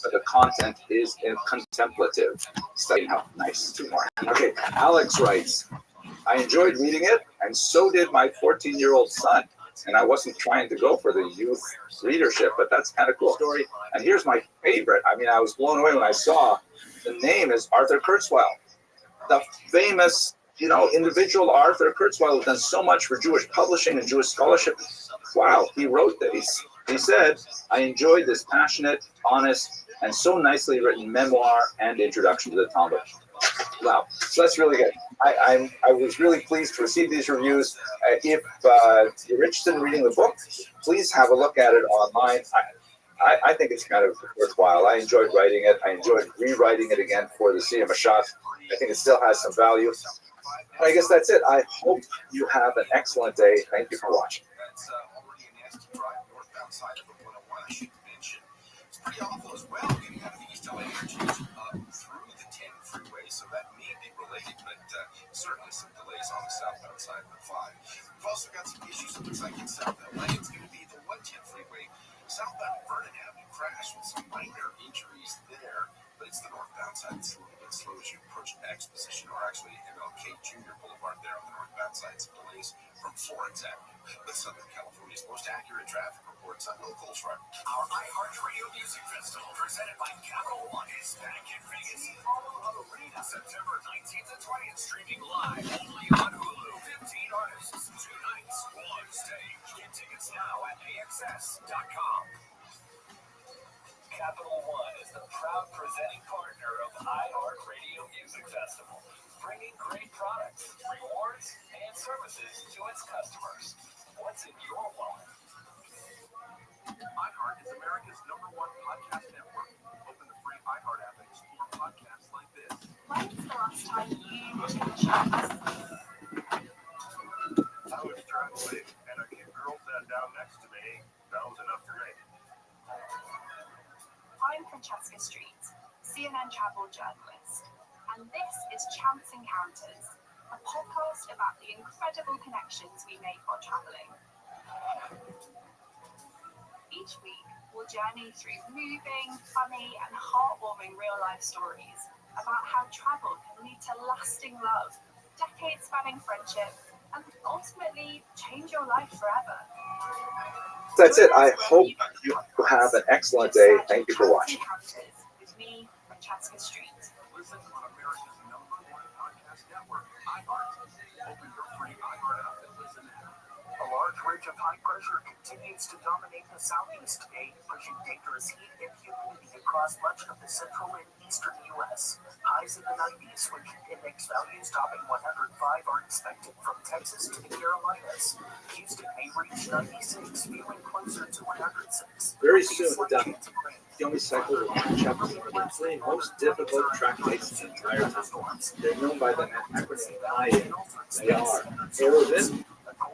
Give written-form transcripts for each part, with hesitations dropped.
but the content is contemplative. Studying how nice. 2 more. Okay, Alex writes, I enjoyed reading it, and so did my 14-year-old son. And I wasn't trying to go for the youth readership, but that's kind of cool story. And here's my favorite. I mean, I was blown away when I saw the name is Arthur Kurzweil, the famous, individual Arthur Kurzweil, who's done so much for Jewish publishing and Jewish scholarship. Wow, he wrote this. He said, I enjoyed this passionate, honest, and so nicely written memoir and introduction to the Talmud. Wow, so that's really good. I was really pleased to receive these reviews. If you're interested in reading the book, please have a look at it online. I think it's kind of worthwhile. I enjoyed writing it. I enjoyed rewriting it again for the Siyam Mashat. I think it still has some value. I guess that's it. I hope you have an excellent day. Thank you for watching. So that may be related, but certainly some delays on the southbound side of the 5. We've also got some issues, it looks like in South LA. It's going to be the 110 freeway, southbound Vernon Avenue crash with some minor injuries there, but it's the northbound side that's a little bit slow as you approach Exposition, or actually MLK Jr. Boulevard there on the northbound side. Some delays from Florence Avenue. But Southern California's most accurate traffic reports on locals run. Our iHeartRadio Music Festival, presented by Capital One, is back in Vegas. All Arena, September 19th and 20th, streaming live only on Hulu. 15 artists, 2 nights, 1 stage. Get tickets now at AXS.com. Capital One is the proud presenting partner of iHeartRadio Music Festival, bringing great products, rewards, and services to its customers. What's in your wallet? iHeart is America's #1 podcast network. Open the free iHeart app and explore podcasts like this. When's the last time you took shots? I was traveling, and a cute girl sat down next to me. That was enough for me. I'm Francesca Street, CNN travel journalist, and this is Chance Encounters, a podcast about the incredible connections we make while traveling. Each week, we'll journey through moving, funny, and heartwarming real-life stories about how travel can lead to lasting love, decades-spanning friendship, and ultimately change your life forever. That's it. I hope you have an excellent day. Thank you for watching. With me, Francesca Street. Listen on America's #1 podcast network, iHeart. Open your free iHeart app and listen now. A large ridge of high pressure continues to dominate the southeast today, pushing dangerous heat and humidity across much of the central and eastern U.S. Highs in the 90s, with index values topping 105, are expected from Texas to the Carolinas. Houston may reach 96, feeling closer to 106. Very soon, the only cycle will match up to the 3 most difficult track dates in the entire time. They're known by the acronym IAM. They are Erevin,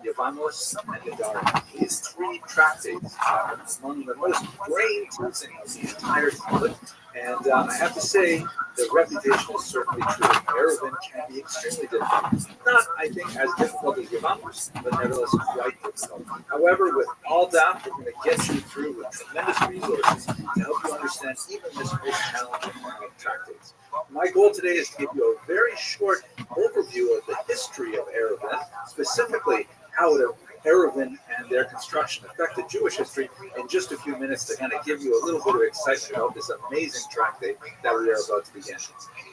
Yavanos, and Yadara. These 3 track dates are among the most brain-teasing of the entire Talmud. And I have to say, the reputation is certainly true. Erevin can be extremely difficult. Not, I think, as difficult as Yavanos, but nevertheless quite difficult. However, with all that, we're going to get you through with tremendous resources to help you understand even this most challenging of track dates. My goal today is to give you a very short overview of the history of Erevin, specifically how Erevin and their construction affected Jewish history in just a few minutes to kind of give you a little bit of excitement about this amazing track day that we are about to begin.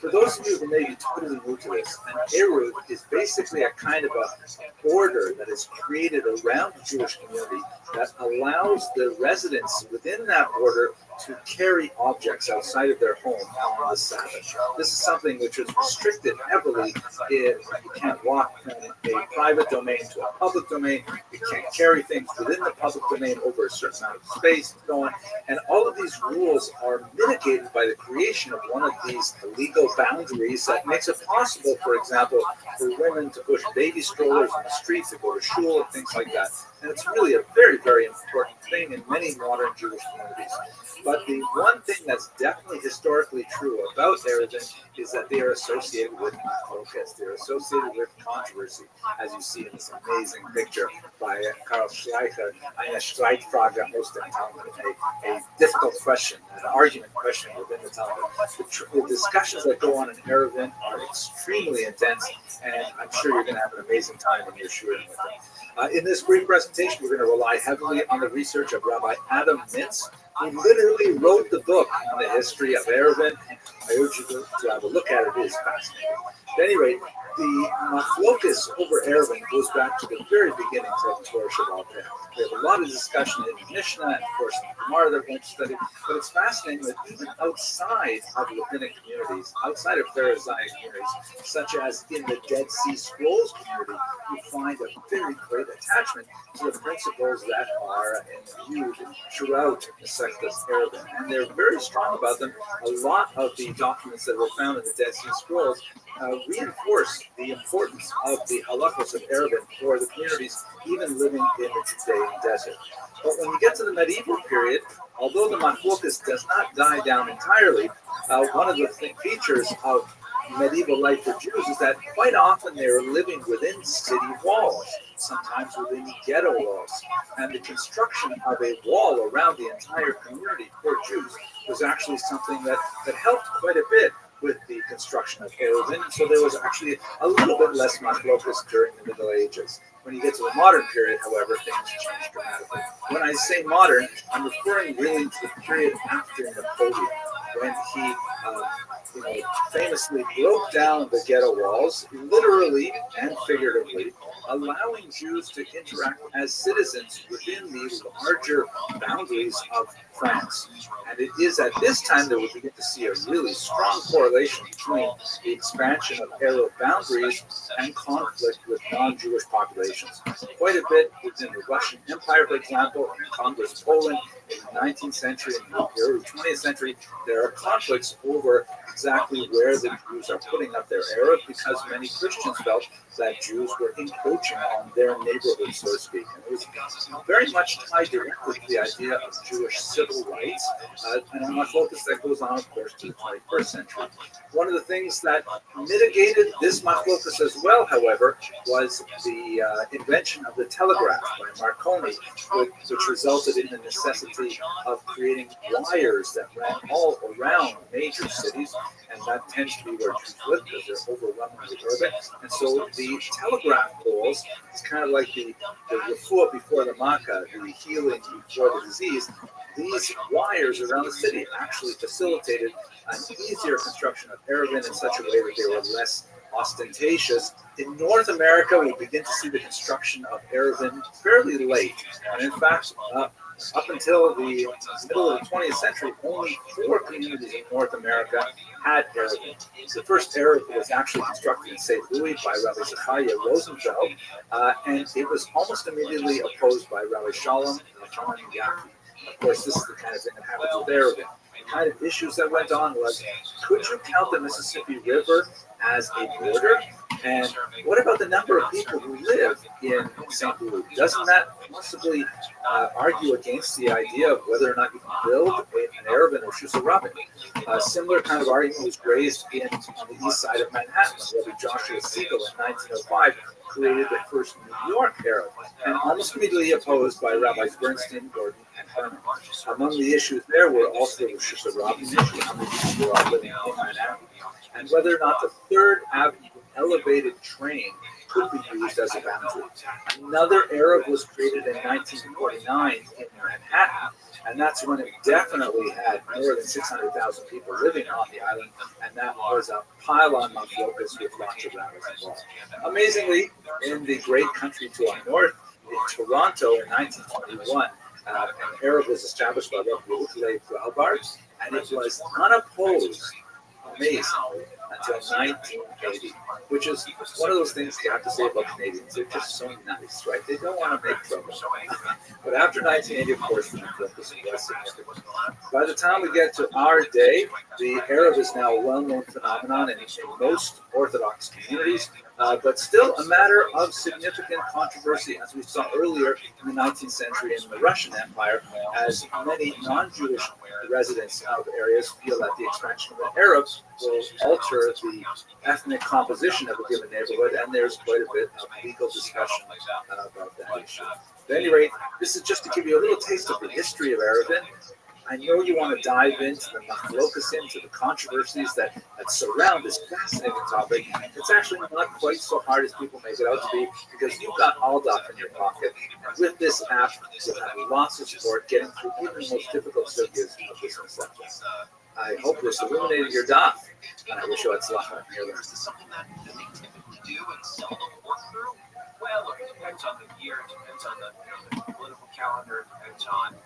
For those of you who may be totally new to this, an eruv is basically a kind of a border that is created around the Jewish community that allows the residents within that border to carry objects outside of their home on the Sabbath. This is something which is restricted heavily. You can't walk from a private domain to a public domain. You can't carry things within the public domain over a certain amount of space and so on. And all of these rules are mitigated by the creation of one of these legal boundaries that makes it possible, for example, for women to push baby strollers on the streets, to go to shul, and things like that. And it's really a very, very important thing in many modern Jewish communities. But the one thing that's definitely historically true about Erevin is that they are associated with machlokas. They're associated with controversy, as you see in this amazing picture by Karl Schleicher, Eine Streitfrage aus dem Talmud, a difficult question, an argument question within the Talmud. The discussions that go on in Erevin are extremely intense, and I'm sure you're going to have an amazing time when you're shooting with them. In this brief presentation, we're going to rely heavily on the research of Rabbi Adam Mintz, who literally wrote the book on the history of Erevin. I urge you to have a look at it. It is fascinating. At any rate, the machlokas over Erevin goes back to the very beginnings of Torah Shabbat. We have a lot of discussion in the Mishnah and, of course, in the Gemara that we're going to study. But it's fascinating that even outside of rabbinic communities, outside of Pharisaic communities, such as in the Dead Sea Scrolls community, you find a very great attachment to the principles that are imbued throughout the sect of Erevin. And they're very strong about them. A lot of the documents that were found in the Dead Sea Scrolls reinforce the importance of the halachos of Erevin for the communities even living in the Judean desert. But when you get to the medieval period, although the machlokas does not die down entirely, one of the features of medieval life for Jews is that quite often they are living within city walls, sometimes within ghetto walls. And the construction of a wall around the entire community for Jews was actually something that helped quite a bit with the construction of Erevin. And so there was actually a little bit less machlokas during the Middle Ages. When you get to the modern period, however, things change dramatically. When I say modern, I'm referring really to the period after Napoleon, when he famously broke down the ghetto walls, literally and figuratively, allowing Jews to interact as citizens within the larger boundaries of France. And it is at this time that we begin to see a really strong correlation between the expansion of Arab boundaries and conflict with non-Jewish populations. Quite a bit within the Russian Empire, for example, in Congress, Poland, in the 19th century and the early 20th century, there are conflicts over exactly where the Jews are putting up their Arab, because many Christians felt that Jews were encroaching on their neighborhood, so to speak. And it was very much tied directly to the idea of Jewish civil rights, and a machlokas that goes on, of course, to the 21st century. One of the things that mitigated this machlokas as well, however, was the invention of the telegraph by Marconi, which resulted in the necessity of creating wires that ran all around major cities, and that tends to be where Jews live because they're overwhelmingly urban. And so the telegraph poles is kind of like the refuah before the makkah, the healing before the disease. These wires around the city actually facilitated an easier construction of Erevin in such a way that they were less ostentatious. In North America, we begin to see the construction of Erevin fairly late. And in fact, up until the middle of the 20th century, only 4 communities in North America had Erevin. The first Erevin was actually constructed in St. Louis by Rabbi Zechariah Rosenfeld, and it was almost immediately opposed by Rabbi Shalom Yaki. Of course, this is the kind of thing that happens with Erevin. The kind of issues that went on was, could you count the Mississippi River as a border? And what about the number of people who live in St. Louis? Doesn't that possibly argue against the idea of whether or not you can build an Erevin or Shus Rabbin? A similar kind of argument was raised on the east side of Manhattan. Rabbi Joshua Siegel in 1905 created the first New York Erevin, and almost immediately opposed by Rabbis Bernstein, Gordon, and Herman. Among the issues there were also the Shus Rabbin issue, how many people were living in Manhattan, and whether or not the Third Avenue elevated train could be used as a boundary. Another Arab was created in 1949 in Manhattan, and that's when it definitely had more than 600,000 people living on the island, and that was a pile-on machlokas with lots of rabbis involved. Amazingly, in the great country to our north, in Toronto in 1921, an Arab was established by Rabbi Rabbi, and it was unopposed, amazingly, until 1980, which is one of those things you have to say about Canadians. They're just so nice, right? They don't want to make trouble. But after 1980, of course, the focus was significant. By the time we get to our day, the Arab is now a well-known phenomenon in most Orthodox communities. but still a matter of significant controversy, as we saw earlier in the 19th century in the Russian Empire, as many non-Jewish residents of areas feel that the expansion of the Arabs will alter the ethnic composition of a given neighborhood, and there's quite a bit of legal discussion about that issue. At any rate, this is just to give you a little taste of the history of Erevin. I know you want to dive into the machlokas, into the controversies that surround this fascinating topic. It's actually not quite so hard as people make it out to be, because you've got Aldaf in your pocket. And with this app, you'll have lots of support getting through even the most difficult subjects of this subject. I hope this illuminated your daf, and I wish you atzlacha in your learning. Is this something that they typically do and seldom work through? Well, look, it depends on the year, it depends on the political calendar, it depends on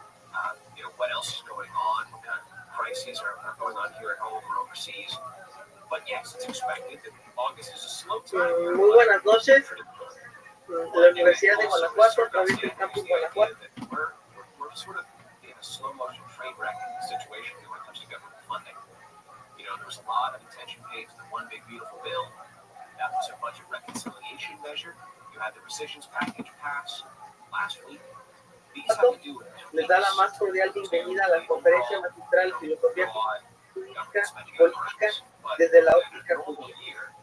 what else is going on, what kind of crises are going on here at home or overseas. But yes, it's expected that August is a slow time. Muy buenas noches. La Universidad de Guanajuato, través del campus Guanajuato. We're sort of in a slow motion train wreck situation when it comes to government funding. There was a lot of attention paid to the one big beautiful bill. That was a budget reconciliation measure. You had the rescissions package pass last week. Les da la más cordial bienvenida a la conferencia magistral Filosofía Política desde la óptica judía.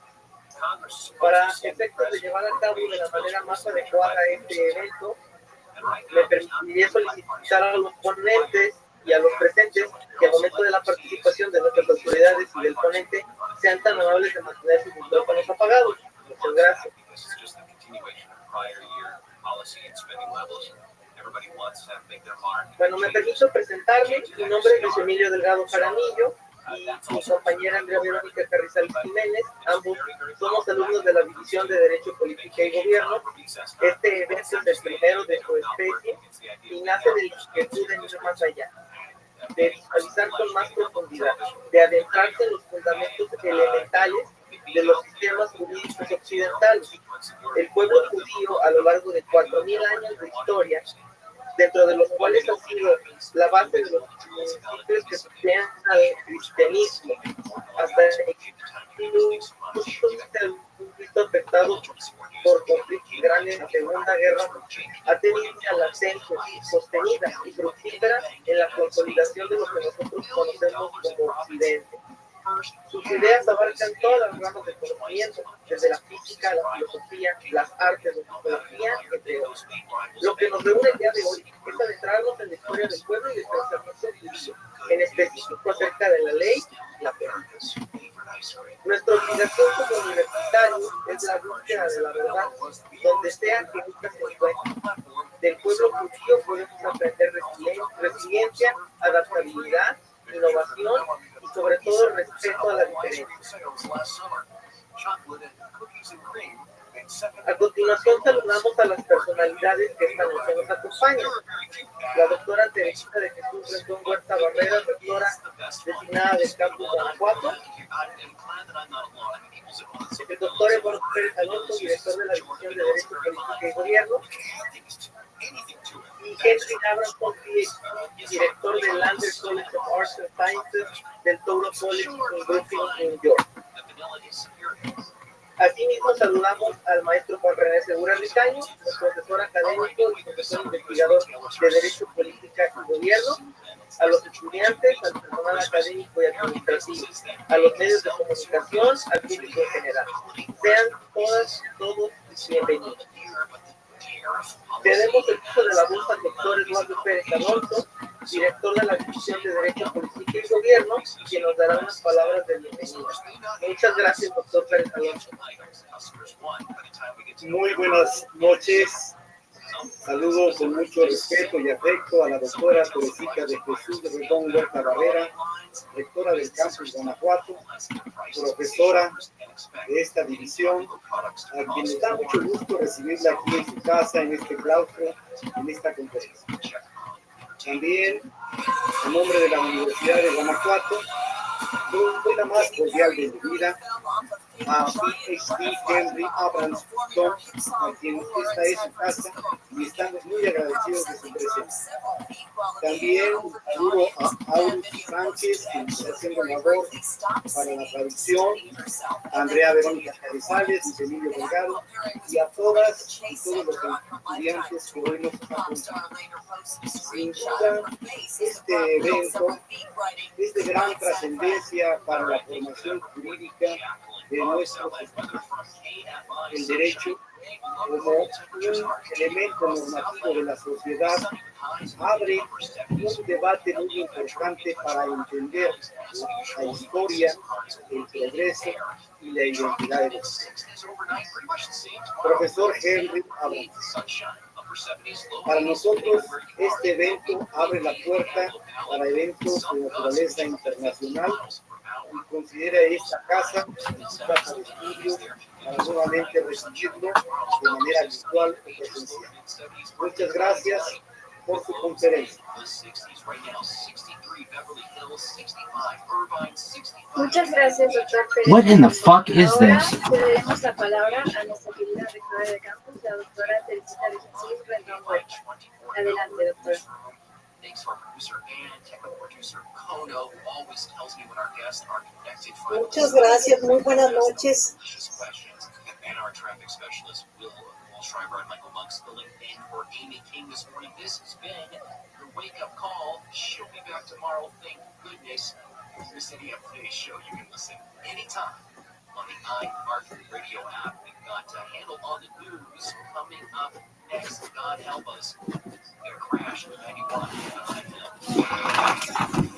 Para efectos de llevar a cabo de la manera más adecuada este evento, me permitiría solicitar a los ponentes y a los presentes que al momento de la participación de nuestras autoridades y del ponente sean tan amables de mantener sus micrófonos apagados. Muchas gracias. Bueno, me permito presentarme. Mi nombre es Luis Emilio Delgado Jaramillo y mi compañera Andrea Verónica Carrizal Jiménez. Ambos somos alumnos de la División de Derecho, Política y Gobierno. Este evento es el primero de su especie y nace de la inquietud de ir más allá, de visualizar con más profundidad, de adentrarse en los fundamentos elementales de los sistemas jurídicos occidentales. El pueblo judío, a lo largo de 4.000 años de historia, dentro de los cuales ha sido la base de los principios que sostienen al cristianismo, hasta visto afectado por conflictos grandes en la Segunda Guerra, ha tenido una latente, sostenida y fructífera en la consolidación de lo que nosotros conocemos como Occidente. Sus ideas abarcan todas las ramas del conocimiento, desde la física, la filosofía, las artes, la psicología, entre otros. Lo que nos reúne el día de hoy es adentrarnos en la historia del pueblo y del pensamiento judío, en específico acerca de la ley y la pena. Nuestra obligación como universitarios es la búsqueda de la verdad, donde sea que nunca se encuentre. Del pueblo judío podemos aprender resiliencia, adaptabilidad, innovación y sobre todo respeto a la diferencia. A continuación saludamos a las personalidades que esta noche nos acompañan. La doctora Teresita de Jesús Rendón Huerta Barrera, doctora designada del campus Guanajuato. El doctor Eduardo Pérez Alonso, director de la División de Derecho, Política y Gobierno. Y Henry Abramson, PhD, director del Lander College of Arts and Sciences del Touro College en Brooklyn, New York. Asimismo, saludamos al maestro Juan René Segura Ricaño, profesor académico y profesor investigador de Derecho, Política y Gobierno, a los estudiantes, al personal académico y administrativo, a los medios de comunicación, al público en general. Sean todas y todos bienvenidos. Tenemos el uso de la voz al doctor Eduardo Pérez Alonso, director de la División de Derecho, Política y Gobierno, quien nos dará unas palabras de bienvenida. Muchas gracias, doctor Pérez Alonso. Muy buenas noches. Saludo con mucho respeto y afecto a la doctora Teresita de Jesús Rendón Huerta Barrera, rectora del campus Guanajuato, profesora de esta división, a quien nos da mucho gusto recibirla aquí en su casa, en este claustro, en esta conferencia. También, en nombre de la Universidad de Guanajuato, doy la más cordial bienvenida a PhD Henry Abramson, a quien esta es su casa y estamos muy agradecidos de su presencia. También un saludo a Aurus Sánchez, quien está haciendo labor para la traducción, a Andrea Verónica Carrizales, Luis Emilio Delgado y a todas y todos los estudiantes que hoy nos acompañan. Sin duda, este evento es de gran trascendencia para la formación jurídica de nuestros estudiantes. El derecho, como un elemento normativo de la sociedad, abre un debate muy importante para entender la historia, el progreso y la identidad de los hombres. Profesor Henry Abramson. Para nosotros, este evento abre la puerta para eventos de naturaleza internacional y considera esta casa su casa de estudio para nuevamente recibirlo de manera virtual o presencial. Muchas gracias por su conferencia. Muchas gracias, doctor Pérez. What in the fuck is Ahora this? cederemos la palabra a nuestra querida rectora de campus, la doctora Teresita de Jesús Rendón Huerta. Adelante, doctora. Muchas gracias, muy buenas noches. The City of Today's show you can listen anytime on the iHeart Radio app. We've got Handle on the News coming up next. God help us. Get a crash in 91.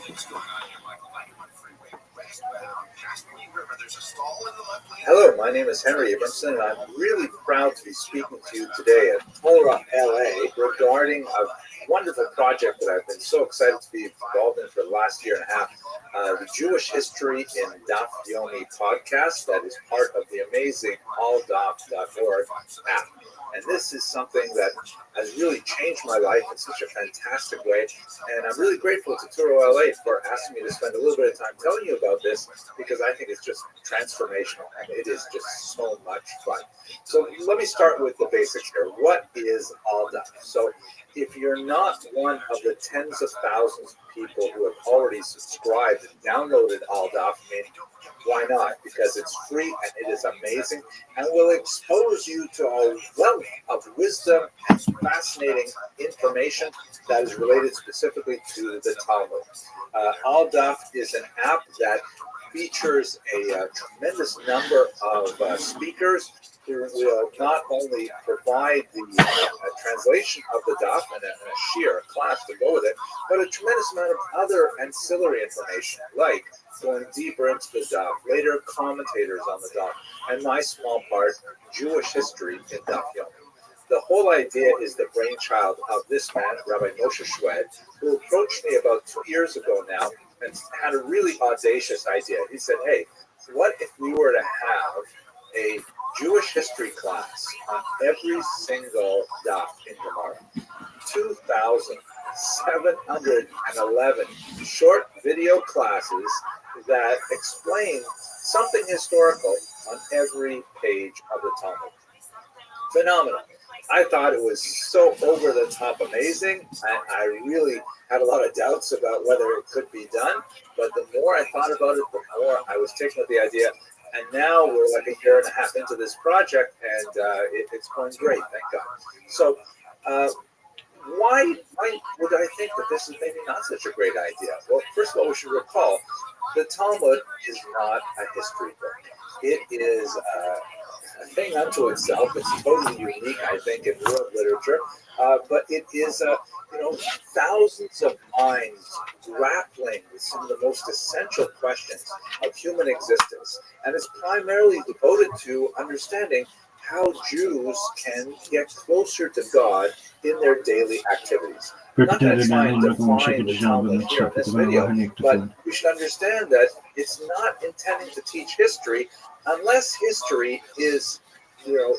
What's going on here, Michael? 91 freeway westbound past Lee River. There's a stall in the left lane. Hello, my name is Henry Abramson, and I'm really proud to be speaking to you today at Torah, LA, regarding a wonderful project that I've been so excited to be involved in for the last year and a half, the Jewish History in Daf Yomi podcast that is part of the amazing alldaf.org app. And this is something that has really changed my life in such a fantastic way. And I'm really grateful to Turo LA for asking me to spend a little bit of time telling you about this, because I think it's just transformational and it is just so much fun. So let me start with the basics here. What is AllDaf? So if you're not one of the tens of thousands of people who have already subscribed and downloaded AllDaf, why not? Because it's free and it is amazing and will expose you to a wealth of wisdom and fascinating information that is related specifically to the Talmud. AllDaf is an app that features a tremendous number of speakers who will not only provide the translation of the daf and a class to go with it, but a tremendous amount of other ancillary information, like going deeper into the daf, later commentators on the daf, and my small part, Jewish history in Daf Yomi. The whole idea is the brainchild of this man, Rabbi Moshe Shwed, who approached me about 2 years ago now and had a really audacious idea. He said, hey, what if we were to have a Jewish history class on every single daf in Gemara? 2,711 short video classes that explain something historical on every page of the Talmud. Phenomenal. I thought it was so over the top amazing. I really had a lot of doubts about whether it could be done, but the more I thought about it, the more I was taken with the idea. And now we're like a year and a half into this project, and it's going great, thank God. So why would I think that this is maybe not such a great idea? Well, first of all, we should recall the Talmud is not a history book. It is a thing unto itself. It's totally unique, I think, in world literature. But it is, thousands of minds grappling with some of the most essential questions of human existence. And it's primarily devoted to understanding how Jews can get closer to God in their daily activities. I'm not going to try and define the Talmud here in this video, but we should understand that it's not intending to teach history unless history is,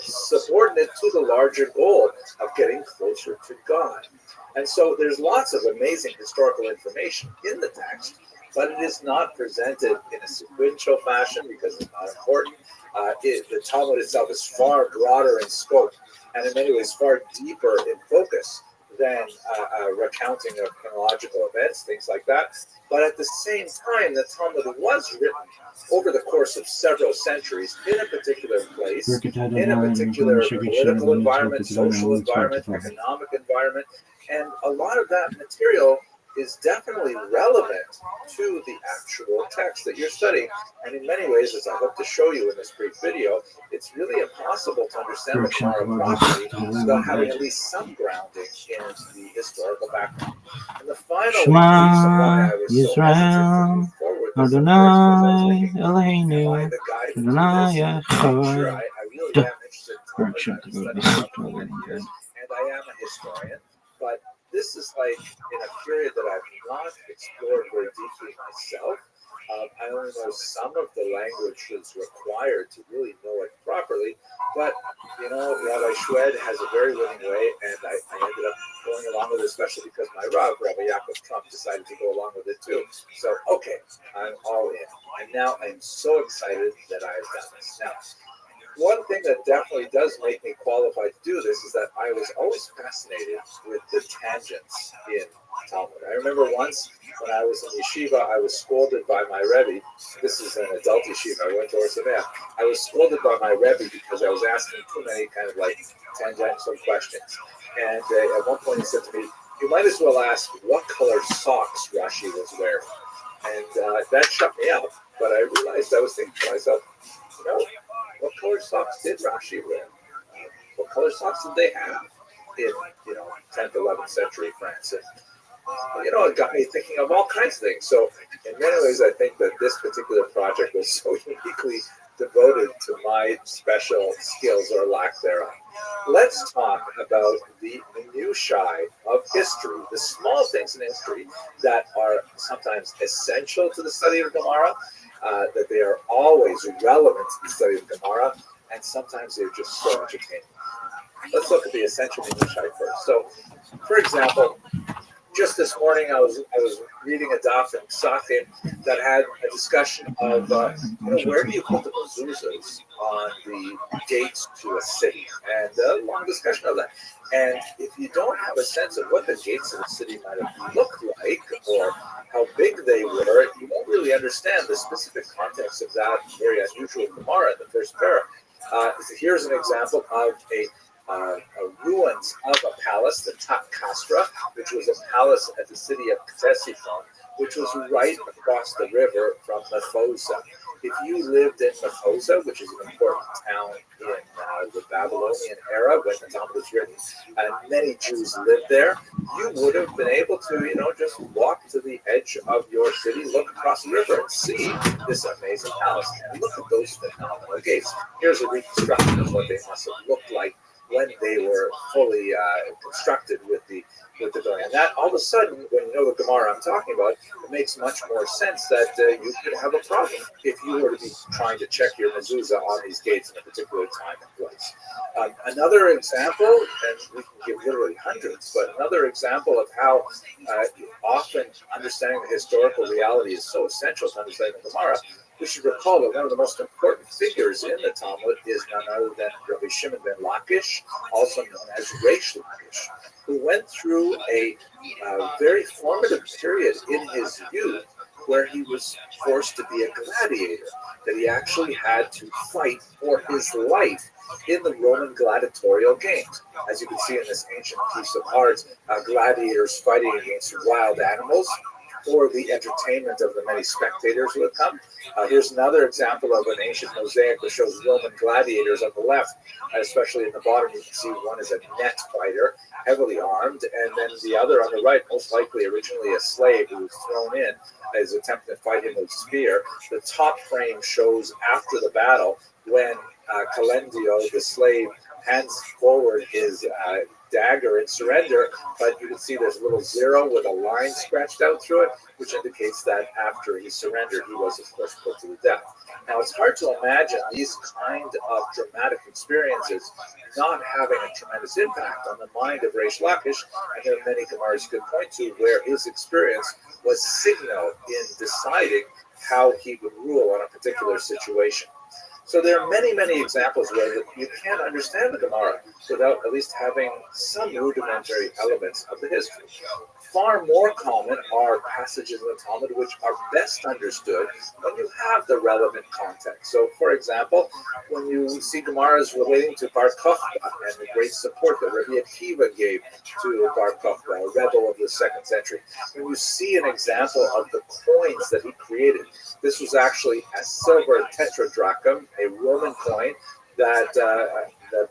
subordinate to the larger goal of getting closer to God. And so there's lots of amazing historical information in the text, but it is not presented in a sequential fashion because it's not important. The Talmud itself is far broader in scope and in many ways far deeper in focus than a recounting of chronological events, things like that. But at the same time, the Talmud was written over the course of several centuries in a particular place, in a particular political environment, social environment, economic environment, and a lot of that material is definitely relevant to the actual text that you're studying. And in many ways, as I hope to show you in this brief video, it's really impossible to understand the Gemara properly without having at least some grounding in the historical background. And the final reason why I was so hesitant to move forward was, of course, because I was thinking, am I the guy who did this? Sure, I really am interested in Talmud. I've studied Talmud for many years, and I am a historian, but this is like in a period that I've not explored very deeply myself. I only know some of the languages required to really know it properly. But, Rabbi Shwed has a very winning way, and I ended up going along with it, especially because my Rav, Rabbi Yaakov Trump, decided to go along with it too. So, okay, I'm all in. And now I'm so excited that I've done this. Now, one thing that definitely does make me qualified to do this is that I was always fascinated with the tangents in Talmud. I remember once when I was in yeshiva, I was scolded by my Rebbe. This is an adult yeshiva. I went to Orsameach. I was scolded by my Rebbe because I was asking too many kind of like tangential questions. And at one point he said to me, "You might as well ask what color socks Rashi was wearing." And that shut me up. But I realized, I was thinking to myself, what color socks did Rashi wear? What color socks did they have in, 10th, 11th century France? And, it got me thinking of all kinds of things. So in many ways, I think that this particular project was so uniquely devoted to my special skills or lack thereof. Let's talk about the minutiae of history, the small things in history that are sometimes essential to the study of Gemara, that they are always relevant to the study of Gemara, and sometimes they're just so entertaining. Let's look at the essential minutiae first. So, for example, just this morning I was reading a daf in Psachim that had a discussion of where do you put the mezuzahs on the gates to a city, and a long discussion of that. And if you don't have a sense of what the gates of the city might have looked like or how big they were, you won't really understand the specific context of that very unusual Gemara in the first parak. Here's an example of a ruins of a palace, the Tat Kasra, which was a palace at the city of Ctesiphon, which was right across the river from Methosa. If you lived in Methosa, which is an important town in the Babylonian era when the Talmud was written, and many Jews lived there, you would have been able to, just walk to the edge of your city, look across the river, and see this amazing palace. And look at those phenomenal gates. Here's a reconstruction of what they must have looked like when they were fully constructed with the building. And that, all of a sudden, when you know the Gemara I'm talking about, it makes much more sense that you could have a problem if you were to be trying to check your mezuzah on these gates in a particular time and place. Another example, and we can give literally hundreds, but another example of how often understanding the historical reality is so essential to understanding the Gemara. We should recall that one of the most important figures in the Talmud is none other than Rabbi Shimon ben Lakish, also known as Reish Lakish, who went through a very formative period in his youth where he was forced to be a gladiator, that he actually had to fight for his life in the Roman gladiatorial games. As you can see in this ancient piece of art, gladiators fighting against wild animals for the entertainment of the many spectators who had come. Here's another example of an ancient mosaic that shows Roman gladiators on the left, especially in the bottom. You can see one is a net fighter, heavily armed, and then the other on the right, most likely originally a slave who was thrown in, is attempting to fight him with a spear. The top frame shows after the battle when Calendio, the slave, hands forward his dagger in surrender, but you can see there's a little zero with a line scratched out through it, which indicates that after he surrendered, he was, of course, put to the death. Now, it's hard to imagine these kind of dramatic experiences not having a tremendous impact on the mind of Reish Lakish, and there are many Gemaras you could point to where his experience was signal in deciding how he would rule on a particular situation. So there are many, many examples where you can't understand the Gemara without at least having some rudimentary elements of the history. Far more common are passages in the Talmud which are best understood when you have the relevant context. So, for example, when you see Gemaras relating to Bar Kokhba and the great support that Rabbi Akiva gave to Bar Kokhba, a rebel of the 2nd century, when you see an example of the coins that he created, this was actually a silver tetradrachm, a Roman coin that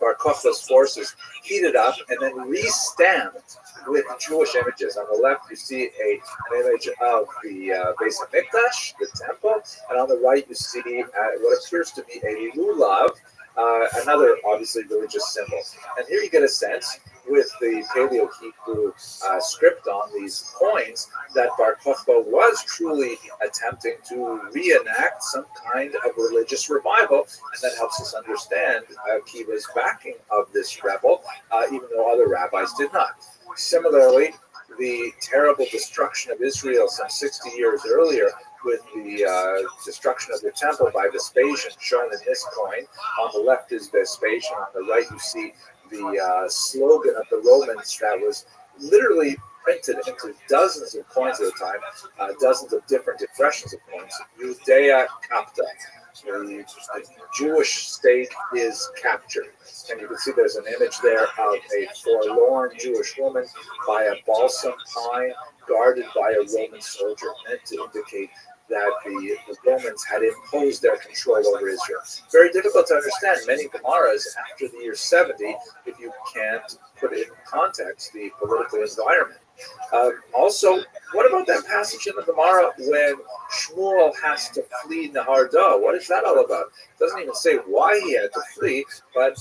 Bar Kokhba's forces heated up and then re-stamped with Jewish images. On the left, you see an image of the base of Mikdash, the temple, and on the right, you see what appears to be a lulav, another obviously religious symbol. And here you get a sense with the Paleo-Hebrew script on these coins that Bar Kokhba was truly attempting to reenact some kind of religious revival, and that helps us understand Akiva's backing of this rebel, even though other rabbis did not. Similarly, the terrible destruction of Israel some 60 years earlier with the destruction of the temple by Vespasian shown in this coin. On the left is Vespasian, on the right you see the slogan of the Romans that was literally printed into dozens of coins at a time, dozens of different impressions of coins. Judea capta. The Jewish state is captured. And you can see there's an image there of a forlorn Jewish woman by a balsam pine guarded by a Roman soldier, meant to indicate that the Romans had imposed their control over Israel. Very difficult to understand many Gemaras after the year 70 if you can't put it in context, the political environment. Also, what about that passage in the Gemara when Shmuel has to flee Nahar Da? What is that all about? It doesn't even say why he had to flee, but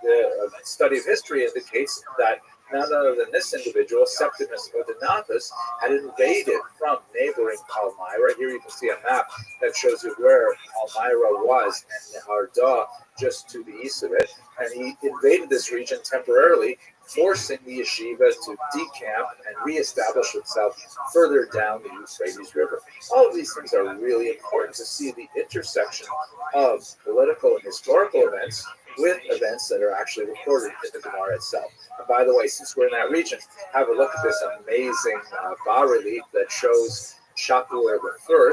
the study of history indicates that none other than this individual, Septimus Odenathus, had invaded from neighboring Palmyra. Here you can see a map that shows you where Palmyra was and Nahar Da, just to the east of it. And he invaded this region temporarily, forcing the yeshiva to decamp and reestablish itself further down the Euphrates River. All of these things are really important to see the intersection of political and historical events with events that are actually recorded in the Gemara itself. And by the way, since we're in that region, have a look at this amazing bas-relief that shows Shapur I,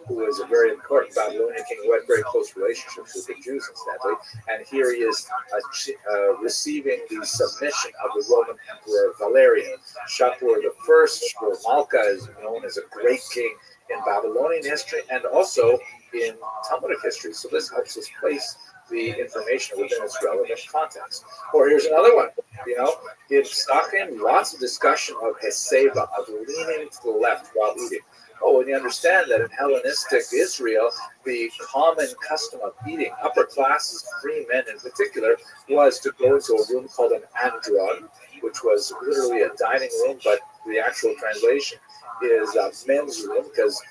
who is a very important Babylonian king who had very close relationships with the Jews, incidentally. And here he is receiving the submission of the Roman Emperor Valerian. Shapur I, or Malka, is known as a great king in Babylonian history and also in Talmudic history. So this helps us place the information within its relevant context. Or here's another one. In Psachim, lots of discussion of Heseba, of leaning to the left while eating. Oh, and you understand that in Hellenistic Israel, the common custom of eating, upper classes, free men in particular, was to go into a room called an andron, which was literally a dining room, but the actual translation is a men's room, because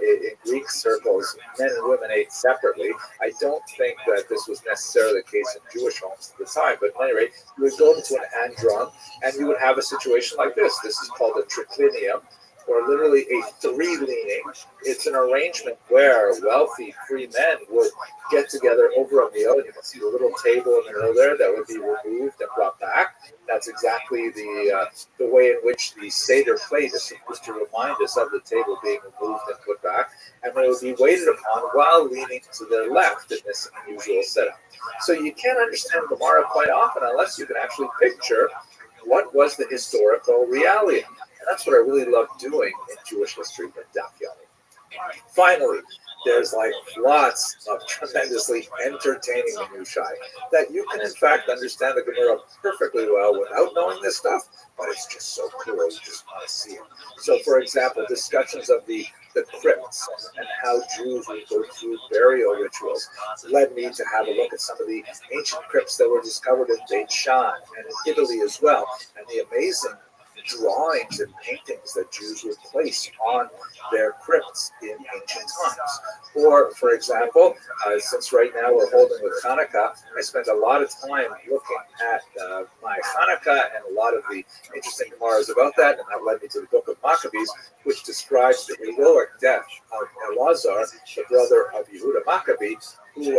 in Greek circles, men and women ate separately. I don't think that this was necessarily the case in Jewish homes at the time, but at any rate, you would go into an andron, and you would have a situation like this. This is called a triclinium, or literally a three-leaning. It's an arrangement where wealthy free men would get together over a meal. You can see the little table in the middle there that would be removed and brought back. That's exactly the way in which the Seder plate is supposed to remind us of the table being removed and put back. And they would be waited upon while leaning to their left in this unusual setup. So you can't understand Gemara quite often unless you can actually picture what was the historical reality. And that's what I really love doing in Jewish history with Daf Yomi. Finally, there's lots of tremendously entertaining minutiae that you can in fact understand the Gemara perfectly well without knowing this stuff, but it's just so cool, you just want to see it. So for example, discussions of the crypts and how Jews would go through burial rituals led me to have a look at some of the ancient crypts that were discovered in Beit Shan and in Italy as well. And the amazing drawings and paintings that Jews would place on their crypts in ancient times. Or, for example, since right now we're holding with Hanukkah, I spent a lot of time looking at my Hanukkah and a lot of the interesting Gemaras about that, and that led me to the book of Maccabees, which describes the heroic death of Elazar, the brother of Yehuda Maccabee, who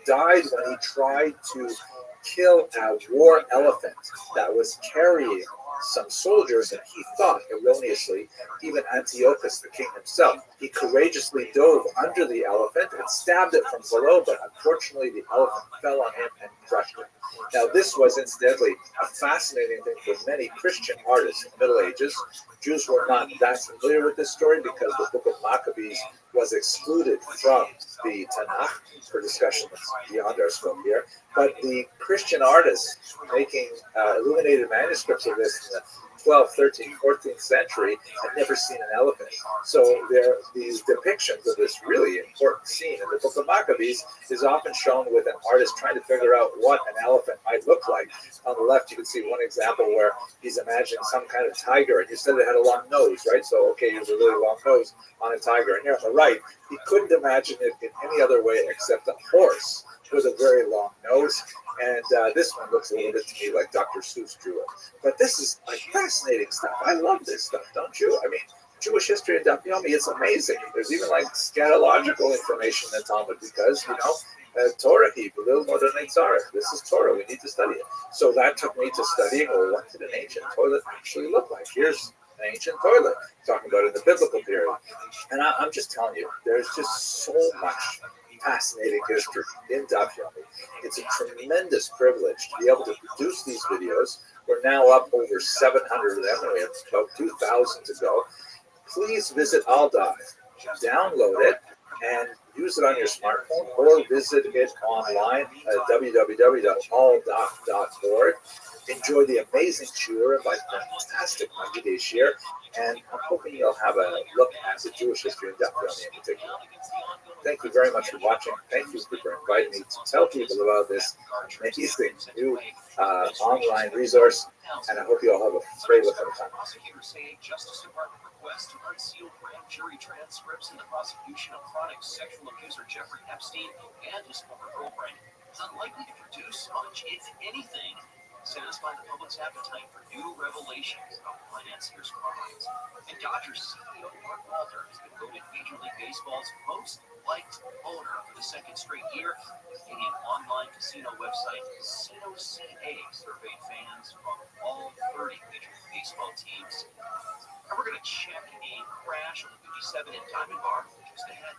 died when he tried to kill a war elephant that was carrying some soldiers, and he thought erroneously, even Antiochus, the king himself. He courageously dove under the elephant and stabbed it from below, but unfortunately the elephant fell on him and crushed him. Now, this was incidentally a fascinating thing for many Christian artists in the Middle Ages. Jews were not that familiar with this story because the book of Maccabees was excluded from the Tanakh for discussion that's beyond our scope here. But the Christian artists making illuminated manuscripts of this in the 12th, 13th, 14th century had never seen an elephant. So these depictions of this really important scene in the book of Maccabees is often shown with an artist trying to figure out what an elephant might look like. On the left, you can see one example where he's imagining some kind of tiger, and you said it had a long nose, right? So, okay, here's a really long nose on a tiger. And here on the right, he couldn't imagine it in any other way except a horse with a very long nose. And this one looks a little bit to me like Dr. Seuss drew it. But this is like fascinating stuff. I love this stuff, don't you? I mean, Jewish history and Daf Yomi, it's amazing. There's even like scatological information in the Talmud because, Torah, Hebrew, modern Tzara. This is Torah. We need to study it. So that took me to studying, well, what did an ancient toilet actually look like? Here's an ancient toilet, talking about it in the biblical period. And I'm just telling you, there's just so much fascinating history in Daf Yomi. It's a tremendous privilege to be able to produce these videos. We're now up over 700 of them, and we have about 2,000 to go. Please visit AllDaf, download it, and use it on your smartphone, or visit it online at www.alldaf.org. Enjoy the amazing shiur by fantastic Magidei Shir, and I'm hoping you'll have a look at the Jewish history of Daf Yomi in particular. Thank you very much for watching. Thank you for inviting me to tell people about this amazing new online resource, and I hope you all have a great look at time. Prosecutors say Justice Department request to unseal grand jury transcripts in the prosecution of chronic sexual abuser Jeffrey Epstein and his former girlfriend is unlikely to produce much, if anything, satisfy the public's appetite for new revelations about financiers' crimes. And Dodgers CEO Mark Walter has been voted Major League Baseball's most liked owner for the second straight year. The Canadian online casino website Casino CA surveyed fans from all 30 Major League Baseball teams. And we're going to check a crash on the 57 in Diamond Bar just ahead.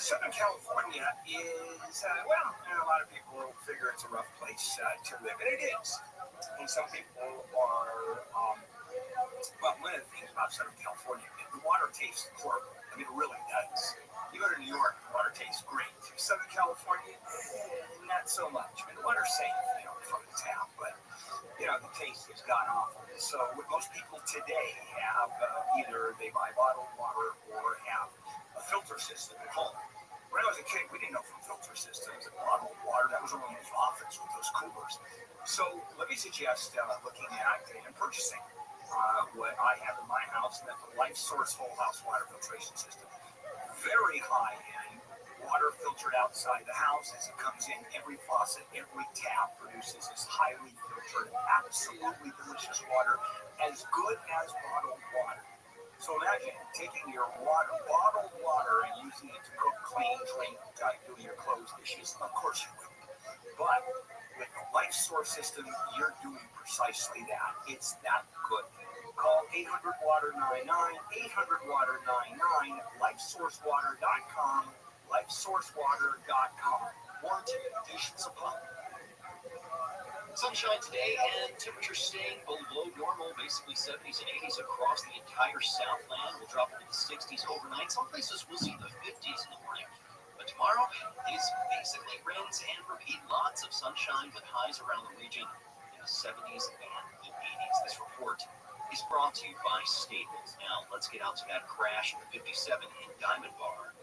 Southern California is, a lot of people figure it's a rough place to live, and it is. And some people are, one of the things about Southern California, the water tastes horrible. I mean, it really does. You go to New York, the water tastes great. Southern California, not so much. I mean, the water's safe, from the tap, but, the taste has gone awful. So what most people today have, either they buy bottled water or have a filter system at home. When I was a kid, we didn't know from filter systems and bottled water. That was only in the office with those coolers. So let me suggest looking at and purchasing what I have in my house, and that's a Life Source whole house water filtration system. Very high end water filtered outside the house as it comes in. Every faucet, every tap produces this highly filtered, absolutely delicious water, as good as bottled water. So imagine taking your bottled water, and using it to cook, clean, drink, do your clothes, dishes. Of course you would. But with the Life Source system, you're doing precisely that. It's that good. Call 800-WATER-99, 800-WATER-99, LifeSourceWater.com, LifeSourceWater.com. Warranty conditions apply. Sunshine today and temperatures staying below normal, basically 70s and 80s across the entire Southland. We'll drop into the 60s overnight. Some places we'll see the 50s in the morning. But tomorrow is basically rinse and repeat. Lots of sunshine with highs around the region in the 70s and the 80s. This report is brought to you by Staples. Now, let's get out to that crash in the 57 in Diamond Bar.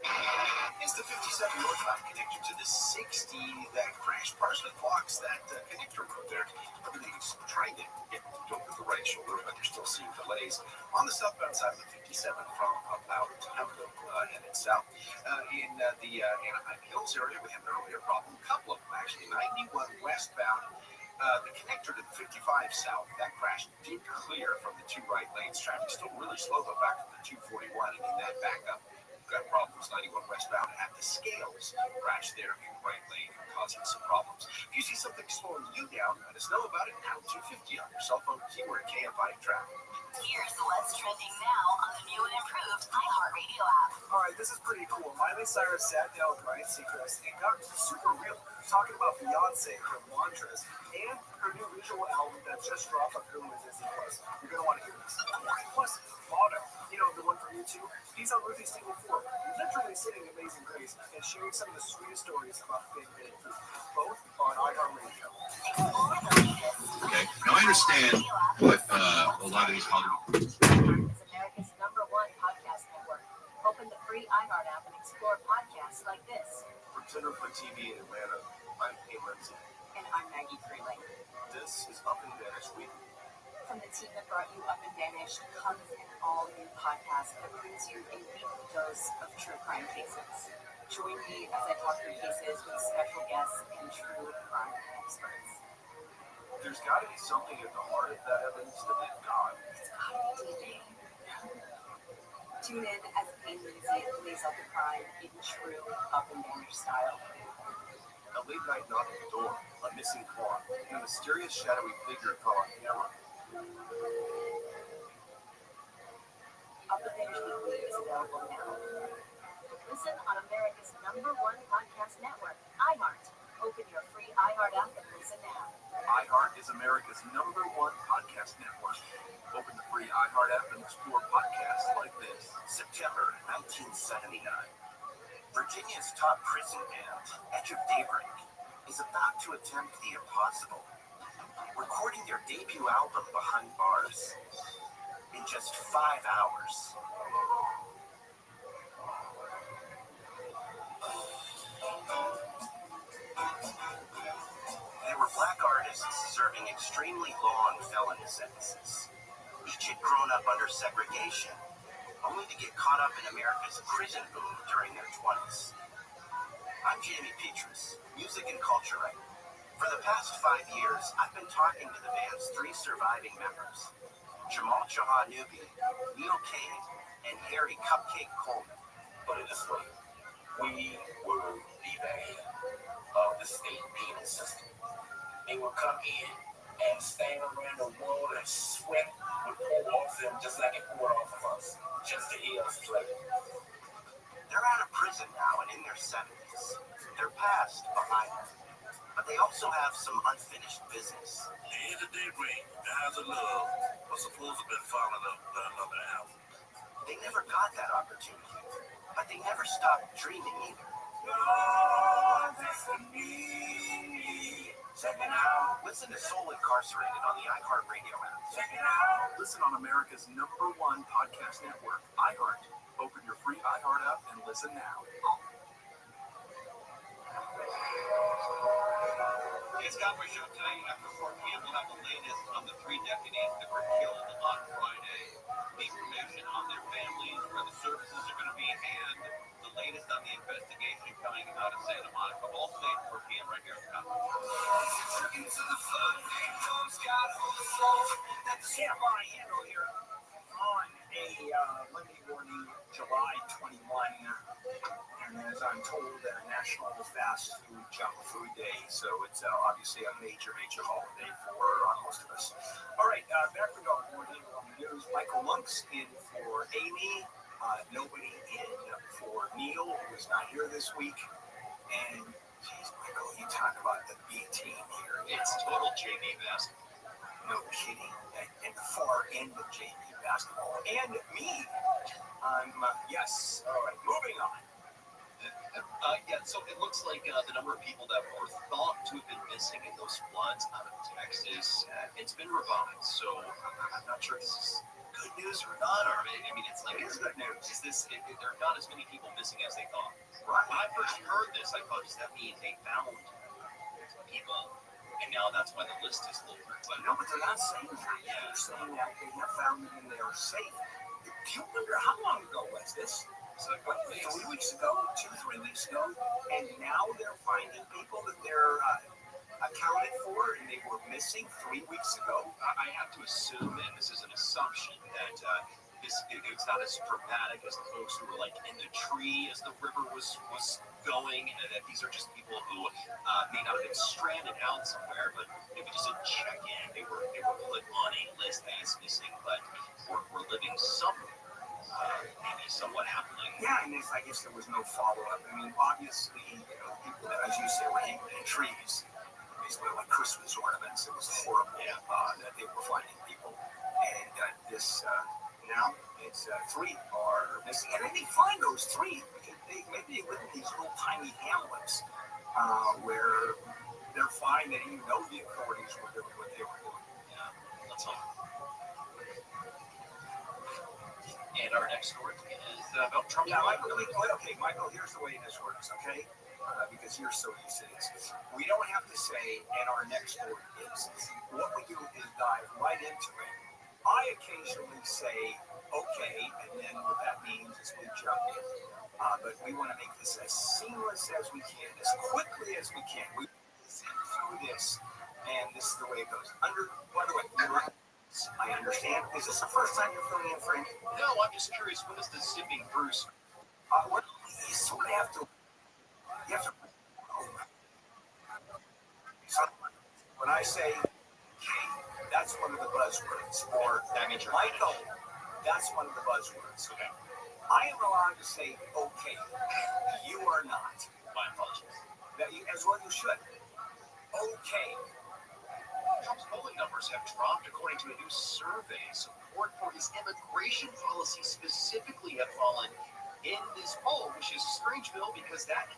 It's the 57 57 northbound connector to the 60 that crashed partially blocks that connector road there. Everything's trying to get over the right shoulder, but you're still seeing delays on the southbound side of the 57 from about Temple headed south. In the Anaheim Hills area, we had an earlier problem. A couple of them, actually. 91 westbound. The connector to the 55 south, that crash did clear from the two right lanes. Traffic still really slow, but back to the 241, and in that backup, got problems 91 westbound at the Scales. Crash there in the right lane, causing some problems. If you see something slowing you down, let us know about it. Pound 250 on your cell phone, keyword KFI traffic. Here's what's trending now on the new and improved iHeartRadio app. All right, this is pretty cool. Miley Cyrus sat down with Ryan Seacrest and got super real, talking about Beyonce, her mantras, and her new visual album that just dropped on Hulu and Disney Plus. You're going to want to hear this. Plus, Auto, the one from YouTube, he's on Ruthie's Single 4, literally singing Amazing Grace and sharing some of the sweetest stories about faith and food, both on iHeartRadio. Okay, now I understand what a lot of these is America's #1 podcast network. Open the free iHeart app and explore podcasts like this. For Center for TV in Atlanta, I'm Kim Lindsay. And I'm Maggie Freeling. This is Up and Vanished Week. From the team that brought you Up and Vanished comes an all-new podcast that brings you a weekly dose of true crime cases. Join me as I talk through cases with special guests and true crime experts. There's got to be something at the heart of that evidence that they've got. It's got to be DNA. Tune in as Payne Lindsay lays out the crime in true Up and Vanished style. A late night knock at the door, a missing car, and a mysterious shadowy figure caught on camera. Up and Vanished Weekly is available now. Listen on America's #1 podcast network, iHeart. Open your free iHeart app and listen now. iHeart is America's #1 podcast network. Open the free iHeart app and explore podcasts like this. September 1979. Virginia's top prison band, Edge of Daybreak, is about to attempt the impossible, recording their debut album Behind Bars in just 5 hours. They were black artists serving extremely long felony sentences. Each had grown up under segregation, only to get caught up in America's prison boom during their 20s. I'm Jamie Petrus, music and culture writer. For the past 5 years, I've been talking to the band's 3 surviving members, Jamal Jahanubi, Neil Kane, and Harry Cupcake Coleman. Put it this way, we were the band of the state penal system. They would come in and stand around the wall and sweat would pour off them just like it poured off of us, just to hear us play. They're out of prison now and in their 70s. Their past behind them. But they also have some unfinished business. The end of Daybreak, Guys of Love, was supposed to have been followed up by another album. They never got that opportunity, but they never stopped dreaming either. Check it out. Listen to Soul Incarcerated on the iHeartRadio app. Check it out. Listen on America's #1 podcast network, iHeart. Open your free iHeart app and listen now. It's Cowboy Show today. After 4 p.m., we'll have the latest on the 3 deputies that were killed on Friday. The information on their families, where the services are going to be, and the latest on the investigation coming out of Santa Monica. All today at 4 p.m. right here at Cowboy. Can't buy handle here on a Monday morning, July 21. And as I'm told, National Fast Food Junk Food Day. So it's obviously a major holiday for most of us. All right, back with our morning news. Michael Monk's in for Amy. Nobody in for Neil, who is not here this week. And, geez, Michael, you talk about the B team here. It's total JV basketball. No kidding. At the far end of JV basketball. And me. Yes. All right, moving on. So it looks like the number of people that were thought to have been missing in those floods out of Texas, it's been revised. So I'm not sure if this is good news or not. Or I mean, it's like, It is good news. Is this? There are not as many people missing as they thought. Right. When I first heard because I thought, does that mean they found people, and now that's why the list is lower? But No, but they're not saying that. They're saying that they have found them and they are safe. Do you wonder how long ago was this? so What, 3 weeks ago? 2, 3 weeks ago? And now they're finding people that they're accounted for and they were missing 3 weeks ago? I have to assume, and this is an assumption, that it's not as dramatic as the folks who were like in the tree as the river was going, and that these are just people who may not have been stranded out somewhere, but maybe just a check-in. They were put on a list as missing, but were living somewhere, maybe somewhat happily. Yeah, and I guess there was no follow-up. I mean, obviously, people that, as you say, were hanging in trees, basically like Christmas ornaments. It was horrible that they were finding people. And this, now, it's 3 are missing. And then they find those 3 because maybe they live in these little tiny hamlets where they're fine. They didn't even know the authorities were doing what they were doing. Yeah, that's all. And our next story is about Trump. Yeah, Michael, here's the way this works, okay? Because you're so used to this. We don't have to say, and our next story is. What we do is dive right into it. I occasionally say, okay, and then what that means is we jump in. But we want to make this as seamless as we can, as quickly as we can. We zip through this, and this is the way it goes. By the way, I understand. Is this the first time you're filling in, Frank? No, I'm just curious. What is the zipping through? You sort of have to. You have to. So when I say, "Hey," that's one of the buzzwords. Or That means you're Michael, that's one of the buzzwords. Okay. I am allowed to say, "Okay." You are not. My apologies. As well you should. Okay. Trump's polling numbers have dropped according to a new survey. Support for his immigration policy specifically have fallen in this poll, which is a strange, Bill, because that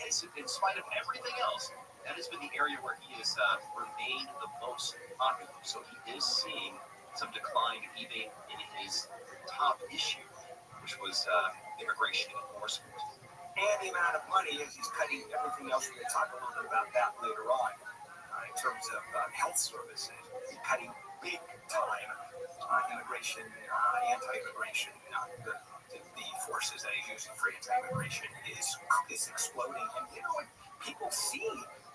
is, in spite of everything else, that has been the area where he has remained the most popular. So he is seeing some decline even in his top issue, which was immigration enforcement. And the amount of money as he's cutting everything else. We're going to talk a little bit about that later on. In terms of health services, cutting big time immigration, anti-immigration, the forces that he's using for anti-immigration is exploding. And you know what? People see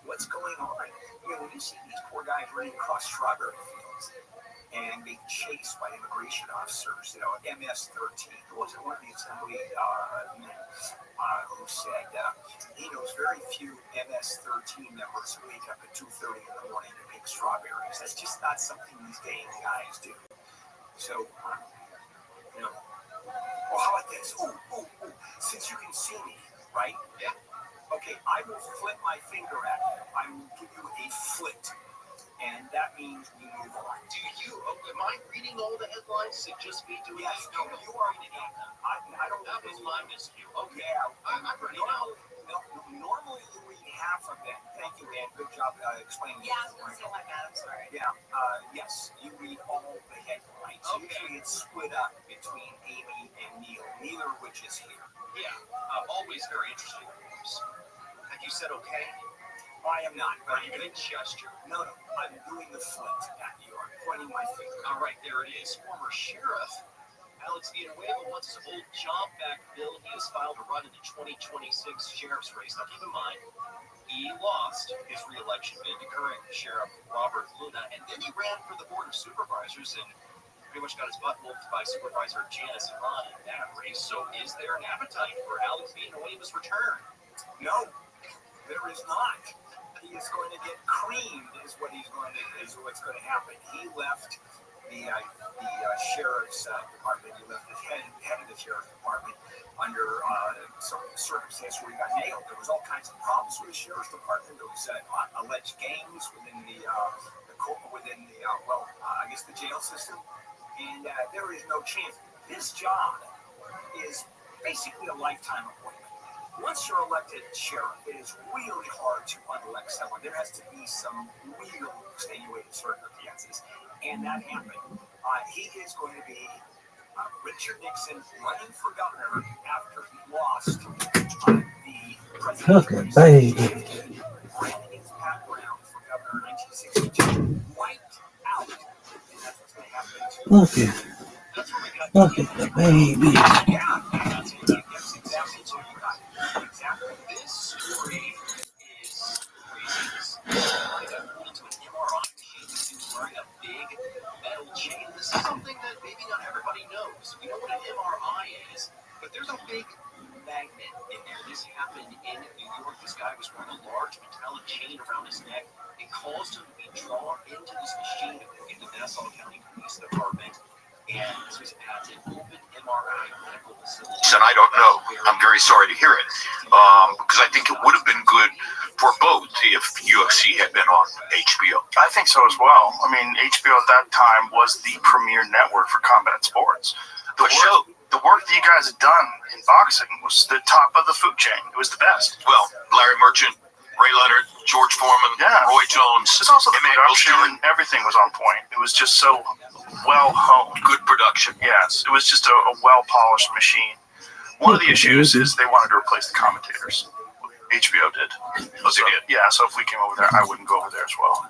what's going on. You know, when you see these poor guys running across strawberry fields and being chased by immigration officers, you know, MS-13, who was one of the assembly men who said he knows very few MS-13 members who wake up at 2:30 in the morning to pick strawberries. That's just not something these gang guys do. So, you know, well, how about this? Ooh. Since you can see me, right? Yeah. Okay, I will flip my finger at you. I will give you a flit. And that means we move on. Am I reading all the headlines? Is it just me doing Yes, this? no, you are reading them. I don't That was my miscue. Okay, yeah. I'm ready now. Normally you read half of them. Thank you, Ann. Good job explaining. Yeah, I was going to say like that. I'm sorry. Yeah, yes, you read all the headlines. Okay. Usually it's split up between Amy and Neil, neither of which is here. Yeah, always very interesting. Have you said okay? I am not. Are you going to gesture? No, I'm doing the flit at you. I'm pointing my finger. All right, there it is. Former sheriff Alex Villanueva wants his old job back. Bill, he has filed to run in the 2026 sheriff's race. Now, keep in mind, he lost his re-election bid to current Sheriff Robert Luna, and then he ran for the Board of Supervisors and pretty much got his butt whooped by Supervisor Janice Hahn in that race. So is there an appetite for Alex Villanueva's return? No, there is not. He is going to get creamed. Is what's going to happen. He left the sheriff's department. He left the head of the sheriff's department under some circumstance where he got nailed. There was all kinds of problems with the sheriff's department. There was alleged gangs within the jail system, and there is no chance. This job is basically a lifetime appointment. Once you're elected sheriff, it is really hard to unelect someone. There has to be some real extenuating circumstances, and that happened. He is going to be Richard Nixon running for governor after he lost the presidential Look at baby. His background for governor in 1962 wiped out. And that's what's going to happen to That's where we got Look at the baby. Yeah, that's what that gets exactly to. You got exactly. This story is crazy. This guy got pulled into an MRI machine. He was wearing a big metal chain. This is something that maybe not everybody knows. We know what an MRI is, but there's a big magnet in there. This happened in New York. This guy was wearing a large metallic chain around his neck. It caused him to be drawn into this machine in the Nassau County Police Department. And this was at an open MRI medical facility. And I don't know. I'm very sorry to hear it, because I think it would have been good for both if UFC had been on HBO. I think so as well. I mean, HBO at that time was the premier network for combat sports. The work that you guys had done in boxing was the top of the food chain. It was the best. Well, Larry Merchant, Ray Leonard, George Foreman, Roy Jones. It's also the production and everything was on point. It was just so well honed. Good production. Yes, it was just a well polished machine. One of the issues is they wanted to replace the commentators. HBO did. Oh, they did? Yeah, so if we came over there, I wouldn't go over there as well.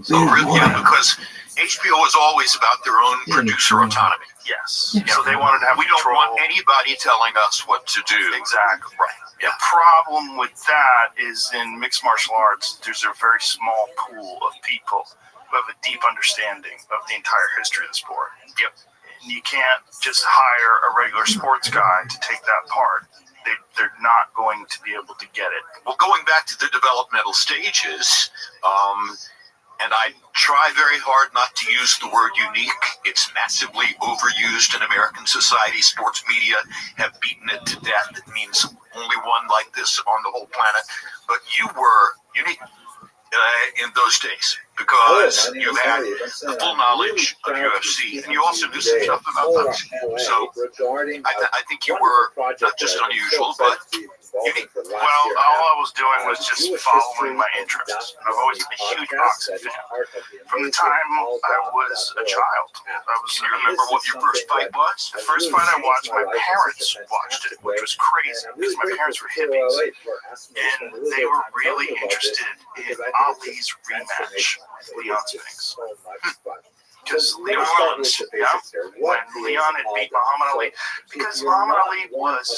So really, because HBO is always about their own producer autonomy. Yes. So they wanted to have We don't control. want anybody telling us what to do. Exactly. Right. The problem with that is in mixed martial arts, there's a very small pool of people who have a deep understanding of the entire history of the sport. Yep. And you can't just hire a regular sports guy to take that part. They're not going to be able to get it. Well, going back to the developmental stages, and I try very hard not to use the word unique. It's massively overused in American society. Sports media have beaten it to death. It means only one like this on the whole planet. But you were unique in those days because you had the full knowledge of UFC, and you also knew some stuff about boxing. So I think you were not just unusual, but unique. Well, all I was doing was just following my interests. And I've always been a huge boxing fan. From the time I was a child. Can you remember what your first fight was? The first fight I watched, my parents watched it, which was crazy because my parents were hippies. And they were really interested in Ali's rematch with Leon Spinks. Because Leon, when Leon had beat Muhammad Ali, because Muhammad Ali was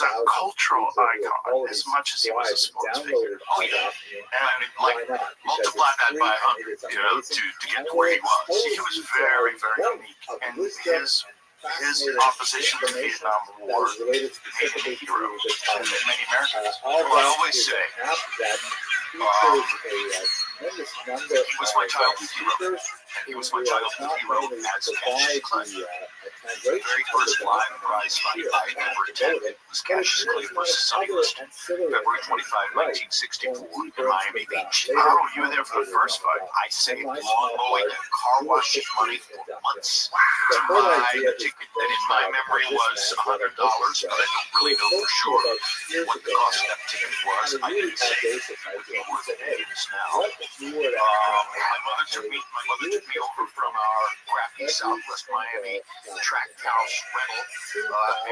a cultural icon as much as he was a sports figure. Oh yeah, and like multiply that by 100, to get to where he was. He was very, very unique, and his opposition to the Vietnam War made him a hero to many Americans. Well, I always say, he was my childhood hero. And he was my childhood hero as Cassius Clay. The very first live prize fight I ever attended was Cassius Clay versus Sonny Liston, February 25, 1964, in Miami Beach. Oh, you were there for the first fight. I saved lawn mowing and car wash money for months to buy the ticket that in my memory was $100, but I don't really know for sure what the cost of that ticket was. I didn't say it would be worth it as it is now. My mother took me over from our crappy Southwest Miami track house rental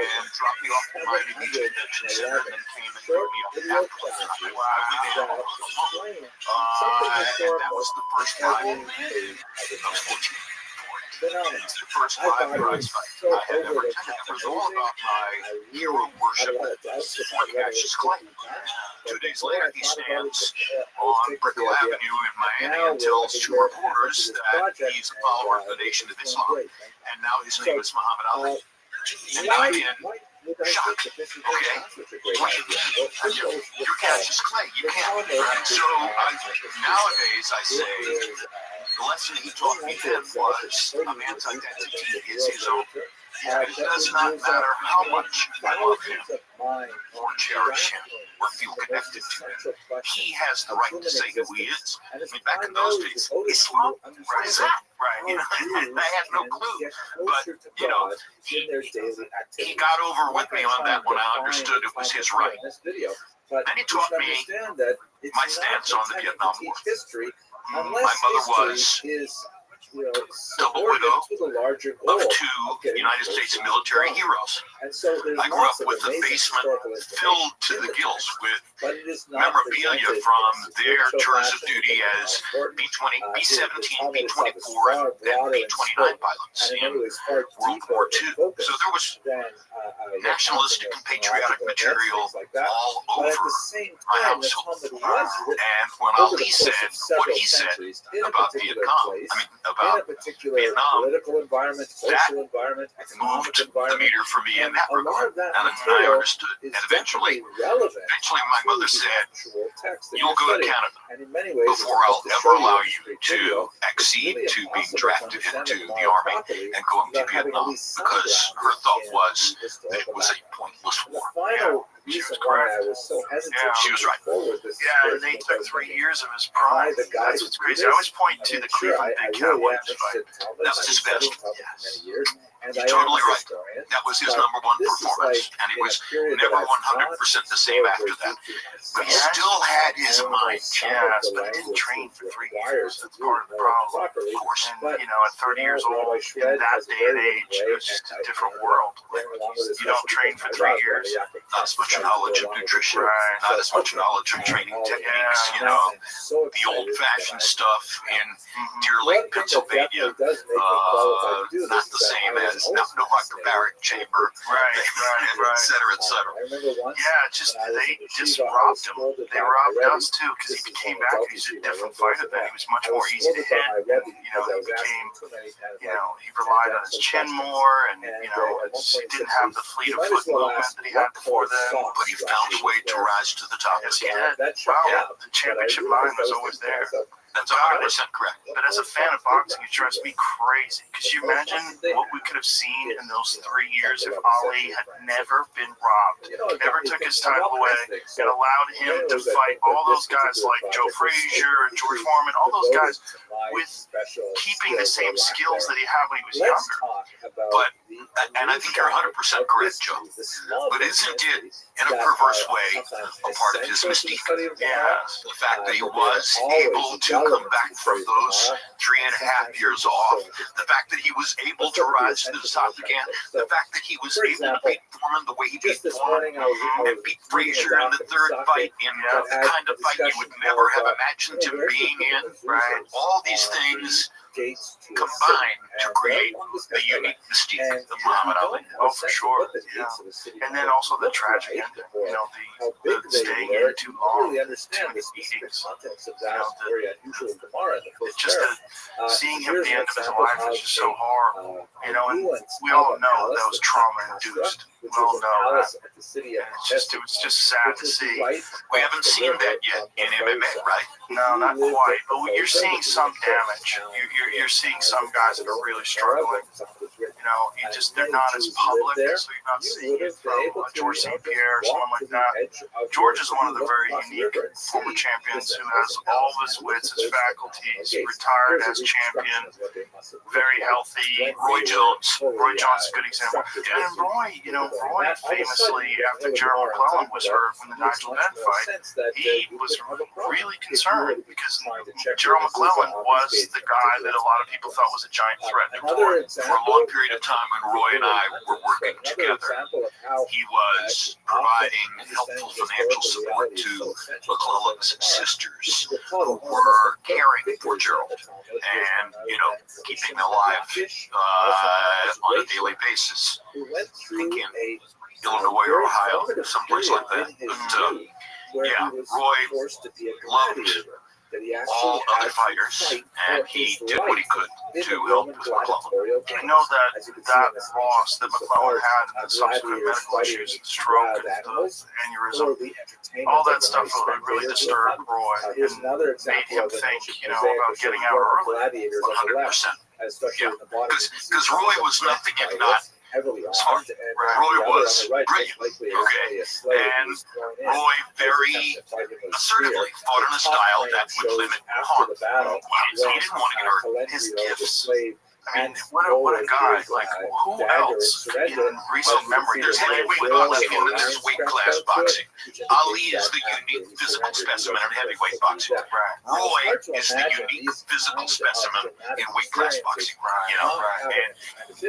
and dropped me off at Miami Beach Convention Center, and then came and picked me up afterwards. And that was the first time I was 14. It's the first live prize fight I had ever attended. It was all about my hero worship for Cassius Clay. 2 days later, he stands on Brickell Avenue in Miami and tells two reporters that he's a follower of the Nation of Islam, and now his name is Muhammad Ali. And I'm in shock. Okay, what do you mean? You're Cassius Clay. You can't. So nowadays I say, the lesson he taught me then was a man's identity is his own. And it does not matter how much I love him, or cherish him, or feel connected to him. He has the right to say who he is. I mean, back in those days, Islam, what is that? Right, I had no clue. But, he got over with me on that when I understood it was his right. And he taught me my stance on the Vietnam War. My mother was double widow of two United States military heroes. I grew up with a basement filled to the gills with memorabilia from their tours of duty as B-20, B-17, B-24, and B-29 pilots in World War II. So there was nationalistic and patriotic material all over my household. And when Ali said what he said about about Vietnam, that moved the meter for me in that regard. And I understood. And eventually my mother said, "You'll go to Canada before I'll ever allow you to accede to being drafted into the Army and going to Vietnam," because her thought was that it was a pointless war. Yeah, she was correct. She was right. Yeah, and they took 3 years of his prime. That's what's crazy. I always point to the Cleveland Big Cat Williams fight. That was his best. Yes. You're totally right. That was his number one performance, and he was never 100% the same after that. But he still had his mind. Yes, but he didn't train for 3 years. That's part of the problem. Of course. And, at 30 years old, in that day and age, it was just a different world. You don't train for 3 years. Not as much knowledge of nutrition, not as much knowledge of training techniques, the old-fashioned stuff in Deer Lake, Pennsylvania, not the same as no hyperbaric chamber, et cetera, et cetera. They just robbed him. They robbed us too, because he became back. He was a different fighter then. He was much more easy to hit. And, he became, he relied on his chin more, and he didn't have the fleet of foot movement that he had before then. But he found a way to rise to the top. Yes, he did. Wow, the championship line was always there. That's 100% correct. But as a fan of boxing, it drives me crazy. Could you imagine what we could have seen in those 3 years if Ali had never been robbed, never took his title away, and allowed him to fight all those guys like Joe Frazier and George Foreman, all those guys with keeping the same skills that he had when he was younger. But, and I think you're 100% correct, Joe. But isn't it, in a perverse way, a part of his mystique? Yes. The fact that he was able to come back from those 3.5 years off, the fact that he was able to rise to the top again, the fact that he was able to beat Foreman the way he beat Foreman and beat Frazier in the third fight in the kind of fight you would never have imagined him being in, right? All these things combine to create a unique mystique of Muhammad Ali. Oh, for sure. Yeah. And then also the tragic ending. The staying in too long, too many meetings. It's just that seeing him at the end of his life is just so horrible. And we all know that was trauma induced. We all know that. It was just sad to see. We haven't seen that yet in MMA, right? No, not quite. But you're seeing some damage. You're seeing some guys that are really struggling. They're not as public, so you're not seeing it from George St. Pierre or someone like that. George is one of the very unique former champions who has all of his wits, his faculties, retired as champion, very healthy. Roy Jones. Roy Jones is a good example. And Roy famously, after Gerald McClellan was hurt when the Nigel Benn fight, he was really concerned because Gerald McClellan was the guy that a lot of people thought was a giant threat to Roy. For a long period of time when Roy and I were working together, he was providing helpful financial support to McClellan's sisters who were caring for Gerald and, keeping them alive on a daily basis. I think in Illinois or Ohio, someplace like that. But, Roy loved all other fighters, and he did what he could to help McClellan. I know that loss that McClellan had and the subsequent medical issues, the stroke, and the aneurysm, all that stuff really disturbed Roy and made him think, about getting out early. 100%. Yeah, because Roy was nothing if not smart. Roy was brilliant, okay? And Roy very assertively fought in a style that would limit harm. He didn't want to get hurt. His gifts I mean, what a guy. Like, who else in recent memory? There's heavyweight boxing and then there's weight class boxing. Ali is the unique physical specimen in heavyweight boxing. Right. Roy is the unique physical specimen in weight class boxing. You know, And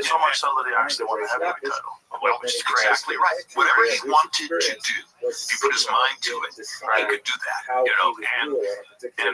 so much so that he actually won the heavyweight title. well, exactly right. Whatever he wanted to do, if he put his mind to it, he could do that. You know, and a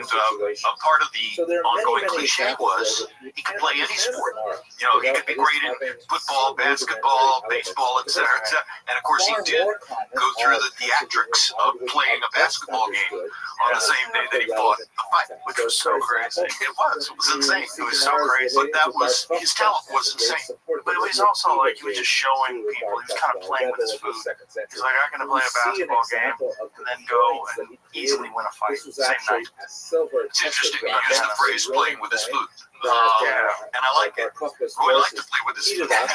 part of the ongoing cliche was he could play any sport. You know, he could be great in football, basketball, baseball, etc., etc. And of course, he did go through the theatrics of playing a basketball game on the same day that he fought a fight, which was so crazy. It was insane. It was so crazy. But that was his talent was insane. But it was also like he was just showing people, he was kind of playing with his food. He's like, I can play a basketball game and then go and easily win a fight the same night. It's interesting. He used the phrase "playing with his food." And I like it. Roy liked to play with his food. At a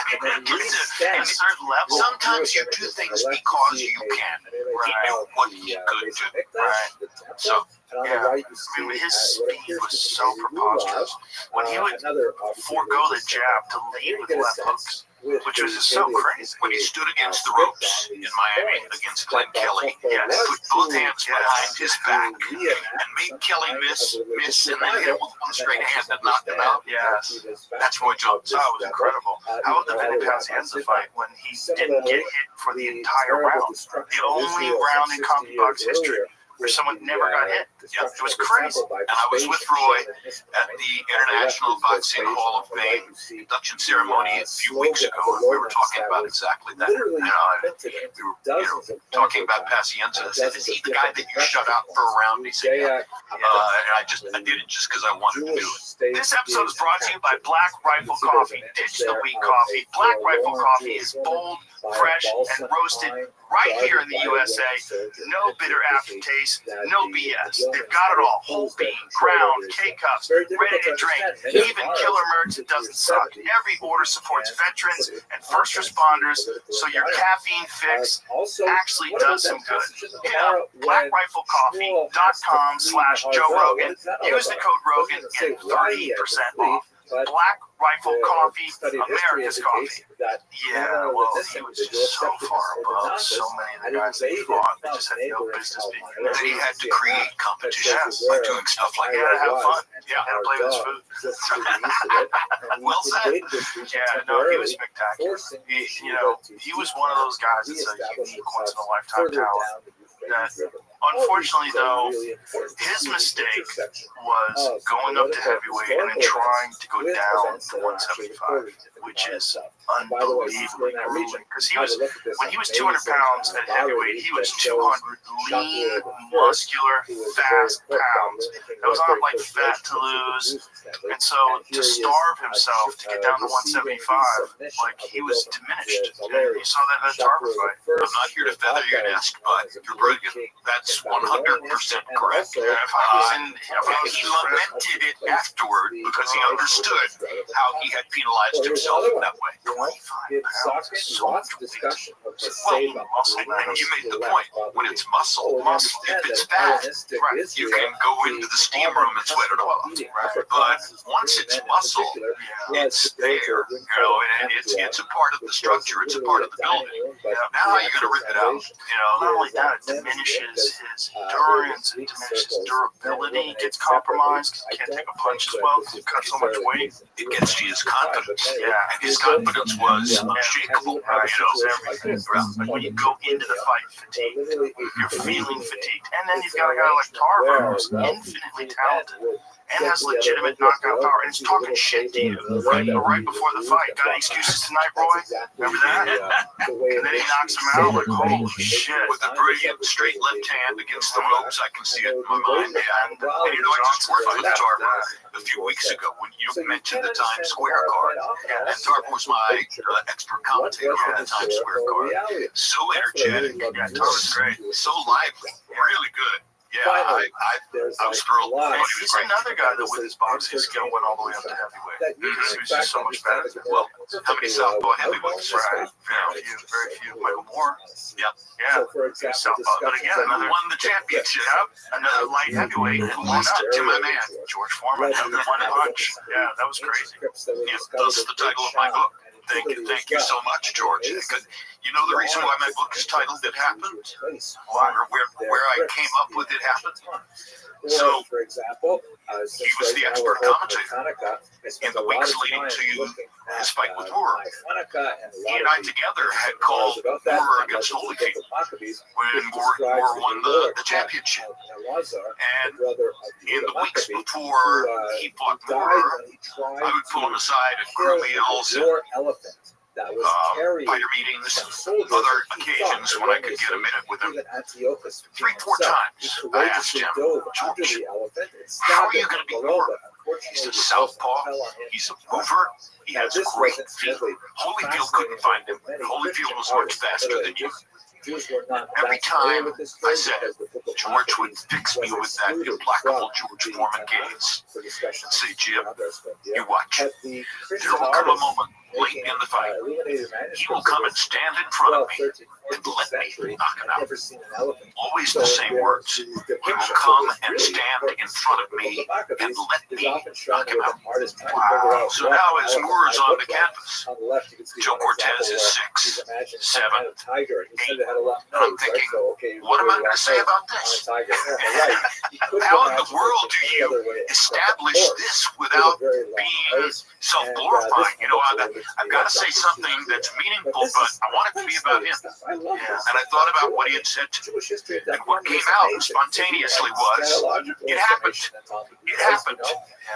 certain level. Sometimes you do things because you can. He knew what he could do. Right. So, Yeah. I mean, his speed was so preposterous. When he would forego the jab to lead with left hooks, which was just so crazy. when he stood against the ropes in Miami against Glenn Kelly, put both hands behind his back and made Kelly miss, and then hit him with one straight hand and knocked him out. Yes. That's Roy Jones. That was incredible. How about the Vinny Pazienza fight when he didn't get hit for the entire round? The only round in CompuBox history where someone never got hit. Yeah, it was crazy. And I was with Roy at the International Boxing Hall of Fame induction ceremony a few weeks ago, and we were talking about exactly that. We were talking about Pazienza. I said, "Is he the guy that you shut out for a round?" And he said, "Yeah." And I did it just because I wanted to do it. This episode is brought to you by Black Rifle Coffee. Ditch the weak coffee. Black Rifle Coffee is bold, fresh, and roasted right here in the USA. No bitter aftertaste, no BS. They've got it all. Whole bean, ground, K-cups, ready to drink, even killer merch that doesn't suck. Every order supports veterans and first responders, so your caffeine fix actually does some good. Hit up blackriflecoffee.com/Joe Rogan. Use the code Rogan and get 30% off. Black Rifle Coffee, America's coffee. Yeah, well, he was just so far above so many of the guys that he fought. They just had no business being in there. He had to create competition by doing stuff like He had to have fun. Yeah, had to play with his food. Well said. Yeah, no, he was spectacular. He was one of those guys that's a unique once in a lifetime talent. That, unfortunately, though, his mistake was going up to heavyweight and then trying to go down to 175, which is unbelievably grueling. Because when he was 200 pounds at heavyweight, he was 200 lean, muscular, fast pounds. That was not like fat to lose. And so to starve himself to get down to 175, like he was diminished. And you saw that in the Tarver fight. I'm not here to feather your nest, but you're brilliant. That's 100% correct. He lamented it afterward because he understood how he had penalized himself in that way. 25 pounds is so much weight. And you made the point. When it's muscle. If it's fat, you can go into the steam room and sweat it off. But once it's muscle, it's there. And it's a part of the structure. It's a part of the building. Now how are you going to rip it out? Not only that, it diminishes his endurance, it diminishes his durability, it gets compromised because he can't take a punch as well because he cut so much weight. It gets to his confidence. Yeah. And his confidence was unshakable. Everything. When you go into the fight fatigued, you're feeling fatigued. And then you've got a guy like Tarver who's infinitely talented and has legitimate knockout power, and it's talking shit to you right before the fight. Got any excuses tonight, Roy? Remember that? And then he knocks him out like, holy shit. With a brilliant straight left hand against the ropes, I can see it in my mind. And I just worked with Tarver a few weeks ago when you mentioned the Times Square card. And Tarver was my expert commentator on the Times Square card. So energetic. Tarver's great. So lively. Really good. Yeah, I was thrilled. But he was He's great. another guy that with his boxing skill went all the way up to heavyweight. He was just so much better. Well, how many southpaw heavyweights? Right. Very few. Michael Moore. Yep. Yeah. Southpaw. But again, another Won the championship. another light heavyweight and lost it to my man, George Foreman. Another one punch. Yeah, that was crazy. Yeah, that's the title of my book. Thank you so much, George. You know the reason why my book is titled "It Happened," or where I came up with "It Happened." So, for example, he was the expert commentator in the weeks leading to his fight with Moore. He and I together had called Moore against Holyfield when Moore won the championship. And in the weeks before he fought Moore, I would pull him aside at crew meals and fighter meetings, other occasions when I could get a minute with him. 3-4 times I asked him, George, how are you going to beat Moore? He's a southpaw, he's a mover, he has great feet. Holyfield couldn't find him. Holyfield was much faster than you. Every time I said it, George would fix me with that implacable George Foreman gaze and say, Jim, you watch. There will come a moment late in the fight. He will come and stand in front of me and let me knock him out. Always the same words. He will come and stand in front of me and let me knock him out. Wow. So now as Moore's on the canvas, Joe Cortez is 6, 7, 8. I'm thinking, what am I going to say about this? How in the world do you establish this without being self-glorifying? You know, I've got to say something that's meaningful, but I want it to be about him. And I thought about what he had said to me. And what came out spontaneously was, it happened. It happened.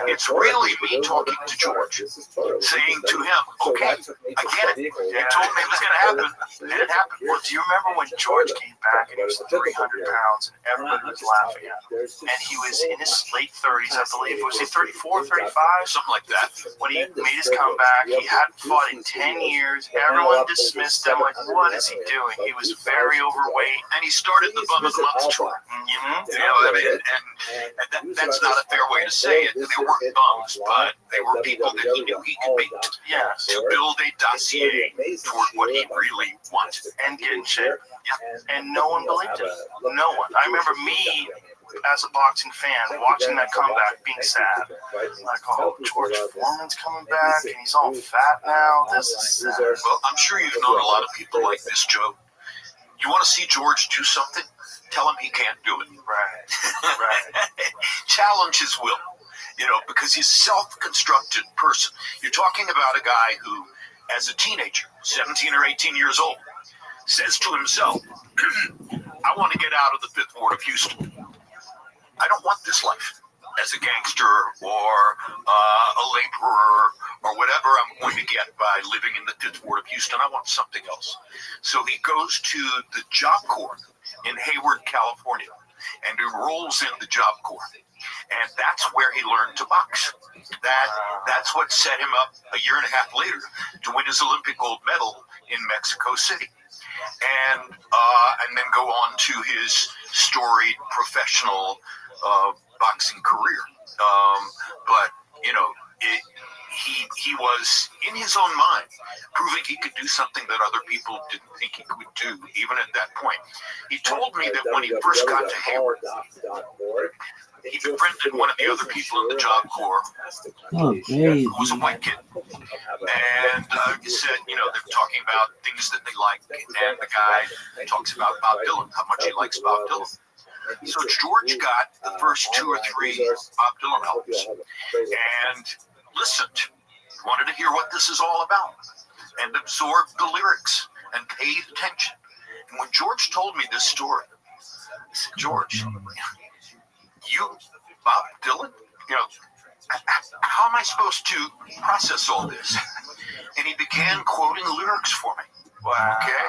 It's really me talking to George, saying to him, okay, I get it. You told me it was going to happen, and it happened. Well, do you remember when George came back and he was 300 pounds and everybody was laughing at him? And he was in his late 30s, I believe. Was he 34, 35? Something like that. When he made his comeback, he hadn't fought in 10 years. Everyone dismissed him like, what is he doing? He was very overweight. And he started the Bum of the Month tour. You know, I mean, and that's not a fair way to say it. They weren't bums, but they were people that he knew he could beat. Yes. To build a dossier toward what he really wanted. And get in shape. And no one believed him. No one. I remember me, as a boxing fan, watching that comeback, being sad. Like, oh, George Foreman's coming back, and he's all fat now. This is sad. Well, I'm sure you've known a lot of people like this, Joe. You want to see George do something? Tell him he can't do it. Right. Challenge his will. You know, because he's a self-constructed person. You're talking about a guy who, as a teenager, 17 or 18 years old, says to himself, I want to get out of the 5th Ward of Houston. I don't want this life as a gangster or a laborer or whatever I'm going to get by living in the 5th Ward of Houston. I want something else. So he goes to the Job Corps in Hayward, California, and enrolls in the Job Corps. And that's where he learned to box. That's what set him up a year and a half later to win his Olympic gold medal in Mexico City. And then go on to his storied professional boxing career. But, you know, he was, in his own mind, proving he could do something that other people didn't think he could do, even at that point. He told me that when he first got to Hayward, he befriended one of the other people in the Job Corps who was a white kid. And he said, you know, they're talking about things that they like. And the guy talks about Bob Dylan, how much he likes Bob Dylan. So George got the first 2 or 3 Bob Dylan albums and listened, wanted to hear what this is all about, and absorbed the lyrics and paid attention. And when George told me this story, I said, George, you, Bob Dylan, you know, how am I supposed to process all this? And he began quoting lyrics for me. Wow. Okay?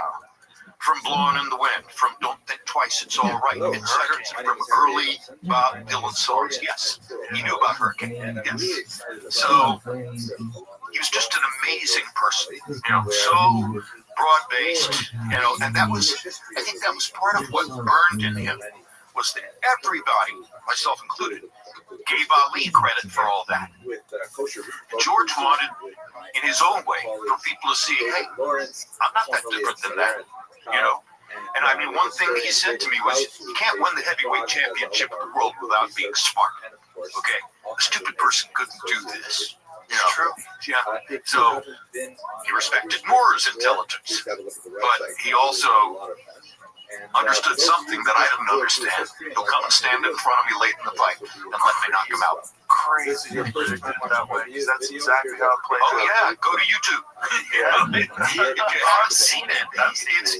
From Blowing in the Wind, from Don't Think Twice, It's All Right, etc. From early Bob Dylan songs. Yes, he knew about Hurricane. Yes. So he was just an amazing person, you know, so broad-based, you know, and that was, I think that was part of what burned in him, was that everybody, myself included, gave Ali credit for all that. George wanted, in his own way, for people to see, hey, I'm not that different than that, you know. And I mean, one thing that he said to me was, you can't win the heavyweight championship of the world without being smart. Okay, a stupid person couldn't do this. You know, true. Yeah. So he respected Moore's intelligence, but he also understood something that I didn't understand. He'll come and stand in front of me late in the fight and let me knock him out. Crazy. That way. That's exactly how it plays out. Oh yeah, go to YouTube. I've seen it.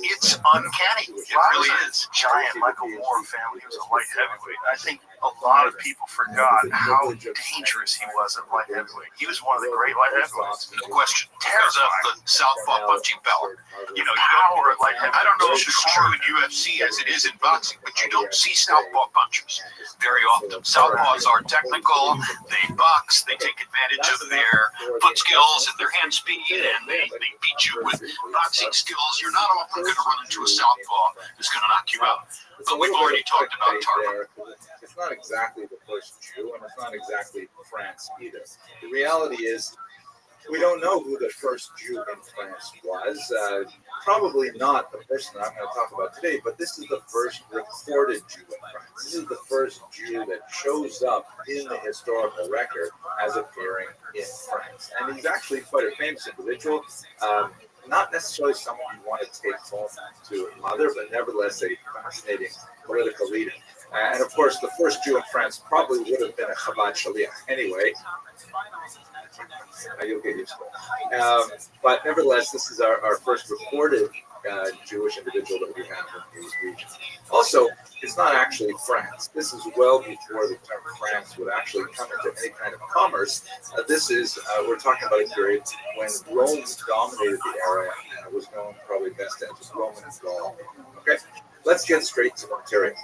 It's uncanny. It really is. Giant Michael Moore family. He was a light heavyweight. I think a lot of people forgot how dangerous he was at light heavyweight. He was one of the great light heavyweights. No question. Because of the southpaw punching power. You know, power at light heavyweight. I don't know if it's true in UFC as it is in boxing, but you don't see southpaw punchers very often. Southpaws are technical. They box. They take advantage of their foot skills and their hand speed, and they beat you with boxing skills. You're not often going to run into a southpaw who's going to knock you out. But we've already talked about Tarver. It's not exactly the first Jew, and it's not exactly France either. The reality is, we don't know who the first Jew in France was. Probably not the person that I'm going to talk about today, but this is the first recorded Jew in France. This is the first Jew that shows up in the historical record as appearing in France. And he's actually quite a famous individual. Not necessarily someone you want to take home to a mother, but nevertheless a fascinating political leader. And of course, the first Jew in France probably would have been a Chabad Shaliach anyway. You'll get used to it. But nevertheless, this is our first recorded Jewish individual that we have in these regions. Also, it's not actually France. This is well before the term France would actually come into any kind of commerce. This is, we're talking about a period when Rome dominated the area and it was known probably best as Roman Gaul. Okay, let's get straight to the material.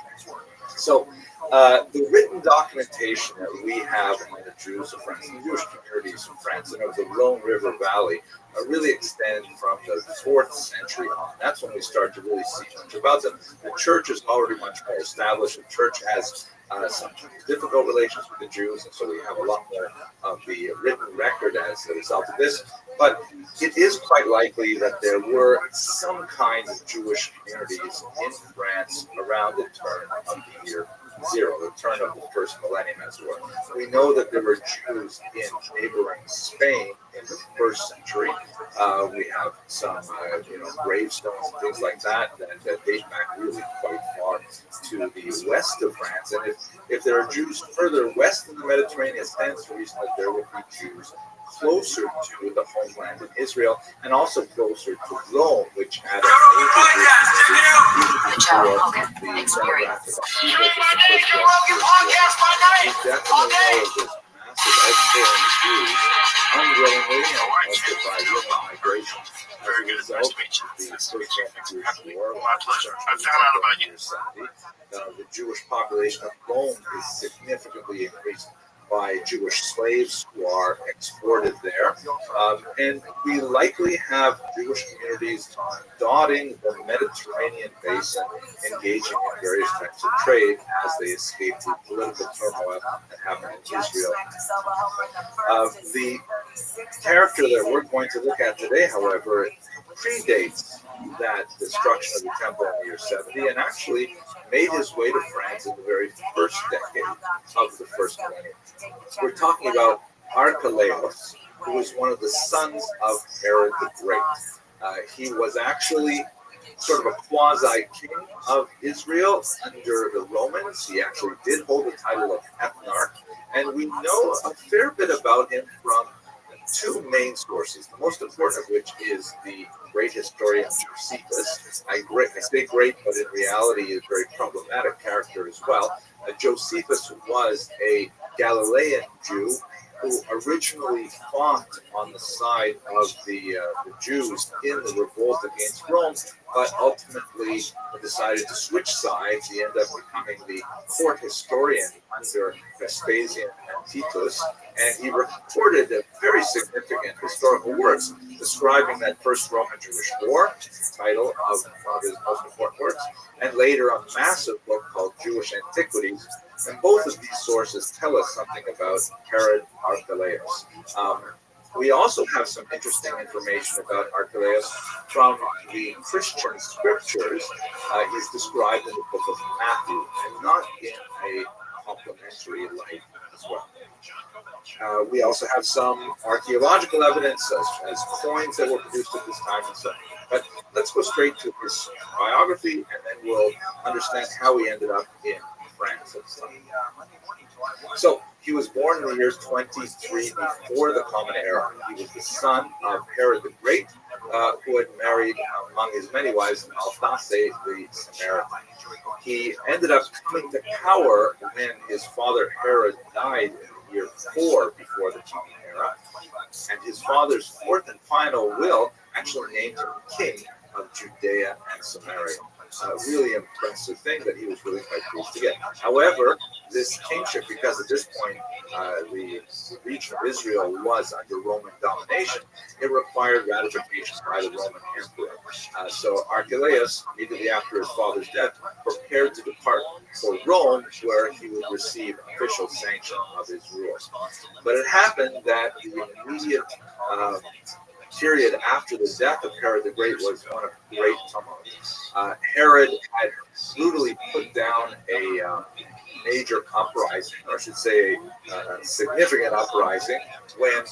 So, the written documentation that we have on the Jews of France, the Jewish communities in France and of the Rhone River Valley, really extend from the 4th century on. That's when we start to really see much about them. The church is already much more established. The church has sometimes difficult relations with the Jews, and so we have a lot more of the written record as a result of this. But it is quite likely that there were some kinds of Jewish communities in France around the turn of the year 0, the turn of the first millennium, as it were. We know that there were Jews in neighboring Spain in the 1st century. We have some, gravestones and things like that date back really quite far to the west of France. And if there are Jews further west in the Mediterranean, it stands to reason that there would be Jews closer to the homeland in Israel and also closer to Rome, which had a major experience. We definitely know this massive exporting of Jews unwillingly and by human migration. Very good. Nice to meet you. My pleasure. I found out about you. The Jewish population of Rome is significantly increased by Jewish slaves who are exported there. And we likely have Jewish communities dotting the Mediterranean basin, engaging in various types of trade as they escape the political turmoil that happened in Israel. The character that we're going to look at today, however, predates that destruction of the temple in the year 70 and actually made his way to France in the very first decade of the first millennium. We're talking about Archelaus, who was one of the sons of Herod the Great. He was actually sort of a quasi-king of Israel under the Romans. He actually did hold the title of ethnarch, and we know a fair bit about him from two main sources, the most important of which is the great historian Josephus. I say great, but in reality is a very problematic character as well. Josephus was a Galilean Jew who originally fought on the side of the Jews in the revolt against Rome, but ultimately decided to switch sides. He ended up becoming the court historian under Vespasian and Titus, and he recorded a very significant historical works describing that first Roman-Jewish war, title of one of his most important works, and later a massive book called Jewish Antiquities. And both of these sources tell us something about Herod Archelaus. We also have some interesting information about Archelaus from the Christian scriptures. He's described in the book of Matthew, and not in a complimentary light as well. We also have some archaeological evidence as coins that were produced at this time and so on. But let's go straight to his biography, and then we'll understand how he ended up in France. So he was born in the year 23 before the Common Era. He was the son of Herod the Great, who had married, among his many wives, Althase the Samaritan. He ended up coming to power when his father Herod died in the year 4 before the Common Era. And his father's fourth and final will actually named him king of Judea and Samaria. Really impressive thing that he was really quite pleased to get. However, this kingship, because at this point the region of Israel was under Roman domination, it required ratification by the Roman emperor. So Archelaus, immediately after his father's death, prepared to depart for Rome, where he would receive official sanction of his rule. But it happened that the immediate period after the death of Herod the Great was one of great tumult. Herod had brutally put down a major uprising, or I should say a significant uprising, when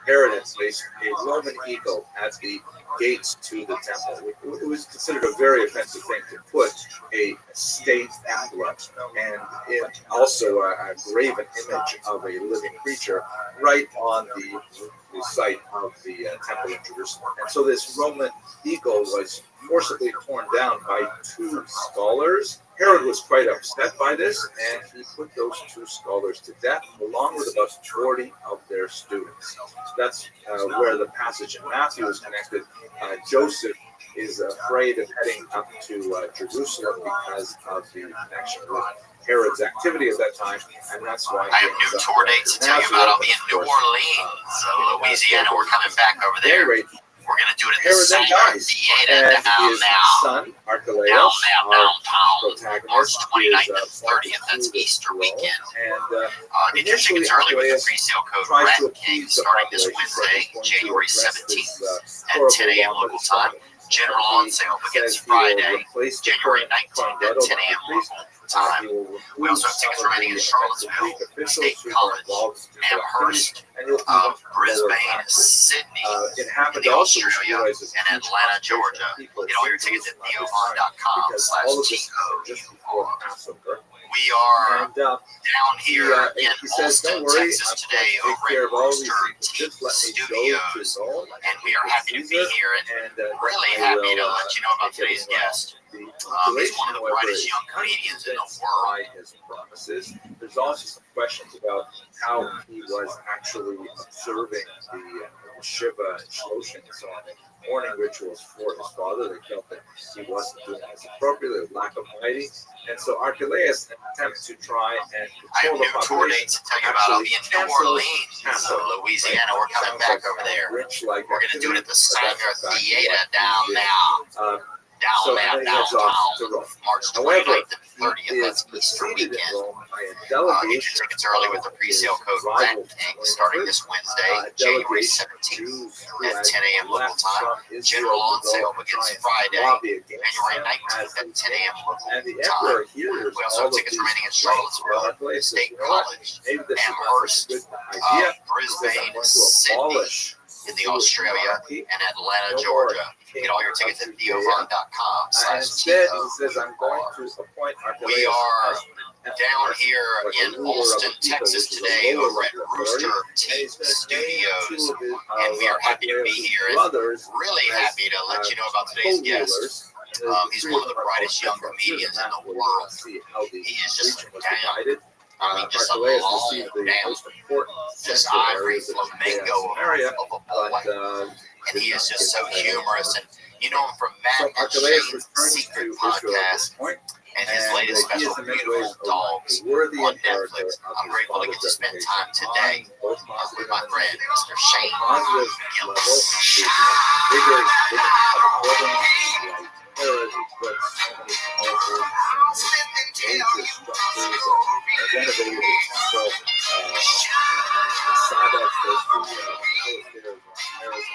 Herod had placed a Roman eagle at the gates to the temple. It was considered a very offensive thing to put a state emblem and also a graven image of a living creature right on the site of the temple in Jerusalem. And so this Roman eagle was forcibly torn down by 2 scholars. Herod was quite upset by this, and he put those 2 scholars to death, along with about 40 of their students. That's where the passage in Matthew is connected. Joseph is afraid of heading up to Jerusalem because of the connection with Herod's activity at that time, and that's why I have new tour dates to tell you about. I'll be in New Orleans, Louisiana. We're coming back over there. We're going to do it at the Sanger Theater down now. Son, Archelaus, downtown, March 29th and 30th. That's Easter weekend. Get your tickets early with the pre-sale code RATKING starting this Wednesday, January 17th at 10 a.m. local time. General on sale begins Friday, January 19th at 10 a.m. local time. We also have tickets remaining in Charlottesville, State College, Amherst, Brisbane, Sydney, Australia, and Atlanta, Georgia. Get all your tickets at neovon.com/TOUR. We are down here in Austin, Texas today over at Restream Studios, and we are happy to be here and really happy to let you know about today's guest. He's one of the brightest young comedians in the world. There's also some questions about how he was actually observing the Shiva and Shloshim and so on, the morning rituals for his father. They felt that he wasn't doing as appropriately, with lack of piety. And so Archelaus attempts to try and control the population. I have new tour dates to tell you about. I'll be in New Orleans, Louisiana. We're coming back over there. We're going to do it at the Sanger Theater down now. Downtown, March 29th and 30th. That's Easter weekend. Get your tickets early with the pre-sale code RATKING starting this Wednesday, January 17th at 10 a.m. local time. General on sale begins Friday, January 19th at 10 a.m. local time. We also have tickets remaining in Charlottesville, State College, Amherst, Brisbane, Sydney, in the Australia, and Atlanta, Georgia. Get all your tickets at neovon.com/TOUR. We are down here in Austin, Texas today over at Restream Studios, and we are happy to be here and really happy to let you know about today's guest. He's one of the brightest young comedians in the world. He is just down I mean, just a Archelaus long, received the damn, most important this central ivory areas of the flamingo area, of a but boy. And he is just so humorous. And you know him from so Matt and Archelaus Shane's returns Secret to Israel at this Podcast point, and his and latest he is special, in many Beautiful ways Dogs, a worthy on inheritor Netflix. of I'm his grateful to father's get to spend reputation time today on both positive with my and friend, Mr. Shane positive level. Bigger programs like Herod, who put so many powerful major structures renovated the temple, Sabbath, the palace there, Herod's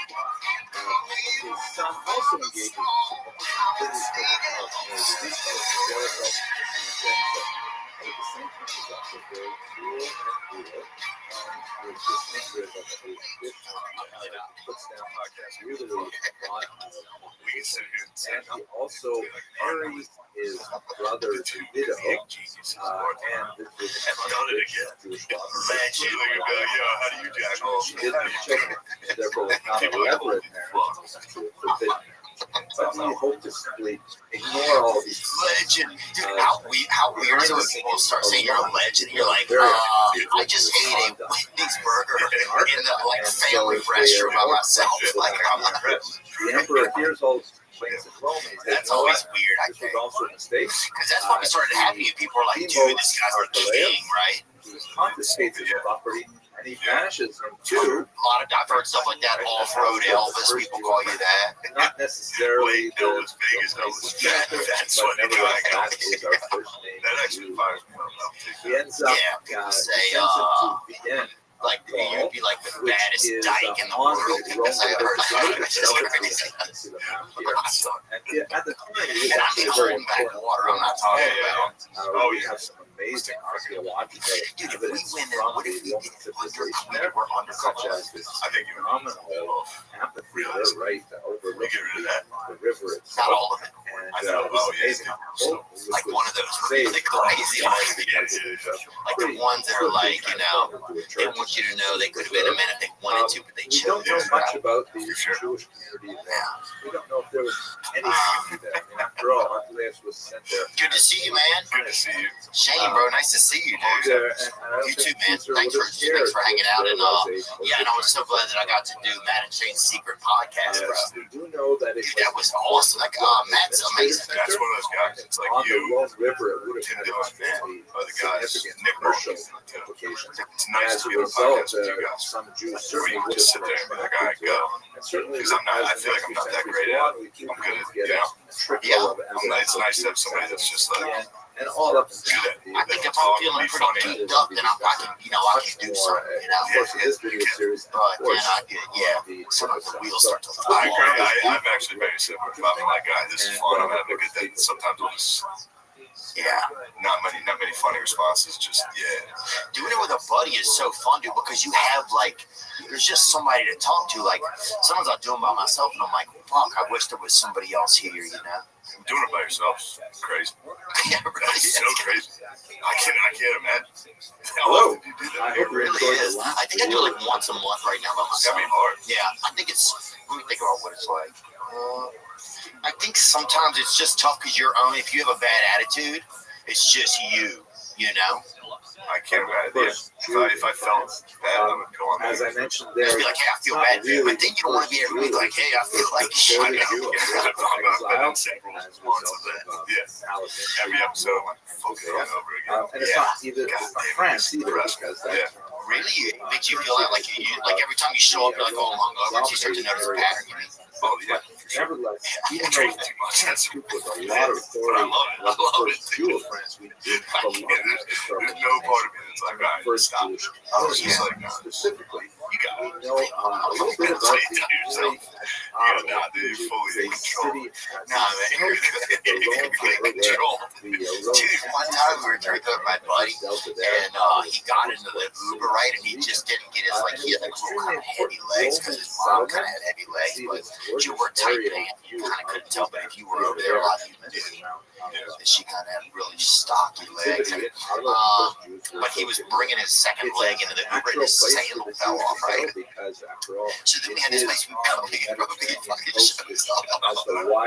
his son also engages in activities for the Arab community, Jericho, and at the same time is also very cruel and brutal, with this fingers of the puts down really a lot of We can sit here and say, and he also marries his brother's widow, and this was done it again. Jewish Imagine law. like about, yeah, how do you jack off? She didn't have children, therefore was not a levirate marriage to forbidden. But we hope to simply ignore all these legend. Dude, how weird is it when people start saying you're a legend? You're like, I just ate a Wendy's burger in the family restaurant by myself. Like, I'm not. The emperor hears all these complaints in Rome. And he says, That's always weird. I this was think. also a mistake. Because that's probably started happening. People are like, dude, this guy's the king, right? He confiscates his property and he banishes him to I've heard stuff like that. Off-road Elvis, people call you that. not necessarily the Elvis Vegas, Elvis Fat. That's what the guy got. is our first name. That actually fires me up. He ends up say, sends him to Vienna. Like, you'd be like the baddest dyke in the world. Because I heard that. It's just crazy. At the time, we And have I mean, very holding back important water. I'm not talking about. we have some amazing archaeological Dude, if we evidence win, from what the if we Roman get civilization under? there, We're under. such as this I think you phenomenal amphitheater right overlooking the river Not itself. all of it. And it's amazing how cool this Like was one of those saved really crazy from ones. because it was Like the ones that are like, you know, they want you to know they could have been a man if they wanted to, but they we don't chose. know much about the Jewish community there. We don't know if there was any community there. I mean, after all, Archelaus was sent there. Good to see you, man. Good to see you. Shane, bro, nice to see you, dude. There, and I don't You think too, man. Caesar Thanks would have for hanging cared out. if And there was a yeah, and I was so glad that I got to do Matt and Shane's Secret Podcast, bro. we do know that it Dude, that was awesome. Like, Matt's amazing. That's one of those guys. It's like on the you. Rhone River, it would have Tim had Dillon, extremely other guys, significant Nick commercial Morgan. implications. It's nice As to a be on a result, podcast with you guys. some Jews Where certainly you can would just have sit there and be like, all right, attracted to go. it. And certainly, Because I'm not, I feel like I'm not that great at it. I'm good at, you know. It's nice to have somebody that's just like, and all up and down. I think if I'm feeling pretty geeked up, then I can, you know, I can do something, you know. Of course, his video series, But then I get, some of the wheels start to fall I off. agree. I'm actually very similar. If I'm like, guy, this is fun. I'm having a good day. Sometimes we'll just, not many funny responses. Just Doing it with a buddy is so fun, dude, because you have like, there's just somebody to talk to. Like, sometimes I'll do them by myself, and I'm like, fuck, I wish there was somebody else here, you know. Doing it by yourself is crazy. Yeah, really. That's so crazy. I can't imagine. How Hello. often do you do that? I hope It really is. I think I do it like once a month right now by It's gotta myself. be hard. Yeah, I think it's, let me think about what it's like. I think sometimes it's just tough because you're only, if you have a bad attitude, it's just you know? I can't imagine. If I felt bad, I would go on. As I mentioned there, Just be like, hey, I feel bad. really But then you don't want to be every week like, hey, I feel like shit. I know. Jew, I've been in several months of that. Every episode, I'm like, focusing on over again. and it's not either it's not France either, because that Really? It makes you feel like every time you show up, you're like, oh, I'm hungover, you start to notice a pattern. You mean? Oh, yeah. nevertheless, even though Drink too much. France group was a lot of authority, I love it. first Jew of France, we did There's no part of me that's like, all right, first stop. Jewish It's just like, no, specifically. you got We it. know a little bit about the great Nah, dude, you're fully in control. Nah, man, you're in control. Dude, one time we were drinking with my buddy, and he got into the Uber, right? And he just didn't get his, like, he had like little kind of heavy legs, because his mom kind of had heavy legs, but she wore tight pants. You kind of couldn't tell, but if you were over there a lot, you knew that she kind of had really stocky legs. But he was bringing his second leg into the Uber, and his sandal fell off, right? because after all, So then we had this place we come in, bro, he fucking shows up.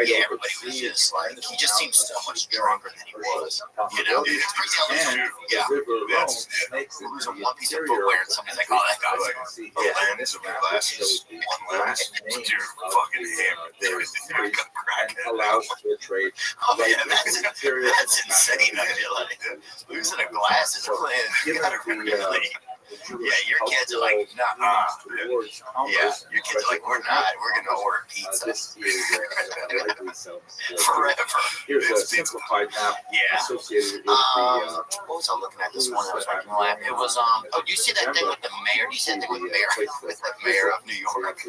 Yeah, everybody was just like, he just seemed so much drunker than he was. You know, it's crazy how much yeah. There was a one piece of footwear and somebody's like, oh, that guy's like, the lens of the glasses, one lens, dude, fucking hammered. And allows for trade. Oh yeah, that's insane. I feel like losing a glass is really, yeah, your kids are like, nah. Yeah, your kids are like, we're not. We're gonna order pizza. This is Forever. Here's a simplified map Yeah. associated with What was I looking at? This one that was right in the lap. It was oh, do you see that thing with the mayor? Do you see that thing with the mayor of New York?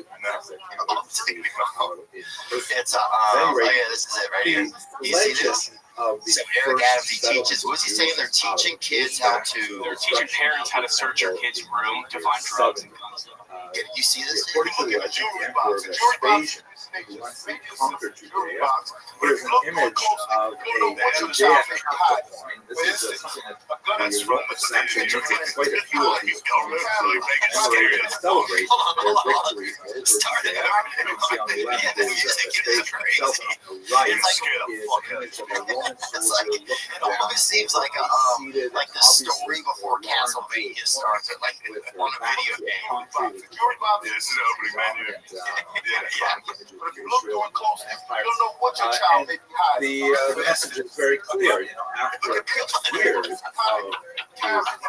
It's oh yeah, this is it right here. You see this? So Eric Adams, he teaches. What's he saying? They're teaching kids how to. They're teaching parents how to search your kid's room to find drugs and guns. You see this? According to the legend, the emperor of Vespasian, who once conquered Judea, here's an image of a Judaic coin. This is something that the Roman century quite a few of these coins to commemorate and celebrate their victory over Judea. You see on the left is Vespasian himself, on the right is an image of a Roman soldier looking It down, almost seems like a like the story before Castlevania starts, or like on a video game. This is the opening menu. But if you look too close, you don't know what your child may be hiding. The message is very clear. You know, after years of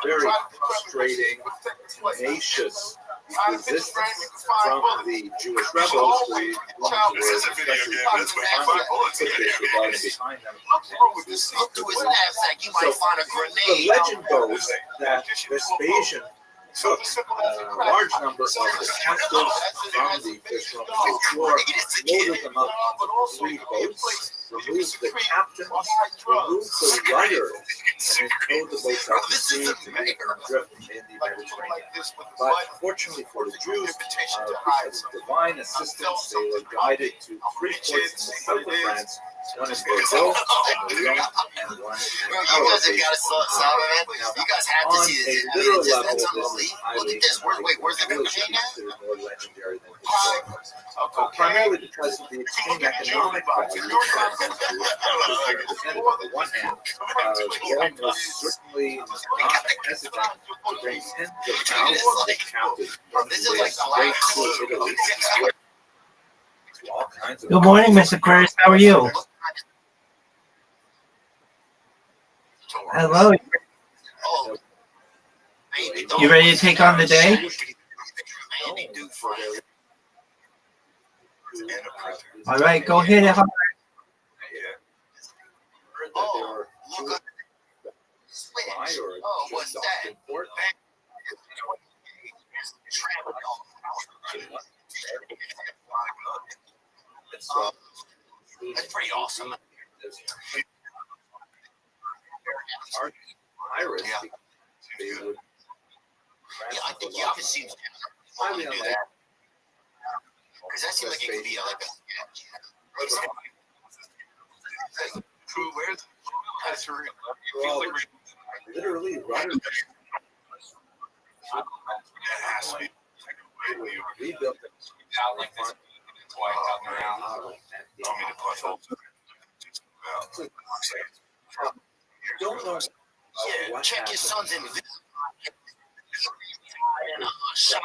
very frustrating, tenacious resistance from the Jewish rebels, the ones who were especially behind them. Look to his knapsack, you might find a The grenade. legend goes that Vespasian took a large number of the captives from the fish from the shore, loaded them up on 3 boats, removed the captains, removed the rudders, and towed the boats out to sea to make them drift in the Mediterranean. But fortunately for the Jews, because of divine assistance, they were guided to 3 ports in the south of France. One in Bordeaux, Lyon, and one in You guys have got to stop it, man. You guys have to see this. I mean, that's unbelievable. Look at this. Where's the grenade now? More legendary than historical. Primarily because of the extreme economic value. On the one hand, Rome was certainly not hesitant to bring tens of thousands of captives from straight to Italy. All kinds of Good morning, Mr. Aquarius. How are you? Hello. You ready to take on the day? All right, go ahead. Oh, look. Switch. Oh, what's that? That's pretty awesome. Iris, Yeah. they would I think you can see why we do that. Because that seems like it could be like a True, where's that's real. literally running. It has to be. Rebuilt it. Don't know. yeah, check your son's in shop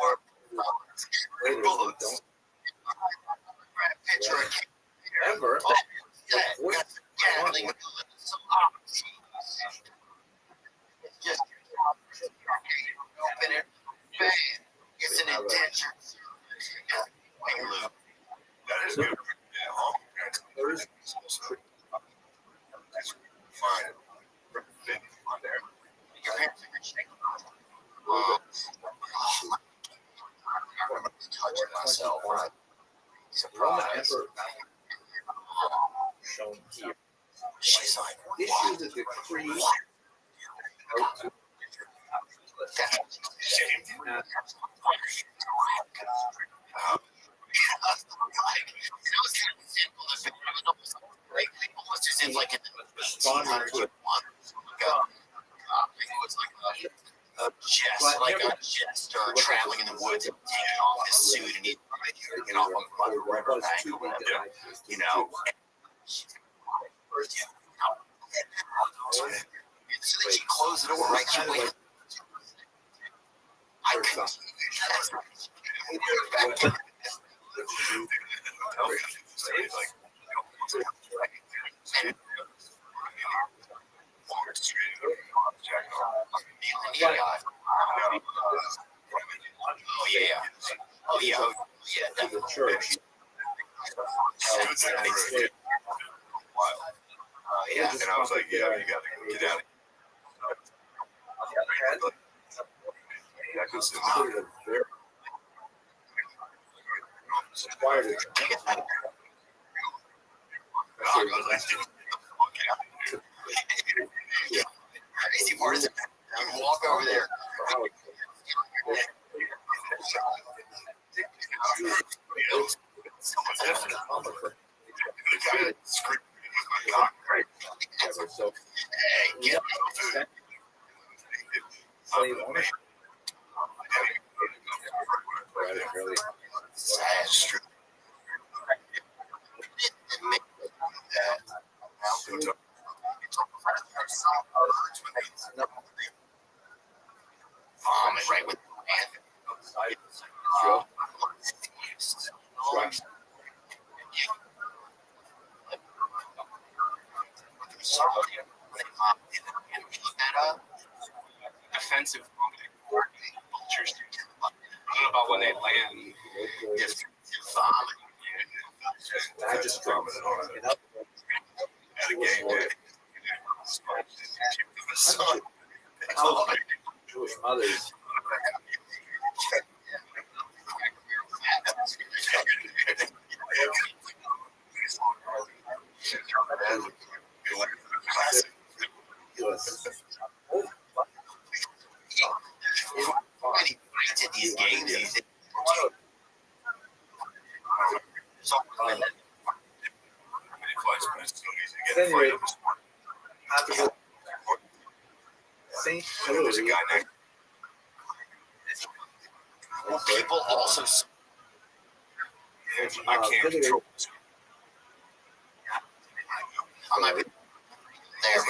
or picture Ever. gambling just open it bam, it's an indenture. That is good. Fine. On there. Your parents are shaking. Touching myself. Roman Surprise. emperor shown here She's like, issued a decree like in the 1800s, a jester traveling in the woods and taking off his suit and he's taking off on the river bank or whatever, you know. So they close the door, right? You wait. I couldn't. Oh yeah, definitely. Church. Yeah, and I was like, yeah, you gotta get out of Crazy part is you walk over there. Right with defensive vultures. I don't know about when they land. I just dropped it on it. At a game day. Jewish mothers. These games, Anyway, there's a guy next. people also. I can't control. I might be there,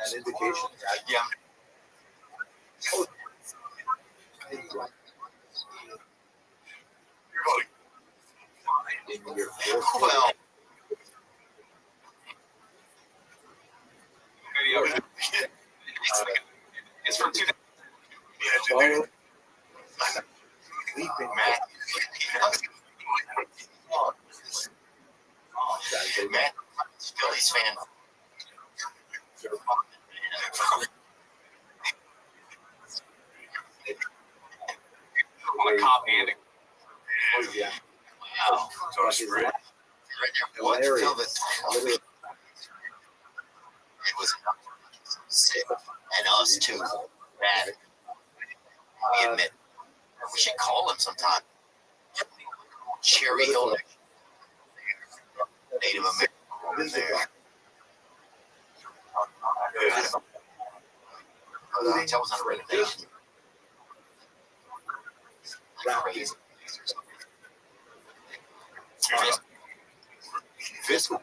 An indication that yeah. in your fourth Well, It's from 2000. follow man, Phillies fan. On a copy and yeah. Wow. What till the it was sick and us too. Bad. We admit. We should call him sometime. Cherry Hill Native American there. That was on a renovation. Crazy. Fiscal.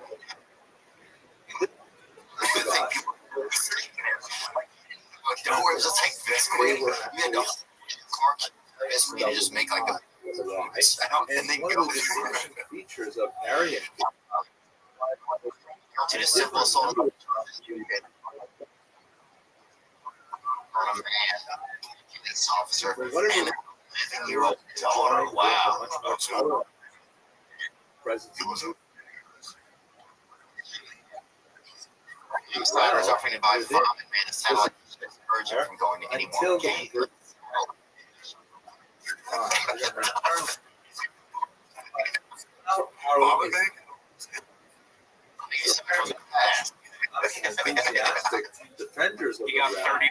Don't worry, just take fiscal. You had to just make like a and then go features of Aryan to the simple soul. Police officer and a 11-year-old daughter. Wow. Sliders offering to buy farm and made a satellite virgin from going to any more games. enthusiastic defenders of He got 30.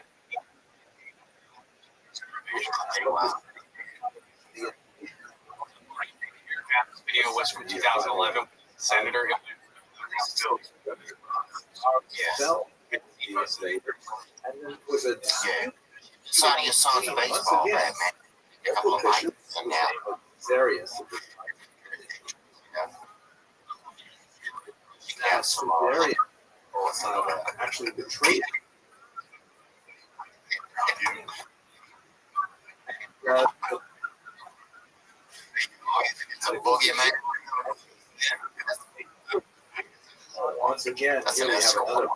This video was from 2011. Senator. years later. And then it was a Signing a song of baseball, man. A couple of bites, and now. Darius. Yeah, so Darius actually betrayed. It's a boogeyman. Once again, That's here an we have another.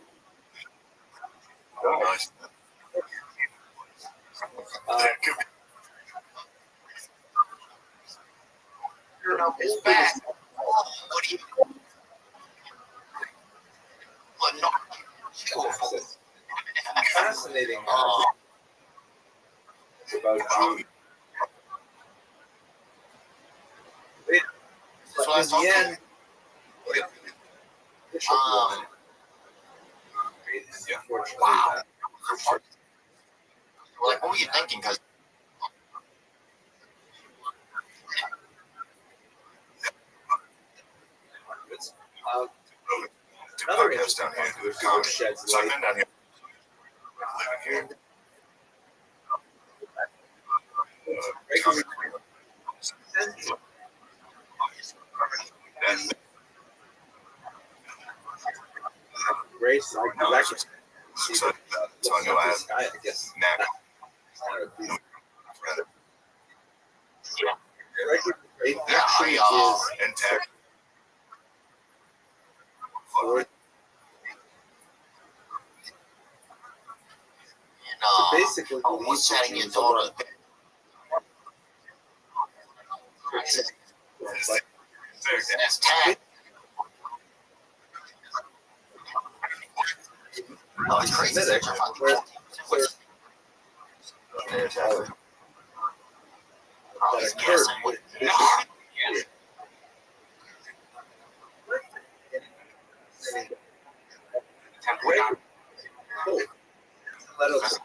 His back. What do you? What? No. Fascinating. About Jude. So in the end, Bishop won. Unfortunately, wow. Like, what were you thinking? Because another interest down here. So I've been down here. Living here. Grace, so I know I have, I guess, knack. Actually is intact. So basically, what's setting your daughter? That's tag. Oh, it's crazy. Oh, he's guessing what. Let us.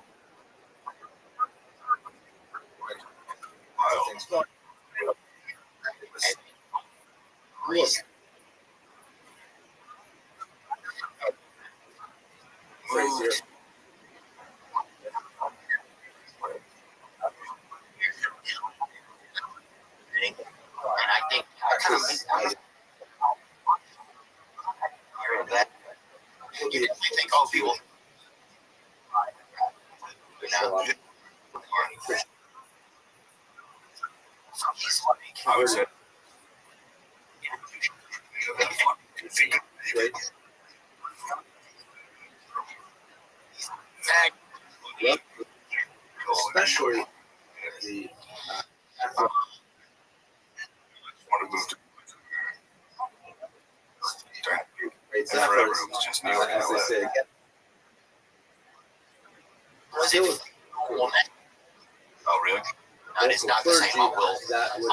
Crazier. And I think that you definitely think, oh, people. I would say. Yep. Especially the as they say again. Oh, really? That is not the same. I will. That would.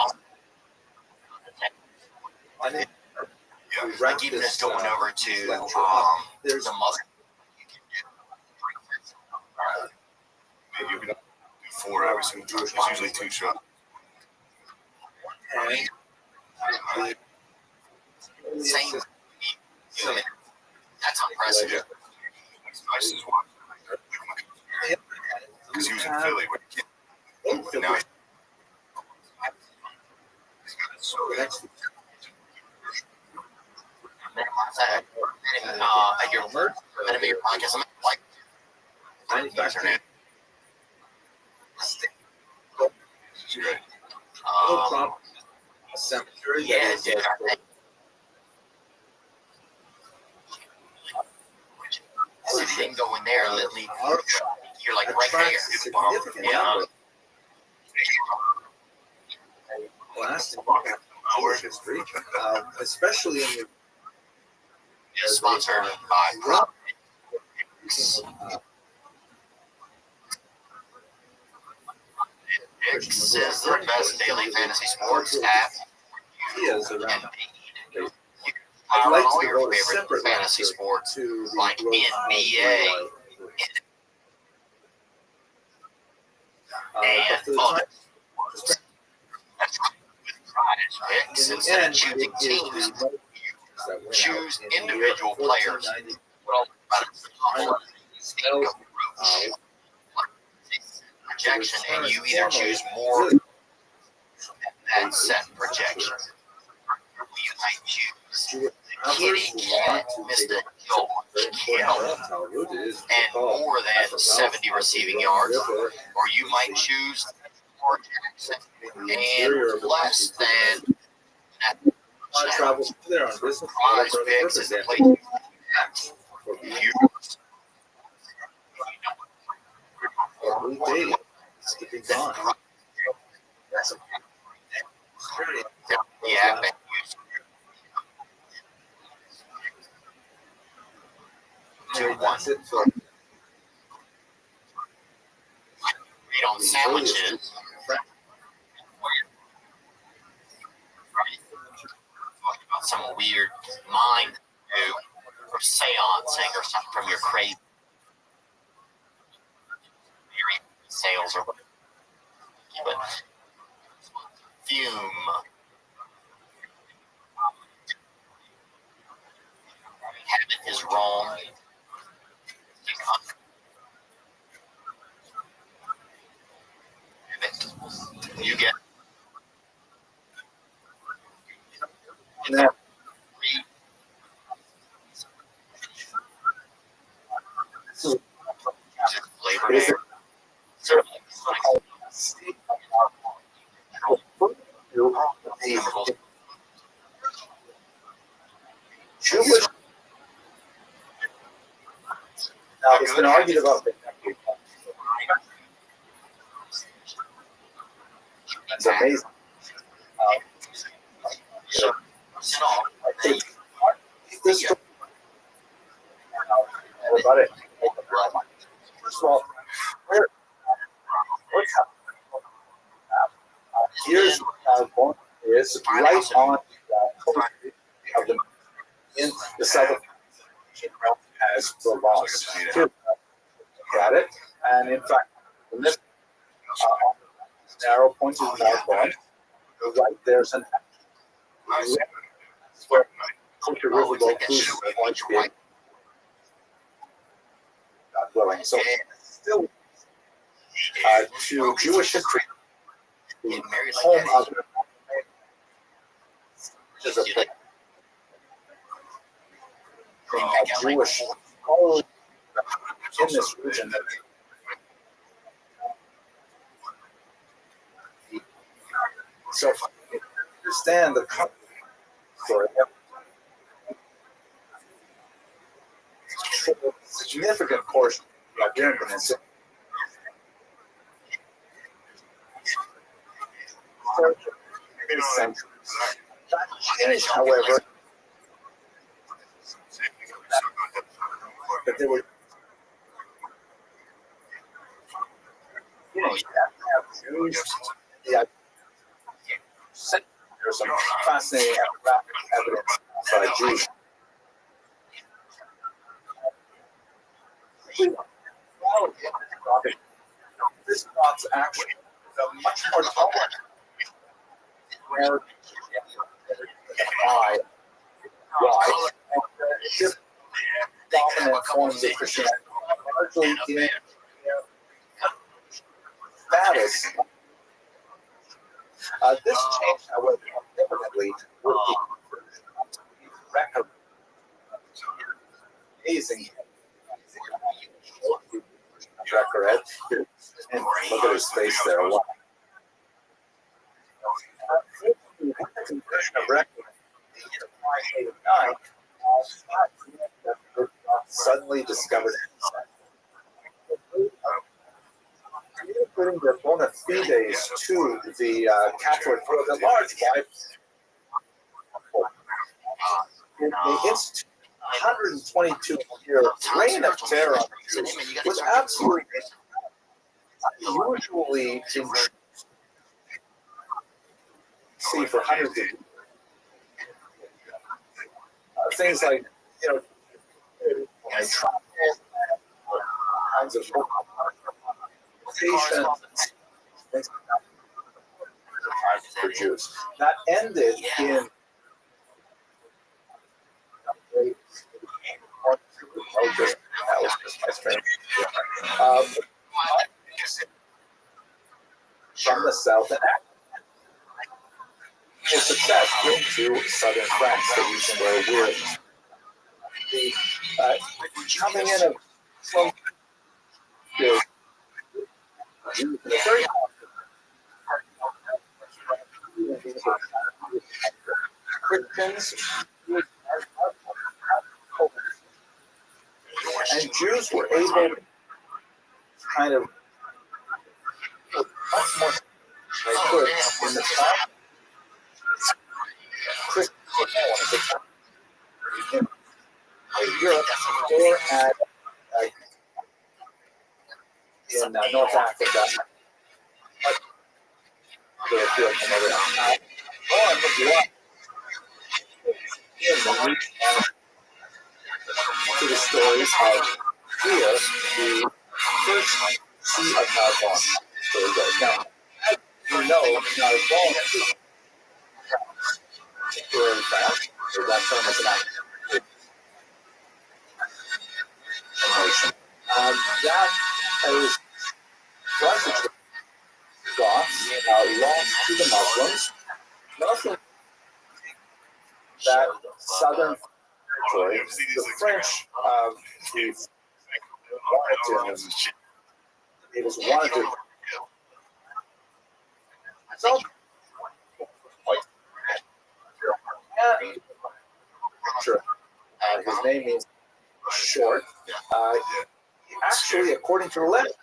Like even just going over to the mother. Maybe you can do 4 every single time. It's usually 2 shots. Same. That's impressive. Because he was in Philly when he came. But now At your podcast, I'm like, manufacturing. Yeah, dude. So you didn't go in there and leave. You're like right there. Yeah. Plastic our history, especially in the sponsored by Rabbi. This is the best daily fantasy sports app. I like all your favorite fantasy sports, like NBA. And instead of choosing teams, choose individual players. projection, and you either choose more than set projection. You might choose Kitty Cat, Mr. Joe Kittle, and more than 70 receiving yards, or you might choose Lamar Jackson and less than Travels there on business. prize picks is the place you yeah, read on sandwiches. About some weird mind or seancing or something from your crazy sales or whatever. But fume. Habit is wrong. You get Yeah. Labor Day. Jewish. Now, it's been argued about that. It's amazing. This about it. First of all, what's happening? Here's one is right on of the in the south of as Provence. Got it? And in fact, in this narrow pointed out point, right there's an where Culture Riverboat cruises are going to be, God willing. So still to Jewish history, the home of is a place of Jewish in this region. So if you understand the story, a significant portion of the Iberian Peninsula many centuries. That changed, however, that there were Jews. There's some fascinating evidence by Jews. This thoughts actually a much more tolerant where why just dominant forms of Christianity largely in status. This changed, however, significantly with the record. Amazing record. And look at his face there. The conversion of record in 589 suddenly discovered putting their bona fides to the Catholic world at large. They instituted 122-year reign of terror on the Jews was absolutely usually see for hundreds of years. Things like, kinds of things for Jews. That ended in hats that you can wear with the coming in from the very Christians and Jews were able to kind of much more they could in the time. Christians in Europe or at in North Africa. To the stories of here, the first sea of Narbonne. Story goes. Now, as you know, Narbonne is particularly fast, so that term is an accusation. That is Rothschild Goths lost to the Muslims. Muslims that southern territory, the French wanted to so his name means short. Actually, according to the legend,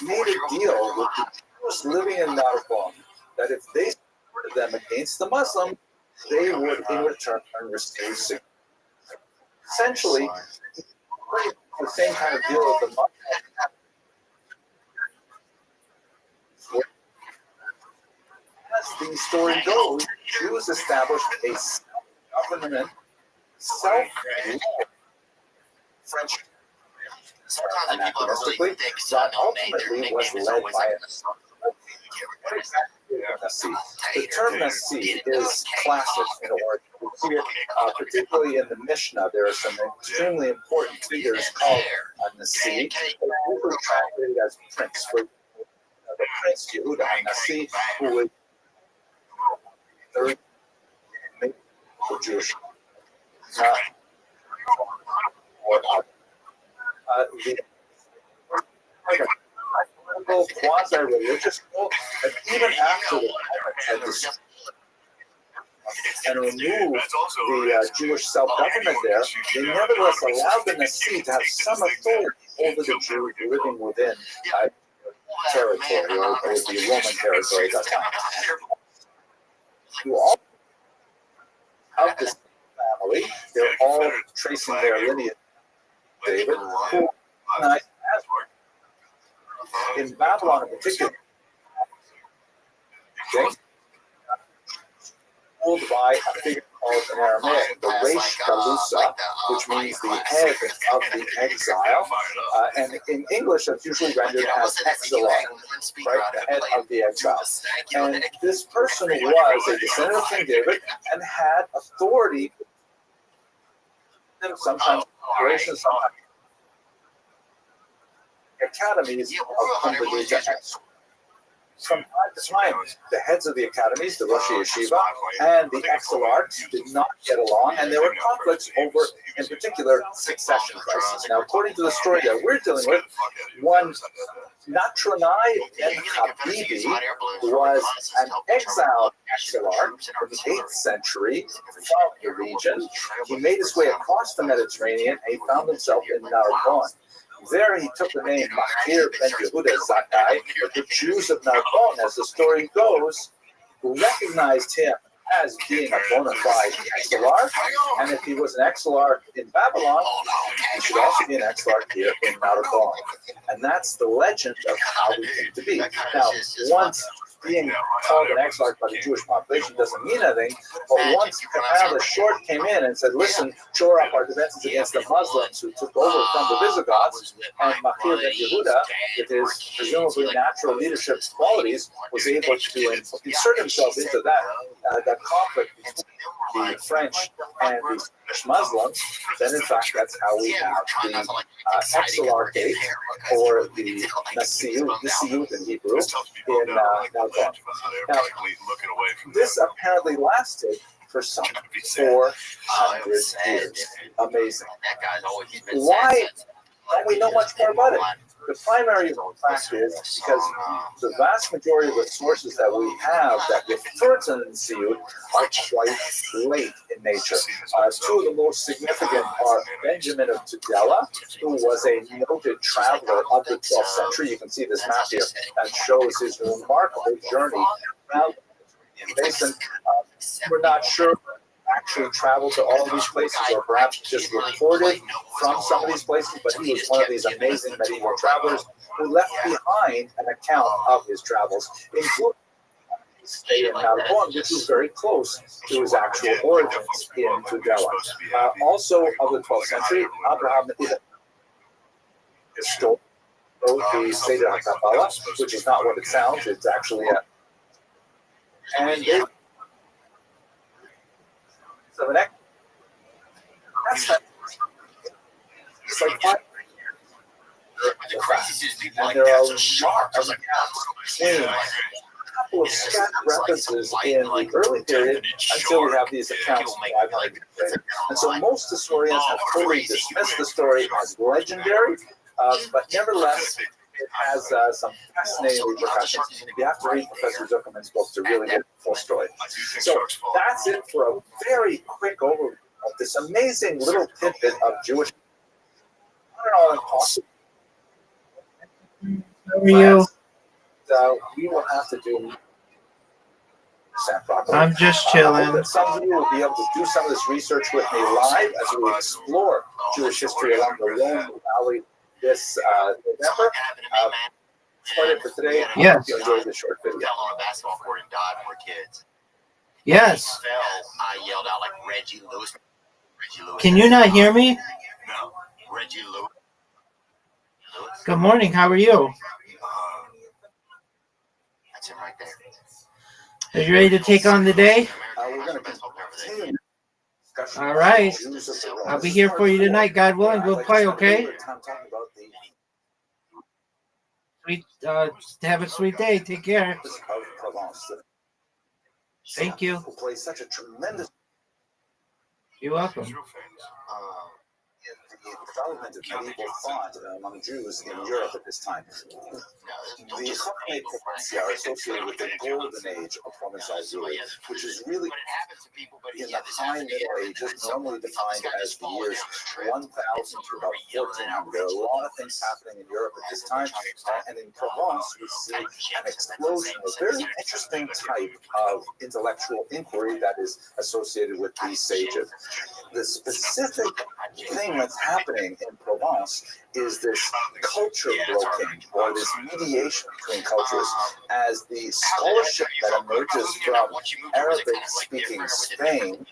made a deal with the Jews living in Narbonne that if they supported them against the Muslims, they would in return receive security. Essentially, the same kind of deal with the Muslims. As the story goes, Jews established a self-government, self-rule French. Sometimes people don't really think son ultimately was led by the term Nasi is classic in origin. Particularly in the Mishnah, there are some extremely important figures called Nasi, usually translated as prince. For the Prince Yehuda Nasi, who was very Jewish. The quasi-religious role, and even after the had this and removed the Jewish self-government there, they nevertheless allowed the Nasi to have some authority over the Jews living within territory, or the Roman territory at that time. You all of this family, they're all tracing their lineage. David, who in Babylon in particular, ruled by a figure called in Aramaic the Reish Galusa, which means the head of the exile, and in English that's usually rendered as exilar, right, the head of the exile. And this person was a descendant of King David and had authority, sometimes operations, sometimes academies of congregation. From time to time, the heads of the academies, the Rosh Yeshiva, and the exilarchs did not get along, and there were conflicts over, in particular, succession crises. Now, according to the story that we're dealing with, one Natronai ben Habibi was an exiled exilarch from the 8th century from the region. He made his way across the Mediterranean, and he found himself in Narbonne. There he took the name Machir ben Yehuda Zakkai. The Jews of Narbonne, as the story goes, recognized him as being a bona fide exilarch, and if he was an exilarch in Babylon, he should also be an exilarch here in Narbonne. And that's the legend of how we came to be. Now, once being called an exilarch by the Jewish population doesn't mean anything, but once the Short came in and said, listen, shore up our defenses against the Muslims who took over from the Visigoths, and Machir ben Yehuda, with his presumably natural leadership qualities, was able to insert himself into that conflict between the French and the Muslims, then in fact that's how we have the exilarchate, or the Nasiut in Hebrew, in Narbonne. Now, this apparently lasted for some 400 years. Amazing. Why don't we know much more about it? The primary fact is because the vast majority of the sources that we have that refer to the Nesiut are quite late in nature. Two of the most significant are Benjamin of Tudela, who was a noted traveler of the 12th century. You can see this map here that shows his remarkable journey around the basin. We're not sure actually traveled to all of these places, or perhaps just reported from some of these places, but he was one of these amazing medieval travelers who left behind an account of his travels, including his stay in Narbonne, which was very close to his actual origins in Tudela. Also of the 12th century, Abraham wrote the Seder HaKabbalah, which is not what it sounds, it's actually a... And they... So the next, that's it's like 5 and there are a lot of gaps between a couple of scattered references in the early period until we have these accounts 500 years later. And so most historians have totally dismissed the story as legendary, but nevertheless, it has some fascinating repercussions. You have to read Professor Zuckerman's book to really get the full story. So that's it for a very quick overview of this amazing little tidbit of Jewish. I don't know, impossible. How are you? We will have to do. I'm just chilling. Some of you will be able to do some of this research with me live as we explore Jewish history along the Rhone Valley this November. That's it for today. Yes. I hope you enjoyed this short video. On a basketball court and died more kids. Yes. I yelled out like Reggie Lewis. Can you not hear me? No, Reggie Lewis. Good morning. How are you? That's it right there. Are you ready to take on the day? We're going to continue. All right. I'll be here for you tonight, God willing. We'll play, okay? Sweet. Have a sweet day. Take care. Thank you. Who plays such a tremendous. You're welcome. In the development of medieval thought among Jews in Europe at this time. The Chachmei Provincia are associated with the golden age of Provençal Jewry, which is really in the high Middle Ages, normally defined as the years 1000 to about 1400. There are a lot of things happening in Europe at this time, and in Provence we see an explosion of a very interesting type of intellectual inquiry that is associated with these sages. The specific thing that's happening in Provence is this culture broking, or this mediation between cultures, as the scholarship that emerges from Arabic-speaking Spain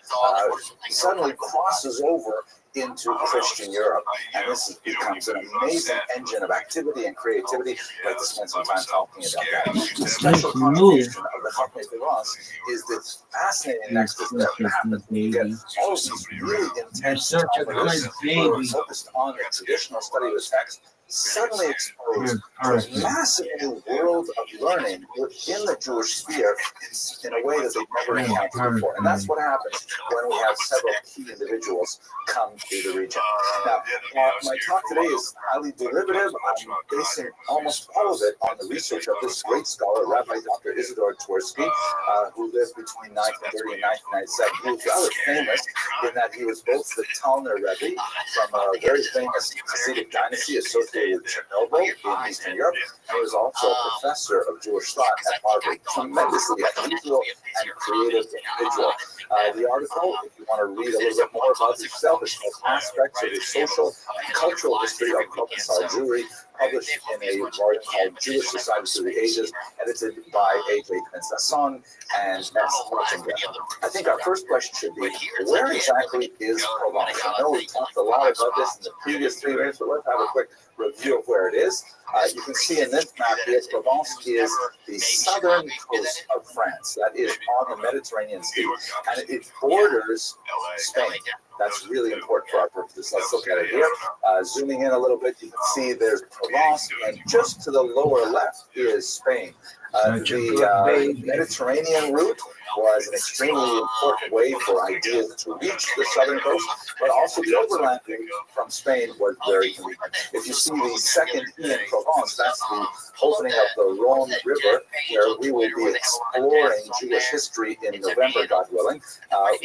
suddenly crosses over into Christian Europe. And this becomes an amazing engine of activity and creativity. I'd like to spend some time talking about that. The special contribution of the Chachmei Provence is this fascinating nexus that happens when you get all of these really intense scholars who are focused on the traditional study of the text, suddenly exposed to a massive new world of learning within the Jewish sphere in a way that they've never encountered before. And that's what happens when we have several key individuals come to the region. Now, my talk today is highly derivative. I'm basing almost all of it on the research of this great scholar, Rabbi Dr. Isidore Twersky, who lived between 1930 and 1997. He was rather famous in that he was both the Talner Rebbe from a very famous Hasidic dynasty associated with Chernobyl in Eastern Europe. He was also a professor of Jewish thought at Harvard. Tremendously unusual and creative individual. The article, if you want to read a little bit more about himself, is called Aspects of the Social and Cultural History of Provençal Jewry, published in a volume called Jewish Society Through the Ages, edited by A.J. Sasson and S. I think our first question should be, where exactly is Provence? I know we talked a lot about this in the previous 3 minutes, but let's have a quick review of where it is. You can see in this map here, Provence is the southern coast of France. That is on the Mediterranean Sea, and it borders Spain. That's really important for our purposes. Let's look at it here. Zooming in a little bit, you can see there's Provence, and just to the lower left is Spain. The Mediterranean route was an extremely important way for ideas to reach the southern coast, but also the overland route from Spain was very convenient. If you see the second E in Provence, that's the opening of the Rhone River, where we will be exploring Jewish history in November, God willing,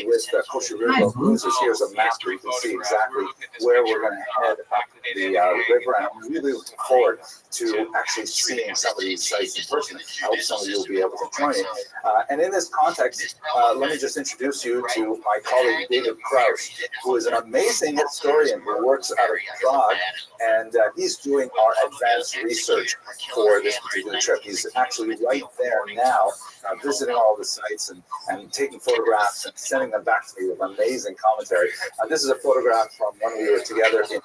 with Kosher Cruises. Here's a map where you can see exactly where we're going to head up the river, and I'm really looking forward to actually seeing some of these sites in person. I hope some of you will be able to join me. And in this context, let me just introduce you to my colleague David Krauss, who is an amazing historian who works out of Prague, and he's doing our advanced research for this particular trip. He's actually right there now, visiting all the sites and taking photographs and sending them back to me with amazing commentary. This is a photograph from when we were together in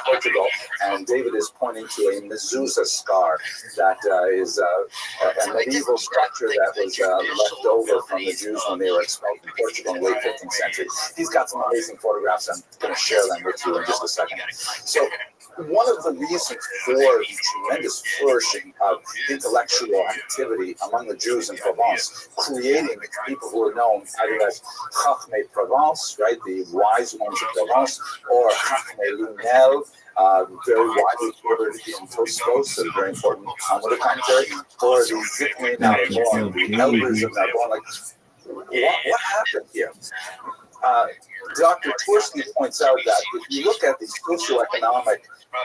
Portugal, and David is pointing to a mezuzah scar that is a medieval structure that was left over from the Jews when they were expelled from Portugal in the late 15th century. He's got some amazing photographs. I'm going to share them with you in just a second. So one of the reasons for the tremendous flourishing of intellectual activity among the Jews in Provence, creating people who are known either as Chachmei Provence, right, the wise ones of Provence, or Chachmei Lunel, very widely quoted in Tosfos, a very important Talmudic commentary, or the Zikmei Narbonne, the elders of Narbonne. Like, what happened here? Dr. Twersky points out that if you look at the socioeconomic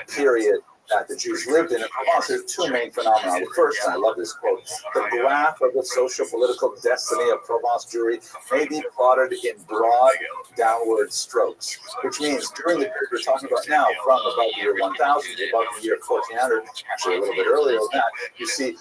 period that the Jews lived in Provence, there's two main phenomena. The first, and I love this quote, the graph of the social-political destiny of Provence Jewry may be plotted in broad downward strokes, which means during the period we're talking about now, from about the year 1000 to about the year 1400, actually a little bit earlier than that, you see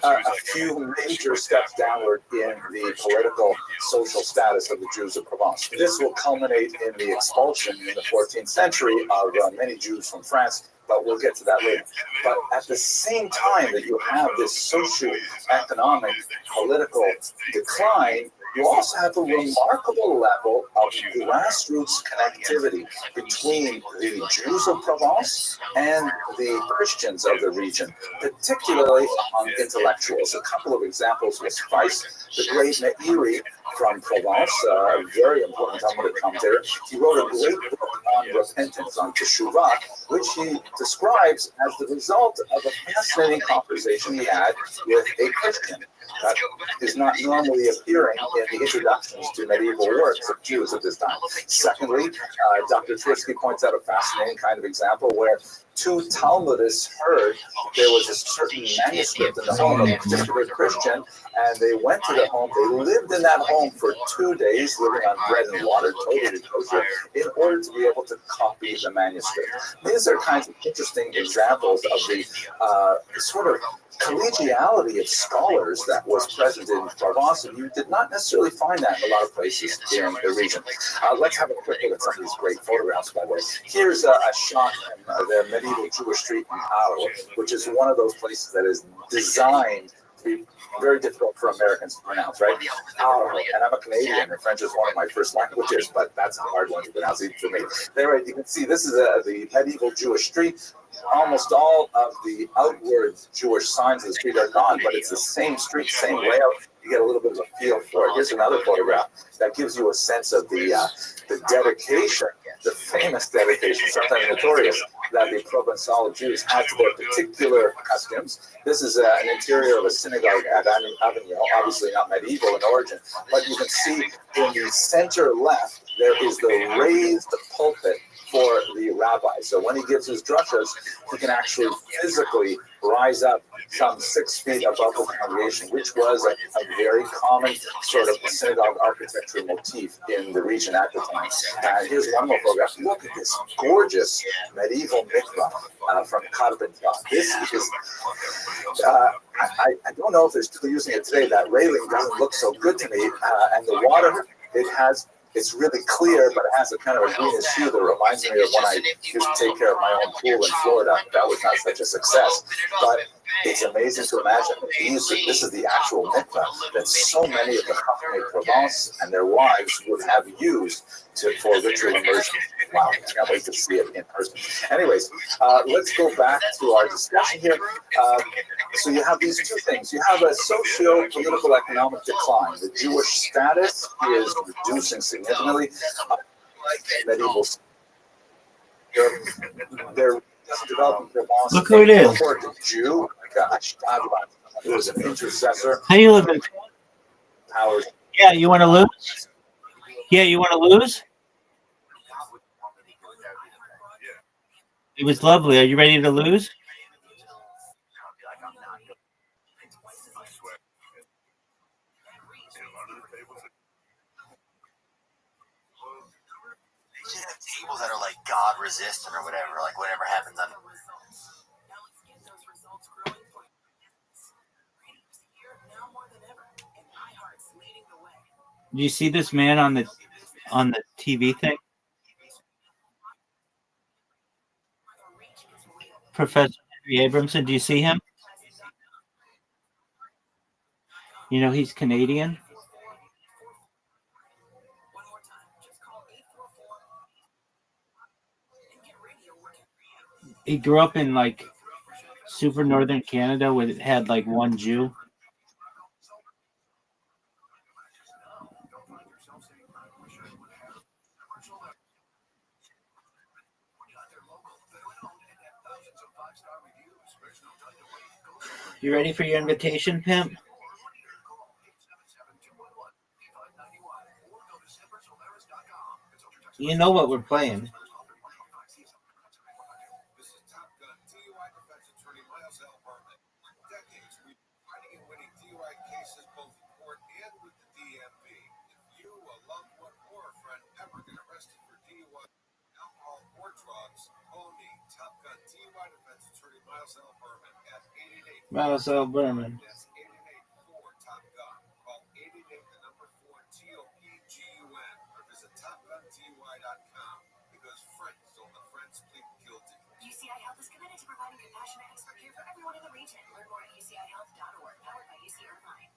a few major steps downward in the political, social status of the Jews of Provence. This will culminate in the expulsion in the 14th century of many Jews from France, but we'll get to that later. But at the same time that you have this socio-economic political decline, you also have a remarkable level of grassroots connectivity between the Jews of Provence and the Christians of the region, particularly among intellectuals. A couple of examples will suffice. The great Meiri from Provence, a very important Talmudic commentator, he wrote a great book on repentance, on Teshuvah, which he describes as the result of a fascinating conversation he had with a Christian. That is not normally appearing in the introductions to medieval works of Jews at this time. Secondly, Dr. Twersky points out a fascinating kind of example where two Talmudists heard there was a certain manuscript in the home of a particular Christian, and they went to the home. They lived in that home for 2 days, living on bread and water, totally kosher, in order to be able to copy the manuscript. These are kinds of interesting examples of the sort of collegiality of scholars that was present in Provence, and you did not necessarily find that in a lot of places in the region. Let's have a quick look at some of these great photographs, by the way. Here's a shot from the medieval Jewish street in Arles, which is one of those places that is designed to be very difficult for Americans to pronounce, right? And I'm a Canadian, and French is one of my first languages, but that's a hard one to pronounce even for me. There, you can see this is the medieval Jewish street. Almost all of the outward Jewish signs of the street are gone, but it's the same street, same layout. You get a little bit of a feel for it. Here's another photograph that gives you a sense of the dedication, the famous dedication, sometimes notorious, that the Provençal Jews had to their particular customs. This is an interior of a synagogue at Avignon, obviously not medieval in origin, but you can see in the center left, there is the raised pulpit for the rabbi. So when he gives his drushas, he can actually physically rise up some 6 feet above the congregation, which was a very common sort of synagogue architecture motif in the region at the time. Here's one more photograph. Look at this gorgeous medieval mikvah from Carpentras. This is, I don't know if they're still using it today. That railing doesn't look so good to me. And the water, it's really clear, but it has a kind of a greenish hue that reminds me of when I used to take care of my own pool in Florida. That was not such a success. But It's amazing to imagine this is the actual mikveh that so many of the Chachamei Provence and their wives would have used for ritual immersion. Wow, I can't wait to see it in person. Anyways, let's go back to our discussion here. So you have these two things. You have a socio-political economic decline. The Jewish status is reducing significantly. Medieval, they're developing Provence. Look who it is. Jew, who was an intercessor. How you living? Powers. Yeah, you want to lose? Yeah, you want to lose? It was lovely. Are you ready to lose? They should have tables that are like God resistant or whatever, like whatever happens on. Do you see this man on the TV thing? Professor Henry Abramson, do you see him? You know he's Canadian. He grew up in like super northern Canada where it had like one Jew. You ready for your invitation, pimp? You know what we're playing. Miles Berman. UCI Health is committed to providing compassionate expert care for everyone in the region. Learn more at ucihealth.org, powered by UC Irvine.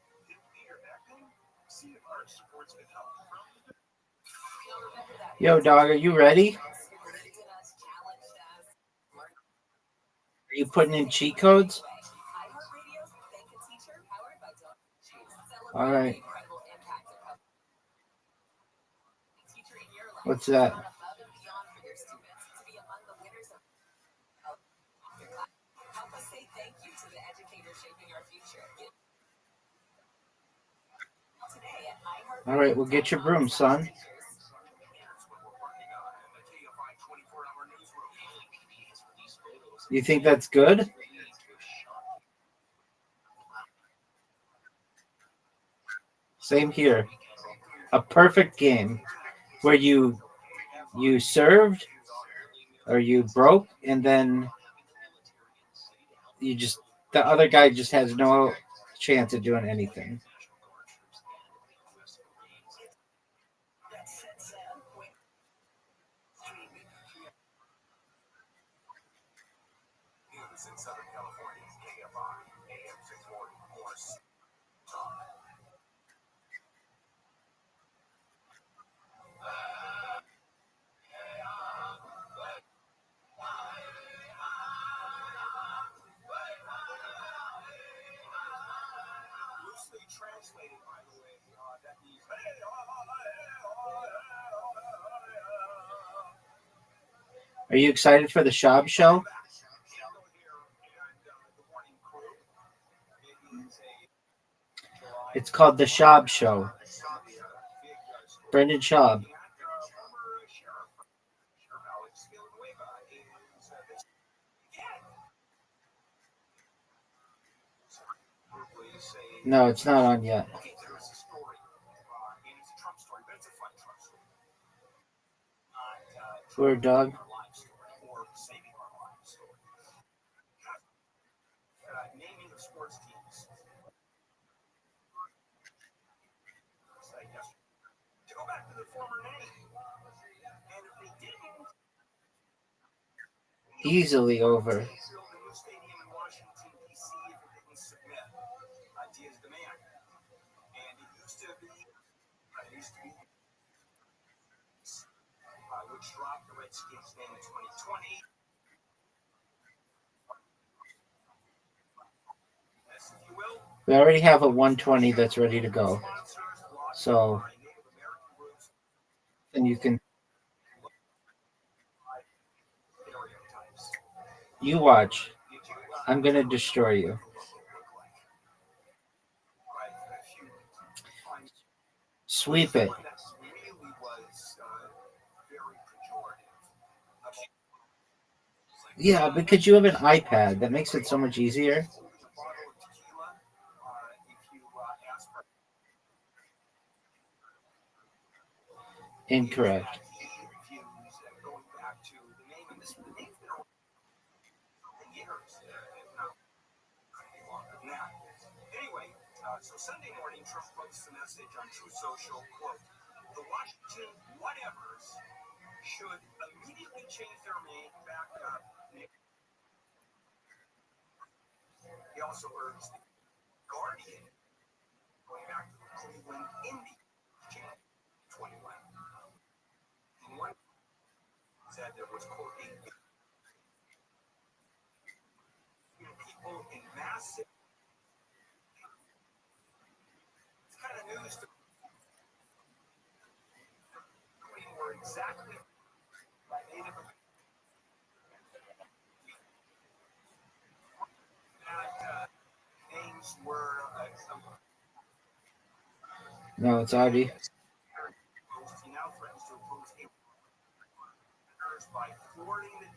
Yo, dog, are you ready? Are you putting in cheat codes? All right. What's that? All right, well, get your broom, son. You think that's good? Same here. A perfect game where you served or you broke and then the other guy just has no chance of doing anything. Are you excited for the Shab show? It's called the Shab Show. Brendan Schaub. No, it's not on yet. Word, dog. Easily over. Redskins then in 2020. Yes, if you will. We already have a 120 that's ready to go. So, and you can, you watch. I'm going to destroy you. Sweep it. Yeah, because you have an iPad. That makes it so much easier. Incorrect. Anyway, so Sunday morning, Trump posts a message on True Social, quote, the Washington whatevers should immediately change their name back up. He also urged the Guardian going back to the Cleveland Indians 21. And one said there was, quote, people in massive. It's kind of news to me were exactly by Native Americans. That names were No, it's Audi. He now threatens to oppose by thwarting the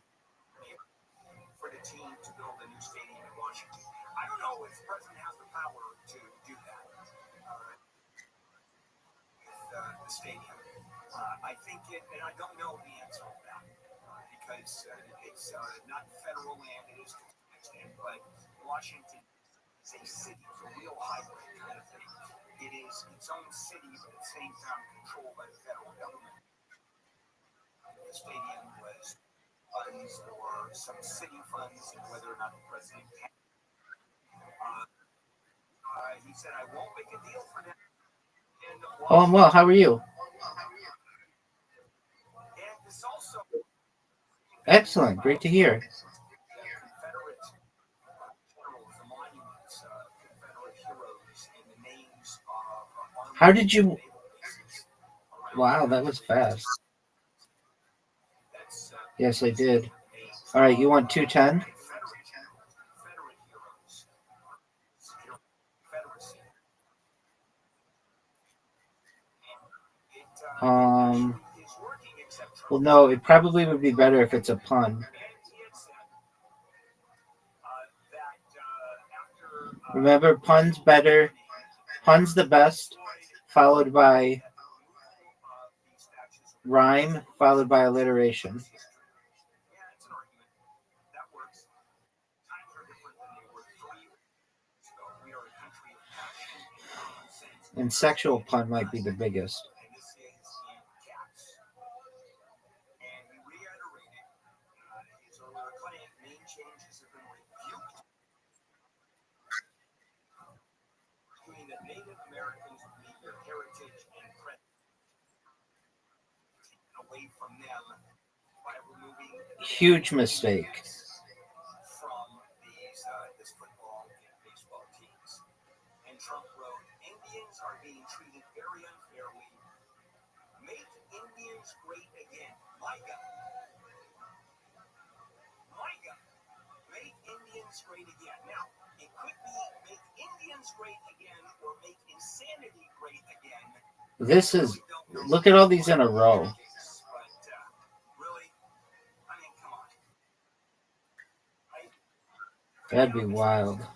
for the team to build a new stadium in Washington. I don't know if the president has the power to do that with the stadium. I think it, and I don't know the answer to that because it's not federal land. It is to an extent, but Washington is a city, it's a real hybrid kind of thing. It is its own city, but at the same time controlled by the federal government. The stadium was funds or some city funds, and whether or not the president can. He said, I won't make a deal for that. Oh, I'm well. How are you? And this also Excellent. Great to hear. Confederate generals, the monuments, Confederate heroes, and the names of How did you? Wow, that was fast. Yes, I did. All right, you want 210? Well, no, it probably would be better if it's a pun. Remember, pun's better. Pun's the best, followed by rhyme, followed by alliteration. And sexual pun might be the biggest. Native Americans meet their heritage and away from them by removing huge mistake from these this football and baseball teams. And Trump wrote, Indians are being treated very unfairly. Make Indians great again. MIGA. MIGA. Make Indians great again. Now, it could be make Indians great again or make insanity great again. This is, look at all these in a row. That'd be wild. It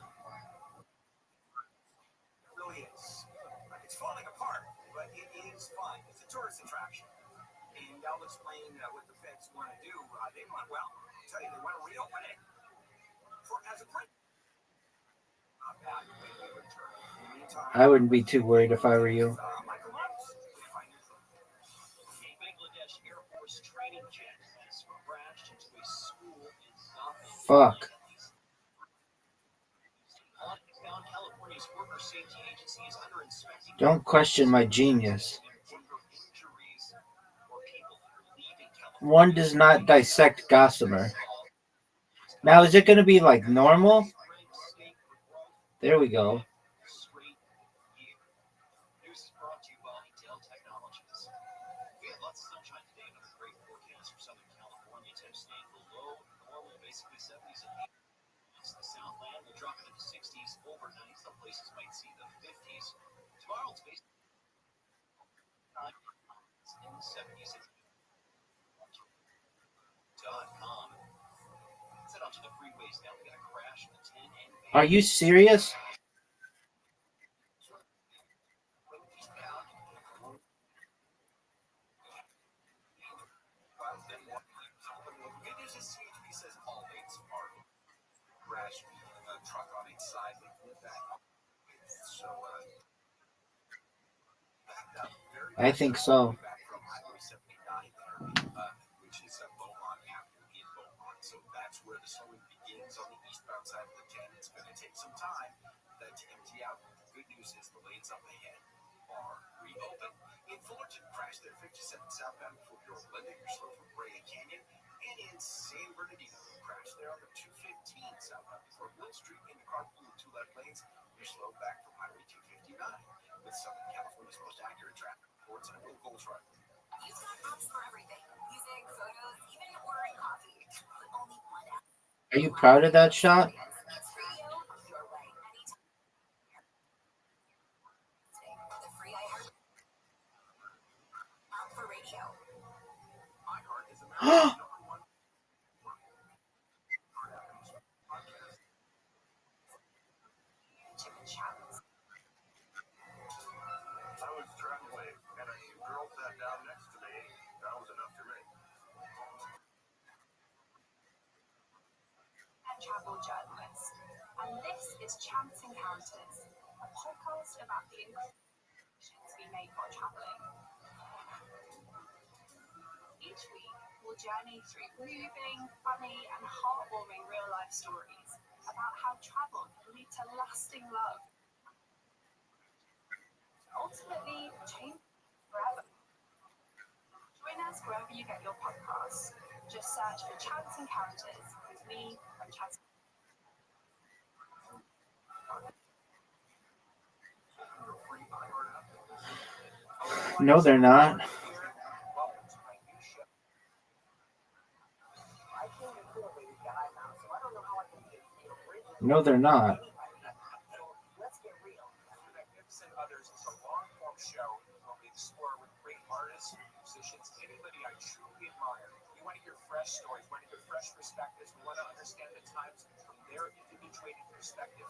really is. It's falling apart, but it is fun. It's a tourist attraction. And I'll explain what the feds want to do. They want, well, I'll tell you, they want to reopen it as a print. I wouldn't be too worried if I were you. Fuck. Don't question my genius. one does not dissect gossamer. Now, is it going to be like normal? There we go. We had lots of sunshine today, another great forecast for Southern California. Temps staying below normal, basically 70s and 80s. The Southland will drop into the 60s overnight. Some places might see the 50s. Tomorrow it's basically in the 70s. .com. Set out to the freeways now. We got a crash in the 10 and Are you serious? good news is CHP says all lanes are crash truck on each side. They flew back up. So I think so. back from Highway 79 there, which is Beaumont Avenue in Beaumont. So that's where the slowing begins on the eastbound side of the 10. It's going to take some time to empty out. The good news is the lanes up ahead are reopened. In Fullerton, crash there 57 southbound before you're blending your slow from Brea Canyon. And in San Bernardino, crash there on the 215 southbound before Mill Street into carpool with 2 left lanes. You're slow back from Highway 259 with Southern California's most accurate traffic reports and Will Goals Run. You've got apps for everything. Music, photos, even ordering coffee. But only one app. Are you proud of that shot? It's radio your way. Anytime. The free iHeart app for radio. iHeart is America's number one podcast. Chip and Challenge. I was traveling and a girl sat down next to me. That was enough for me. And travel journalist. And this is Chance Encounters, a podcast about the connections we make while traveling. Each week, we'll journey through moving, funny, and heartwarming real-life stories about how travel can lead to lasting love. Ultimately, change forever. Join us wherever you get your podcasts. Just search for Chance Encounters with me and Chance. No, they're not. No, they're not. Let's get real. Magnificent Others is a long-form show where we explore with great artists, musicians, anybody I truly admire. We want to hear fresh stories, we want to hear fresh perspectives. We want to understand the times from their individuated perspective.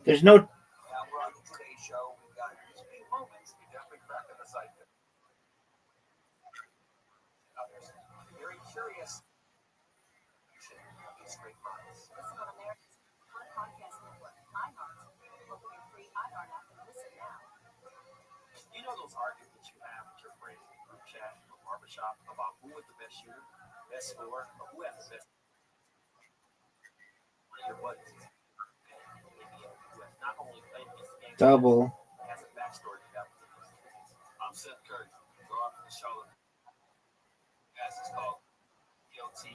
There's no. Now we're on today's show. We've got these big moments. We definitely crack on the side. Others. Very curious. These great minds. Listen on America's podcast network, iHeart. Look for your free iHeart app and listen now. You know those arguments you have with your friends in the group chat or barbershop about who was the best shooter, best scorer, or who has the best. Your buddies. Not only played against the game, Double. has a backstory to that. I'm Seth Curry, guard from Charlotte. As it's called, PLTE,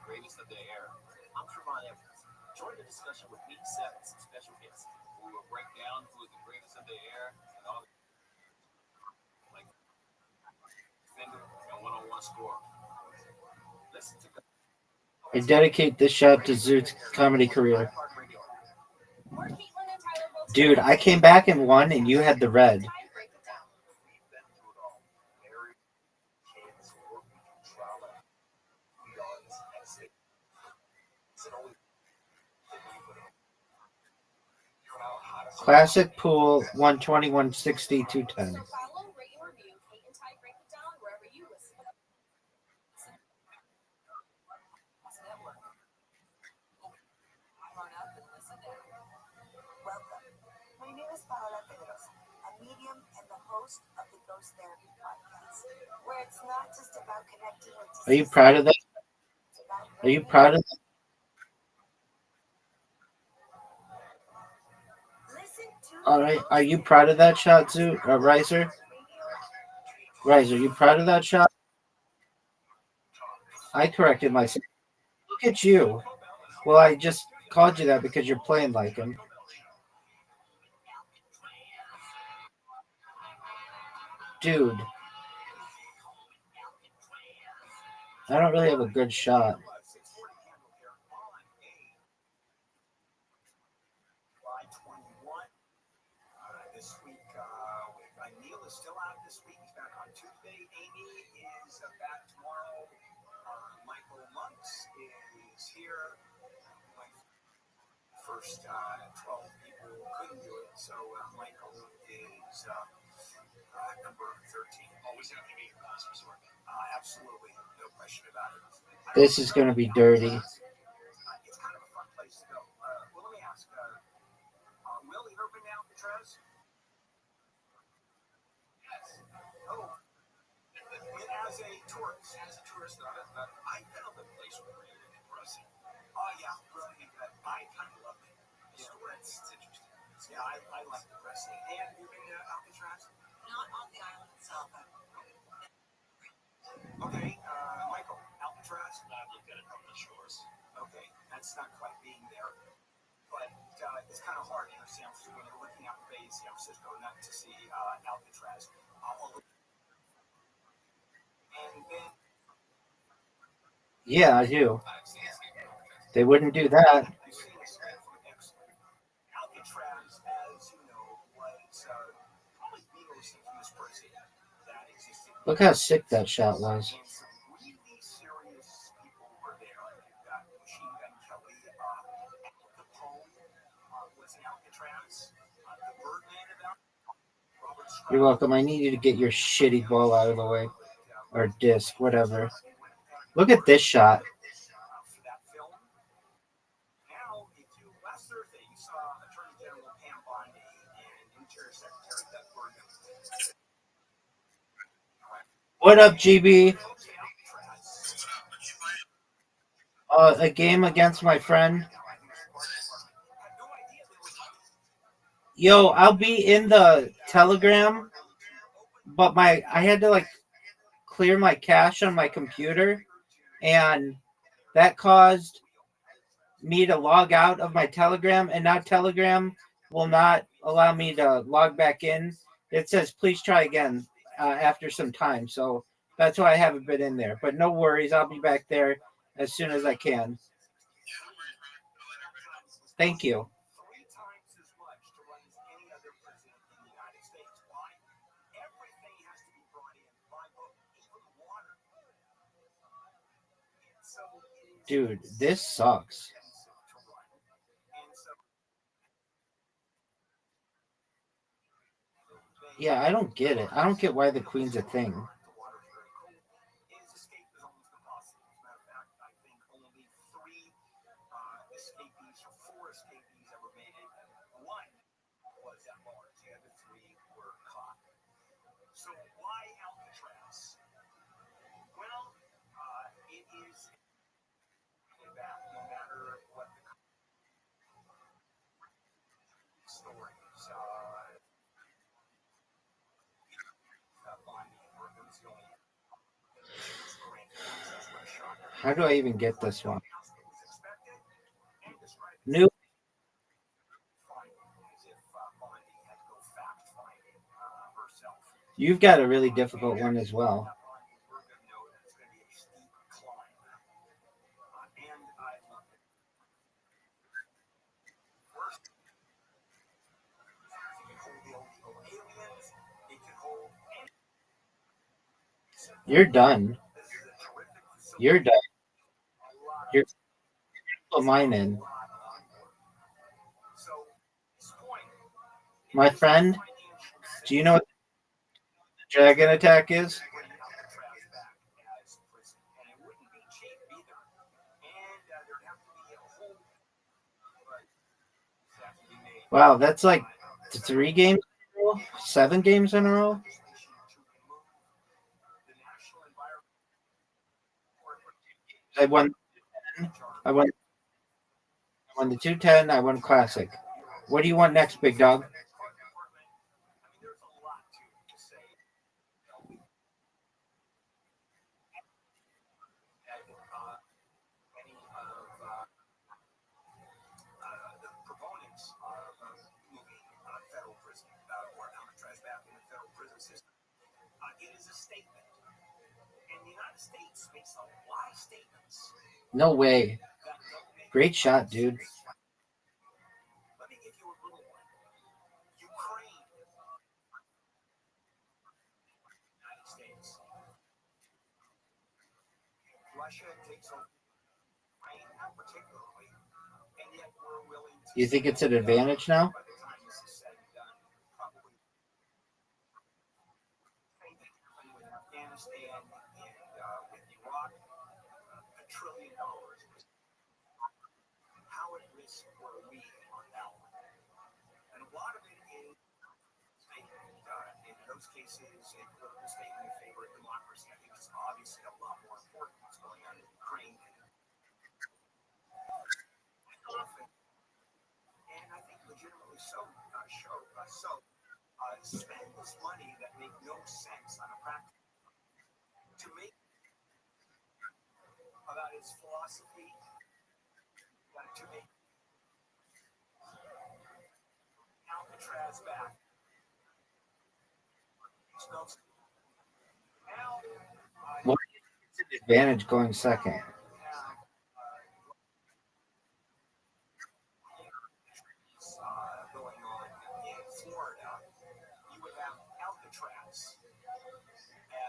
greatest of their era. I'm Trevon Evans. Join the discussion with me, Seth, and some special guests. We will break down who is the greatest of their era and all the like defender and one-on-one score. Listen to I dedicate this shot to Zoot's comedy career. Dude, I came back and won, and you had the red. Classic pool 120, 160, 210. Where it's not just about connecting with. Are you proud of that? Are you proud of that? Listen to All right. Are you proud of that shot, Riser? Riser, you proud of that shot? I corrected myself. Look at you. Well, I just called you that because you're playing like him. Dude. I don't really have a good shot. This week, Neil is still out this week. He's back on Tuesday. Amy is back tomorrow. Michael Monks is here. First 12 people couldn't do it, so Michael is number 13. Always have to be your last resort. Absolutely, no question about it. This is going to be dirty. It's kind of a fun place to go. Well, let me ask, Will, you ever been down to Alcatraz? Oh, as a tourist, I found the place really impressive. Oh yeah, really. I kind of love it. It's interesting. Yeah, I like the wrestling. And you've been to Alcatraz? Not on the island itself. Okay, Michael, Alcatraz? I've looked at it from the shores. Okay, that's not quite being there. But it's kind of hard in San Francisco when you're looking out the bay in San Francisco not to see Alcatraz. And then, yeah, I do. They wouldn't do that. Alcatraz, as you know, was probably the most infamous prison that existed. Look how sick that shot was. Some really serious people were there. You've got Machine Gun Kelly, Capone was in Alcatraz. The Birdman of Alcatraz. You're welcome. I need you to get your shitty ball out of the way. Or disc, whatever. Look at this shot. Now, last Thursday, you saw Attorney General Pam Bondi and Interior Secretary Doug Burgum. What up, GB? A game against my friend. Yo, I'll be in the Telegram, but I had to clear my cache on my computer, and that caused me to log out of my Telegram, and now Telegram will not allow me to log back in. It says please try again after some time, so that's why I haven't been in there. But no worries, I'll be back there as soon as I can. Thank you. 3 times as much to run as any other president in the United States. Why? Everything has to be brought in by boat, even water. Dude, this sucks. Yeah, I don't get it. I don't get why the Queen's a thing. Escapees, or 4 escapees ever made it. 1 was at large. The other 3 were caught. So why Alcatraz? Well, it is that no matter what the stories, How do I even get this one? New. You've got a really difficult one as well. You're done. You're done. You're put mine in. My friend, do you know what the dragon attack is? Wow, that's like 3 games in a row? 7 games in a row? I won the 210. I won Classic. What do you want next, big dog? It is a statement. And the United States makes a lot of statements. No way. Great shot, dude. Let me give you a little one. Ukraine. United States. Russia takes over Ukraine, not particularly, and yet we're willing to. You think it's an advantage now? By the time this is said and done, probably same thing happened with Afghanistan and with Iraq. $1 trillion. How at risk were we on that one? And a lot of it is statement. In those cases, a political statement in favor of democracy. I think it's obviously a lot more important what's going on in Ukraine. And I think legitimately so. Spend this money that make no sense on a practice to make about its philosophy, to make Alcatraz back. Now, What is an advantage going second? Going on in Florida, you would have Alcatraz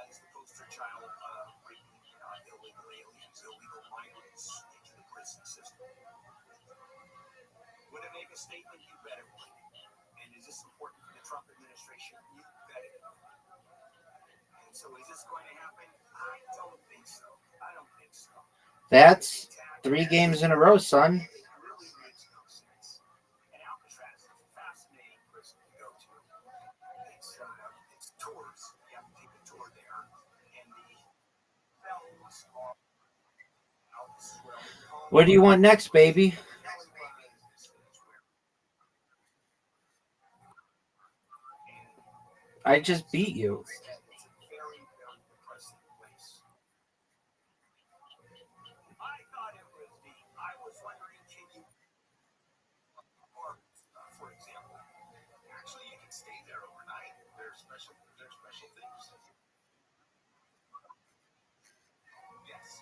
as the poster child of bringing illegal aliens, illegal migrants into the prison system. Would it make a statement? You bet it would. And is this important for the Trump administration? You bet it would. And so is this going to happen? I don't think so. That's 3 games in a row, son. It really makes no sense. And Alcatraz is a fascinating prison to go to. It's tours. You have to take a tour there. And the cells are What do you want next, baby? I just beat you. very, very depressing place. I thought it was neat. I was wondering, can you, for example, actually you can stay there overnight. There's special things. Yes.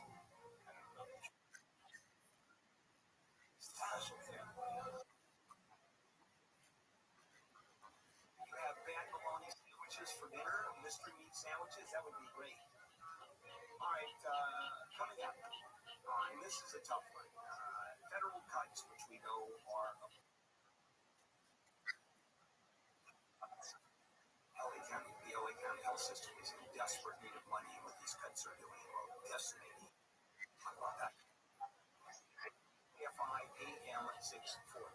Special thing. You have bad bologna sandwiches for dinner, mystery meat sandwiches. That would be great. All right, coming up, and this is a tough one. Federal cuts, which we know are the LA County health system is in desperate need of money, and what these cuts are doing are decimating. How about that? AFI AM 640.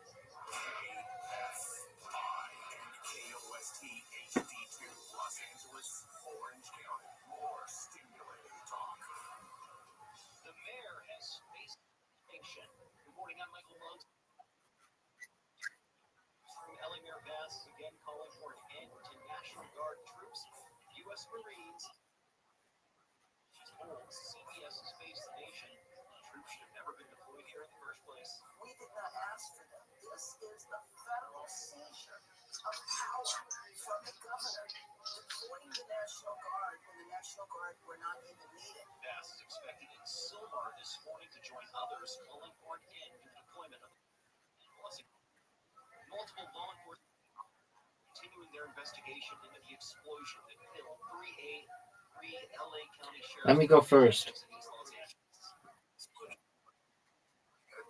AFI and KOST HD2, Los Angeles, Orange County. More stimulating talk. The mayor has faced extinction. Good morning, I'm Michael Muntz. From LA Mayor Bass again calling for an end to National Guard troops, U.S. Marines. She's told CBS has faced the nation. Troops should have never been deployed here in the first place. We did not ask for them. This is a federal seizure of power from the governor deploying the National Guard when the National Guard were not even needed. Bass is expected in Silmar this morning to join others calling for an end to the deployment of multiple law enforcement continuing their investigation into the explosion that killed three LA County sheriffs. Let me go first.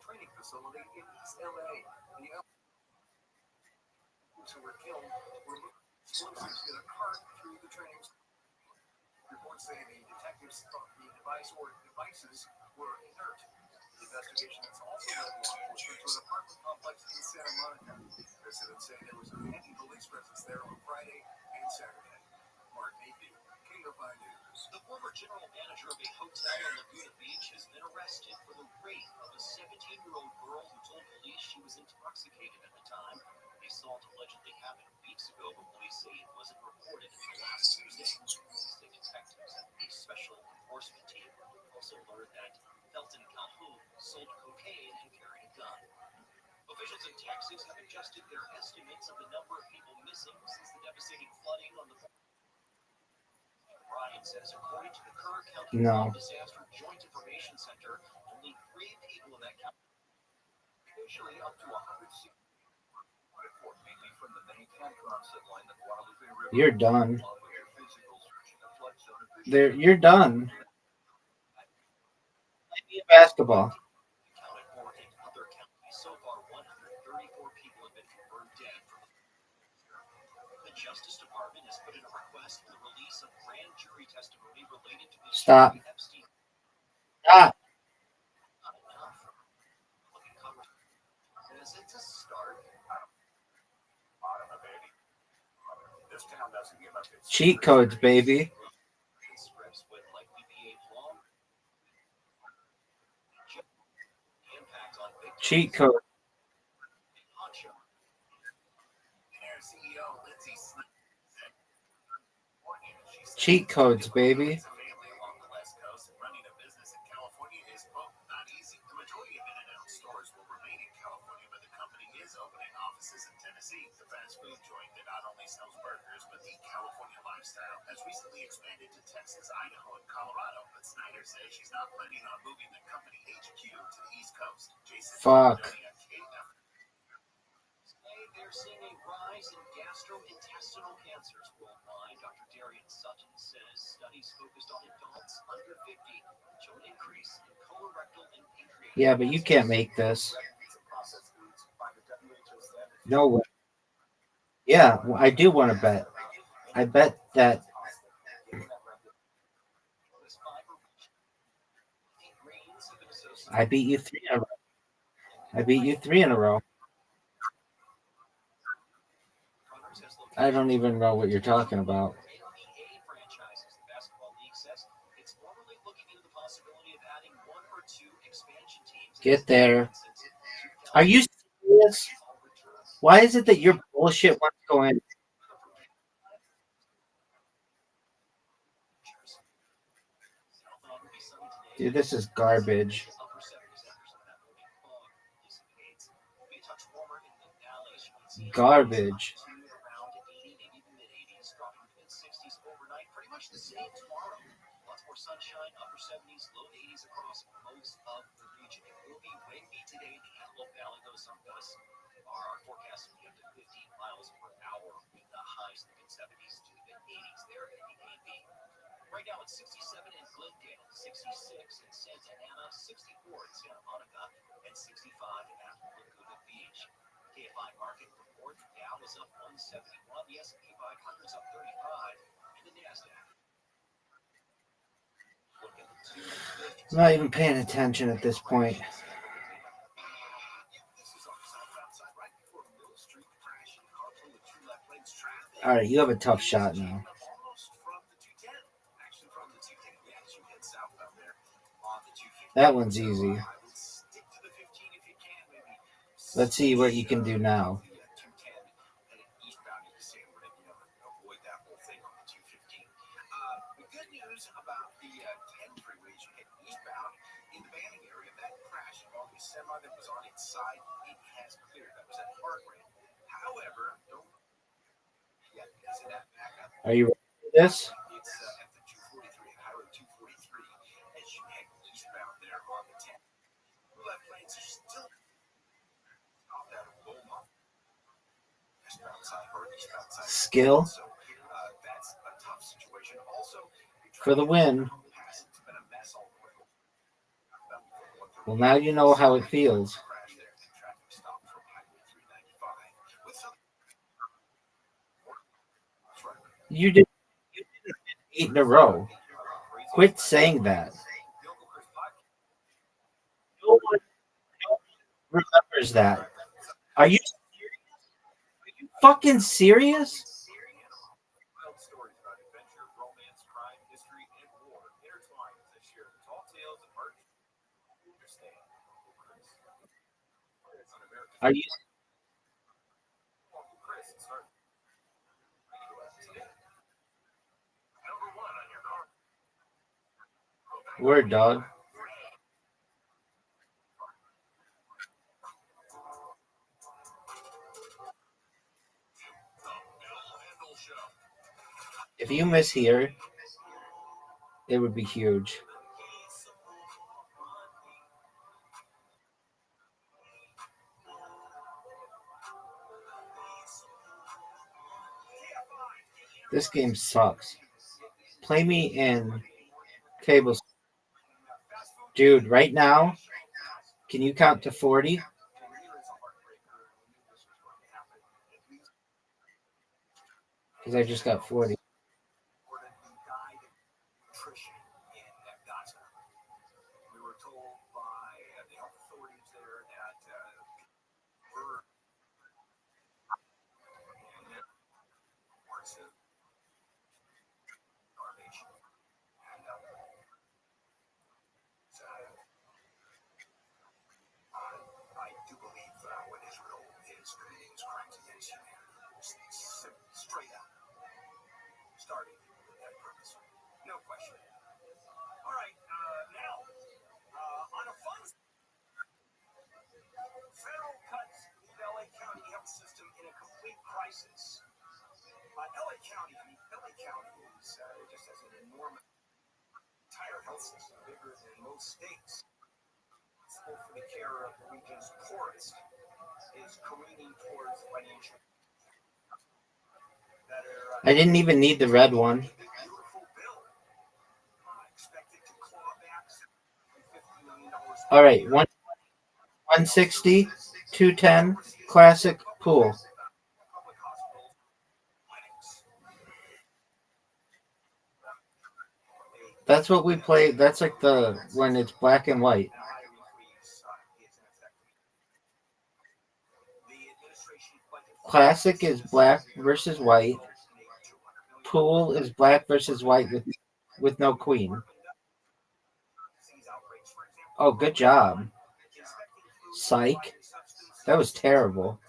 Training facility in East LA. Who were killed were explosives in a cart through the training. Reports say the detectives thought the devices were inert. The investigation has also led law enforcement to an apartment complex in Santa Monica. Residents say there was a heavy police presence there on Friday and Saturday. Mark Mayfield, KFI News. The former general manager of a hotel in Laguna Beach has been arrested for the rape of a 17-year-old girl who told police she was intoxicated at the time. The assault allegedly happened weeks ago, but police say it wasn't reported until last Tuesday. State detectives and a special enforcement team also learned that Felton Calhoun sold cocaine and carried a gun. Officials in Texas have adjusted their estimates of the number of people missing since the devastating flooding on the No. You're done. You're done. Basketball. Stop. Stop. Cheat codes, baby. Cheat code. Cheat codes, baby. Fuck. They're seeing a rise in gastrointestinal cancers worldwide. Dr. Darian Sutton says studies focused on adults under 50 show an increase in colorectal and pancreatic. Yeah, but you can't make this. No way. Yeah, I do want to bet. I bet that. I beat you 3 in a row. I beat you 3 in a row. I don't even know what you're talking about. Get there. Are you serious? Why is it that your bullshit wants to go in? Dude, this is garbage. Garbage. Sunshine, upper 70s, low 80s across most of the region. It will be windy today in the Antelope Valley, though some gusts are forecast to be up to 15 miles per hour with the highs in the mid 70s to the mid 80s there in the AB. Right now it's 67 in Glendale, 66 in Santa Ana, 64 in Santa Monica, and 65 at Laguna Beach. KFI market report, Dow is up 171, the S&P 500 is up 35, and the NASDAQ. I'm not even paying attention at this point. All right, you have a tough shot now. That one's easy. Let's see what you can do now. Good news about the 10 freeways you hit eastbound in the Banning area. That crash involving a semi that was on its side, it has cleared. That was at Hargrave. However, don't yet is it at backup. Are you ready for this? It's at the 243 and Highway 243 as you head eastbound there on the 10. Left lanes are still off that Beaumont. Eastbound side or eastbound side. Skill. So that's a tough situation. Also, For the win. Well, now you know how it feels. You did 8 in a row. Quit saying that. No one remembers that. Are you fucking serious? Are you? Word, dog. If you miss here, it would be huge. This game sucks. Play me in tables. Dude, right now, can you count to 40? Because I just got 40. We were told by the health authorities there that we're parts of starvation. And I do believe what Israel is committing is crimes against humanity. Straight out. Starting with that purpose. No question. All right, now, on a fun federal cuts leave LA County health system in a complete crisis. LA County is just has an enormous entire health system, bigger than most states. Responsible for the care of the region's poorest is careening towards financial. I didn't even need the red one. All right, 160, 210, classic pool. That's what we play. That's like the when it's black and white. Classic is black versus white. Pool is black versus white with no queen. Oh, good job. Psych. That was terrible.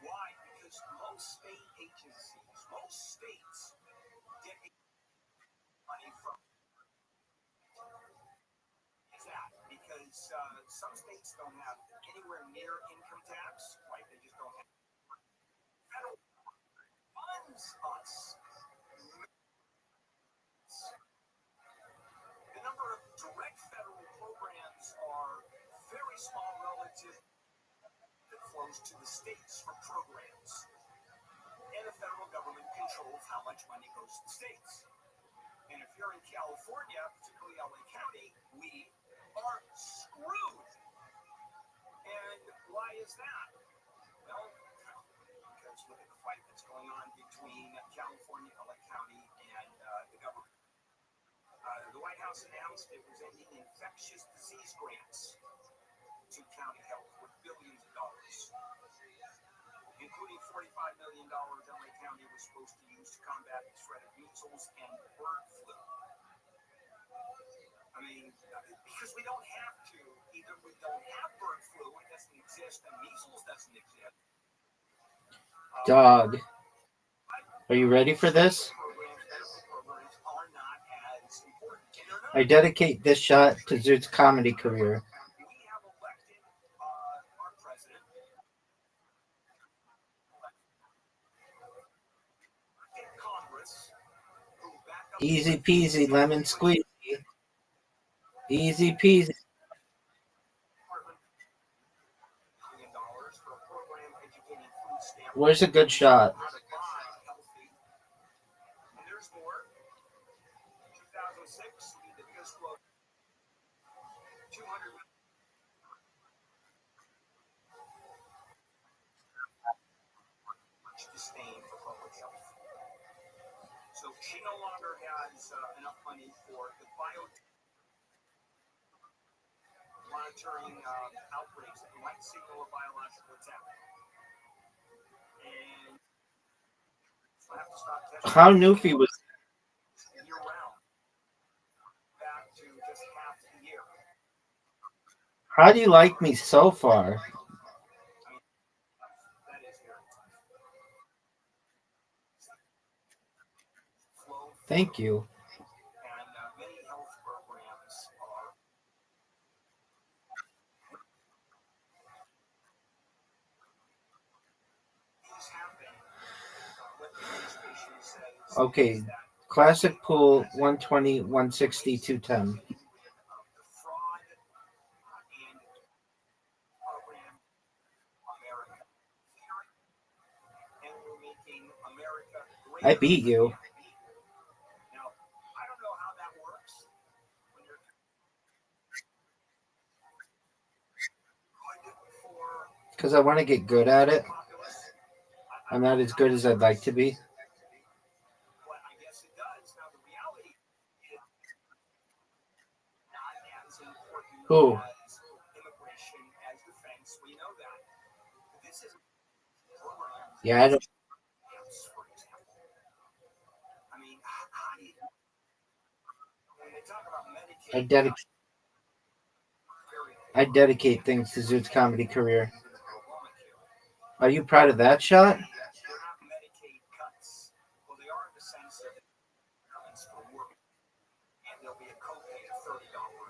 Why? Because most state agencies, most states get money from that because some states don't have anywhere near income tax, right? They just don't have federal funds us. The number of direct federal programs are very small relative that flows to the states for programs. And the federal government controls how much money goes to the states. And if you're in California, particularly LA County, we are screwed. And why is that? Well, because look at the fight that's going on between California, LA County, and the government. The White House announced it was ending infectious disease grants to county health with billions of dollars, including $45 million LA County was supposed to use to combat the threat of measles and bird flu. I mean, because we don't have to. Either we don't have bird flu, it doesn't exist, and measles doesn't exist. Dog. Are you ready for this? I dedicate this shot to Zoot's comedy career. Easy peasy, lemon squeezy. Easy peasy. Where's a good shot? Disdain for public health. So she no longer has enough money for the monitoring outbreaks that might signal a biological attack. And we'll have to stop testing. How Newfie was year round. Back to just half the year. How do you like me so far? Thank you. And many health programs are Okay, classic pool 120, 160, 210. I beat you. Because I want to get good at it. I'm not as good as I'd like to be. Who? Yeah, I don't. I dedicate things to Zoot's comedy career. Are you proud of that shot?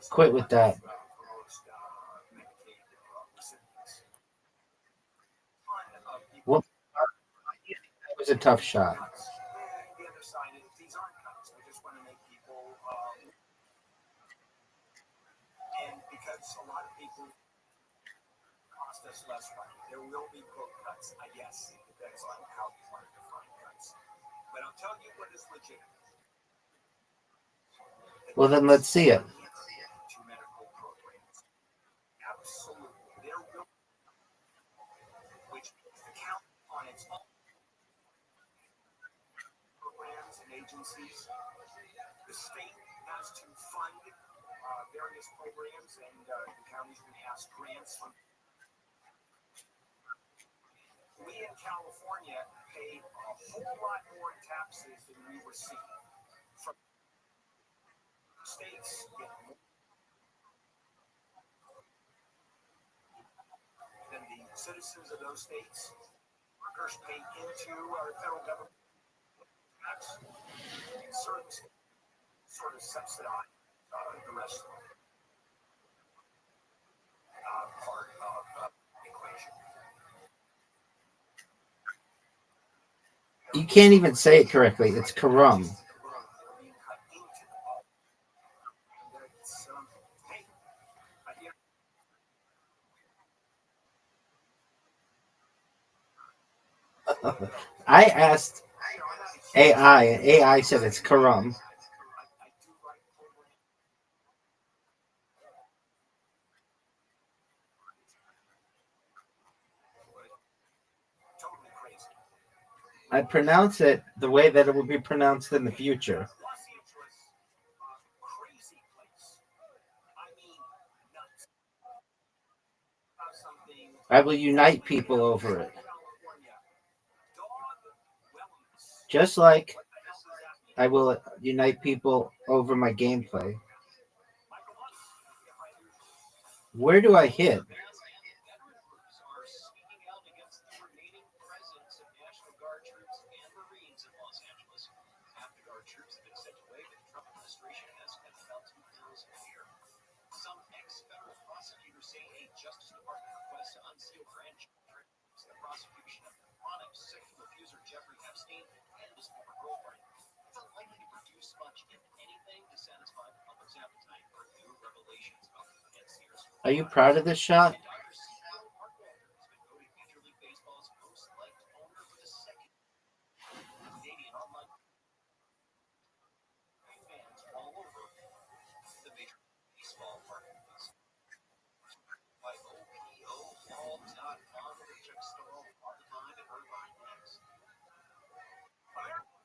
Quit with that. What? That was a tough shot. Well, then let's see it. The state has to fund various programs, and the counties can ask grants from. We in California pay a whole lot more in taxes than we receive from states. Than the citizens of those states, workers pay into our federal government tax, and certain sort of subsidize the rest of the part of the equation. You can't even say it correctly. It's Karam. I asked AI, and AI said it's Karam. I pronounce it the way that it will be pronounced in the future. I will unite people over it. Just like I will unite people over my gameplay. Where do I hit? Are you proud of this shot?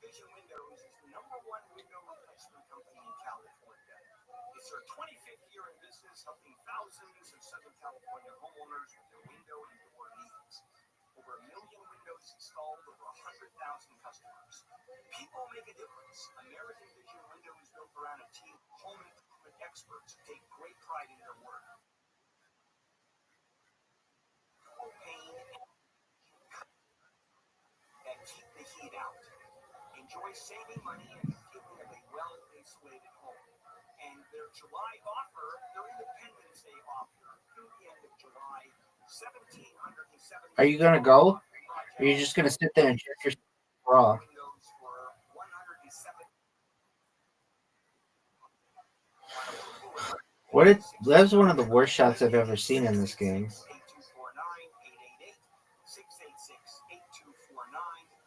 Vision Windows is the #1 window replacement company in California. It's their 25th year in business, helping thousands of Southern California homeowners with their window and door needs. Over 1 million windows installed, over 100,000 customers. People make a difference. American Vision Window is built around a team of home improvement experts who take great pride in their work. Pain and keep the heat out. Enjoy saving money and the feeling of a well-insulated home. And their July offer, their Independence Day offer, through the end of July, $1,770. Are you gonna go? Or are you just gonna sit there and check your raw? That's one of the worst shots I've ever seen in this game. 8249.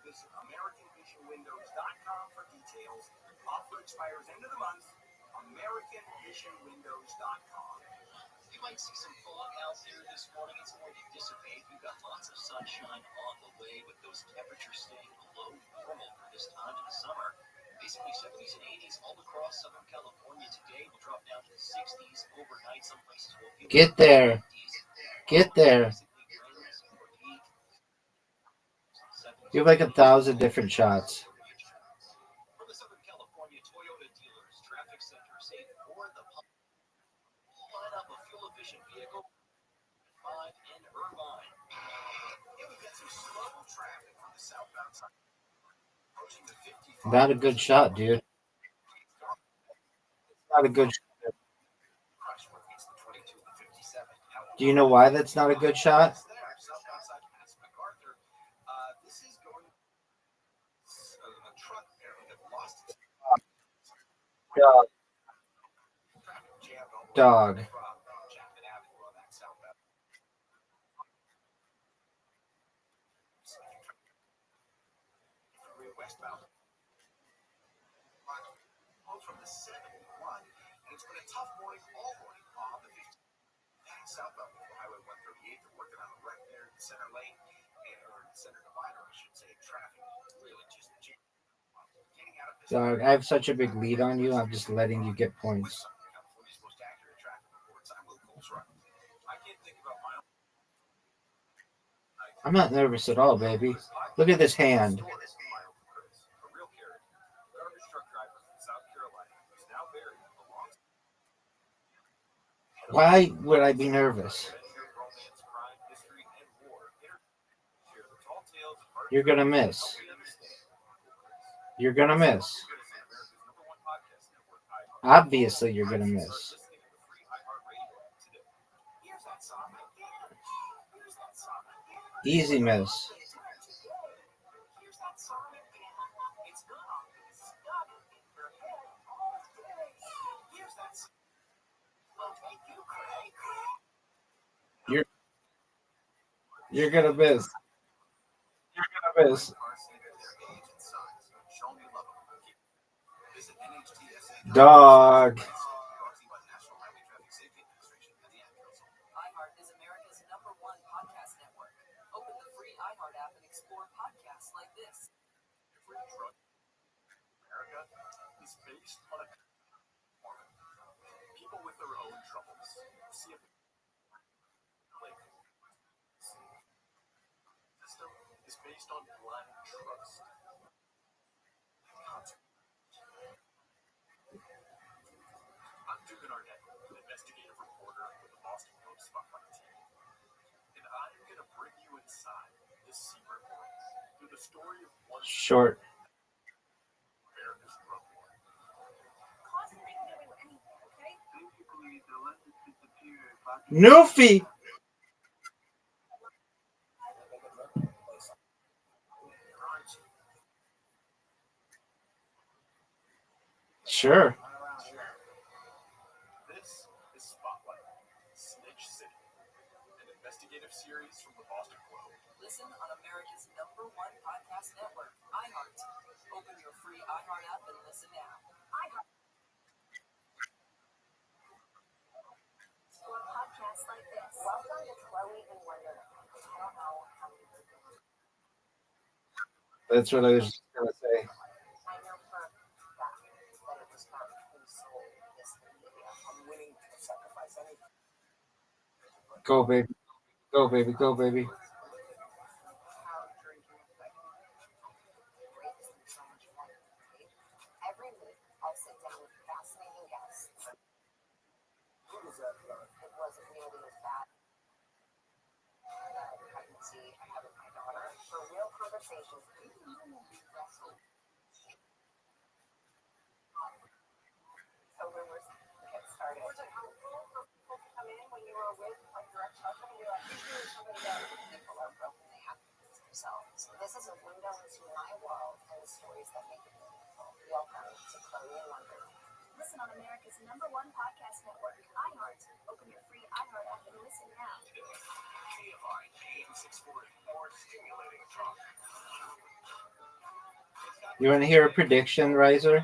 Visit AmericanVisionWindows.com for details. Offer expires end of the month. AmericanVisionWindows.com. You might see some fog out there this morning. It's going to dissipate. We've got lots of sunshine on the way, with those temperatures staying below normal for this time in the summer. Basically 70s and 80s all across Southern California today. We'll drop down to the 60s overnight. Some places will feel Get there. Get there. You have like 1,000 different shots. From the Southern California Toyota dealers traffic center, save more the lineup of fuel-efficient vehicles. 5 in Irvine. Yeah, we've got some slow traffic from the southbound side. Approaching the 55. Not a good shot, dude. Not a good shot. Do you know why that's not a good shot? Dog. From the 71, and it's been a tough morning all morning on the 50. Southbound Highway 138, they're working on a wreck there in the center lane, or center divider, I should say. Traffic really just getting out of this. Dog, I have such a big lead on you. I'm just letting you get points. California's most accurate traffic reports. I'm Luke Colesrun. I can't think about my own. I'm not nervous at all, baby. Look at this hand. Why would I be nervous? You're gonna miss. You're gonna miss. Obviously, you're gonna miss. Easy miss. You're gonna miss. You're gonna miss. Dog. iHeart is America's #1 podcast network. Open the free iHeart app and explore podcasts like this. America is based on a people with their own troubles. See if system is based on blind trust. I'm Dugan Arnett, an investigative reporter with the Boston Globe Spotlight team. And I'm going to bring you inside this secret world through the story of one Short. America's drug war. Newfie. Sure. This is Spotlight, Snitch City, an investigative series from the Boston Globe. Listen on America's #1 podcast network, iHeart. Open your free iHeart app and listen now. iHeart. For podcasts like this. Welcome to Chloe and Wonderland. I don't know how you do it. That's what I was just gonna say. I know for a fact that it was not who sold this media. I'm willing to sacrifice anything. Go, baby. Go, baby. Go, baby. Every week, I'll sit down with fascinating guests. It wasn't nearly as bad. Pregnancy I had with my daughter. For real conversations. So rumors get started. Come in when you were with like direct husband, you're like, somebody that people are broken, they have to fix themselves. This is a window into my world and the stories that make it meaningful. Welcome to Chloe and Wonderland. Listen on America's #1 podcast network, iHeart. Open your free iHeart app and listen now. KFI, AM 640, more stimulating talk. You want to hear a prediction, Riser?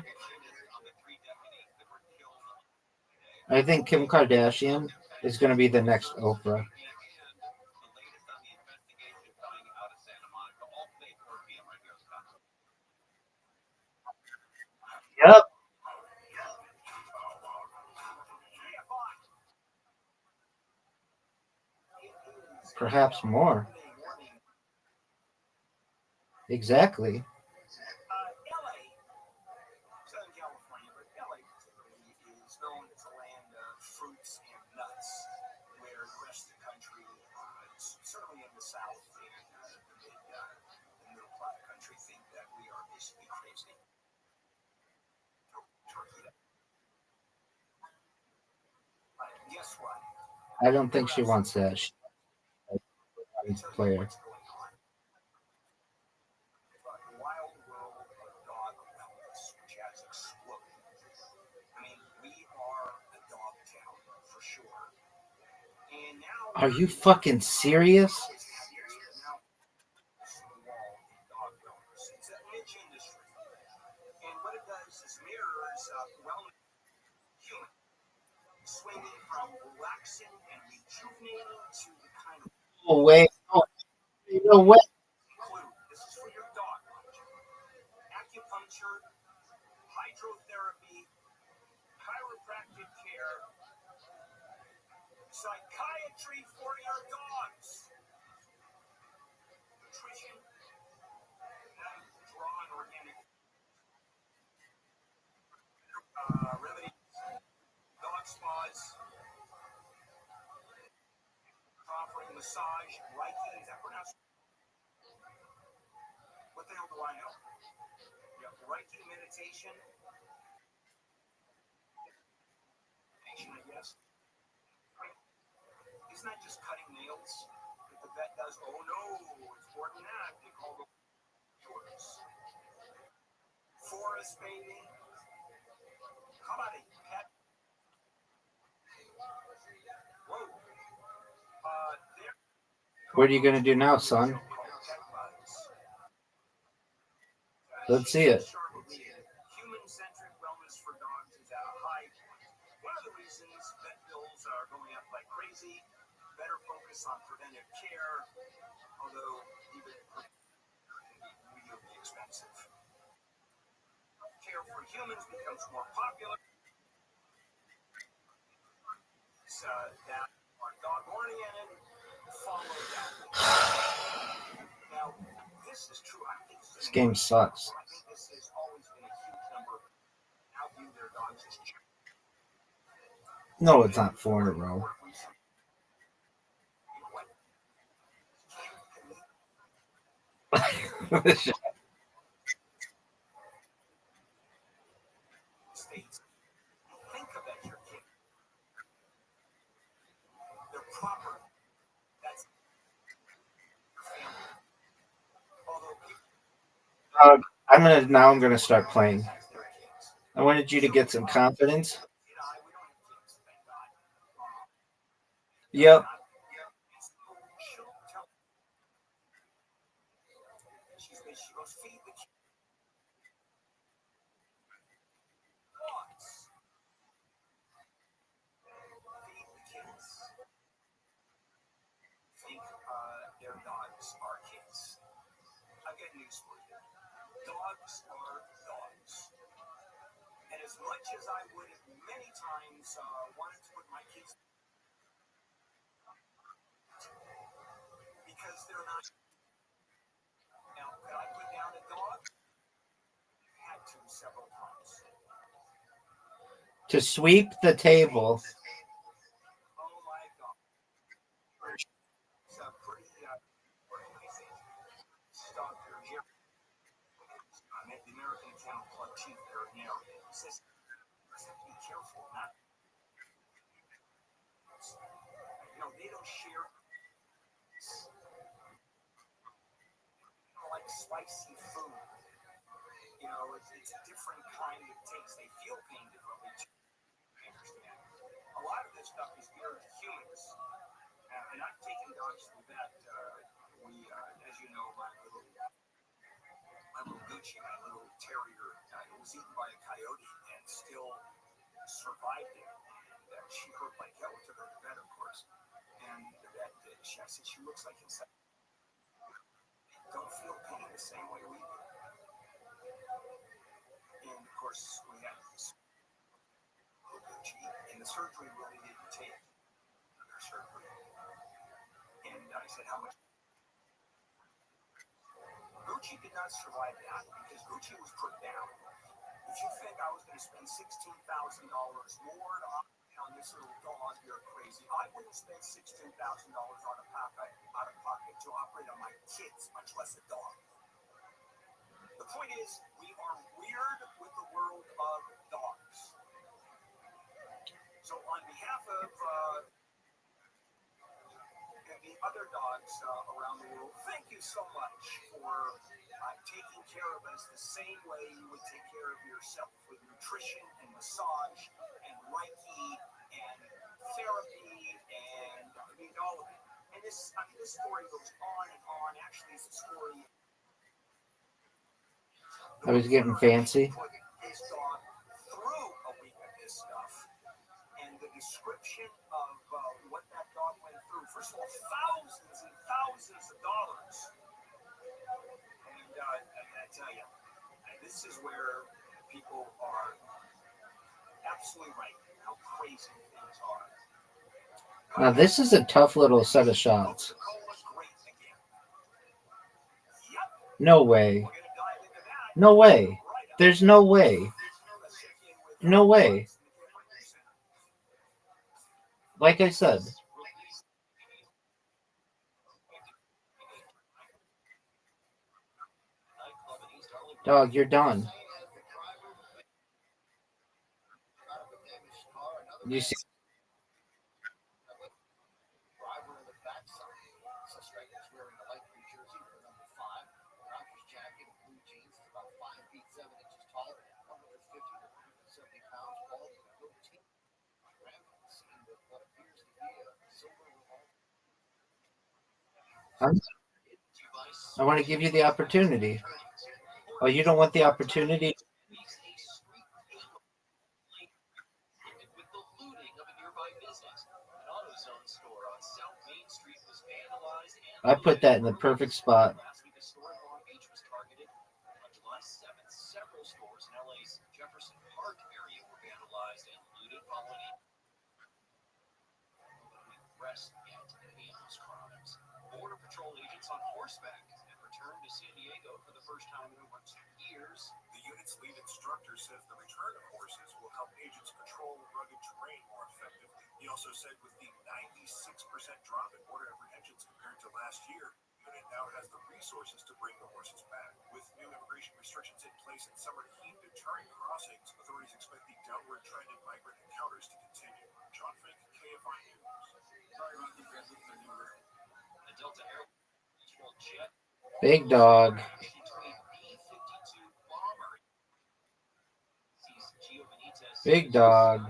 I think Kim Kardashian is going to be the next Oprah. Yep. Perhaps more. Exactly. LA, Southern California, but LA particularly is known as a land of fruits and nuts, where the rest of the country, certainly in the South and the middle part of the country, think that we are basically crazy. Guess what? I don't think she wants that. She's a player. Wild world of dog wellness, which has exploded. I mean, we are a dog town for sure. And now Are you fucking serious? dog wellness. It's a niche industry. And what it does is mirrors wellness human, swinging from relaxing and rejuvenating to the kind of Oh, wait. No way. clue. This is for your dog. Acupuncture, hydrotherapy, chiropractic care, psychiatry for your dogs, nutrition, drawn organic remedies, dog spas, offering massage, Reiki. Is that pronounced? What the hell do I know? You have Reiki meditation, I guess. It's not just cutting nails that the vet does. Oh no, it's more than that. They call them yours. Forest bathing. How about a pet? Whoa. What are you going to do now, son? Let's see it. Human-centric wellness for dogs is at a high point. One of the reasons vet bills are going up like crazy. Better focus on preventive care, although even can be really expensive. Care for humans becomes more popular. So that our dog oriented, follow that. Now, this is true. I think This game sucks. I think this has always been a huge number of how view their dogs as No, it's not 4 in a row. states. Think about your kid. They're proper. That's family. Although people I'm gonna start playing. I wanted you to get some confidence. Yep. she goes feed the kids. Feed the kids. Think their dogs are kids. I've got news for you. Dogs are dogs. And as much as I would have many times wanted to put my kids because they're not. Now, could I put down a dog? Had to several times. To sweep the table. Oh my God. It's a pretty organization. Dr. Jerry. I'm at the American Kennel Club chief veterinarian. He says, be careful, not. They don't share. Like spicy food. It's a different kind of taste. They feel pain differently. I understand. A lot of this stuff is geared to humans. And I've taken dogs to the vet. As you know, my little Gucci, my little terrier, was eaten by a coyote and still survived it. And she hurt like hell. We took her to the vet, of course. And the vet, I said, she looks like inside. Don't feel pain the same way we do. And of course, we had Gucci, and the surgery really didn't take under surgery. And I said, how much? Gucci did not survive that because Gucci was put down. If you think I was going to spend $16,000 more to operate on this little dog, you're crazy. I wouldn't spend $16,000 out of pocket to operate on my kids, much less a dog. The point is, we are weird with the world of dogs. So on behalf of the other dogs around the world, thank you so much for taking care of us the same way you would take care of yourself, with nutrition and massage and Reiki and therapy and all of it. And this story goes on and on. Actually, it's a story. I was getting fancy. His dog through a week of this stuff, and the description of what that dog went through. First of all, thousands and thousands of dollars. And I tell you, this is where people are absolutely right. How crazy things are. Now this is a tough little set of shots. No way. No way. There's no way. No way. Like I said. Dog, you're done. You see? I want to give you the opportunity. Oh, you don't want the opportunity? I put that in the perfect spot. Border Patrol agents on horseback have returned to San Diego for the first time in over 2 years. The unit's lead instructor says the return of horses will help agents patrol rugged terrain more effectively. He also said with the 96% drop in border apprehensions compared to last year, the unit now has the resources to bring the horses back. With new immigration restrictions in place in summer heat deterring crossings, authorities expect the downward trend in migrant encounters to continue. John Fink, KFI News. Sorry about the transit for New York. The Delta Air jet. Big dog. Big dog.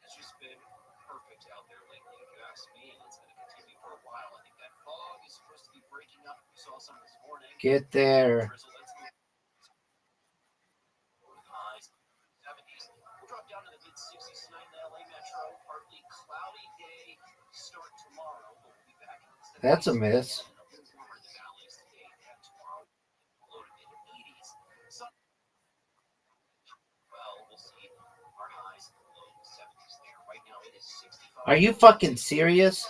It's just been perfect out there lately. If you ask me, it's going to continue for a while. I think that fog is supposed to be breaking up. We saw some this morning. Get there. Highs 70s. We'll drop down to the mid 60s tonight in the LA metro. Partly cloudy day. Start tomorrow. We'll be back in the That's a miss. Are you fucking serious?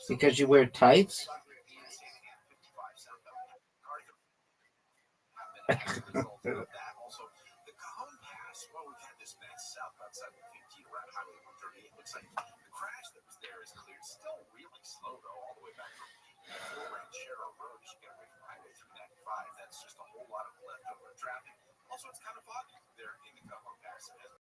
Because you wear tights? The crash that was there is cleared. Still really slow though, all the way back from Ranchero Road as you get away from Highway 395. That's just a whole lot of leftover traffic. Also, it's kind of foggy there in the Cover Pass. It hasn't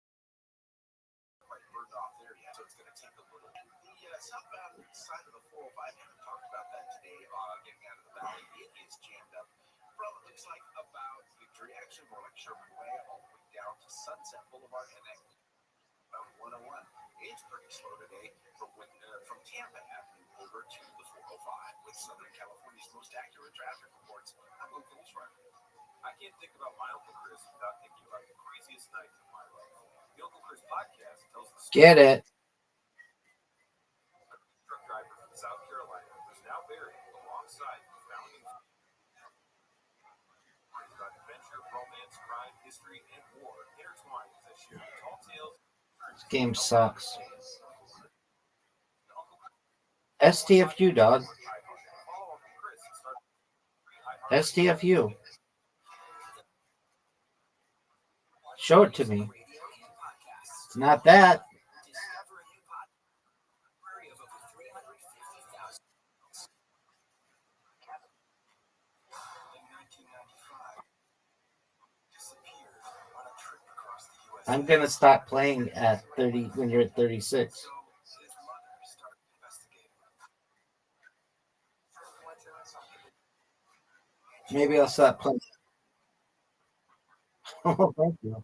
quite burned off there yet, so it's going to take a little. The southbound side of the 405, I haven't talked about that today. Getting out of the valley, it is jammed up from it looks like about Victory, actually more like Sherman Way, all the way down to Sunset Boulevard, and then about 101. It's pretty slow today from Tampa Avenue over to the 405 with Southern California's most accurate traffic reports. I'm Uncle Restream. I can't think about my Uncle Chris without thinking about the craziest night of my life. The Uncle Chris podcast tells the story. Get it. Truck driver from South Carolina who's now buried alongside the founding about adventure, romance, crime, history, and war intertwined as they share the tall tales. This game sucks. STFU, dog. STFU. Show it to me. It's not that. I'm gonna stop playing at 30 when you're at 36. Maybe I'll stop playing. Oh, thank you.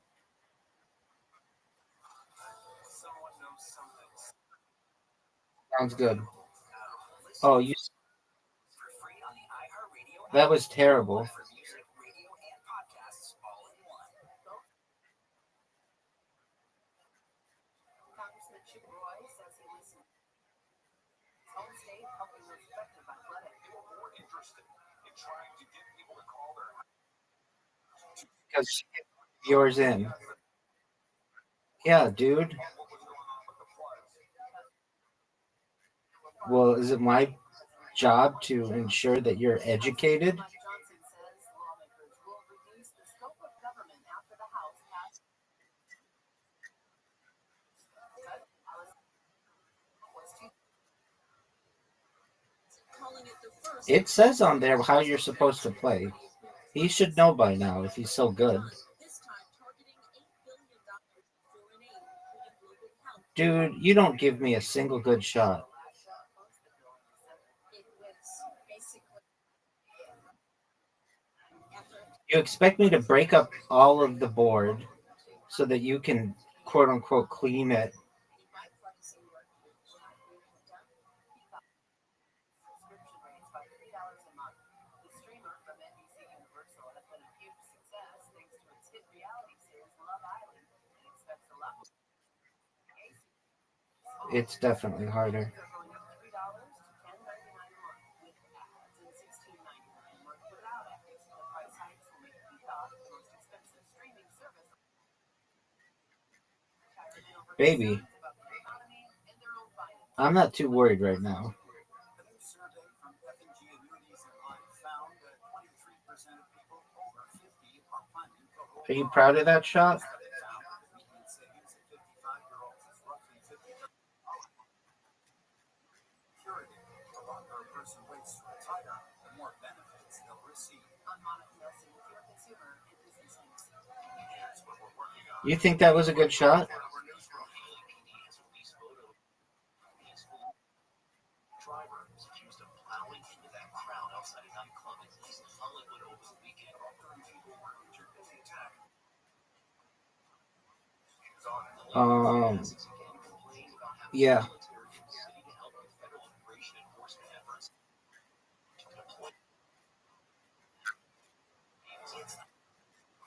Sounds good. Oh, you. That was terrible. Because yours in. Yeah, dude. Well, is it my job to ensure that you're educated? It says on there how you're supposed to play. He should know by now if he's so good. Dude, you don't give me a single good shot. You expect me to break up all of the board so that you can quote unquote clean it. It's definitely harder. Baby, I'm not too worried right now. Are you proud of that shot? You think that was a good shot? Yeah.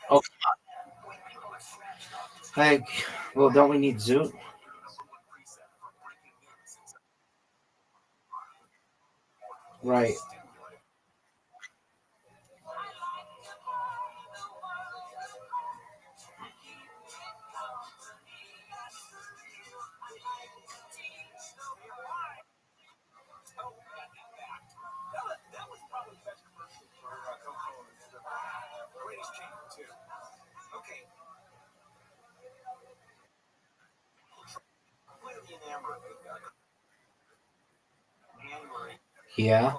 Oh. Like, well, don't we need Zoot? Right. Yeah,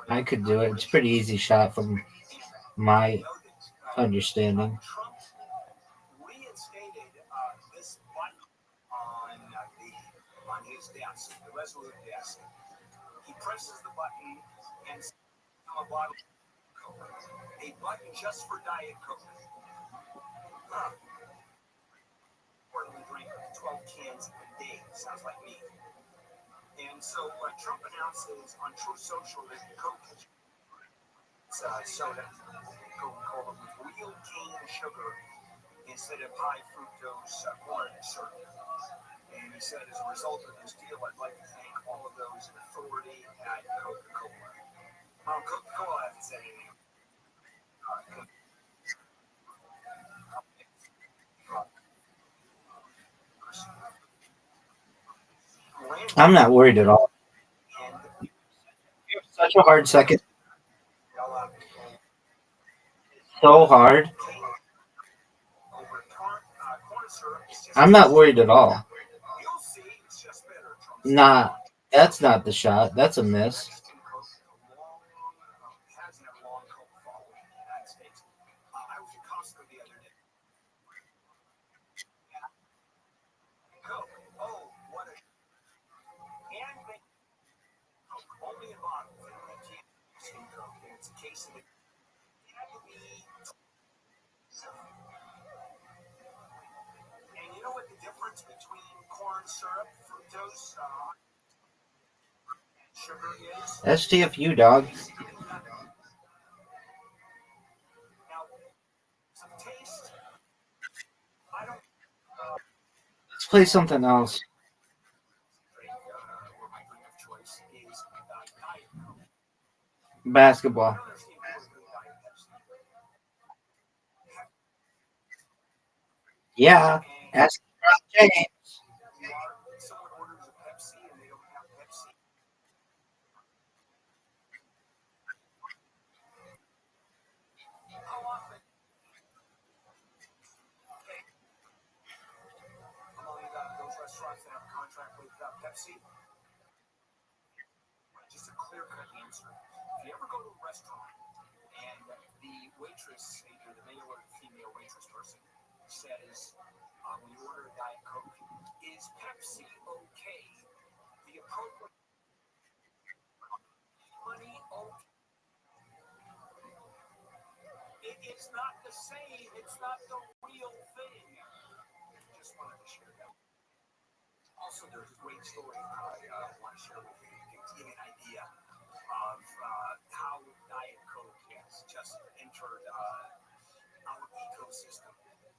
I could do it. It's a pretty easy shot from my understanding. Reinstated this button on his desk, the Resolute desk. He presses the button and a bottle of Coke. A button just for Diet Coke. Huh. Portland drink 12 cans a day. Sounds like me. And so Trump announces on True Social that Coke is soda, Coca-Cola with real cane sugar instead of high fructose corn syrup. And he said, as a result of this deal, I'd like to thank all of those in authority at Coca-Cola. Coca-Cola hasn't said anything. I'm not worried at all. Such a hard second. So hard. I'm not worried at all. Nah, that's not the shot. That's a miss. And you know what the difference between corn syrup, fructose, sugar is? STFU, dog. Now, some taste. I don't. Let's play something else. Or my drink of choice is Diet Coke. Basketball. Yeah. Ask James. Someone orders a Pepsi and they don't have Pepsi. How often? Among those restaurants that have a contract with Pepsi? Just a clear-cut answer. If you ever go to a restaurant and the waitress, either the male or the female waitress person, says, when you order a Diet Coke, is Pepsi okay? The appropriate money okay? It is not the same. It's not the real thing. Just wanted to share that. Also, there's a great story I want to share with you to give you an idea of how Diet Coke has just entered our ecosystem.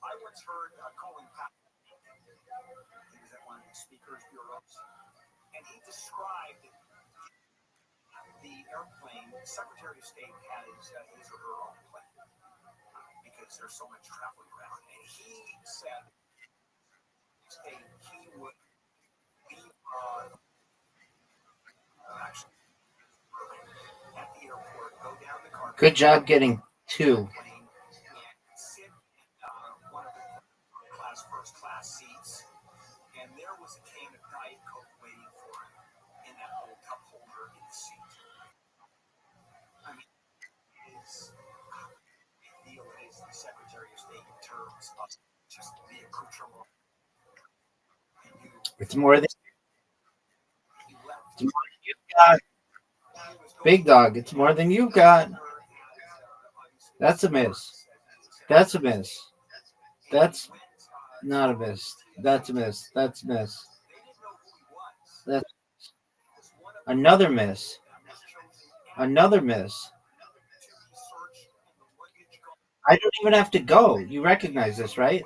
I once heard Colin Powell, he was at one of the speakers bureaus, and he described the airplane. Secretary of State has his or her own plane because there's so much traveling around. And he said he would be actually at the airport, go down the carpet. Good job getting two. Sit in one of the first class seats, and there was a can of Diet Coke waiting for him in that little cup holder in the seat. I mean, it's a deal is the Secretary of State in terms of just the accoutrement. It's more than you've got. Big dog, it's more than you've got. That's a miss. That's a miss. That's not a miss. That's a miss. That's a miss. That's another miss. Another miss. I don't even have to go. You recognize this, right?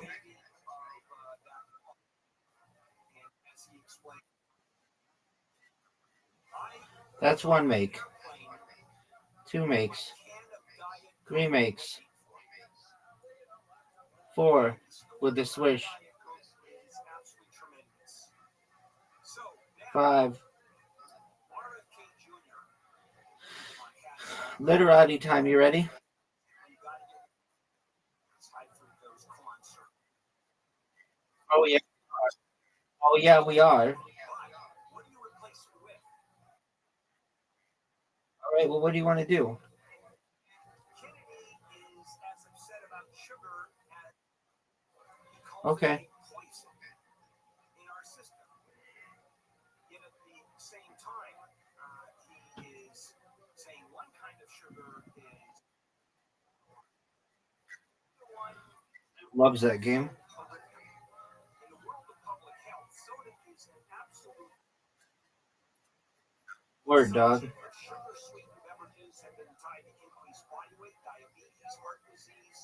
That's one make. Two makes. Three makes. Four with the swish. 5. Literati time. You ready? Oh yeah. Oh yeah, we are. What do you replace it with? All right. Well, what do you want to do? Kennedy is as upset about sugar as he calls Okay. it poison in our system. Yet at the same time, he is saying one kind of sugar is the one Loves that game. horrific. In the world of public health, soda is an absolute Word, dog. sugar-sweetened beverages have been tied to increased body weight, diabetes, heart disease.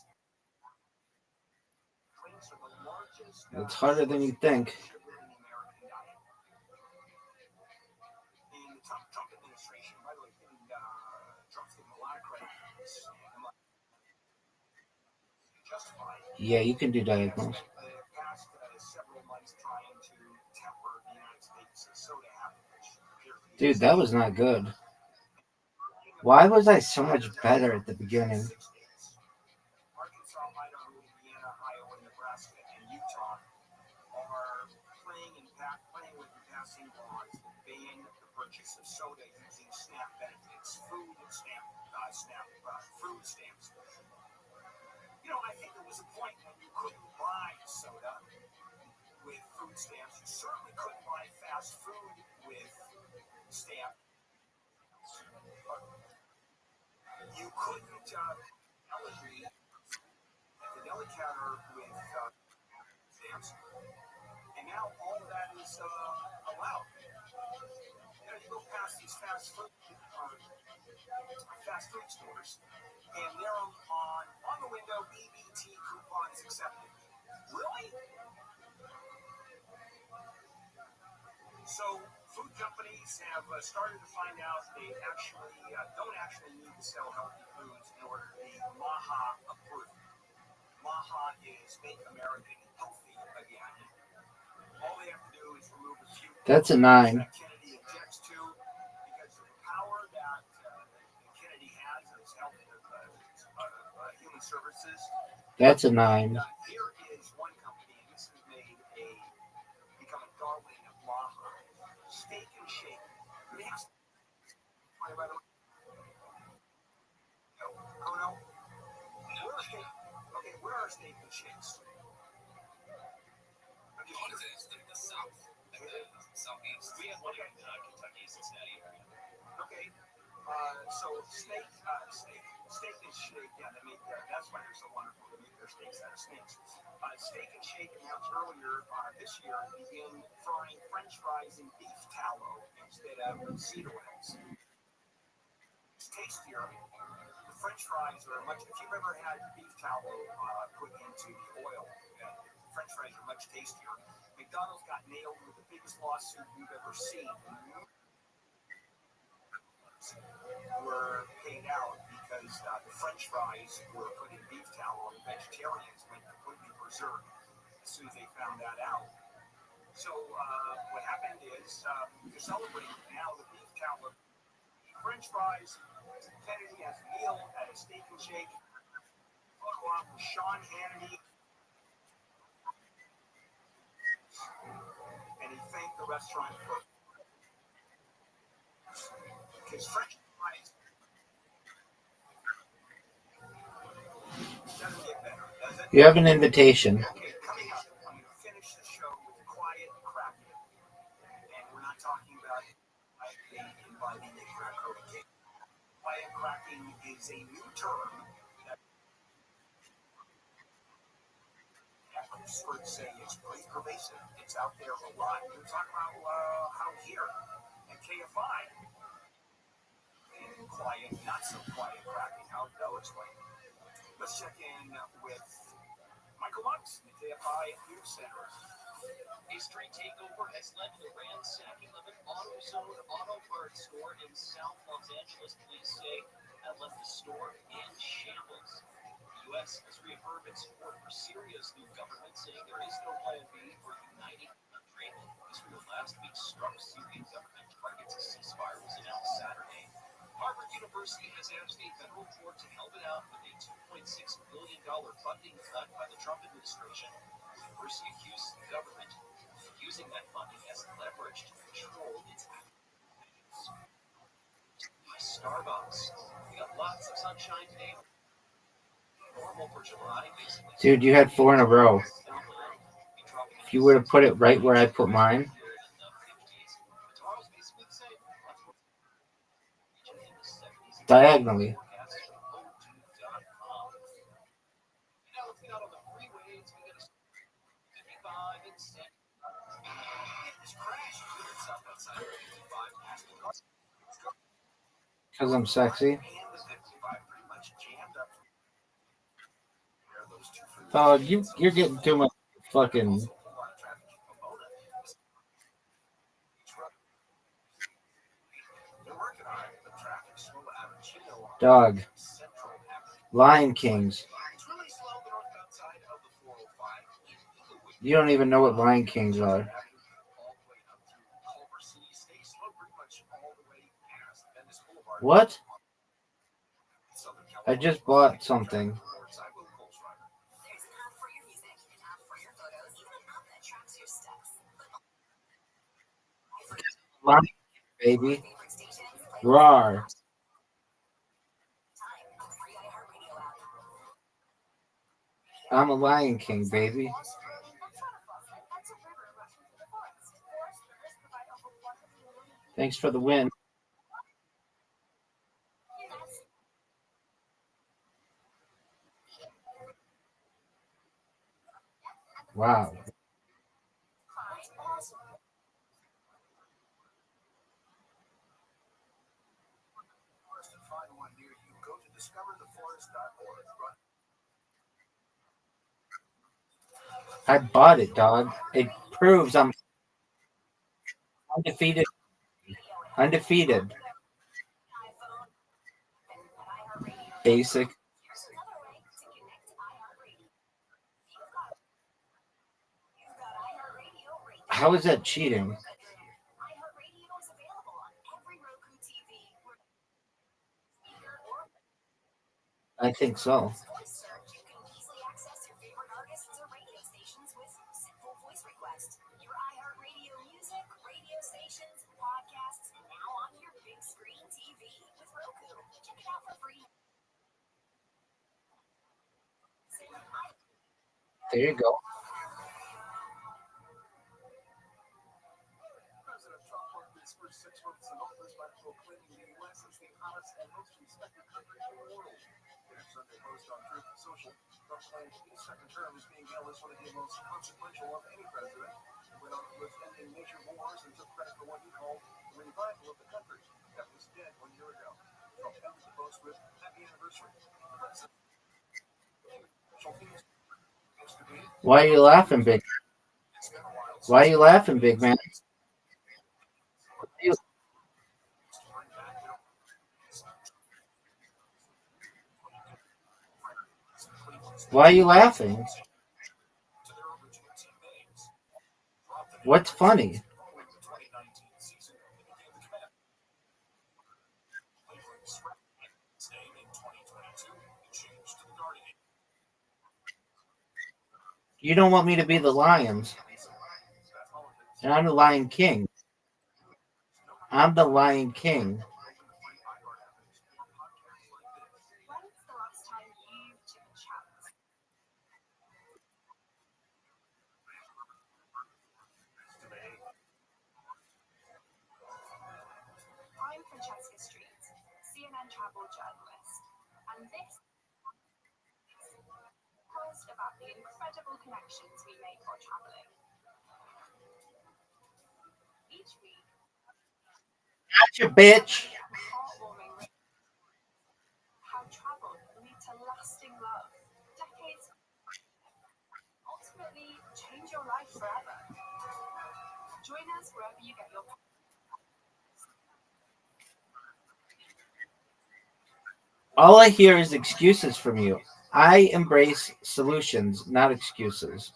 Drinks are the largest It's harder than you think. sugar in the American diet. In the Trump administration, by the way, Trump's getting a lot of credit for this. Justified. Yeah, you can do diagonals. The past several months trying to temper the United States soda habit, which Dude, that was not good. Why was I so much better at the beginning? Arkansas, Idaho, Indiana, Iowa, Nebraska, and Utah are playing with and passing laws that ban the purchase of soda using SNAP benefits, food stamps. You know, I think there was a point when you couldn't buy soda with food stamps. You certainly couldn't buy fast food with stamps. You couldn't the deli counter with stamps. And now all of that is allowed. You know, you go past these fast food stores, and they're on the window, EBT coupons accepted. Really? So food companies have started to find out they don't actually need to sell healthy foods in order to be MAHA approved. MAHA is Make America Healthy Again. All they have to do is remove a few. That's a 9. That Kennedy objects to because of the power that Kennedy has as health human services. That's a 9. Here is one company, and this has become a darling of MAHA. Steak and Shake. They have by the way. Oh no. Where are Steak and Shakes? The South, Southeast. We have one in Kentucky, Cincinnati area. Okay. So steak and shake, yeah, that's why they're so wonderful. They make their steaks out of snakes. Steak and Shake announced earlier this year began frying French fries in beef tallow instead of seed oils. It's tastier. The French fries are much. If you've ever had beef tallow put into the oil, French fries are much tastier. McDonald's got nailed with the biggest lawsuit you've ever seen. Were paid out because the French fries were put in beef tallow, and vegetarians went completely berserk as soon as they found that out. So what happened is to celebrate now the beef tallow, French fries. Kennedy has a meal at a Steak and Shake. Photo op with Sean Hannity, and he thanked the restaurant for his French fries. Doesn't get better, does it? You have an invitation. Okay, coming up, I'm going to finish the show with quiet cracking. And we're not talking about inviting a crack cocaine. Quiet cracking is a new term that experts say it's pretty pervasive. It's out there a lot. We're talking about how here at KFI, and quiet, not so quiet cracking, how they'll explain. Let's check in with Michael Lux, the KFI News Center. A street takeover has led to the ransacking of an AutoZone auto parts store in South Los Angeles, police say, that left the store in shambles. The U.S. has reaffirmed its support for Syria's new government, saying there is no plan B for uniting the country. Israel last week struck Syrian government targets. A ceasefire was announced Saturday. Harvard University has asked a federal court to help it out with a $2.6 billion funding cut by the Trump administration. university accuses the government of using that funding as leverage to control its activities. Starbucks. We got lots of sunshine today. Normal for July, basically. Dude, you had 4 in a row. If you were to put it right where I put mine. Diagonally. Because I'm sexy. Oh, you're getting too much fucking. Dog. Lion Kings. You don't even know what Lion Kings are. What? I just bought something. Lion King, baby. Rawr. I'm a Lion King, baby. Thanks for the win. Wow. I bought it, dog. It proves I'm undefeated. Undefeated. Basic. How is that cheating? I think so. There you go. Why are you laughing, big? Why are you laughing, big man? Why are you laughing? What's funny? You don't want me to be the Lions. And I'm the Lion King. I'm the Lion King. I'm Francesca Street, CNN travel journalist, and this post about the incredible connections we make while traveling. Each week, Gotcha, bitch. heartwarming how travel can lead to lasting love, decades, ultimately change your life forever. Join us wherever you get your. All I hear is excuses from you. I embrace solutions, not excuses.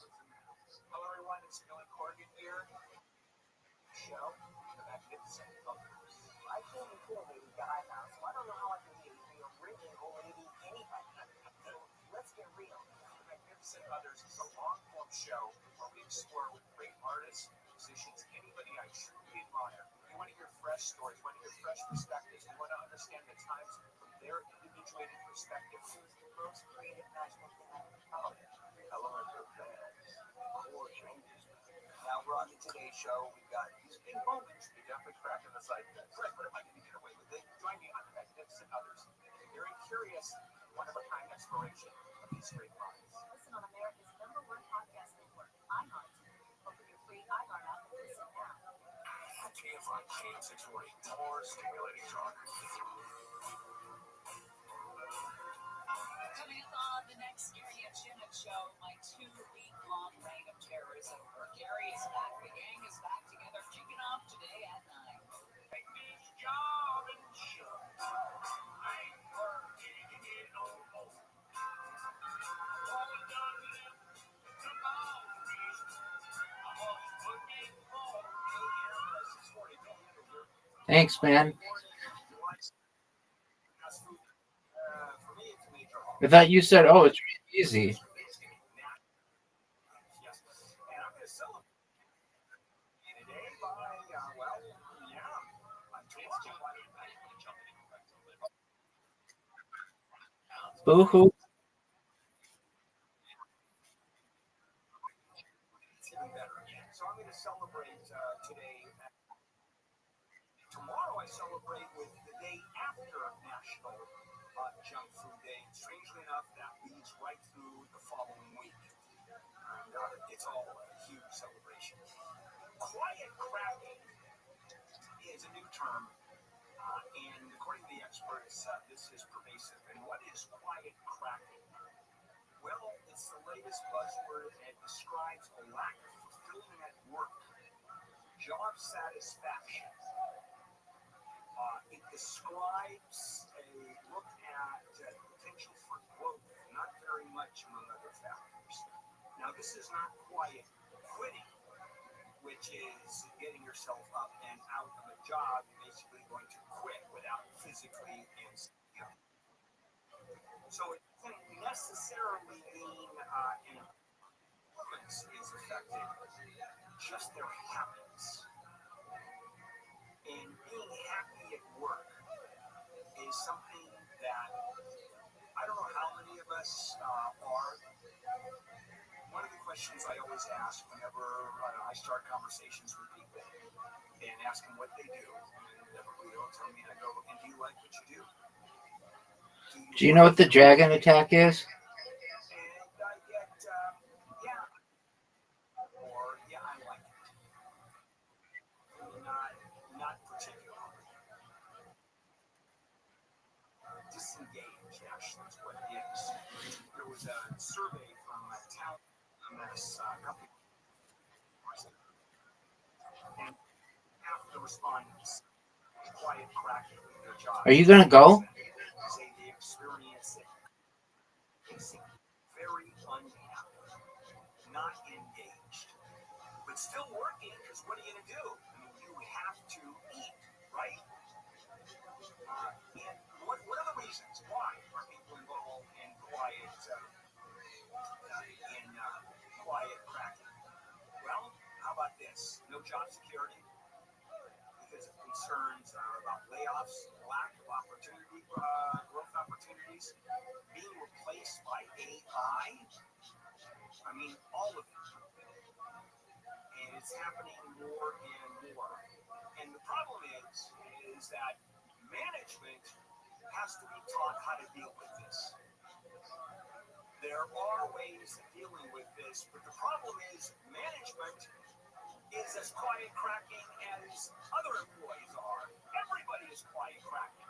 fresh stories, want to hear fresh perspectives, we want to understand the times from their individuated perspective. Most creative national hello, or changes. Now we're on the Today Show. We've got these big moments. They definitely cracking us like, Fred, what am I going to get away with? They join me on the Magnificent Others. Very curious, one-of-a-kind exploration of these great minds. Listen on America's #1 podcast network, iHeart. Open your free iHeart app and listen now. TFI Channel 640, more stimulating talk. Coming up on the next Gary and Shannon show, my 2-week-long reign of terrorism. Where Gary is back, the gang is back together, kicking off today at 9. Take this job and show. I ain't working it no more. All we done left to boundaries. I'm always looking for Thanks, man. I thought you said, oh, it's really easy. Boo-hoo. So I'm going to celebrate today. Tomorrow I celebrate with the day after National Junk Food Day. Strangely enough, that leads right through the following week. And it's all a huge celebration. Quiet cracking is a new term, and according to the experts, this is pervasive. And what is quiet cracking? Well, it's the latest buzzword and describes a lack of fulfillment at work, job satisfaction. It describes a look at potential for growth, not very much among other factors. Now, this is not quiet quitting, which is getting yourself up and out of a job, basically going to quit without physically and so it doesn't necessarily mean an performance is affected, just their habits. And being happy at work is something that I don't know how many of us are. One of the questions I always ask whenever I start conversations with people and ask them what they do, and everybody will tell me, I go, and do you like what you do? Do you know what the dragon attack is? And I get, yeah, or yeah, I like it. Not particularly. Disengaged, actually, is what it is. There was a survey from a town company, and half the respondents quiet cracking in their jobs. Are you going to go? Say they experience it. Very unhappy, not engaged, but still working, because what are you going to do? I mean, you have to eat, right? And what are the reasons why are people involved in quiet cracking? Well, how about this? No job security because of concerns about layoffs, lack of opportunity, growth opportunities, being replaced by AI. I mean, all of it. And it's happening more and more. And the problem is that management has to be taught how to deal with this. There are ways of dealing with this, but the problem is management is as quiet cracking as other employees are. Everybody is quiet cracking.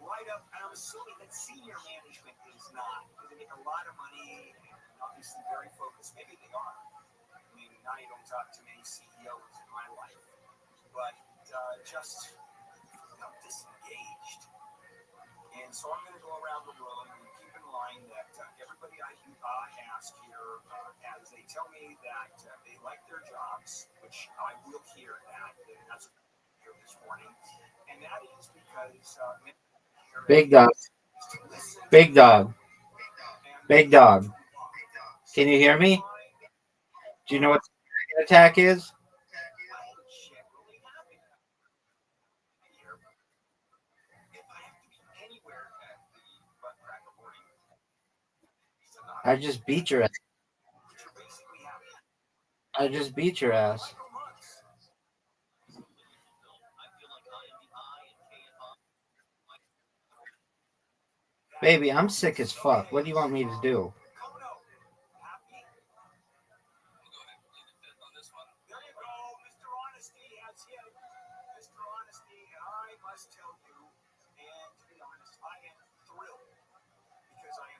Right up, and I'm assuming that senior management is not, because they make a lot of money and obviously very focused. Maybe they are. I mean, now you don't talk to many CEOs in my life, but just disengaged. And so I'm going to go around the room and keep in mind that everybody I ask here, as they tell me that they like their jobs, which I will hear that, and that's what I hear this morning, and that is because Big dog. Big dog. Big dog. Can you hear me? Do you know what the dragon attack is? I just beat your ass. I just beat your ass. Baby, I'm sick as fuck. What do you want me to do?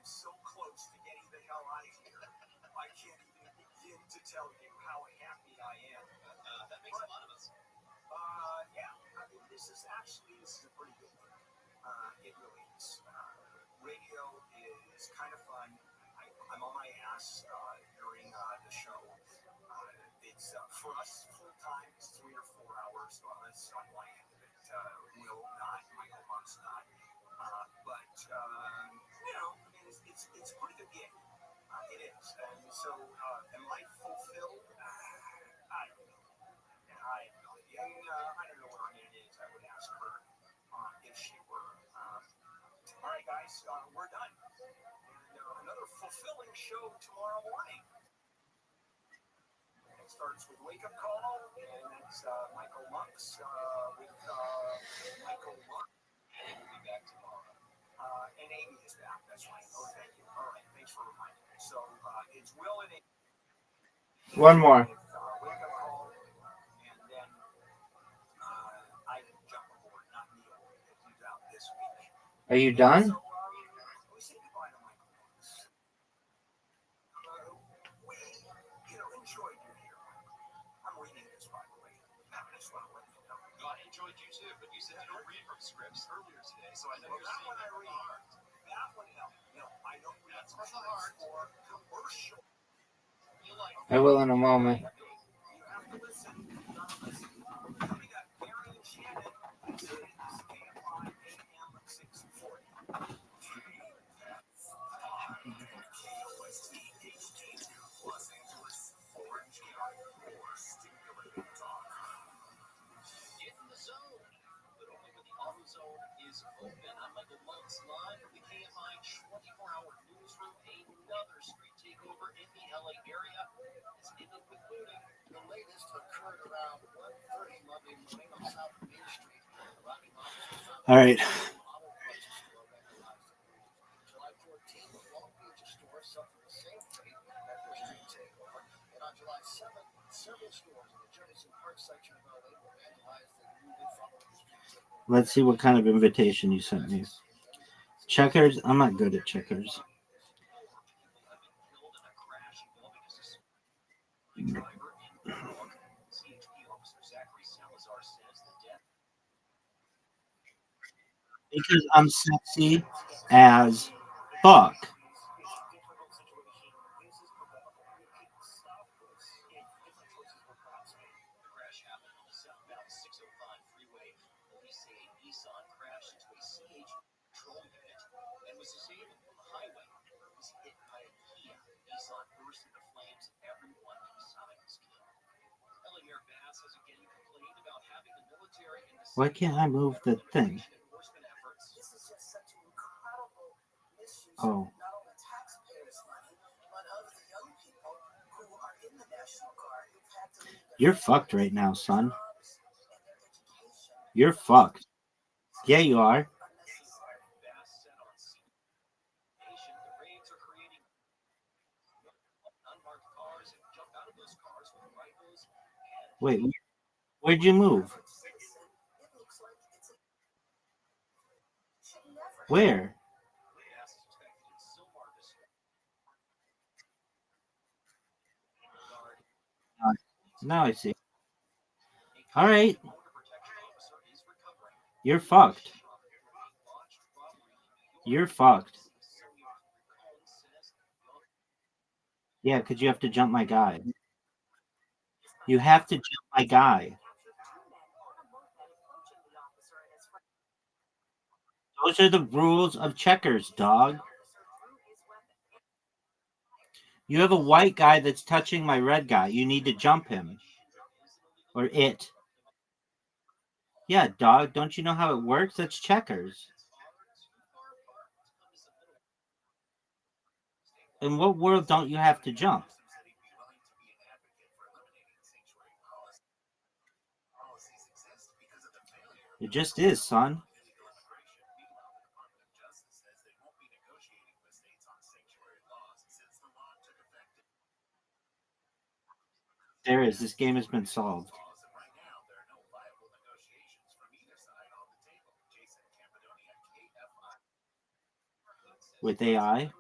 So close to getting the hell out of here. I can't even begin to tell you how happy I am. That makes a lot of us. Yeah, I mean, this is a pretty good thing. It really is. Radio is kind of fun. I'm on my ass during the show. It's for us full time. It's 3 or 4 hours on us on my end of it. Will not, Michael Monk's not. But you know, I mean, it's a pretty good gig. It is. And so, am I fulfilled? I don't know. I have no idea. I mean, I don't know where Annette is. I would ask her if she were. All right, guys, we're done. And another fulfilling show tomorrow morning. It starts with Wake Up Call, and that's Michael Monks with Michael Monks. We'll be back tomorrow. And Amy is back. That's right. Oh, thank you. All right. Thanks for reminding me. So it's Will and Amy. One more. Wake Up Call, and then I jump aboard, not Neil, if he's out this week. Are you done? So we say goodbye to Michael Monks. We, enjoyed you here. I'm reading this, by the way. I just want to let you know. No, I enjoyed you too, but you said you don't read from scripts earlier today, so I know you're That saying one I that from the read. heart. That one, no, I don't read That's from the heart. for commercial. You like I will in a moment. You have to listen. You gotta listen. We got Mary and Shannon. This is KFI AM 640. KOST HD2 Los Angeles. Orange County. More stimulating talk. Get in the zone, but only when the auto zone is open. I'm Michael Monks live from the KFI 24-hour newsroom. Another street takeover in the LA area has ended with looting. The latest occurred around 1:30 Monday morning on South Main Street. All right. July 14th, the Long Beach store suffered the same fate after a street takeover. And on July 7th, several stores in the Jefferson Park section of LA were vandalized and looted following the street takeover. Let's see what kind of invitation you sent me. Checkers? I'm not good at checkers. Because I'm sexy as fuck. Why can't I move the thing? This is just such an incredible mission. Oh. Not only taxpayers' money, but of the young people who are in the National Guard who've had to leave their You're fucked right now, son. jobs and their education. You're fucked. Yeah, you are. Wait, where'd you move? Where? Now I see. All right. You're fucked. You're fucked. Yeah, because you have to jump my guy. You have to jump my guy. Those are the rules of checkers, dog. You have a white guy that's touching my red guy. You need to jump him. Or it. Yeah, dog. Don't you know how it works? That's checkers. In what world don't you have to jump? It just is, son. There is. This game has been solved. With AI?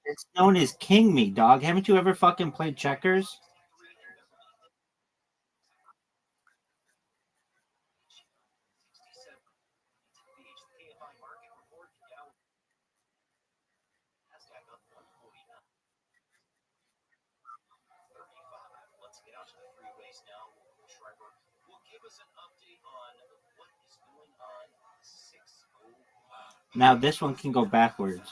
It's known as King Me, dog. Haven't you ever fucking played checkers? Now this one can go backwards.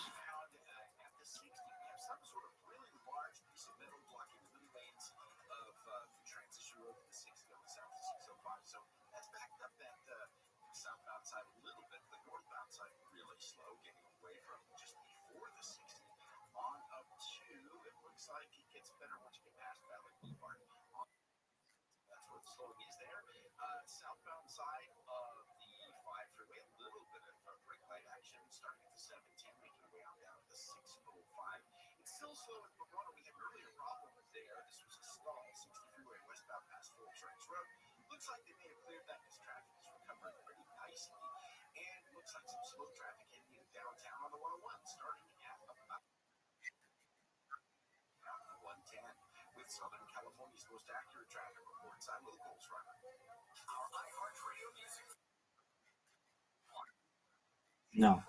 No.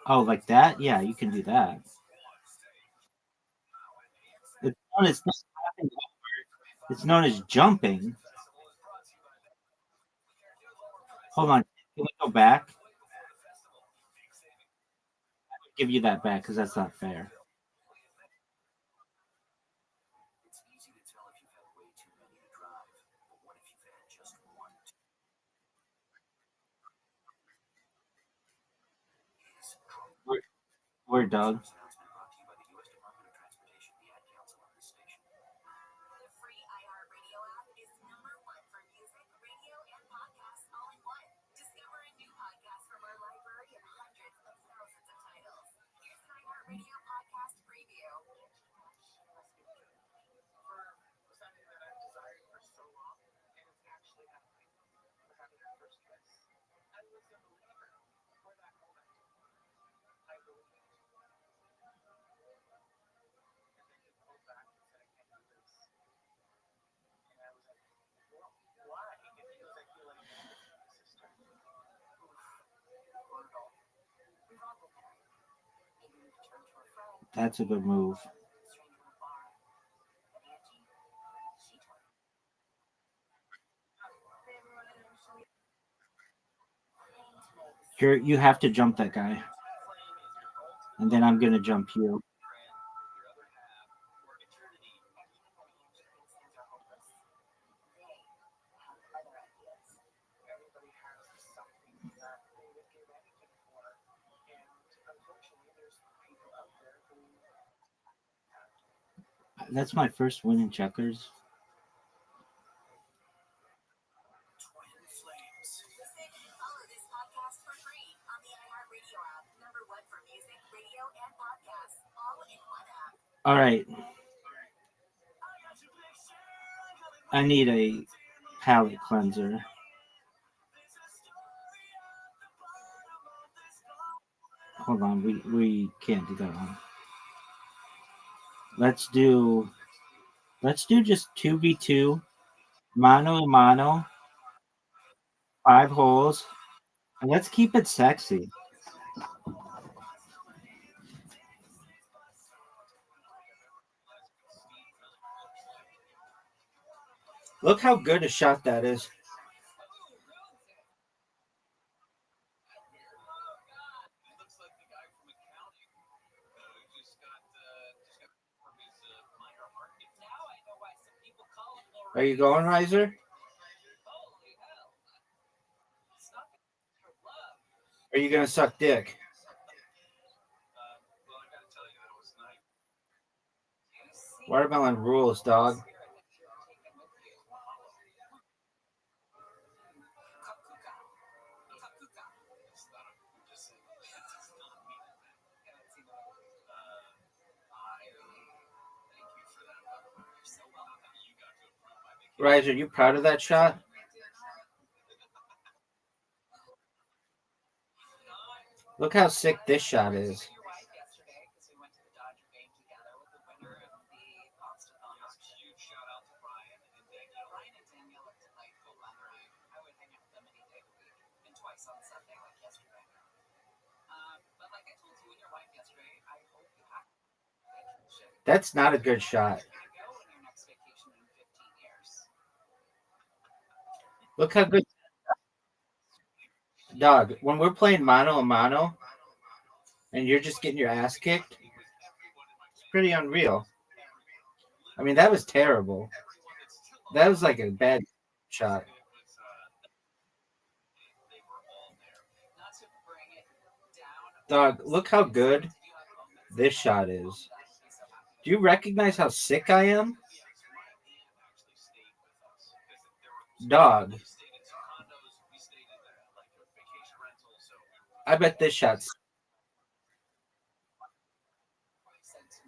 Oh, like that? Yeah, you can do that. It's known as jumping. Hold on. Can we go back? I'll give you that back because that's not fair. We're done. That's a good move. You have to jump that guy. And then I'm going to jump you. That's my first win in checkers. All right. I need a palate cleanser. Hold on, we can't do that one. Let's do just 2v2, mano a mano, 5 holes, and let's keep it sexy. Look how good a shot that is. Are you going, Riser? Are you going to suck dick? Watermelon rules, dog. Riser, you proud of that shot? Look how sick this shot is. That's not a good shot. Look how good. Dog, when we're playing mano a mano and you're just getting your ass kicked, it's pretty unreal. I mean, that was terrible. That was like a bad shot. Dog, look how good this shot is. Do you recognize how sick I am? Dog. I bet this shot's...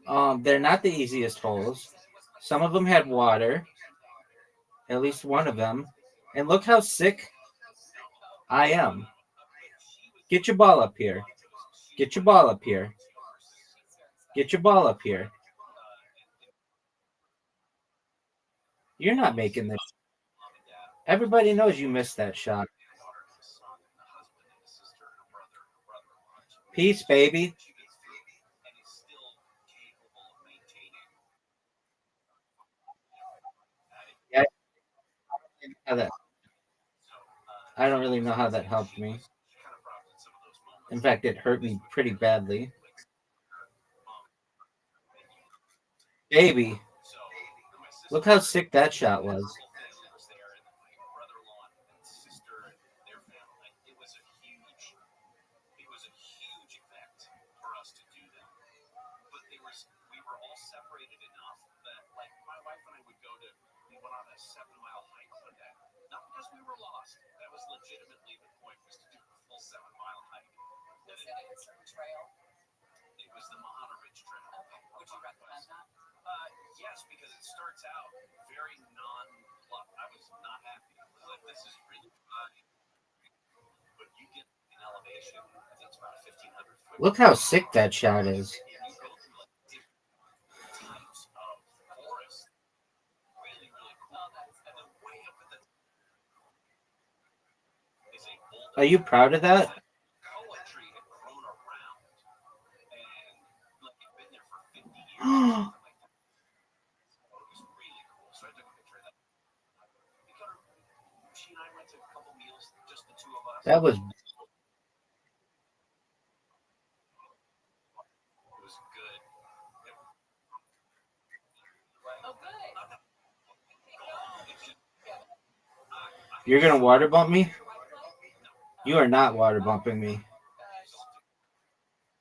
They're not the easiest holes. Some of them had water. At least one of them. And look how sick I am. Get your ball up here. Get your ball up here. Get your ball up here. You're not making this. Everybody knows you missed that shot. Peace, baby. Yeah, I don't really know how that helped me. In fact, it hurt me pretty badly. Baby. Look how sick that shot was. Yes, because it starts out very non-bluff. I was not happy. Like, this is really fun. But you get an elevation. I think it's about 1,500 foot. Look how sick that shot is. Are you proud of that? That was... You're gonna water bump me? You are not water bumping me.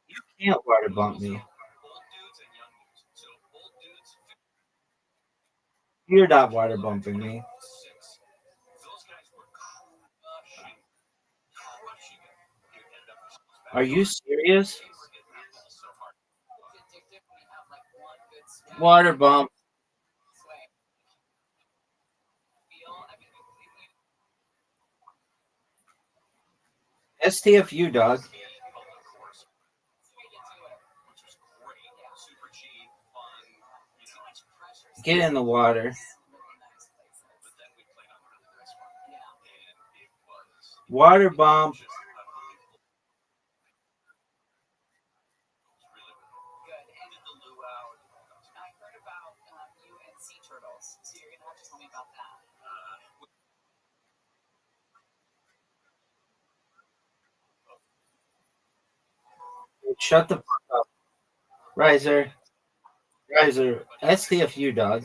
You can't water bump me. You're not water bumping me. Are you serious? Water bump. STFU, dog. Get in the water. Water bump. Shut the fuck up. Riser. Riser. STFU, dog.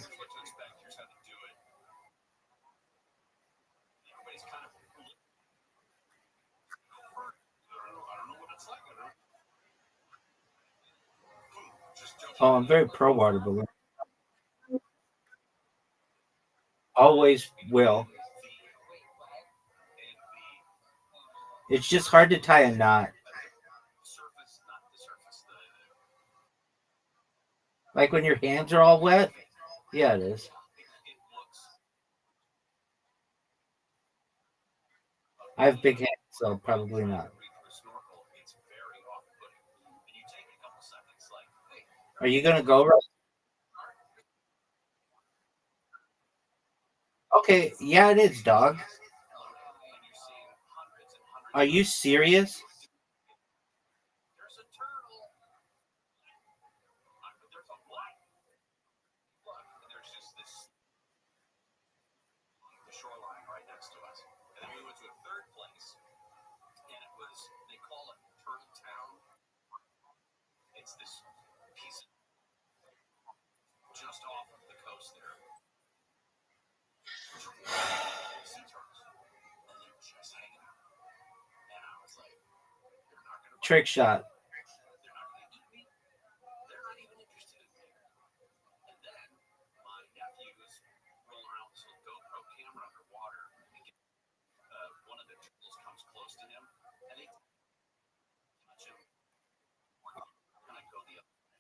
Oh, I'm very pro water balloon. Always will. It's just hard to tie a knot. Like when your hands are all wet? Yeah, it is. I have big hands, so probably not. Are you gonna go? Okay, yeah, it is, dog. Are you serious? Trick shot.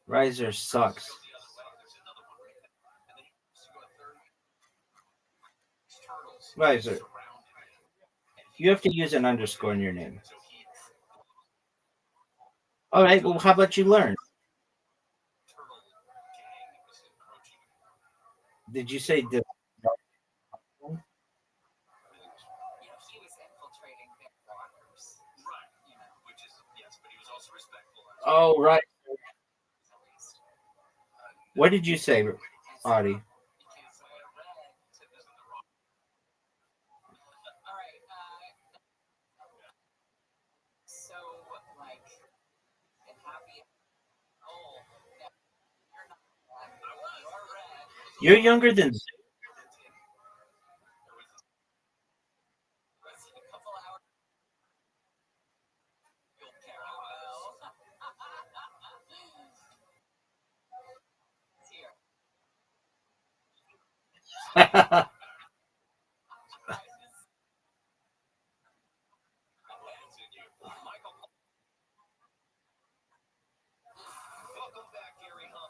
Riser sucks. Riser. You have to use an underscore in your name. All right, well, how about you learn? Did you say Oh, right. What did you say, Audie? You're younger than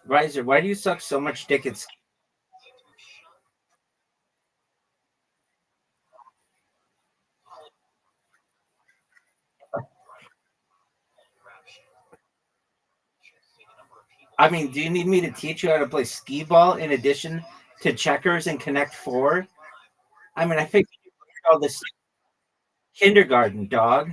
Riser. Why do you suck so much dick at I mean, do you need me to teach you how to play skee ball in addition to checkers and Connect Four? I mean, I think you learned all this kindergarten, dog.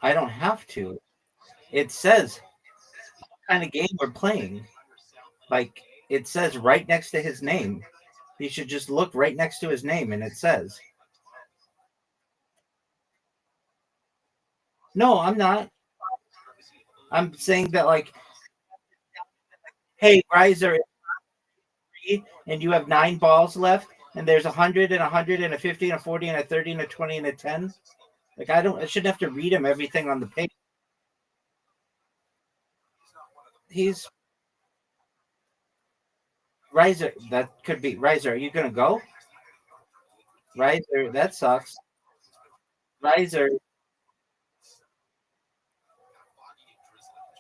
I don't have to. It says what kind of game we're playing. Like it says right next to his name. He should just look right next to his name and it says. No, I'm not. I'm saying that, like, hey, Riser, and you have 9 balls left, and there's 100 and 100 and a 50 and a 40 and a 30 and a 20 and a 10. Like, I shouldn't have to read him everything on the page. He's Riser. That could be Riser. Are you gonna go? Riser, that sucks. Riser.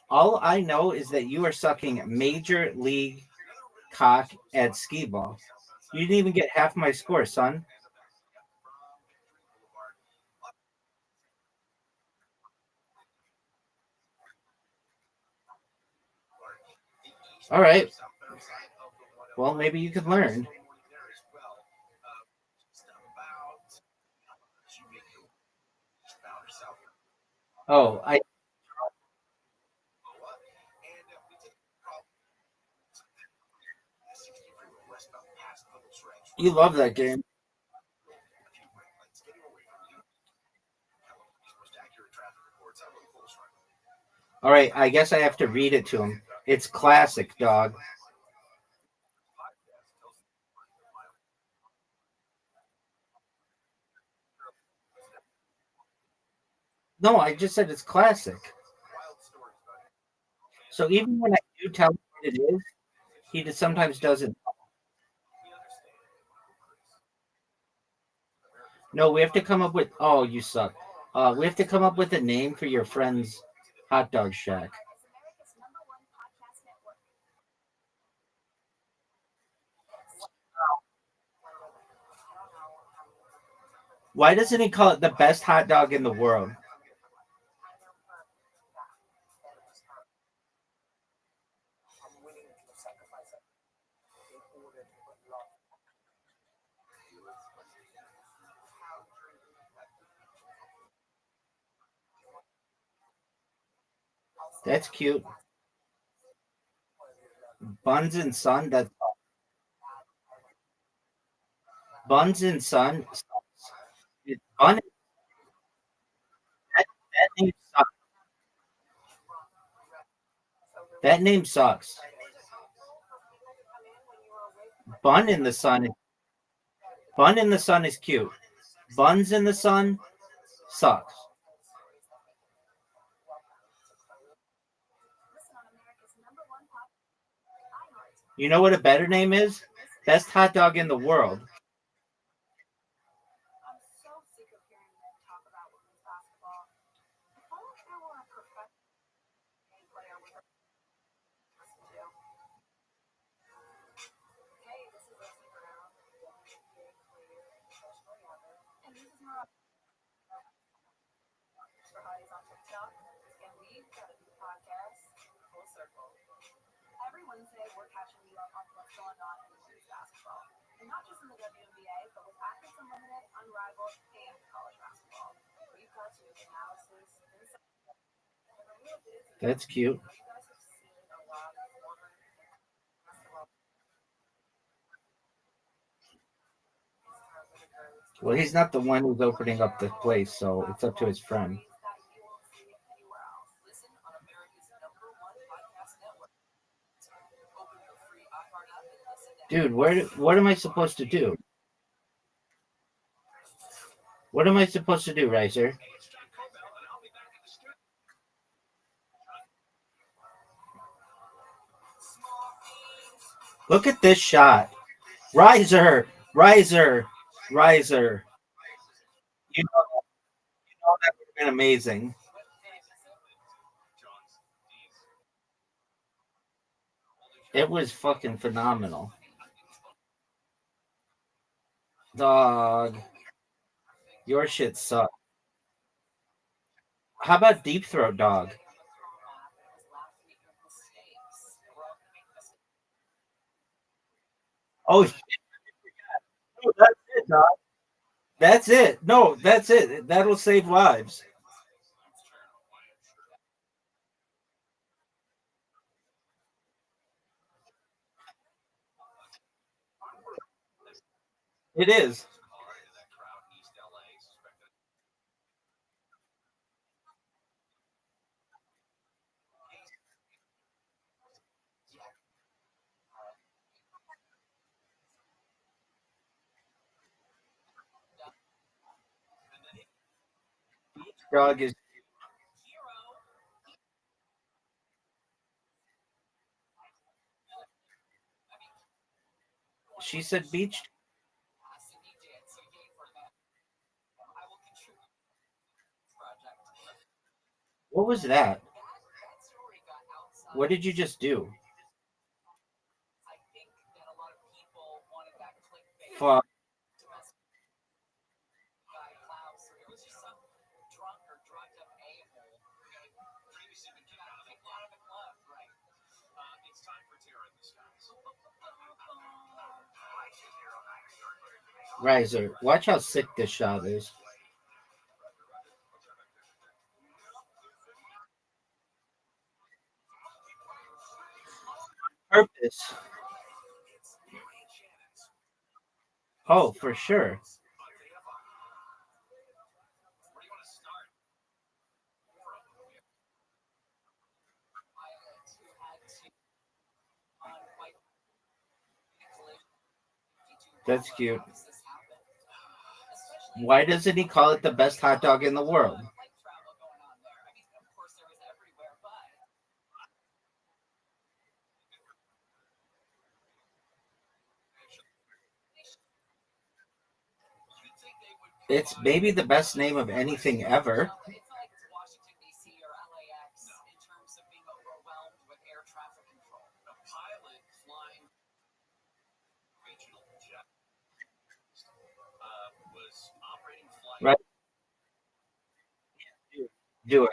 All I know is that you are sucking major league cock at skee ball. You didn't even get half my score, son. All right. Well, maybe you could learn. Oh, you love that game. All right, I guess I have to read it to him. It's classic, dog. No, I just said it's classic. So even when I do tell him what it is, he just sometimes doesn't. No, we have to come up with. Oh, you suck. We have to come up with a name for your friend's hot dog shack. Why doesn't he call it the best hot dog in the world? That's cute. Buns and Son. That Buns and Son. Bun. That name sucks. That name sucks. Bun in the Sun. Bun in the Sun is cute. Buns in the Sun sucks. You know what a better name is? Best hot dog in the world. Every Wednesday, we're catching you up on what's going on in women's basketball. And not just in the WNBA, but with Athletes Unlimited, Unrivaled, and college basketball. We've got you analysis, insight, That's cute. Well, he's not the one who's opening up the place, so it's up to his friend. Dude, what am I supposed to do? What am I supposed to do, Riser? Look at this shot. Riser, Riser, Riser. That would have been amazing. It was fucking phenomenal. Dog. Your shit sucks. How about Deep Throat Dog? Oh, no, that's it, dog. That's it. No, that's it. That'll save lives. It is. Dog is. She said beach. What was that? What did you just do? Fuck. Riser, watch how sick this shot is. Purpose. Oh, for sure. That's cute. Why doesn't he call it the best hot dog in the world? It's maybe the best name of anything ever. Right? Do it.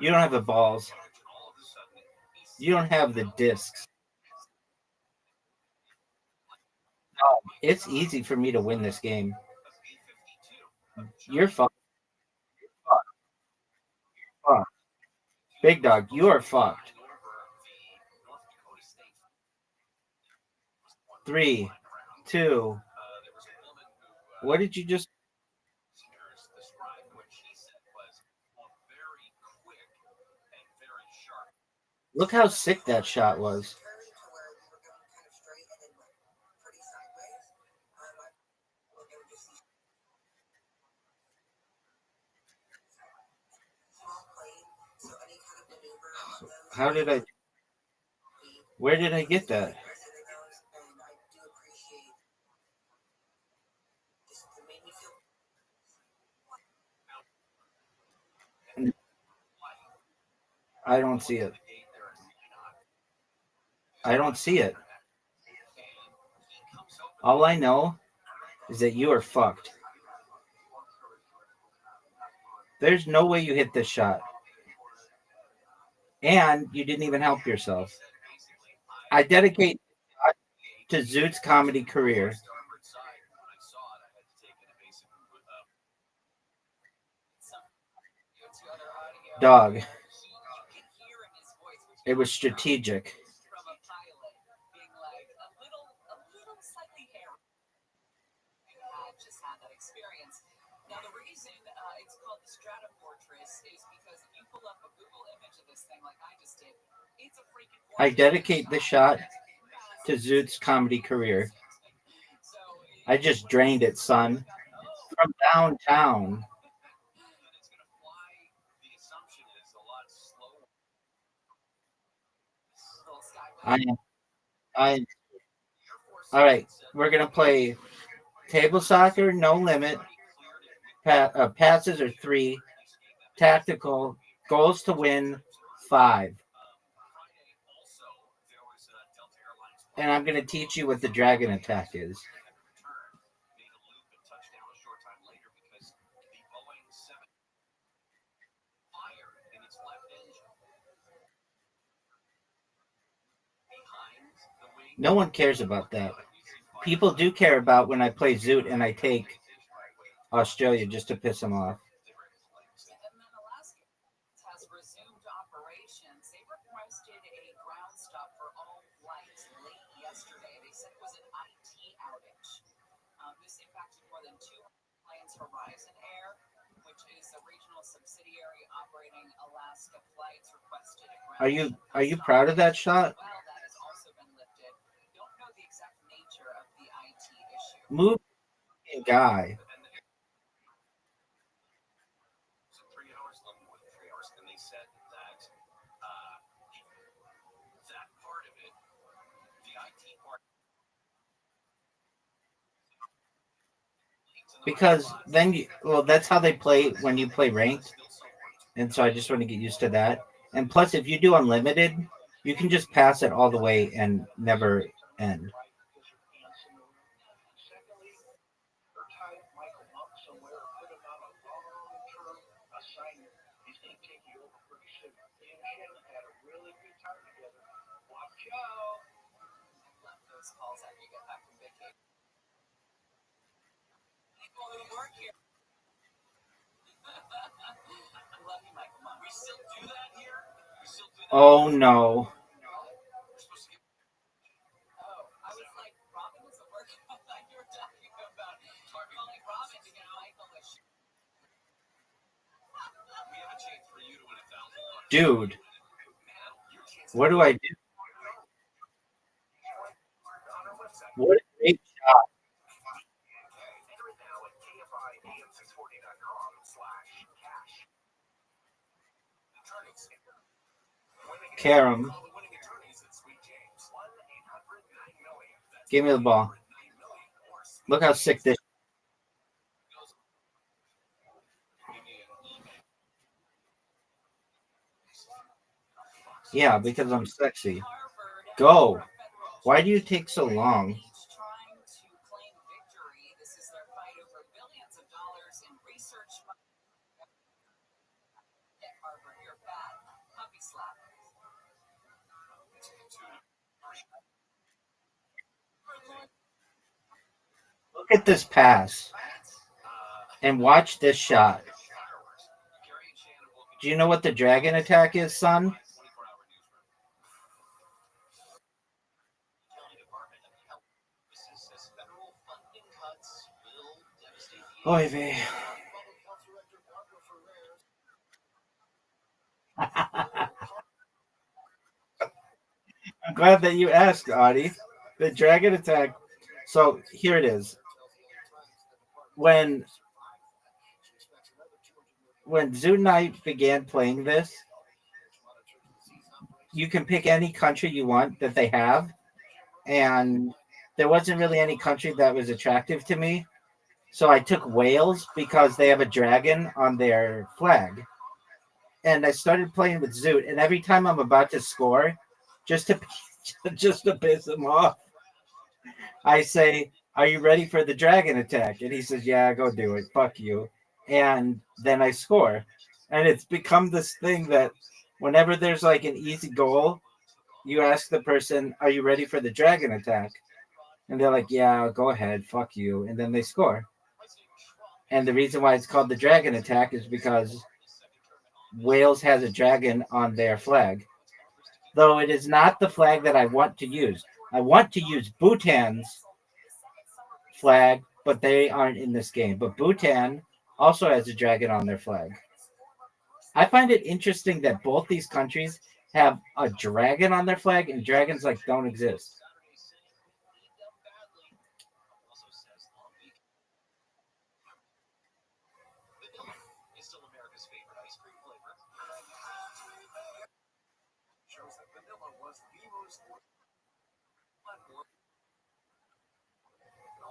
You don't have the balls. You don't have the discs. No, it's easy for me to win this game. You're fucked. Fuck. Big dog, you are fucked. 3, 2. What did you just? Look how sick that shot was. How did I? Where did I get that? I don't see it. I don't see it. All I know is that you are fucked. There's no way you hit this shot. And you didn't even help yourself. I dedicate to Zoot's comedy career. Dog. It was strategic. I dedicate the shot to Zoot's comedy career. I just drained it, son. From downtown. I all right. We're gonna play table soccer, no limit. Passes are 3. Tactical goals to win 5. And I'm gonna teach you what the dragon attack is. No one cares about that. People do care about when I play Zoot and I take Australia just to piss them off. Are you proud of that shot? Move, guy. So 3 hours, a little more than 3 hours, and they said that that part of it, the IT part. Because then that's how they play when you play ranked, and so I just want to get used to that. And plus, if you do unlimited, you can just pass it all the way and never end. Oh no. Dude, what do I do? What a great shot. Karam. Give me the ball. Look how sick this. Yeah, because I'm sexy. Go. Why do you take so long? Look at this pass. And watch this shot. Do you know what the dragon attack is, son? Oy vey. I'm glad that you asked, Audie. The dragon attack. So here it is. When Zoot and I began playing this, you can pick any country you want that they have, and there wasn't really any country that was attractive to me. So I took Wales because they have a dragon on their flag. And I started playing with Zoot, and every time I'm about to score, just to just to piss him off, I say, "Are you ready for the dragon attack?" And he says, "Yeah, go do it. Fuck you." And then I score. And it's become this thing that whenever there's like an easy goal, you ask the person, "Are you ready for the dragon attack?" And they're like, "Yeah, go ahead. Fuck you." And then they score. And the reason why it's called the dragon attack is because Wales has a dragon on their flag. Though it is not the flag that I want to use. I want to use Bhutan's flag, but they aren't in this game. But Bhutan also has a dragon on their flag. I find it interesting that both these countries have a dragon on their flag, and dragons like don't exist.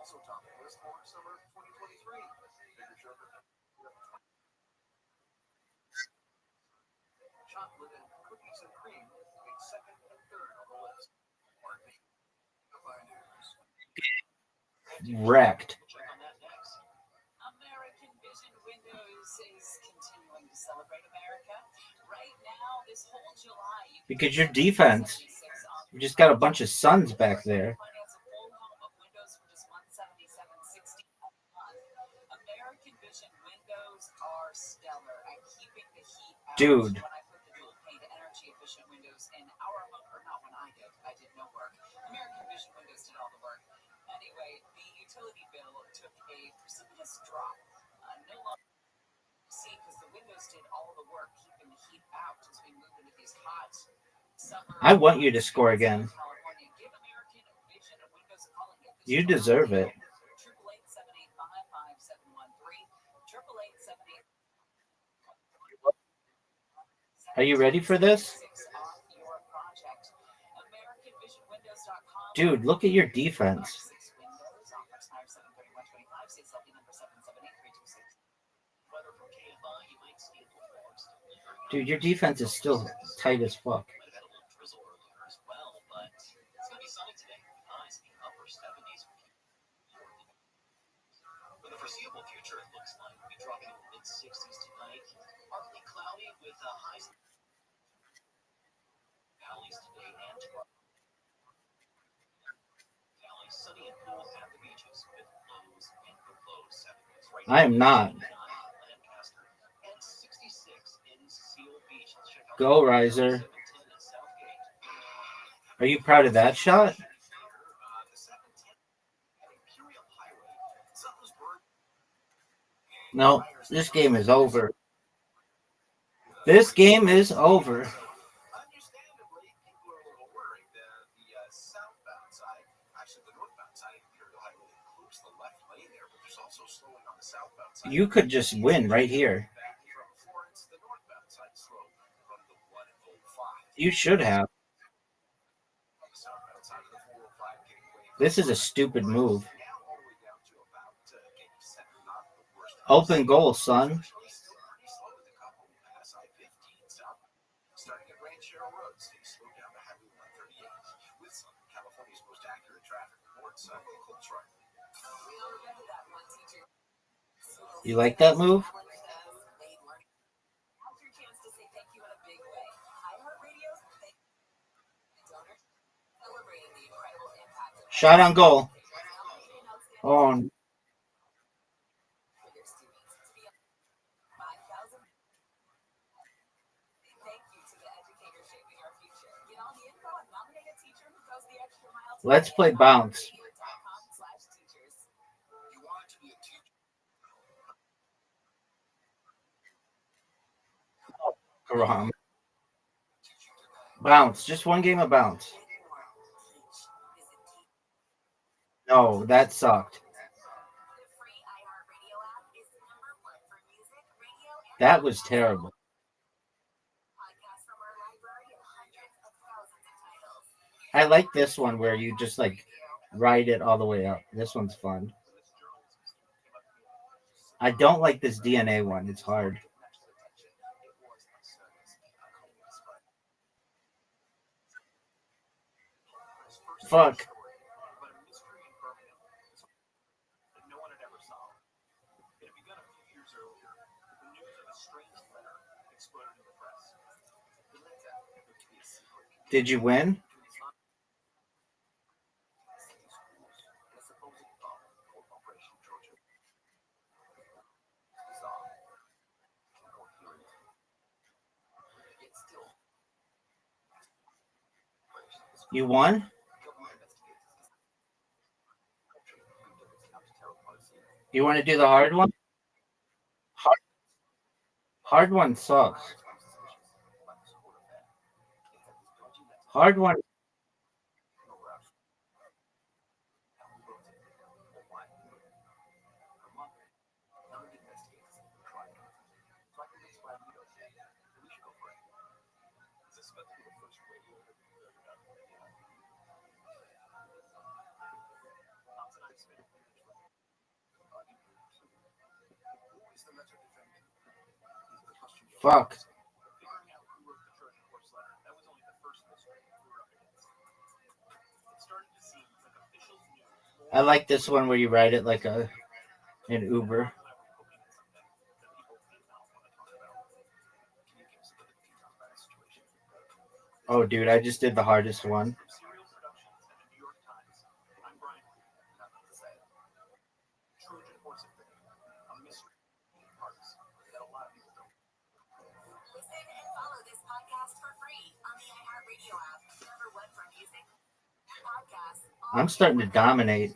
Also topping the list for summer 2023. Bigger sugar. Chocolate and cookies and cream take second and third on the list. Wrecked. American Vision Windows is continuing to celebrate America. Right now, this whole July, Because your defense, you just got a bunch of sons back there. American Vision Windows are stellar at keeping the heat out. Dude. When I put the dual pane energy efficient windows in our home, or not when I did no work. American Vision Windows did all the work. Anyway, the utility bill took a precipitous drop. No longer see because the windows did all the work keeping the heat I want you to score again. You deserve it. Are you ready for this? Dude, look at your defense. Dude, your defense is still tight as fuck. For the foreseeable future, it looks like we'll be dropping in the mid-60s tonight. Partly cloudy with highs valleys today and tomorrow. Valleys sunny and cool at the beaches with lows in the low 70s. Right I am not. Lancaster and 66 in Seal Beach. Go, Riser. Are you proud of that shot? No, this game is over. This game is over. Understandably, people are a little worried that the southbound side, actually the northbound side of Imperial Highway includes the left lane there, but there's also slowing on the southbound side. You could just win right here. From Florence, the northbound side slow from the 105. You should have. On the southbound side of the 405 getting way This is a stupid move. now all the way down to about 87, not the worst. Open goal, son. Starting at Ranchero Road, stay slow down to Highway 138 with some California's most accurate traffic reports. Nichols Road. You like that move? Shot on goal. Oh, let's play bounce. Wrong. Bounce. Just one game of bounce. No, that sucked. That was terrible. I like this one where you just like ride it all the way up. This one's fun. I don't like this DNA one. It's hard. Fuck. Did you win? You won? You want to do the hard one? Hard one sucks. Hard one. Fuck. I like this one where you ride it like an Uber. Oh, dude, I just did the hardest one. I'm starting to dominate.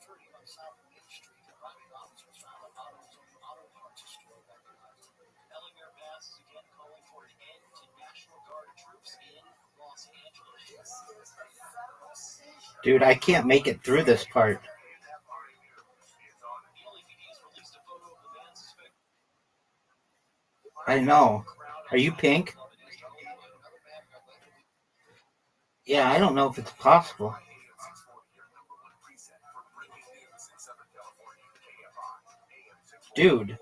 11:30 on South Main Street. Private officers found an AutoZone auto parts store weaponized. Ellinger Pass is again calling for an end to National Guard troops in Los Angeles. Dude, I can't make it through this part. The LAPD has released a photo of the man suspected. I know. Are you pink? Yeah, I don't know if it's possible. Dude.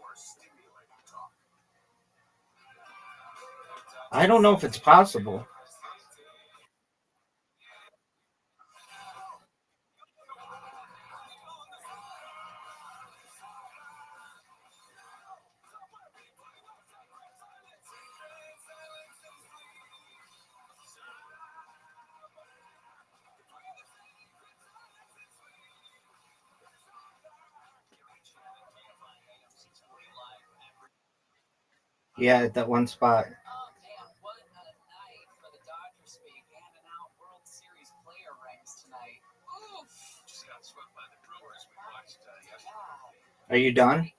I don't know if it's possible. Yeah, at that one spot. Are you done?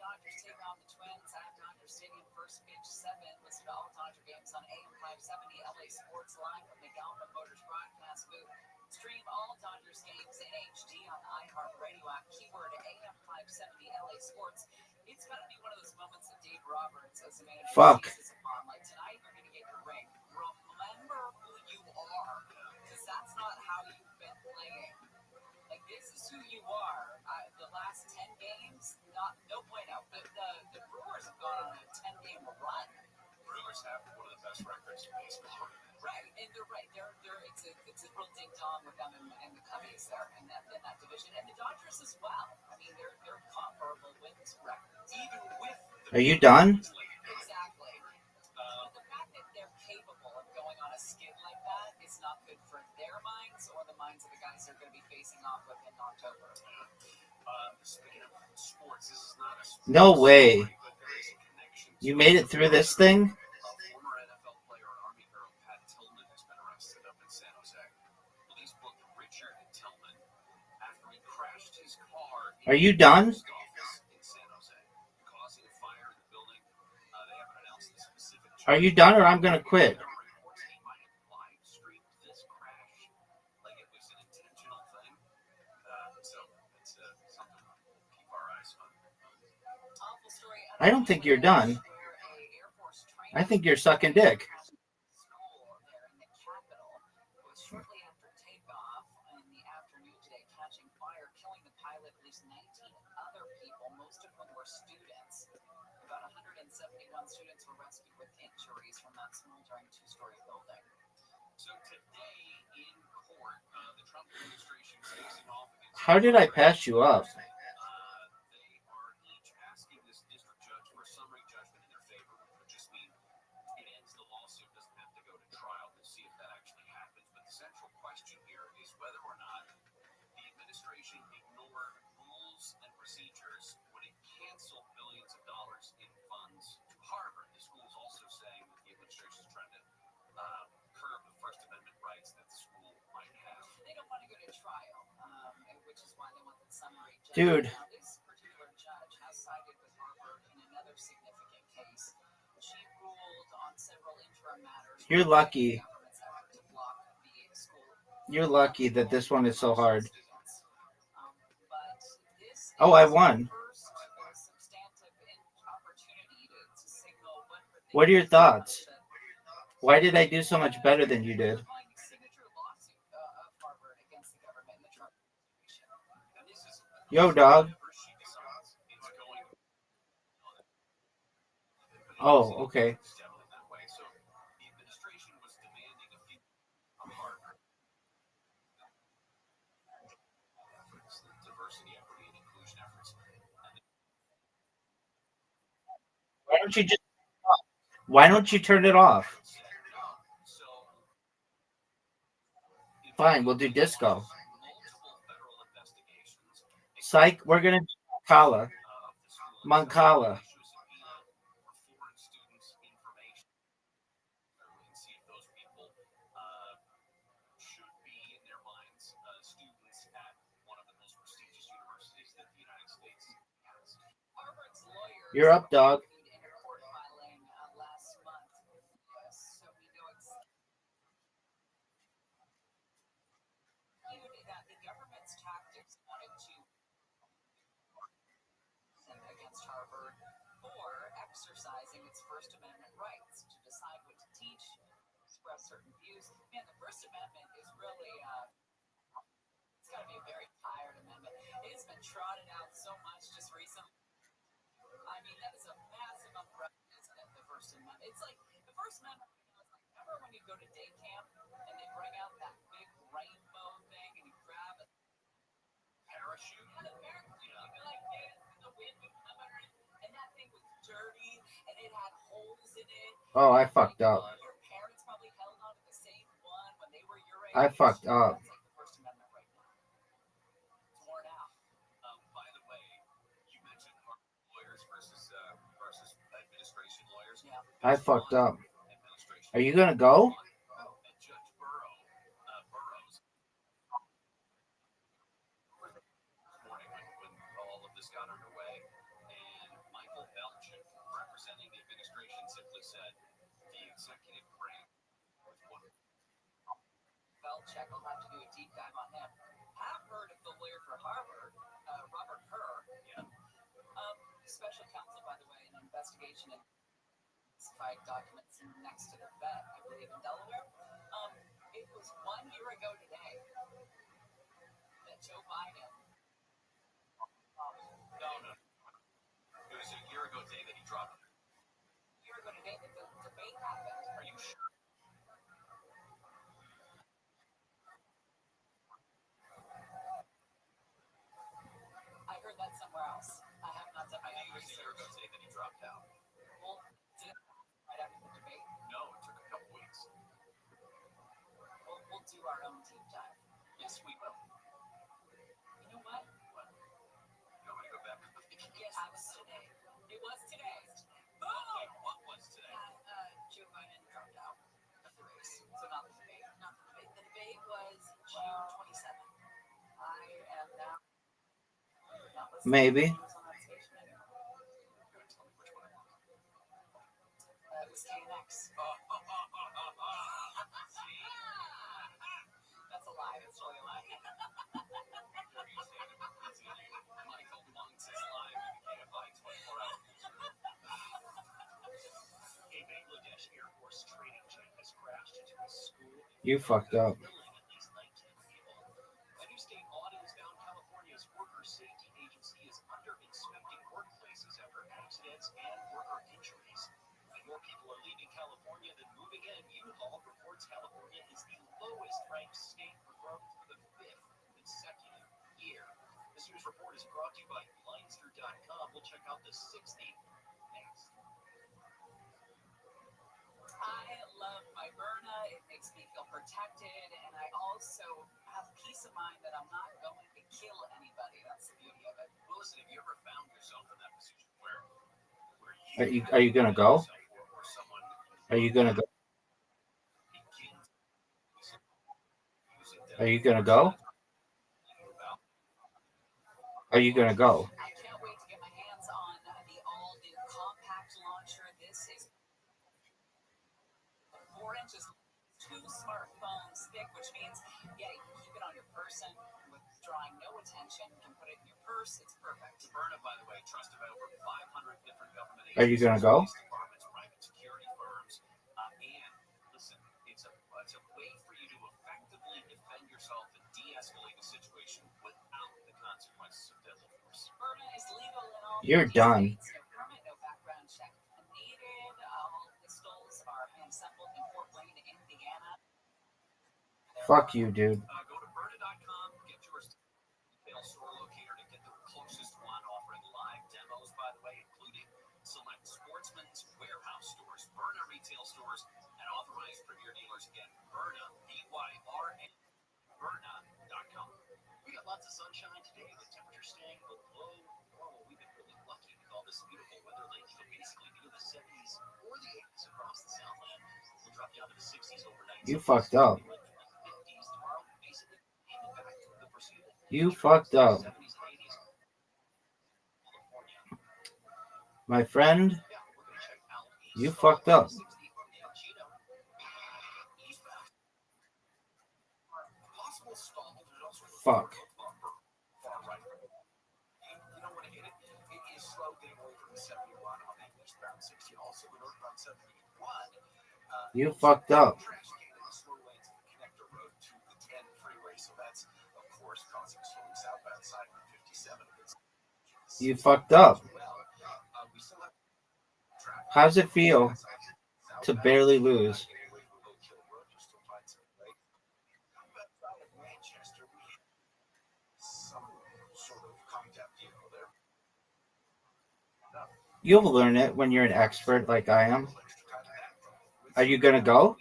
Stream all Dodgers games in HD on iHeartRadio app. Keyword AM 570 LA Sports. It's going to be one of those moments that Dave Roberts as a manager seizes upon. Like tonight, you're going to get your ring. Remember who you are, because that's not how you've been playing. Like this is who you are. The last 10 games, no bueno. The Brewers have gone on a 10-game run. Brewers have one of the best records in baseball. Right, and they're right. It's a real ding dong with them and the Cubbies there in that division, and the Dodgers as well. I mean, they're comparable wins records. Even with Are you done? Exactly. But the fact that they're capable of going on a skid like that is not good for their minds or the minds of the guys they're going to be facing off with in October. Speaking of sports, this is not a sports No way. but there is a connection. You made it through this thing? Former NFL player and Army hero Pat Tillman has been arrested up in San Jose. Police booked Richard Tillman after he crashed his car Are you done? in San Jose, causing a fire in the building. They haven't announced the specific. Are you done or I'm going to quit? He might have live streamed this crash like it was an intentional thing. So it's something to keep our eyes on. I don't think you're done. I think you're sucking dick. Shortly after takeoff in the afternoon today, catching fire, killing the pilot, at least 19 other people, most of whom were students. About 171 students were rescued with injuries from that smoldering two-story building. So today in court, the Trump administration is facing off against. How did I pass you up? They are each asking this district judge for a summary judgment in their favor, which would just mean it ends the lawsuit, doesn't have to go to trial. We'll see if that actually happens. But the central question here is whether or not the administration ignored rules and procedures when it canceled billions of dollars in funds to Harvard. The school is also saying that the administration is trying to curb the First Amendment rights that the school might have. They don't want to go to trial, which is why they want the summary judgment. Dude. Now, this particular judge has sided with Harvard in another significant case. She ruled on several interim matters. You're lucky. Government's effort to block the school. You're lucky that this one is so hard. But this Oh, I is won. the first substantive opportunity to signal What are your thoughts? Why did I do so much better than you did? signature lawsuit of Harvard against the government and the Trump administration. And this is Yo, dog. whenever she decides it's going Oh, okay. definitely that way. So the administration was demanding a few of Harvard efforts, the diversity, equity, and inclusion efforts. Why don't you turn it off? So Fine, we'll do disco. multiple federal investigations Psych, we're gonna do Mancala. of the school Mancala. issue a subpoena for foreign students' information and see if those people should be, in their minds, students at one of the most prestigious universities You're up, dog. Against Harvard for exercising its First Amendment rights to decide what to teach, express certain views. Man, the First Amendment is really, it's got to be a very tired amendment. It has been trotted out so much just recently. I mean, that is a massive umbrella, isn't it? The First Amendment. It's like the First Amendment. Remember when you go to day camp and they bring out that big rainbow thing and you grab a parachute? And the parachute, you'd be like, man, the wind would come under it. And that thing was dirty and it had holes in it. Oh, I fucked up. Your parents probably held on to the same one when they were your age. I fucked up. That's like the First Amendment right now. It's worn out. By the way, you mentioned lawyers versus administration lawyers. Yeah. I fucked up. Are you gonna go? And Judge Burroughs this morning when all of this got underway, and Michael Belch, representing the administration, simply said the executive branch was one. Belichick will have to do a deep dive on him. Have heard of the lawyer for Harvard, Robert Kerr. Yeah. Special counsel, by the way, in an investigation in classified documents next to their bed, I believe, in Delaware. It was 1 year ago today that Joe Biden. No. It was a year ago today that he dropped it. A year ago today that the debate happened. Are you sure? I heard that somewhere else. I have not done my own It was a year ago research. today that he dropped out. Well, did it right after the debate? No, it took a couple weeks. We'll do our own deep dive. Yes, we will. You know what? What? You want me to go back? Yes, it was today. It was today. Boom! Wait, what was today? Joe Biden dropped out of the race. So not the debate. Not the debate. The debate was June 27th. I am now not listening Maybe. to news on that station anymore. You're going to tell me which one it was. It was KNX. That's a lie. That's totally a lie. Michael Monks is live in KFI 24 hours. A Bangladesh Air Force training jet has crashed into a school. You fucked up. Killing at least 19 people. A new state audit has found California's worker safety agency is under inspecting workplaces after accidents and worker injuries. And more people are leaving California than moving in. U-Haul reports California is the lowest ranked state for growth for the 5th consecutive year. This news report is brought to you by Blindster.com. We'll check out the 60 next. I love my Verna. It makes me feel protected, and I also have peace of mind that I'm not going to kill anybody. That's the beauty of it. Well, listen, have you ever found yourself in that position where Are you gonna go? or someone Are you gonna go? begins using Are you gonna go? Are you gonna go? I can't wait to get my hands on the all-new compact launcher. This is 4 inches, 2 smartphones thick, which means, yeah, you can keep it on your person with drawing no attention. You can put it in your purse. It's perfect. Verna, by the way, trusted by over 500 different government agencies. Are you gonna go? Departments, private security firms, and listen, it's a way for you to effectively defend yourself and de-escalate a situation without the consequences of deadly force. Verna is legal in all You're 50 done. states. No permit, no background check needed. All pistols are hand-assembled in Fort Wayne, Indiana. Fuck you, dude. Go to Verna.com, get your retail store locator to get the closest one, offering live demos, by the way, including select Sportsman's Warehouse stores, Verna retail stores, and authorized premier dealers. Again, Verna, B-Y-R-N, Verna.com. We got lots of sunshine today, with temperatures staying below normal. We've been really lucky with all this beautiful weather lately. It'll basically be in the 70s or the 80s across the Southland. We'll drop down to the 60s overnight. You fucked up. 50s tomorrow, basically back to the pursuit. You fucked up. 70s and 80s. California. My friend, you fucked up. Fuck. You fucked up. You fucked up. How's it feel to barely lose? You'll learn it when you're an expert like I am. Are you gonna go?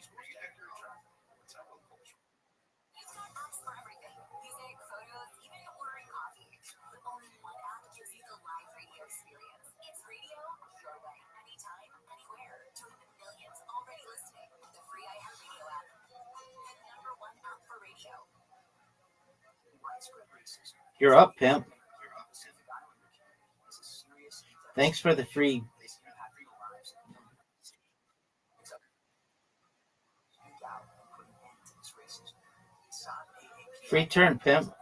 You're up, pimp. Thanks for the free. Free turn, pimp.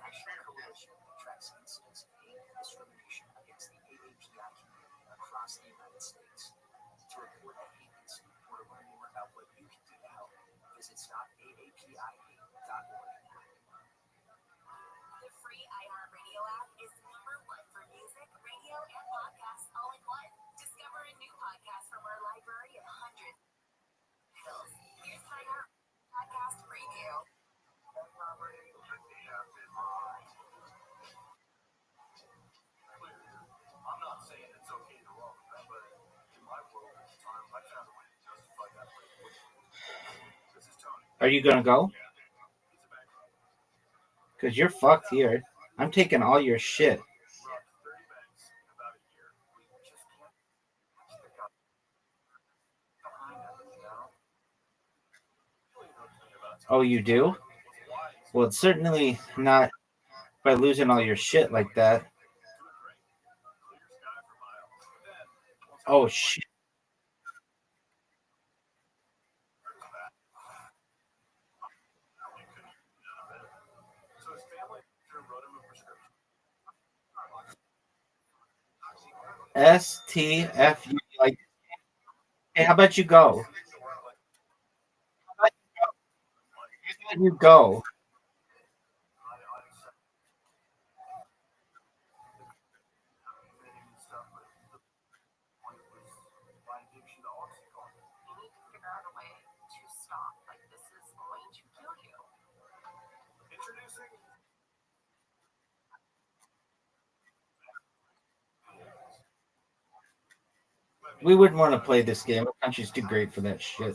Are you gonna go? Because you're fucked here. I'm taking all your shit. Oh, you do? Well, it's certainly not by losing all your shit like that. Oh, shit. STFU. Like, hey, how about you go? How about you go? We wouldn't want to play this game. Our country's too great for that shit.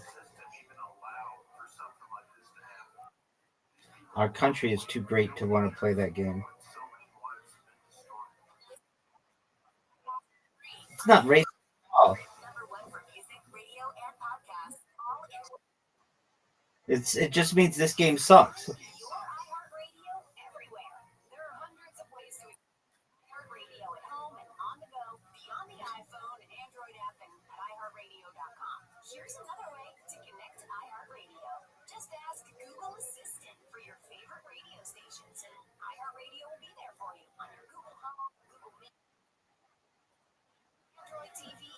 Our country is too great to want to play that game. It's not racist at all. It just means this game sucks.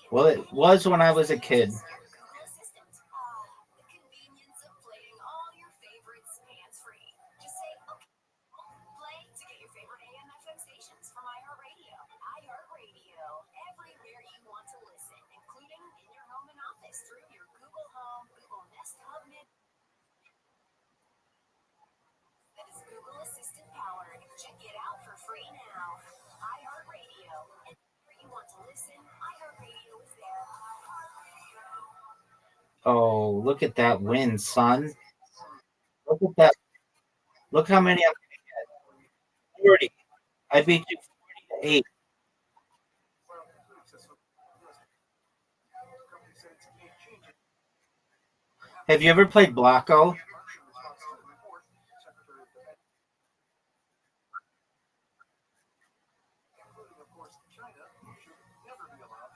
Well, it was when I was a kid. Oh, look at that win, son. Look at that. Look how many I'm going to get. 40. I beat you 40 to 8. Have you ever played Blocko?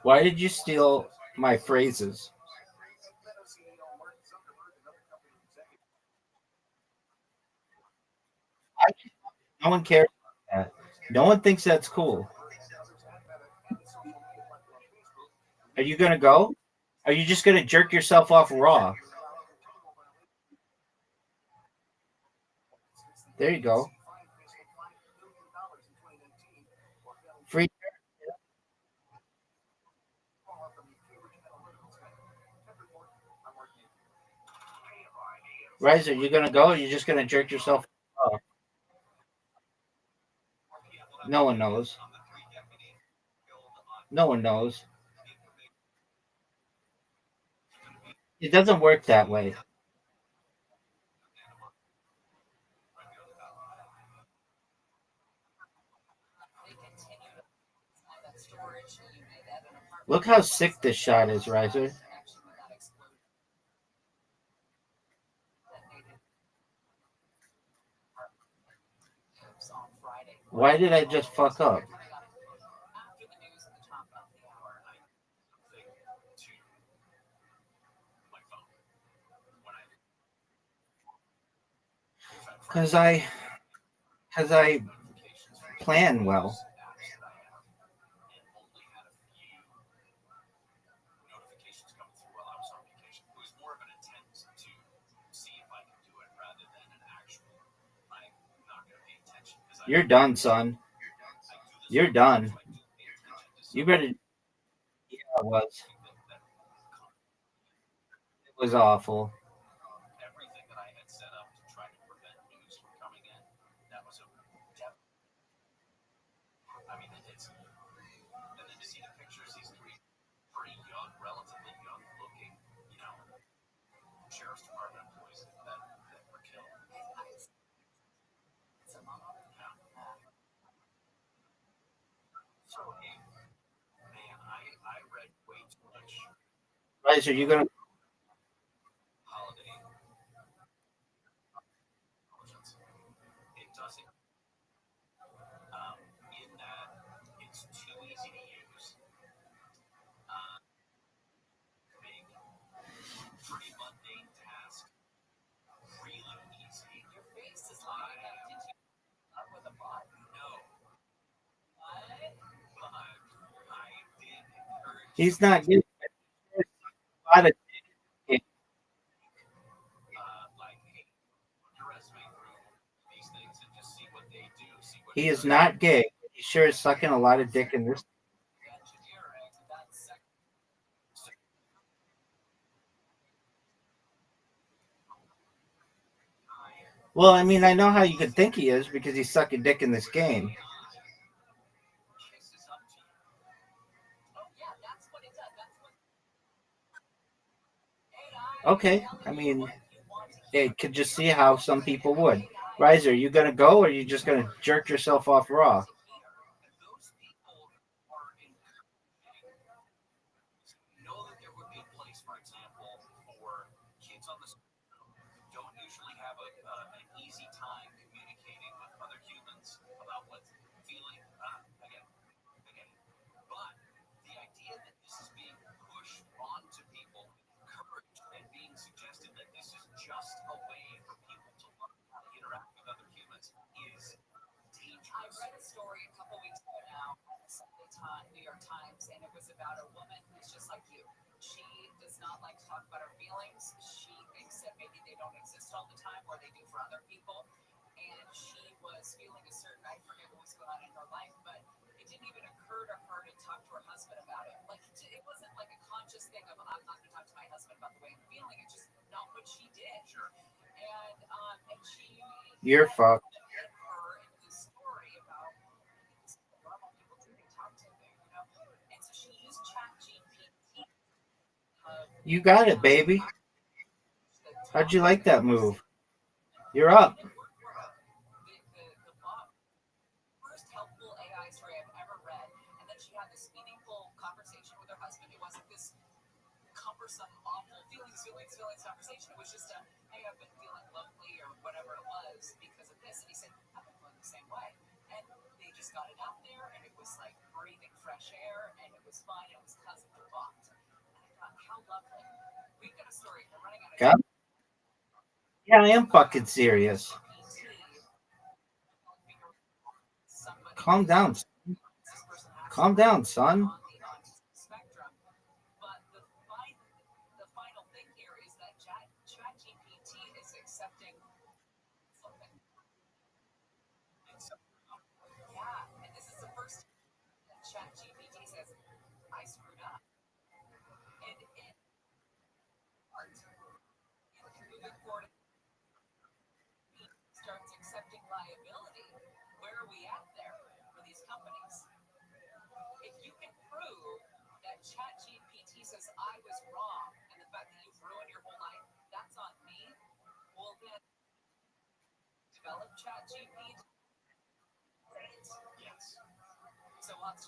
Why did you steal my phrases? No one cares about that. No one thinks that's cool. Are you gonna go? Are you just gonna jerk yourself off raw? There you go. Free Riser, you gonna go or you just gonna jerk yourself off? No one knows. No one knows. It doesn't work that way. Look how sick this shot is, Riser. Why did I just fuck up? Cause I plan well. Notifications coming through while I was on vacation. It was more of an attempt to see if I could do it rather than an actual, I'm not going to pay attention. You're done, son. You're done. You better. Yeah, it was. It was awful. Everything that I had set up to try to prevent news from coming in, that was a I mean, it's, and then to see the pictures, these three pretty young, relatively young looking, sheriff's department employees that were killed. So, man, I read way too much Riser, you gonna? holiday intelligence. It doesn't, in that it's too easy to use. Big, pretty mundane task, really easy. Your face is like, did you up with a bot? No. What? But I did encourage. He's not getting a lot of. He is not gay. He sure is sucking a lot of dick in this. Well, I mean, I know how you could think he is because he's sucking dick in this game. Okay, I mean, it could just see how some people would. Riser, you gonna go or you just gonna jerk yourself off raw? Know that there would be a place, for example, for kids on the don't usually have an easy time communicating with other humans about what's feeling. Again. But the idea that this is being pushed onto people, encouraged, and being suggested that this is just a way for people to learn how to interact with other humans is dangerous. I read a story a couple weeks ago now in the Sunday New York Times, and it was about a woman who's just like you. She does not like to talk about her feelings. She thinks that maybe they don't exist all the time, or they do for other people. And she was feeling a certain, I forget what was going on in her life, but it didn't even occur to her to talk to her husband about it. Like, it wasn't like a conscious thing of, I'm not going to talk to my husband about the way I'm feeling. It's just not what she did. Sure. And she. You're fucked. Her in this story about normal people do they talk to him, And so she used ChatGPT. You got it, baby. How'd you like that move? You're up. First helpful AI story I've ever read, and then she had this meaningful conversation with her husband. It wasn't this cumbersome, awful feelings conversation. It was just a, hey, I've been feeling lonely or whatever it was because of this. And he said, I've been feeling the same way. And they just got it out there, and it was like breathing fresh air, and it was God. Yeah, I am fucking serious. Calm down. Calm down, son.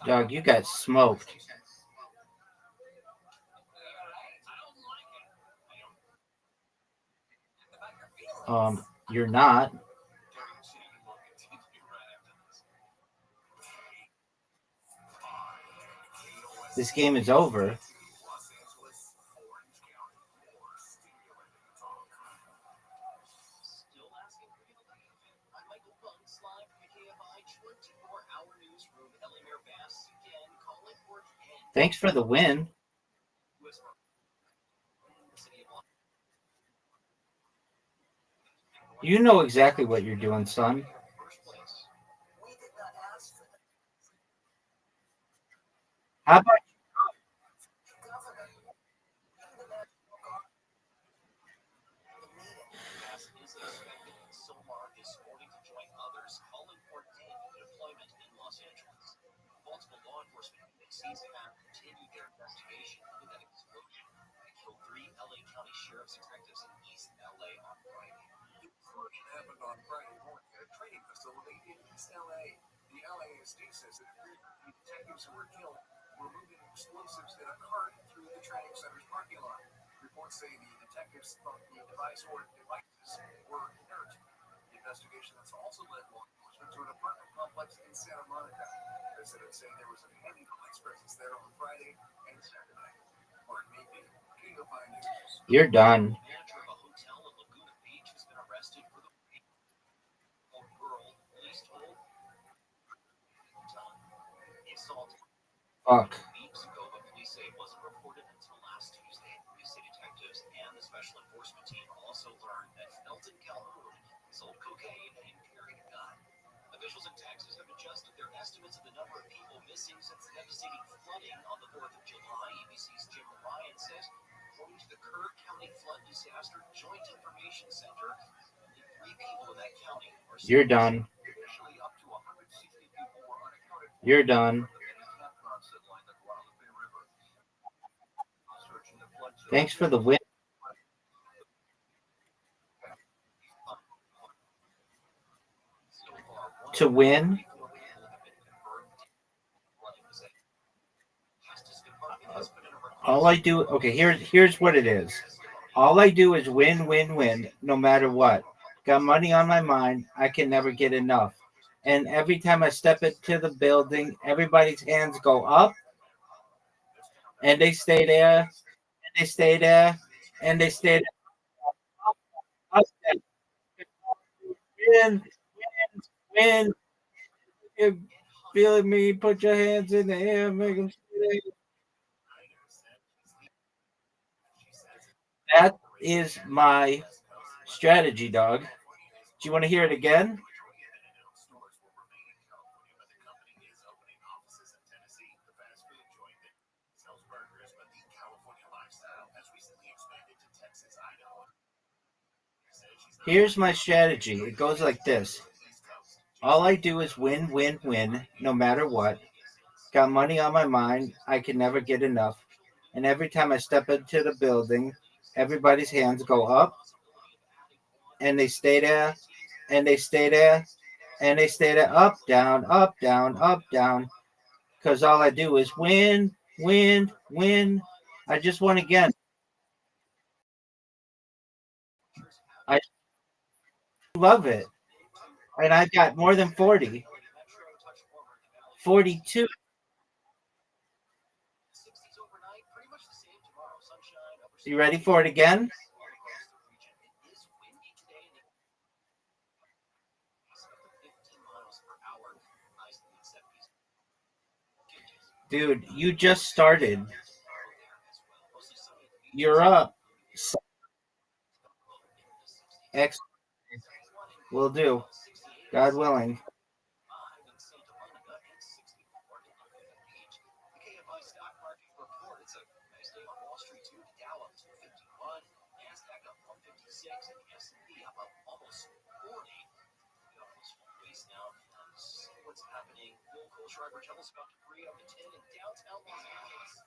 Dog, you got smoked. You're not. This game is over. Thanks for the win. You know exactly what you're doing, son. How about Multiple law enforcement agencies have continued their investigation into that explosion that killed 3 LA County sheriff's detectives in East LA on Friday. The explosion happened on Friday morning at a training facility in East LA. The LASD says it appears the detectives who were killed were moving explosives in a cart through the training center's parking lot. Reports say the detectives thought the device or devices were inert. The investigation has also led law enforcement to an apartment complex in Santa Monica. Residents say there was a heavy police presence there on Friday and Saturday. Mark Meeky, King of High News. You're done. The manager of a hotel in Laguna Beach has been arrested for the girl police told he assaulted Fuck. weeks ago, but police say it wasn't reported until last Tuesday. The city detectives and the special enforcement team also learned that Felton Calhoun sold cocaine and carried a gun. Officials in Texas have adjusted their estimates of the number of people missing since the devastating flooding on the 4th of July. ABC's Jim Ryan says, according to the Kerr County Flood Disaster Joint Information Center, 3 people in that county are You're done. initially up to 160 people were unaccounted for. You're done. Thanks for the win. To win. All I do, okay, here's what it is. All I do is win, win, win, no matter what. Got money on my mind. I can never get enough. And every time I step into the building, everybody's hands go up, and they stay there, and they stay there, and they stay there. Win, win, win. You're feeling me? Put your hands in the air, make them stay there. That is my strategy, dog. Do you want to hear it again? Here's my strategy. It goes like this. All I do is win, win, win, no matter what. Got money on my mind. I can never get enough. And every time I step into the building, everybody's hands go up, and they stay there, and they stay there, and they stay there, up, down, up, down, up, down. Because all I do is win, win, win. I just won again. I love it. And I've got more than 40. 42. You ready for it again? Dude, you just started. You're up. X will do. God willing. What's happening? Local Schreiber Tunnel's about to free up to 10 in downtown Los Angeles.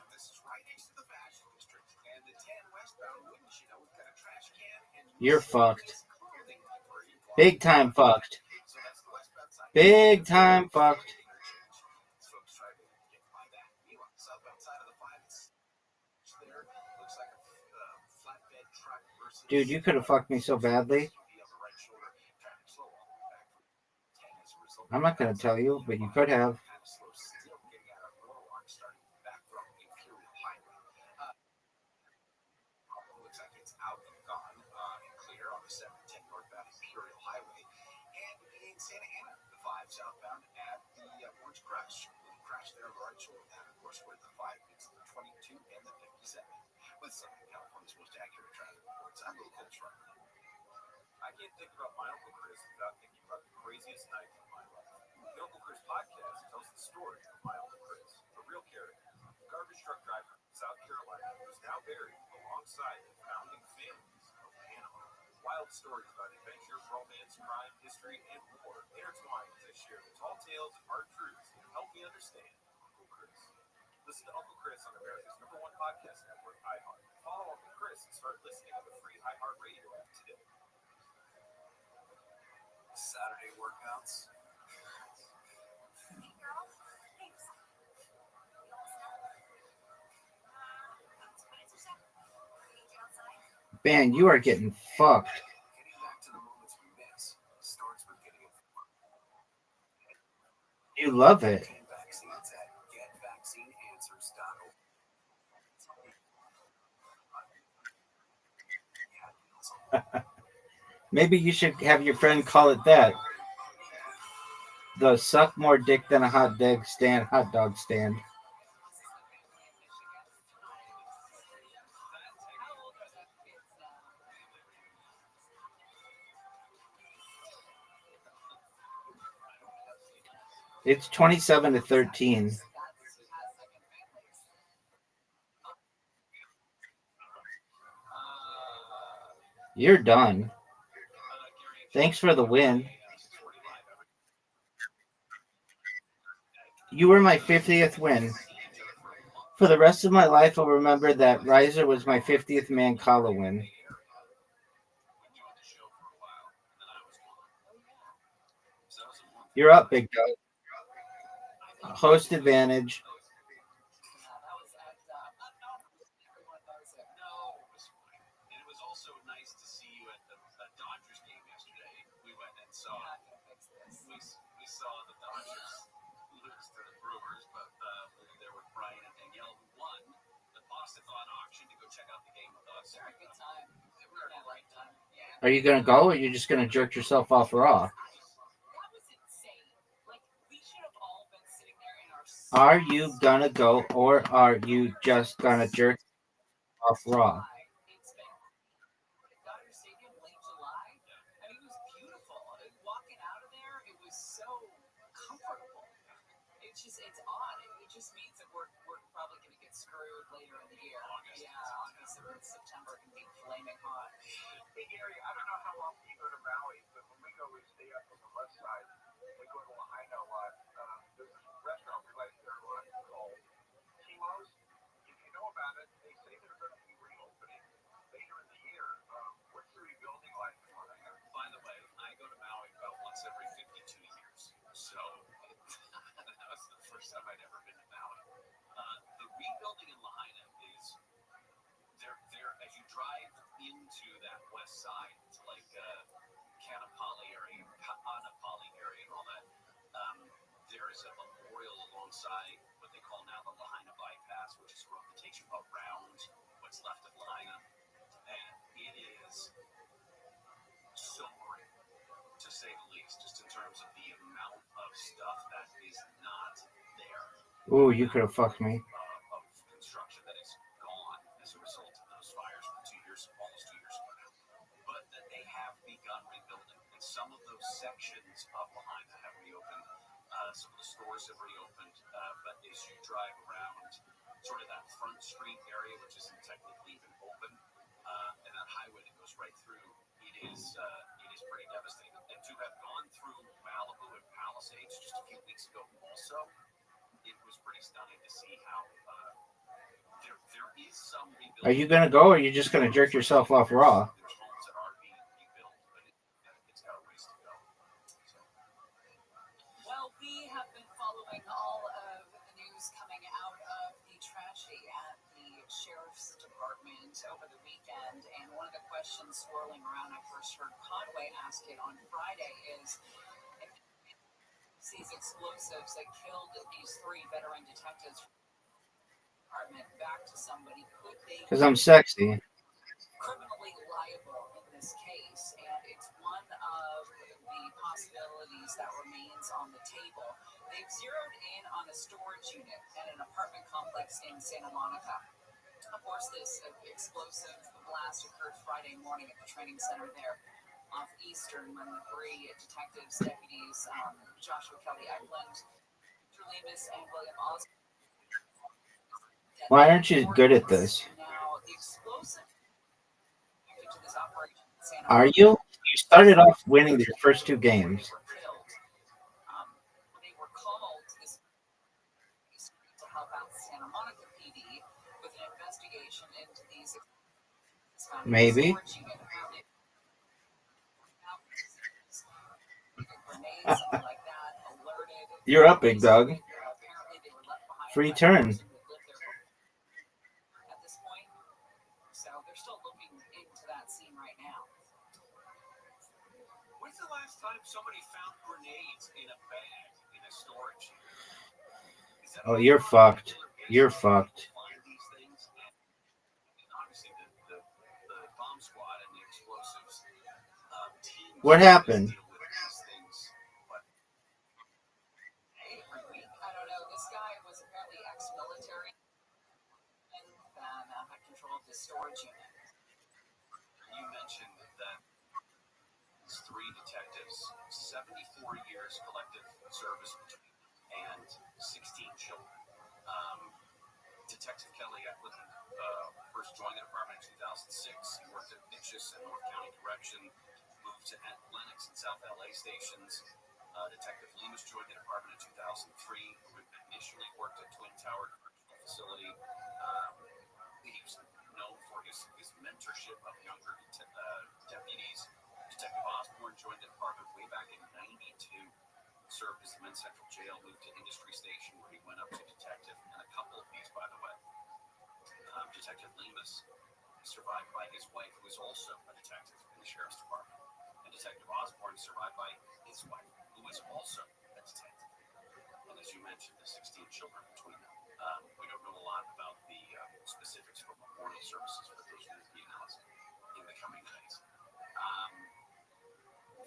This is right next to the fashion district, and the 10 westbound, wouldn't you know, we've got a trash can and You're fucked. Big time fucked. Big time fucked. Dude, you could have fucked me so badly. I'm not going to tell you, but you could have. Looks like it's out and gone and clear on the 710 northbound Imperial Highway. And in Santa Ana, the 5 southbound at the Orange Crush. Little crash there on the right shoulder. And of course, where the 5 meets the 22 and the 57. With Southern California's most accurate traffic reports, I'm Local Schreiber. I can't think about my Uncle Chris without thinking about the craziest night of my life. The Uncle Chris podcast tells the story of my Uncle Chris, a real character, a garbage truck driver from South Carolina who's now buried alongside the founding families of Panama. Wild stories about adventure, romance, crime, history, and more intertwined as they share the tall tales and hard truths that help me understand Uncle Chris. Listen to Uncle Chris on America's #1 podcast network, iHeart. Follow Uncle Chris and start listening on the free iHeartRadio app today. Saturday workouts. Man, you are getting fucked. Getting back to the moments we miss starts with getting informed. You love it. Vaccines at getvaccineanswers.org. Maybe you should have your friend call it that. The suck more dick than a hot dog stand. It's 27-13. You're done. Thanks for the win. You were my 50th win. For the rest of my life, I'll remember that Riser was my 50th Mancala win. You're up, big dog. Host advantage. It was also nice to see you at the Dodgers game yesterday. We went and saw. We saw the Dodgers lose to the Brewers, but we were there with Brian and Danielle, who won the Boston-Thon auction to go check out the game with us. Sure, good time. We were at the right time. Yeah. Are you going to go, or are you just going to jerk yourself off raw? Are you gonna go, or are you just gonna jerk off raw? It's odd. It just means that we're probably going to get screwed later in the year. August or September can be flaming hot. Hey Gary, I don't know how often you go to Maui, but when we go, we stay up on the west side. We go to Lahaina a lot. There's a restaurant we like there a lot called Timo's. If you know about it, they say they're going to be reopening later in the year. What's the rebuilding like in Lahaina? By the way, I go to Maui about once every 52 years. So that was the first time I'd ever been to Maui. The rebuilding in Lahaina is there as you drive into that west side to like Kanapali area, Anapali area, and all that. There is a memorial alongside what they call now the Lahaina bypass, which is a road that takes you around what just in terms of the amount of stuff that is not there. Ooh, you could have fucked me. Of construction that is gone as a result of those fires from 2 years, almost 2 years ago now. But that they have begun rebuilding, and some of those sections of Lahaina have reopened. Some of the stores have reopened, but as you drive around sort of that front street area, which isn't technically even open, and that highway that goes right through, it is pretty devastating. And to have gone through Malibu and Palisades just a few weeks ago also, it was pretty stunning to see how there is some rebuilding. Are you gonna go, or are you just gonna jerk yourself off raw? There's homes that are being rebuilt, but it's got a ways to go. So. Well, we have been following all of the news coming out of the tragedy at the Sheriff's Department over the weekend, and one of the questions swirling around, I first heard Conway ask it on Friday, is if these explosives that killed these 3 veteran detectives from the department back to somebody, could they Because I'm sexy. criminally liable in this case? And it's one of the possibilities that remains on the table. They've zeroed in on a storage unit at an apartment complex in Santa Monica. Of course, this explosive blast occurred Friday morning at the training center there off Eastern when the 3 detectives, deputies, Joshua Kelly Eklund, Drew Lemus, and William Osborne. Why aren't you good at this? Now, the explosive to this operation in Santa Are Monica, you? You started off winning your first 2 games. they were called to this to help out Santa Monica PD with an investigation into these Maybe. storage unit. Grenades, something like that, alerted. You're up, big dog. Apparently, they were left behind Free by turn. those who had lived there at this point. So they're still looking into that scene right now. When's the last time somebody found grenades in a bag in a storage unit? Oh, you're fucked. You're fucked. Find these things, and obviously the bomb squad and the explosives team. What happened? Deal with these things, but Every week, I don't know. This guy was apparently ex-military and had control of the storage unit. you mentioned that 3 detectives, 74 years collective service and 16 children. Detective Kelly Eklund first joined the department in 2006. He worked at Mitchell and North County Correction, moved to Lennox and South LA stations. Detective Lemus joined the department in 2003. Initially worked at Twin Tower Correctional Facility. He was known for his mentorship of younger deputies. Detective Osborne joined the department way back in '92. Served as the Men's Central Jail, moved to Industry Station where he went up to detective, and a couple of these, by the way. Detective Lemus is survived by his wife, who is also a detective in the Sheriff's Department. And Detective Osborne is survived by his wife, who is also a detective. And as you mentioned, the 16 children between them. We don't know a lot about the specifics for memorial services, but those will be announced in the coming days.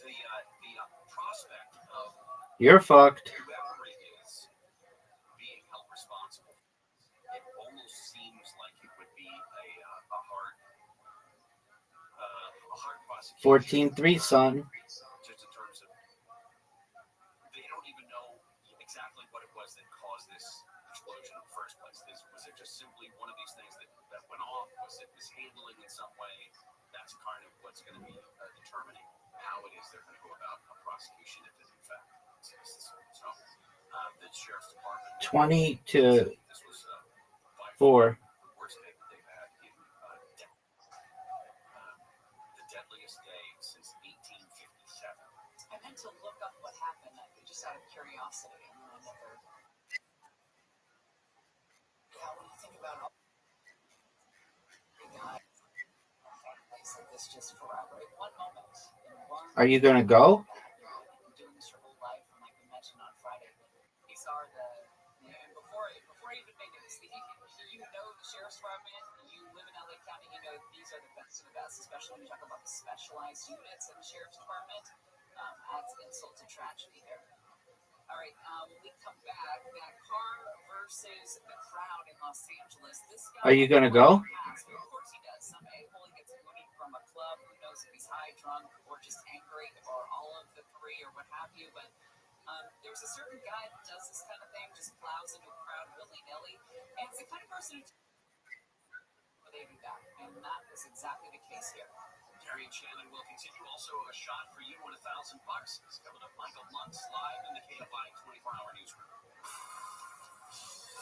The prospect of You're fucked. whoever it is being held responsible, it almost seems like it would be a hard prosecution. 14-3, son. Just in terms of they don't even know exactly what it was that caused this explosion in the first place. Was it just simply one of these things that went off? Was it mishandling in some way? That's kind of what's going to be determining how it is they're going to go about a prosecution if it in fact exists. So the Sheriff's Department 20 to this was 4. the worst day that they've had in the deadliest day since 1857. I meant to look up what happened, just out of curiosity, and then I never. Yeah, when you think about all the guys like this just forever, in one moment, Are you gonna go? doing this your whole life, and like we mentioned on Friday, these are and before I even make it, you know the Sheriff's Department, you live in LA County, you know these are the best of the best, especially when you talk about the specialized units in the Sheriff's Department. Adds insult to tragedy there. All right, when we come back, that car versus the crowd in Los Angeles. This guy. Are you gonna go? Of course he does. Some a-hole gets booted from a club. Who knows if he's high, drunk, or just angry, or all of the three, or what have you. But there's a certain guy that does this kind of thing, just plows into a crowd willy-nilly, and it's the kind of person who they do that, and that was exactly the case here. Gary and Shannon will continue. Also, a shot for you and $1,000 is coming up. Michael Lutz live in the KFI 24-hour newsroom.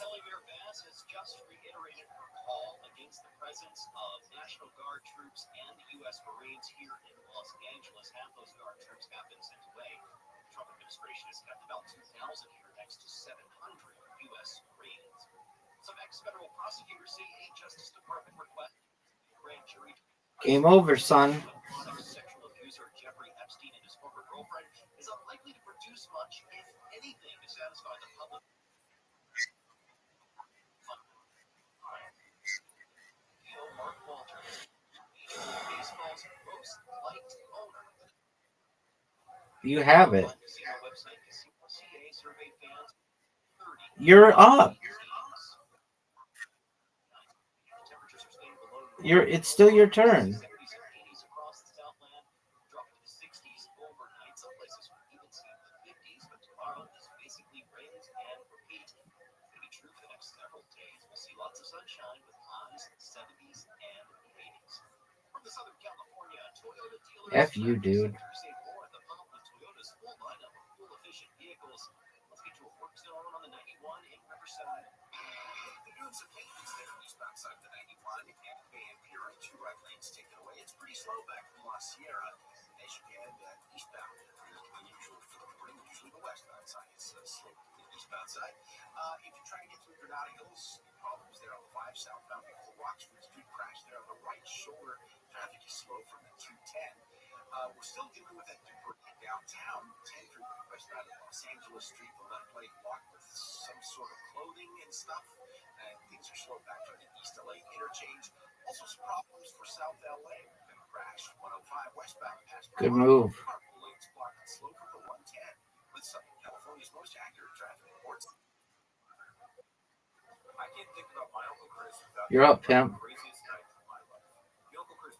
Kelly Mayer Bass has just reiterated her call against the presence of National Guard troops and the U.S. Marines here in Los Angeles. Half those Guard troops have been sent away. The Trump administration has kept about 2,000 here next to 700 U.S. Marines. Some ex-federal prosecutors say a Justice Department request grand jury. Game over, son. Sexual abuser Jeffrey Epstein and his former girlfriend is unlikely to produce much, if anything, to satisfy the public. Mark Walters, baseball's most liked owner. You have it. You're up. It's still your turn. F you, dude. Outside the 91 and Bay and Pier, two right lanes taken away. It's pretty slow back from La Sierra as you head eastbound. Unusual for the morning, usually the westbound side is slow to the eastbound side. If you're trying to get through Granada Hills, problems there on the 5 southbound before Rothschild Street crash there on the right shoulder. Traffic is slow from the 210. We're still dealing with that debris downtown, 10th Street, westbound of Los Angeles Street, the left lane blocked with some sort of clothing and stuff. And things are slow back from the East LA interchange. Also some problems for South LA. Been a crash, 105 westbound past. Good move. Carpool lanes blocked and slow from the 110 with Southern California's most accurate traffic reports. I can't think about my Uncle Chris without You're up, pimp. the craziest night of my life. The Uncle Chris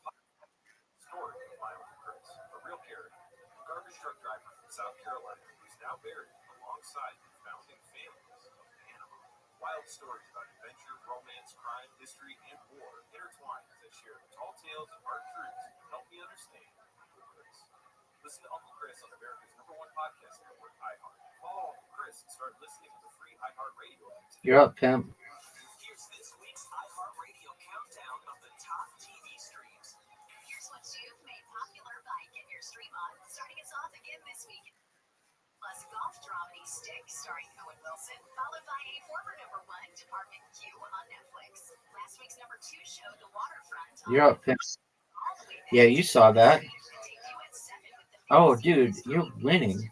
story of my Uncle Chris, a real character, a garbage truck driver from South Carolina who's now buried alongside the founding families of Panama. Wild stories about adventure, romance, crime, history, and war intertwined as they share tall tales and hard truths to help me understand Uncle Chris. Listen to Uncle Chris on America's #1 podcast network, iHeart. Follow Uncle Chris and start listening to the free iHeart Radio app today. You're up, pimp. Here's this week's iHeart Radio countdown of the top TV streams. Here's what you've made popular by Get Your Stream On. Starting us off again this week. Plus golf dramedy Stick starring Owen Wilson, followed by a former #1 Department Q on Netflix. Last week's #2 show, The Waterfront. You're up, pimp. Yeah, you saw that. Oh, dude, you're winning. The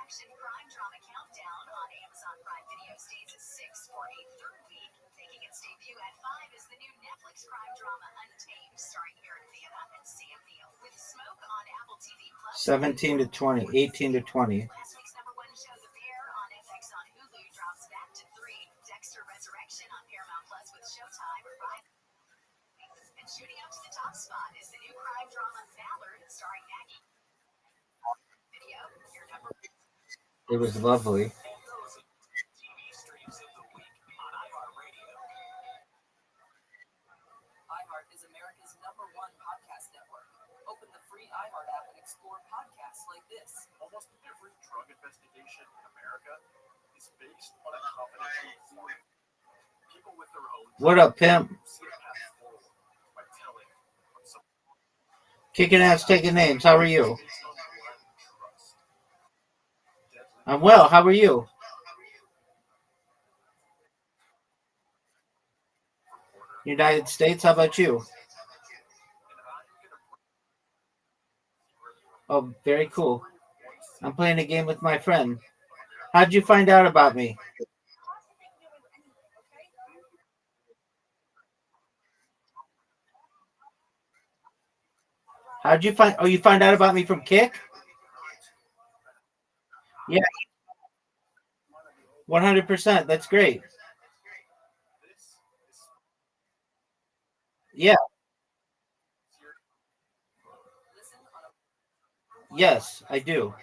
action crime drama Countdown on Amazon Prime Video stays at 6 for a third week. Making its debut at 5 is the new Netflix crime drama Untamed, starring Aaron Vanna and Sam Neill, with Smoke on Apple TV Plus. 17 to 20, 18 to 20. Last week's #1 show, The Bear on FX on Hulu, drops back to 3. Dexter Resurrection on Paramount Plus with Showtime. And shooting up to the top spot is the new crime drama Ballard, starring Maggie. Video, your number. It was lovely. TV streams of the week on iHeart Radio. iHeart is America's #1 podcast network. Open the free iHeart app and explore podcasts like this. Almost every drug investigation in America is based on a confidential informant. People with their own. What up, pimp? See a path forward by telling what some. Kicking ass, taking names. How are you? I'm well. How are you? United States. How about you? Oh, very cool. I'm playing a game with my friend. How'd you find out about me? How'd you find? Oh, you find out about me from Kick? Yeah, 100%. That's great. Yeah. Yes, I do.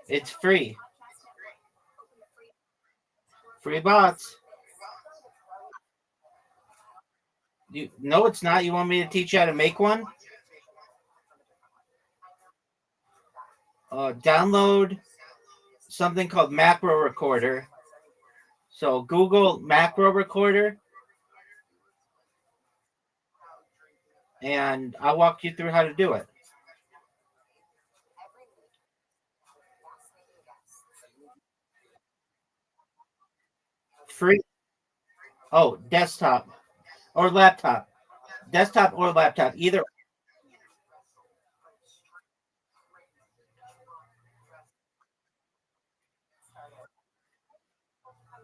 It's free. Free bots. You no, it's not. You want me to teach you how to make one? Download something called Macro Recorder. So Google Macro Recorder, and I'll walk you through how to do it. Free. Oh, desktop or laptop. Desktop or laptop, either.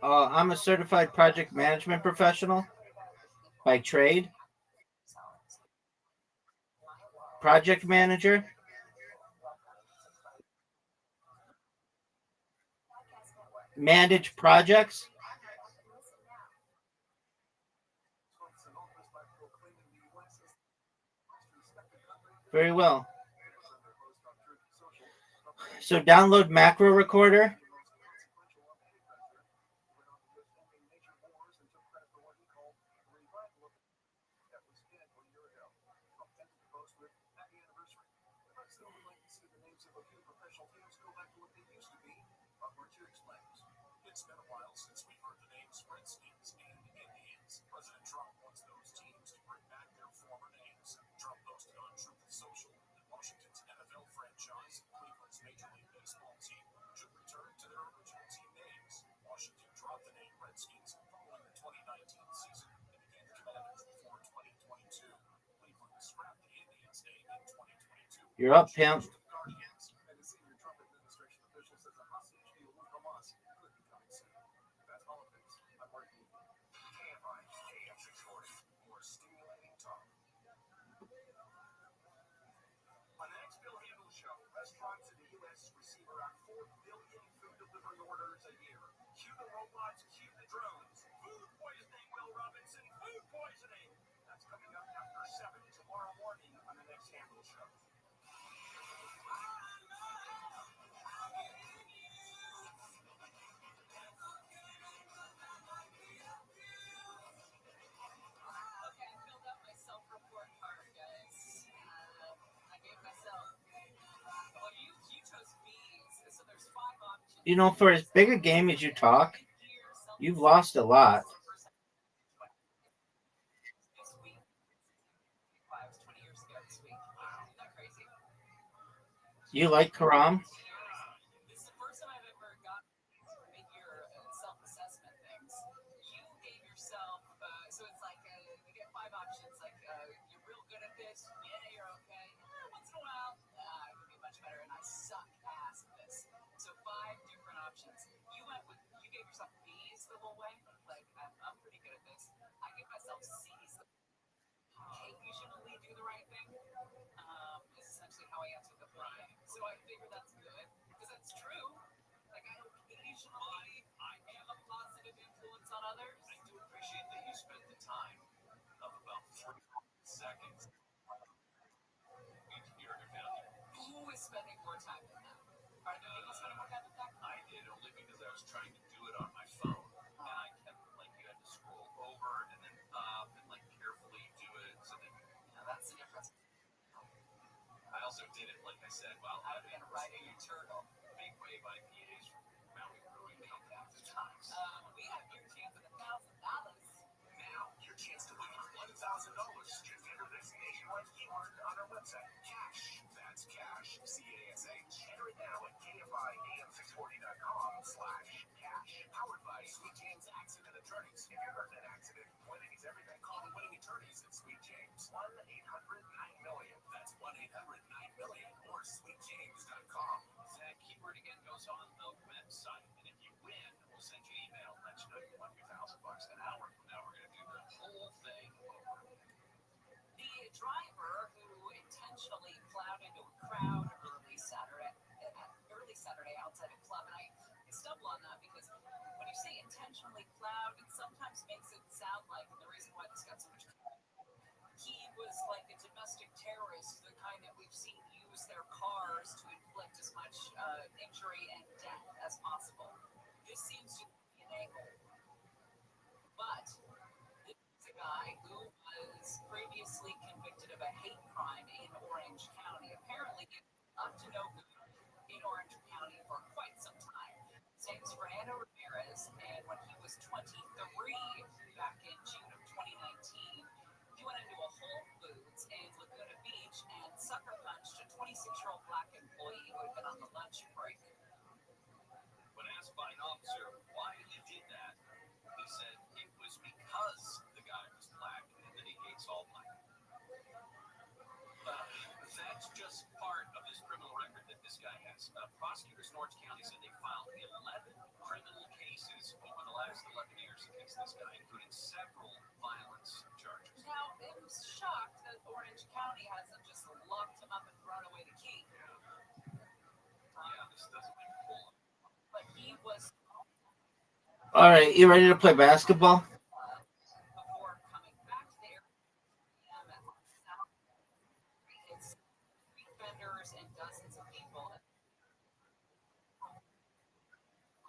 I'm a certified project management professional by trade. Project manager. Manage projects. Very well. So download Macro Recorder. It's been a while since we've heard the names Redskins and Indians. President Trump wants those teams to bring back their former names. Trump posted on Truth Social that Washington's NFL franchise, Cleveland's Major League Baseball team, should return to their original team names. Washington dropped the name Redskins following the 2019 season and became the Commanders before 2022. Cleveland scrapped the Indians name in 2022. You're up, pimp. Guardians. And the senior Trump administration official says a hostage deal with Hamas could be coming soon. That's politics. I'm working. KFI, AM 640, more stimulating talk. On the next Bill Handel show, restaurants in the U.S. receive around 4 billion food delivery orders a year. Cue the robots, cue the drones. Food poisoning, Will Robinson, food poisoning. That's coming up after 7 tomorrow morning on the next Handel show. You know, for as big a game as you talk, you've lost a lot. You like Karam? Trying to do it on my phone, and I kept like you had to scroll over and then up and like carefully do it so that that's the difference. I also did it like I said while I've been riding a turtle. Big wave IPAs from Maui Brewing Company times. We have your chance at $1,000. Now your chance to win $1,000. Just enter this nationwide keyword on our website. Cash. That's cash. CASH. Enter it now at KFIAM640.com/cash. Powered by Sweet James Accident Attorneys. If you've heard that accident, winning is everything. Call the winning attorneys at Sweet James. 1-800-9-million. That's 1-800-9-million or sweetjames.com. That keyword again goes on the website. And if you win, we'll send you an email. Let you know you won $1,000 an hour from now. We're going to do the whole thing over Saturday outside a club, and I stumble on that because when you say intentionally plowed, it sometimes makes it sound like, and the reason why this got so much, he was like a domestic terrorist, the kind that we've seen use their cars to inflict as much injury and death as possible. This seems to be an angle. But this is a guy who was previously convicted of a hate crime in Orange County. Apparently, he was up to no good in Orange County for quite some time. His name is Fernando Ramirez, and when he was 23, back in June of 2019, he went into a Whole Foods in Laguna Beach and sucker punched a 26-year-old black employee who had been on the lunch break. When asked by an officer why he did that, he said it was because the guy was black and that he hates all black. That's just part of his criminal record that this guy has. Prosecutors in Orange County said they filed 11 criminal cases over the last 11 years against this guy, including several violence charges. Now, I'm shocked that Orange County hasn't just locked him up and thrown away the key. Yeah, this doesn't make a whole lot. But he was. All right, you ready to play basketball? Before coming back there, it's vendors and dozens of people.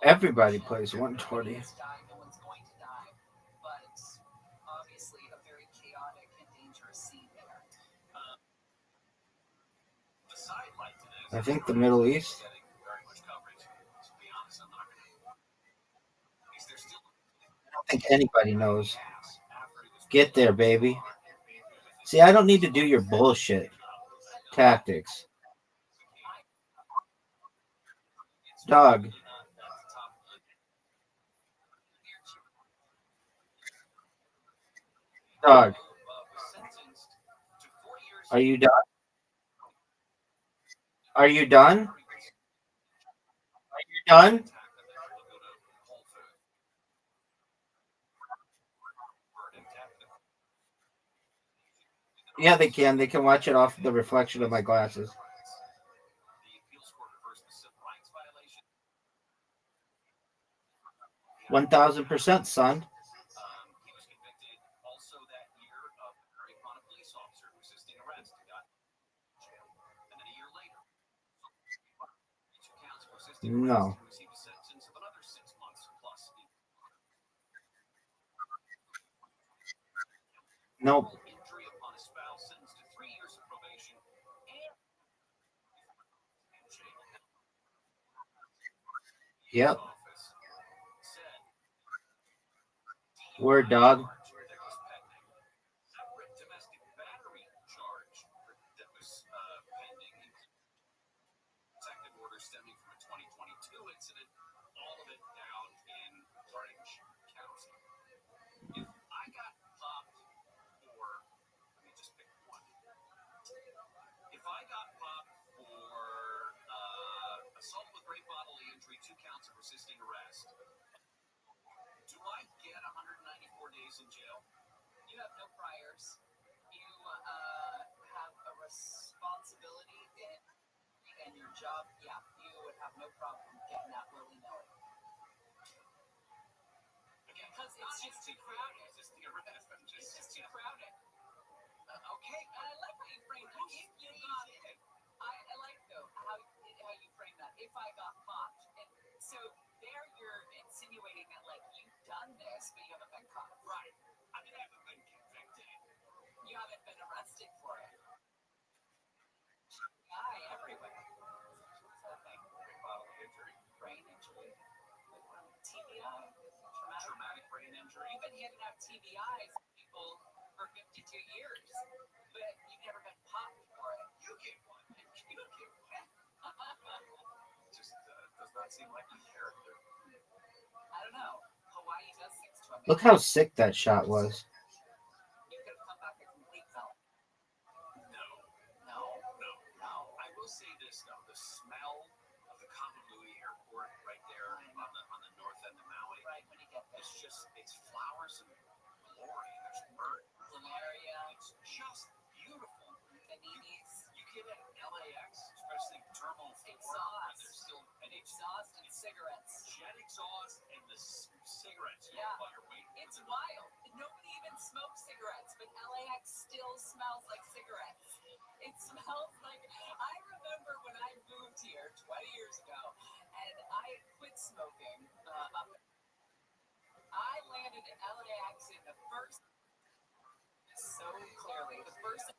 Everybody plays 120. No one's going to die, but obviously a very chaotic and dangerous scene there. The sidelight to this, I think the Middle East. getting very much coverage. To be honest, I'm not going to. Is there still I don't think anybody knows. Get there, baby. See, I don't need to do your bullshit tactics. Dog. Dog. Are you done? Are you done? Are you done? Yeah, they can. They can watch it off the reflection of my glasses. 1000%, son. He was convicted also that year of raping on a police officer resisting arrest and got jail. And then a year later, 2 counts of resisting arrest and received a sentence of another 6 months plus. Nope. Injury upon a spouse sentenced to 3 years of probation and jail. Yep. Word, dog. Separate domestic battery charge that was pending. Protective order stemming from a 2022 incident. All of it down in Orange County. If I got popped for, let me just pick one. If I got popped for assault with great bodily injury, 2 counts of resisting arrest, do I get 194 days in jail? You have no priors. You have a responsibility in your job. Yeah, you would have no problem getting that willy-nilly. Because it's just too crowded. It's just too crowded. Okay, and I like how you frame that. If you got it, I like though how you frame that. If I got popped, and so there you're insinuating that like you've done this, but you haven't been caught. Right. I mean, I haven't been convicted. You haven't been arrested for it. Guy everywhere. Great bodily injury. Brain injury. TBI. Traumatic brain injury. You've been handing out TBIs to people for 52 years, but you've never been popped for it. You get one. You don't get one. Just does not seem like a character. I don't know. Hawaii does seem to have. Look how sick that shot was. You could have come back a complete felon. No. I will say this though: the smell of the Honolulu airport right there on the north end of Maui. Right when you get there. It's flowers and glory. There's birds. Planaria. It's just beautiful. Paninis. You get at LAX, especially Terminal 4, It's sauce. and there's still an cigarettes. Jet exhaust and the cigarettes. Yeah, it's wild. Nobody even smokes cigarettes, but LAX still smells like cigarettes. It smells like, I remember when I moved here 20 years ago, and I quit smoking. I landed in LAX in the first, so clearly, the first thing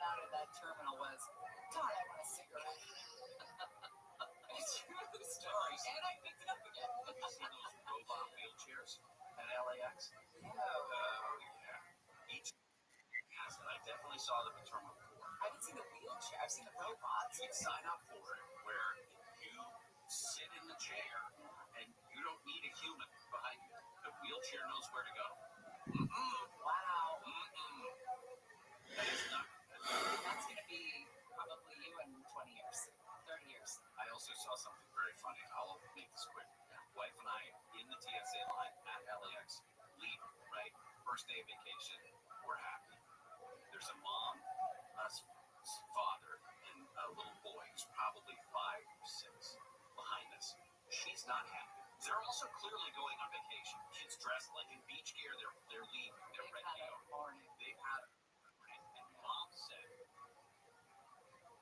out of that terminal was, God, I want a cigarette. It's true story, and I picked it up again. Have you seen those robot wheelchairs at LAX? No. Each has, and I definitely saw them in Terminal 4. I haven't seen the wheelchair. I've seen the robots. You sign up for it, where you sit in the chair, and you don't need a human behind you. The wheelchair knows where to go. Wow. That is not. That's going to be probably you in 20 years, 30 years. I also saw something very funny. I'll make this quick. Wife and I in the TSA line at LAX, leaving, right? First day of vacation, we're happy. There's a mom, a father, and a little boy who's probably 5 or 6 behind us. She's not happy. They're also clearly going on vacation. Kids dressed like in beach gear. They're leaving. They're ready to go. They've had it. And mom said,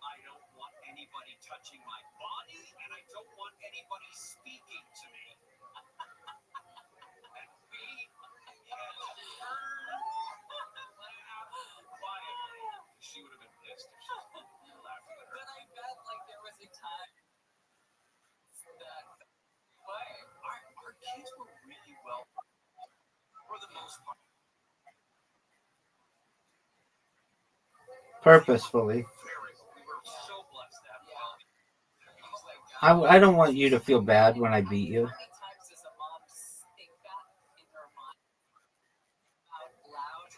I don't want anybody touching my body, and I don't want anybody speaking to me. And we had turned quietly. She would have been pissed if she was laughing at her. But I bet like there was a time that way. Our kids were really well, for the most part. Purposefully. We were so blessed to have I don't want you to feel bad when I beat you. How many times does a mom think that in her mind out loud?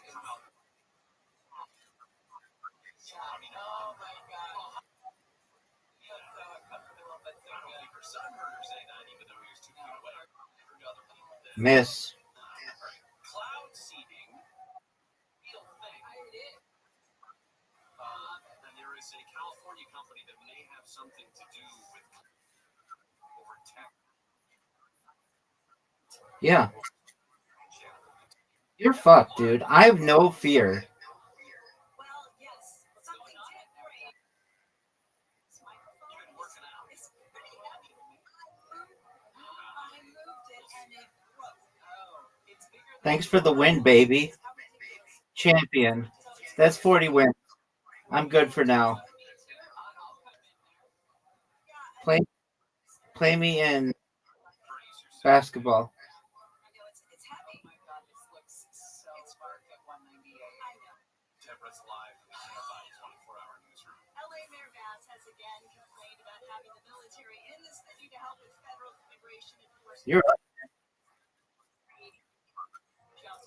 Oh my God. That's so uncomfortable, but so I don't think her son heard her say that, even though he was 2 feet away. Miss. Cloud seeding, real thing. And there is a California company that may have something to do with over tech. Yeah. You're fucked, dude. I have no fear. Well, yes, something did break. This microphone is pretty heavy. I moved it and it broke. Oh, it's bigger than Thanks for the win, baby. Champion. That's 40 wins. I'm good for now. Play me in basketball. It's heavy. Oh my God, this looks so smart at 198. I know. Deborah's live in the CFI 24-hour newsroom. LA Mayor Bass has again complained about having the military in the city to help with federal immigration enforcement. You're up.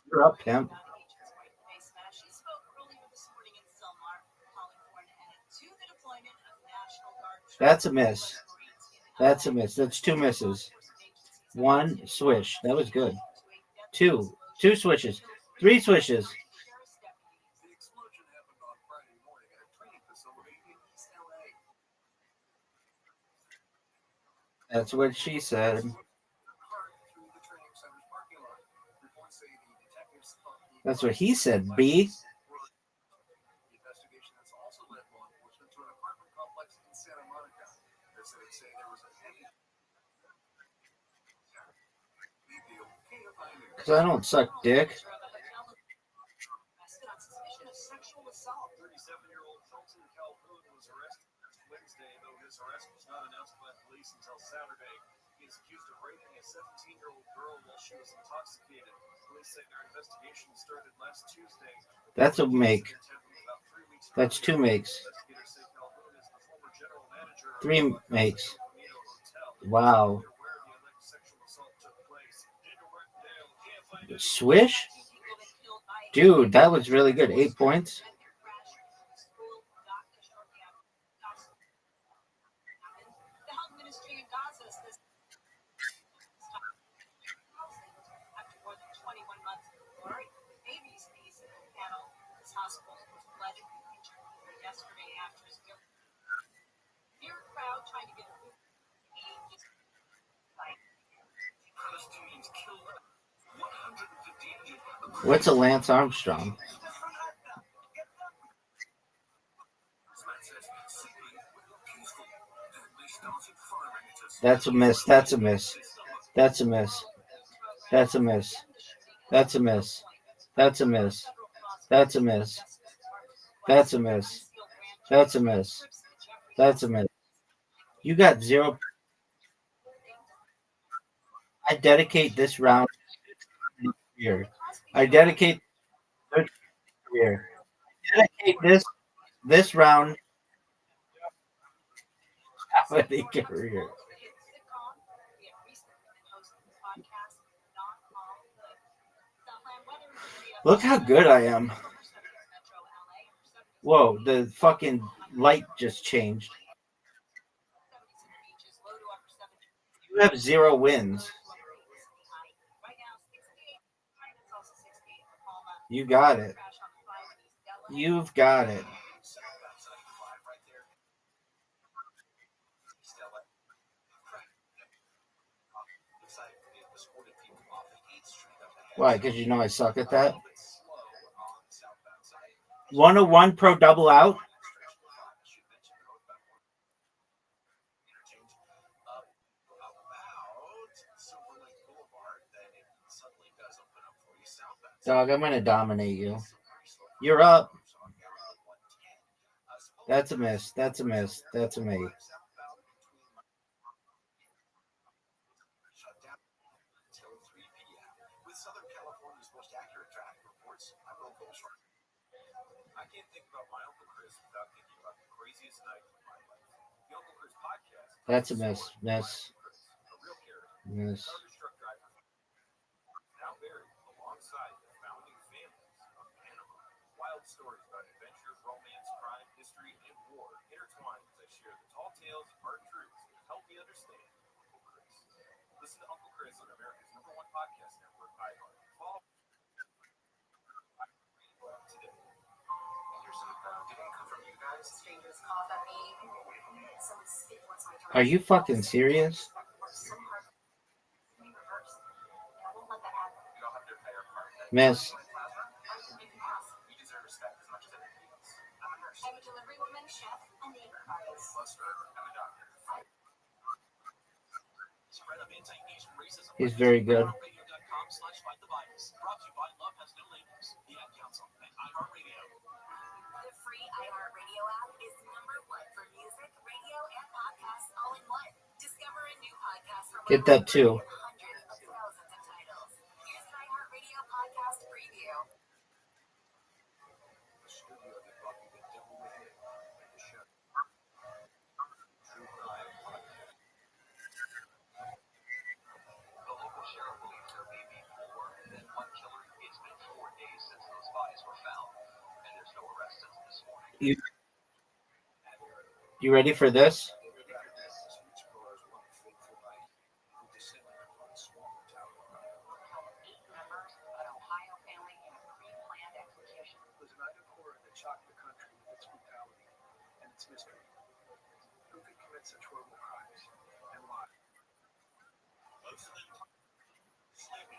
You're up, pimp. She spoke earlier this morning in Selmar, calling for an end to the deployment of National Guard. That's a miss. That's a miss. That's 2 misses. 1 swish. That was good. 2 swishes. 3 swishes. The explosion happened on Friday morning at a training facility in East LA. That's what she said. That's what he said, B. The investigation has also led law enforcement to an apartment complex in Santa Monica. Residents say there was a heavy. Because I don't suck dick. 37-year-old Felton Calhoun was arrested Wednesday, though his arrest was not announced by police until Saturday. He is accused of raping a 17-year-old girl while she was intoxicated. Police say their investigation started last Tuesday. That's a make. That's 2 makes. 3 makes. Wow. Swish? Dude, that was really good. 8 points. The health ministry in Gaza says after more than 21 months of glory, babies in the panel, this hospital was allegedly injured yesterday after his near crowd trying to get food. What's a Lance Armstrong? That's a miss. That's a miss. That's a miss. That's a miss. That's a miss. That's a miss. That's a miss. That's a miss. That's a miss. That's a miss. You got 0. I dedicate this round to your career. I dedicate this career. I dedicate this round to the career. Look how good I am. Whoa, the fucking light just changed. You have 0 wins. You got it. You've got it. Why? Because you know I suck at that. 101 pro double out. Dog, I'm gonna dominate you. You're up. That's a miss. That's a miss. That's a me. I can't think about my Uncle Chris without thinking about the craziest night of my life. The Uncle Chris podcast. That's a miss. Miss. A real character. Miss. Garbage truck driver. Now buried alongside the founding families of Panama. Wild stories about adventure, romance, crime, history, and war intertwined as I share the tall tales and hard truths that help me understand Uncle Chris. Listen to Uncle Chris on America's #1 podcast network, iHeart. Follow today. Are you fucking serious? Miss. He's very good. The free iHeartRadio app is #1 for music, radio, and podcasts all in one. Discover a new podcast from Get that too. hundreds of thousands of titles. Here's an iHeartRadio podcast preview. The local sheriff believes there may be more than one killer. It's been 4 days since those bodies were found, and there's no arrests since this morning. You ready for this? There's an Ida horror that shocked the country with its brutality and its mystery. Who could commit such horrible crimes and why?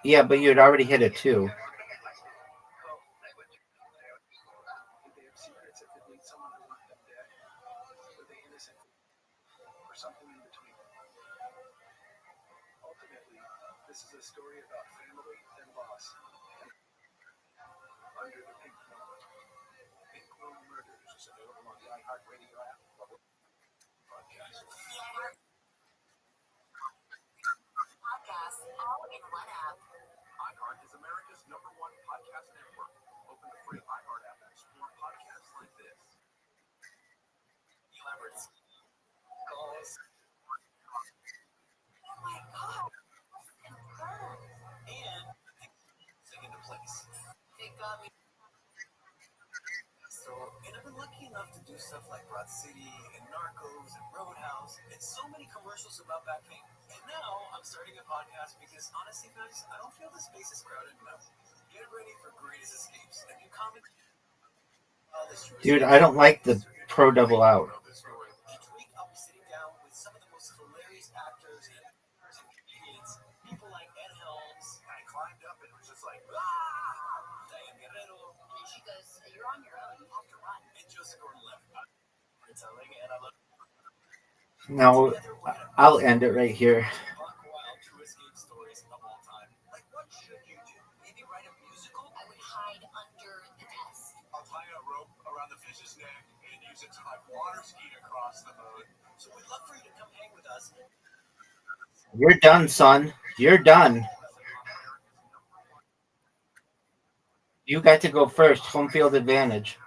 Yeah, but you'd already hit it too. Did they have secrets that could lead someone to want them dead? Were they innocent? Or something in between? Ultimately, this is a story about family and loss. Under the Pink Moon. Pink Moon Murders is available on the iHeartRadio app. Podcasts all in one app. iHeart is America's #1 podcast network. Open the free iHeart app and explore podcasts like this. Elaborate calls. Oh my god. And sing into place. It got me. So, and I've been lucky enough to do stuff like Broad City and Narcos and Roadhouse and so many commercials about back pain. And now I'm starting a podcast because honestly, guys, I don't feel the space is crowded enough. Get ready for Greatest Escapes, a new comic. Dude, I don't like the pro double out. Each week I'll be sitting down with some of the most hilarious actors and comedians, people like Ed Helms. I climbed up and was just like, ah! No, I'll end it right here. I'll tie a rope around the fish's neck and use it to like water ski across the boat. So we'd love for you to come hang with us. You're done, son. You're done. You got to go first. Home field advantage.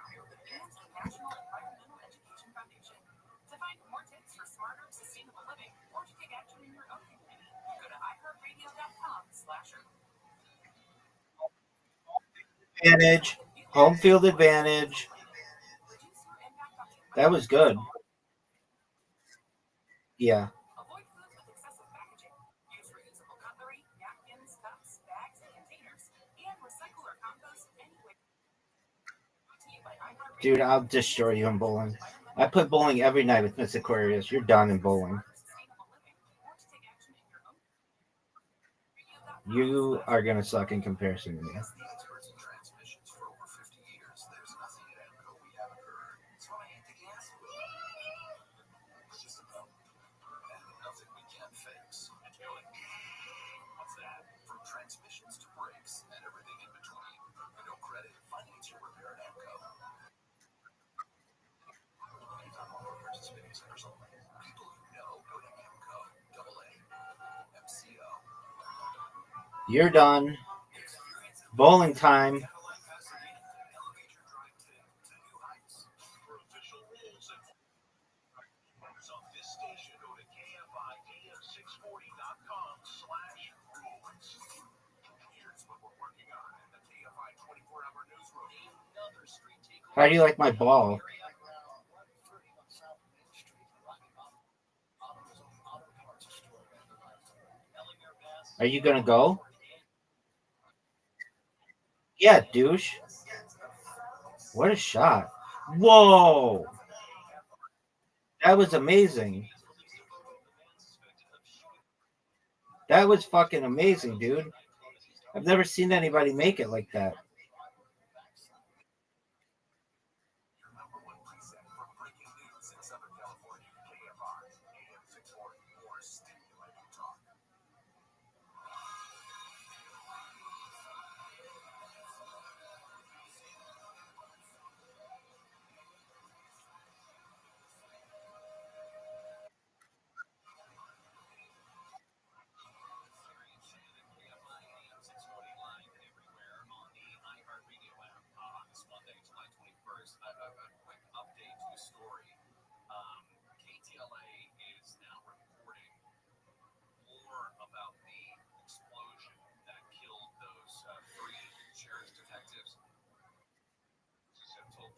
Advantage. Home field advantage. That was good. Yeah. Dude, I'll destroy you in bowling. I play bowling every night with Miss Aquarius. You're done in bowling. You are going to suck in comparison to me. Transmissions to brakes and everything in between. No credit, finance your repair at Amco. Anytime all our participating centers only. People who know go to Amco. AAA. MCO. You're done. Bowling time. How do you like my ball? Are you going to go? Yeah, douche. What a shot. Whoa. That was amazing. That was fucking amazing, dude. I've never seen anybody make it like that. KTLA is now reporting more about the explosion that killed those three sheriff's detectives. Told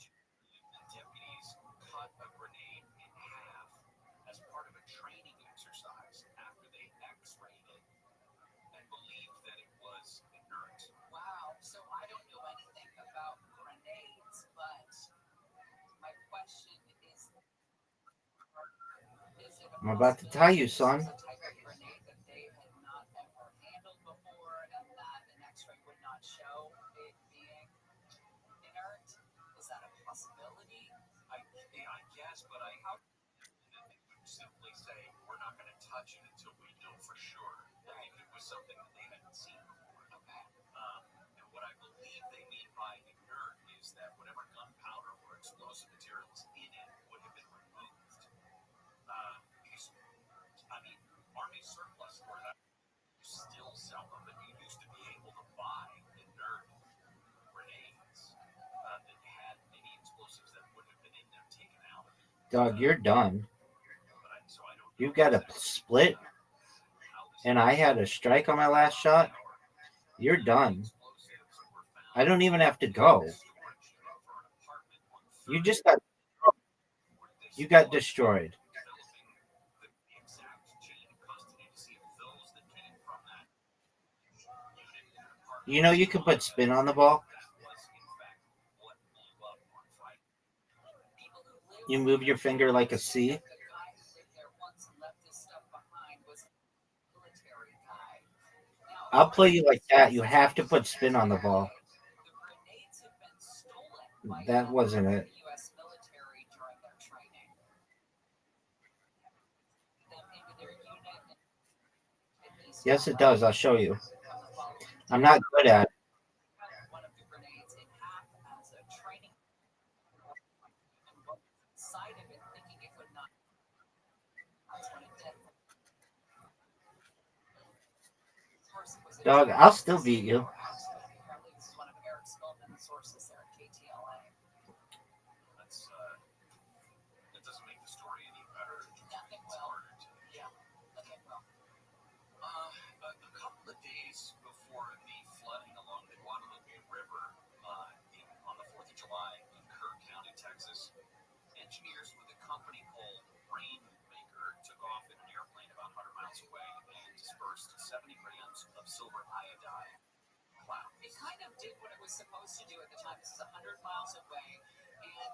deputies cut a grenade in half as part of a training exercise after they x-rayed it and believed that it was inert. Wow, so I don't know anything about grenades, but my question is I'm about to tell you, son. type of grenade that they had not ever handled before and that an x-ray would not show it being inert? Is that a possibility? I guess, but I would simply say we're not going to touch it until we know for sure. Right. If it was something that they hadn't seen before. Okay. And what I believe they mean by inert is that whatever gunpowder or explosive materials in it would have been removed. Because, I mean, Army surplus stores still sell them, but you used to be able to buy inert grenades that had any explosives that would have been in them taken out. Dog, you're done. You got a split, and I had a strike on my last shot. You're done. I don't even have to go. You just got destroyed. You know you can put spin on the ball. You move your finger like a C. I'll play you like that. You have to put spin on the ball. That wasn't it. Yes, it does. I'll show you. I'm not good at it. One of the grenades in half as a training. Side of it, thinking it would not. That's when it did. Dog, I'll still beat you. Apparently, this is one of Eric's Goldman sources there at KTLA. That's that doesn't make the story any better. Nothing will. Yeah, nothing will. A couple of days before the flooding along the Guadalupe River on the 4th of July in Kerr County, Texas, engineers with a company called Rainmaker took off in an airplane about 100 miles away and dispersed 70 grams of silver iodide cloud. It kind of did what it was supposed to do at the time. This is 100 miles away, and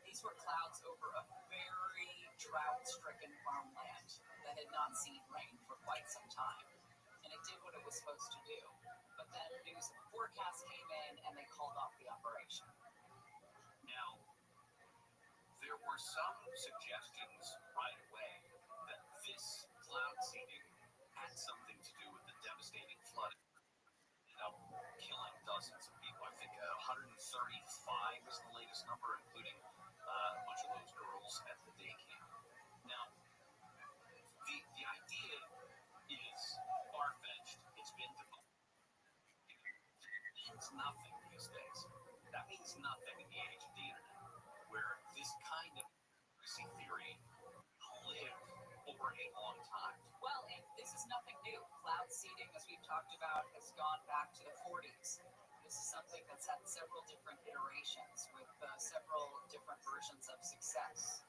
these were clouds over a very drought-stricken farmland that had not seen rain for quite some time. And it did what it was supposed to do. But then news and forecast came in, and they called off the operation. Now, there were some suggestions right away that this cloud seeding had something to do with the devastating flooding. Killing dozens of people. I think 135 is the latest number, including a bunch of those girls at the day camp. Now, the idea is far-fetched. It's been debunked. It means nothing these days. That means nothing in the age of the internet, where this kind of conspiracy theory lived over a long time. Well, and this is nothing new. Cloud seeding, as we've talked about, has gone back to the 40s. This is something that's had several different iterations with several different versions of success.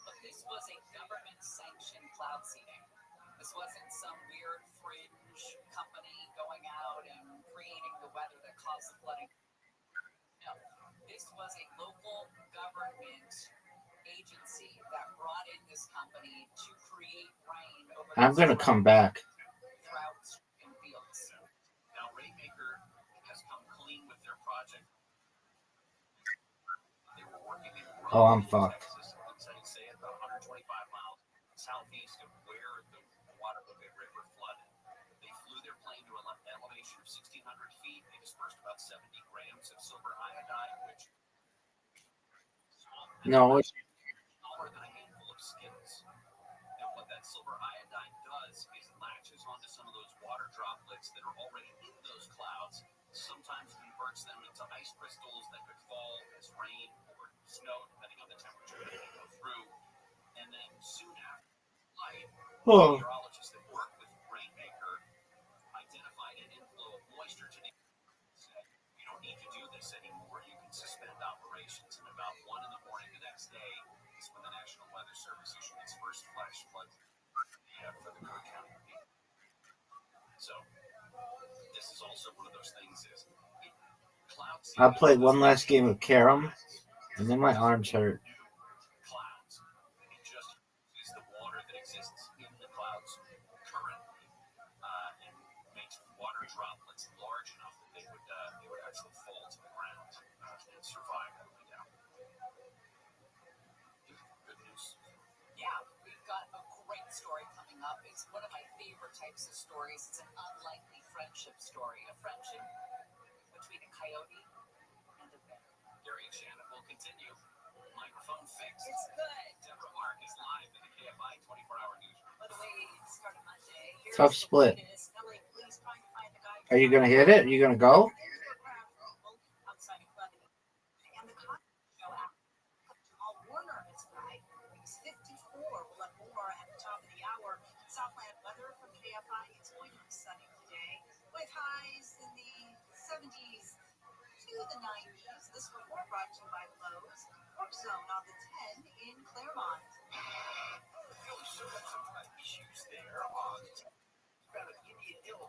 But this was a government-sanctioned cloud seeding. This wasn't some weird fringe company going out and creating the weather that caused the flooding. No, this was a local government agency that brought in this company to create rain over. I'm going to come back. Drought-stricken fields. Now, Rainmaker has come clean with their project. They were working in I'm fucked. Texas, say about 125 miles southeast of where the Guadalupe River flooded. They flew their plane to an elevation of 1,600 feet. They dispersed about 70 grams of silver iodide, which No, it's smaller than a handful of skittles. And what that silver iodide does is it latches onto some of those water droplets that are already in those clouds, sometimes converts them into ice crystals that could fall as rain or snow, depending on the temperature that they go through. And then soon after, meteorologists that work with Rainmaker identified an inflow of moisture to the said, you don't need to do this anymore. You can suspend operations. And about 1 in the morning the next day is when the National Weather Service issued its first flash flood for the Kerr County people. So this is also one of those things is I'll play one last game of Carom, and then my arms hurt. clouds. It just is the water that exists in the clouds currently and makes water droplets large enough that they would actually fall to the ground and survive all the way down. Good news. Yeah, we've got a great story coming up. It's one of my favorite types of stories. It's an unlikely friendship story. A friendship between a coyote and a bear. Gary and Shannon will continue. Microphone fixed. It's good. Deborah Mark is live in the KFI 24-hour news. By the way, it started Monday. Here's Tough split. LA police trying to find the guy. Are you going to hit it? Are you going to go? Outside of Lebanon. And the cops show out. Warner is right. He's 54. We'll have more at the top of the hour. Southland weather from KFI. It's going to be sunny today with highs in the 70s to the 90s. This report brought to you by Lowe's. Work zone on the 10 in Claremont. We still got some issues there on Indian Hill.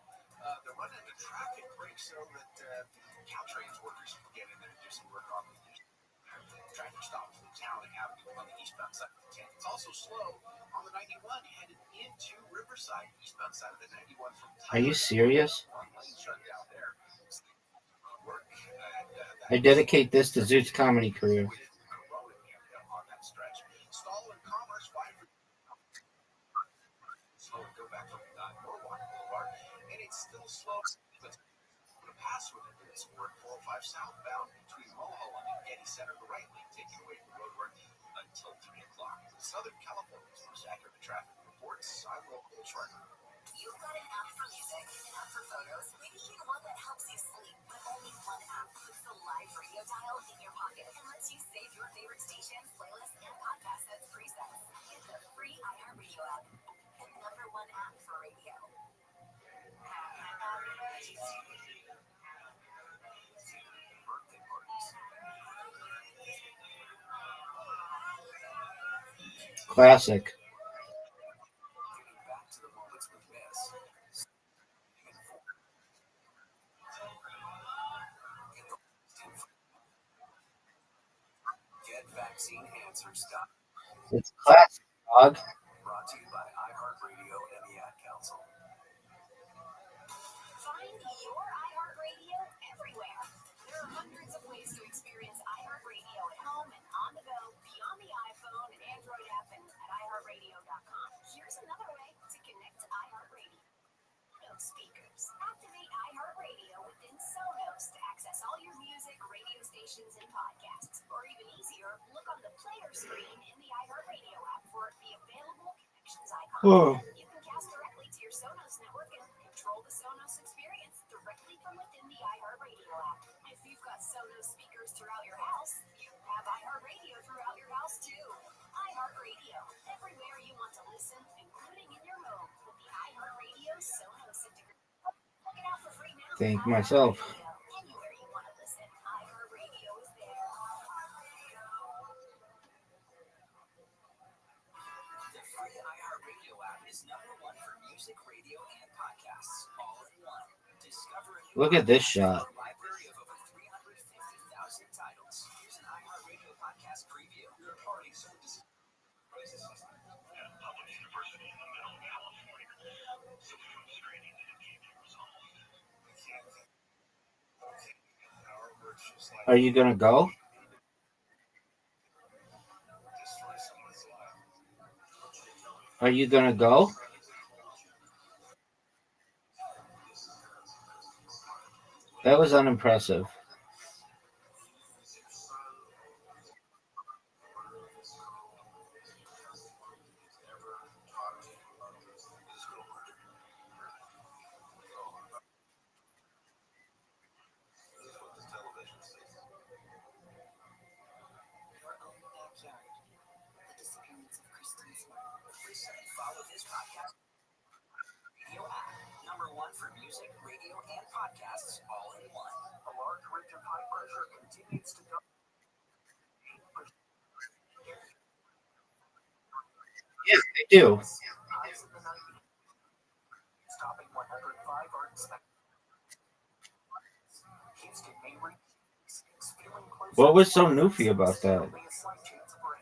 They're running into traffic breaks so that Caltrain's workers can get in there and do some work on the traffic stop from Town Avenue on the eastbound side of the 10. It's also slow on the 91 headed into Riverside, eastbound side of the 91 from Are you serious? one lane shut down there. Work, I dedicate this to Zoot's comedy career. on that stretch. Stall and Commerce, 5 slow and go back from Norwalk Boulevard, and it's still slow, but to pass with it. It's 405 southbound between Mulholland and Getty Center, the right lane taking away from roadwork until 3 o'clock. Southern California's most accurate traffic reports. I'm local Schreiber. You've got an app for music, an app for photos, maybe even one that helps you sleep, but only one app puts the live radio dial in your pocket and lets you save your favorite stations, playlists, and podcasts as presets. Get the free iHeartRadio app, the #1 app for radio. Classic. Get vaccine answers. It's classic, dog. Brought to you by iHeartRadio and the Ad Council. Find your iHeartRadio everywhere. There are hundreds of ways to experience iHeartRadio at home and on the go, beyond the iPhone and Android app and at iHeartRadio.com. Here's another way to connect to iHeartRadio. Sonos speakers. Activate iHeartRadio within Sonos to access all your music, radio stations, and podcasts. Or even easier, look on the player screen in the iHeartRadio app for the available connections icon. Oh. You can cast directly to your Sonos network and control the Sonos experience directly from within the iHeartRadio app. If you've got Sonos speakers throughout your house, you have iHeartRadio throughout your house too. iHeartRadio, everywhere you want to listen, including in your home with the iHeartRadio Sonos integration. Check it out for free now. Thank myself. Anywhere you want to listen, iHeartRadio is there. The free iHeartRadio app is #1 for music, radio, and podcasts, all in one. Discover a new Look at this shot. library of over 350,000 titles. Here's an iHeartRadio podcast preview. Your party so crisis system. At a public university in the middle of California, so we come straight into the game's home. We can't think. Our words just like Are you gonna go? destroy someone's life. Are you gonna go? That was unimpressive. Follow this podcast radio app. #1 for music, radio, and podcasts, all in one. A large ridge of high pressure continues to go. Yes, they do. Stopping 105 are expected. Houston may reach 6, feeling close. What was so newfie about that? Be a slight chance of rain.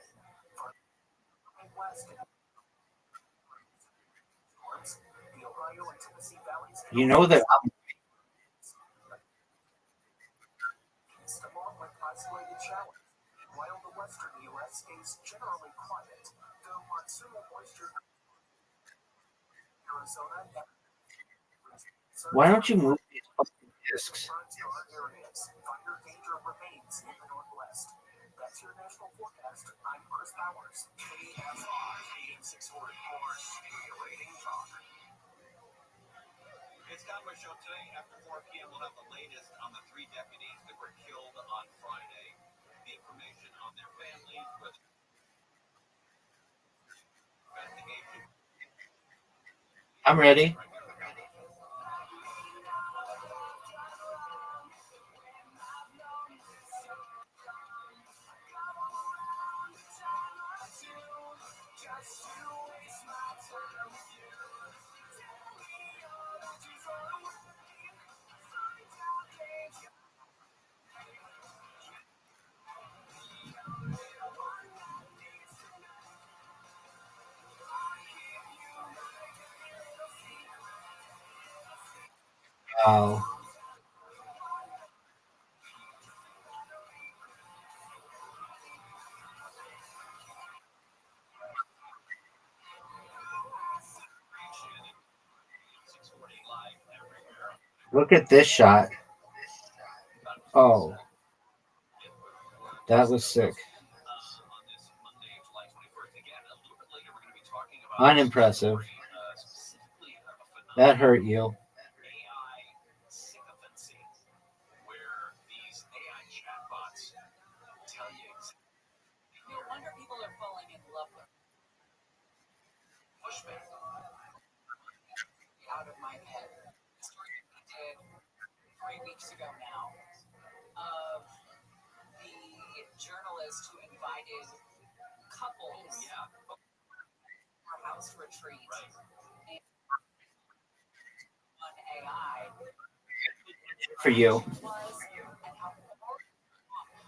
West, the Ohio and Tennessee valleys. You know that I'm Along with isolated showers, while the western U.S. stays generally quiet, though monsoonal moisture. Arizona. Why don't you move these fucking discs? Fire danger remains in the northwest. That's your national forecast. I'm Chris Powers. KFI AM 644 Studio Rating Talk. It's got my show today. After 4 p.m., we'll have the latest on the 3 deputies that were killed on Friday. The information on their families, with investigation. I'm ready. Wow. Look at this shot. Oh, that was sick. Unimpressive. That hurt you. Where these AI chatbots tell you no wonder people are falling in love with pushback out of my head. The story I did 3 weeks ago now of the journalist who invited couples to our house retreat and on AI For you. was and how far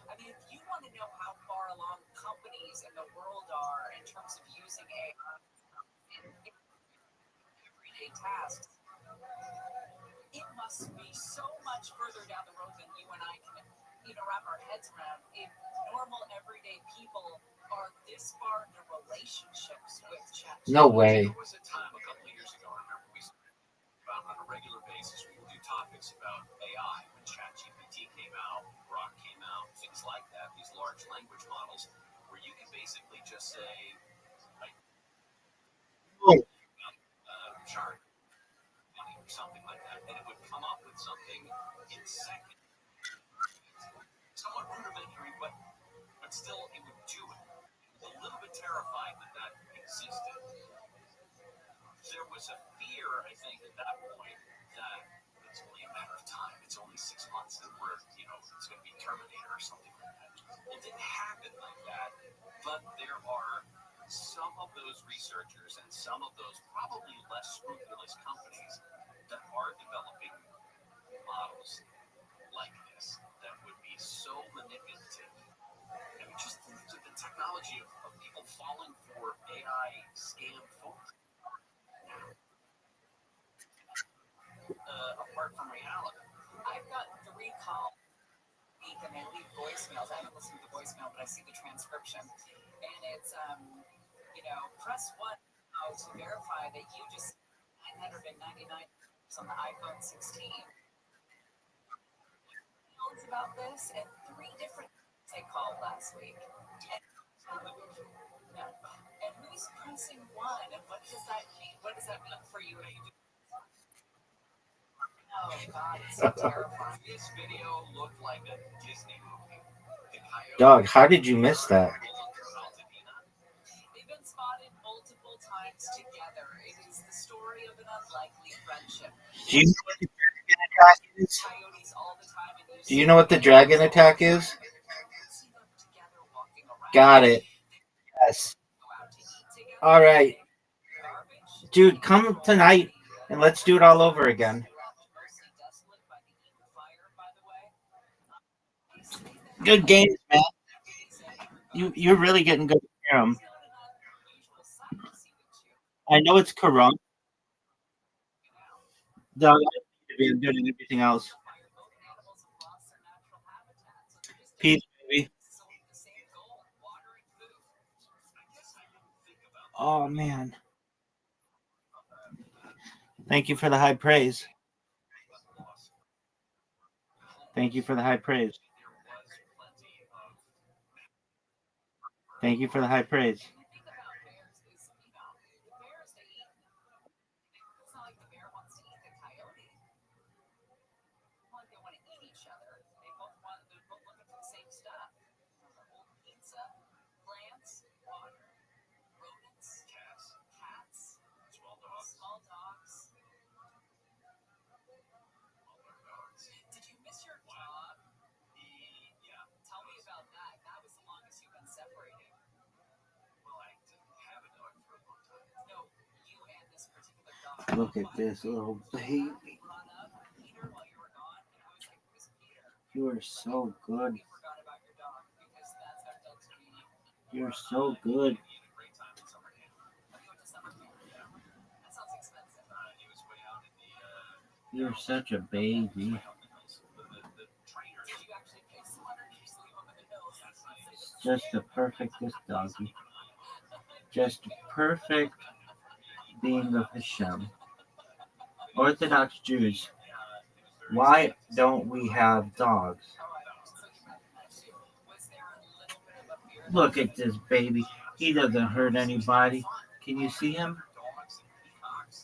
I mean, if you want to know how far along companies in the world are in terms of using AI in everyday tasks, it must be so much further down the road than you and I can wrap our heads around. If normal everyday people are this far into relationships with ChatGPT. No way. There was a time a couple of years ago, I remember we about on a regular basis we would do topics about AI when ChatGPT came out, Grok came out, things like that, these large language models where you can basically just say like chart or something like that, and it would come up with something in seconds. Somewhat rudimentary, but still it would do it. It was a little bit terrifying that existed. There was a fear, I think, at that point that it's only a matter of time. It's only 6 months that we're, it's going to be Terminator or something like that. It didn't happen like that, but there are some of those researchers and some of those probably less scrupulous companies that are developing models like this that would be so manipulative. I mean, just the technology of people falling for AI scam phones. Apart from reality, I've got 3 calls a week and they leave voicemails. I haven't listened to the voicemail, but I see the transcription. And it's, press 1 to verify that you just 999 on the iPhone 16. About this and 3 different they called last week. And who's pressing 1 and what does that mean? What does that mean for you? Oh God, it's so terrifying. This video looked like a Disney movie. Dog, how did you miss that? They've been spotted multiple times together. It is the story of an unlikely friendship. Do you know what the dragon attack is? Do you know what the dragon attack is? Got it. Yes. All right. Dude, come tonight and let's do it all over again. Good games, man. You're really getting good at them. I know it's corrupt. Dog, I need to be good at everything else. Peace, baby. Oh man. Thank you for the high praise. Thank you for the high praise. Thank you for the high praise. Did you miss your job? Yeah. Tell me about that. That was the longest you've been separated. Well, I didn't have a dog for a long time. No, you and this particular dog. Look at this little baby. You are so good. You're so good. You're such a baby. Just the perfectest doggy. Just perfect being of Hashem. Orthodox Jews Why don't we have dogs? Look at this baby. He doesn't hurt anybody. Can you see him?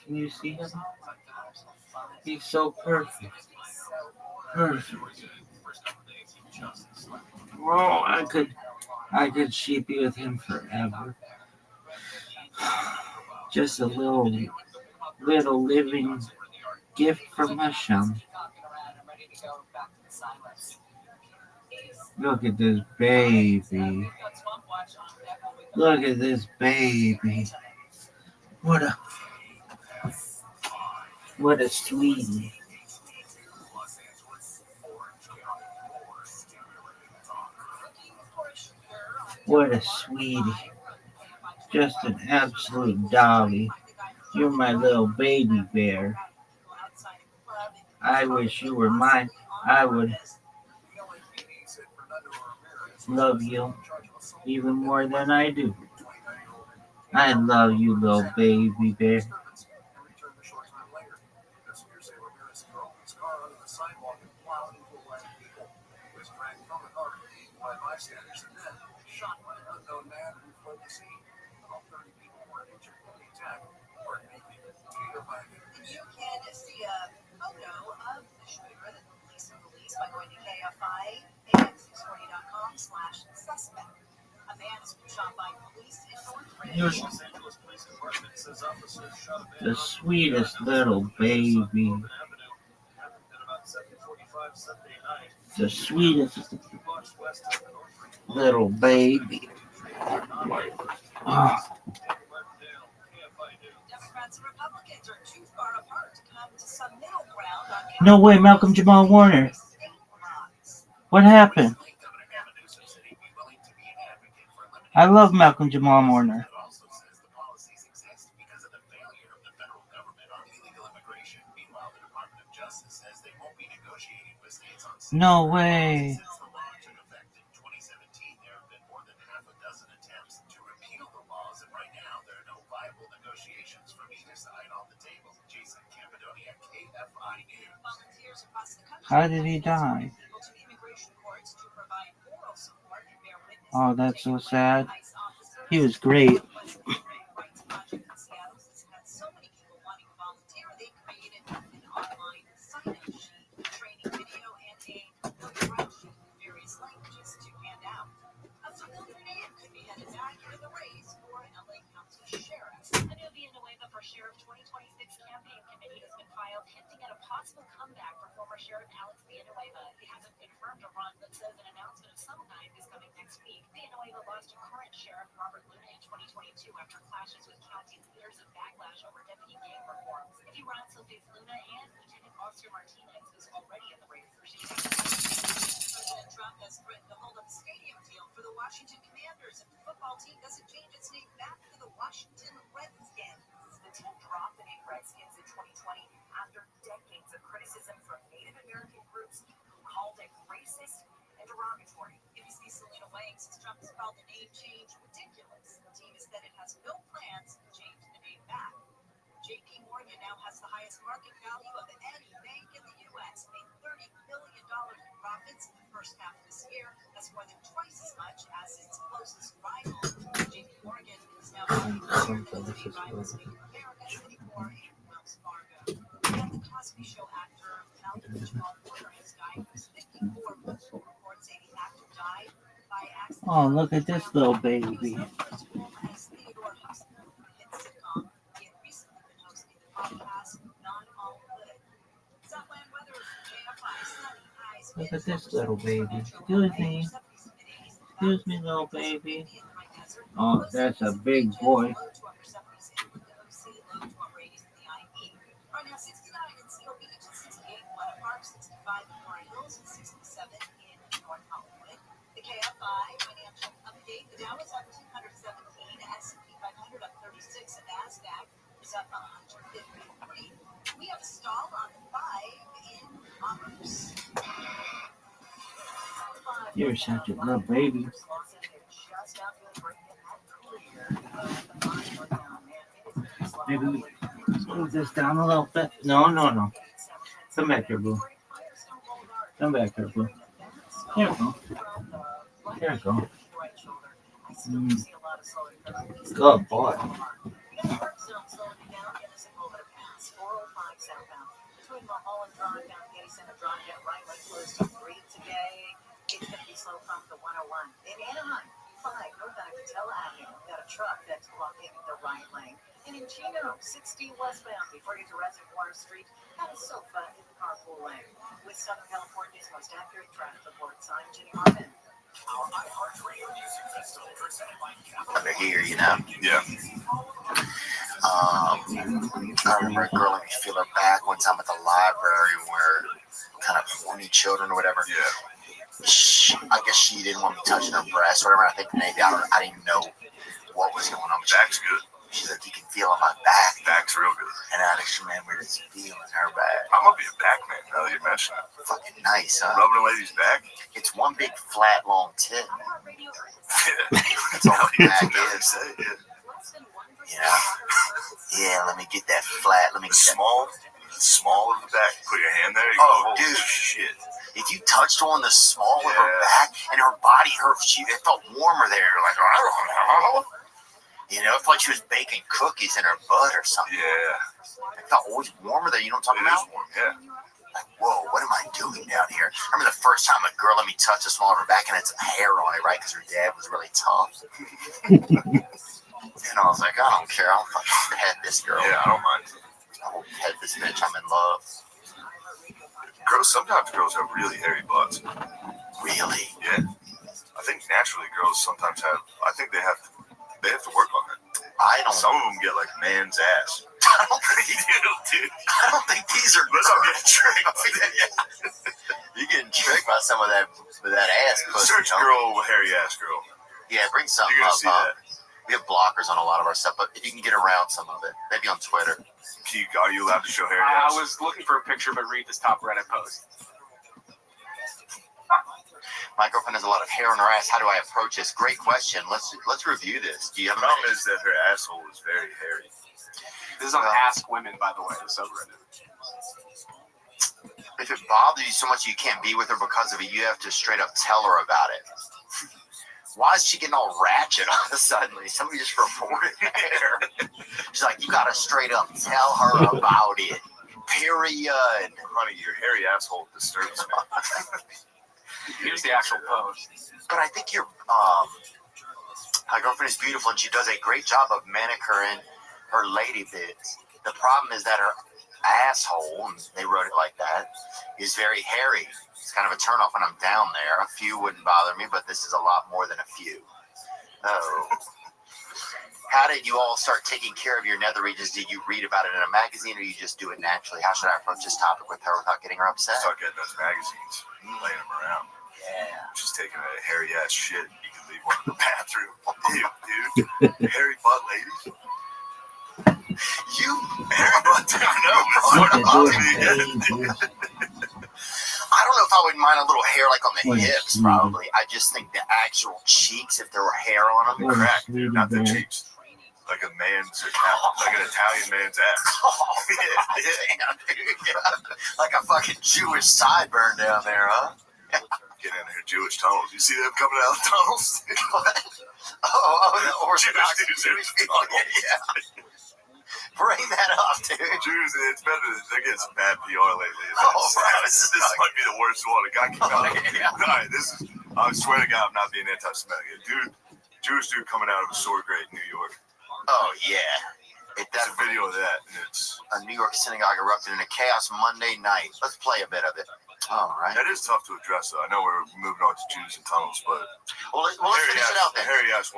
Can you see him? He's so perfect. Perfect. Oh, I could sheepy with him forever. Just a little living gift from Hashem. Look at this baby. Look at this baby. What a sweetie. What a sweetie. Just an absolute dolly. You're my little baby bear. I wish you were mine. I would love you even more than I do. I love you, little baby bear. You can see a photo of the shooter that the police released by going to KFI.am640.com/suspect. A man has been shot by police in North Los Angeles Police Department says officers shot a man. The sweetest little baby. The sweetest little baby. Oh. Democrats and Republicans are too far apart to come to some middle ground on No way, Malcolm Jamal Warner. What happened? I love Malcolm Jamal Warner. No way. How did he die? Oh, that's so sad. He was great. Sheriff 2026 campaign committee has been filed hinting at a possible comeback for former Sheriff Alex Villanueva. He hasn't confirmed a run, but says an announcement of some kind is coming next week. Villanueva lost to current Sheriff Robert Luna in 2022 after clashes with county leaders and backlash over deputy gang reforms. If he runs, he'll face Luna and Lieutenant Officer Martinez, who's already in the race for chief. President Trump has threatened to hold up a stadium deal for the Washington Commanders if the football team doesn't change its name back to the Washington Redskins. The team dropped the name Redskins in 2020 after decades of criticism from Native American groups who called it racist and derogatory. ABC Selena Wang says Trump has called the name change ridiculous. The team has said it has no plans to change the name back. JP Morgan now has the highest market value of any bank in the U.S., made $30 billion in profits in the first half of this year. That's more than twice as much as its closest rival. JP Morgan is now valued higher than its main rivals, Bank of America, Citicorp, and Wells Fargo. And the Cosby Show actor Malcolm Jamal Warner has died. He was 54. Multiple reports say the actor died by accident. Oh, look at this little baby. Look at this little baby. Excuse me. Excuse me, little baby. Oh, that's a big boy. The KFI financial update. The Dow is up 217, S&P 500 up 36, and NASDAQ is up 153. We have a stall on the 5 in Commerce. You're such a little baby. Maybe we move this down a little bit. No. Come back here, boo. Come back, careful. Careful. Careful. Good boy. Between Mulholland Drive down Katy Center Drive, get right lane closed to 3 today. It's going to be slow from the 101. In Anaheim, 5 northbound Catella Avenue. Got a truck that's blocking the right lane. And in Chino, 60 westbound before you get to Reservoir Street. Got a sofa in the carpool lane. With Southern California's most accurate traffic report, I'm Jenny Harmon. Under here, you know. Yeah. I remember a girl let me feel her back one time at the library where kind of horny children or whatever. Yeah. I guess she didn't want me touching her breast or whatever. I think maybe I didn't even know what was going on. Back's good. She's like, you can feel on my back. Back's real good. And I just remember just feeling her back. I'm gonna be a back man now that you mention it. Fucking nice, huh? Rubbing a lady's back. It's one big flat long tit. Yeah. That's all the back is. Yeah. You know? Yeah, let me get that flat. Let me get small of the back. Put your hand there. You Oh, go, dude. Shit. If you touched on the small of her back and her body, it felt warmer there. You're like, oh. You know, it felt like she was baking cookies in her butt or something. Yeah. It felt always warmer there. You know what I'm talking about? Warm, yeah. Like, whoa, what am I doing down here? I remember the first time a girl let me touch the small of her back and had some hair on it, right? Because her dad was really tough. And I was like, I don't care. I'll fucking pet this girl. Yeah, I don't mind. I will pet this bitch. I'm in love. Sometimes girls have really hairy butts. Really? Yeah. I think naturally girls sometimes have. I think they have to work on it. Some of them get like man's ass. I don't think you do, dude. I don't think these are. Unless I'm getting tricked. You're getting tricked by some of that ass pussy. Search girl, hairy ass girl. Yeah, bring something You're up, gonna see huh? that. We have blockers on a lot of our stuff, but if you can get around some of it, maybe on Twitter. Are you allowed to show hairy I ass? was looking for a picture, but read this top Reddit post. My girlfriend has a lot of hair on her ass. How do I approach this? Great question. Let's review this. Do you have The problem is that her asshole is very hairy. This is on Ask Women, by the way, the subreddit. If it bothers you so much you can't be with her because of it, you have to straight up tell her about it. Why is she getting all ratchet all of a sudden? Somebody just reported hair. She's like, you gotta straight up tell her about it. Period. Honey, your hairy asshole disturbs me. Here's the actual post. But I think my girlfriend is beautiful and she does a great job of manicuring her lady bits. The problem is that her asshole, and they wrote it like that, is very hairy. It's kind of a turnoff when I'm down there. A few wouldn't bother me, but this is a lot more than a few. Oh. How did you all start taking care of your nether regions? Did you read about it in a magazine or you just do it naturally? How should I approach this topic with her without getting her upset? Start getting those magazines, laying them around. Yeah. Just taking a hairy ass shit. You can leave one in the bathroom. Dude. Hairy butt ladies. You hairy butt down. I don't know if I would mind a little hair like on the hips, probably. I just think the actual cheeks, if there were hair on them, crack, dude, not the cheeks. Like an Italian man's ass. Oh, yeah. Like a fucking Jewish sideburn down there, huh? Get in there, Jewish tunnels. You see them coming out of the tunnels? the Orthodox Jewish people. Yeah. Bring that up, dude. Jews, it's better. They're getting some bad PR lately. This might be the worst one. A guy came out. Right, I swear to God, I'm not being anti-Semitic. Jewish dude coming out of a sword grate in New York. Oh, yeah. That's a video of that. And it's a New York synagogue erupted into chaos Monday night. Let's play a bit of it. All right. That is tough to address, though. I know we're moving on to Jews and tunnels, but let's finish it out then.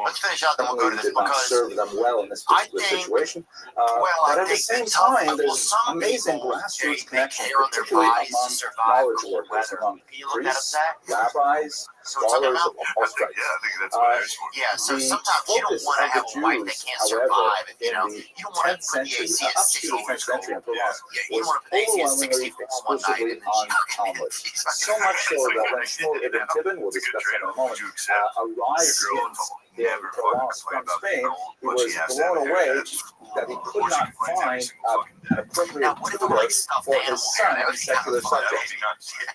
Let's finish out, then we'll go to this because serve them well in this particular situation. But at the same time, there's amazing grassroots connections, particularly among knowledge workers, among priests, rabbis, scholars of all stripes. Yeah, I think that's what it is for. Yeah, so sometimes you don't want to have a wife that can't survive. You know, you don't want to put the AC at 60 French century and Provence you don't want to put the AC at 60 one night and then so much so that when Shmuel Ibn Tibbon, we'll discuss in a moment, arrived in Provence from Spain, he was blown away that he could not find an appropriate tutor for his son in secular subjects.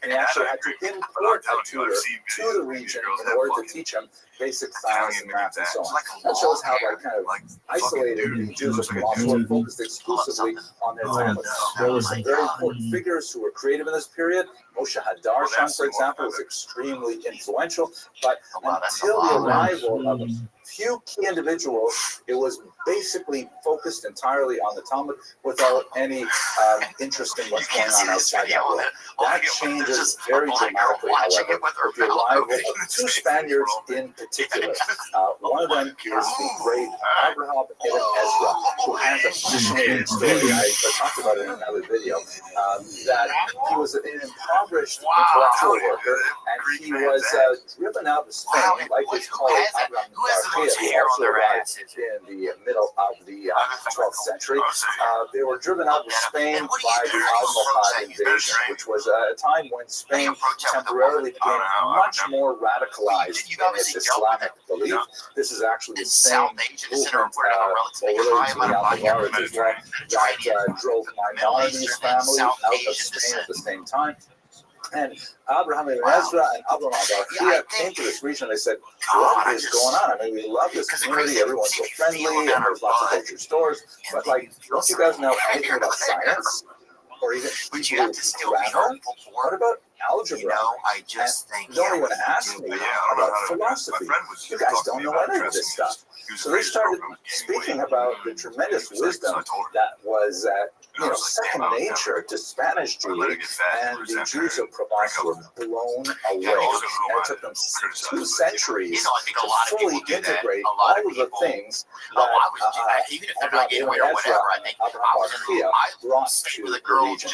And he actually had to import a tutor to the region in order to teach him basic science and math and so on. That shows how kind of isolated the Jews of Colossae were, focused exclusively on their Talmud. There were some very important figures who were creative in this period. Moshe Hadarshan, for example, was extremely influential, but until the arrival of a few key individuals, it was basically focused entirely on the Talmud without any interest in what's going on outside that world. That changes very dramatically, however, with the arrival of two Spaniards in particular. One of them is the great Abraham ibn Ezra, who has a fascinating story. I talked about it in another video, that he was an impoverished intellectual worker, and he was driven out of Spain, like his colleague Abraham Garcia, who also arrived in the middle of the 12th century. They were driven out of Spain by the Almohad invasion, which was a time when Spain temporarily became much more radicalized in its Islamic belief. This is actually the same movement related to the Almohades as well that drove Maimonides' family out of Spain at the same time. And Abraham ibn Ezra and Abraham Garcia came to this region. They said, what is going on? I mean, we love this community. Everyone's so friendly, and there's lots of culture stores. But, don't you guys know anything about science? Or even grammar? What about algebra? Don't even ask me about philosophy. You guys don't know any of this stuff. So they started speaking about the tremendous wisdom that was second nature to Spanish Jewry, and the Jews of Provence were blown away. And it took them 2 centuries to fully integrate all of the things that Abraham ibn Ezra and Abraham Garcia brought to the region.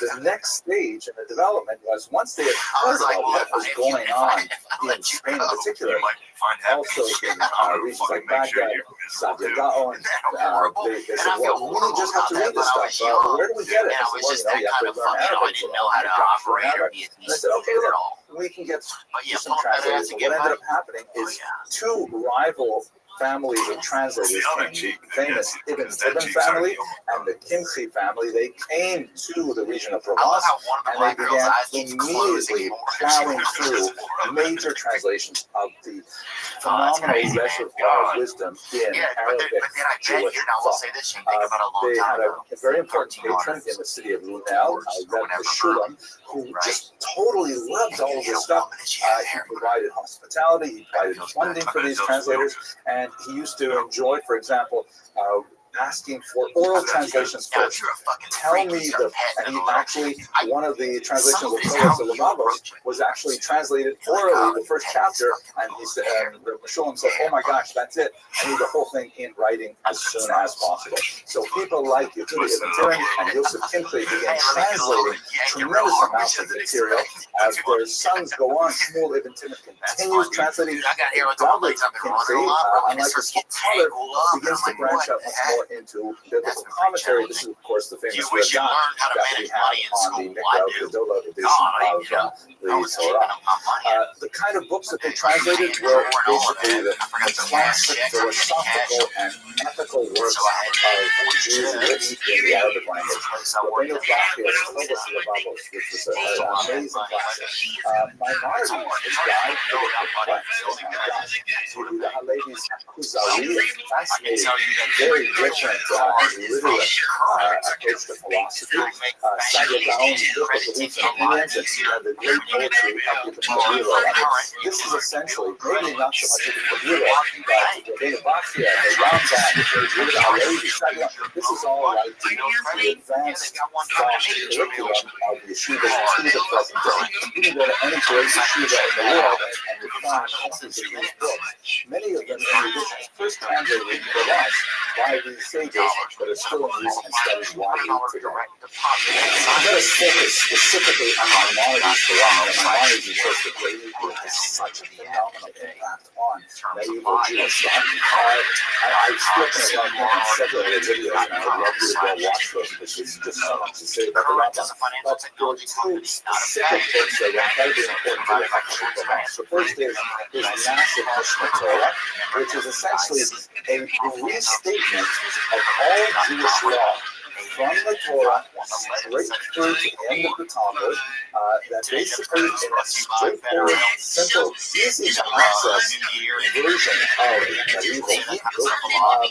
The next stage in the development was, once they had heard about what was going on in Spain in particular, also in regions like Baghdad, Santiago, and they said, well, we just have to read this stuff. Where do we get it? I said, well, you have to learn Arabic. And I said, okay, look, we can get some translators. What ended up happening is 2 rival families of translators came, famous Ibn Tibban family and the Kimchi family. They came to the region of Provence, and they began immediately plowing through major translations of the phenomenal reservoir of wisdom in Arabic Jewish thought. They had a very important patron in the city of Lunel, Rabbi Shulam, who just totally loved all of this stuff. He provided hospitality, he provided funding for these translators, and he used to enjoy, for example, asking for oral translations first. Tell me and he actually, one of the translations of Torah to Lavavos was actually translated orally, the first chapter, and he said, Shulam said, oh my gosh, that's it. I need the whole thing in writing as soon as possible. So people like Yehuda Ibn Tiran and Yosef Kimchi began translating tremendous amounts of material. As their sons go on, Shmuel Ibn Tiran continues translating. David Kimchi, unlike his father, begins to branch out much more into biblical commentary. This is, of course, the famous Radan that we have on the Mikra Gedola edition of the Torah. The kind of books that they translated were basically the classic philosophical and ethical works of Jews written in the Arabic language. Rabbeinu Bachya told us about those, which was an amazing classic. Maimonides died for the complex. Yehuda Halevi's Kuzari, fascinating, very different literate approach to philosophy. Sadia Gaon's book of beliefs and opinions, and the great poetry of Ibn Kabira. This is essentially, maybe not so much Ibn Kabira, but Rabbeinu Bachya, the Rambam, Yehuda Halevi, Sadia, this is all like the advanced thought curriculum of yeshiva to the present day. You can go to any great yeshiva in the world and you find copies of these books. Many of them, in addition, first translated in Provence, by these sages, but are still in use and studied widely today. Let us focus specifically on Maimonides for long. Maimonides is just a great leader, has such a phenomenal impact on medieval Jewish thought. I've spoken about him in several other videos, and I would love you to go watch those because there's just so much to say about the Rambam. But there are two specific books that are incredibly important to the Rambam. So first is his massive Mishnah Torah, which is essentially a restatement of all Jewish law from the Torah straight through to the end of the Talmud, that basically in a straightforward, simple, easy to access version of medieval Hebrew,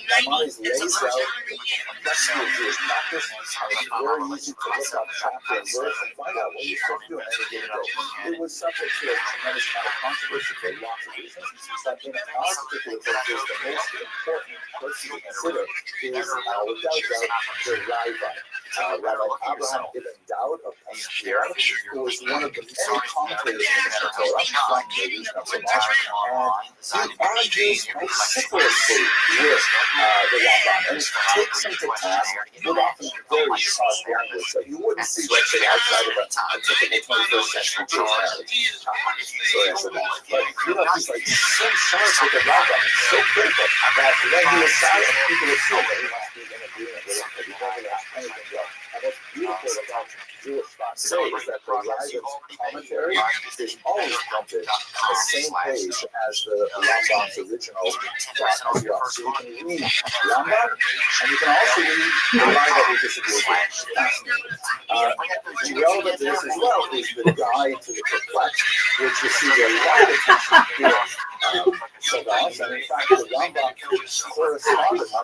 Maimonides lays out the complexity of Jewish practice, and it's very easy to look up chapter and verse and find out what you're supposed to do in any given day. It was subject to a tremendous amount of controversy for lots of reasons, but in our particular book, is the most important person to consider is, without a doubt, the Rabbi Abraham ibn Dawud of Restream, who was one of the many commentators in the Torah from the region of Samaria, and he argues vociferously with the Rambam, and takes him to task with often very sharp language that you wouldn't see, let's say, outside of a typical 21st century Jewish marriage. Sorry, I said that. But, he's like so sharp with the Rambam, and so critical, that when he was silent, people assume that he must be in agreement with him, but he never lets anything go. And what's beautiful about Jewish thought today is that the Rabbi's commentary is always printed on the same page as the Rambam's original thought as well. So you can read Rambam, and you can also read the Rabbi that we disagree with. Fascinating. Relevant to this as well is the guide to the perplexed, which received a lot of attention here. Savas, and in fact, the Rambam corresponded,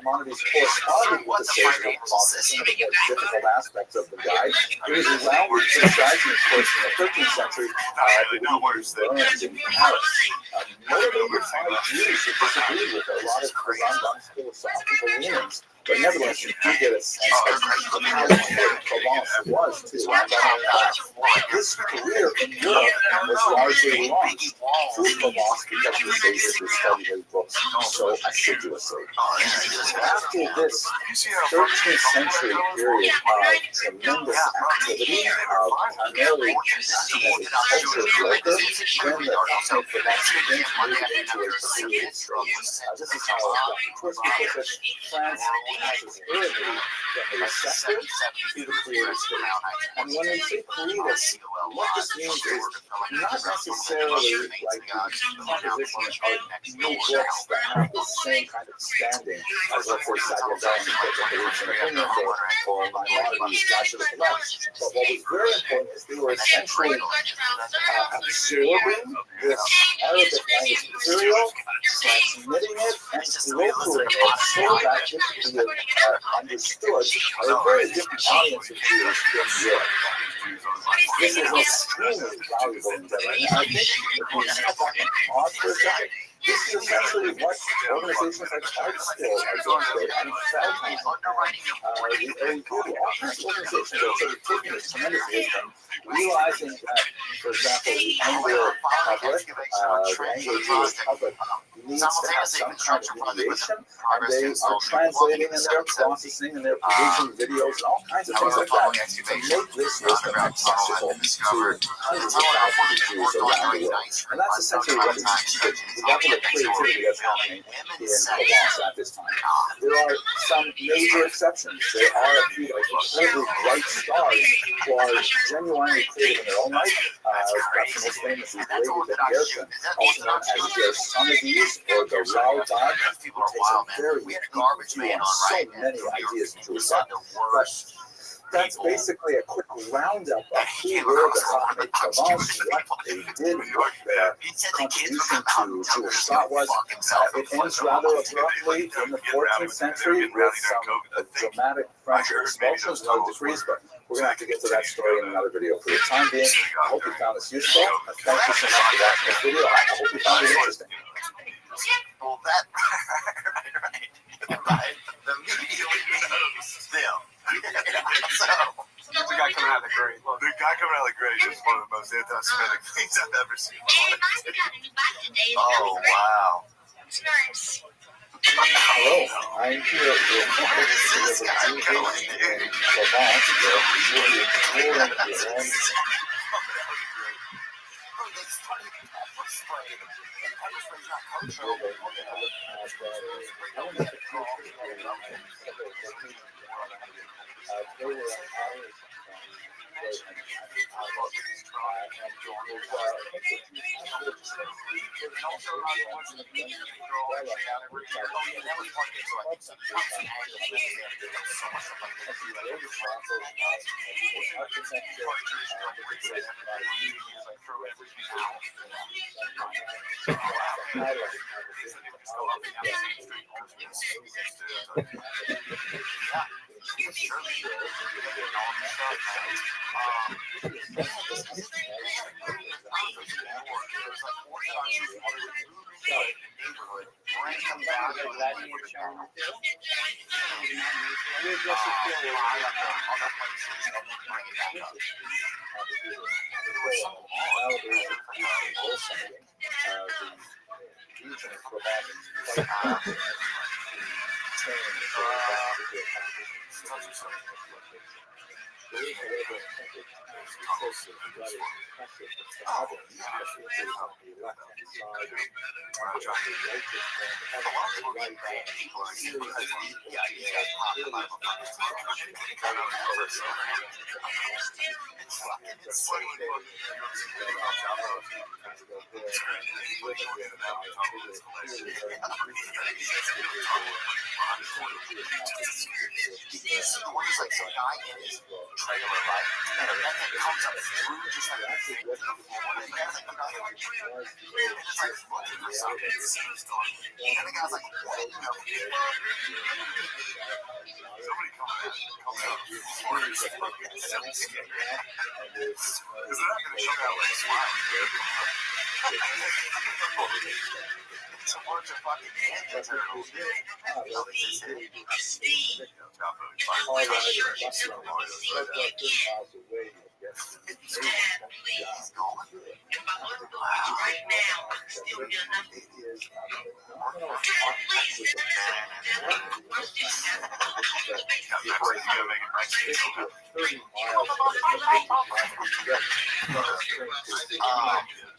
Maimonides corresponded with the Seder about some of the more difficult aspects of the guide. It was around the Christianity, of course, in the 13th century, the was learned in Paris. Motivated by Jews who disagreed with a lot of the Rambam's philosophical leanings. But nevertheless, you do get a sense of how important Provence was to Rambam. His career in Europe was largely launched through Provence because the sages who studied his books so assiduously. After this 13th century period of tremendous activity, of primarily acting as a culture broker, then the ethnic Provence begins moving into a period stage. This is how Dr. Tversky puts it. France passes early from the receptive to the creative stage. And when we say creative, what this means is not necessarily like the composition of new books that have the same kind of standing as, let's say, Sadia Baron's book of Beliefs and Opinions or Maimonides' Guide to the Perplexed. But what was very important is they were essentially absorbing this Arabic language material, transmitting it, and brokering it so that it could be understood by a very different audience of Jews in Europe. This is extremely valuable endeavor. And I think if we step back and pause for a second, this is essentially what organizations like Hartsfield are doing today, and Feldman, all kinds of organizations are sort of taking this tremendous wisdom, realizing that, for example, the Anglo-Jewish public needs to have some kind of mediation, and they are translating and they're processing and they're producing videos and all kinds of things like that to make this wisdom accessible to hundreds of thousands of Jews around the world. And that's essentially what the level of creativity that's happening in Provence at this time. There are some major exceptions. There are a few incredibly bright stars who are genuinely creative in their own right. Perhaps the most famous is David Ben Gershon, also known as Gersonides or the Rabbi, who takes a very deep view on so many ideas in Jewish thought. But that's basically a quick roundup of who were the Chachamei Provence, what they did, what their contribution to Jewish thought was. It ends rather abruptly in the 14th century with some dramatic French expulsions and other decrees, but we're going to have to get to that story in another video. For the time being, I hope you found this useful. Thank you so much for watching this video. I hope you found it interesting. Well, that, right. The media knows them. The guy coming out of the grave. The guy coming out of the grave is one of the most anti-Semitic things I've ever seen. Oh, wow. It's nice. Hello. I'm sure it will Where is this guy going, dude?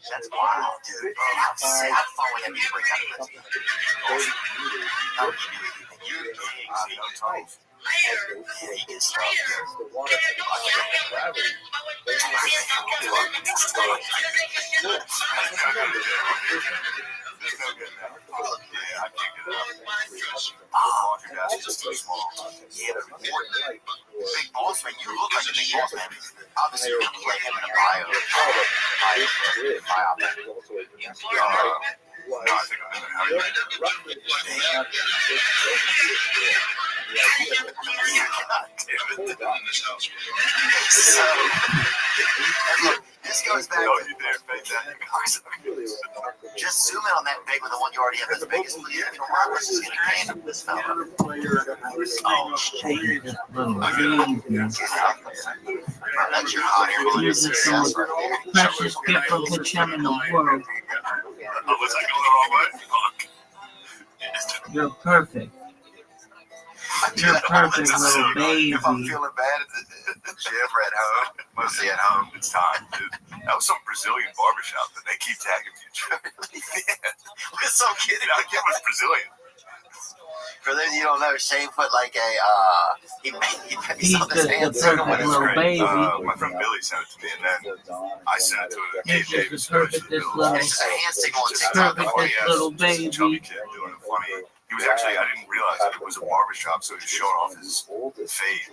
That's wild, dude. How far would that be to break out of this? He gets stuff. Yeah, but big boss man, you look like a big boss man. Obviously, you're gonna play him in a bio. This goes back to just zoom in on that big one, the one you already have as the biggest. Roberts is gonna handle this fella. Oh shit. That's your higher. You're just the most precious gift of the gem in the world. You're perfect. You're perfect, little baby. If I'm feeling bad at the gym or at home, mostly at home, it's time, dude. That was some Brazilian barbershop that they keep tagging me. Yeah. We're so kidding. I think it was Brazilian. For those of you who don't know, Shane put like a he's on his hands. The perfect little baby. My friend Billy sent it to me, and then I sent it to a You're just the perfectest little baby. Chubby kid doing it funny. He was actually, I didn't realize that it was a barbershop, so he was showing off his fade.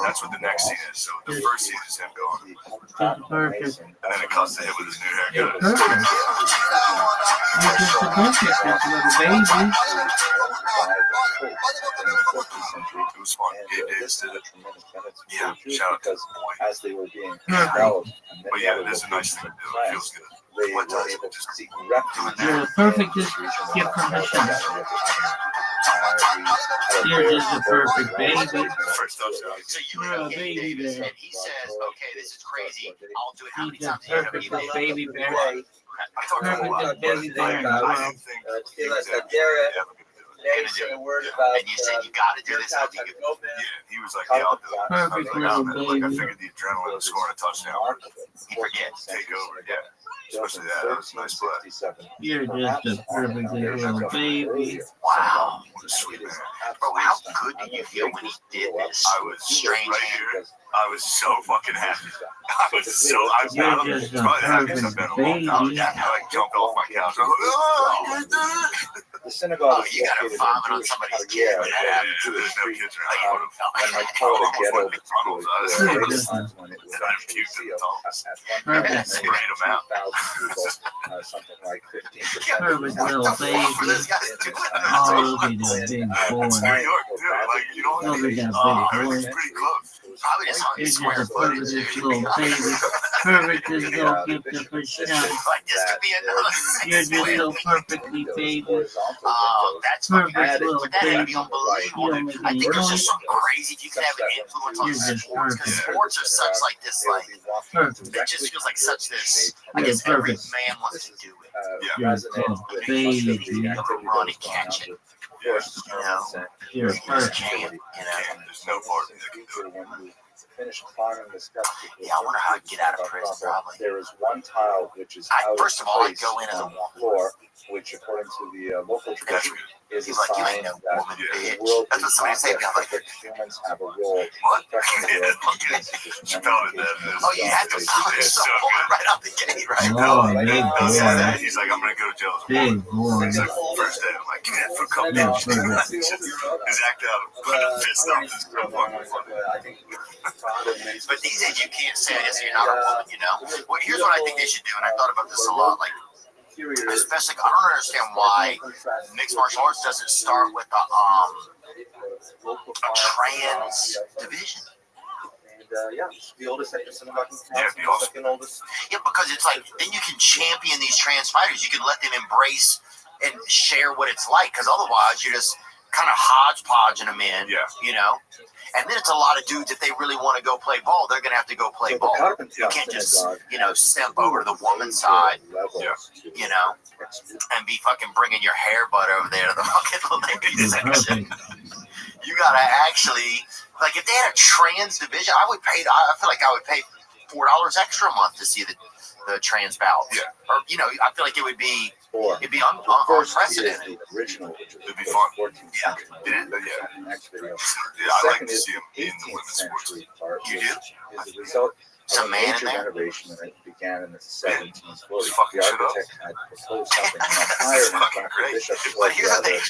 That's what the next scene is. So the first scene is him going, Perfect. and then it cuts to him with his new haircut. Perfect. You're just the perfect little baby. It was fun. Game Davis did it. Yeah, shout out to the boy. As they were being developed. But yeah, it is a nice thing to do. It feels good. What does it? Just You're the perfectest gift from heaven. You're just a perfect baby. So you're a baby bear. And he says, okay, this is crazy. I'll do it how many times you have Perfect baby bear. I talked to him a lot. Perfect baby bear in the world. gonna do it. And you said, you gotta do this. I'll be good. Yeah, he was like, yeah, I'll do it. I was like, oh, man, look, I figured the adrenaline of scoring a touchdown would He forgets. take over. Yeah, especially that. That was a nice play. You're just a perfect little baby. Wow. What a sweet man. Bro, how good did you feel when he did this? I was Strange right here. I was so fucking happy. I was so. You're just a perfect baby. I like jumped off my couch. I was like, oh, The synagogue. Oh, you gotta vomit on somebody's kid. yeah, there's no kids around. And my toilet ghetto was full. You're just a perfect, Sprayed them out. Something like 15%. perfect little baby. Oh, look at that big boy. It's New York, too. Like, you don't Look at that it big was boy. pretty close. Probably just on You're the just square a footage. perfect little baby. Perfect as little gift of a shot. Like, this could be another You're just so perfectly baby. Oh, that's fucking Perfect little That would be baby. You unbelievable. don't make I any think there's just noise. something crazy if you can have an influence on You're just sports, because perfect. sports are such like this, like, Perfect. it just feels like such this. I You're guess every perfect. man wants to do it. You're a baby. Run and catch it. You know, You're you just perfect. can't, you know. There's no part of me that can do it. Finish climbing the steps. Yeah, I wonder how I'd get out of prison, probably. There is one tile which is First of all, I'd go in as a woman. floor, which according to the local tradition is a He's like, you sign ain't no that woman, the bitch. world That's what is somebody not said. yet I'm like, perfect. Humans have a role What? protecting the world against oh, you have to punish someone right out the gate, right? Oh, big boy. He's like, I'm gonna go to jail. Big boy. He's like, first day, I'm like, yeah, for a couple No, days. perfect. His act out, put a fist up his But these days, you can't say, I guess you're not a woman, you know? Well, here's what I think they should do, and I thought about this a lot, like, especially, I don't understand why mixed martial arts doesn't start with a trans division. The oldest synagogue in Yeah, the oldest. second oldest. Yeah, because it's like, then you can champion these trans fighters. You can let them embrace and share what it's like, because otherwise you're just kind of hodgepodging them in, you know? And then it's a lot of dudes, if they really want to go play ball, they're going to have to go play ball. You can't just, you know, step over to the woman's side, you know, and be fucking bringing your hair butt over there to the fucking ladies section. You got to actually, like, if they had a trans division, I feel like I would pay $4 extra a month to see the trans bouts. Yeah. Or, you know, I feel like it'd be unprecedented. The original, which was It'd be fun. 14th century. Next video. I like to Second is see him the in the 18th women's sports. century part, You which do? is the result Some of a man in major there? renovation that began in the 1740s. Just fucking The shit up. architect had proposed something much higher than fucking the great. bishop But here's the thing,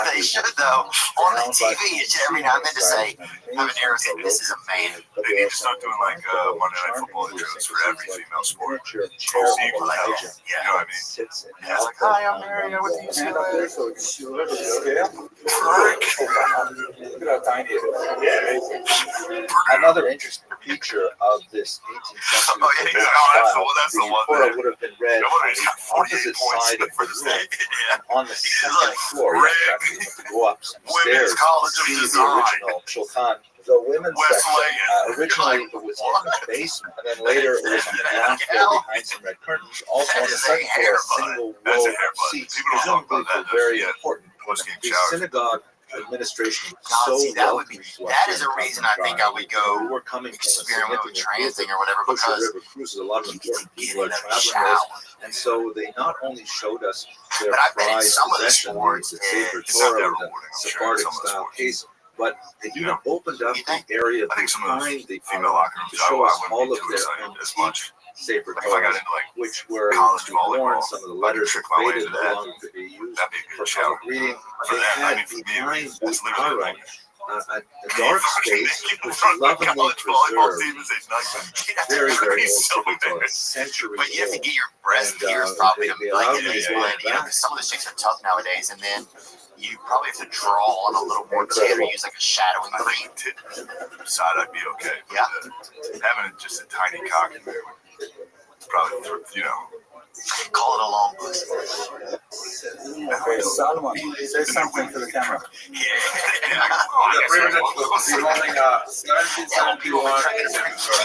they should though, on the TV, you should every now and then to say, have an arrow say, this is a man. They need to start doing like Monday Night Football intros for every female sport. Chair Oh, see, like that. you know what I mean? sits in Yeah, it's like, hi, I'm Mary. I went to UCLA. Look at how tiny it is. Another interesting feature of this 18th century Oh, yeah, that's the one. photo would have been read No wonder he's got on 48 the opposite points side of for the the room. state. Yeah. On the second floor, you actually have to go up some Women's stairs College to of see the Design. original Shulchan. The women's West section, Lane. originally it was in the basement, and then later it was on the ground floor behind some red curtains. Also on the second floor, a single That's row a of hair bud. seats, People don't talk presumably about that. for very Yeah. important. Most game The showers. synagogue administration was God, so see, that would be, welcoming to us that here is in a reason I think I would we go were coming from a experiment with significant trans group thing or whatever, Kosher because River cruises, a lot of you important get people in are a traveling shower. with, and so they not only showed us their But I bet in prized some of the possession, sports, the Sefer it's not that Torah, rewarding, the I'm sure, Sephardic some of the style sports. case, but they even Yeah. opened up You the think? area I think some of behind those the female locker rooms, to show I us wouldn't all be of too their excited as antique much. Sefer Like if I got Torahs, into like which were college worn, volleyball, some of the I could letters trick my way faded into that. along to be used That'd be a for good shower. public reading. For They that, I had mean, for me, behind that's the literally Aron like a dark space which is front of the lovingly college volleyball preserved. team is a nice. Very, very old He's so Sefer Torah, embarrassed. centuries But you have to old. get your breast And, pierced probably they to like allowed it me to explain, go you know, back. because some of the chicks are tough nowadays, and then you probably have to draw on a little more tip or use like a shadowing I cream. think tip side I'd be okay. But, Yeah. having just a tiny cock in there would probably, you know. Call it a long pussy. Okay, Salman, say something to the camera.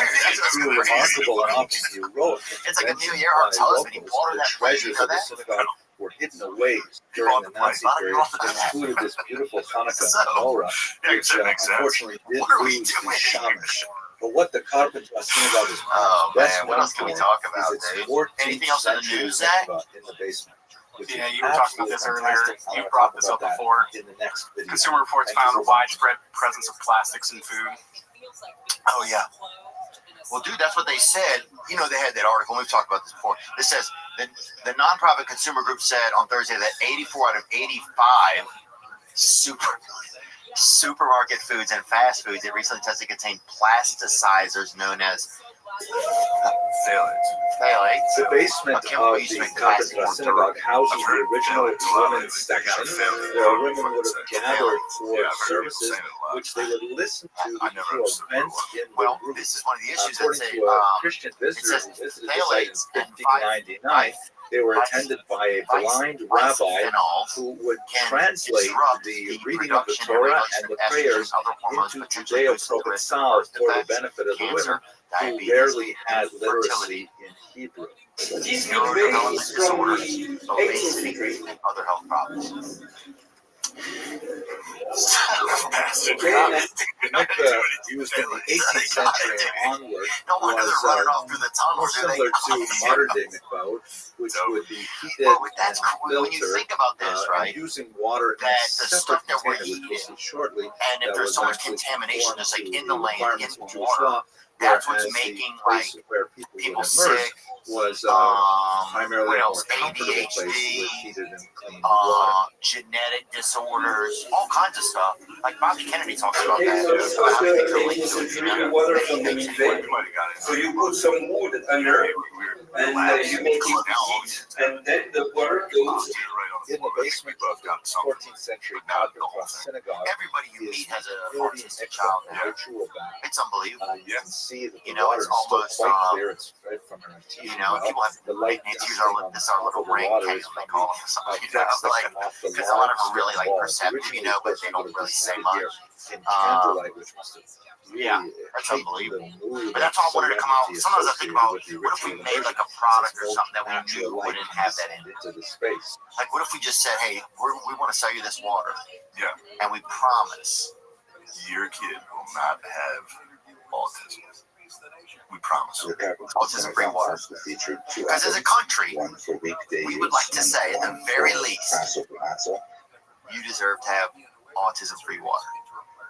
Remarkable and often heroic. It's like Amelia Earhart's husband. He bought her that place. You treasures know of the that? synagogue were hidden away during the Nazi period that included this beautiful Hanukkah menorah, which unfortunately did lose the shamish. But what the carpenter synagogue is best what else can we talk about, Dave? Anything else in the news, Zach? In the basement. Yeah, you were talking about this earlier. You brought this up before. In the next video. Consumer Reports found a widespread presence of plastics in food. Oh, yeah. Well, dude, that's what they said. You know, they had that article. We've talked about this before. It says the nonprofit consumer group said on Thursday that 84 out of 85 supermarket foods and fast foods that recently tested contained plasticizers known as phthalates. The basement of the Carpenter Synagogue houses the original women's section, where women would have gathered for services, which they would listen to through events in the room. This is one of the issues. According to a Christian visitor who visited the site in 1599, they were attended by a blind rabbi who would translate the reading of the Torah and the prayers into Judeo-Provençal for the benefit of the women who rarely had literacy in Hebrew. These babies from the 18th century and other health problems. Used in the 18th century and onward was more similar to modern day mikvah, which would be heated and filtered using water in a separate container, which we'll see shortly. And if there's so much contamination just like in the land, in the water, that's what's making like people sick. Was primarily a more comfortable place with heated and clean water. Genetic disorders, all kinds of stuff. Like Bobby Kennedy talks about Okay, that. so it's really water from the midday. So you put some wood under, and you make it heat, and then the water goes in the basement of the 14th century Carpenter Synagogue. Everybody you meet has an autistic child now. It's unbelievable. You can see that the know, water it's is still almost quite clear. It's spread from her teeth. you know, people have the light Nancy's our little ring candle, they call them something, you know, like because a lot of them are really like perceptive, you know, but they don't really say much. In candlelight, which must have Yeah, that's unbelievable. But that's why I wanted to come out. Sometimes I think about what if we made like a product or something that we knew wouldn't have that in it. Like what if we just said, hey, we want to sell you this water. Yeah. And we promise your kid will not have autism. We promise. Autism-free water. Because as a country, we would like to say at the very least, you deserve to have autism-free water.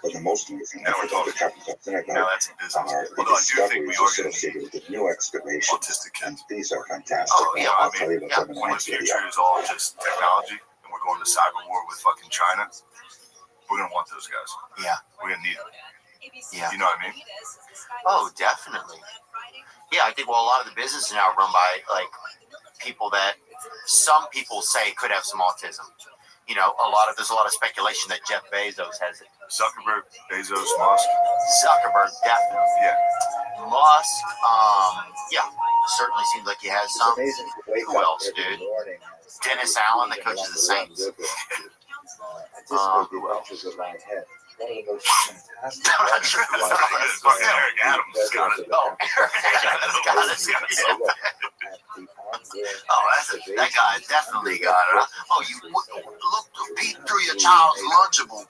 For the most of the now we're talking. Now that's a business. Although I do think we are going to need with new excavation. autistic kids. These are fantastic. Oh, yeah, I'll tell you what When the future is all just technology and we're going to cyber war with fucking China, we're going to want those guys. Yeah. We're going to need them. Yeah. You know what I mean? Oh, definitely. Yeah, I think, well, a lot of the business is now run by, like, people that some people say could have some autism. You know, there's a lot of speculation that Jeff Bezos has it. Zuckerberg, Bezos, Musk. Zuckerberg, definitely. Yeah. Musk, yeah, certainly seems like he has some. Who else, dude? Dennis Allen, the coach of the Saints. Who else? I'm not sure. Eric Adams got it. Oh, Eric Adams got it. Oh, that guy definitely got it. Oh, you look peek through your child's Lunchable.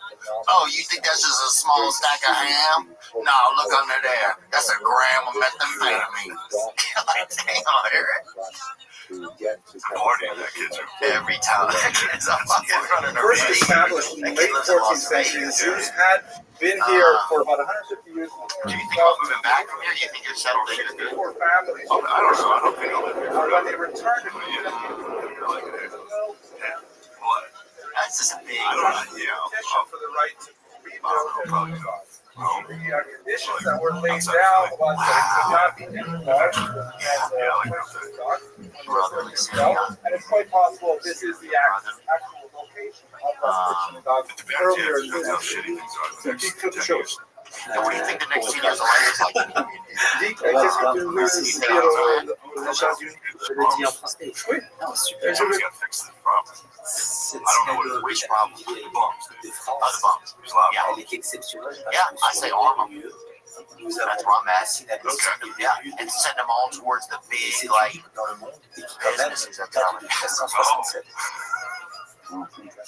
Oh, you think that's just a small stack of ham? No, look under there. That's a gram of methamphetamine. Like, damn, Eric. Every time that kid's up fucking running around. First established in the late 14th century, the Jews had been here for about 150 years. Do you think about moving back from here? You think you're settled in? Good? Four families. Oh, I don't know. I don't think I'll live here. When they returned to that's just a big. for the right to rebuild their the conditions that were laid down was that it could not be enlarged and it's quite possible this is the actual location of the earlier in the shows. And what do you think the next 10 years of life is like? Which problem? The bums. Oh, the bums. Yeah. Yeah, I say arm them. That's where I'm at. Yeah, and send them all towards the big, like, businesses that come.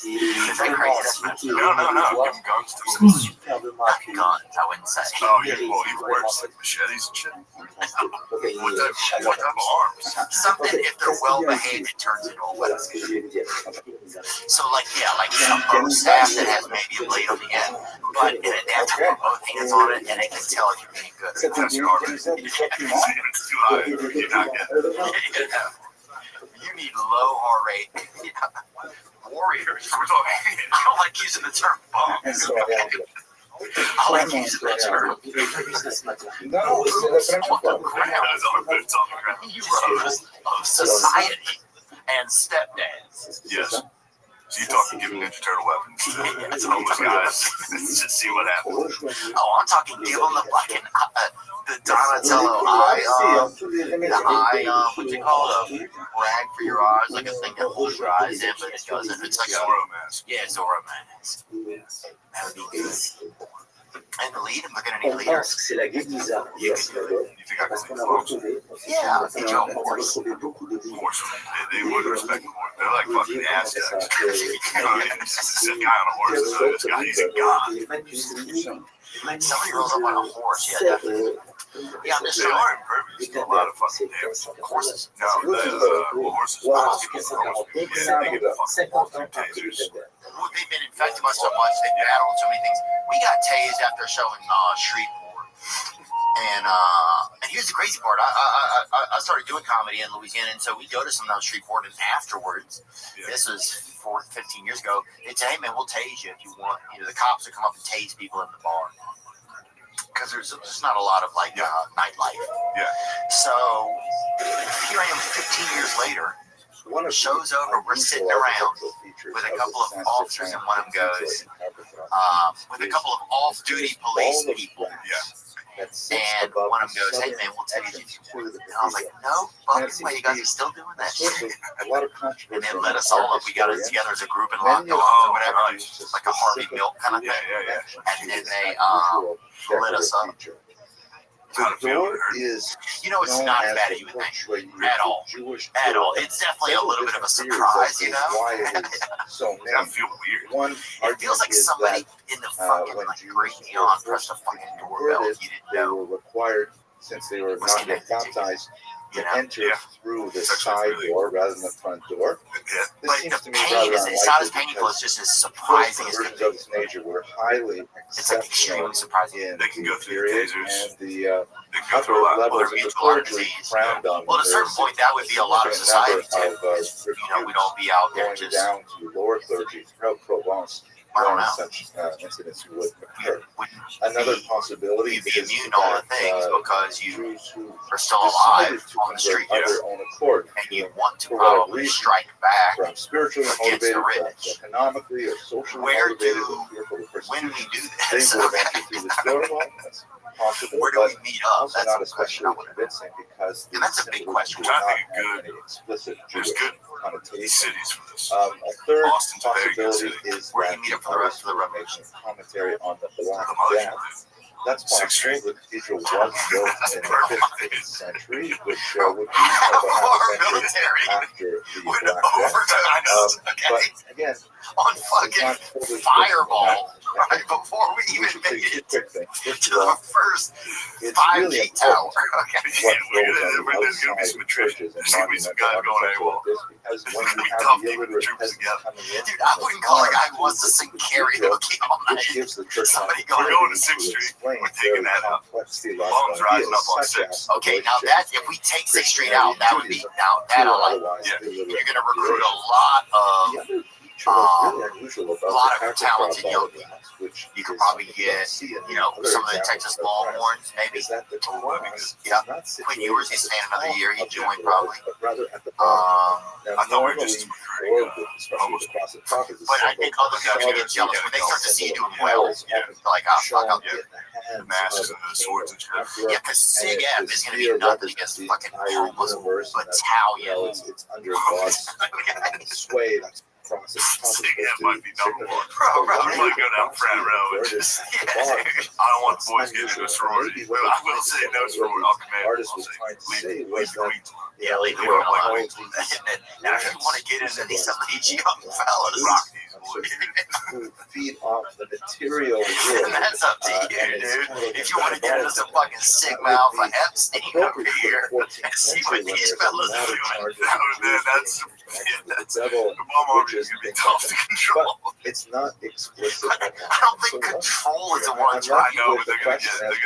Is that crazy? No. Give him guns to Not guns, I wouldn't say. Oh, he wears like machetes and shit. What type of arms? Something, if they're well behaved, it turns into a weapon. So, like some bow staff that has maybe a blade on the end, but they have to put both hands on it, and it can tell if you're being good. That's your arm. If it's too high, you're not getting it. You need low heart rate. Warriors. I don't like using the term bums. I like using the term heroes of society and stepdads. Yes. So you're talking giving Ninja Turtle weapons to homeless guys. Let's just see what happens. Oh, I'm talking give them the fucking the Donatello eye, what do you call it? Rag for your eyes, like a thing that holds your eyes in, but it doesn't. It's like Zorro mask. Yeah, Zorro mask. That would be good. And the lead, we're gonna need leaders. You think I can see folks? Yeah, I'll teach you a horse. They would respect the horse. They're like fucking Aztecs. This guy on a horse. This guy, he's a god. Somebody rolls up on a horse, yeah, definitely. Yeah, I'm just showing. There's a lot of fucking damage. Horses? No, horses. They get fucking tasers. Well, they've been infected by so much, they've battled so many things. We got tased after showing Shreveport. And here's the crazy part. I started doing comedy in Louisiana, and so we go to some of those Shreveport, and afterwards, this was 15 years ago, they'd say, hey, man, we'll tase you if you want. You know, the cops would come up and tase people in the bar. Because there's just not a lot of, like, nightlife. Yeah. So, here I am 15 years later. Show's over, we're sitting around with a couple of officers, and one of them goes, with a couple of off-duty police people. Yeah. And one of them goes, hey, man, we'll tase you. And I was like, no fucking way, you guys are still doing that shit. And they let us all up. We got it together as a group and locked off or whatever, like a Harvey Milk kind of thing. And then they let us up. You know, it's not as bad as you would think. At all. At all. It's definitely a little bit of a surprise, you know? That feel weird. It feels like somebody in the fucking, like, Great Neon pressed a fucking doorbell you didn't know. Required, since they were not yet baptized, to enter through the side door rather than the front door. But the pain is, it's not as painful, it's just as surprising as it of this nature were highly it's like extremely surprising. They can go through tasers. And the upper well, levels of the clergy frowned on. Well, at a certain point, that would be a lot of society, too. You know, we don't be out there just down to lower clergy throughout Provence. Such incidents would occur. Another possibility is immune to all the things because you are still alive on the street, of their own accord, and you want to probably strike back perhaps spiritually against the motivated, rich. economically or socially Where motivated. when we do They this, would eventually through this door. Well, that's possible, where do we meet up? also That's not a question especially I want to know. convincing because And that's a big question. do not have any explicit There's good connotation. cities for this. A third Boston's a very good possibility city. is Where do that you meet up for the rest of the Reformation commentary on the Black Come on, Death. That's Sixth possible. Street. The cathedral was built in the 15th century, which would be about Our half a military century after the went Black over Death. to okay, But again, on fucking Fireball right before we even made it to the first 5G tower. Okay. There's going to be some attrition. There's going to be some guys going AWOL. Because when you We have tough the keeping illiterate troopers peasants together. coming in, Dude, I wouldn't call a guy who wants to sing karaoke all night. which gives the church Somebody We're going, going to 6th Street. We're taking that out. Bombs rising up on 6. okay, now that, if we take 6th Street out, that would be, now that I like. You're going to recruit a lot of talented young people. You could probably get, you know, some of the Texas Longhorns, maybe. Yeah, Quinn Ewers, he's staying another year. He'd join probably. I thought we were just recruiting But I think other guys are get jealous when they start to see you doing well. They're like, oh, fuck, I'll do it. the masks and the swords and shit. Yeah, because Sig F is going to be nothing against fucking homeless battalion. It's under God's sway. process possible That might be number one. Bro, I might go down frat row and just, I don't want the boys getting into a sorority. But I will say no sorority. I'll command. Artist was trying to say was that Yeah, leave the world alone. Now, if you want to get into some of these young fellas, rock these boys. who feed off the material and world. that's up to you, And it's dude. kind of If you want to get into some fucking Sigma Alpha Epstein over here and see what these fellas are doing, That's the bomb army is going to be tough to control. It's not explicit. I don't think control is the word. I know, but they're going to get loose.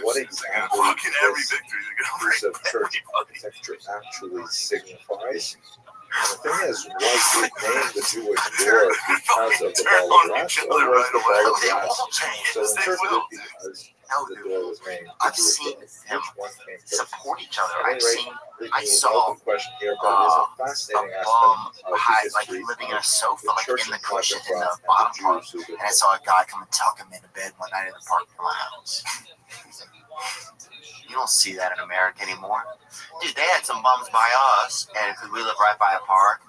What They're going to fucking every victory. They're going to piece break of church architecture actually signifies. And the thing is, was it named the Jewish war because of the ball of glass, or was the ball of glass so interpreted because the door was named? I've seen them support each other. I saw open question here, but it is a fascinating aspect of like living in a sofa, like in the cushion in the bottom part, and I saw a guy come and tuck him into bed one night in the park of my house. You don't see that in America anymore. Dude, they had some bums by us, and because we live right by a park,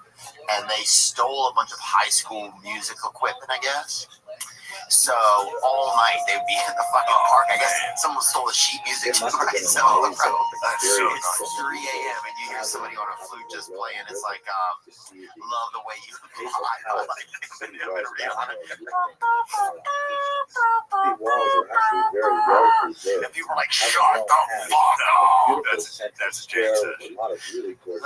and they stole a bunch of high school music equipment, I guess. So all night they would be in the fucking park. I guess someone stole the sheet music. So it's 3 a.m. and you hear somebody on a flute just playing. It's like, love the way you fly. And people are like, shut the fuck up. That's James. A lot of really gorgeous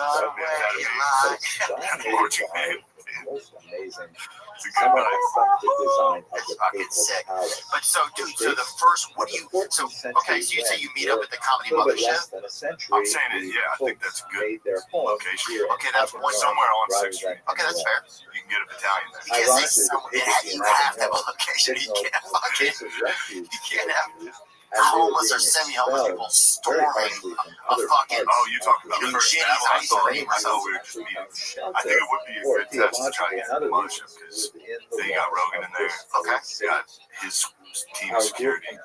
most amazing design of the fucking sick. But so, dude, so the first, what do you, so, okay, so you say you meet up at the Comedy Mothership? I'm saying it, yeah, I think that's a good location. Okay, that's one somewhere on 6th Street. Okay, that's fair. You can get a battalion there. You can't say someone, you have to have a location. You can't have homeless or semi-homeless people storming a fucking you talking about the first Jenny's ice cream. I think it would be a good test to try to get the mothership because they got Rogan in there. Okay. Got his team security.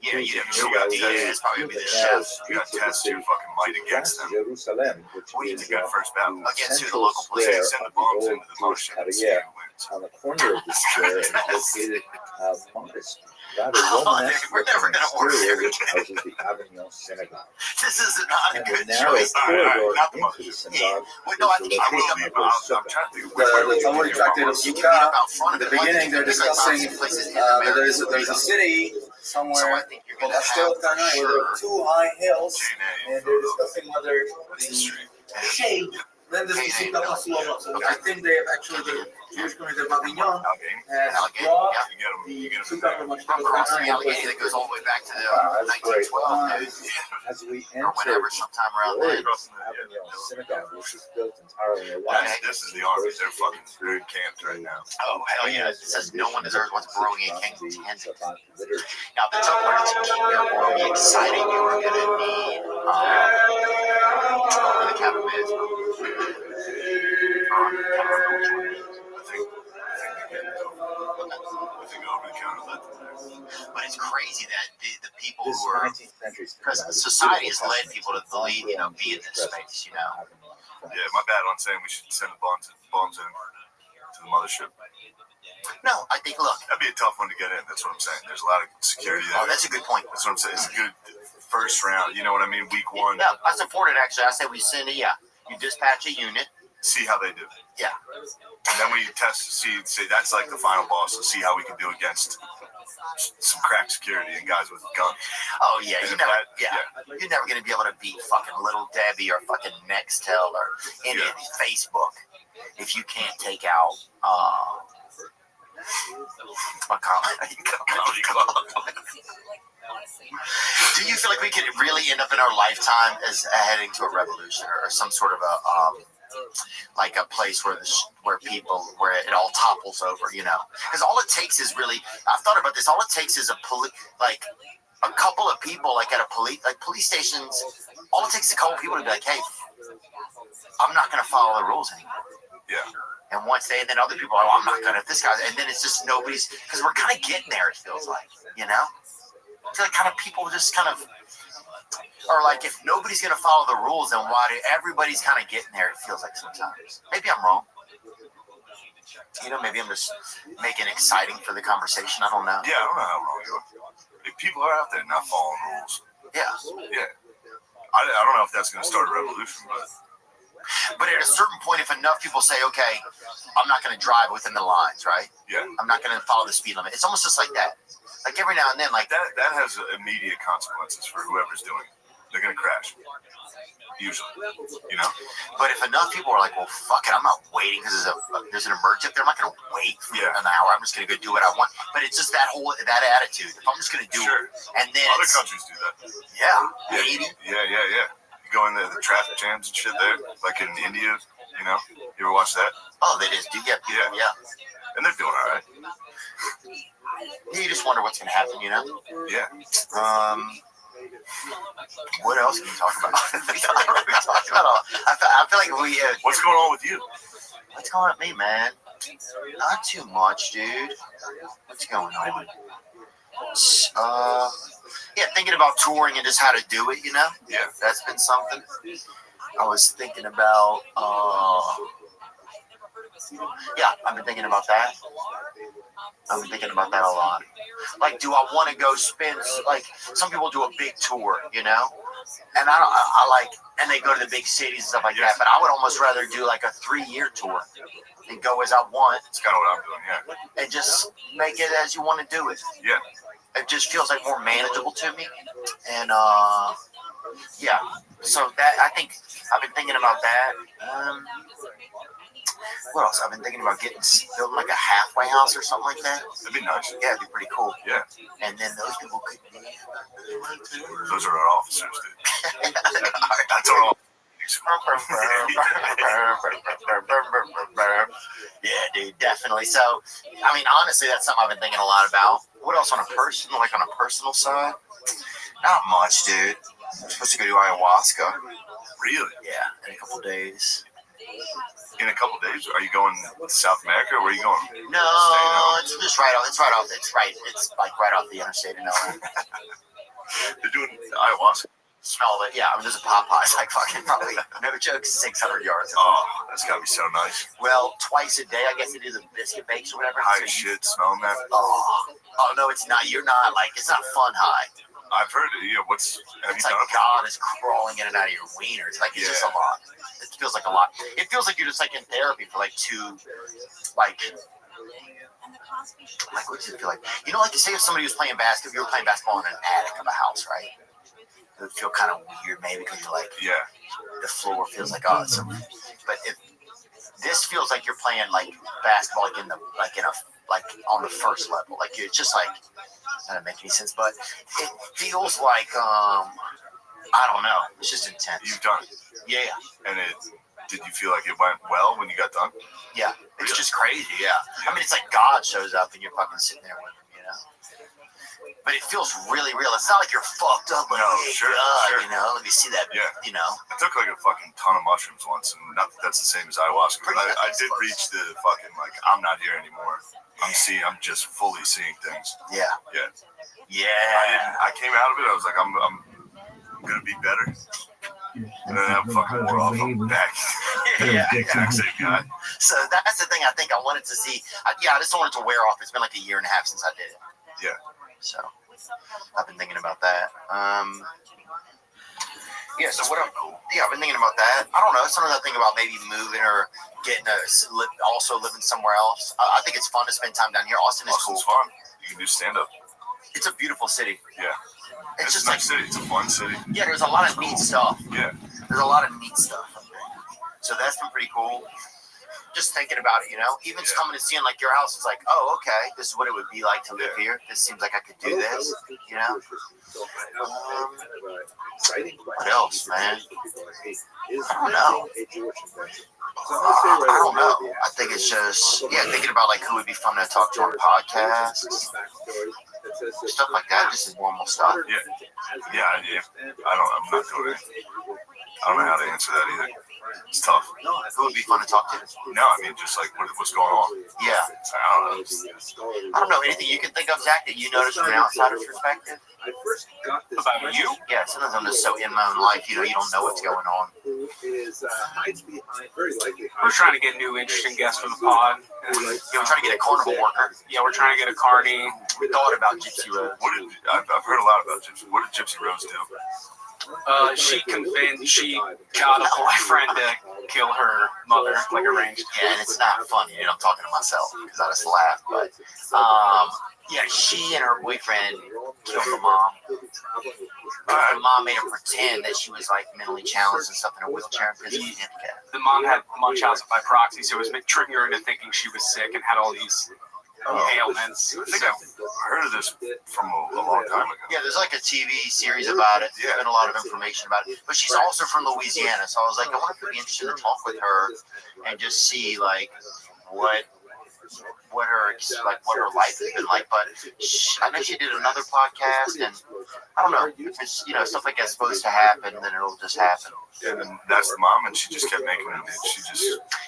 Yeah, you got it's probably be the chef. You got test your fucking might against them. What do you think that first battle? Against who? The local police? They send the bombs into the mothership. On the corner of the square is located modest, rather Romanesque we're never going to work here. houses the Avignon Synagogue. This is not a good narrow choice. corridor into the synagogue No, I think I'm trying to think of the Talmud Tractate of Sukkah, in the beginning, they're discussing that there's a city somewhere called Ashdod where there are two high hills, and they're discussing whether the shade renders the Sukkah possible or not. So I think they have actually, the Jewish community of Avignon has brought the Sukkah from Ashdod that goes all the way back to 1912, as we or whenever, sometime around then. Avignon Synagogue, which is built entirely in white. This is the army. They're fucking screwed camped right now. Oh, hell yeah. It says no one deserves what's brewing in King's Canyon. Now, if it's somewhere to keep your army excited, you are going to need the cabin beds. But it's crazy that the people who are, because society has led people to believe, be in this space, Yeah, my bad on saying we should send the bombs in to the mothership. No, I think, look. That'd be a tough one to get in. That's what I'm saying. There's a lot of security there. Oh, that's a good point. That's what I'm saying. It's a good first round. You know what I mean? Week one. Yeah, I support it, actually. I say we send it, You dispatch a unit. See how they do. Yeah. And then we test to say that's like the final boss and see how we can do against some crack security and guys with guns. Oh, yeah. You're never going to be able to beat fucking Little Debbie or fucking Nextel or any of these Facebook if you can't take out a comedy club. Do you feel like we could really end up in our lifetime as heading to a revolution or some sort of like a place where it all topples over, Because all it takes is really, I've thought about this. All it takes is a couple of people, like at a police stations. All it takes is a couple of people to be like, hey, I'm not going to follow the rules anymore. Yeah. And then other people are, I'm not going to, this guy, and then it's just nobody's, because we're kind of getting there, it feels like, I feel like kind of people just kind of, or like if nobody's going to follow the rules, then why do everybody's kind of getting there, it feels like sometimes. Maybe I'm wrong. You know, maybe I'm just making it exciting for the conversation. I don't know. Yeah, I don't know how wrong you are. If people are out there not following rules. Yeah. Yeah. I don't know if that's going to start a revolution, but at a certain point, if enough people say, okay, I'm not going to drive within the lines, right? Yeah. I'm not going to follow the speed limit. It's almost just like that. Like every now and then, like that has immediate consequences for whoever's doing it. They're going to crash. Usually, you know. But if enough people are like, well, fuck it, I'm not waiting because there's an emergency up there. I'm not going to wait for an hour. I'm just going to go do what I want. But it's just that attitude. If I'm just going to do it, and then other countries do that. Yeah. Yeah. You go in the traffic jams and shit there, like in India. You know, you ever watch that? Oh, they just do. Yeah. And they're doing all right. You just wonder what's going to happen. You know. Yeah. What else can you talk about? I feel like we. What's going on with you? What's going on with me, man? Not too much, dude. What's going on? Yeah, thinking about touring and just how to do it. You know. Yeah. That's been something. I was thinking about. Yeah, I've been thinking about that. I've been thinking about that a lot. Like, do I want to go spend, like, some people do a big tour, you know? And I like, and they go to the big cities and stuff like that, but I would almost rather do like a 3-year tour and go as I want. That's kind of what I'm doing, yeah. And just make it as you want to do it. Yeah. It just feels like more manageable to me. And, yeah. So that, I think, I've been thinking about that. What else? I've been thinking about building like a halfway house or something like that. That'd be nice. Yeah, it'd be pretty cool. Yeah. And then those people could be. Those are our officers, dude. That's our officers. Yeah, dude, definitely. So, I mean, honestly, that's something I've been thinking a lot about. What else on a personal side? Not much, dude. I'm supposed to go do ayahuasca. Really? Yeah, in a couple days. In a couple days, are you going to South America? Or where are you going? No, it's just right off. It's like right off the interstate in LA. They're doing ayahuasca. Smell it, yeah. I mean, there's a Popeyes like fucking probably no joke, 600 yards. Oh, that's gotta be so nice. Well, twice a day, I guess they do the biscuit bakes or whatever. High as shit, smelling that. Oh no, it's not. You're not like it's not fun high. I've heard it. Yeah, have it's you like done it? God is crawling in and out of your wieners. Like it's just a lot. It feels like a lot. It feels like you're just like in therapy for like what does it feel like? You know, like you say if somebody was playing basketball, you were playing basketball in an attic of a house, right? It would feel kind of weird maybe because you're like, the floor feels like but if this feels like you're playing like basketball like on the first level, like you're just like that doesn't make any sense, but it feels like I don't know, it's just intense. You've done it. Yeah. And did you feel like it went well when you got done? Yeah, it's just crazy. Yeah, I mean it's like God shows up and you're fucking sitting there with him, you know. But it feels really real. It's not like you're fucked up. Like, sure. You know, let me see that. Yeah. You know. I took like a fucking ton of mushrooms once, and not that that's the same as ayahuasca. But I did reach the fucking like I'm not here anymore. I'm just fully seeing things. Yeah. Yeah. Yeah. I came out of it. I was like, I'm gonna be better. And then that fucking wore off. I'm back. Yeah. Exact same guy. So that's the thing. I think I wanted to see. I just wanted to wear off. It's been like a year and a half since I did it. Yeah. So I've been thinking about that. Yeah. So I've been thinking about that. I don't know. Some of that thing about maybe moving or getting also living somewhere else. I think it's fun to spend time down here. Austin's cool. Fun. You can do stand up. It's a beautiful city. Yeah. It's just a nice city. It's a fun city. Yeah. There's a lot of neat stuff. Yeah. There's a lot of neat stuff. So that's been pretty cool. Just thinking about it, you know, even just coming and seeing like your house, it's like, oh, okay, this is what it would be like to live here. This seems like I could do this, you know. What else, man? I don't know. I think it's just thinking about like who would be fun to talk to on podcasts, stuff like that. Just normal stuff. Yeah. I'm not doing it. I don't know how to answer that either. It's tough. Who would be fun to talk to? No, I mean, just like, what's going on? Yeah. I don't know anything you can think of, Zach, that you noticed from an outsider's perspective? About you? Yeah, sometimes I'm just so in my own life, you don't know what's going on. We're trying to get new interesting guests for the pod. We're trying to get a carnival worker. Yeah, we're trying to get a carny. We thought about Gypsy Rose. I've heard a lot about Gypsy. What did Gypsy Rose do? She got a boyfriend to kill her mother, like arranged. Yeah, and it's not funny. I'm talking to myself because I just laugh. But yeah, she and her boyfriend killed the mom. Her mom made her pretend that she was like mentally challenged and stuff in a wheelchair and physically handicapped. The mom had Munchausen by proxy, so it was triggering her into thinking she was sick and had all these ailments. I think I've heard of this from a long time ago. Yeah, there's like a TV series about it. There's been a lot of information about it. But she's also from Louisiana, so I was like, I wonder if it'd be interesting to talk with her and just see like what her life has been like. But I know she did another podcast, and I don't know if it's stuff like that's supposed to happen, then it'll just happen. Yeah, and that's the mom, and she just kept making it.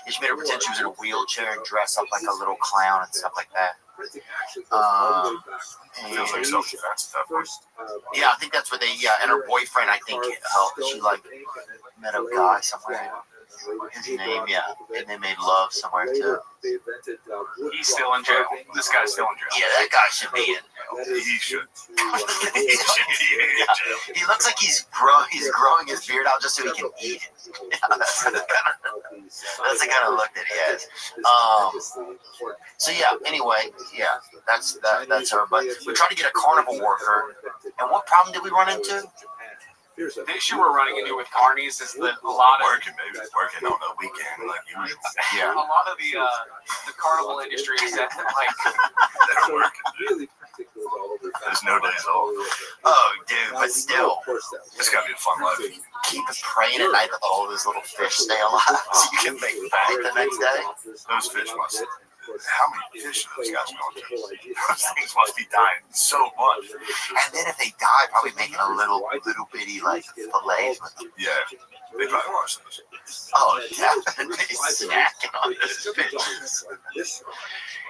She made her pretend she was in a wheelchair and dress up like a little clown and stuff like that. Feels like self-defense at that point. Yeah, I think that's what and her boyfriend, I think, helped. She like met a guy somewhere. His name, and they made love somewhere too. He's still in jail. This guy's still in jail. Yeah, that guy should be in jail. He should. He looks like he's growing his beard out just so he can eat it. That's the kind of look that he has. So yeah. Anyway, that's her. But we tried to get a carnival worker, and what problem did we run into? The issue we're running into with carnies is that a lot of working on the weekend, like a lot of the carnival industry is that like they're working. There's no days off. Oh, dude, but still, it's gotta be a fun life. Keep praying at night that all those little fish stay alive so you can make it back the next day. Those fish must. How many fish are those guys going through? Those things must be dying so much. And then if they die, probably making a little bitty like fillets with them. Yeah, they probably watch those. Oh, definitely snacking on those fish.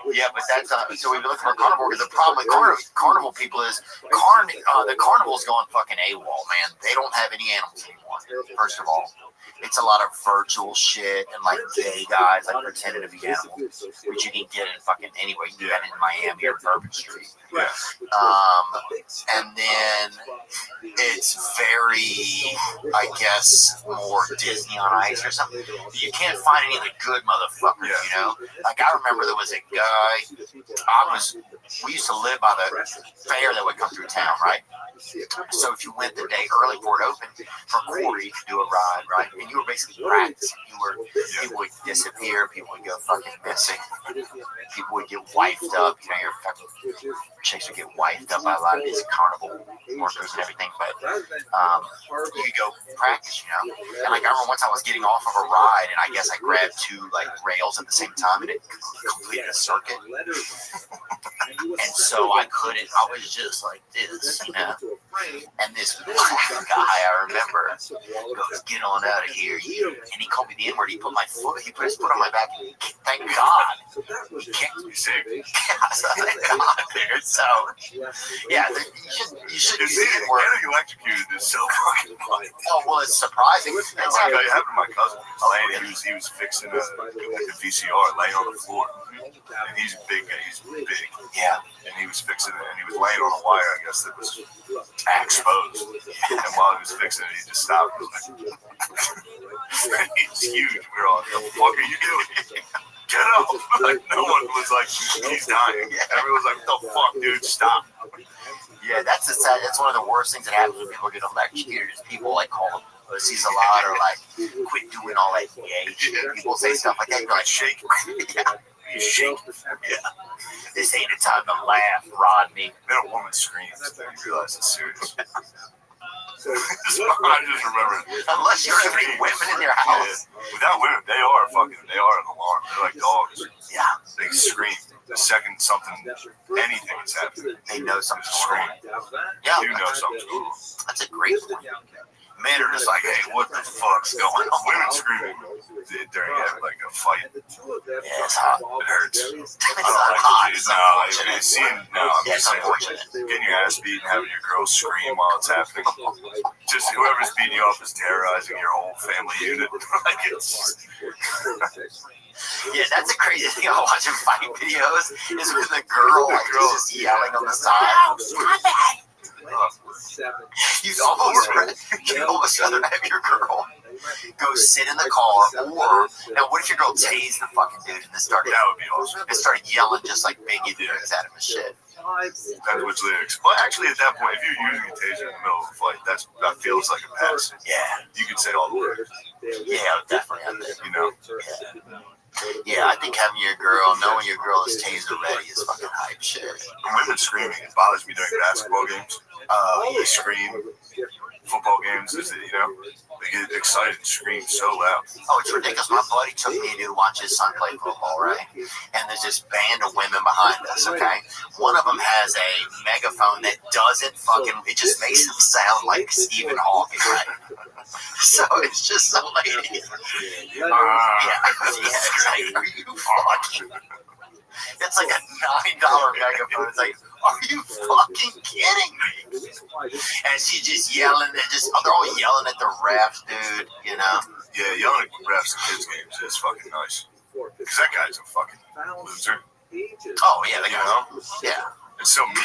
Yeah, but that's so we've been looking for carnival workers. The problem with carnival people is the carnival's going fucking AWOL, man. They don't have any animals anymore. First of all, it's a lot of virtual shit and like gay guys like pretending to be animals, which you can get in fucking anywhere. You can get in Miami or Bourbon Street. Yeah. And then it's very, I guess, more Disney on Ice or something. You can't find any of the good motherfuckers, Like I remember there was a guy. We used to live by the fair that would come through town, right? So if you went the day early before it opened, for a quarter you could do a ride, right? And you were basically practicing. People would disappear, people would go fucking missing, people would get wifed up. Your fucking chicks would get wifed up by a lot of these carnival workers and everything. But you could go practice, And like I remember once I was getting off of a ride, and I guess I grabbed two like rails at the same time, and it completed a circuit. And so I was just like this, And this guy, I remember, goes, "Get on out of here, you." And he called me the N-word. He put his foot on my back. And thank God. He kicked me sick. Thank God, dude. So, yeah, you should use the N-word. Getting electrocuted is so fucking funny. Oh, well, it's surprising. It happened to my cousin. He was fixing a VCR laying on the floor. And he's big. Yeah. And he was fixing it, and he was laying on a wire, I guess, that was exposed. And while he was fixing it, he just stopped. He's huge. We were all, "What the fuck are you doing? Get up!" Like, no one was like, "He's dying." Everyone was like, "What the fuck, dude? Stop." Yeah, that's one of the worst things that happens when people get electrocuted is people like call them pussies a lot or like quit doing all that gay shit. People say stuff like that. You're like, "Shake." You shake. Yeah. This ain't a time to laugh, Rodney. Then a woman screams. Then you realize it's serious. I just remember. Unless you're having women in your house. Yeah. Without women, they are an alarm. They're like dogs. Yeah. They scream the second anything is happening. They know something's scream. Yeah. You know something's going on. That's a great point. Men are just like, hey, what the fuck's going on? Women screaming during like a fight. Yeah, it's hot. It hurts. It's hot. It's unfortunate. Getting your ass beat and having your girl scream while it's happening. Just whoever's beating you up is terrorizing your whole family unit. Like it's. Yeah, that's a crazy thing about watching fight videos is when the girl is just yelling on the side. Stop it! You almost rather have your girl go sit in the car, or now what if your girl tased the fucking dude and started yelling just like Biggie did at him and shit? That's what's lyrics. Well, actually, at that point, if you're using a taser in the middle of a fight, that feels like a pass. Yeah, you can say all the words. Yeah, definitely. You know. Yeah, I think having your girl, knowing your girl is taser ready is fucking hype shit. And women screaming, it bothers me during basketball games. They scream. Football games, they get excited and scream so loud. Oh, it's ridiculous. My buddy took me to watch his son play football, right? And there's this band of women behind us, okay? One of them has a megaphone that doesn't it just makes him sound like Stephen Hawking, right? So it's just some lady. It's like, are you fucking... It's like a $9 megaphone. It's like, are you fucking kidding me? And she's just yelling and they're all yelling at the refs, dude, you know? Yeah, yelling at refs in kids' games is fucking nice. Because that guy's a fucking loser. Oh, yeah, yeah. It's so mean.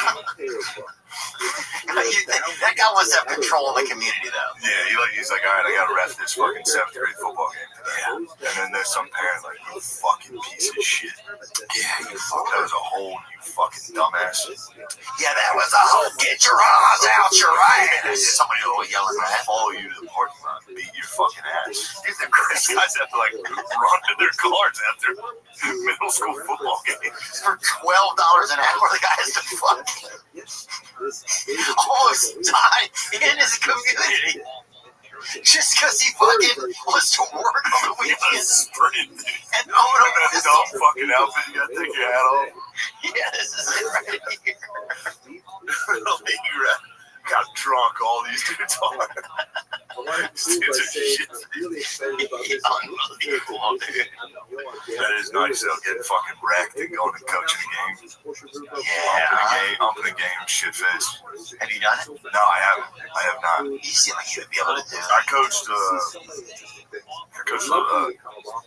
That guy wants to have control of the community, though. Yeah, he's like, all right, I got to ref this fucking 7th grade football game today. And then there's some parent like, you fucking piece of shit. Yeah, that was a hole, you fucking dumbass. Yeah, that was a hole. Get your eyes out your ass. Somebody will yell at that. Follow you to the parking lot and beat your fucking ass. These guys have to like run to their cars after middle school football games. For $12 an hour, the guy has to fucking almost die in his community just because he fucking wants to work on the weekends. And that dumb fucking outfit, you gotta take your hat off. Yeah, this is it right here. Got drunk, all these dudes are. These dudes are shit. Unbelievable, dude. That is nice though, getting fucking wrecked and going and coaching a game. Yeah. Umping a game, shit face. Have you done it? No, I haven't. I have not. You seem like you would be able to do it. I coached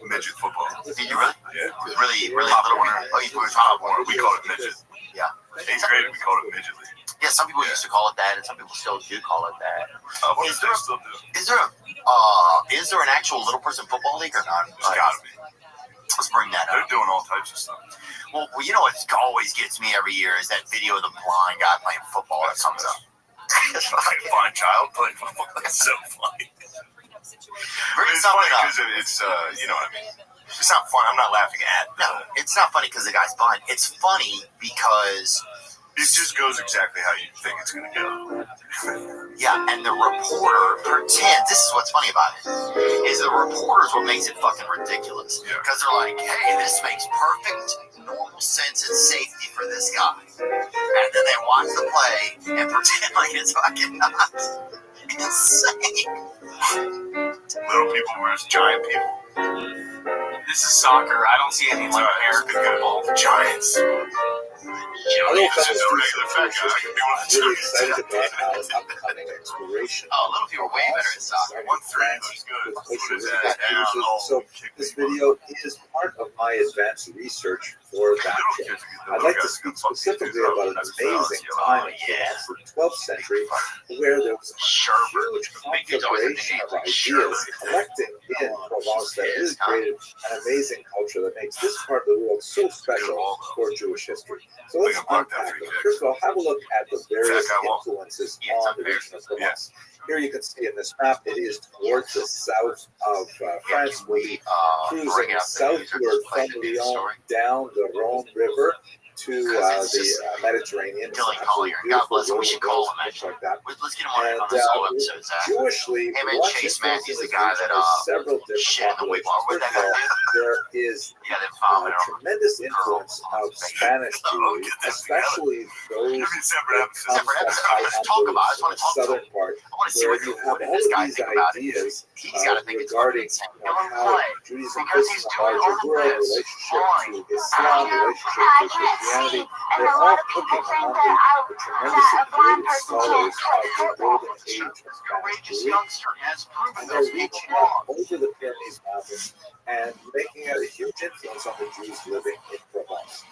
midget football. Did you really? Yeah. Really little one? Oh, you were top one. We called it midget. Yeah. 8th grade, we called it midget league. Yeah, some people used to call it that, and some people still do call it that. What do they still do? Is there an actual little person football league or not? It's gotta be. Let's bring that up. They're doing all types of stuff. Well, you know what always gets me every year is that video of the blind guy playing football that comes up. It's like a blind child playing football. That's so funny. It's funny because it's you know what I mean. It's not fun. I'm not laughing at. No, it's not funny because the guy's blind. It's funny because it just goes exactly how you think it's gonna go. Yeah, and the reporter pretends. This is what's funny about it. Is the reporter's what makes it fucking ridiculous. Because they're like, hey, this makes perfect normal sense and safety for this guy. And then they watch the play and pretend like it's fucking not. Insane. Little people versus giant people. This is soccer. I don't see anything like American football. Giants. Hello, fellow students. Really excited about our upcoming exploration. Oh, little people are way better at soccer. 1-3 looks good. So this video is part of my advanced research for that trip. I'd like to speak specifically about an amazing time in the 12th century where there was a huge conflagration of ideas collecting in Provence that really created an amazing culture that makes this part of the world so special for Jewish history. So let's unpack it. First of all, have a look at the various influences on the region of Provence. Here you can see in this map, it is towards the south of France. We'll be cruising southward from Lyon down the Rhone River to the Mediterranean. Dylan Collier. God bless him. We should call him actually. Like that. Let's get him on this whole episode, Zach. Jewishly, him and Chase Matthews, the guy that several different shit in the wigwam. What that guy do? There is tremendous influence of Spanish Jews, especially those separate episodes. I want to talk about. I just want to talk southern part see what this guy think about it. He's got to think it's fucking insane. how Judaism fits in the larger world, relationship to Islam, relationship to Christianity. They're all cooking among the tremendously creative scholars of the golden age of Spanish Jewry. And they're reaching up over the Pyrenees Mountains and making a huge influence on the Jews living in Provence.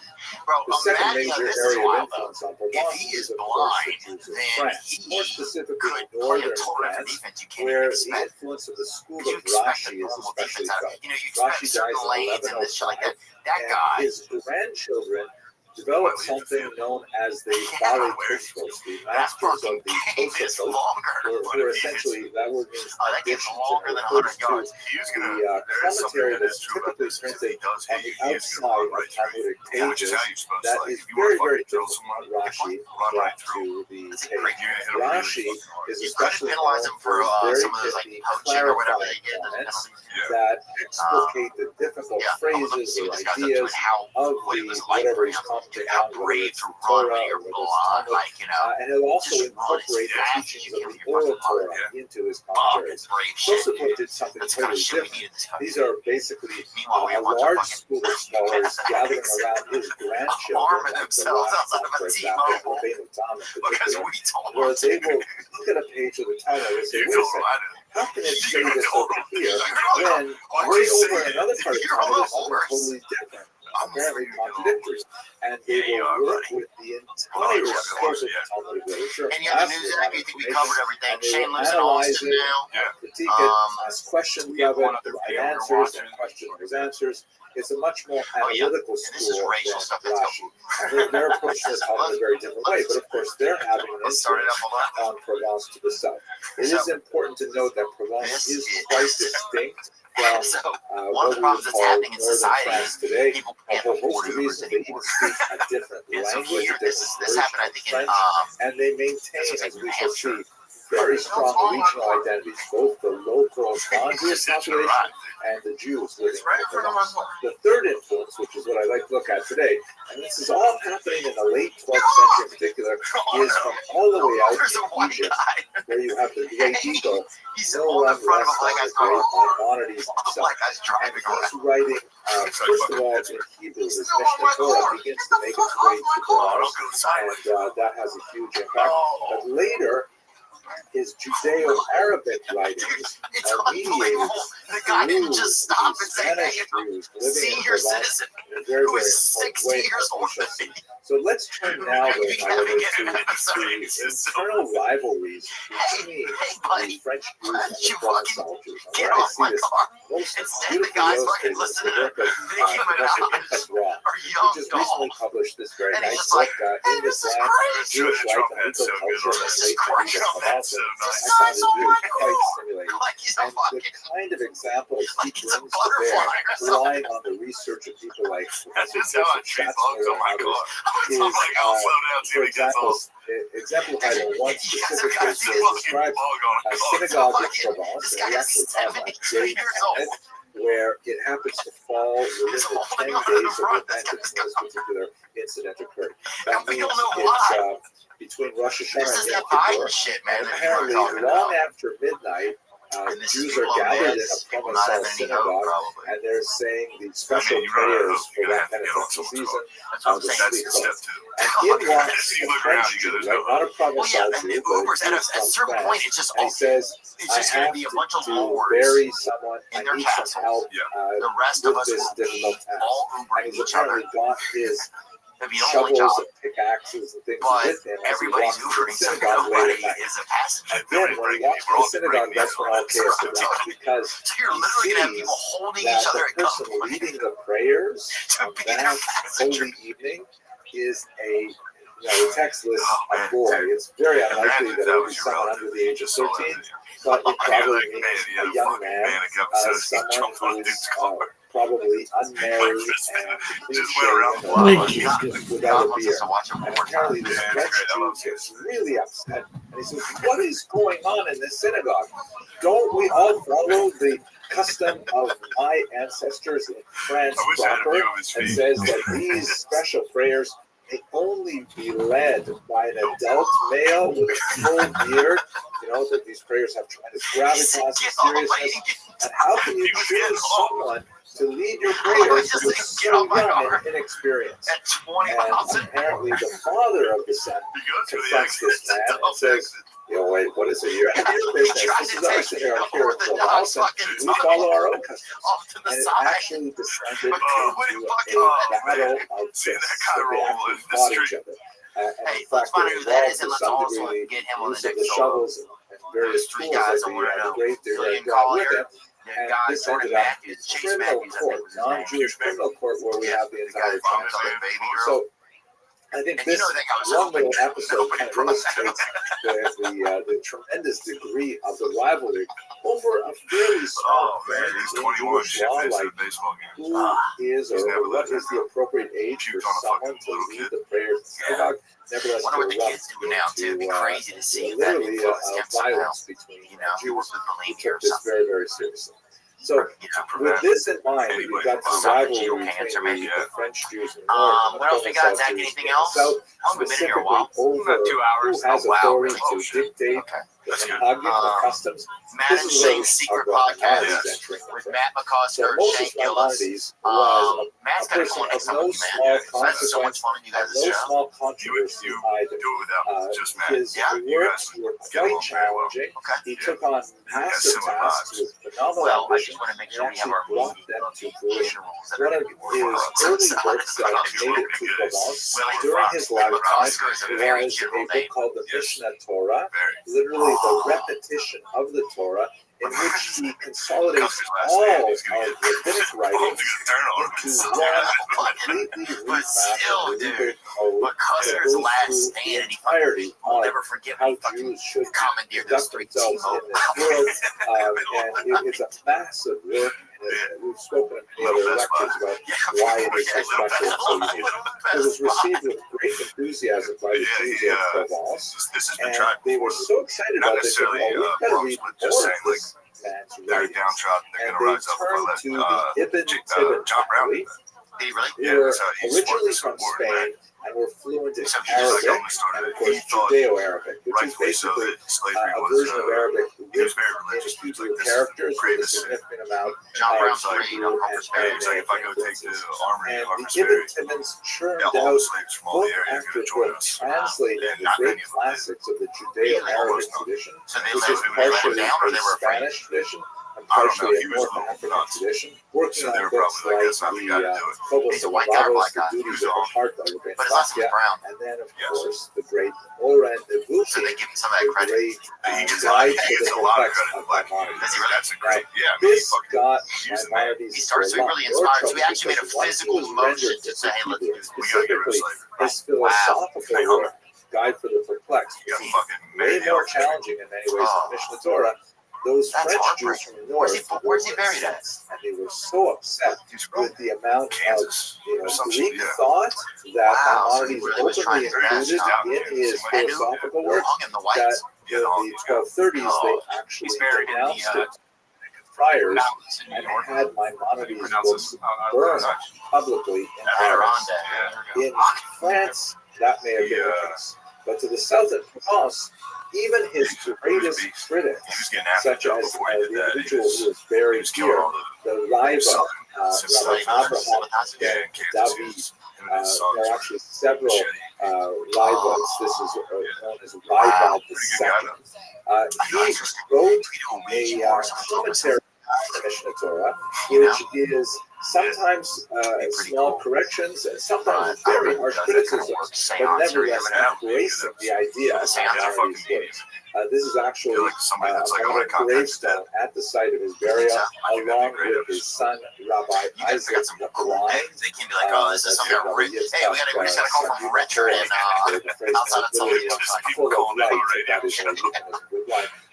The second major area of influence on Provence is, of course, the Jews of France, more specifically northern France, where the influence of the school of Rashi is especially felt. Rashi dies in 1105, and his grandchildren developed something known as the Ballet Tosfos, the masters of the Tosfos, who are essentially, that word means additions, and it refers to the commentary that's typically printed on the outside of Talmudic pages that is very, very different from Rashi brought to the page. Rashi is especially known for his very pithy, clarifying comments that explicate the difficult phrases or ideas of the whatever he's commenting on, whether it's Torah or whether it's Talmud, and he'll also incorporate the teachings of the oral Torah into his commentaries. Tosfos did something totally different. These are basically a large school of scholars gathering around his grandchildren, like the last, for example, Rabbi Tam in particular, where they will look at a page of the Talmud and say, wait a second, how can it say this over here when way over in another part of the Talmud is something totally different? Apparently contradictory, and they will work with the entire source of Talmudic literature. Any other news? I think we covered everything. Shane lives in Analyze Austin it, now. critique it, ask questions of it, provide answers, and question those answers. It's a much more analytical school than Rashi. Their approach to Talmud is a very different way, but of course they're having an influence on Provence to the south. It is important to note that Provence is quite distinct from one of the problems that's happening in society is today. people A can't whole afford host of reasons they even speak a different language, a different this happened, I think, in French, and they maintain, as we shall see, very strong regional identities, both the local non-Jewish population and the Jews living in Provence. The third influence, which is what I like to look at today, and this is all happening in the late 12th century in particular, is from all the way out in Egypt, where you have the Great Eagle, no one less than the great Maimonides himself. And he's writing, first of all, in Hebrew, his Mishnah Torah begins to make its way to Provence, and that has a huge impact. But later, his Judeo-Arabic writings are mediated the guy didn't just stop and say, hey, senior citizen who is 60 years older than me. So let's turn now to internal rivalries between the French Jews and the Provence soldiers. And where I see this most beautifully illustrated is the work of Professor Pinchas Roth, who just recently published this very nice book, In This Land, Jewish Life and Legal Culture in the Late Medieval Provence. I found it really quite stimulating. And the kind of examples he brings to bear, relying on the research of people like Professor Schatzmiller and others, is, for example, exemplified in one specific case where he describes a synagogue in Provence, and he actually has a date on it, where it happens to fall within the 10 days of repentance when this particular incident occurred. That means it's between Rosh Hashanah and Yom Kippur, and apparently long after midnight, Jews are gathered in a Provençal synagogue, and they're saying the special prayers for that Pentecost season, the Slichot. And in walks a French Jew, right? Not a Provençal Jew, but a Jew from France, and he says, I have to bury someone, I need some help with this difficult task. And he's apparently got his shovels and pickaxes and things with him as he walks to the synagogue late at night. And then when he walks to the synagogue, that's when all chaos erupts, because he sees that the person leading the prayers on that holy evening is a, the text lists a boy. It's very unlikely that it would be someone under the age of 13, but it probably means a young man, someone who's probably unmarried and clean-shaven without a beard. And apparently this French Jew gets really upset, and he says, what is going on in this synagogue? Don't we all follow the custom of my ancestors in France proper, and says that these special prayers may only be led by an adult male with a full beard. You know, that these prayers have tremendous gravitas and seriousness. And how can you choose someone to lead your prayers who is so young and inexperienced? And apparently the father of the son confronts this man and says, wait, what is it? You're out of your business. This is our city, our here in the house, and we follow our own customs. And it actually descended into a battle of fists. They actually fought each other. And in fact, they involved to some degree the use of the shovels and various tools that the great they brought with them. And this ended up in criminal court, non-Jewish criminal court, where we have the entire transcript. So I think this one little episode kind of illustrates the tremendous degree of the rivalry over a fairly small point in Jewish law, like who is or what is the appropriate age for someone to lead the prayers in synagogue. Nevertheless, wonder what the kids do now too. It'd be crazy to see that influence against them now. Between Jews who took this very, very seriously. So, with this in mind, you've got the rivalry between the French Jews in the north and what else we got, Zach? Anything else? So, specifically over who has authority to dictate the customs. Matt and Shane's secret podcast with Matt McCosker and Shane Gillis. Matt's got a cool next time with you, man. That's so much fun when you guys no small controversy his works were quite challenging. He took on massive tasks with phenomenal ambition and actually brought them to fruition. One of his early works that made it to Provence during his lifetime was a book called the Mishnah Torah, literally the repetition of the Torah, in which he consolidates all of rabbinic writings into one completely revamped McCusker's last stand, and he will never forget when he fucking commandeered those 3 teams. And it's a massive work. We've spoken in many other lectures about why it is so special and so unique. It was received with great enthusiasm by the Jews of Provence, and they were so excited about this. We've got to read more of this man's writings. And they turned to the Ibn Tibbon family. They were originally from Spain and were fluent in Arabic and, of course, Judeo-Arabic, which is basically a version of Arabic with Hebrew characters with a significant amount of Hebrew and Aramaic influences. And the Ibn Tibbons churned out book after book, translating the great classics of the Judeo-Arabic tradition, which is partially a Spanish tradition, and partially a North African tradition, working on books like the Phobos and Babos, the Duties of the Heart by Rabbi and then, of course, the great Ora and the Vuki, the great Guide to the Complex of Maimonides. This got Maimonides he started so really inspired. So we actually made a physical motion to say, hey, let's do this. Specifically, his philosophical work, Guide for the Perplexed, is way more challenging in many ways than Mishnah Torah. Those French Jews from the north, where's he buried at? And they were so upset with the amount of Greek thought that Maimonides openly included in his philosophical work that in the 1230s they actually denounced it friars and had Maimonides' books burned publicly in Paris. In France, that may have been the case. But to the south of Provence, even his greatest critics, such as the individual who was buried here, the Riva, Rabbi Abraham and David, there are actually several Rivas. This is known as Riva II. He wrote a commentary on the Mishnah Torah, which is sometimes small corrections and sometimes very harsh criticisms, but nevertheless embracing the idea of Maimonides' works. This is actually a gravestone at the site of his burial, along with his son, Rabbi Isaac the Blind. They can be like, oh, this is something that hey, we just got a call from Richard and outside of somebody full of light, that is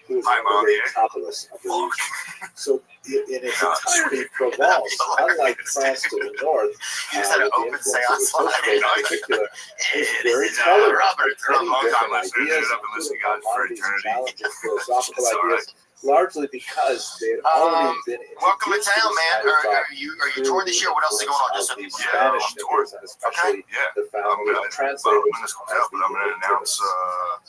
who is one of the great Kabbalists of the region. So in its entirety, Provence, unlike France to the north, the influence of the French in particular, is very tolerant of many different ideas, including Maimonides' challenging philosophical ideas, largely because they had already been Welcome to introduced town, this man. kind of Are thought you touring this year? What else is going on? Just so of the people Spanish nippers, and especially the family of translators. When this comes out, but I'm going to announce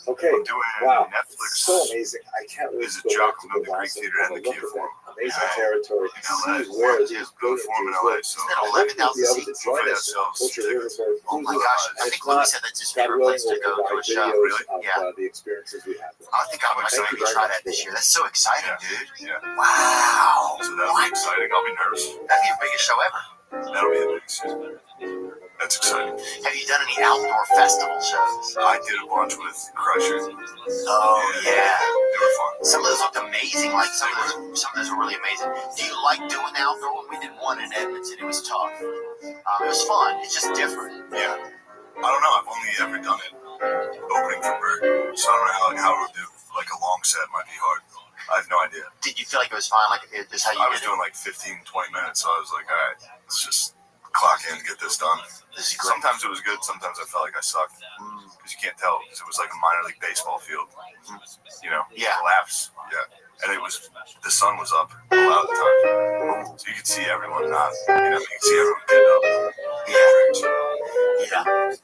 Okay, I'm doing wow, Netflix. so amazing. I can't wait Is to a go back joke to on the the Greek last theater and the look Kiev at Forum. that amazing territory to see where these brilliant Jews live. So I hope you'll be able to join us on Culture Riverboat. Oh my gosh, I think Louis said that's his God favorite willing, place to we'll go to a provide show. videos of Yeah. the experiences we have. I think I'm excited to try that this year. That's so exciting, dude. Yeah. Wow. So that'll be exciting. I'll be nervous. That'd be your biggest show ever. That'll be the biggest. That's exciting. Have you done any outdoor festival shows? I did a bunch with Crusher. Oh yeah. They were fun. Some of those looked amazing. Like some of those were really amazing. Do you like doing the outdoor one? We did one in Edmonton. It was tough. It was fun. It's just different. Yeah. I don't know. I've only ever done it opening for Bird, so I don't know how it would do. Like a long set might be hard. I have no idea. Did you feel like it was fine? Like it just how you I was doing like 15, 20 minutes, so I was like, all right, let's just clock in and get this done. Sometimes it was good. Sometimes I felt like I sucked because you can't tell because it was like a minor league baseball field. You know, collapse. Yeah, and it was the sun was up a lot of the time, so you could see everyone not. You could see everyone getting up.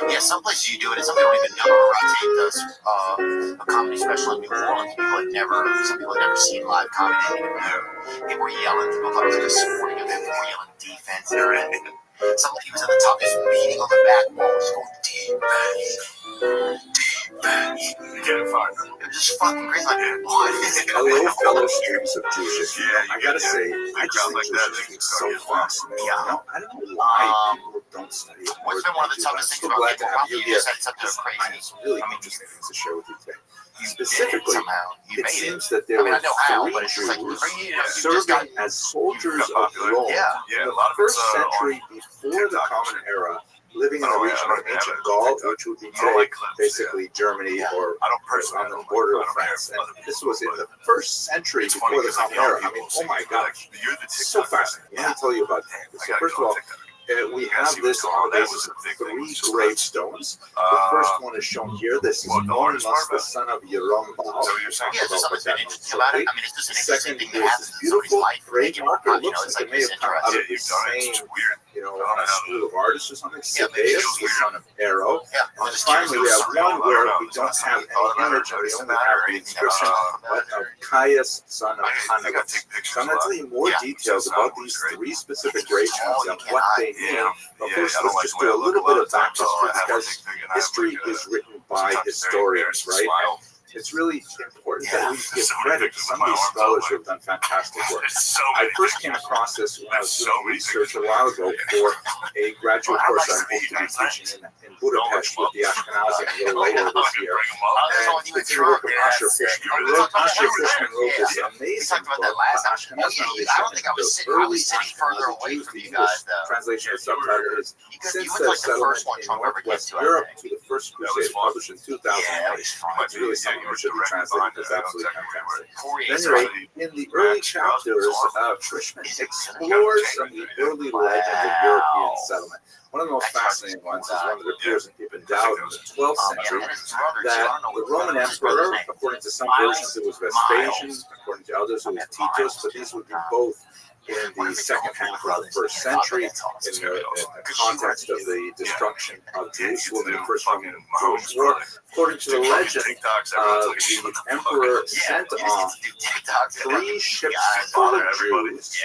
Yeah, some places you do it, and some people don't even know. I taped a comedy special in New Orleans. Some people had never seen live comedy. People were yelling. People thought it was like a sporting event. People were yelling defense. Some lady was at the top, just beating on the back wall, just going defense. You get it fired. It was just fucking crazy. Like, what? Hello, fellow students of Jewish. I gotta say, I just think Jewish is so fascinating. Yeah. I don't know why people don't study it. What's been one of the toughest things about glad to have you? you You here. just had something crazy. I have some really interesting things to share with you today. You Specifically, did it somehow. You it made seems it. that there I were know how, three but it's just like Jews serving as soldiers of Rome in the first century before the Common Era, living in the region of ancient Gaul, which would be today basically Germany or on the border of France. And this was in the first century before the Common Era. I mean, oh my gosh, it's so fascinating. Let me tell you about that. So first of all, we have this on the basis of three gravestones. The first one is shown here. This is Onesimus, the son of Yerombal. Yeah, there's something that's been interesting about it. I mean, it's just an interesting thing that is happens this in somebody's beautiful life. grave marker. It looks It's like like it may this have come out of the interesting. same, school of artists or something. Sadeus, the son of Ero. And then finally, we have one where we don't have any image, we only have the inscription of Caius, son of Hannibalus. So I'm going to tell you more details about these three specific gravestones and what they mean. But first, let's just do a little bit of back history, because history is written by historians, right? And it's really important that we give credit to some of these scholars who have done fantastic work. I first came across this when I was doing research a while ago for a graduate course I'm going to be teaching in Budapest with the Ashkenazi a little later this year. And it's the work of Asher Fishman. Asher Fishman wrote this amazing book on Ashkenazi Jews, the early Ashkenazi Jews. The translation of the subtitle is Since the Settlement in Northwest Europe to the First Crusade, published in 2008. It's really something that should be translated. It's absolutely fantastic. At any rate, in the early chapters, Fishman explores some of the early legends of European settlement. One of the most fascinating ones is one that appears in Ibn Dawud in the 12th century, that the Roman emperor, according to some versions it was Vespasian, according to others it was Titus, but these would be both in the second half of the first century, in the context of the destruction of Jerusalem in the First Roman Jewish War. According to the legend, the emperor sent off 3 ships full of Jews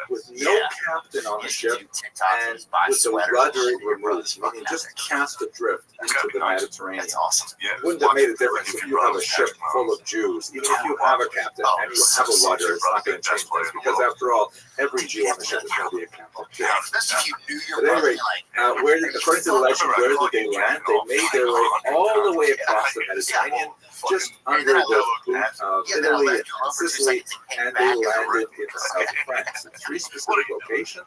with no captain on the ship and with the rudder removed, meaning just cast adrift into the Mediterranean. Wouldn't have made a difference if you have a ship full of Jews. Even if you have a captain and you have a rudder, it's not going to change things, because after all, every Jew on the ship is going to be a captain too. At any rate, according to the legend, where did they land? They made their way all the way across the Mediterranean, just under the boot of Italy and Sicily, and they landed in the south of France. In 3 specific locations.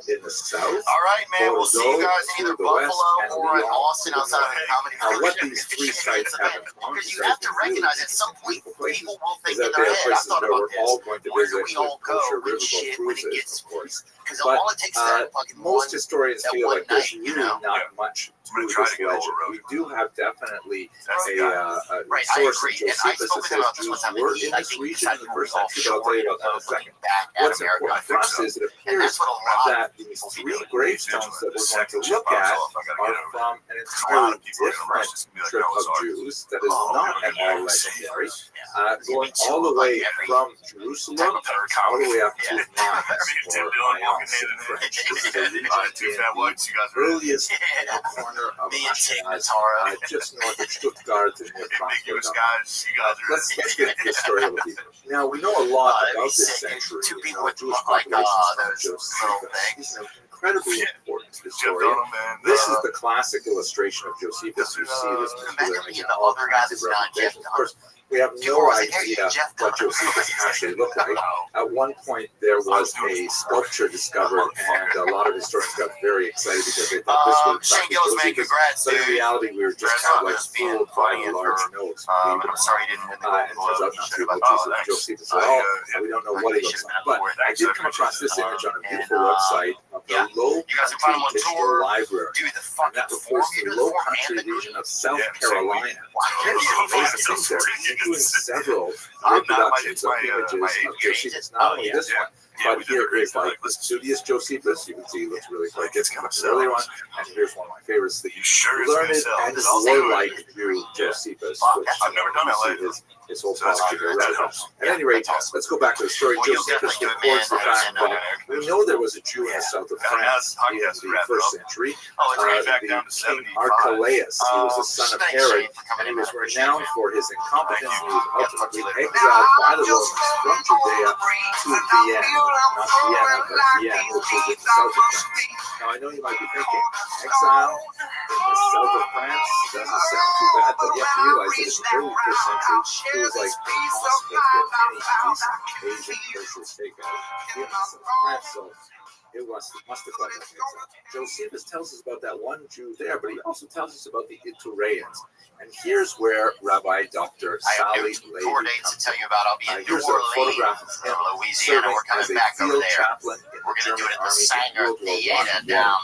in the south. All right, man. We'll see you guys in either Buffalo or in Austin outside of the comedy. What these three sites have in common, because you have to recognize at some point people will think is in that their they are head, I places thought where about we're this. all going to Where visit do we all go kosher when riverboat shit when it cruises, gets of course. because all it takes is that fucking most one, historians that feel one like there's night, really not much to this legend. We do have definitely a right, I source agree. in And I Josephus spoke that with says him about this Jews one time, were and in I this think region in the first off century, but I'll tell you about that in a looking second. back at What's America. important for us is it appears that these three gravestones that we're going to look at are from an entirely different trip of Jews that is not at all legendary, going all the way from Jerusalem all the way up to Mainz, or Mayence in French. This is the region in the earliest corner of Ashkenaz, just north of Stuttgart and near Frankfurt. Let's get into the story a little deeper. Now, we know a lot about this century. Jewish populations from Josephus. He's an incredibly important historian. This is the classic illustration of Josephus. You see this particularly in all kinds of representations. Of course, we have no idea what Josephus actually looked like. At one point, there was a sculpture discovered, and a lot of historians got very excited because they thought this was Josephus. But in reality, we were just kind of like fooled by a large nose. I'm sorry you didn't win the And it turns out not to be Josephus at all. We don't know what he looks like. But I did come across this image on a beautiful website of the Low Country Digital Library. And that refers to the Low Country region of South Carolina. There's amazing things there, including several reproductions of images of Josephus. Not only this one, but here is like the studious Josephus. You can see he looks really quite different from the earlier one. And here's one of my favorites, the learned and warlike Jew Josephus, which I've never done that. His whole posture there. At any rate, let's go back to the story. Josephus records the fact that we know there was a Jew in the south of France in the first century. The king Archelaus, he was the son of Herod, and he was renowned for his incompetence, and he was ultimately exiled by the Romans from Judea to Vienna, not Vienna, but Vienna, which is in the south of France. Now, I know you might be thinking, exile in the south of France doesn't sound too bad, but you have to realize that in the early first century, it was like impossible to get any decent Asian kosher steakhouse in the south of France, so it must have felt like exile. Josephus tells us about that one Jew there, but he also tells us about the Itureans. And here's where Rabbi Dr. Sally Levy comes to tell you about. I'll be in here's New a photograph Orleans, of him Louisiana. We're coming serving back as a over field there. chaplain in We're the going to do German it at the army in Sanger World War Theater I. down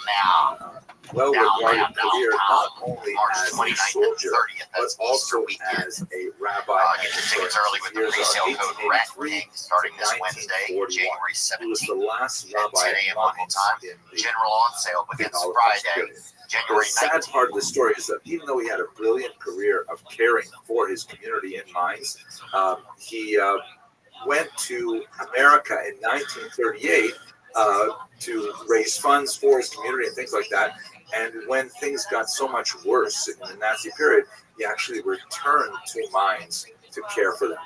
Well-regarded career not only March as a 29th and soldier, 30th. but That's also Easter weekend. as a rabbi. Get your tickets early with the pre-sale code RATTING starting this Wednesday, January 17th. He was the last at rabbi 10 a.m. local time. General on sale begins Friday, January The sad 19th. part of the story is that even though he had a brilliant career of caring for his community in Mainz, he went to America in 1938 to raise funds for his community and things like that. And when things got so much worse in the Nazi period, he actually returned to Mainz to care for them.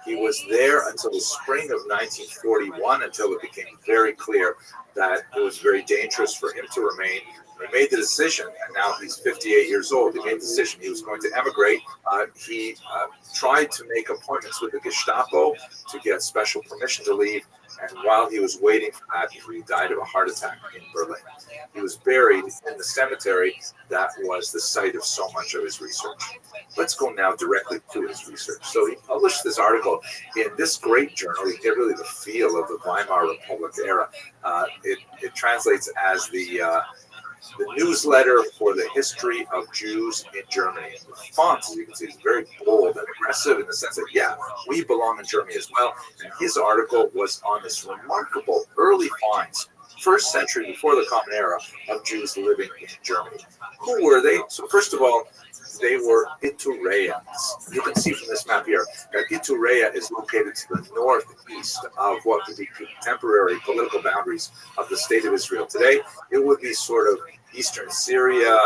He was there until the spring of 1941, until it became very clear that it was very dangerous for him to remain. He made the decision, and now he's 58 years old. He made the decision he was going to emigrate. He tried to make appointments with the Gestapo to get special permission to leave. And while he was waiting for that, he died of a heart attack in Berlin. He was buried in the cemetery that was the site of so much of his research. Let's go now directly to his research. So he published this article in this great journal. You get really the feel of the Weimar Republic era. It translates as the newsletter for the history of Jews in Germany. The font, as you can see, is very bold and aggressive in the sense that, yeah, we belong in Germany as well. And his article was on this remarkable early finds, first century before the Common Era, of Jews living in Germany. Who were they? So first of all, they were Itureans. You can see from this map here that Iturea is located to the northeast of what would be contemporary political boundaries of the state of Israel today. It would be sort of eastern Syria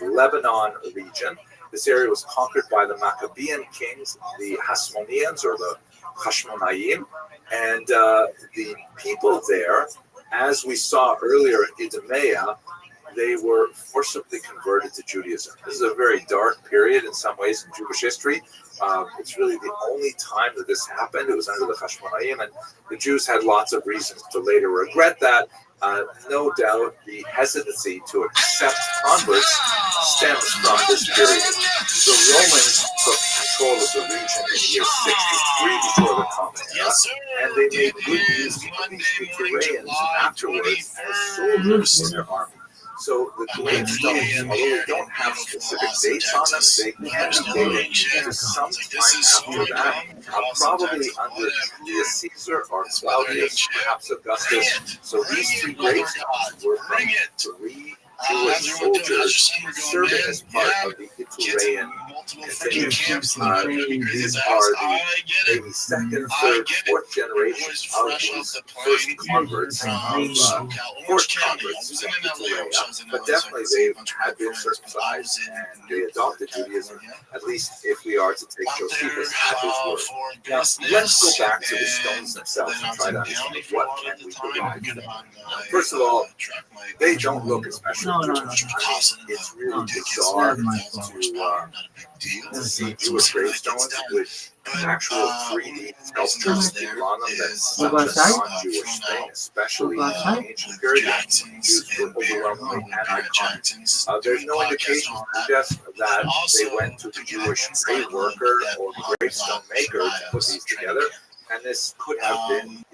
and Lebanon region. This area was conquered by the Maccabean kings, the Hasmoneans or the Hashmonaim, and the people there, as we saw earlier in Idumea, they were forcibly converted to Judaism. This is a very dark period in some ways in Jewish history. It's really the only time that this happened. It was under the Hashmonaim, and the Jews had lots of reasons to later regret that. No doubt the hesitancy to accept converts stems from this period. The Romans took control of the region in the year 63 before the Common Era, and they made good use of these Epicureans afterwards as soldiers in their army. So the gravestones, although we don't have specific dates on them, they can be dated to some time after that, probably under Julius Caesar or Claudius, perhaps Augustus. So these three gravestones were from three Jewish soldiers serving as part of the Epicurean contingent. These are the maybe second, third, fourth generation of these first converts, fourth converts of Epicurea, but definitely they've had been circumcised and they adopted Judaism, at least if we are to take Josephus at his word. Now, let's go back to the stones themselves and try to understand what can we derive from them. First of all, they don't look especially Jewish. It's really bizarre to see Jewish gravestones with actual 3D sculptures on them. That's such a non-Jewish thing, especially in the ancient period. Jews were overwhelmingly anti-Christ. There's no indication to suggest that they went to the Jewish grave worker or gravestone maker to put these together. And this could have been,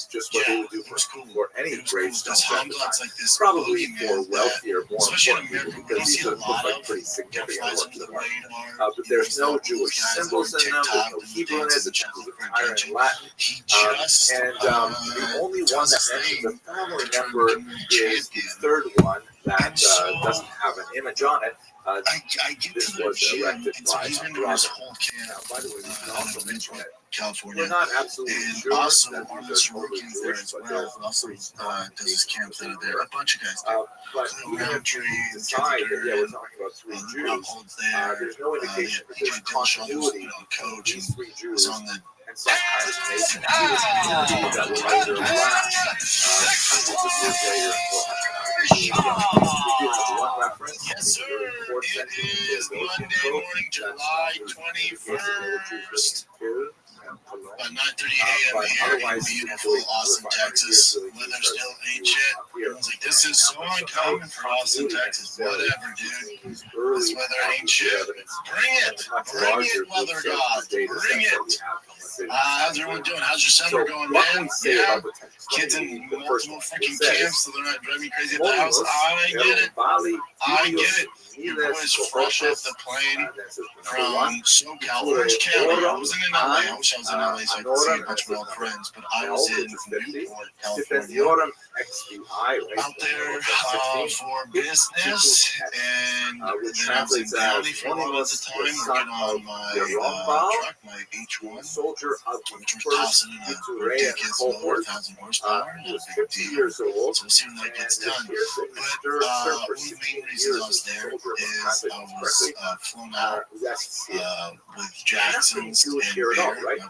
just what they would do for any gravestone at the time. Probably for wealthier, more important people, because these look like pretty significant works of art. But there's no Jewish symbols in them, there's no Hebrew in it, the temples are entire in Latin. And the only one that mentions a family member is the third one that doesn't have an image on it. This was erected by Robert. Now, by the way, we can also mention that California. We're not absolutely sure also that these are totally Jewish, but there's also does this camp that are there. A bunch of guys there. But even if you decide that, we're talking about three Jews, there's no indication that there's continuity of these three Jews and some kind of nation community that will later last hundreds of years later. We do have one reference. Yes, sir. It is Monday morning, July 21st. At 9:30 a.m. here in beautiful Austin, Texas. Weather still ain't shit. Everyone's like, this is so uncommon for Austin, Texas. Whatever, dude. This weather ain't shit. Bring it. Bring it, weather god. Bring it. How's everyone doing? How's your summer going, man? Yeah. Kids in multiple freaking camps, so they're not driving me crazy at the house. I get it. I get it. Your boy's fresh off the plane from SoCal, Orange County. I wasn't in LA. I wish I was in LA so I could see a bunch of my old friends, but I was in Newport, California. Out there for business, and then I was in Valley for a while at the time, working on my truck, my H1, which was tossing in a ridiculous 1,000 horsepower. Not a big deal. So we'll see when that gets done. But one of the main reasons I was there is I was flown out with Jackson's and Bear, my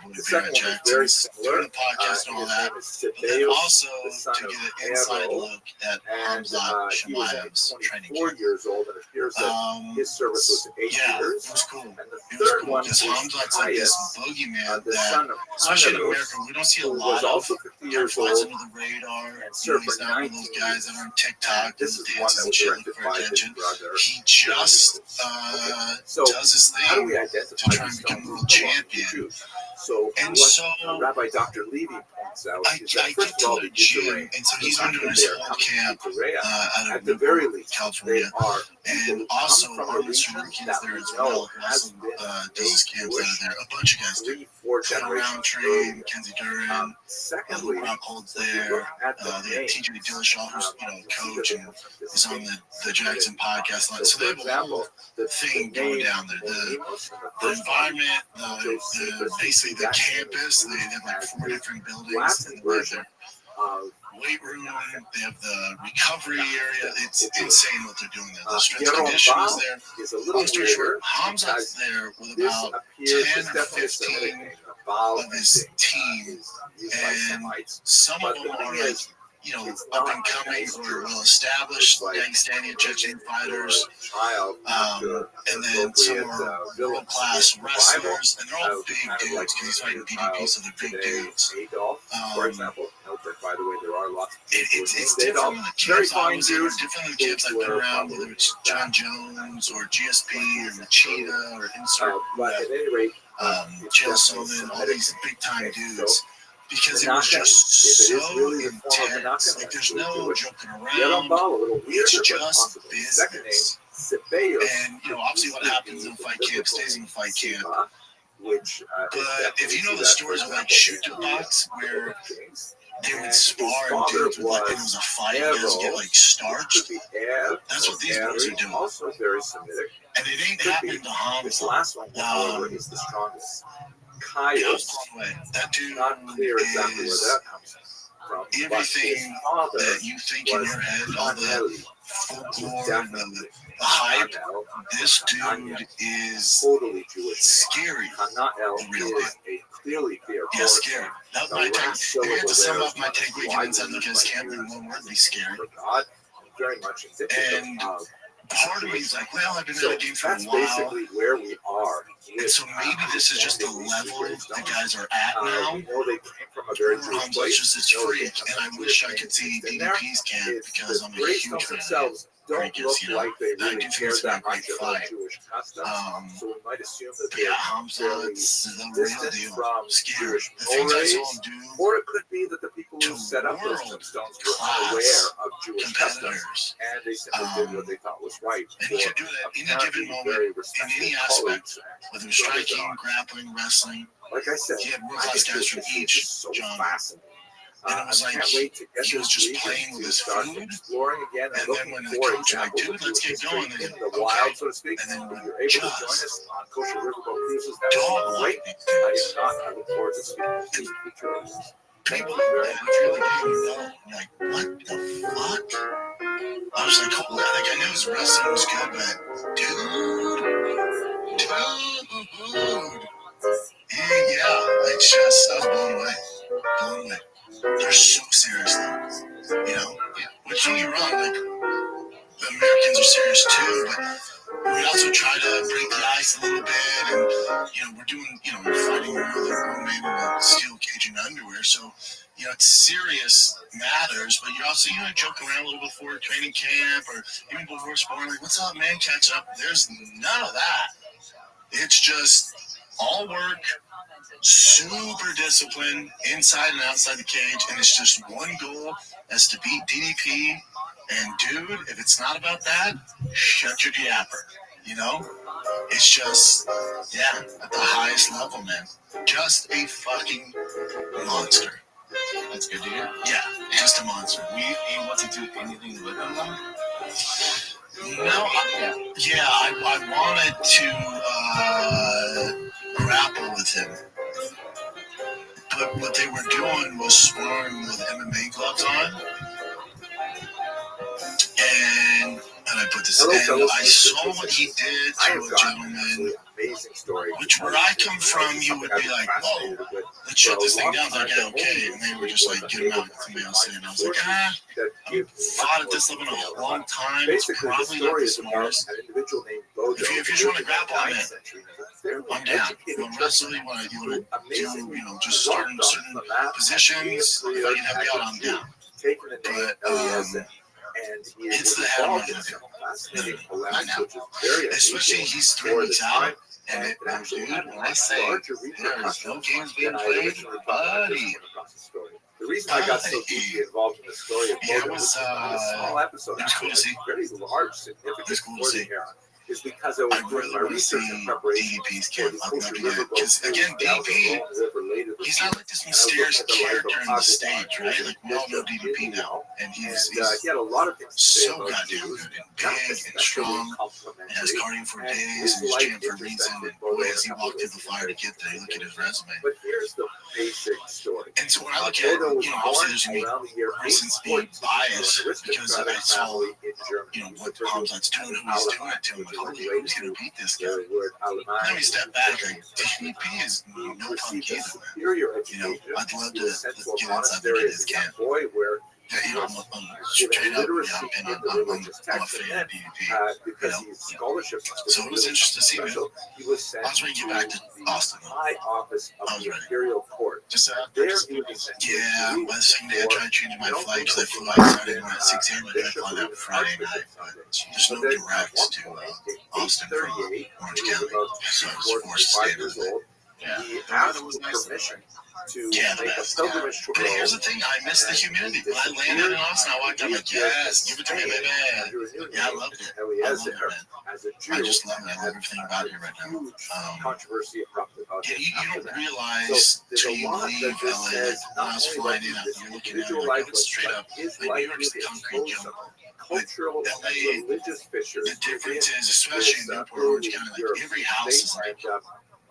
boy Bear at Jackson's, doing the podcast and all that. And then also to get an inside look at Hamzat Shemaev's training camp. His service was 8 years. It was cool. And it was cool because Hamzat's like this boogeyman that, especially in America, we don't see a lot of. Kind of flies under the radar. He's not one of those guys that are on TikTok and dances and shit looking for attention. He just does his thing to try and become a world champion. And so Rabbi Dr. Levy points out I get to the gym, and so he's been doing his whole camp out of the very least California, and also Arnold Shuriken's there as well, who also does his camps out of there. A bunch of guys do. Around Train, Kenzie Duran, Rothschild's there. They have TJ Dillashaw, who's coach and is on the Jackson podcast line. So they have a whole thing going down there. The environment, the basically the campus. They have like 4 different buildings, and they have their weight room. They have the recovery area. It's insane what they're doing there. The strength conditioning is there. Long story short, Hamzat's there with about 10 or 15 of his team, and some of them are like up and coming or well established Dagestani and Chechen fighters, and then some are world class wrestlers, and they're all big dudes because he's fighting DDP, so they're big dudes. For example, note that by the way, there are lots of It's different than the camps I was in, or different than the camps I've been around, whether it's John Jones or GSP or Machida or insert but at any rate, Chael Sonnen, all these big time dudes. Because it was just so intense. Like there's no joking around. It's just business. And obviously what happens in a fight camp stays in a fight camp. But if you know the stories of like shoot to box where they would spar and dudes would it was a fight and guys get like starched. That's what these boys are doing. Also very Semitic. And it ain't happening to Hamza. This last one, however, is the strongest. Caius, that dude not clear exactly where that comes from. Everything that you think in your head, all the folklore and the hype, this dude is totally Jewish. Scary. The real deal. Clearly yeah, scary. That might take. If I had to sum up my take week inside the kids camp, then one word be scary. Very much and part of me is like, well, I've been in the game for a while. That's basically where we are. And so maybe this is just the level the guys are at now. They came from a very Jewish place. It's free, and I wish I could see DDP's camp because I'm a huge fan. Don't look like they really care that much about fight. Jewish customs, so we might assume that Yeah, they're Hamza, fairly it's the real distant deal. from Scary. Jewish The things I saw mores, him do or it could be that the people who set up those world tombstones were class unaware of Jewish customs, competitors. and they simply did what they thought was right. And he could do that in a given moment, in any aspect, whether it was striking, grappling, wrestling. Like I said, He had world-class guys from each genre. And it was like, he was just playing with his food. Exploring again, And then when the coach was like, dude, let's get going. And then, the wild, so to speak. And then If you're able to join us on Kosher Riverboat Cruises, that's dog great. I look forward to speaking to you in future episodes. people that really didn't know, like, what the fuck? I was like, holy, like, I knew his wrestling was good, but dude. Yeah, it's just, I was blown away. They're so serious, though. Which don't get me wrong, like, the Americans are serious too, but we also try to break the ice a little bit, and, we're doing, we're fighting another roommate in a steel cage and underwear, so, it's serious matters, but you're also, joke around a little before training camp, or even before sparring, like, what's up, man, catch up. There's none of that. It's just all work, super disciplined, inside and outside the cage, and it's just one goal, that's to beat DDP. And dude, if it's not about that, shut your diaper. It's just, at the highest level, man. Just a fucking monster. That's good to hear. Yeah, just a monster. We ain't want to do anything with him, though. No, I wanted to grapple with him. But what they were doing was sparring with MMA gloves on. And I put this in, I saw what he did to a gentleman, which where I come from, you would be like, whoa, let's shut this thing down. I was like, okay. And they were just like, get him out. Somebody else in. I was like, I've fought at this level in a long time. It's probably not the smartest. If you just want to grapple, I'm in. I'm down. You want to wrestle, you want to do, just certain positions. If I can help you out, I'm down. But, it's the hell I'm gonna do. Especially he's 3 weeks out, and dude, when I say there's no games being played, buddy. The reason I got so deeply involved in the story of it was a small episode, cool to see. Very large, significant for the Heron, is because I was doing my research and preparation DDP's for the Kosher Riverboat. Because again, DDP, he's not like this mysterious character on the stage, right? Like we all know DDP now, and he had a lot of things so goddamn good and big and strong, and has cardio for days, and he's jammed for a reason. And boy, as he walked through the fire to get there, look at his resume. But here's the basic story. And so when I look at it, obviously there's me recency bias because I saw, what Hamzat's doing, who he's doing it to, and like, holy, who's gonna beat this guy? Then we step back, like, DDP is no punk either, man. I'd love to get inside the kid's camp. Yeah, I'm straight up, I'm a fan of PvP. Because his scholarship So it was interesting to see, man. he was sent I was ready to get back to Austin. high office of I was the ready. Imperial Court. Just There he was yeah, by the second day I tried changing my flight because I flew out Saturday night at 6 a.m. I tried flying out Friday night, but there's no directs to Austin from Orange County, so I was forced to stay there. Yeah. He asked for permission to make a pilgrimage to But Rome. here's the thing, I miss the humidity. When I landed in Austin, I walked out like, yes, give it to me, baby. Yeah, I loved it. I love it, man. I just love it. I love everything about it right now. Controversy erupted about you don't realize till you leave LA, like when I was flying in, you're looking at it like, it's straight up, like New York's the concrete jungle. But LA, the difference is, especially in Newport, Orange County, like every house is like,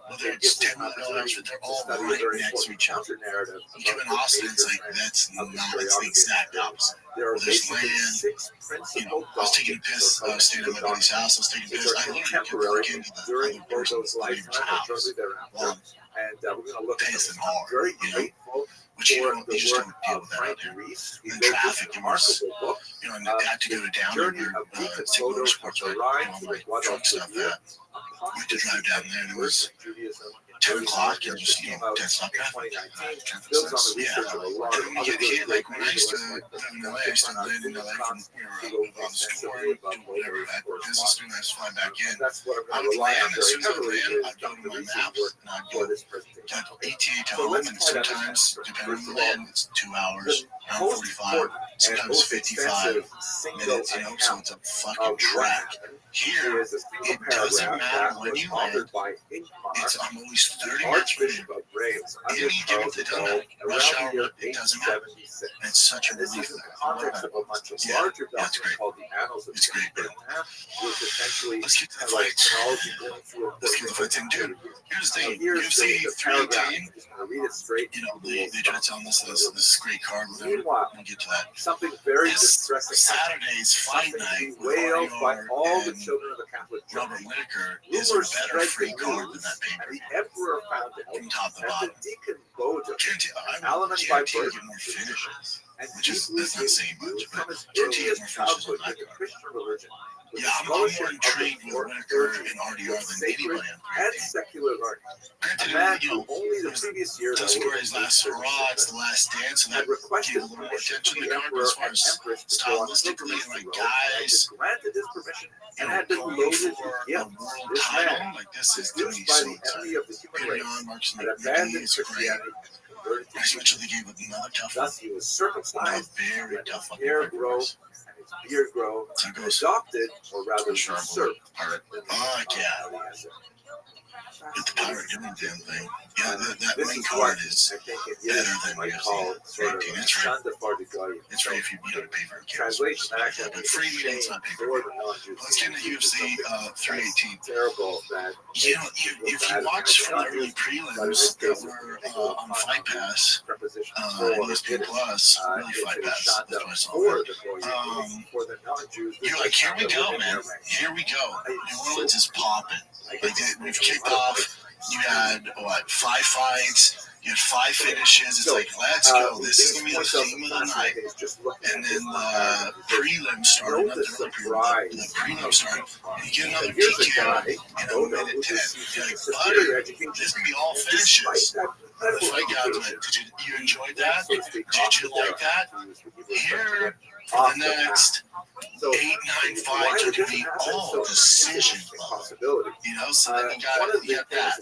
whether it's 10 million dollars, but they're all right next to each other. You come in Austin, it's like, that's not, it's the exact opposite. There's land, I was taking a piss, I was staying at my buddy's house, I was taking a piss, I literally could look into the other person's neighbor's house while I'm pissing hard, which you just don't deal with that out there. And the traffic, it was, and I had to go to Downriver, St. Motorsports, right, my truck stuff, that. We had to drive down there, and it was 10 o'clock, and just, dead stop traffic. Yeah, when you get hit, like when I used to live in LA, I used to land in LA from, move on the store, do whatever, I had business, and I just fly back in. I would land, as soon as I would land, I'd go to my maps, and I'd go get ETA to home, and sometimes, depending on the land, it's 2 hours, around 45, sometimes 55 minutes, so it's a fucking track. Here, it doesn't matter when you land, I'm always 30 minutes from any given, it doesn't matter, rush hour, it doesn't matter. And it's such a relief. Yeah, it's great. It's great, bro. Let's get to the fights. Let's get to the fights in, dude. Here's the thing, UFC 318, they try to tell us this is a great card, whatever. We'll get to that. Something very this Saturday's fight night with RDR and Robert Whitaker is a better free card than that pay-per-view. From top to bottom. I would guarantee you get more finishes, which is, that's not saying much, but guarantee you get more finishes than I could. Yeah, I'm more intrigued with Whitaker and RDR than anybody on 318. Granted, only the previous year Tuscary's last hurrah, it's the last dance, and that gave a little more attention to the card as far as stylistically, like guys, going for a world title, like this is going to be so exciting. Peter Yan, Marcus McGee is great. Bryce Mitchell, they gave another tough one. Very tough one. Beard grow, adopted, or rather usurped. Oh, yeah. With the pirate doing the damn thing. Yeah, that main card is better than UFC 318. It's free. It's free if you pay for it. Translation, But free means not pay for it. Let's get into UFC 318. If you watch from the early prelims that were on Fight Pass, ESPN Plus, really Fight Pass, that's what I saw. You're like, here we go, man. Here we go. New Orleans is popping. Like, we've kicked off. You had, 5 fights. You had 5 finishes. It's like, let's go. This is going to be the theme of the night. And then the prelims started. Not the prelims started. And you get another TKO in a minute 10. You're like, buddy, this is going to be all finishes. The fight gods went, did you enjoy that? Did you like that? Here, for the next 8, 9 fights are going to be all decision. So then you got that.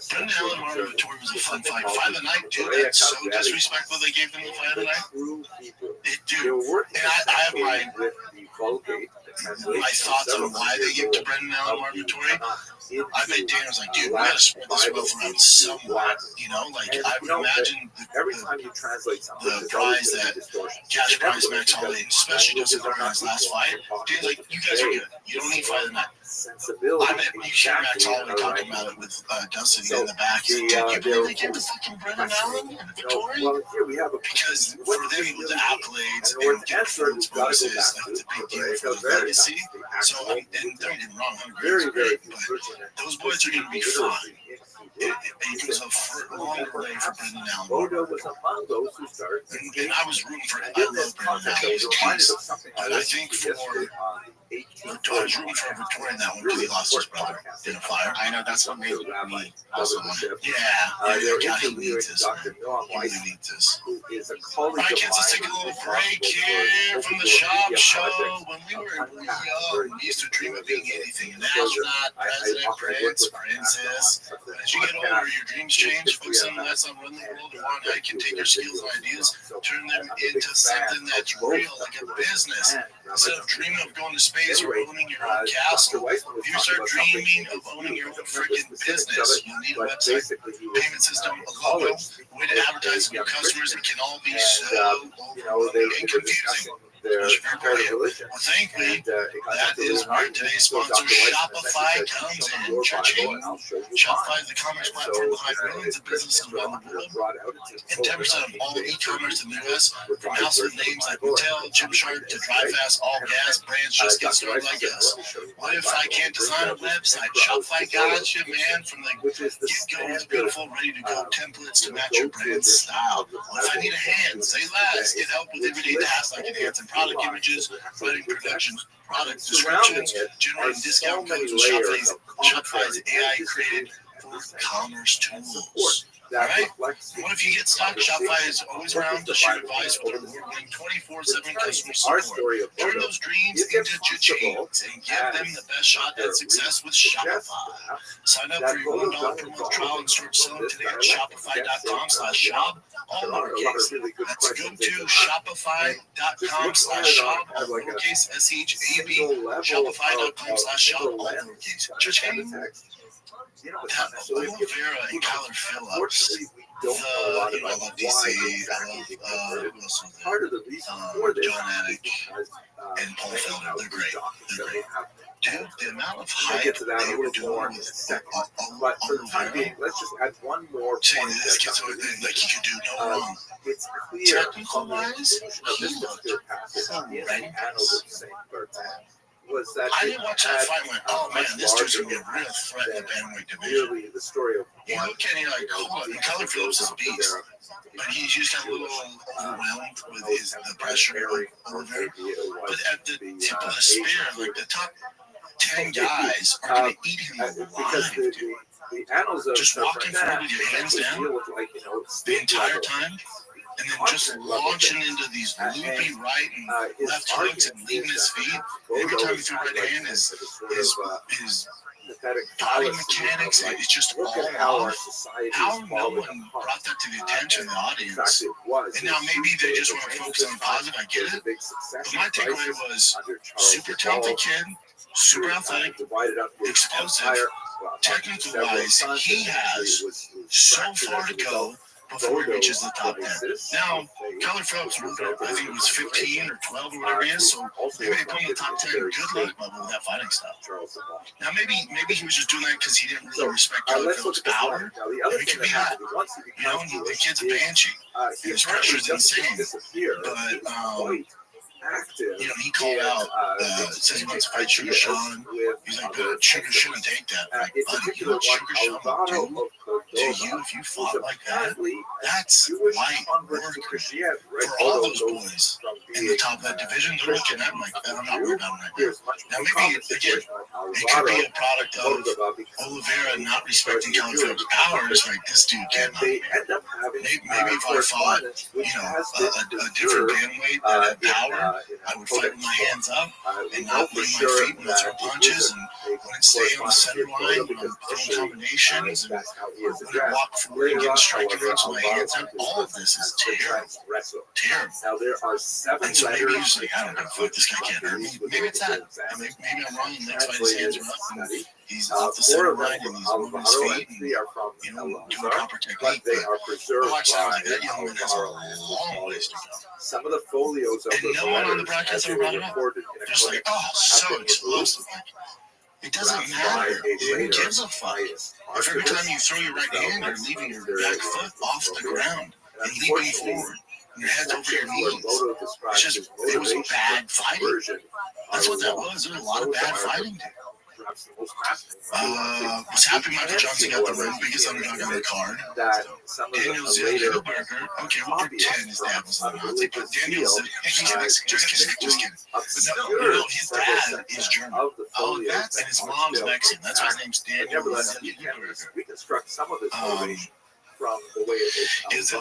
Brendan Allen Marvin Vettori was a fun fight. Fight of the night, dude. That's so disrespectful they gave them the fight of the night. Dude, and I have my thoughts on why they gave to Brendan Allen Marvin Vettori. I bet Dan was like, dude, we gotta spread this wealth around somewhere. Like I would imagine the prize that cash prize Max Holloway, especially just in his last fight. Dan's like, you guys are good. You don't need fight of the night. I bet you hear Max Holloway talking about it with Dustin in the back. Dude, you believe they gave to fucking Brendan Allen and Vettori? Because for them, with the accolades and getting performance bonuses, like it's a big deal for the legacy. So, and don't get me wrong, I'm great, but those boys are going to be fine. it was a long delay for Brendan Allen. Bodo was among those who started. And I was rooting for him. In I this love Brendan context, I Allen. was reminded of something But I think for yesterday on the I was rooting for Victoria in that one because he lost his brother in a fire. I know that's what made me also want it. Yeah, God, he needs this. Dr. Noam He really needs this. who is a colleague Alright, of kids, let's mine take a little who's break responsible here for from the Open Door shop Media show. Project. When we were young, we used to dream of being anything. An astronaut, president, prince, princess. But as you get older, your dreams change. Focus on less on running the world and on how you can take your skills and ideas, turn them into something that's real, like a business. Instead of dreaming of going to space or owning your own castle, you start dreaming of owning your own freaking business. You'll need a website, payment system, a logo, a way to advertise to your customers. It can all be so overwhelming and confusing. Well, thankfully, that is where today's sponsor, Shopify, comes in. Cha-ching. Shopify is the commerce platform behind millions of businesses around the world. And 10% of all e-commerce in the U.S., from household names like Mattel, Gymshark, to Drive Fast, All Gas brands just get started like us. What if I can't design a website? Shopify got you, man, from the get-go with beautiful, ready-to-go templates to match your brand's style. What if I need a hand? Say less. Get help with everyday tasks like enhancing product images, writing productions, product descriptions, generating discount codes with Shopify's AI-created commerce tools. Alright? What if you get stuck? Shopify is always around to share advice with award-winning 24/7 customer support. Turn those dreams into cha-chings and give them the best shot at success with Shopify. Sign up for your $1 per month trial and start selling today at shopify.com/shop, all lowercase. That's go to shopify.com/shop, all lowercase, SHAB, shopify.com/shop, all lowercase. Cha-ching. Aloe Vera and Kyler Phillips. I love DC. I love Part of the reason for this John Attic and Paul Felder. They're great. They're great. Dude, the amount of hype they were doing with but for the time being, let's just add one more point. This kid's always been like he could do no wrong. It's clear Technical wise, he looked ready. Was that I didn't watch that fight and went, oh man, this dude's gonna be a real threat in the bantamweight division. Really, the story of you look at it like, hold on, Kyler Phillips is a beast, but he's just got a little overwhelmed with the pressure over there. But at the tip of the spear, like the top 10 guys are gonna eat him alive, dude. The annals of just walking forward with your hands down the entire time. And then just launching into these loopy right and left hooks and leaving his feet. Every time he threw right hand, his body mechanics, it's just all off. How no one brought that to the attention of the audience. And now maybe they just want to focus on the positive, I get it. But my takeaway was super talented kid, super athletic, explosive, technical wise, he has so far to go before he reaches the top 10. Now, Kyler Phillips moved up, I think it was 15 or 12 or whatever he is, so maybe they put him in the top 10. Good luck, Bubba, with that fighting style. Now, maybe he was just doing that because he didn't really respect Kyler Phillips' power. Maybe it could be that. You know, the kid's a banshee. His pressure's insane. But, you know, he called out, says he wants to fight Sugar Sean. He's like, Sugar shouldn't take that. Like, buddy, you know what Sugar Sean would do to you if you fought like that? That's light work for all those boys in the top of that division. They're looking at him like, I'm not worried about him right now. Now, maybe, again, it could be a product of Oliveira not respecting Kyler Phillips' power. It's like, this dude cannot. Maybe if I fought, you know, a different bantamweight that had power, I would fight with my hands up and not leave my feet when I throw punches and wouldn't stay on the center line when I'm throwing combinations and wouldn't walk forward and get striking moves with my hands up. All of this is terrible. Terrible. Now there are 7 and so maybe he's like, I don't give a fuck, this guy can't hurt me. Maybe it's that. Maybe I'm wrong and next fight his hands are up and he's off the center line and he's moving his feet and, you know, doing proper technique. But watch out, like that young man has a long ways to go. Some of the folios of and no one on the broadcast ever brought it up. They're just like, oh, so explosive. It doesn't matter. Who gives a fuck? If every time you throw your right hand, you're leaving your back foot off the ground and leaping forward, and your head's over your knees. It's just, it was bad fighting. That's what that was. There was a lot of bad fighting. Was happy Michael Johnson got the ring, biggest underdog on the card. Daniel Zellweger, okay, we'll pretend his dad was the Nazi, but Daniel Zellweger, just kidding. But no, his dad is German. Oh, that's, and his mom's Mexican. That's why his name's Daniel Zellweger. From the way it is,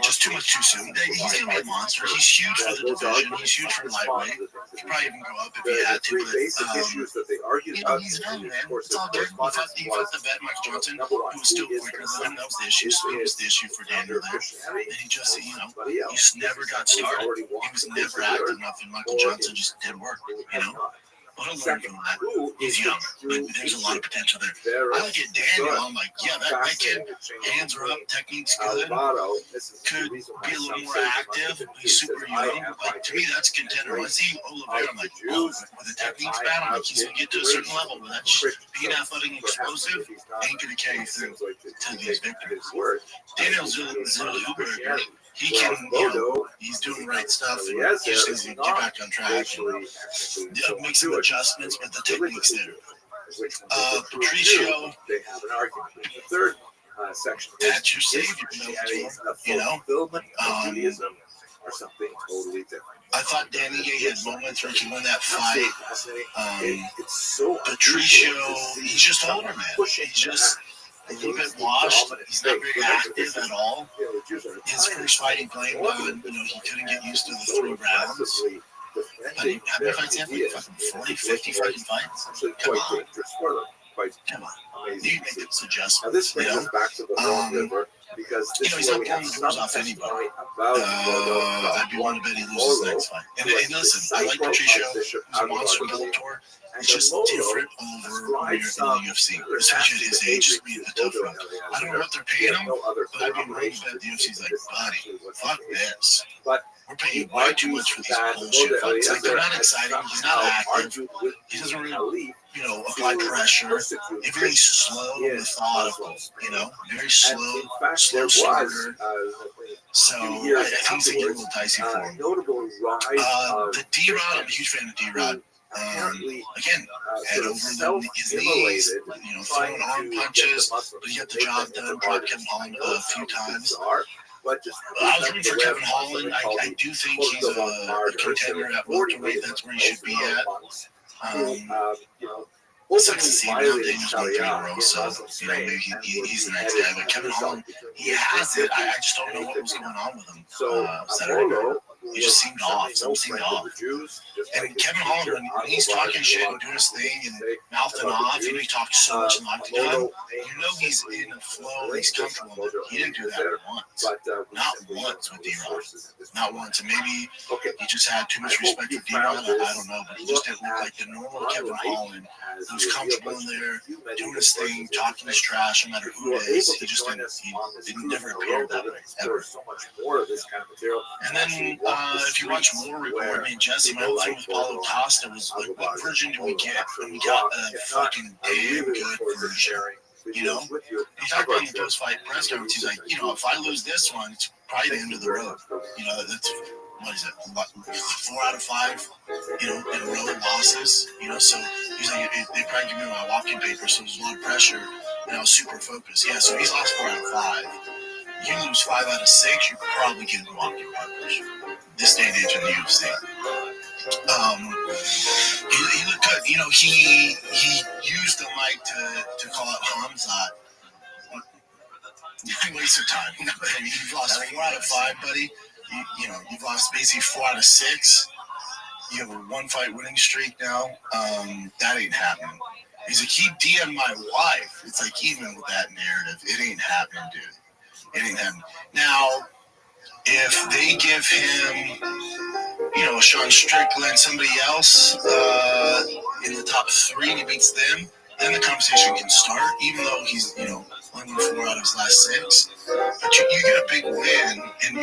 just too much too soon. He's gonna be a monster. He's huge for the division. He's huge for lightweight. He'd probably even go up if he had to. But he's young, man. It's all good. He fought the vet, Michael Johnson, who was still quicker than him. That was the issue. So it was the issue for Daniel there. And he just, he just never got started. He was never active enough, and Michael Johnson just did work. But he'll learn from that. He's young. There's a lot of potential there. I look at Daniel, I'm like, yeah, that kid, hands are up, technique's good, could be a little more active, he's super young. Like, to me, that's a contender. When I see Oliveira, I'm like, oh, with the technique's bad, I'm like, he's going to get to a certain level, but that's being athletic and explosive ain't going to carry through to these victories. Daniel Zellweger, he can, he's doing the right stuff, and he just needs to get back on track and make some adjustments, but the technique's there. Patricio, they have an argument. The third section, that's your savior, Judaism or something totally different. I thought Danny Gay had moments where he could win that fight. Patricio, he's just older, man. He's just a little bit washed. He's not very active at all. His first fight he played on, he couldn't get used to the 3 rounds. But how many fights he had? Like fucking 40, 50 fucking fights? Come on. Come on. You make this adjustment. Now this brings us back to the Rome River because he's not pulling the doors off anybody. I'd be willing to bet he loses the next fight. And listen, I like Patricio. He's a monster in Bellator. It's just different over when you're in the UFC, especially at his age. Just being a tough one. I don't know what they're paying him, but I'd be willing to bet the UFC's like, buddy, fuck this. We're paying way too much for these bullshit fights. Like, they're not exciting. He's not active. He doesn't really, apply pressure. Everything's slow and methodical, very slow starter. So I think it's a little dicey for him. The D-Rod, I'm a huge fan of D-Rod. Again, head over his knees, throwing arm punches, but he got the job done. Dropped Kevin Holland a few times. I was rooting for Kevin Holland. I do think he's a contender at welterweight. That's where he should be at. It sucks to see him now. Daniel's won 3 in a row, so maybe he's the next guy. But Kevin Holland, he has it. I just don't know what was going on with him Saturday night. He just seemed off. Something seemed off. And Kevin Holland, when he's talking shit and doing his thing and mouthing off, he talks so much in the octagon, he's in the flow, he's comfortable with it. He didn't do that once. Not once with D-Rod. Not once. And maybe he just had too much respect for D-Rod. I don't know. But he just didn't look like the normal Kevin Holland who's comfortable in there, doing his thing, talking his trash, no matter who it is. He just didn't never appear that way, ever. And then, if you watch more report, Jesse, my whole thing with Paulo Costa was like, what version do we get? And we got a fucking damn good version. He talked about in the post-fight press conference. He's like, if I lose this one, it's probably the end of the road. That's what is it? 4 out of 5, in a row losses. So he's like, they probably give me my walking paper, so there's a lot of pressure, and I was super focused. Yeah, so he's lost 4 out of 5. You lose 5 out of 6, you're probably getting walking papers. This day and age in the UFC. He looked good. He used the mic to call out Hamzat. Waste of time. You've lost 4 out of 5, buddy. You've lost basically 4 out of 6. You have a 1-fight winning streak now. That ain't happening. He's like, he DM'd my wife. It's like, even with that narrative, it ain't happening, dude. It ain't happening. Now, if they give him, Sean Strickland, somebody else in the top 3 and he beats them, then the conversation can start, even though he's, only 4 out of his last 6. But you get a big win, and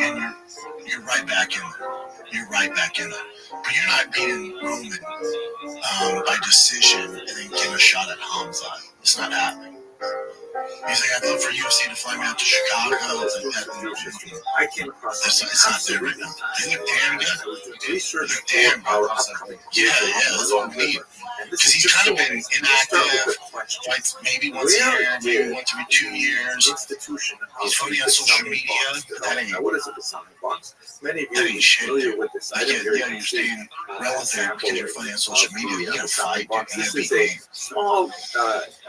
you're right back in there. You're right back in there. But you're not beating Roman by decision and then getting a shot at Hamzat. It's not happening. He's like, I'd love for UFC to fly me out to Chicago. I came across It's not there right now. They look damn good. research Damn for our upcoming yeah, that's what we need. Because he's kind of been inactive, like maybe once a year, maybe once every 2 years. Institution. He's funny on social media. That ain't What is it, the sounding box? Many of that you ain't are shit. familiar with this. Like, yeah, you're staying relevant because you're funny on social media. You gotta fight, dude. You This gotta is be a small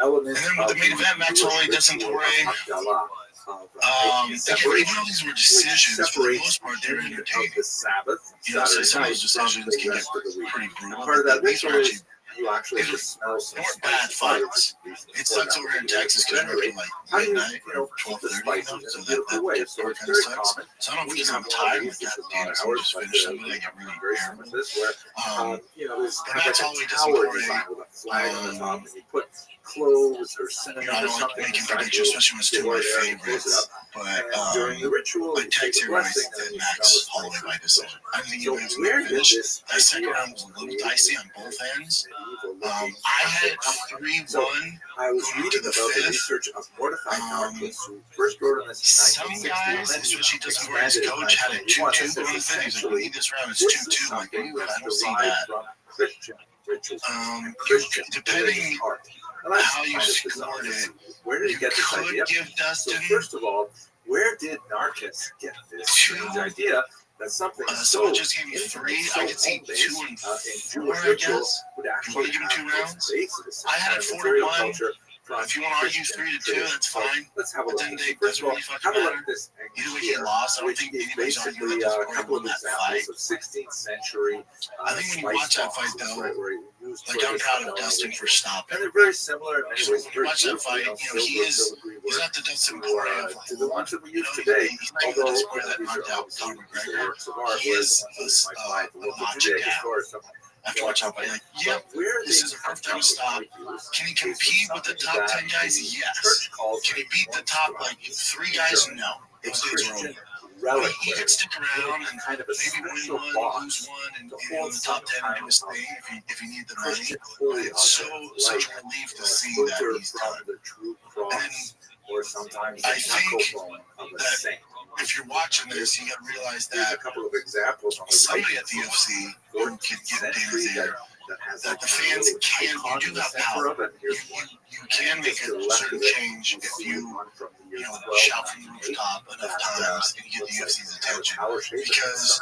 element. And then with the main event, Max Holloway does Torre. Again, even though these were decisions, for the most part, they're entertaining. The Sabbath. You know, so some of those decisions can get pretty brutal. Part of that These ritual are is you actually these are- smell some they weren't bad fights. It sucks over here in Texas because we're working like midnight or 12:30, so that part kind of sucks. So I don't feel I'm tired. God damn it, so I just finished something. I get really embarrassed. But Max Holloway does Torre. you put cloves or cinnamon You know, I or don't like something making predictions, especially when it's two of my favorites. But during the ritual, I text everybody that Max Holloway by decision. I think he was going to finish. That second round was a little dicey on both ends. I had 3-1 I was going reading to the about the fifth. research of Mordecai Narcus, who first wrote on this in Some guys, especially just where his coach had a 2-2 going to the fifth. He's like, we need this round. It's 2-2. I'm like, ooh, I don't see that. Christian rituals. Depending on how you scored it, where did you he get this could idea? give Dustin So first of all, where did Narcus get this strange idea that something someone just gave me 3. I could see 2 and 4, I guess. would You actually want to give him 2 rounds? I had it 4-1. If you want to argue 3-2, that's fine. Let's have a But look. then they First doesn't of all, really fucking have a look matter. at this. Either way, he lost. I don't think anybody's arguing that Basically, Dustin a couple won of that fight. examples of 16th century. I think when you watch that fight, though, like I'm proud of Dustin for stopping. And they're very similar. In many So ways, when you watch that fight, you know, he's not the Dustin Poirier of to the ones that we use you know, today. he's not even the Poirier that knocked out Conor McGregor. He is a notch down. After watching that fight, like, yep, this is a perfect time to stop. Can he compete with the top 10 guys? Yes. Can he beat the top, like, 3 guys? No. Those days are over. He could stick around and maybe win one, lose one, and be in the top 10 and do his thing if he needed the money. But it's such a relief to see that he's done. And I think that if you're watching this, you got to realize that a couple of examples somebody at the UFC could get Dana's there. That the fans can, you do have power. You can make a certain change if you shout from the rooftop enough times and get the UFC's attention. Because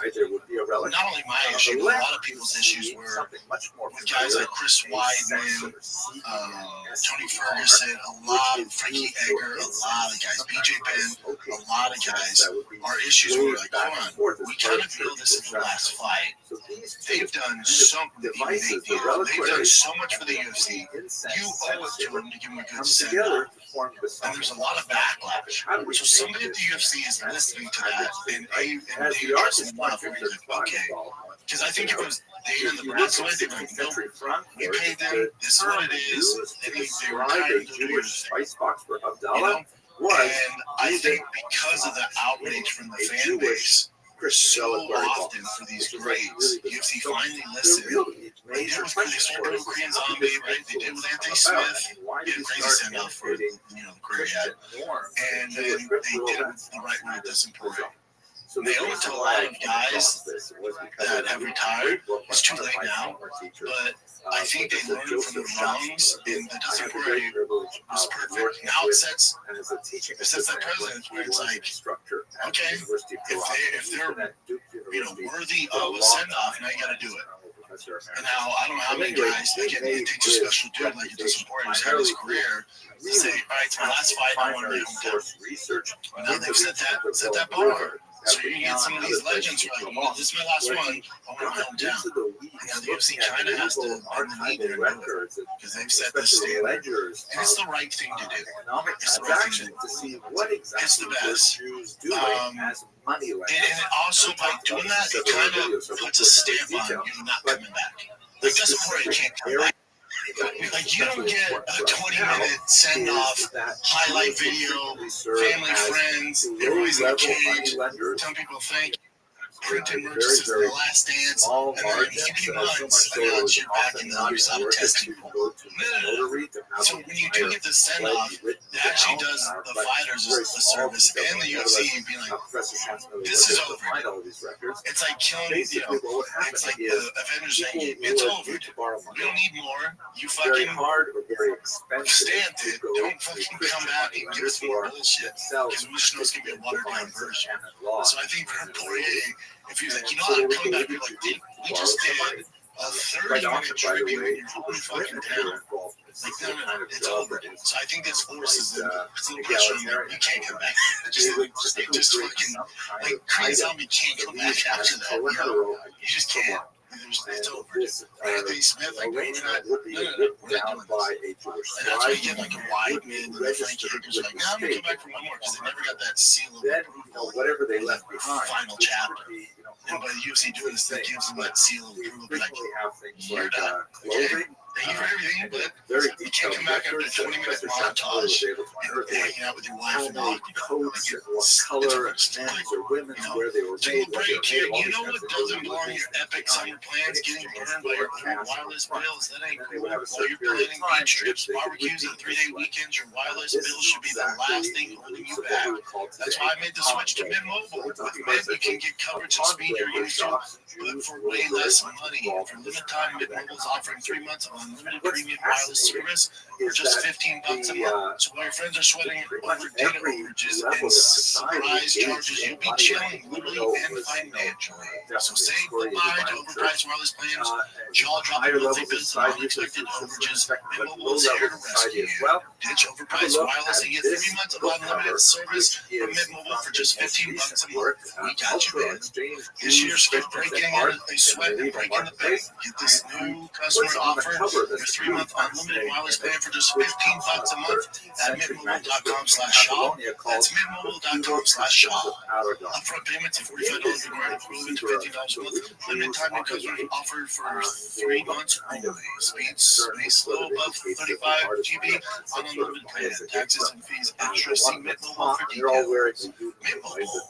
not only my issue, but a lot of people's issues were with guys like Chris Weidman, Tony Ferguson, a lot of Frankie Edgar, a lot of guys, BJ Penn, a lot of guys. Our issues were like, come on, we kind of feel this is the last fight. They've done so they've done so much for the UFC. You owe it to them to give them a good send-off. And there's a lot of backlash. So somebody at the UFC is listening to that, and they trust enough where you're like, okay. Because I think if it was Dana and the Bradshaw, they'd be like, nope, we paid them, this is what it is, and they were tired of doing everything. And I think because of the outrage from the fan base, so often for these grades, UFC finally listened. They did with the Korean Zombie, right? They did with Anthony Smith. He had a crazy send-off for the career he had. And then they did it the right way with this important. They owe it to a lot of guys that have retired. It's too late now, but I think they learned from the wrongs, and the Dustin Poirier was perfect. Now it sets that precedent where it's like, okay, if they're worthy of a send-off, now you got to do it. And now I don't know how many guys, again, it takes a special dude like Dustin Poirier who's had his career to say, all right, it's my last fight, I want to make him down. Now they've set that bar. So you're going to get some of these legends who are like, well, this is my last one, I want to come down. And now the UFC kind of has to bend the knee there and do it, because they've set this standard. And it's the right thing to do. It's the right thing to do. It's the best. And also, by doing that, it kind of puts a stamp on you not coming back. Like, Dustin Poirier can't come back. Like, you don't get a 20-minute send-off, highlight video, family, friends, everybody's in the cage, telling people thank you, printing merchandise for the last dance, and then in 3 months, you're back in the other side of testing pool. No. So when you do get the send-off, that actually does the fighters a service and the UFC being like, this is over. It's like killing, it's like the Avengers Endgame. It's over. We don't need more. You fucking stand it. Don't fucking come back and give us more bullshit. Because we just know it's going to be a watered down version. So I think Poirier, if he's like, you know what, I'm coming back, you're like, dude, we just did a 30-minute tribute and you're holding fucking down. Like, no, it's over. So I think this forces them. It's a little pressure on them. You can't come back. Just fucking, like, Korean Zombie can't come back after that. You know? You just can't. It's over. Anthony Smith, like, we're not doing this. And that's why you get like a Weidman and the Frankie Edgar's like, no, I'm going to come back for one more because they never got that seal of approval. Whatever they left behind. Final chapter. And by the UFC doing this, that gives them that seal of approval. Like, you're done. Okay? Thank you for everything, but you can't come back after a 20-minute montage and hanging out with your wife and dog. What color men's or women's where they were made. Break here. You know what doesn't belong in your epic summer plans? Getting burned by your own wireless bills. That ain't cool. While you're planning beach trips, barbecues, and 3-day weekends, your wireless bill should be the last thing holding you back. That's why I made the switch to Mint Mobile. With Mint, you can get coverage and speed you're used to, but for way less money. For limited time, Mint Mobile's offering 3 months of unlimited premium wireless service for just $15 a month. So while your friends are sweating over data overages and surprise charges, you'll be chilling literally and financially. So say goodbye to overpriced wireless plans, jaw-dropping monthly bills, and unexpected overages. Mint Mobile is here to rescue you. Ditch overpriced wireless and get 3 months of unlimited service from Mint Mobile for just $15 a month. We got you, man. This year, skip breaking a sweat and breaking the bank. Get this new customer offer. Your 3-month unlimited wireless plan for just $15 a month at mintmobile.com/shop. That's mintmobile.com/shop. Upfront payments of $45 required equivalent to $15 a month. Limited time and customer offer for 3 months only. Speeds space low above 35 GB on unlimited plan. Taxes and fees extra. See Mint Mobile for details. Mint Mobile.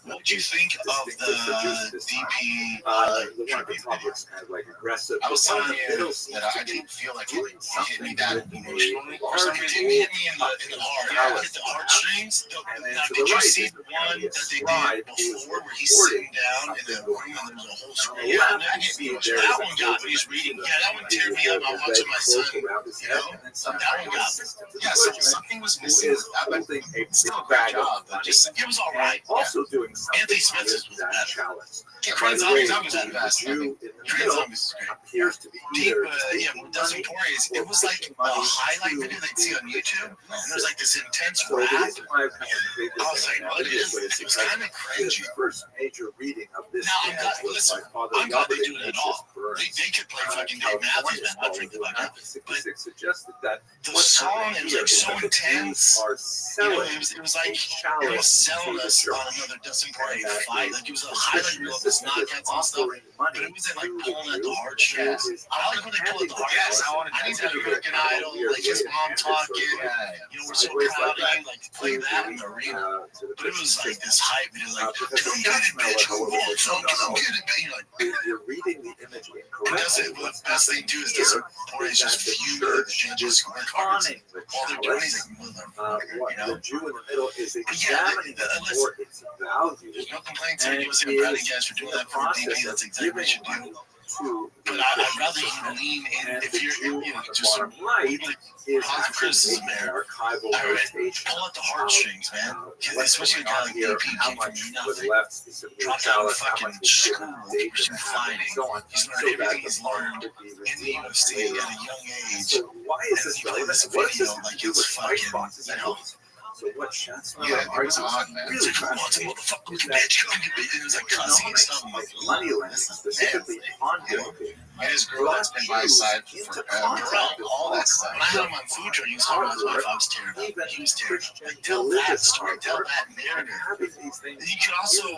What did you think of the DP tribute video? I was telling you that I didn't feel like it hit me that emotionally. For some reason, it hit me in the heart. It hit the heartstrings. Now, did you see the one that they did before where he's sitting down in the room and there's a whole screen? Yeah, that hit me. That one got me. He's reading. Yeah, that one teared me up. I'm watching my son. You know, that one got me. Yeah, so something was missing with that, but still a great job. But just it was all right. Also doing Anthony Smith's was better. Korean Zombies had best. Korean Zombies appears to be Dustin Poirier's. It was like a highlight video they'd see on YouTube, and there was like this intense rap. I was like, what is this? It was kind of cringy. First major reading of this. Now I'm glad they do it at all. They could play fucking Dave Matthews, man. I'd freak the fuck out. But the song, it was like so intense. You know, it was like it was selling us on another Dustin Poirier fight. Like it was a highlight reel of this knockouts and stuff. But it wasn't like pulling at the heartstrings. I like when they pull at the heartstrings. I need that American Idol, like his mom talking. You know, we're so proud of you. Like play that in the arena. But it was like this hype. It was like, come get it, bitch. Come get it, bitch. You're reading the image incorrectly. What the best thing too is this Poirier's just fuming at the judges' scorecards. All they're doing is like, motherfucker, you know. The Jew in the middle is examining for its value. There's no complaints on USA Brownie guys for doing that for DP. That's exactly what you should do. But I'd rather you lean in if you're just right. Positive criticism there. Pull out the heartstrings, man. Especially a guy like DP came from nothing. Dropped out of fucking school to pursue fighting. He's learned everything he's learned in the UFC at a young age. Why is this video like it's fucking, you know? So what shots? Yeah, it was odd, man. Really motherfucker, bitch, come get it. It was like cussing and stuff. Like money lens, specifically on him. And his girl that's been by his side for all that stuff. When I had him on food train, he was talking about his wife. I was tearing up. He was tearing up. Like, tell that story, tell that narrative. And you could also,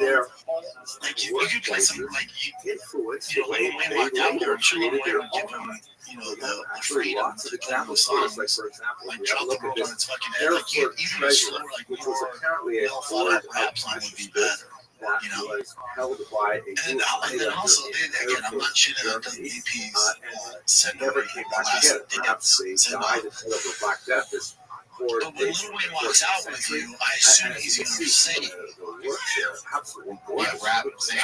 like, you could play some, like, you know, Lil Wayne walked out there. I'm sure Lil Wayne would give him, you know, the freedom to play those songs. Like, drop the world on its fucking head. Like, even a slower, like, more well-thought-out rap song would be better. You know, and then also, again, I'm not shitting on WP's setting over the last dance. or But when Lil Wayne walks out with you, I assume he's going to sing. The works are absolutely gorgeous. Rap thing.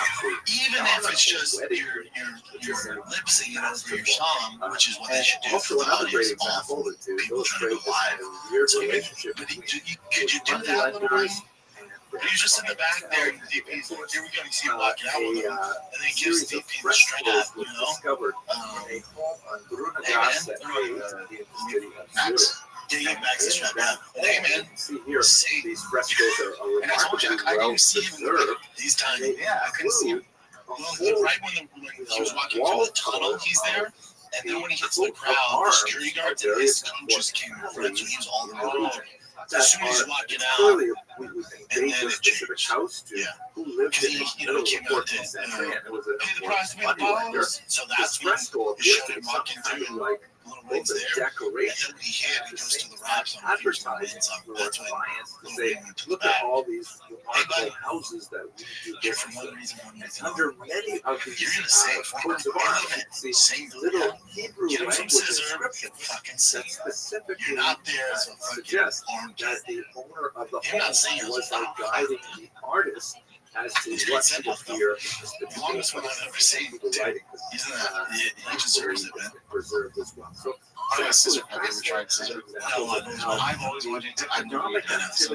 Even if it's just your lip singing over your song, which is what they should do for the audience. Awful. People trying to go live. So could you do that, Lil Wayne? He's just in the back there. Here we go. You see him walking out with him, and then he gives the people straight up, you know. Hey man, Max. Yeah, Max is right now. Hey man, see, these frescoes are and I told you, I didn't see him these times. Yeah, I couldn't see him. Well, right when he was walking through the tunnel, he's there. And then when he hits the crowd, the security guards and his coaches came over, and so he was all the way over. As soon as he's walking out, and then it changed. Yeah. Because he, you know, came out to pay the price to be the bottles. So that's when it showed him walking through and Little Wayne's there. And then when he hit, he goes to the rap song. Here's the Wayne song. That's when Little Wayne went to the back. Hey, buddy. Houses that we do Here from one reason, under many of these you're gonna say forms of art, sing little Hebrew get him some language scissor, fucking sing. You're not there as a fucking arm that the owner of the You're not home saying it was was like guiding the artist as to It's what quite to simple, hear. the longest one I've ever seen. Dude, isn't that? He deserves it, man. Preserved as well. So, I got scissor. Have you ever tried scissor? No, I've always wanted to. I've never done it. So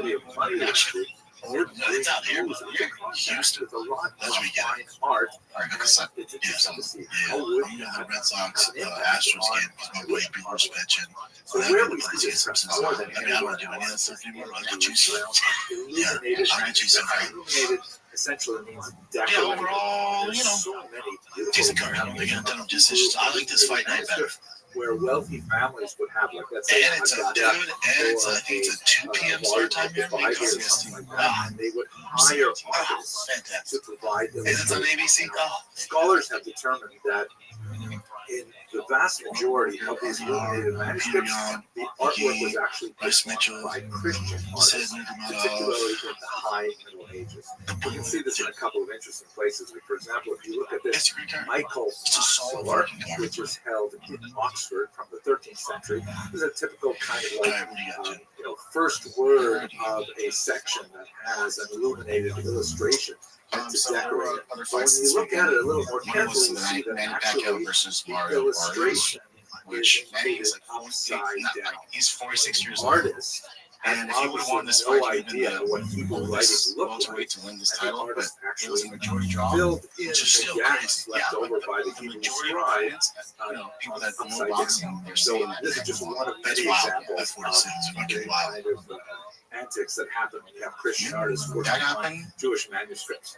actually, it's out here, but here in Houston, that's where you get it. Art. Because I'm going to the Red Sox Astros game because my buddy Bill was pitching. So And where I've we been playing see some this since more then. than I mean, I don't do any of that stuff anymore. I'll get you some. Yeah, I'll get you some. illuminated essentially means decorated. Yeah, overall, you know, so many decent card. They got done decisions. I like this fight night better. Where wealthy families would have, like, let's say, And it's a dude, and it's I think it's a 2 p.m. start time here. and they would hire artists fantastic. to provide them. And it's on ABC. Oh, Scholars have determined that in the vast majority of these illuminated manuscripts, the artwork was actually done by Christian artists, particularly in the high Middle Ages. You can see this in a couple of interesting places. Like, for example, if you look at this Michael Solar, which was held in Oxford from the 13th century, this is a typical kind of like first word of a section that has an illuminated illustration to decorate it. But when you look at it a little more carefully, you see that actually the illustration which is is like upside down. he's 46 years old. Artists And if you would have won this no fight, idea what people writing looked welterweight to win this title, but artists it was a majority draw, filled in which is the still gaps crazy. left Yeah, over by the the Hebrew majority of scribe. fans, people that know upside boxing, down. they're So saying that. this is just one of That's many wild. examples That's 46. of Fucking the wild. kind of antics that happen when you have Christian artists working That on happened. Jewish manuscripts.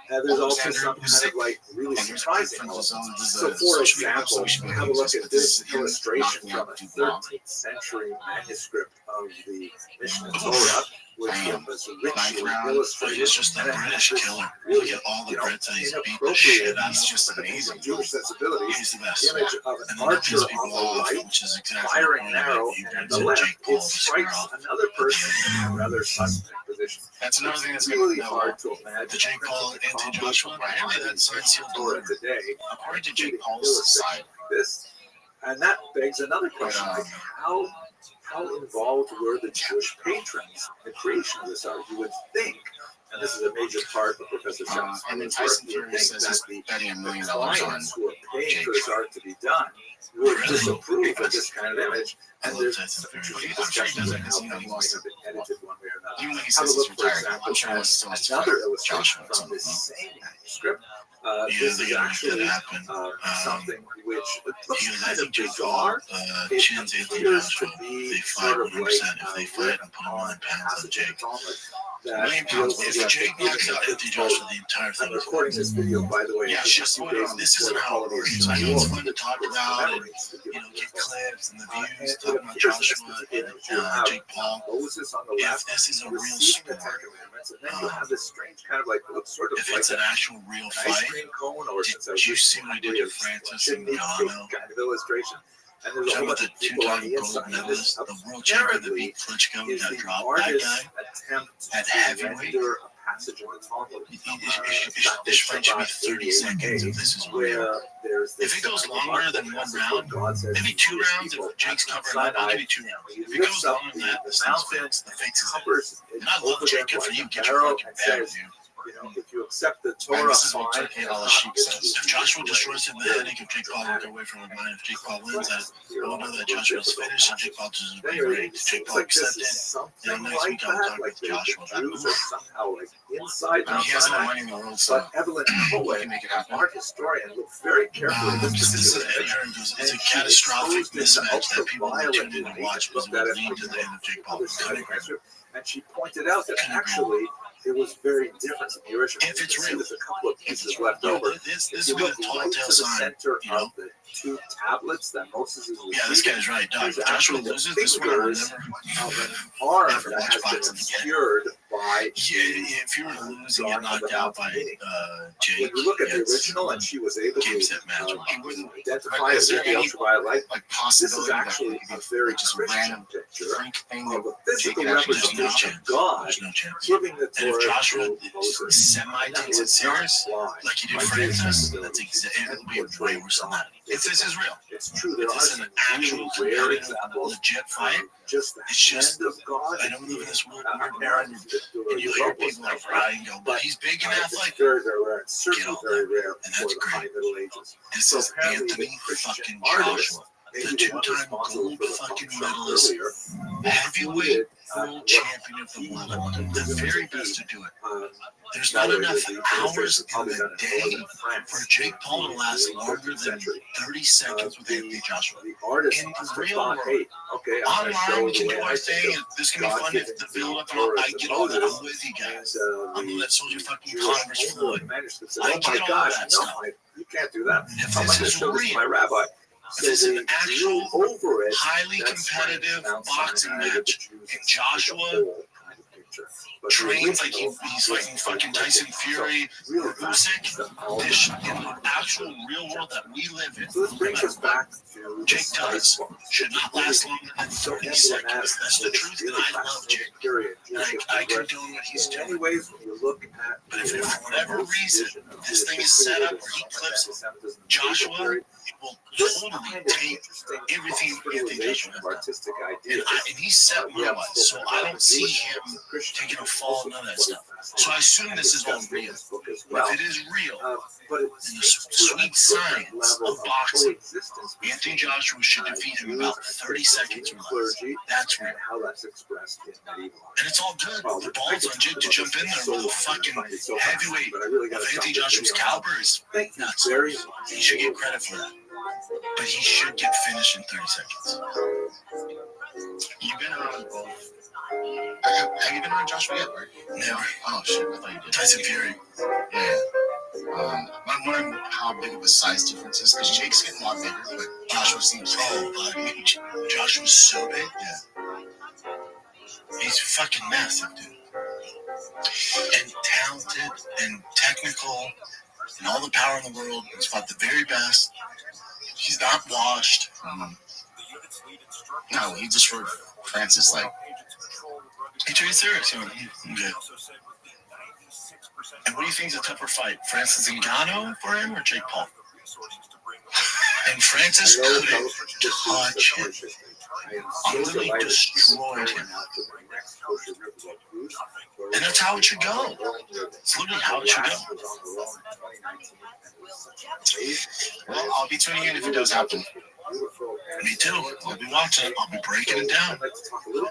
There's also some kind of like really surprising elements. So, for example, have a look at this illustration from a 13th century manuscript of the Mishnah Torah, which was richly illustrated. It's just a British killer. Look at all the Brits that he's beat the shit out. He's just amazing. Jewish sensibilities. He's the best. Image of an And then archer pisses people on the off, right, which is exactly firing the an point of arrow, it. You and Brits the and left, Jake Paul it just strikes off. another person in a rather suspect position. That's another thing that's It's going really to hard to imagine. the Jake Paul anti-Joshua. Apparently that sign sealed Torah delivered. today, According to Jake Paul's side, this, and that begs another question: like how involved were the Jewish patrons in the creation of this art? You would think, and this is a major part of Professor Schaff's and then work, Tyson you would Fury think says that he's the betting $1 million on clients who are paying Jake. for this art to be done would Really? disapprove of this kind of image. I And love there's Tyson some Fury. interesting I'm sure he does discussions it on because how you know he things wants might have been edited one way or another. even when he Have a says he's look, for retired, example, I'm sure at it's still his another father, illustration Joshua, at from some this point. same manuscript. Yeah, This they is gotta make that actually happen. something which He looks goes, I kind of think Jake Paul, bizarre. It Chin's appears anti-Joshua. to be They fight sort of 100% if they fight and put him on pounds on Jake. That Pounds. feels If Jake knocks out like anti-Joshua, the entire I'm thing is recording this video, by the way. yeah, just shit's going on. This isn't how it works. I know it's fun to talk about and, get clips and the views, talking about Joshua and Jake Paul. Moses on the If left, this is a real receiving the sport, Ten Commandments, and then you have this strange kind of like looks sort of if like it's an actual real an ice fight, cream cone, or since I did you was see what I did to Francis and Gano? kind of illustration. And there's a Talking whole about bunch the of people on two-time the gold inside. And medalist, this the world champion that apparently beat Klitschko, is got the dropped. That artist's guy attempt at to heavyweight. render a passage in the Talmud. This fight should be 30 seconds if this is real. If it goes longer than one round, maybe 2 rounds, if Jake's covering up, I'll give you 2 rounds. If it goes longer than that, this thing's fixed. The fix is in. And I love Jake. Good for you. Get your fucking bag with you. You know, if you accept the Torah, this is what Turkey Al-Sheikh says. If Joshua destroys him in the headache, if Jake Paul will get away from his mind, if Jake Paul wins, I will know that Joshua's finished and Jake Paul doesn't be ranked. If Jake Paul accepted, then next week I'll talk with Joshua about it. He has all the money in the world, so Evelyn he Cohen, can make it happen. art historian, looked very carefully at this This is particular it's a catastrophic mismatch that people will tune in to watch because it will lead to the end of Jake Paul. and she pointed out that actually it was very different from the original. If it's real, there's a couple of pieces left over. This If is you going look to right telltale to the sign. center You know? of the 2 tablets that Moses is Yeah, this guy's right, Doc. If Joshua loses this one, I'll never arm ever that watch has been boxing again. obscured by Yeah, if you were to lose and get knocked out by Jake, when you look at the original and she was able game to set match, identify is it there with the any ultraviolet light, this is possibility actually a very just Christian random picture freak thing of a that Jake physical could actually just no representation chance? of God There's no chance. giving the And if Torah Joshua to Moses. semi-takes it serious, like he did Francis, that's it'll be way worse than that. If this is real, It's true, there if are this is some an actual really rare competitive, examples legit fight, just the it's just, hand of God. I don't live in this world Our world, parents that do and it you'll hear locals people like now, Ryan go, but he's big and it's athletic. very, very rare. It's Get certainly all very that. rare And for that's the great. high Middle Ages. This So is apparently Anthony the Christian fucking artist, Joshua, maybe the the one 2-time responsible gold for the fucking pump shop medalist, earlier, heavyweight world what champion of the he world, wanted the to do very was best to do it. There's By not the way, enough the hours in probably the done in day northern France for Jake Paul to last in the longer 13th than century. 30 seconds with Anthony Joshua. The artist In must the have real thought, world, hey, okay, I'm going to show online we the can way do I our think thing. of And this can be fun if the build up and all. I get all that. I'm with you guys. I'm the that soldier fucking Congress Floyd. I get all that stuff. You can't do that. If I'm this going to is show this to my real, rabbi. if this is an they actual drew over it, highly that's competitive Mount boxing Sinai with the match, Jews and as a Joshua whole kind of picture. But the trains like original he's fighting fucking Tyson Fury or Usyk, this in the actual real world that we live in, So this brings us back to Jake does should not last longer than 30 seconds. That's the truth, and I love Jake. And I condone what he's in many doing. ways, when you look at But if for whatever reason this thing is set up where he clips Joshua, it will totally take everything Anthony Joshua has done. artistic And, ideas. and he's set money-wise, so I don't see him taking a fall, none of that stuff. So I assume this is all real. But if it is real, But and the sweet science of boxing, Anthony Joshua should defeat him in about 30 seconds or less. That's real. How that's expressed in medieval. And it's all good. The ball's on Jake to jump in there with a fucking heavyweight of Anthony Joshua's caliber is nuts. He should get credit for that. But he should get finished in 30 seconds. You've been around both. Have you been around Joshua yet? Never. Oh shit, I thought you did. Tyson Fury. Yeah. I'm wondering how big of a size difference is because Jake's getting a lot bigger, but Joshua seems buddy. Joshua's so big. Yeah. He's fucking massive, dude. And talented and technical and all the power in the world. He's fought the very best. He's not washed. No, he destroyed Francis. Like, He took it serious. Okay. And what do you think is a tougher fight? Francis Ngannou for him or Jake Paul? And Francis couldn't touch him. Utterly destroyed him. And that's how it should go. It's literally how it should go. well, I'll be tuning in if it does happen. Me too. I'll be watching it. I'll be breaking it down.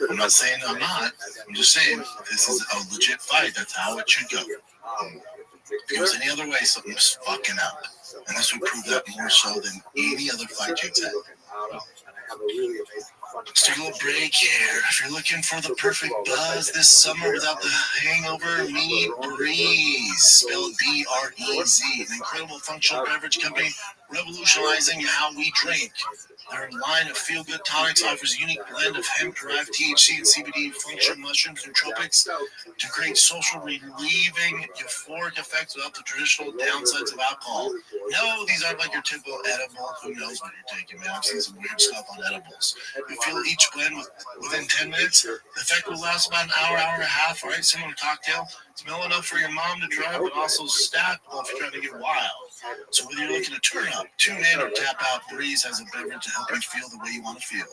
I'm not saying I'm not. I'm just saying this is a legit fight. That's how it should go. If it goes any other way, something's fucking up. And this would prove that more so than any other fight Jake's had. Let's take a little break here. If you're looking for the perfect buzz this summer without the hangover, meet Breeze, spelled B-R-E-Z, an incredible functional beverage company revolutionizing how we drink. Their line of feel-good tonics offers a unique blend of hemp-derived THC and CBD functional mushrooms nootropics to create social relieving euphoric effects without the traditional downsides of alcohol. No, these aren't like your typical edible. Who knows what you're taking, man? I've seen some weird stuff on edibles. You feel each blend within 10 minutes. The effect will last about an hour, hour and a half, all right? Similar to cocktail. Smell enough for your mom to try, but also stack enough for trying to get wild. So whether you're looking to turn up, tune in, or tap out, Breeze has a beverage to help you feel the way you want to feel.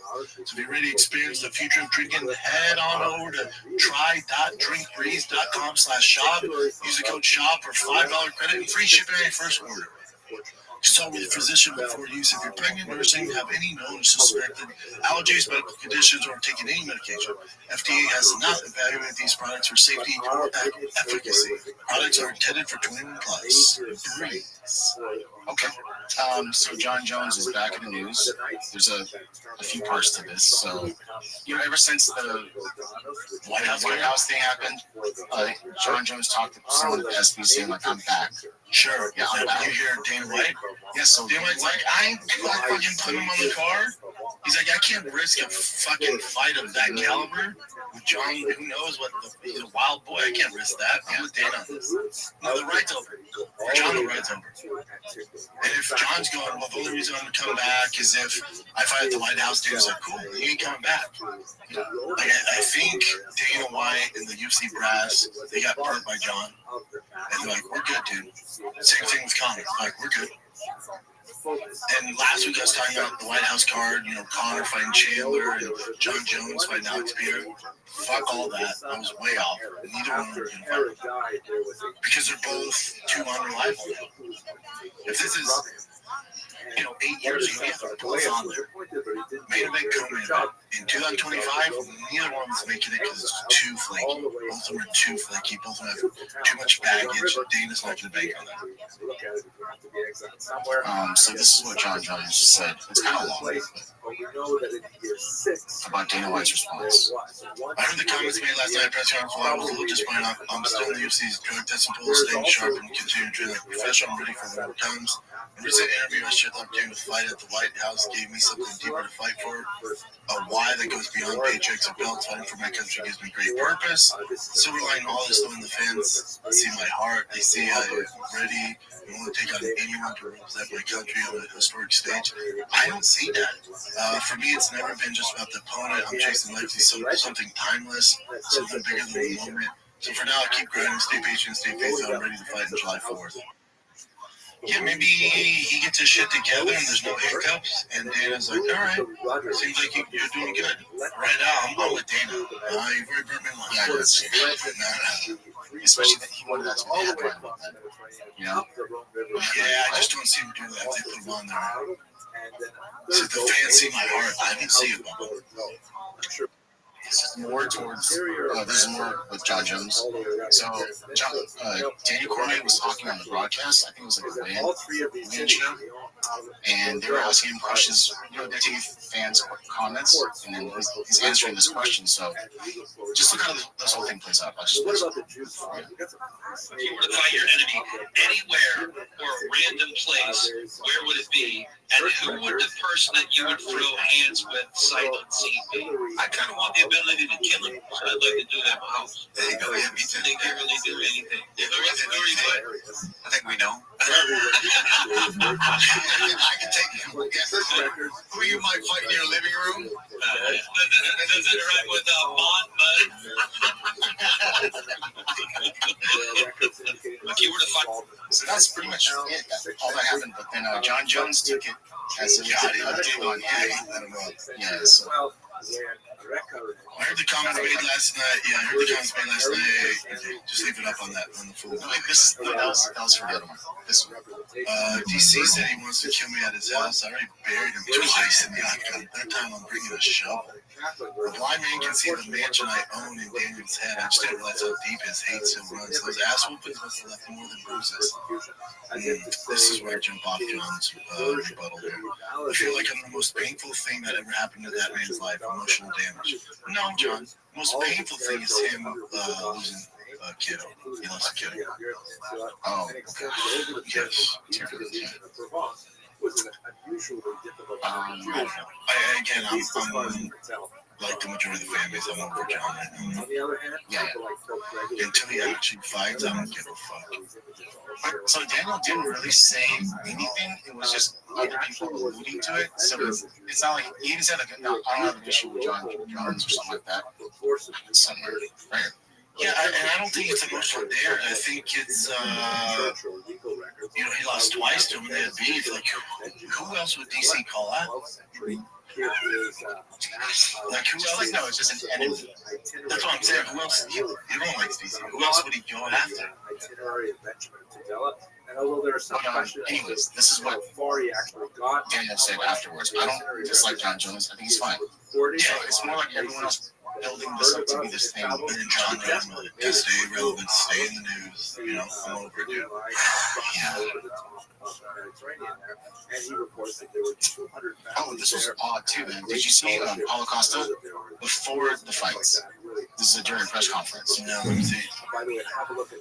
So if you're ready to experience the future of drinking, head on over to try.drinkbreeze.com/shop. Use the code SHOP for $5 credit and free shipping on your first order. Consult with a physician before use. If you're pregnant, nursing, have any known or suspected allergies, medical conditions, or taking any medication, FDA has not evaluated these products for safety or efficacy. Products are intended for 21 plus. Breeze. Okay. So John Jones is back in the news. There's a few parts to this. So, ever since the White House thing happened, John Jones talked to someone at the SB saying, like, I'm back. Sure. Yeah, I'm back. You hear Dana White? Yes, so Dana White's like, I ain't fucking put him on the card. He's like, I can't risk a fucking fight of that caliber with John. Who knows what? He's a wild boy. I can't risk that. I'm with Dana on this. No, the right's over. For John, the right's over. And if John's going, well, the only reason I'm going to come back is if I fight at the White House, Dana's like, cool, you ain't coming back. Like, I think Dana White and the UFC brass, they got burnt by John. And they're like, we're good, dude. Same thing with Conor. Like, we're good. And last week I was talking about the White House card, Conor fighting Chandler and John Jones fighting Alex Pierre. Fuck all that. I was way off. Neither one of them are going to fight. Because they're both too unreliable. If this is, 8 years ago, yeah, the was on there. Main event coming in 2025, neither one was making it because it's too flaky. Both of them are too flaky. Both of them have too much baggage. Dana's not going to bank on that. So this is what John Jones said. It's kind of long, about Dana White's response. I heard the comments made last night at press conference while I was a little disappointed. I'm still in the UFC's drug testing pool, staying sharp and continuing to train like a professional. I'm ready for whatever comes. In a recent interview, I shared the opportunity to fight at the White House gave me something deeper to fight for. A why that goes beyond paychecks or belts. Fighting for my country gives me great purpose. Silver lining all this, though, in the fans see my heart. They see I'm ready. I want to take on anyone to represent my country on a historic stage. I don't see that. For me, it's never been just about the opponent. I'm chasing life to something timeless, something bigger than the moment. So for now, I keep grinding, stay patient, stay faithful. I'm ready to fight on July 4th. Yeah, maybe he gets his shit together and there's no hiccups. And Dana's like, all right, seems like you're doing good. Right now, I'm with Dana. You've already burnt me once. Yeah, that's especially that he wanted that to be the headline. Yeah, I just don't see him do that. They put him on there. So the fans see my heart. I didn't see it. This is more towards. This is more with John Jones. So, Daniel Cormier was talking on the broadcast. I think it was like a weigh-in show, and they were asking him questions. They're taking fans' comments, and then he's answering this question. So, just look how this whole thing plays out. If you were to fight your enemy anywhere or a random place, where would it be? And who would the person that you would throw hands with sight unseen be? I kind of want the ability to kill him, so I'd like to do that at my house. There you go. Yeah, me too. They can't really do anything. I think we know. I can take you. Who you might fight in your living room? Does it rhyme with Mont Mud? If you were to fight. So that's pretty much it. All that happened. But then John Jones took it as a dig on him. Yeah, so. I heard the comments made last night. Yeah, I heard the comments made last night. Okay, just leave it up on that on the full. That was for the other one. This one. DC said he wants to kill me at his house. I already buried him twice in the octagon. That time I'm bringing a shovel. A blind man can see the mansion I own in Daniel's head. I just didn't realize how deep his hate still runs. Those ass whoopings must have left more than bruises. And this is where I jump off John's rebuttal there. I feel like I'm the most painful thing that ever happened to that man's life, emotional damage. No, John, the most painful thing is him losing a kiddo. He lost a kiddo. Oh, yes. I'm like the majority of the fan base, I'm over John right now. Yeah. Until he actually fights, I don't give a fuck. But, so Daniel didn't really say anything. It was just other people alluding to it. So it's not like he even said like, no, I don't have an issue with John Jones or something like that. Somewhere, right? Yeah, and I don't think it's emotional there. I think it's, he lost twice to him in the beef. Like, who else would DC call out? Like, who else? No, it's just an enemy. That's what I'm saying. Who else? You don't like DC. Who else would he go after? And although there are some questions, anyways, this is what Daniel said afterwards. I don't dislike John Jones. I think he's fine. Yeah, it's more like everyone else building this up to be this thing. And John Jones to stay relevant, stay in the news. I'm over it, dude. Yeah. Oh, this was odd too, man. Did you see Paulo Costa before the fights? This is a during press conference. Let me see. By the way, have a look at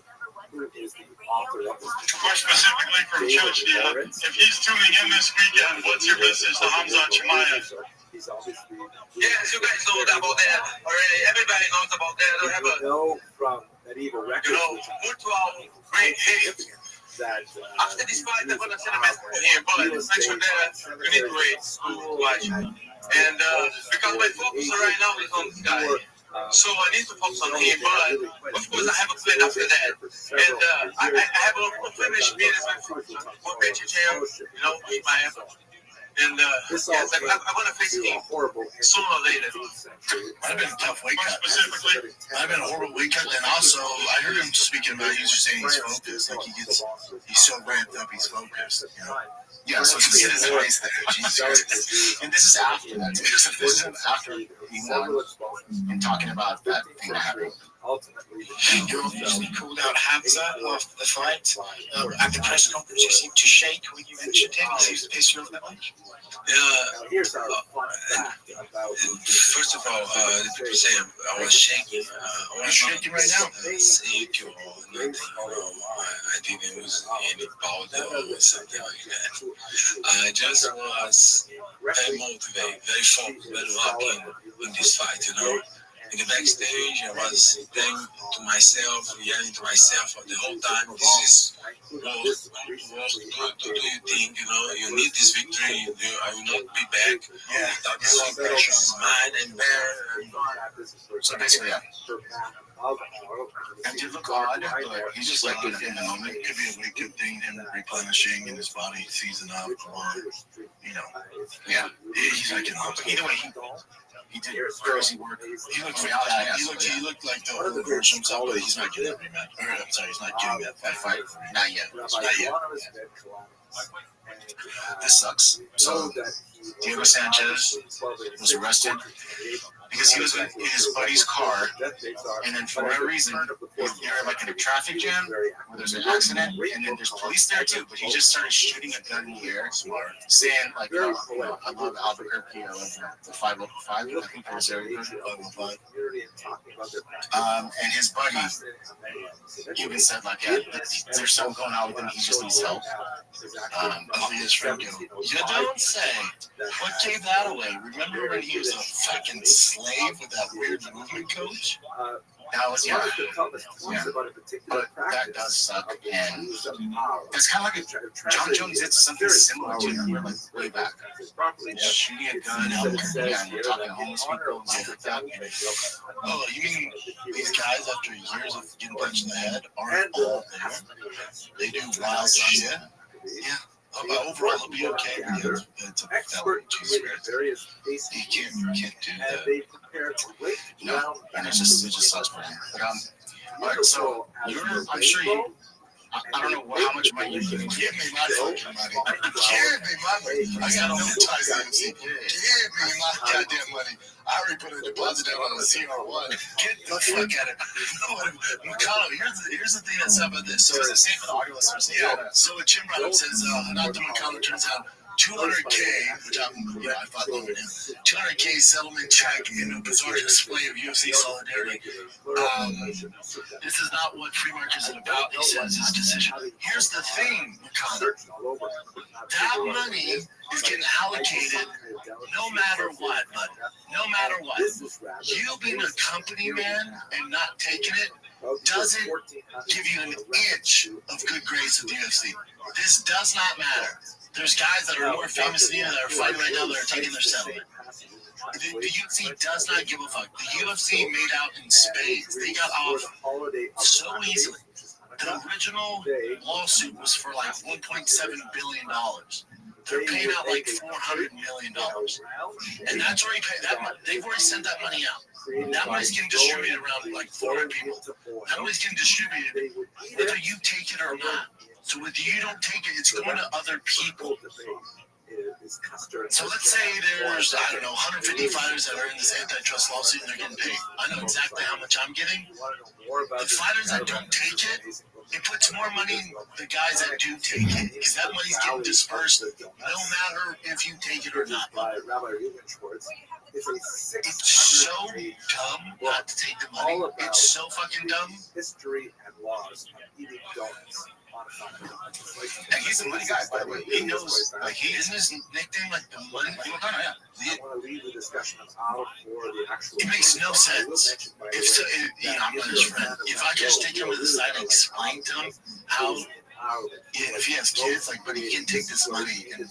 who is the author of this. More specifically from Judge Dia, if he's tuning in this weekend, what's your message to Hamza Chimaev? He's obviously. Yes, you guys know about that already. Everybody knows about that. I have a know from medieval records. Mutual great hate. After this fight, I'm gonna send a message to him, but make sure that you need to wait to watch. And because my focus right now is on this guy. So I need to focus on him, but of course I have a plan after that. And I have a finished meeting with Restream, Ishmael. And yes, I want to face him sooner or later. Might have been a tough weight cut. Specifically, might have been a horrible weight cut. And also, I heard him speaking about, he was just saying he's focused. Like he's so ramped up, he's focused. Yeah, so he get his voice there. Jesus Christ. And this is after that. This is after he won and talking about that thing that happened. You obviously called out Hamza after the fight. At the press conference, you seemed to shake when you mentioned him. He seems to piss you off that much. Here's our fun fact about. First of all, the people say I was shaking. You're shaking right now. Sick or nothing. I think it was any powder or something like that. I just was very motivated, very focused, very lucky in this fight, In the backstage, I was saying to myself, yelling to myself the whole time, this is what do you think, you need this victory, I will not be back without this pressure on mine and there. So basically, yeah. And you look odd, but he's just like in the moment. It could be a wake-up thing, him replenishing in his body, season up, or, yeah. He's like, either way, he did crazy work. He looked like the old version himself, but he's not getting that rematch. I'm sorry, he's not getting that fight. Not yet. Not yet. This sucks. So Diego Sanchez was arrested because he was in his buddy's car, and then for whatever reason, they're like in a traffic jam where there's an accident, and then there's police there too, but he just started shooting a gun in the air, saying like, I love Albuquerque, I love the 505, I think there was area code 505. And his buddy even said like, yeah, there's something going on with him, he just needs help. His friend, you don't say. What gave that away? Remember when he was a fucking slave with that weird movement coach? That was, yeah. But that does suck, and it's kind of like John Jones did something similar to him, like way back. Shooting a gun, and talking to homeless people and stuff like that. Oh, you mean these guys, after years of getting punched in the head, aren't all there? They do wild shit? Yeah. Overall, it'll be okay. It's a felony. Jesus Christ. You can't do that. No, and it just sucks for him. But all right, so I'm sure you. I don't know how much money you give me. Give me my fucking money. Give me my money. I got no ties to MC. Give me my goddamn money. I already put a deposit down on the CR1. Get the fuck out of it. McConnell, here's the thing that's up with this. So it's the same for the audio listeners. Yeah. So what Jim brought up says, Dr. McConnell turns out $200K, which I fought longer than him. $200K settlement check in a bizarre display of UFC solidarity. This is not what free market is about, he says his decision. Here's the thing, McConnell. That money is getting allocated no matter what, bud. No matter what. You being a company man and not taking it doesn't give you an inch of good grace with the UFC. This does not matter. There's guys that are more famous than you that are fighting right now that are taking their settlement. the UFC does not give a fuck. The UFC made out in spades. They got off so easily. The original lawsuit was for like $1.7 billion. They're paying out like $400 million, and that's already paid. They've already sent that money out. That money's getting distributed around like 400 people. That money's getting distributed whether you take it or not. So whether you don't take it, it's going to other people. So let's say there's, I don't know, 150 fighters that are in this antitrust lawsuit and they're getting paid. I know exactly how much I'm getting. The fighters that don't take it, it puts more money in the guys that do take it, because that money's getting dispersed no matter if you take it or not. It's so dumb not to take the money. It's so fucking dumb. History and laws of eating donuts. And he's a money guy, by the way. He knows, like, he isn't his nickname like the money. I want to leave the discussion of how for the actual. It makes no sense. I'm not his friend. If I just take him to the side and explain to him how, if he has kids, like, but he can take this money and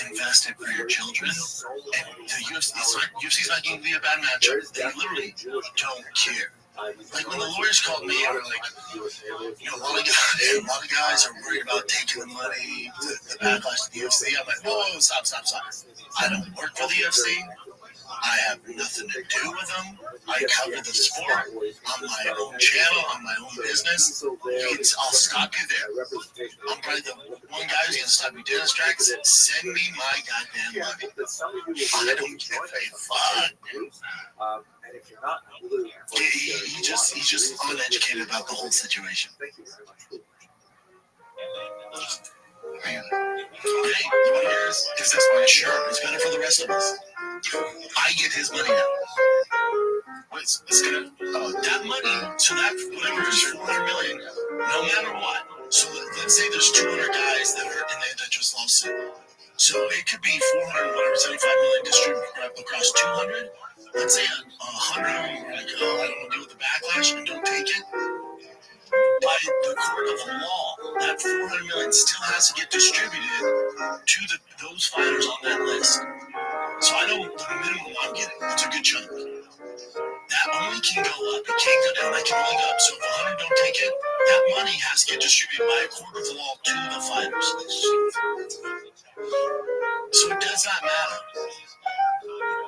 invest it for your children. And the UFC's not going to be a bad matchup. They literally don't care. Like when the lawyers called me, they were like, a lot of guys are worried about taking the money, the backlash to the UFC. I'm like, whoa, stop. I don't work for the UFC. I have nothing to do with them. I cover the sport on my own channel, on my own business. I'll stop you there. I'm probably the one guy who's going to stop you dead tracks. Send me my goddamn money. I don't give a fuck. And if you're not, he's just uneducated about the whole situation. Thank you very much. Man. Hey, you want to hear is this my shirt? It's better for the rest of us. I get his money now. It's gonna that money, so that whatever is $400 million, no matter what. So let's say there's 200 guys that are in the antitrust lawsuit. So it could be 400, whatever, 75 million distributed across 200. Let's say 100 of them are like, I don't want to deal with the backlash and don't take it. By the court of law, that 400 million still has to get distributed to those fighters on that list. So I know the minimum I'm getting. It's a good chunk. That only can go up. It can't go down. That can only go up. So if 100 don't take it, that money has to get distributed by a court of law to the fighters. So it does not matter.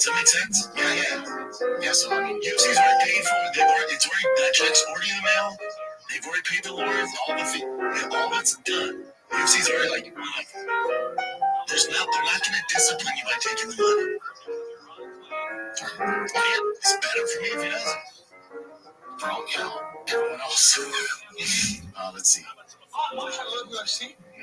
Does that make sense? Yeah. So I mean, UFC's already paid for it. That check's already in the mail. They've already paid the lawyers, all that's done. UFC's already like, they're not going to discipline you by taking the money. It's better for me if he doesn't. For everyone else. Let's see.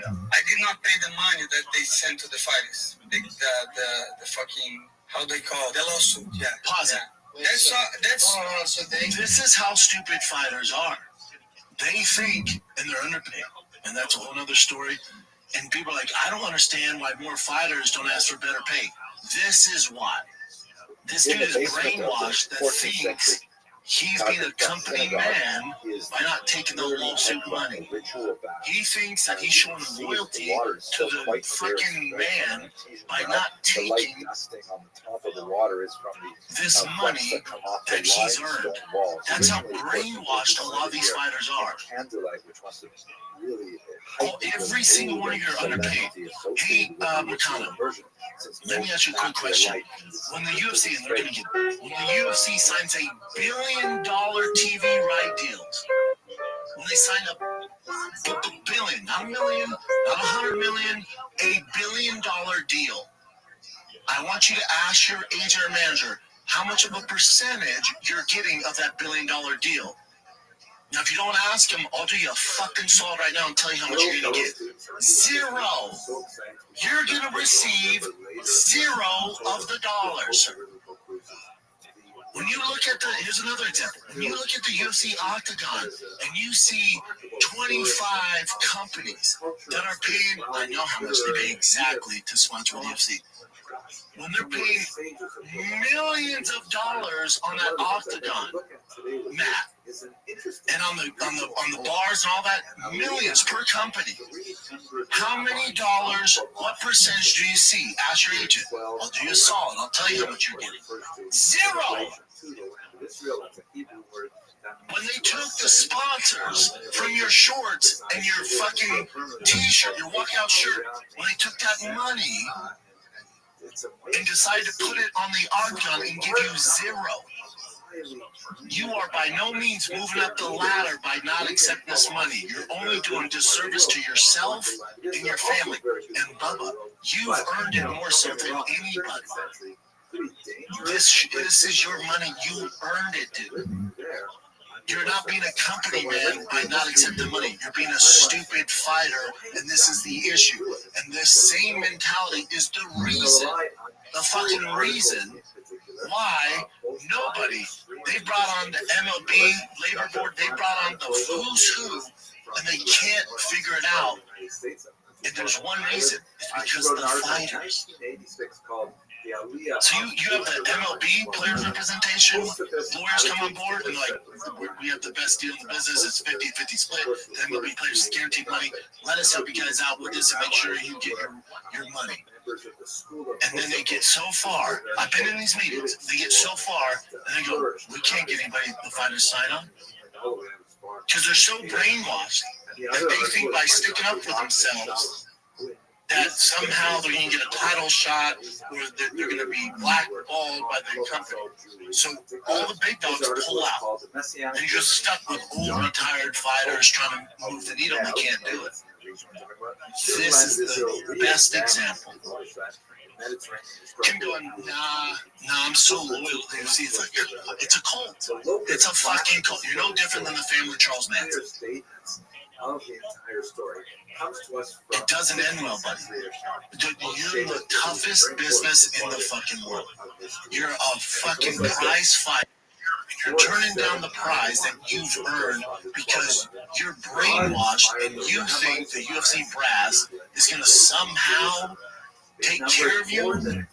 I did not pay the money that they sent to the fighters. The fucking, how they call it? The lawsuit. Yeah. Pause it. This is how stupid fighters are. They think, and they're underpaid, and that's a whole other story. And people are like, I don't understand why more fighters don't ask for better pay. This is why. This dude is brainwashed that thinks he's being a company man by not taking the lawsuit money. He thinks that he's showing loyalty to the fucking man by not taking this money that he's earned. That's how brainwashed a lot of these fighters are. Every single one of you are underpaid. Hey, Matano, let me ask you a quick question. When the UFC, and they're going to get, when the UFC signs $1 billion TV right deals, when they sign up $1 billion, not $1 million, not $100 million, $1 billion deal, I want you to ask your agent or manager how much of a percentage you're getting of that $1 billion deal. Now, if you don't ask him, I'll do you a fucking solid right now and tell you how much you're going to get. Zero. You're going to receive zero of the dollars. When you look at here's another example. When you look at the UFC Octagon and you see 25 companies that are paying, I know how much they pay exactly to sponsor the UFC. When they're paying millions of dollars on that Octagon mat, and on the bars and all that, millions per company. How many dollars, what percentage do you see? Ask your agent. I'll do you a solid. I'll tell you how much you're getting. Zero! When they took the sponsors from your shorts and your fucking t-shirt, your walkout shirt, when they took that money and decided to put it on the Octagon and give you zero, you are by no means moving up the ladder by not accepting this money. You're only doing disservice to yourself and your family. And Bubba, you've earned it more so than anybody. This is your money. You earned it, dude. You're not being a company man by not accepting money. You're being a stupid fighter, and this is the issue. And this same mentality is the reason, the fucking reason why nobody, they brought on the MLB, Labor Board, they brought on the who's who, and they can't figure it out. And there's one reason, it's because of the fighters. So you have the MLB players representation, lawyers come on board, and like, we have the best deal in the business, it's 50-50 split, the MLB players guaranteed money, let us help you guys out with this and make sure you get your money. And then they get so far, I've been in these meetings, they get so far, and they go, we can't get anybody, the fighters sign on. Because they're so brainwashed that they think by sticking up for themselves, that somehow they're going to get a title shot or they're going to be blackballed by the company. So all the big dogs pull out. And you're just stuck with old retired fighters trying to move the needle. They can't do it. This is the best example. Kim going, nah, I'm so loyal to the UFC. It's like, it's a cult. It's a fucking cult. You're no different than the family of Charles Manson. It doesn't end well, buddy. Dude, you're the toughest business in the fucking world. You're a fucking prize fighter. You're turning down the prize that you've earned because you're brainwashed and you think the UFC brass is going to somehow take care of you.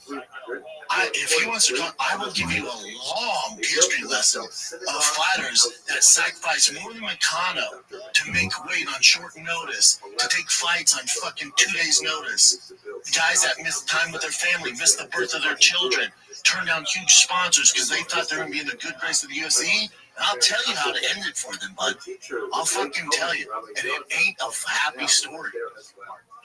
If he wants to talk, I will give you a long history lesson of fighters that sacrifice more than Meccano to make weight on short notice, to take fights on fucking 2 days' notice. Guys that miss time with their family, miss the birth of their children, turn down huge sponsors because they thought they were going to be in the good grace of the UFC. And I'll tell you how to end it for them, bud. I'll fucking tell you. And it ain't a happy story.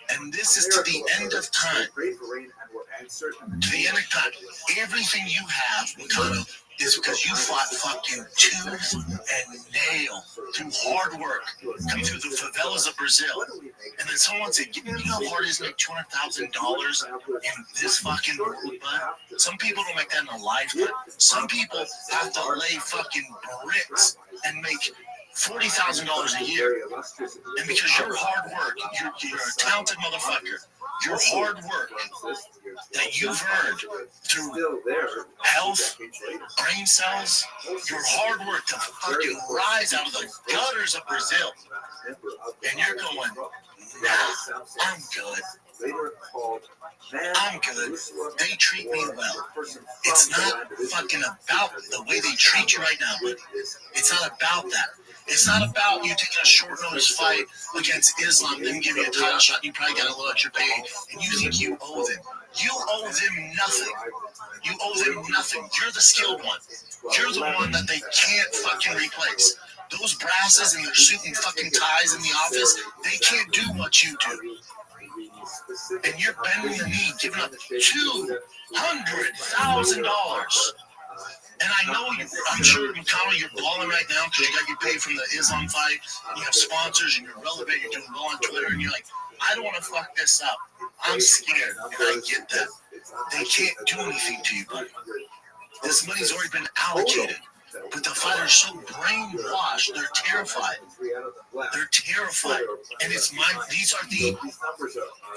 And this is to the end of time. To the end of time. Everything you have, Meccano, is because you fought fucking tooth and nail through hard work, coming through the favelas of Brazil. And then someone said, you know how hard it is to make $200,000 in this fucking world, bud? Some people don't make that in a lifetime. Some people have to lay fucking bricks and make $40,000 a year. And because your hard work, you're a talented motherfucker, your hard work that you've earned through health, brain cells, your hard work to fucking rise out of the gutters of Brazil. And you're going, nah, I'm good. I'm good. They treat me well. It's not fucking about the way they treat you right now, but it's not about that. It's not about you taking a short notice fight against Islam, then give you a title shot, and you probably got a little extra pay, and you think you owe them. You owe them nothing. You owe them nothing. You're the skilled one. You're the one that they can't fucking replace. Those brasses in their suit and fucking ties in the office, they can't do what you do. And you're bending the knee, giving up $200,000. And I know I'm sure, Meccano, you're balling right now because you got your pay from the Islam fight, and you have sponsors, and you're relevant, you're doing well on Twitter, and you're like, I don't want to fuck this up. I'm scared, and I get that. They can't do anything to you, buddy. This money's already been allocated. But the fighters are so brainwashed, they're terrified. They're terrified. And these are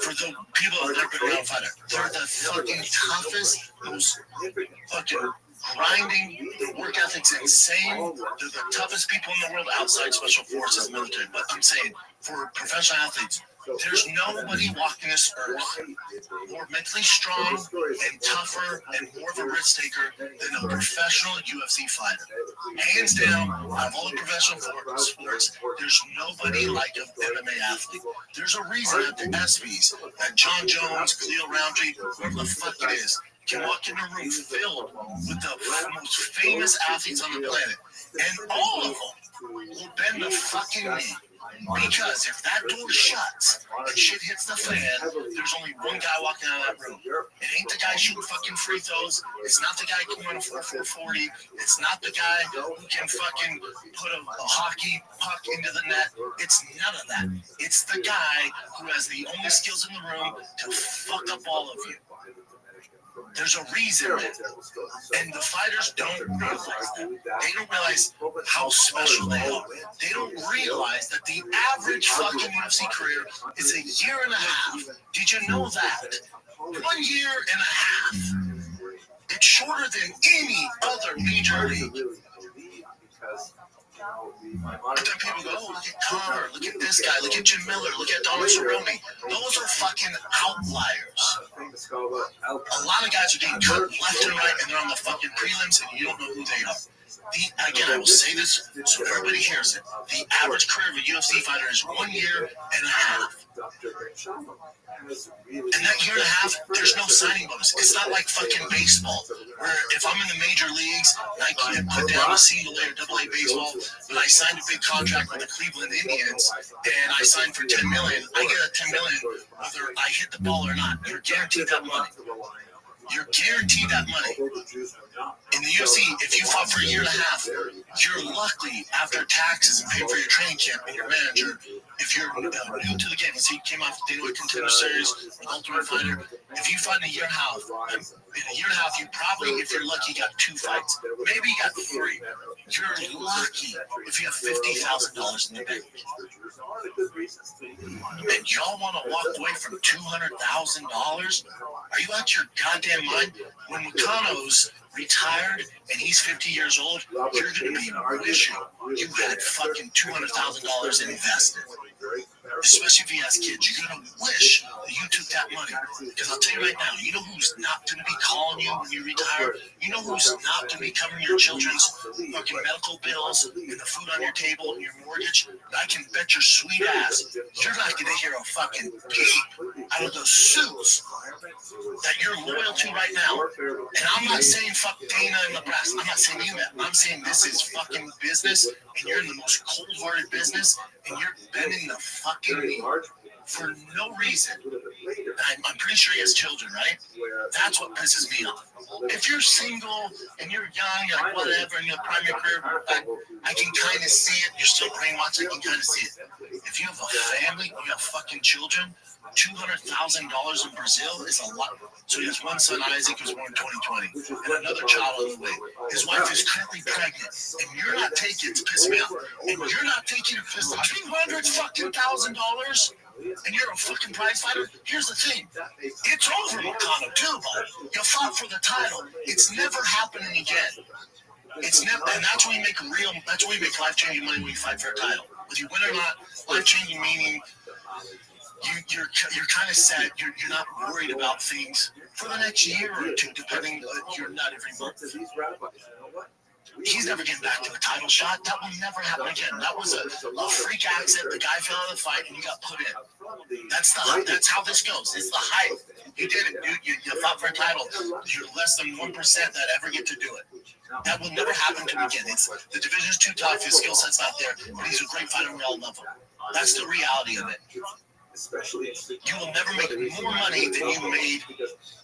for the people that have never been around a fighter, they're the fucking toughest, most fucking grinding. Their work ethic's insane. They're the toughest people in the world outside special forces, military. But I'm saying, for professional athletes, there's nobody walking this earth more mentally strong and tougher and more of a risk taker than a professional UFC fighter. Hands down, out of all the professional sports, there's nobody like an MMA athlete. There's a reason that the ESPYs, that John Jones, Khalil Roundtree, whoever the fuck it is, can walk in a room filled with the most famous athletes on the planet, and all of them will bend the fucking knee. Because if that door shuts and shit hits the fan, there's only one guy walking out of that room. It ain't the guy shooting fucking free throws. It's not the guy who won a 4.40. It's not the guy who can fucking put a hockey puck into the net. It's none of that. It's the guy who has the only skills in the room to fuck up all of you. There's a reason, and the fighters don't realize that. They don't realize how special they are. They don't realize that the average fucking UFC career is a year and a half. Did you know that? 1 year and a half. It's shorter than any other major league. But then people go, oh, look at Conor, look at this guy, look at Jim Miller, look at Donald Cerrone. Those are fucking outliers. A lot of guys are getting cut left and right, and they're on the fucking prelims, and you don't know who they are. Again, I will say this so everybody hears it. The average career of a UFC fighter is 1 year and a half. And that year and a half, there's no signing bonus. It's not like fucking baseball, where if I'm in the major leagues, I can't put down a single A or double A baseball, but I signed a big contract with the Cleveland Indians, and I signed for $10 million. I get a $10 million whether I hit the ball or not. You're guaranteed that money. You're guaranteed that money. In the UFC, if you fought for a year and a half, you're lucky after taxes and paying for your training camp and your manager. If you're new to the game, let's say you came off the Dana White Contender Series, Ultimate Fighter, if you fight in a year and a half, you probably, if you're lucky, got 2 fights. Maybe you got 3. You're lucky if you have $50,000 in the bank. And y'all want to walk away from $200,000? Are you out your goddamn mind? When Makano's retired and he's 50 years old, you're going to be wishing you had fucking $200,000 invested. Especially if he has kids, you're going to wish that you took that money. Because I'll tell you right now, you know who's not going to be calling you when you retire? You know who's not going to be covering your children's fucking medical bills and the food on your table and your mortgage? I can bet your sweet ass you're not going to hear a fucking peep out of those suits that you're loyal to right now. And I'm not saying fuck Dana and Nebraska. I'm not saying you that. I'm saying this is fucking business, and you're in the most cold-hearted business, and you're bending the fucking knee for no reason. I'm pretty sure he has children, right? That's what pisses me off. If you're single and you're young, you're like whatever, in your primary career, I can kind of see it. You're still brainwashed. I can kind of see it. If you have a family, you have fucking children, $200,000 in Brazil is a lot. So he has one son, Isaac, who's born in 2020, and another child on the way. His wife is currently pregnant, and you're not taking it to piss me off. And you're not taking it to piss $200,000, and you're a fucking prize fighter. Here's the thing: it's over, Makano, too, bud. You fought for the title. It's never happening again. It's never, and that's when you make real. That's when you make life-changing money when you fight for a title. Whether you win or not, life-changing meaning. You're kind of set. You're not worried about things for the next year or two, depending. You're not every month. He's never getting back to a title shot. That will never happen again. That was a freak accident. The guy fell out of the fight and you got put in. That's how this goes. It's the hype. You did it, dude. You fought for a title. You're less than 1% that ever get to do it. That will never happen to him again. The division's too tough. His skill set's not there. But he's a great fighter. We all love him. That's the reality of it. You will never make more money than you made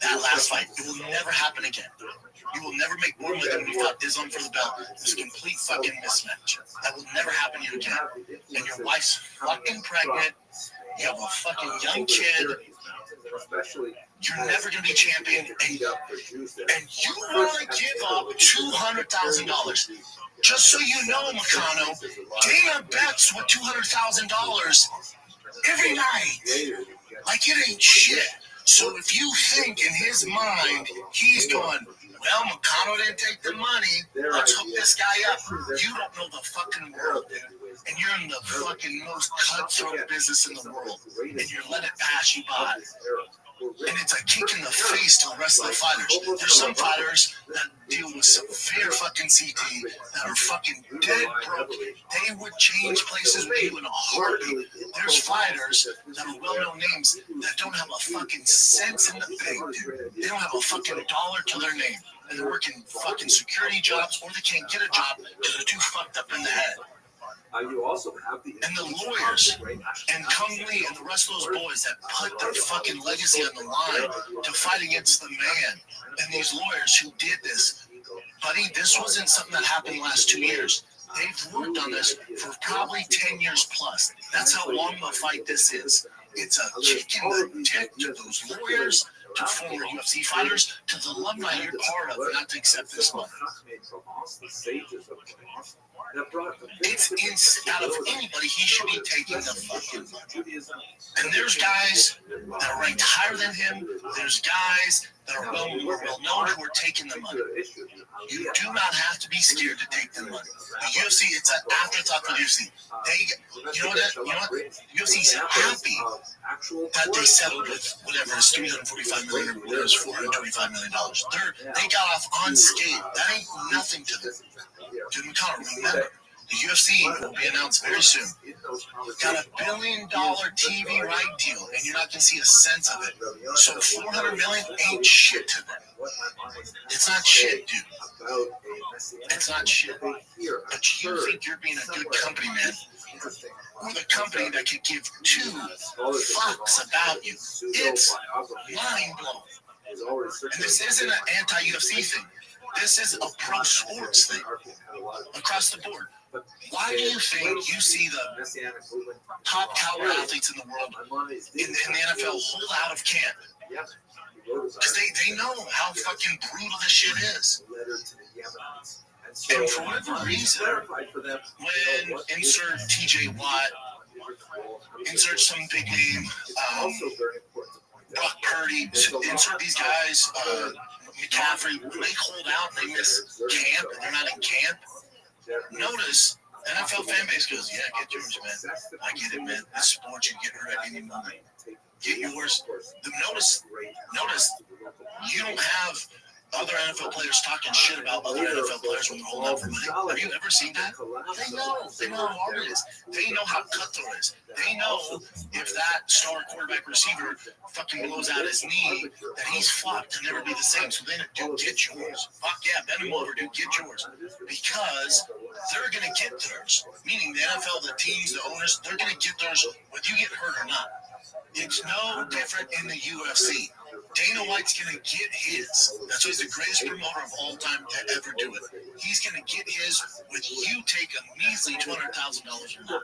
that last fight. It will never happen again. You will never make more money than when you fought Islam for the belt. It's a complete fucking mismatch. That will never happen to you again. And your wife's fucking pregnant. You have a fucking young kid. You're never going to be champion. And you want to give up $200,000. Just so you know, Makano, Dana bets with $200,000 every night. Like it ain't shit. So if you think in his mind, he's going, well, McConnell didn't take the money. Let's hook this guy up. You don't know the fucking world, dude. And you're in the fucking most cutthroat business in the world. And you're letting it pass you by. And it's a kick in the face to the rest of the fighters. There's some fighters that deal with severe fucking CT that are fucking dead broke. They would change places with you in a heartbeat. There's fighters that are well-known names that don't have a fucking sense in the bank, dude. They don't have a fucking dollar to their name. And they're working fucking security jobs, or they can't get a job because they're too fucked up in the head. You also have the lawyers and Kung Lee and the rest of those boys that put their fucking legacy on the line to fight against the man. And these lawyers who did this, buddy, this wasn't something that happened the last 2 years. They've worked on this for probably 10 years plus. That's how long of a fight this is. It's a kick in the dick to those lawyers, to former UFC fighters, to the alumni you're part of, not to accept this money. It's out of anybody, he should be taking the fucking money. And there's guys that are ranked higher than him. There's guys that are well known who are taking the money. You do not have to be scared to take the money. The UFC, it's an afterthought for the UFC. You know what? UFC's happy that they settled with whatever is $345 million or whatever is $425 million. They got off unscathed. That ain't nothing to them. Dude, McConnell, remember, the UFC will be announced very soon. Got $1 billion TV right deal, and you're not going to see a cent of it. So $400 million ain't shit to them. It's not shit, dude. It's not shit. But you think you're being a good company, man. We're the company that could give two fucks about you. It's mind-blowing. And this isn't an anti-UFC thing. This is a pro sports thing across the board. Why do you think you see the top caliber athletes in the world in the NFL hold out of camp? Because they know how fucking brutal this shit is. And for whatever reason, when insert TJ Watt, insert some big name, Brock Purdy, insert these guys, McCaffrey, they hold out, they miss camp, and they're not in camp. Notice, NFL fan base goes, yeah, get yours, man. I get it, man. This sport, you get hurt at any moment. Get yours. Notice, you don't have other NFL players talking shit about other NFL players when they're holding out for money. Have you ever seen that? They know how hard it is. They know how cutthroat it is. They know if that star quarterback receiver fucking blows out his knee, that he's fucked to never be the same. So they do get yours. Fuck yeah, bend him over, dude, get yours. Because they're going to get theirs. Meaning the NFL, the teams, the owners, they're going to get theirs whether you get hurt or not. It's no different in the UFC. Dana White's going to get his. That's why he's the greatest promoter of all time to ever do it. He's going to get his with you take a measly $200,000 or not.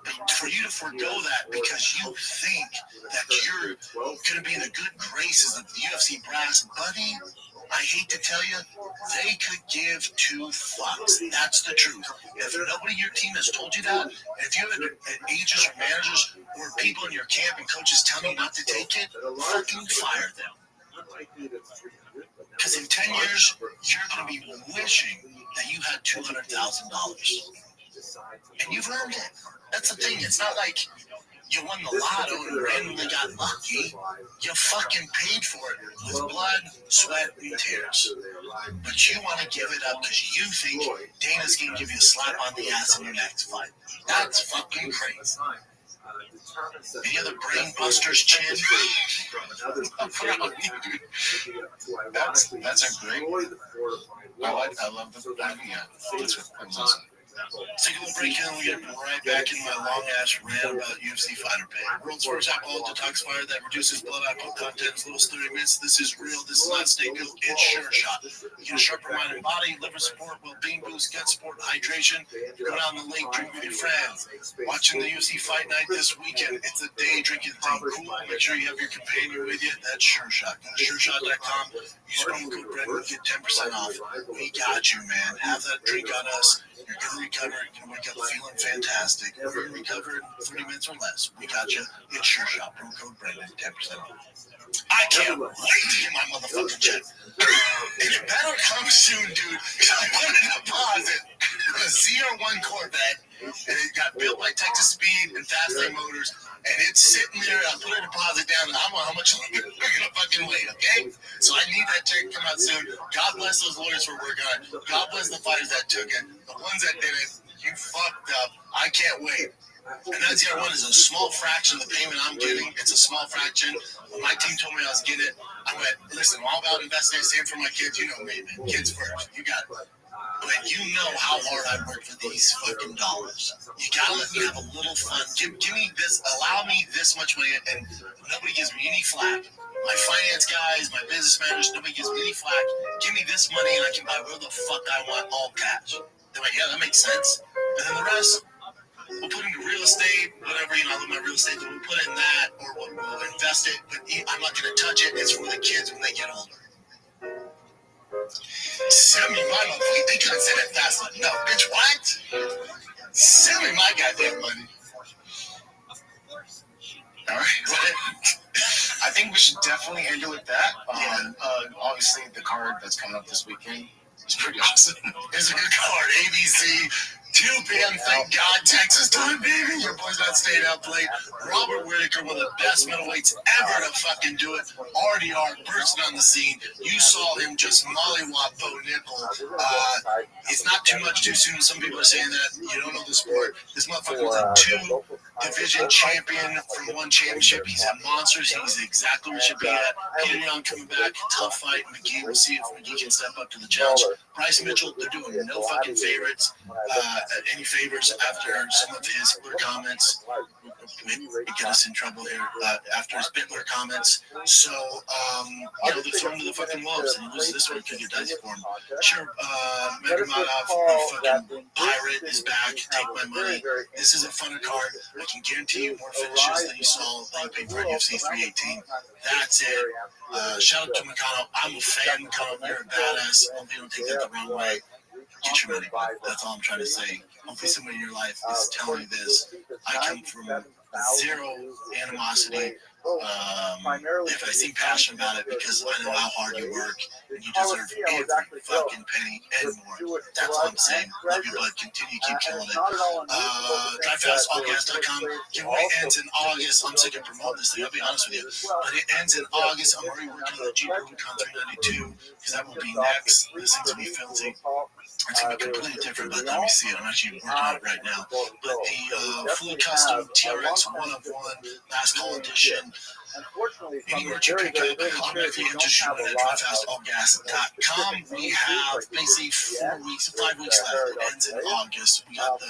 But for you to forego that because you think that you're going to be in the good graces of the UFC brass, buddy, I hate to tell you, they could give two fucks. That's the truth. If nobody in your team has told you that, if you have agents or managers or people in your camp and coaches telling you not to take it, fucking fire them. Because in 10 years, you're going to be wishing that you had $200,000. And you've earned it. That's the thing. It's not like you won the lotto and randomly got lucky. You fucking paid for it with blood, sweat, and tears. But you want to give it up because you think Dana's going to give you a slap on the ass in your next fight. That's fucking crazy. Any other brain busters, Chin? That's a great. I love the idea. That's awesome. Let's take a little break and we'll get right back in my long-ass rant about UFC fighter pay. World's first alcohol detoxifier that reduces blood alcohol content in as low as 30 minutes. This is real. This is not snake oil. It's Sure Shot. You get a sharper mind and body, liver support, well-being boost, gut support, hydration. Go down the lake, drink with your friends. Watching the UFC fight night this weekend. It's a day drinking thing. Cool. Make sure you have your companion with you. That's Sure Shot. Go to SureShot.com. Use promo code Brent. Get 10% off. We got you, man. Have that drink on us. You're going fully recovered. You wake up feeling fantastic. We're going to recover in 30 minutes or less. We got you. It's Sure Shop. Promo code Brandon, 10% off. I can't wait to get my motherfucking check. And it better come soon, dude. I put a deposit on a ZR1 Corvette, and it got built by Texas Speed and Fastlane Motors, and it's sitting there. I put a deposit down, and I don't know how much longer they're gonna fucking wait. Okay, so I need that check to come out soon. God bless those lawyers for working on it. God bless the fighters that took it. The ones that didn't, you fucked up. I can't wait. And that ZR1 is a small fraction of the payment I'm getting. It's a small fraction. When my team told me I was getting it, I went, listen, I'm all about investing, saving for my kids. You know me, man. Kids first. You got it. But you know how hard I work for these fucking dollars. You gotta let me have a little fun. Give me this, allow me this much money, and nobody gives me any flack. My finance guys, my business managers, nobody gives me any flack. Give me this money and I can buy whatever the fuck I want, all cash. They're like, yeah, that makes sense. And then the rest, we'll put into real estate, whatever, I love my real estate, we'll put in that, or we'll invest it, but I'm not going to touch it. It's for the kids when they get older. Send me my money. They couldn't say that fast enough. No, bitch, what? Send me my goddamn money. All right. I think we should definitely end it with that. Obviously, the card that's coming up this weekend is pretty awesome. It's a good card. ABC, 2 p.m. Thank God, Texas time, baby. Your boy's not staying out late. Robert Whitaker, one of the best middleweights ever to fucking do it. RDR bursting on the scene. You saw him just mollywop Bo Nickel. It's not too much too soon. Some people are saying that you don't know the sport. This motherfucker was a 2-division champion from 1 championship. He's at Monsters. He's exactly where he should be at. Peter Young coming back. Tough fight. McGee, we'll see if McGee can step up to the challenge. Bryce Mitchell, they're doing no fucking favorites. Any favors after some of his comments. Get us in trouble here after his Bittler comments. So, they're thrown to the fucking wolves, and he loses this one, could get dicey for him. Sure, Magomedov, fucking pirate, is back. Take my money. This is a funner card. I can guarantee you more finishes than you saw that you paid for at UFC 318. That's it. Shout out to Mikano. I'm a fan, Mikano. You're a badass. Hope you don't take that the wrong way. Get your money back. That's all I'm trying to say. Hopefully somebody in your life is telling you this. I come from zero animosity. If I seem passionate about it, because I know how hard you work and you deserve every fucking penny and more. That's all I'm saying. Love you, bud. Continue, keep killing it. DriveFastAllGas.com. Giveaway ends in August. I'm sick of promoting this thing, I'll be honest with you. But it ends in August. I'm already working on the Jeep Rubicon 392 because that will be next. This thing's going to be filthy. It's going to be completely different, but let me see it. I'm actually working on it right now. But the fully custom TRX 1-of-1 last call edition. Any merch you pick up, automatically enters you in at DriveFastAllGas.com. We have basically 5 weeks left. It ends in August. We got a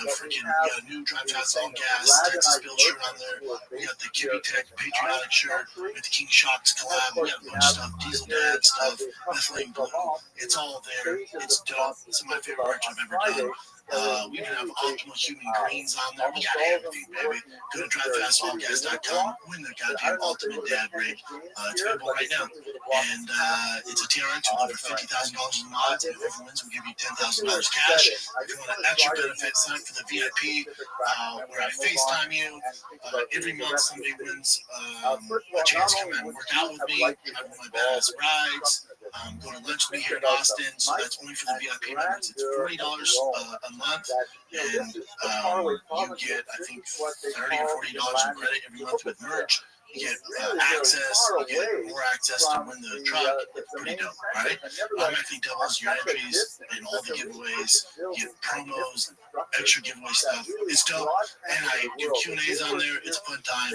new Drive Fast All Gas Texas Build shirt on there. We got the Kippy Tech Patriotic shirt with the King Shocks collab. We got a bunch of stuff, Diesel Dad stuff, Methylene Blue. It's all there. It's dope. It's my favorite merch I've ever done. We even have Optimal Human Greens on there. We got everything, baby. Go to DriveFastAllGas.com. Win the goddamn Ultimate Dad Rig. It's available right now. And it's a TRX with over $50,000 in mods. And whoever wins will give you $10,000 cash. If you want an extra benefit, sign up for the VIP, where I FaceTime you. Every month, somebody wins a chance to come and work out with me. I have my badass rides. Go to lunch with me here in Austin. So that's only for the VIP members. It's $40 a month, and you get, I think, $30 or $40 in credit every month with merch. You get access, you get more access to win the truck. It's pretty dope, right? Automatically doubles your entries in all the giveaways. You get promos, extra giveaway stuff. It's dope. And I do Q&As on there. It's a fun time.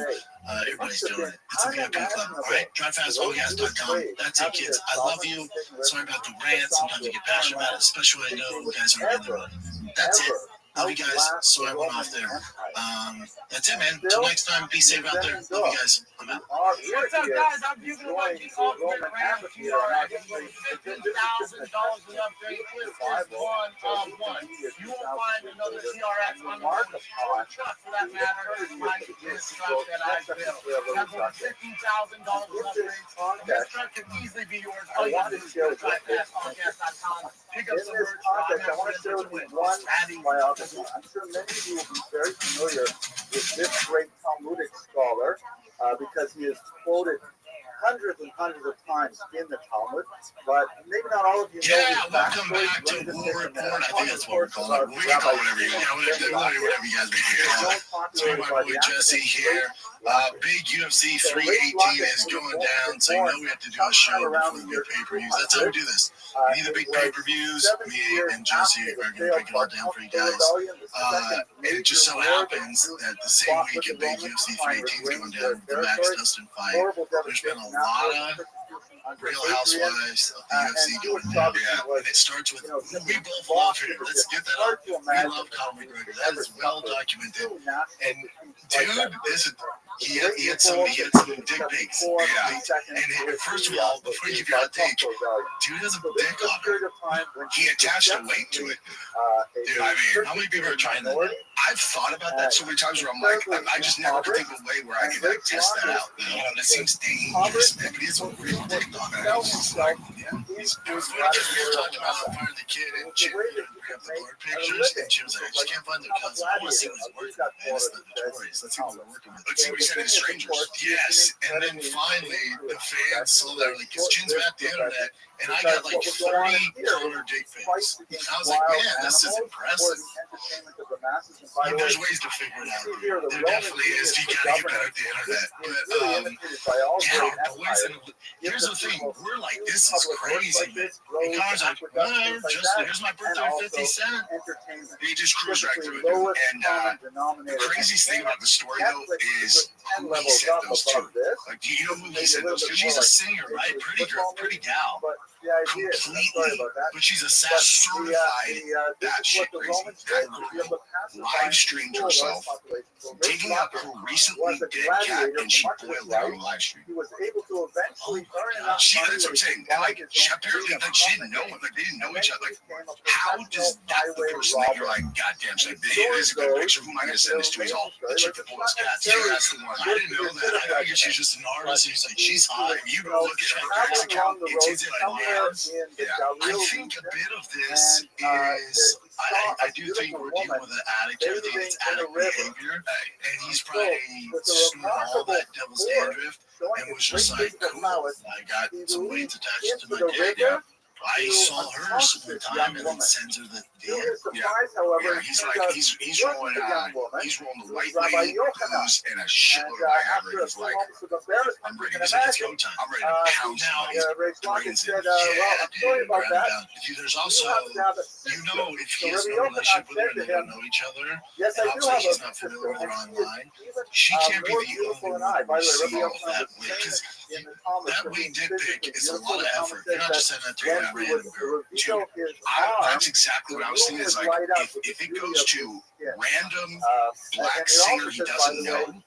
Everybody's doing it. It's a VIP club, all right? DriveFastAllGas.com. That's it, kids. I love you. Sorry about the rant. Sometimes I get passionate about it, especially when I know you guys aren't in the room. That's it. Love you guys. So I went off there. That's it, man. Till next time, be safe out there. Love you guys. I'm out. What's up, guys? I'm giving away the ultimate round of TRX. $15,000 in upgrade. This is one of one. You will find another TRX on the market. Truck, for that matter, like this truck that I built. That's over $15,000 in upgrades. And this truck can easily be yours. All you have to do is go to DriveFastAllGas.com. In this context, I want to share with you one biography. I'm sure many of you will be very familiar with this great Talmudic scholar because he is quoted hundreds and hundreds of times in the Talmud, but maybe not all of you know his welcome backstory. back to War Report. I think that's what we're calling it. We can call it whatever you whatever you guys want to call it. So my boy Jesse here. Big UFC 318 is going down, so you know we have to do a show before the big pay-per-views. That's how we do this. We need the big pay-per-views. Me and Jesse are going to break it all down for you guys. And it just so happens that the same weekend Big UFC 318 is going down with the Max Dustin fight. There's been a lot of Real Housewives of the UFC going down. Yeah, and it starts with who we both love here. Let's get that up. We love Conor McGregor. That is well documented. And dude, he had some dick pics. Yeah. And first of all, before you give your hot take, dude has a dick on him. He attached a weight to it. Dude, I mean, how many people are trying that? I've thought about that so many times where I'm like, I just never could think of a way where I could like test that out. You know, that seems dangerous, man. But he has a real dick on it. I was just like, yeah. We were talking about firing the kid and Chip bring up the blurred pictures, and Chip was like, I just can't find the cousin. I want to see what he's working with, man. It's the notorious. Let's see what we're working with. Let's see what he said in Strangers. Yes. And then finally, the fans saw that, like, his chin's back the internet, and I got like 30 Conor dick pics. And I was like, man, this is impressive. There's ways to figure it out. There definitely is. You gotta get better at the internet. But yeah, boys, and here's the thing. We're like, this is crazy, man. And Conor's like, whatever, just here's my birthday at 50 cents. He just cruised right through it. And the craziest thing about the story, though, is who he said those to. Like, do you know who he said those to? She's a singer, right? Pretty gal. Completely. But she's a certified that shit crazy. That girl live streamed herself digging up her recently dead cat, and she boiled it on the live stream. Oh my God. That's what I'm saying. And like, she apparently, like, she didn't know him. Like, they didn't know each other. Like, how does that the person that you're like, goddamn, she's like, here is a good picture. Who am I going to send this to? He's all, the chick that boils cats. Yeah, that's the one. I didn't know that. I figured she's just an artist. He's like, she's hot. You go look at her X account. It's like, yeah. I think a bit of this is, I do think we're dealing with an addict. I think it's addict behavior. And he's probably snorted all that devil's dandruff and was just like, cool, I got some weights attached to my dick. Yeah. I saw hers one time and then sends her the DM. Yeah, he's like, he's rolling the white lady booze and a shitload of Viagra. He's like, I'm ready. He's like, it's go time. I'm ready to pounce somebody's brains in. Yeah, dude, grab it down. There's also, you know, if he has no relationship with her and they don't know each other, and obviously he's not familiar with her online, she can't be the only one who receives that weight. Because that weight dick pic is a lot of effort. You're not just sending that to a random girl. Dude, that's exactly what I was thinking. Is like, if it goes to random black singer he doesn't know,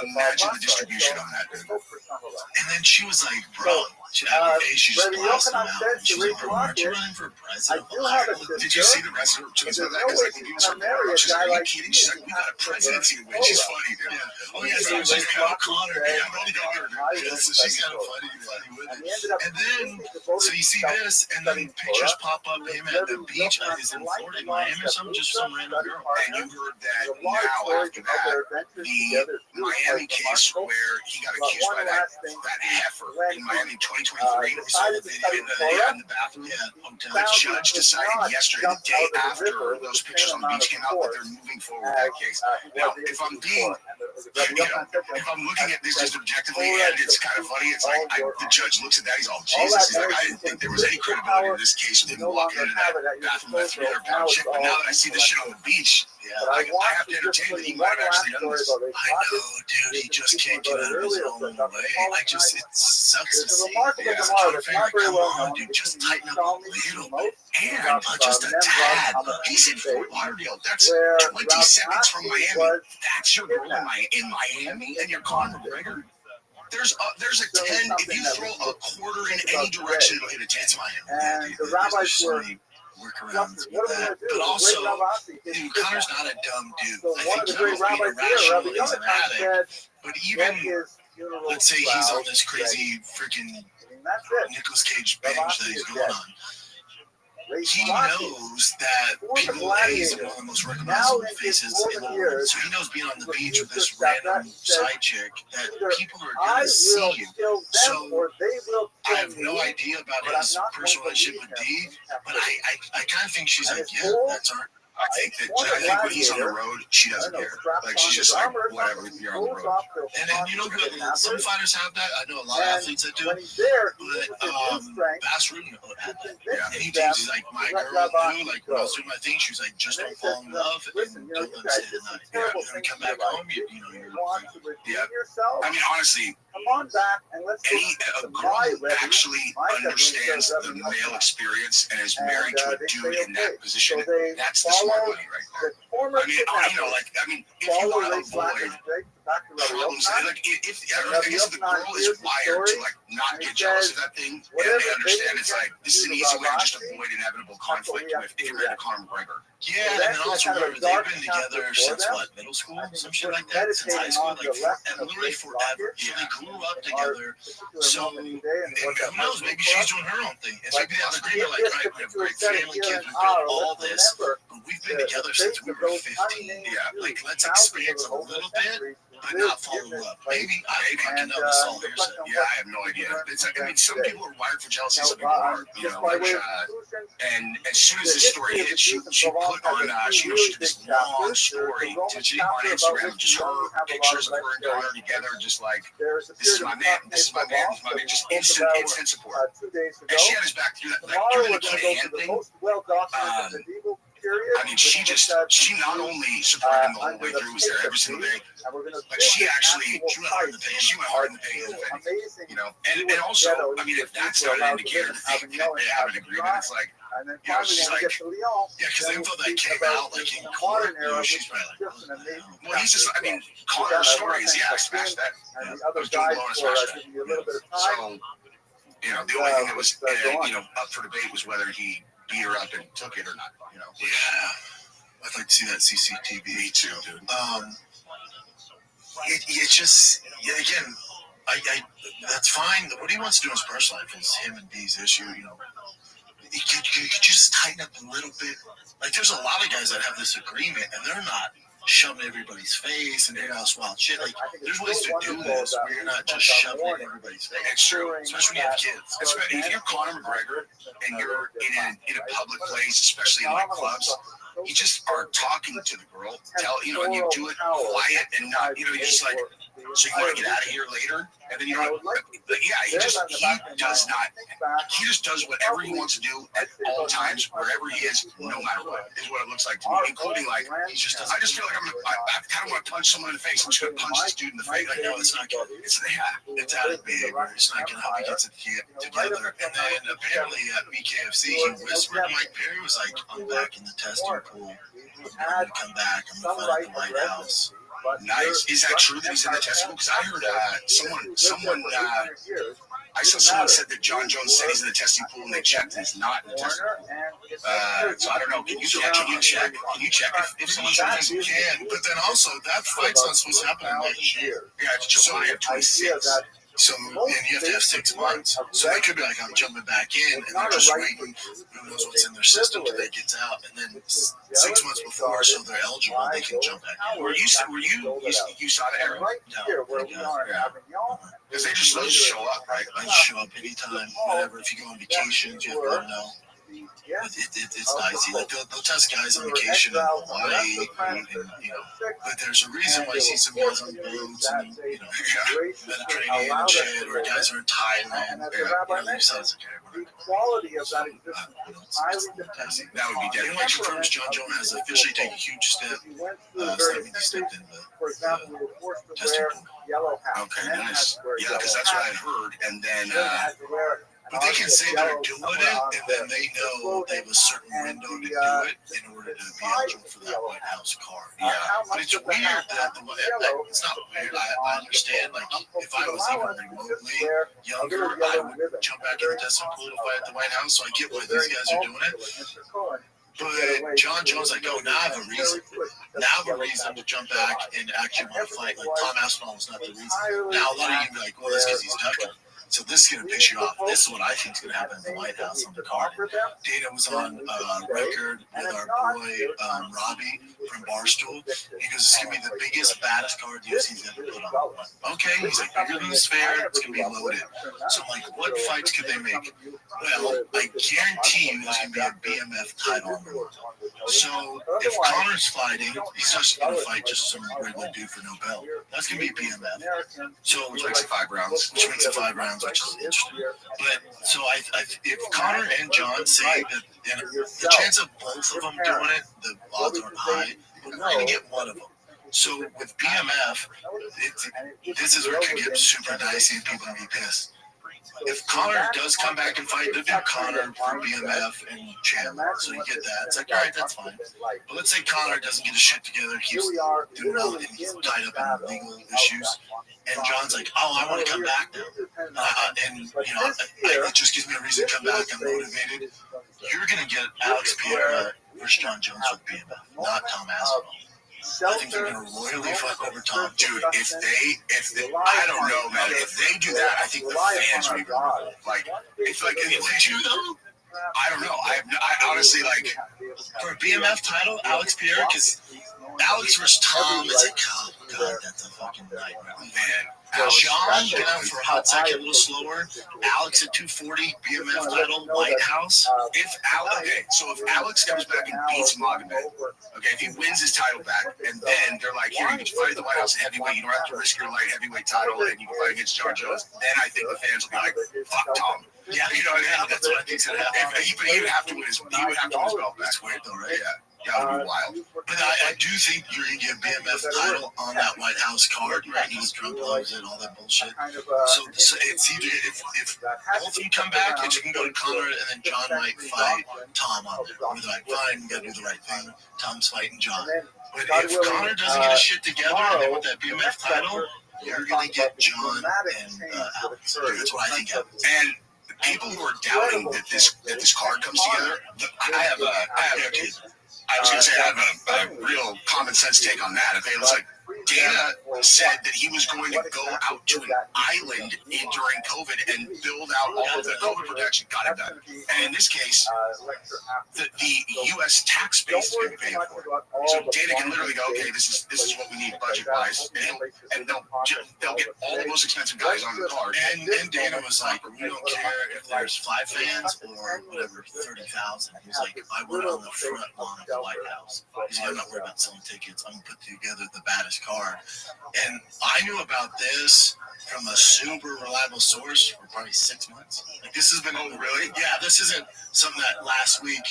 imagine the distribution on that, dude. And then she was like, bro, she had her face, she just blasted him out. And she was like, bro, aren't you running for president? Did you see the rest of her tweets about that? Because like, when people start going, she's like, are you kidding? She's like, we got a presidency to win. She's funny, dude. Oh yeah, so she's kind of Connor, dude. So she's kind of funny with it. And then, so you see this, and then pictures pop up him at the beach. Is in Florida, Miami or something, just some random girl. And you heard that now after that, the Miami case where he got accused by that heifer in Miami 2023. We saw the video in the bathroom. Yeah, the judge decided yesterday, the day after those pictures on the beach came out, that they're moving forward with that case. Now, if I'm being, if I'm looking at this just objectively, and it's kind of funny, it's like the judge looks at that, he's all, Jesus, he's like, I didn't think there was any credibility in this case. Didn't walk into that bathroom with that 300-pound chick, but now that I see this shit on the beach, I have to entertain that he might have actually done this. I know, dude, he just can't get out of his own way. It sucks to see. Yeah, I'm trying to figure, come on, dude, just tighten up a little bit. And just a tad. He's in Fort Lauderdale. That's 20 seconds from Miami. That's your goal in Miami, and you're Conor McGregor. There's a 10. If you throw a quarter in any direction, it'll hit a 10. It's Miami. The rabbis were workarounds with that. But also, dude, Conor's not a dumb dude. I think he's being irrational. He's an addict. But even, let's say he's on this crazy freaking Nicolas Cage binge that he's going on. he knows that people A is one of the most recognizable faces in the world. So he knows being on the beach with this random side chick that people are going to see you. So I have no idea about his personal relationship with D, but I kind of think she's like, yeah, that's her. I think when he's on the road, she doesn't care. Like she's just like, whatever, you're on the road. And then some fighters have that. I know a lot of athletes that do. But Bass Rutten had that. Yeah. And he thinks he's like, my girl knew, like when I was doing my thing, she was like, just don't fall in love and don't let stay the night. Yeah. And then come back home, you're like, yeah. I mean, honestly, a girl who actually understands the male experience and is married to a dude in that position, that's the smart money right there. I mean, if you want to avoid problems, like I guess the girl is wired to like not get jealous of that thing, and they understand it's like this is an easy way to just avoid inevitable conflict if you're married to Conor McGregor. Yeah, and then also remember they've been together since what, middle school, some shit like that, since high school, like literally forever. So they grew up together. So and who knows? Maybe she's doing her own thing, and maybe they have an agreement like, right, we have a great family, kids, we've got all this, but we've been together since we were 15. Yeah, like let's expand a little bit. But not fall in love. Maybe I can know this all here. Yeah, I have no idea. It's like, I mean, some people are wired for jealousy, some people aren't. You know, like, and as soon as this story hit, she put on she did this long story on Instagram, just her pictures of her and Connor together, just like this is my man, this is my man, this is my man, just instant support. And she had his back through that, like during the Kid Hand thing. I mean, she not only supported him the whole way through, was there every single day, but she went hard in the paint. She went hard in the paint, you know. And also, I mean, if that's not an indicator that they have an agreement, it's like, you know, she's like, yeah, because the info that came out, like in court, you know, she's probably like, well, he's just, I mean, Connor's story is, yeah, I smashed that. I was doing blow and smashed that. So, you know, the only thing that was, you know, up for debate was whether he beat her up and took it or not, you know. Yeah, I'd like to see that CCTV. Me too, dude. It's just, yeah, again, I that's fine. What he wants to do in his personal life is him and B's issue, you know. You could just tighten up a little bit. Like, there's a lot of guys that have this agreement, and they're not shoving everybody's face and doing all this wild shit. Like, there's ways to do this where you're not just shoving it in everybody's face. It's true, especially when you have kids. If you're Conor McGregor and you're in a public place, especially in like clubs, you just are talking to the girl, you know, and you do it quiet and not, you know, you're just like, so you want to get out of here later? And then you're like, yeah, he just does whatever he wants to do at all times, wherever he is, no matter what, is what it looks like to me, including like, I just feel like I kind of want to punch someone in the face. I'm just going to punch this dude in the face. Like, no, it's not good. It's out of big. It's not going to help you get together. And then apparently at BKFC, he whispered to Mike Perry, was like, I'm back in the testing pool. I'm going to come back. I'm going to fight at the White House. Nice. Is that true that he's in the test pool? Because I heard I saw someone said that John Jones said he's in the testing pool and they checked and he's not in the testing pool. So I don't know. Can you check? Can you check if someone's in the testing pool? Yeah, but then also that fight's not supposed to happen next year. Yeah, it's July of 26. So then you have to have 6 months. So they could be like, I'm jumping back in, and they're just waiting. Who knows what's in their system till they get out, and then 6 months before, so they're eligible, they can jump back in. You saw the Aaron? No. Because they just show up, right? They show up anytime, whatever. If you go on vacations, you have to know. It's nice. Like they'll test guys on vacation in Hawaii, and, you know. But there's a reason why you see some guys on boats and, you know, Mediterranean and shit, or guys are in Thailand. You know, you say it's okay. That would be dead. It only confirms John Jones has officially taken a huge step. So that means he stepped in the testing pool. Okay, nice. Yeah, because that's what I heard. And then, but they can say they're doing it, and then they know they have a certain window to do it in order to be eligible for that White House card. Yeah, but it's weird that it's not weird. I understand. Like, if I was even remotely younger, I would jump back in the testing pool to fight at the White House. So I get why these guys are doing it. But John Jones, like, oh, now I have a reason. Now I have a reason to jump back and actually want to fight. Like, Tom Aspinall was not the reason. Now, a lot of you be like, well, that's because he's ducking. So this is going to piss you off. This is what I think is going to happen at the White House on the card. Dana was on record with our boy Rabbi from Barstool. He goes, "It's going to be the biggest, baddest card the UFC's ever put on." Okay, he's like, "Bigger than the Sphere. It's going to be loaded." So I'm like, what fights could they make? Well, I guarantee you there's going to be a BMF title on the line. So if Connor's fighting, he's just going to fight just some regular dude for no belt. That's going to be a BMF. So which makes it 5 rounds. Which makes it 5 rounds, which is interesting. But so if Connor and John say that, and the chance of both of them doing it, the odds aren't high, but we're going to get one of them. So with BMF, this is where it could get super dicey and people are going to be pissed. If Connor does come back and fight, they'll do Connor for BMF and Chandler. So you get that. It's like, all right, that's fine. But let's say Connor doesn't get his shit together, keeps doing well, and he's tied up in legal issues. And John's like, oh, I want to come back now. And, it just gives me a reason to come back. I'm motivated. You're going to get Alex Pereira versus John Jones with BMF, not Tom Aspinall. I think they're going to royally fuck over Tom. Dude, if they, I don't know, man. If they do that, I think the fans would be like, it's like, if they do though, I don't know. I honestly, like, for a BMF title, Alex Pereira, because Alex versus Tom, it's like, oh god, that's a fucking nightmare, man. John down for a hot second, a little slower. Alex at 240, BMF title, White House. So if Alex comes back and beats Magomed, okay, if he wins his title back, and then they're like, here, you can fight at the White House heavyweight, you don't have to risk your light heavyweight title, and you can fight against John Jones, then I think the fans will be like, fuck Tom. Yeah, you know what I mean? That's what I think's gonna happen. He would have to win his belt back. That's weird though, right? Yeah. That would be wild. But I do think you're going to get a BMF title on that White House card. You're going to use Trump loves and all that bullshit. So it's either, if both of them come back, it's you can go to Connor and then John might fight Tom on there. We're like, fine, we got to do the right thing. Tom's fighting John. But if Connor doesn't get his shit together and they want that BMF title, you're going to get John and Alex. That's what I think happens. And people who are doubting that this card comes together, I was going to say, I have a real common sense take on that. Okay, it was like Dana said that he was going to go out to an island during COVID and build out all of the COVID protection. Got it done. And in this case, the U.S. tax base is going to be paying for it. So Dana can literally go, okay, this is what we need budget-wise, and they'll get all the most expensive guys on the card. And Dana was like, we don't care if there's 5 fans or whatever, 30,000. He was like, I want it on the front lawn of the White House. He's like, I'm not worried about selling tickets. I'm going to put together the baddest card. And I knew about this from a super reliable source for probably 6 months. Like, this has been, oh, really? Yeah, this isn't something that last week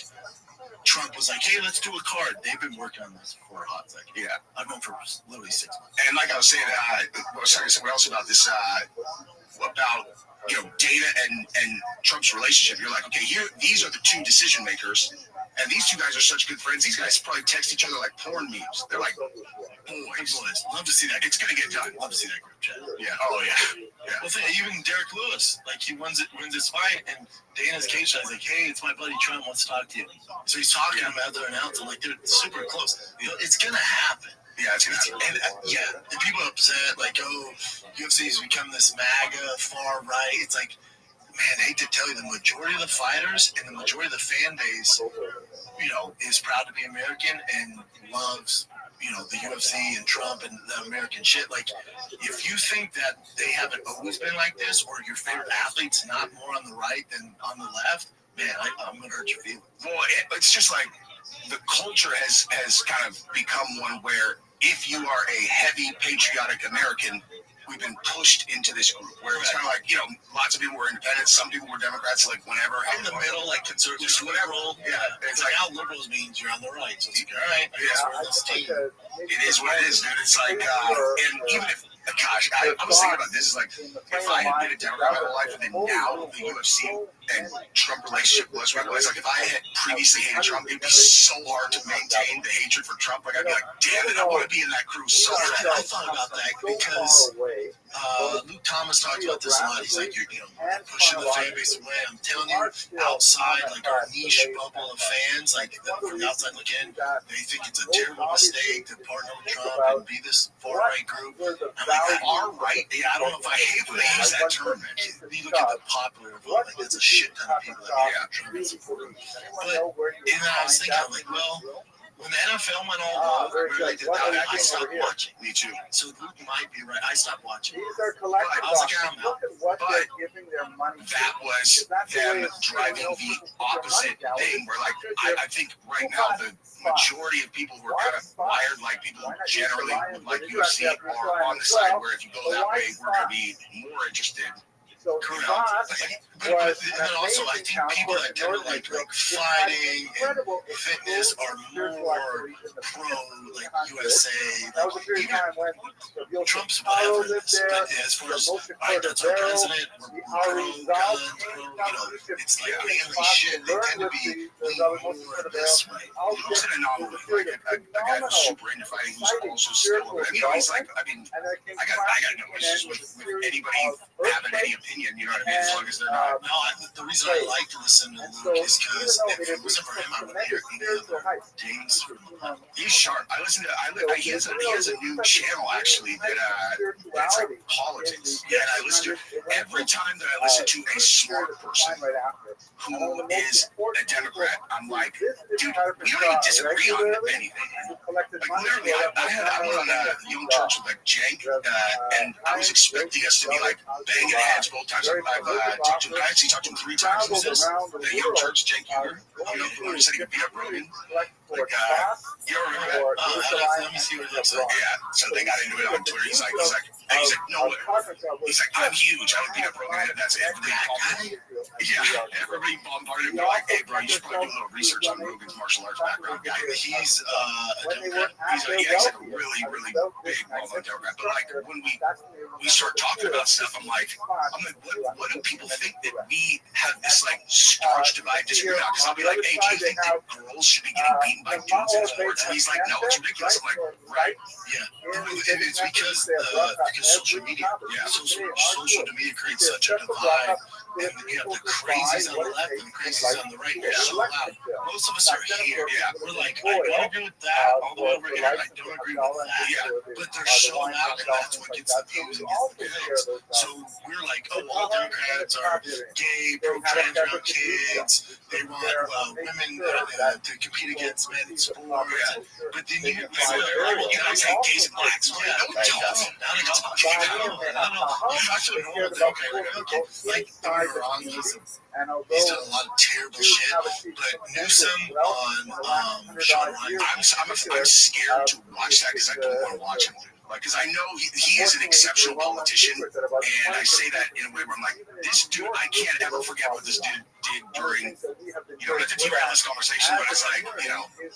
Trump was like, hey, let's do a card. They've been working on this for a hot second. Yeah. I've known for literally 6 months. And like I was saying, I was talking to someone else about this, about, Dana and Trump's relationship. You're like, okay, these are the 2 decision makers. And these 2 guys are such good friends. These guys probably text each other like porn memes. They're like, boys. Love to see that. It's going to get done. Love to see that group chat. Yeah. Oh, yeah. Well, even Derek Lewis, like, he wins his fight, and Dana's cage shot. He's like, hey, it's my buddy Trump wants to talk to you. So he's talking to him after an announce. I'm like, dude, it's super close. It's going to happen. Yeah, it's going to happen. And, and people are upset, like, oh, UFC's become this MAGA far right. It's like, man, I hate to tell you, the majority of the fighters and the majority of the fan base, is proud to be American and loves, the UFC and Trump and the American shit. Like, if you think that they haven't always been like this, or your favorite athlete's not more on the right than on the left, man, I'm going to hurt your feelings. Well, it's just like the culture has kind of become one where if you are a heavy patriotic American, we've been pushed into this group where it's kind of like, lots of people were independents, some people were Democrats, like whenever. In the middle, like conservatives, whatever. Yeah, it's like how liberals means you're on the right. So it's like, all right, I guess we're on this team. It is what it is, dude. It's like, and even if, gosh, I was thinking about this, is like, if I had been a Democrat my whole life and then now the UFC and Trump relationship was what it was, like if I had previously hated Trump, it'd be so hard to maintain the hatred for Trump. Like I'd be like, damn it, I want to be in that crew so bad. I thought about that because Luke Thomas talked about this a lot. He's like, you're pushing the fan base away. I'm telling you, outside, like our niche bubble of fans, like from the outside looking in, they think it's a terrible mistake to partner with Trump and be this far-right group. I'm like, far-right? Yeah, I don't know if I hate when they use that term. You look at the popular vote, like that's a shit ton of people that Trump is supporting. But and then I was thinking, I'm like, well, when the NFL went all wrong, where they did that, I stopped watching. Me too. So Luke might be right. I stopped watching. I was like, I'm out. But that was them driving the opposite thing. Where like, I think right now the majority of people who are kind of wired like people who generally would like UFC are on the side where if you go that way, we're going to be more interested. But then also, I think people that tend to like fighting and fitness are more pro like USA. Like, even Trump's whatever this, but as far as that's our president, we're pro guns, pro, it's like manly shit. They tend to be more this way. Who's an anomaly? Like a guy who's super into fighting, who's also still. He's like, I mean, I got no issues with anybody having any opinion. You know what I mean? As long as they're not. No, the reason I like to listen to Luke is because if it wasn't for him, I wouldn't hear any other James from the He's sharp. I listen to. He has a new channel actually that's like politics. Yeah, and I listen to every time that I listen to a smart person who is a Democrat. I'm like, dude, we don't even disagree on anything. Like literally, I went on a young church with like Jank, and I was expecting us to be like banging heads both times. I've talked to him. I actually talked to him 3 times. Was this the young church Jank Huger? Who was saying beat up Rogan? Like, you don't remember that? Let me see what it looks like. Yeah, so they got into it on Twitter. He's like, no, he's like, I'm huge. I would beat up Rogan. That's everybody. Yeah, everybody bombarded him. They're like, hey, bro, you should probably do a little research on Rogan's martial arts background. Yeah, he's a Democrat. He's like a really, really big well-known Democrat. But like when we start talking about stuff, I'm like, what do people think that we have this like starch divide disagreement on? Because I'll be like, hey, do you think that girls should be getting beaten by dudes in sports? And he's like, no, it's ridiculous. I'm like, right? Yeah, it's because social media. Yeah, social media creates such a divide. And you have the crazies on the left and the crazies on the right. They're so loud. Most of us are here. Yeah, we're like, I don't agree with that. All the way over here, I don't agree with that. Yeah, but they're so loud, and that's what gets the views and gets the clicks. So we're like, oh, all Democrats are gay, pro-trans, around kids. They want women to compete against men in sport. Yeah. But then you guys hate gays and blacks. Yeah, no, you actually know that. Okay. Like, wrong. He's done a lot of terrible shit, but Newsom on Sean Ryan, I'm scared to watch that because I don't want to watch him. Like, because I know he is an exceptional politician, and I say that in a way where I'm like, this dude, I can't ever forget what this dude did during, not to derail this conversation, but it's like,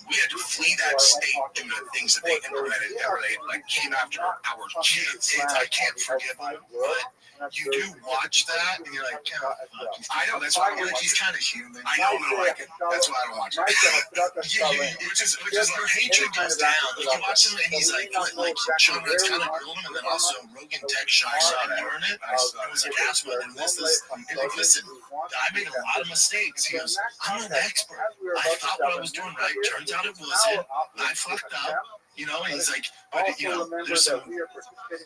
we had to flee that state due to things that they implemented that really, like, came after our kids. I can't forgive him, but you do watch that, and you're like, I know, that's why I'm like, he's kind of human. I know, I don't like it. That's why I don't watch it. Which is our hatred goes down. Like, you watch him, and he's like Sean Ryan's kind of grilling him, and then also Rogan Tech Shy ignoring it. I was like, ask what this is. And like, listen, I made a lot of mistakes. He goes, I'm an expert. I thought what I was doing right. Turns out it wasn't. I fucked up. And he's like, but there's some.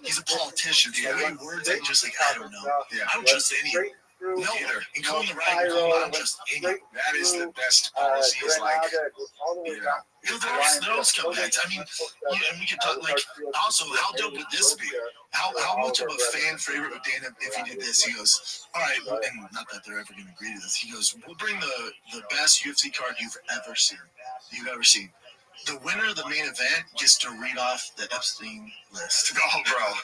He's a politician. Dude. Words that just like, I don't know. Yeah. I don't trust any. No, either. And calling the right, I don't trust any. That is the best policy. Is like, those comebacks. I mean, and we can talk like. Also, how dope would this be? How much of a fan favorite would Dana if he did this? He goes, all right, and not that they're ever going to agree to this. He goes, we'll bring the best UFC card you've ever seen. The winner of the main event gets to read off the Epstein list. Oh, bro.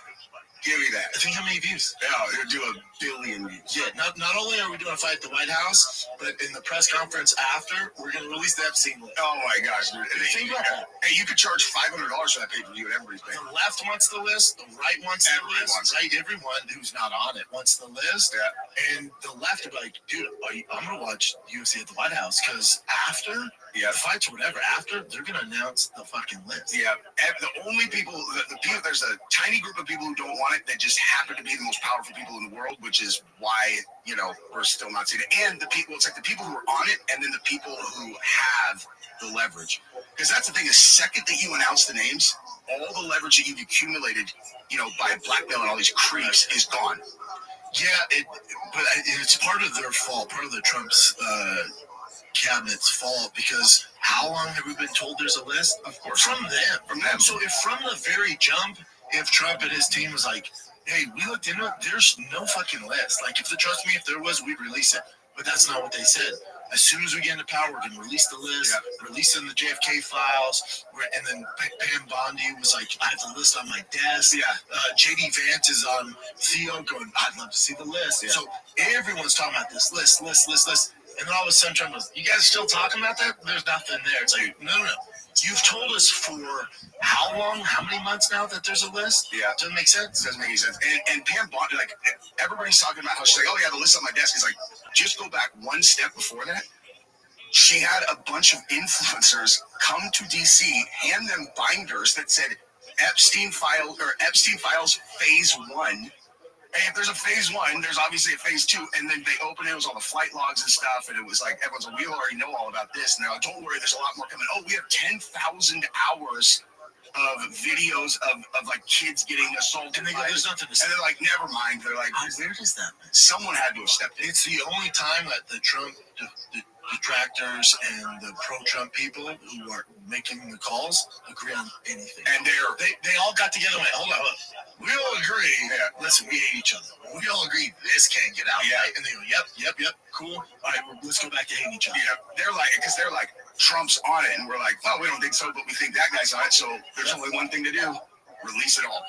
Give me that. I think how many views? Yeah, it'll do 1 billion views. Yeah, not only are we doing a fight at the White House, but in the press conference after, we're going to release the Epstein list. Oh, my gosh, dude. Think about that. Hey, you could charge $500 for that pay-per-view and everybody's paying. The left wants the list. The right wants the list. Right? Everyone who's not on it wants the list. Yeah. And the left are like, dude, I'm going to watch UFC at the White House because after the fights or whatever, after, they're going to announce the fucking list. Yeah. And the only people, the people, there's a tiny group of people who don't want it that just happen to be the most powerful people in the world, which is why, you know, we're still not seeing it. And the people, it's like the people who are on it and then the people who have the leverage. Because that's the thing, the second that you announce the names, all the leverage that you've accumulated, you know, by blackmailing all these creeps is gone. Yeah, but it's part of their fault, part of the Trump's cabinet's fault, because how long have we been told there's a list? Of course, from them. So if from the very jump, if Trump and his team was like, hey, we looked into it, there's no fucking list. Like, if they trust me, if there was, we'd release it. But that's not what they said. As soon as we get into power, we're going to release the list, release it in the JFK files, and then Pam Bondi was like, I have the list on my desk. JD Vance is on Theo going, I'd love to see the list. So everyone's talking about this list. And then all of a sudden Trump goes, you guys still talking about that? There's nothing there. It's like, no. You've told us for how long, how many months now that there's a list? Yeah. Doesn't make sense? Doesn't make any sense. And Pam Bondi, like, everybody's talking about how she's like, oh yeah, the list on my desk is like, just go back one step before that. She had a bunch of influencers come to DC, hand them binders that said Epstein Files Phase 1. And if there's a Phase 1, there's obviously a Phase 2, and then they open it was all the flight logs and stuff, and it was like, everyone's like, we already know all about this. And they're like, don't worry, there's a lot more coming. Oh, we have 10,000 hours of videos of like kids getting assaulted. And they go, there's nothing to say. And they're like, never mind. They're like, where does that mean? Someone had to have stepped in. It's the only time that the Trump detractors and the pro-Trump people who are making the calls agree on anything. And they all got together and went, hold on. We all agree. Listen, we hate each other. We all agree this can't get out. Right? And they go, yep, cool. All right, let's go back to hating each other. Yeah, they're like, Trump's on it, and we're like, well, we don't think so, but we think that guy's on it, so there's only one thing to do: release it all.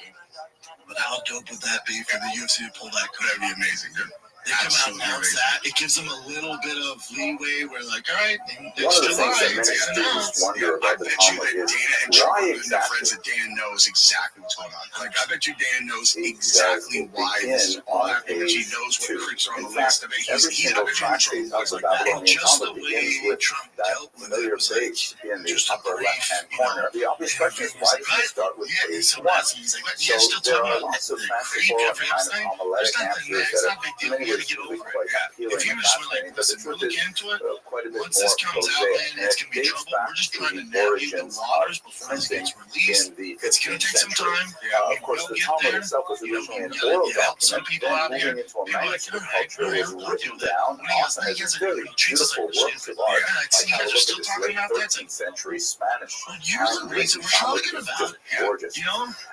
But how dope would that be for the UFC to pull that card? That'd be amazing, dude. They come out and announce that. It gives them a little bit of leeway where, like, all right, one of the things that many students wonder about the Talmud is why exactly that Dana knows exactly what's going on. Like, I bet you Dana knows exactly why this is all happening. He knows what creeps are on the list. I bet every single tractate of the Babylonian Talmud begins with that familiar page in the upper left-hand corner. The obvious question is, why does it start with page 1? So there are lots of fanciful and kind of homiletic answers that are many ways really quite appealing and fascinating, but the truth is quite a bit more prosaic, and it dates back to the origins of printing in the 15th century. Of course, the Talmud itself was originally an oral document, then moving into a manuscript culture, was written down, often as a fairly beautiful works of art, like how to look at this late 13th century Spanish handwritten Talmud is just gorgeous.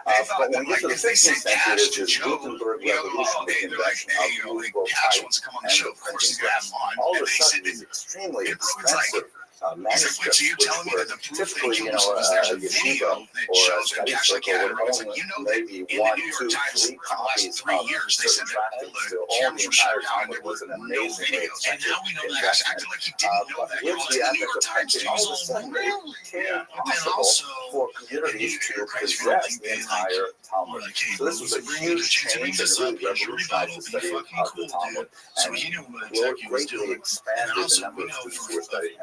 But when we get to the 16th century, there's this Gutenberg revolution, the invention of movable type and the printing press. All of a sudden, these extremely expensive manuscripts, which were typically, a yeshiva or a study circle would own maybe 1, 2, 3 copies of certain tractates. So all the entire Talmud was an amazingly expensive investment. But with the advent of printing, all of a sudden it became possible for communities to possess the entire Talmud. So this was a huge change and really revolutionized the study of the Talmud and greatly expanded the number of students who were studying it.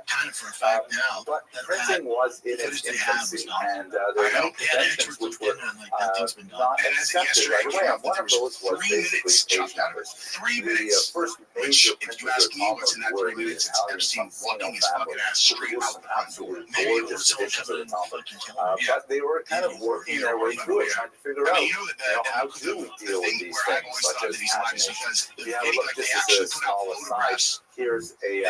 But printing was in its infancy, and there were many conventions which were not accepted right away. And one of those was basically page numbers. The first major printers of Talmud were the Italian Sonsino family, who produced some absolutely gorgeous editions of the Talmud. But they were kind of working their way through it, trying to figure out how do we deal with these things, such as pagination. If you have a look, this is a small aside. Here's a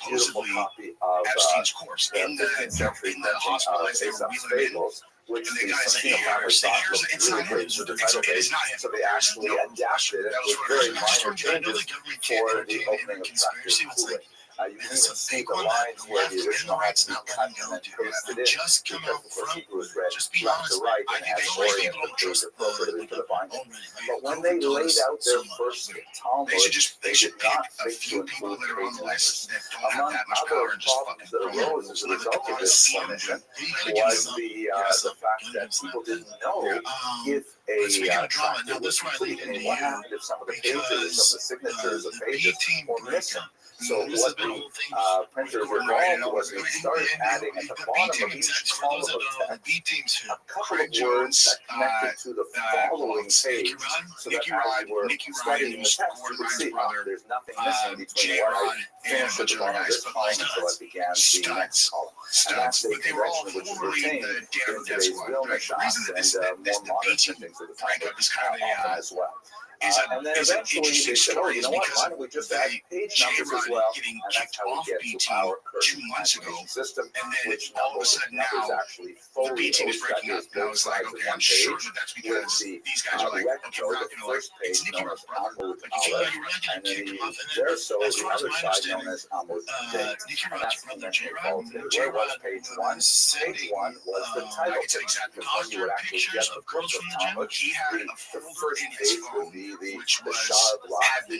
beautiful copy of the 15th century printing of Aesop's Fables, which the Sonsino family thought looked really great for the title page, so they actually adapted it with very minor changes for the opening of chapter 2. You can even see the lines where the original had to be cut and then pasted in, because of course Hebrew is read left to right and has orient the page appropriately for the binding. But when they laid out their first Talmud, they did not think to include page numbers. Among other problems that arose as a result of this formation was the fact that people didn't know if a tract was complete. I mean, what happened if some of the pages, some of the signatures of pages were missing? So what the printers evolved was they started adding at the bottom of each column of text a couple of words that connected to the following page, so that as you were studying the text, you could see, there's nothing missing between what I finished at the bottom of this column until I began the next column. And that's a convention which is retained in today's Vilna shops and more modern printings of the time often as well. And then eventually they said, oh, you know what, why don't we just add page numbers as well? And that's how we get to our current information system, which all of a sudden numbers actually fully illustrated both sides of one page, with the recto, the first page known as Amud Aleph, and then the verso, the other side known as Amud Bet. And that's the convention we followed today. Where was page one? Page one was the title page, because when you would actually get the book of Talmud, the first page would be the Shah block, the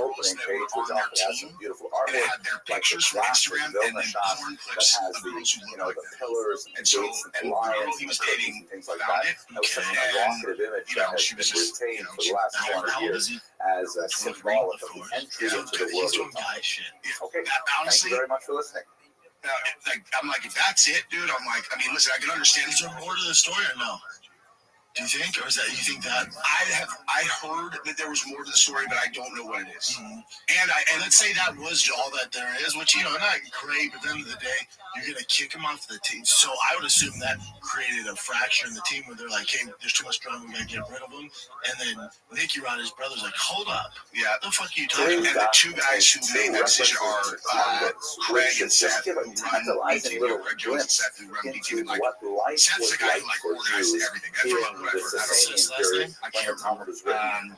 opening page, which often has some beautiful artwork, like the classic Vilna shop that has the, the pillars and gates and lions and curtains and things like that. That was such an evocative image that has been retained for the last 200 years as a symbolic of the entry into the world of Talmud. Okay, thank you very much for listening. I'm like, if that's it, dude, I'm like, I mean, listen, I can understand. Is there more to the story or no? Do you think, or is that you think that I heard that there was more to the story, but I don't know what it is. Mm-hmm. And let's say that was all that there is, which not great, but at the end of the day, you're gonna kick him off the team. So I would assume that created a fracture in the team where they're like, hey, there's too much drama, we gotta get rid of him. And then Nicky Rod, his brother's like, hold up, yeah, what the fuck are you talking about? And the two guys who made that decision are Craig and Seth, who run BT, Craig Jones and Seth, who run BT. Like, Seth's the guy who organizes everything. The Sasanian period when the Talmud was written.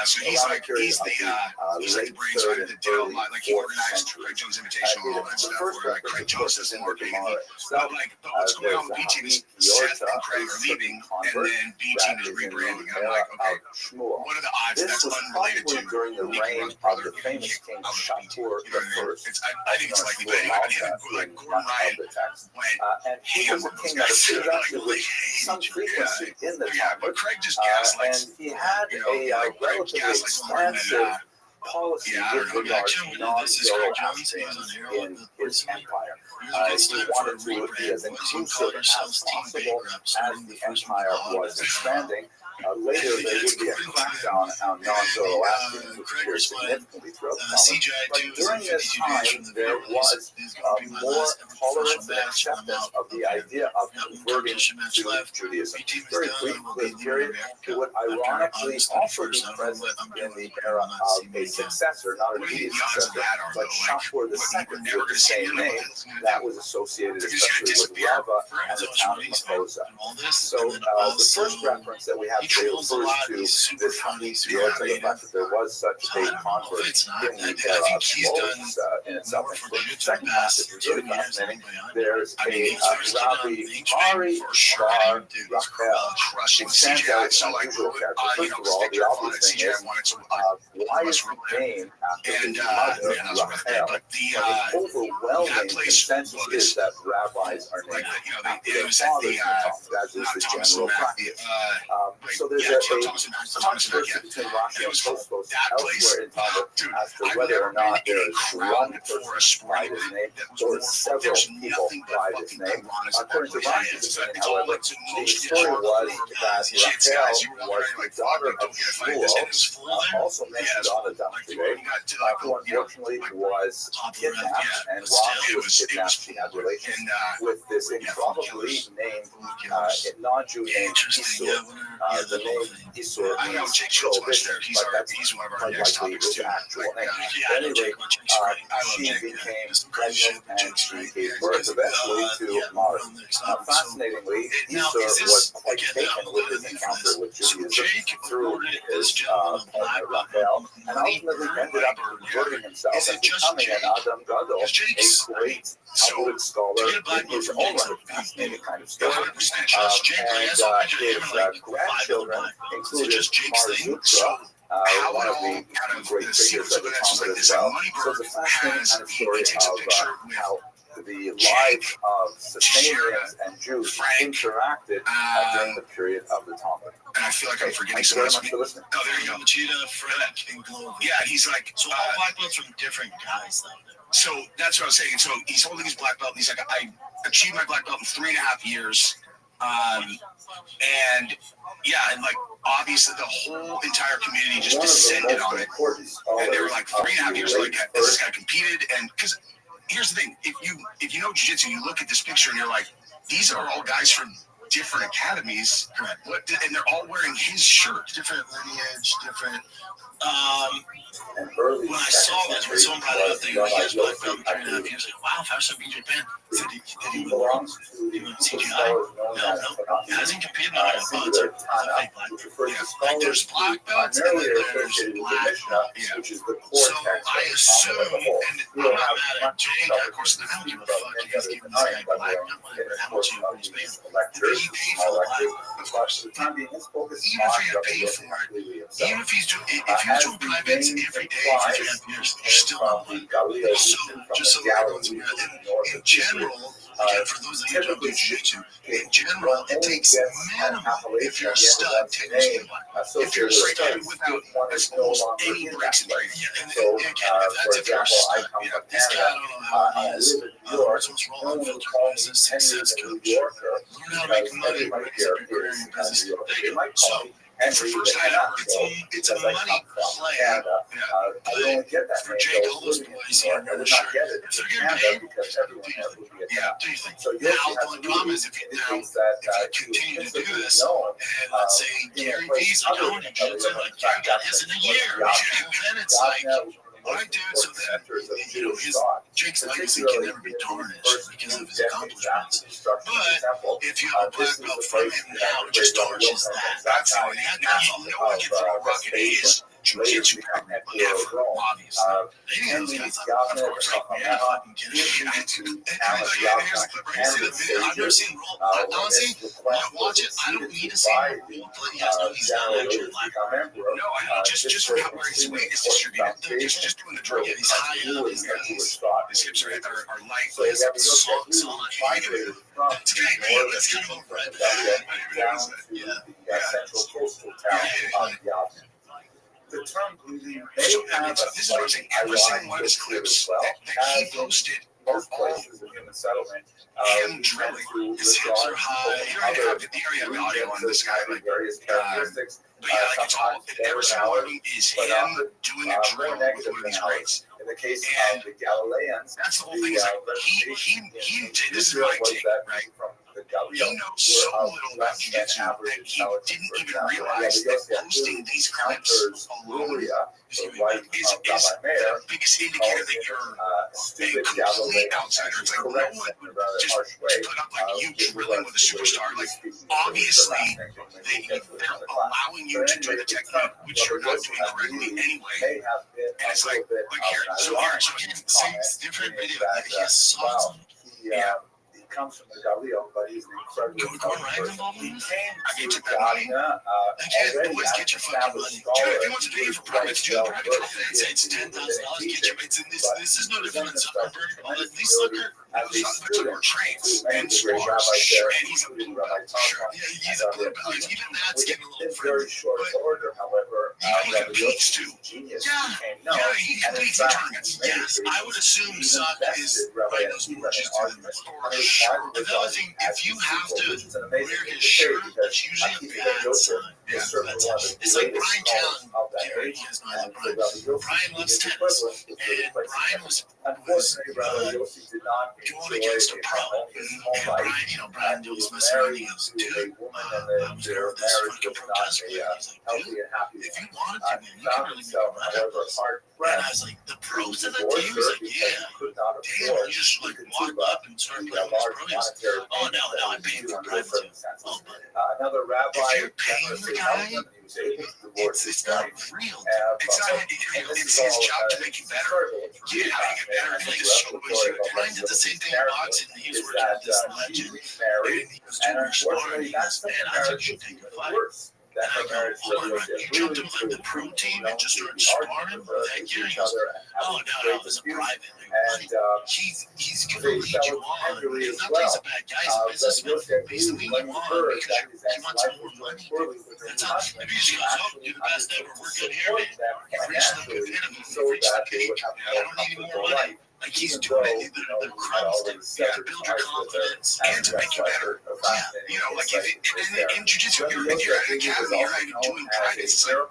So he's the brains behind the deal. Like he organized Craig Jones Invitational and all that stuff. Where Craig Jones is more big. But what's going on with B Team is Seth and Craig are leaving, and then B Team is rebranding. And I'm like, okay, what are the odds that's unrelated to during the reign of the famous king Shapur the First? I think it's likely, but like Gordon Ryan went, and he was a king that appeared actually with some frequency in the Talmud, but Craig just and he had a relatively expansive policy with regard to non-Zoroastrians in his empire. He wanted to be as inclusive as possible as the empire was expanding. Later, there would be a crackdown on non-Zoroastrians, which occurred significantly throughout the Talmud. But during this time, there was more tolerance and acceptance of the idea of converting to Judaism. Very brief period. It would ironically also be present in the era of a successor, not an immediate successor, but Shapur II with the same name, that was associated especially with Rava and the town of Makosa. So the first reference that we have today refers to this year, to the fact that there was such a convert in the era of Moses in itself. And the second passage is really fascinating. There's a Rabbi Mari Bar Rachel, who stands out as an unusual character. First of all, the obvious thing is, why is he named after his mother, Rachel? But the overwhelming consensus is that rabbis are named after their fathers, as is the general practice. So there's a controversy between Rashi and Tosfos elsewhere in Talmud as to whether or not there is one person by this name or several people by this name. According to Rashi's opinion, however, the story was that Rachel was the daughter of Shmuel, also mentioned on the Daf today, who unfortunately was kidnapped, and while she was kidnapped, she had relations with this improbably named non-Jew named Isur. The name Isur means prohibition, but that's quite likely his actual name. At any rate, she became pregnant and she gave birth eventually to Mari. Fascinatingly, Isur was quite taken with his encounter with Judaism through his partner Rachel, and ultimately ended up converting himself and becoming an Adam Gadol, a great Talmudic scholar in his own right. Fascinating kind of story. And his grandchildren included Mar Zutra, one of the great figures of the Talmud as well. So it's a fascinating kind of story of how the lives of Sasanians and Jews interacted during the period of the Talmud. And I feel like I'm forgetting Thank you very someone. much for listening. Oh, there you go. Cheetah, Frank, and Glover. Yeah, and he's like, So all black belts from different guys, though. So that's what I was saying. So he's holding his black belt, and he's like, I achieved my black belt in 3.5 years. And yeah, and like obviously the whole entire community just descended on it. And they were like 3.5 years like this guy competed. And because here's the thing, if you know jiu-jitsu, you look at this picture and you're like, these are all guys from different academies. Correct. And they're all wearing his shirt. Different lineage, different. When I saw this, when someone brought it up, they go, he has black belt in 3.5 years. Like, wow, if I was from Japan, did he win CGI? No. He hasn't competed in all belts. It's a fake black belt. Yeah. Like, there's black belts and then there's black belts. Yeah. So I assume, and I'm not mad at Jake, of course, I don't give a fuck if he's giving this guy black belt, whatever, how much he's paying. If he paid for the black belt, even if he had to pay for it, even if he's doing privates every day for 3.5 years, you're still not black. So, just so everyone's aware, in general, again, for those that don't do jiu-jitsu, in general, it takes minimum, if you're a stud, 10 years to be black. If you're a stud without almost any breaks in training, and again, if you're a stud, this guy, I don't know how he is. What's wrong with filter business, success coach. Learn how to make money, raise up your career in your business. There you go. So, and for first time, it's a money play. But for Jake, all those boys here in the shirt, if they're getting paid, do you think? Now, the only problem is if you continue to do this, and let's say Gary V's going to jiu-jitsu, like Gary got his in a year, then it's like, all right, dude, so then, Jake's legacy can never be tarnished because of his accomplishments. But if you have a black belt from him now, it just tarnishes that. That's how it happened. No one can throw a rock at his jiu-jitsu program, ever, obviously. Any of those guys, of course, like, yeah, fucking kidding me. Here's the clip right here. See the video? I've never seen Roll. Honestly, when I watch it, I don't need to see Roll to let you guys know he's not actually black. No, I know, just for how where his weight is distributed. Just doing the drill. Yeah, he's high up, his knees, his hips are light, he has socks on. It's kind of over it. The term bleeding, this is what I'm saying. Every single one of his clips that he posted are all human settlement. him drilling. His hips are high. Here I have the audio on this guy. Like, but yeah, like it's all, every single one of them is him doing a drill with one of these grades. In the case of the Galileans, that's the whole thing. Is like he this is my take, right? He knows so little about jiu-jitsu that he didn't even realize that posting these clips alone is the biggest indicator that you're a complete outsider. It's like no one would just put up like you drilling with a superstar. Like obviously they're allowing you to do the technique which you're not doing correctly anyway. And it's like here, so same different video. He has socks on. Yeah. Comes from the Galileo, but he's an incredible person. He came to Ghana. Again, boys, get your fucking money. Dude, if you want to pay for privates, do the private. It's $10,000. Get your. This is no different than Zuckerberg. All that these sucker. Those are trades and squash. And he's a blue belt. He's a blue belt. Even that's getting a little very short order, however. He competes too. Yeah, he competes in tournaments. Yes, I would assume Zuck is right. Those merges to them for sure. But the other thing, if you have to wear his shirt, that's usually a bad sign. Yeah, it's like Brian Callen. He has neither Brian. Brian loves tennis, and Brian was going against a pro. And Brian was messing around. He goes, dude, I was there with this fucking pro tennis player. He's like, dude, if you wanted to, man, you can really make a run. And I was like, the pros of the team? He's like, yeah. Damn, you just like walk up and start playing with his pros. Oh, no, I'm paying for private too. Oh, but another rabbi, if you're paying the guy, it's not real. It's his job to make you better. Yeah, how you get better. Brian did the same thing in boxing. He was working with this legend, and he was doing his sparring. And I think you should take a fight. then her marriage hold on, you jumped in with like the pro team and just started sparring with that gear? He goes, oh, no, it was a private. And He's going to lead you on. It's not that he's a bad guy, he's a businessman. But he's leading you on because he wants more money. That's all. Maybe he just goes, oh, you're the best ever. We're good here, man. You've reached the pinnacle. You've reached the peak. I don't need any more money. Like he's doing it, the crumbs to build your confidence and to make you better. Yeah, you know, like if in jiu-jitsu, if you're at an academy, you're not even doing private. It's like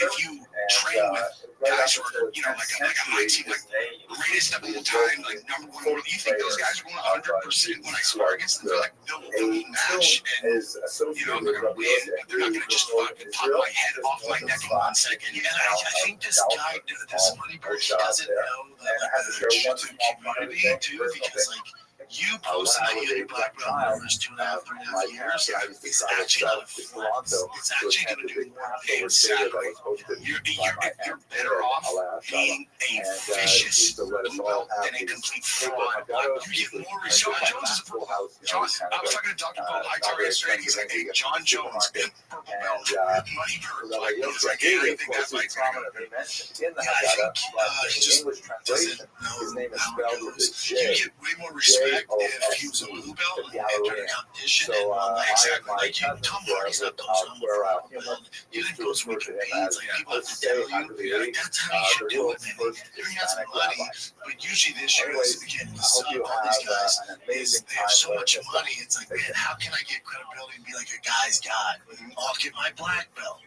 if you train with guys who are, you know, like a high team, like greatest of all time, like number one world, you think those guys are going 100% when I spar against them? They're like, they'll match, and you know, they're gonna win, but they're not gonna just fucking pop my head off my neck in 1 second. And I think this guy, this money bird, he doesn't know the jiu-jitsu community too, because like you posting that you had black belt in the first 2.5, 3.5 years, it's actually not a flex. It's actually going to do more pain salary. You're better off being a vicious blue belt than a complete fraud. You get more respect. I was talking to Dr. Paul Hightower yesterday, and he's like, hey, John Jones, purple belt, money bird, black belt. He's like, hey, I think that fight's going to go good. Yeah, I think he just doesn't know how it goes. You get way more respect if he was a blue belt and entered a competition and won, like, exactly like you. Tom Hardy's not posting on the front belt. You didn't go through campaigns. Like people have to tell you, like, that's how you should do it, man. They're got some money, but usually this year, again, we saw all these guys, they have so much money. It's like, man, how can I get credibility and be like a guy's guy? I'll get my black belt.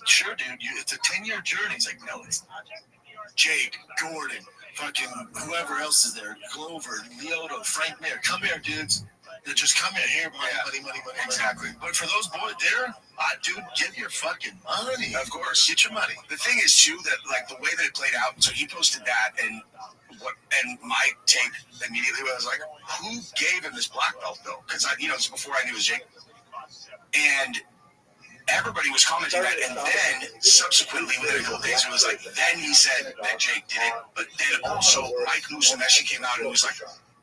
Sure, dude, it's a 10-year journey. It's like, no, it's not. Jake, Gordon, fucking whoever else is there, Glover, Leoto, Frank Mir, come here, dudes. Just come here, money. Exactly. But for those boys there, dude, get your fucking money. Of course, get your money. The thing is too that like the way that it played out. So he posted that, and my take immediately was like, who gave him this black belt though? Because this was before I knew it was Jake, and everybody was commenting that, and then subsequently within a couple days, it was like, then he said that Jake did it, but then also Mike Musumeci came out and was like,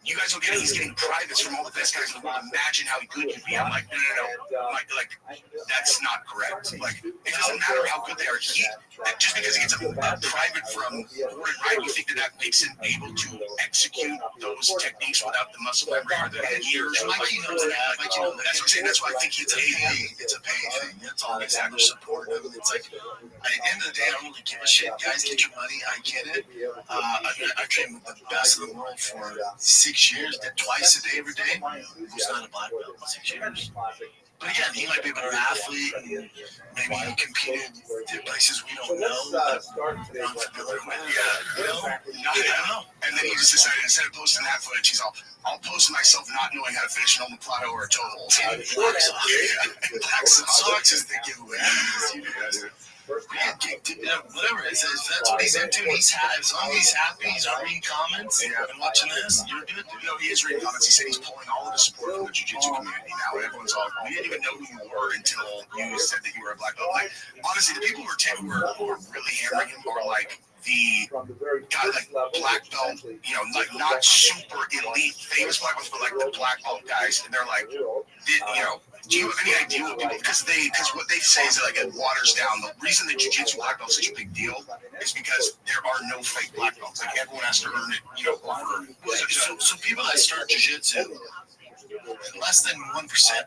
you guys will get it, he's getting privates from all the best guys in the world. Imagine how good you'd be. I'm like, no. Like, that's not correct. Like, it doesn't matter how good they are. Just because he gets a private from Gordon Ryan, you think that makes him able to execute those techniques without the muscle memory or the years? Mikey knows that. That's what I'm saying. That's why I think it's a pay thing. That's all he's after support of. It's like, at the end of the day, I don't really give a shit. Guys, get your money. I get it. I trained with the best in the world for 6 years, did twice a day every day. He's not a black belt in 6 years. But again, he might be a better athlete, and maybe he competed in places we don't know. But not familiar with. I don't know. And then he just decided, instead of posting that footage, he's all, I'll post myself not knowing how to finish an omoplata or a toe hold. Black socks is the giveaway. Whatever it is, if that's what he's into, as long as he's happy, he's not reading comments and watching this, you're good. He is reading comments. He said he's pulling all of the support from the jiu-jitsu community now. Everyone's all, we didn't even know who you were until you said that you were a black belt. Like, honestly, the people who are really hammering him are like the guy like black belt, like not super elite famous black belts, but like the black belt guys, and they're like, do you have any idea what people? Because what they say is that like it waters down. The reason that jiu-jitsu black belt is such a big deal is because there are no fake black belts. Like everyone has to earn it, over. So people that start jiu-jitsu, less than 1%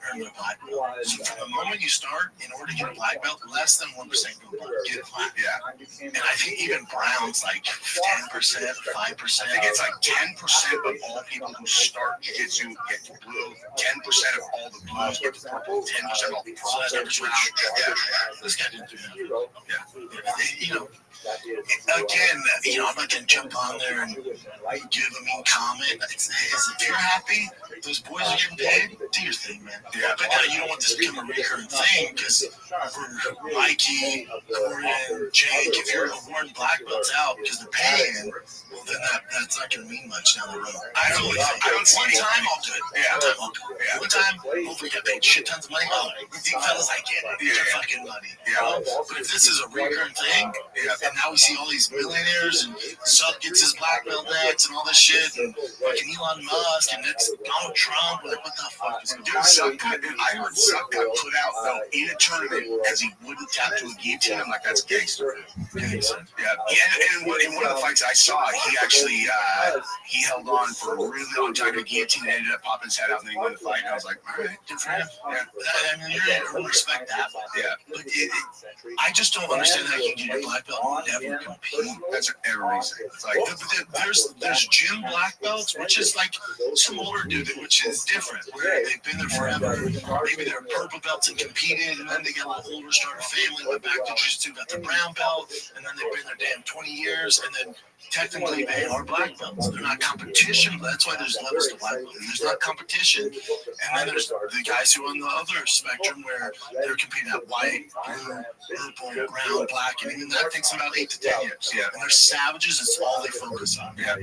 earn their black belt. So from the moment you start, in order to get a black belt, less than 1% get a black belt. And I think even brown's like 10%, 5%. I think it's like 10% of all people who start jiu-jitsu get to blue. 10% of all the blues get to purple. 10% of all the purples get to brown. This guy didn't do that. Again, I'm not gonna jump on there and give a mean comment. If you're happy, those boys are getting paid, do your thing, man. Yeah, but you don't want this to become a recurring thing, because for Mikey, Gordon, Jake, if you're awarding black belts out because they're paying, well, then that's not gonna mean much down the road. I don't see one time I'll do it. One time, hopefully get paid shit tons of money. Oh, fellas, I get it. It's your fucking money. But if this is a recurring thing, and now we see all these millionaires, and Zuck gets his black belt next, and all this shit, and fucking Elon Musk, and it's Donald Trump. Like, what the fuck is going on? Dude, I heard Zuck got put out though in a tournament because he wouldn't tap to a guillotine. I'm like, that's gangster. Yeah, and in one of the fights I saw, he actually he held on for a really long time to a guillotine and ended up popping his head out, and then he won the fight. And I was like, all right, good for him. Yeah. I mean, I respect that. Yeah. But I just don't understand how you can get your black belt and never compete. That's what everybody's saying. It's like, there's gym black belts, which is like some older dude, which is different, where they've been there forever. Maybe they're purple belts and competed, and then they get a little older, start a family, went back to jiu-jitsu, got their brown belt, and then they've been there damn 20 years, and then technically they are black belts. They're not competition, but that's why there's levels to black belt. There's not competition, and then there's the guys who are on the other spectrum where they're competing at white, blue, purple, brown, black, and even that takes about 8 to 10 years. Yeah. And they're savages. It's all they focus on. Yeah.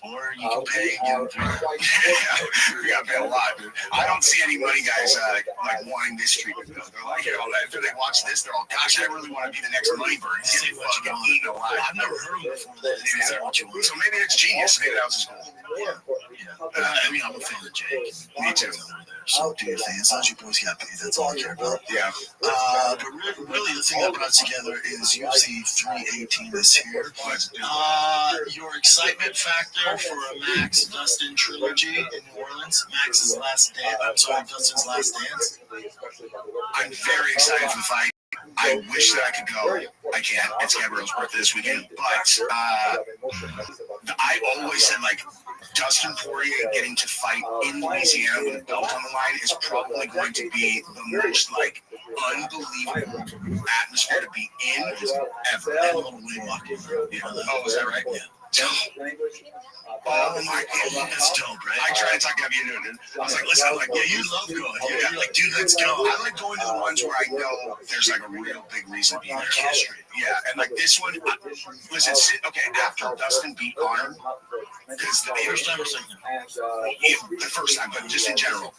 Or you can pay and get them through. You gotta pay a lot, dude. I don't see any money guys like wanting this treatment though. They're like, after they watch this, they're all, gosh, I really want to be the next Moneybird. See what you can eat alive. I've never heard of them before. That's what you want. So maybe it's genius. Maybe that was his goal. Yeah. I mean, I'm a fan of Jake. Me too. So do your thing. As long as you boys got paid, that's all I care about. Yeah. But really, the thing that brought together is UFC 318 this year. Your excitement factor for a Max Dustin trilogy in New Orleans. Max's last dance. I'm sorry, Dustin's last dance. I'm very excited for the fight. I wish that I could go. I can't. It's Gabriel's birthday this weekend. But I always said, like, Dustin Poirier getting to fight in Louisiana with a belt on the line is probably going to be the most, like, unbelievable atmosphere to be in ever. That little wing walking. Oh, is that right? Yeah. Oh my God, that's dope, right? I tried to talk you into it, dude. I was like, listen, I'm like, yeah, you love going. Yeah, you're like, dude, let's go. I like going to the ones where I know there's like a real big reason being there. History. Yeah, and like this one, listen, okay, after Dustin beat Arnold, because the first time, the first time, but just in general,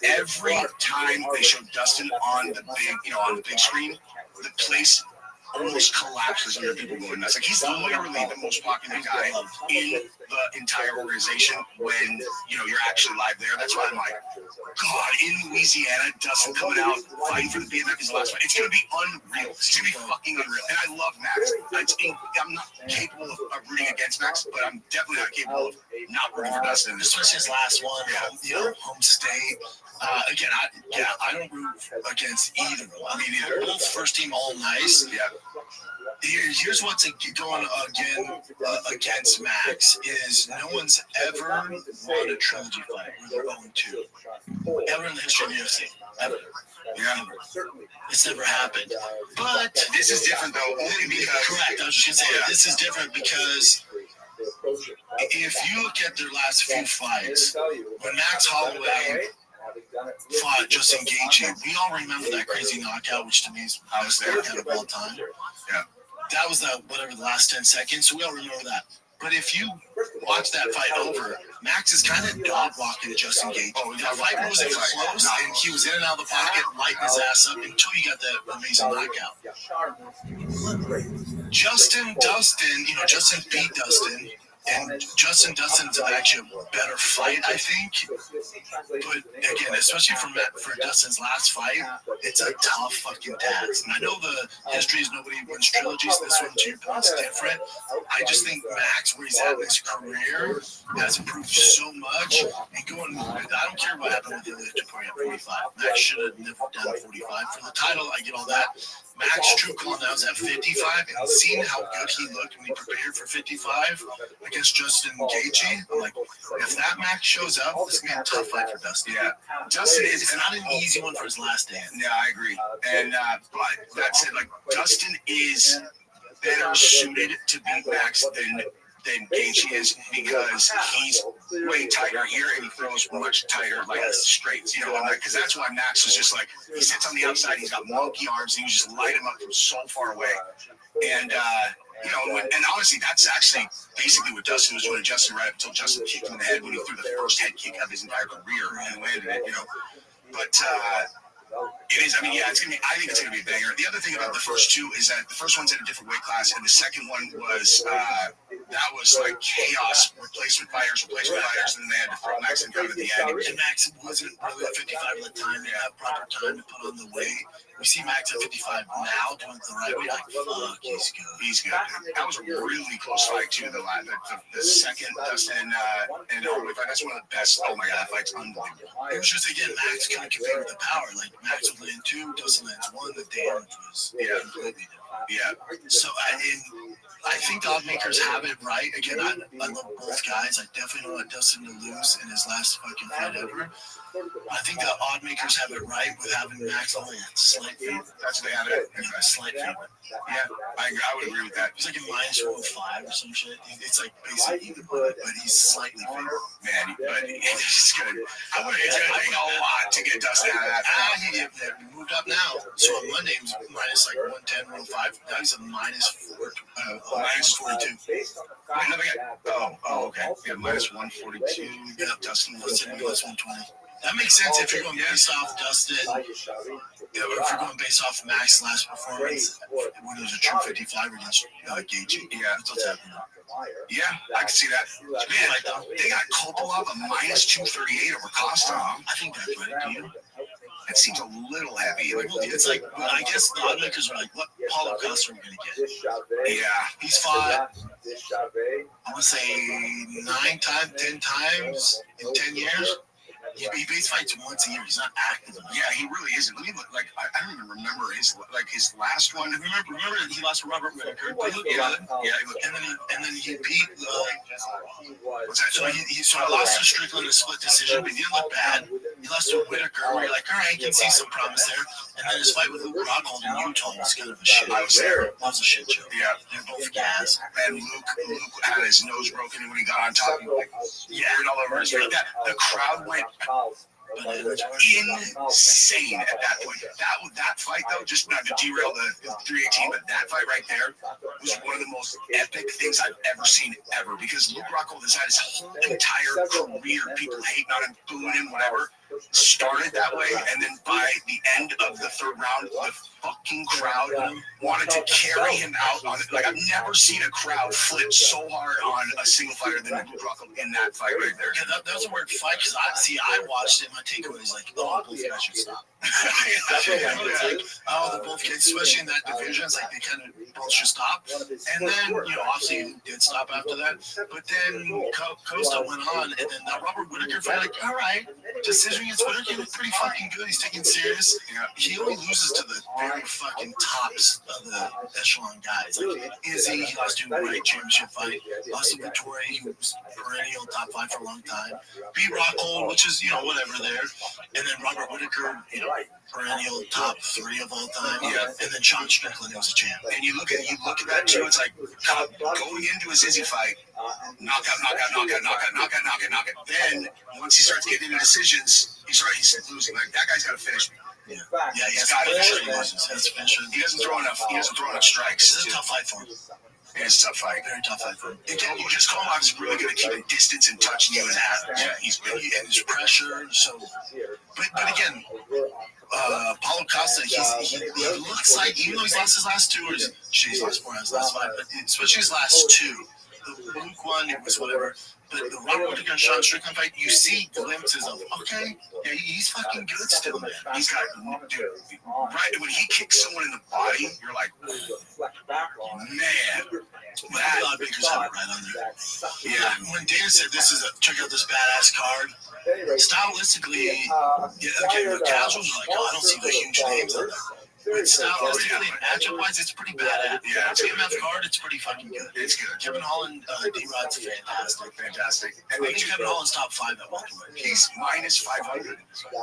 every time they showed Dustin on the big, on the big screen, the place almost collapses under people going nuts. Like, he's literally the most popular guy in the entire organization when, you're actually live there. That's why I'm like, God, in Louisiana, Dustin coming out, fighting for the BMF last fight. It's going to be unreal. It's going to be fucking unreal. And I love Max. I'm not capable of rooting against Max, but I'm definitely not capable of not rooting for Dustin. Especially his last one, home state. Again, I don't root against either. I mean, both first team all nice. Yeah. Here's what's going again against Max is no one's ever won a trilogy fight where they're 0-2. Ever in the history of the UFC. Ever. Yeah. It's never happened. But this is different though, only because correct. I was just gonna say this is different because if you look at their last few fights, when Max Holloway fought Justin Gaethje, we all remember that crazy knockout, which to me is the knockout of all time. Yeah. That was the last 10 seconds, so we all remember that. But if you watch that fight over, Max is kind of dog walking Justin Gaethje. Oh, that fight wasn't close, and he was in and out of the pocket, lighting his ass up until you got that amazing knockout. Justin beat Dustin. And Justin's actually a better fight, I think. But again, especially for Dustin's last fight, it's a tough fucking task. And I know the history is nobody wins trilogies. This one, to your point, is different. I just think Max, where he's at in his career, has improved so much. And I don't care what happened with the other two at 45. Max should have never done 45 for the title. I get all that. Max true call now is at 55, and seeing how good he looked when he prepared for 55 against Justin Gaethje, I'm like, if that Max shows up, it's gonna be a tough fight for Dustin. Yeah, Dustin it's not an easy one for his last dance. Yeah, I agree. And but that said, like, Dustin is better suited to beat Max than Gaethje is because he's way tighter here and he throws much tighter, like straights, because that's why Max is just like, he sits on the outside, he's got monkey arms, and you just light him up from so far away. And, and honestly, that's actually basically what Dustin was doing to Justin right up until Justin kicked him in the head when he threw the first head kick of his entire career and landed it, But It is. I mean, yeah, it's gonna be. I think it's gonna be a banger. The other thing about the first two is that the first one's in a different weight class, and the second one was that was like chaos. Replacement fighters, and then they had to throw Max in front at the end. And Max wasn't really at 55 at the time. They had proper time to put on the weight. We see Max at 55 now doing it the right way. Like, fuck, he's good. He's good. That was a really close fight too. The second Dustin and Holloway fight. That's one of the best. Oh my god, that fight's unbelievable. It was just again Max kind of compared with the power. Like Max would land 2, Dustin lands 1. The damage was completely different. Yeah. So I think the oddmakers have it right. Again, I love both guys. I definitely don't want Dustin to lose in his last fucking fight ever. I think the oddmakers have it right with having Max only a slight favorite. That's what they have it. A slight favorite. Yeah, I would agree with that. He's like a -105 or some shit. It's like basically even, but he's slightly favored. Man, but he's good. I would have taken a lot to get Dustin out of that. He moved up now. So on Monday, he was minus like 110, 105. Now he's a -42. Wait, another guy. Oh, okay. Yeah, -142. Yeah, Dustin was sitting +120. That makes sense if you're going based off Dustin. If you're going based off Max's last performance, when it was a true 55 against Gaethje. Yeah, that's what's happening. Yeah, I can see that. Man, they got Kopolov a -238 over Costa. I think that's right, do you? That seems a little heavy. Like, it's like, I guess the oddmakers are like, what Paulo Costa are we going to get? Yeah, he's fought, I want to say 9 times, 10 times in 10 years. He base fights once a year. He's not active enough. Yeah, he really isn't. Let me look. Like I don't even remember his last one. Remember he lost to Robert Whittaker. Yeah. And then he beat. What's that? So he lost to Strickland in a split decision, but he didn't look bad. He lost to Whittaker, where you're like, all right, you can see some promise there. And then his fight with Luke Rockhold in Utah was kind of a shit. I was there. That was a shit show. Yeah, they're both gas. And Luke had his nose broken, and when he got on top, he like all over his face. The crowd went insane at that point. That fight though, just not to derail the 318, but that fight right there was one of the most epic things I've ever seen ever. Because Luke Rockhold has had his whole entire career, people hating on him, booing him, whatever. Started that way, and then by the end of the third round, the fucking crowd wanted to carry him out on it. Like I've never seen a crowd flip so hard on a single fighter than Luke Rockhold in that fight right there. Yeah, that was a weird fight because I watched it. My takeaway is like, oh, both guys should stop. The both guys, especially in that division, it's like they kind of both should stop. And then obviously he did stop after that. But then Costa went on, and then that Robert Whittaker fight, like, all right, decision against Whittaker, he looked pretty fucking good. He's taken serious. He only loses to the very fucking tops of the echelon guys. Like Izzy, he lost to a great championship fight. Lost to Vittori, he was perennial top 5 for a long time. Beat Rockhold, which is whatever there. And then Robert Whittaker, perennial top 3 of all time. Yeah. And then Sean Strickland was a champ. And you look at that too. It's like going into his Izzy fight, knockout. Then once he starts getting into decisions, he's losing. Like that guy's got to finish me. Yeah, he's got to finish him. He doesn't throw enough strikes. It's a tough fight for him. It's a tough fight. Very tough fight for him. Again, you just call him out. He's really going to keep a distance and touching you in half. Yeah, he's good. And his pressure. So, but again, Paulo Costa, he looks like, even though he's lost his last 2, or he's lost 4 out of his last 5, but especially his last 2. The Luke one, it was whatever. But the Robert Whittaker and Sean Strickland fight, you see glimpses of, okay, yeah, he's fucking good still, man. He's got, right, when he kicks someone in the body, you're like, man. That oddmakers have it right on there. Yeah, when Dana said check out this badass card, stylistically, the casuals are like, oh, I don't see the huge names on there. But stylistically, matchup-wise, it's pretty badass. Yeah, it's a math card, it's pretty fucking good. It's good. Kevin Holland, D-Rod's fantastic. And I think Kevin Holland's top 5 at welterweight. He's -500.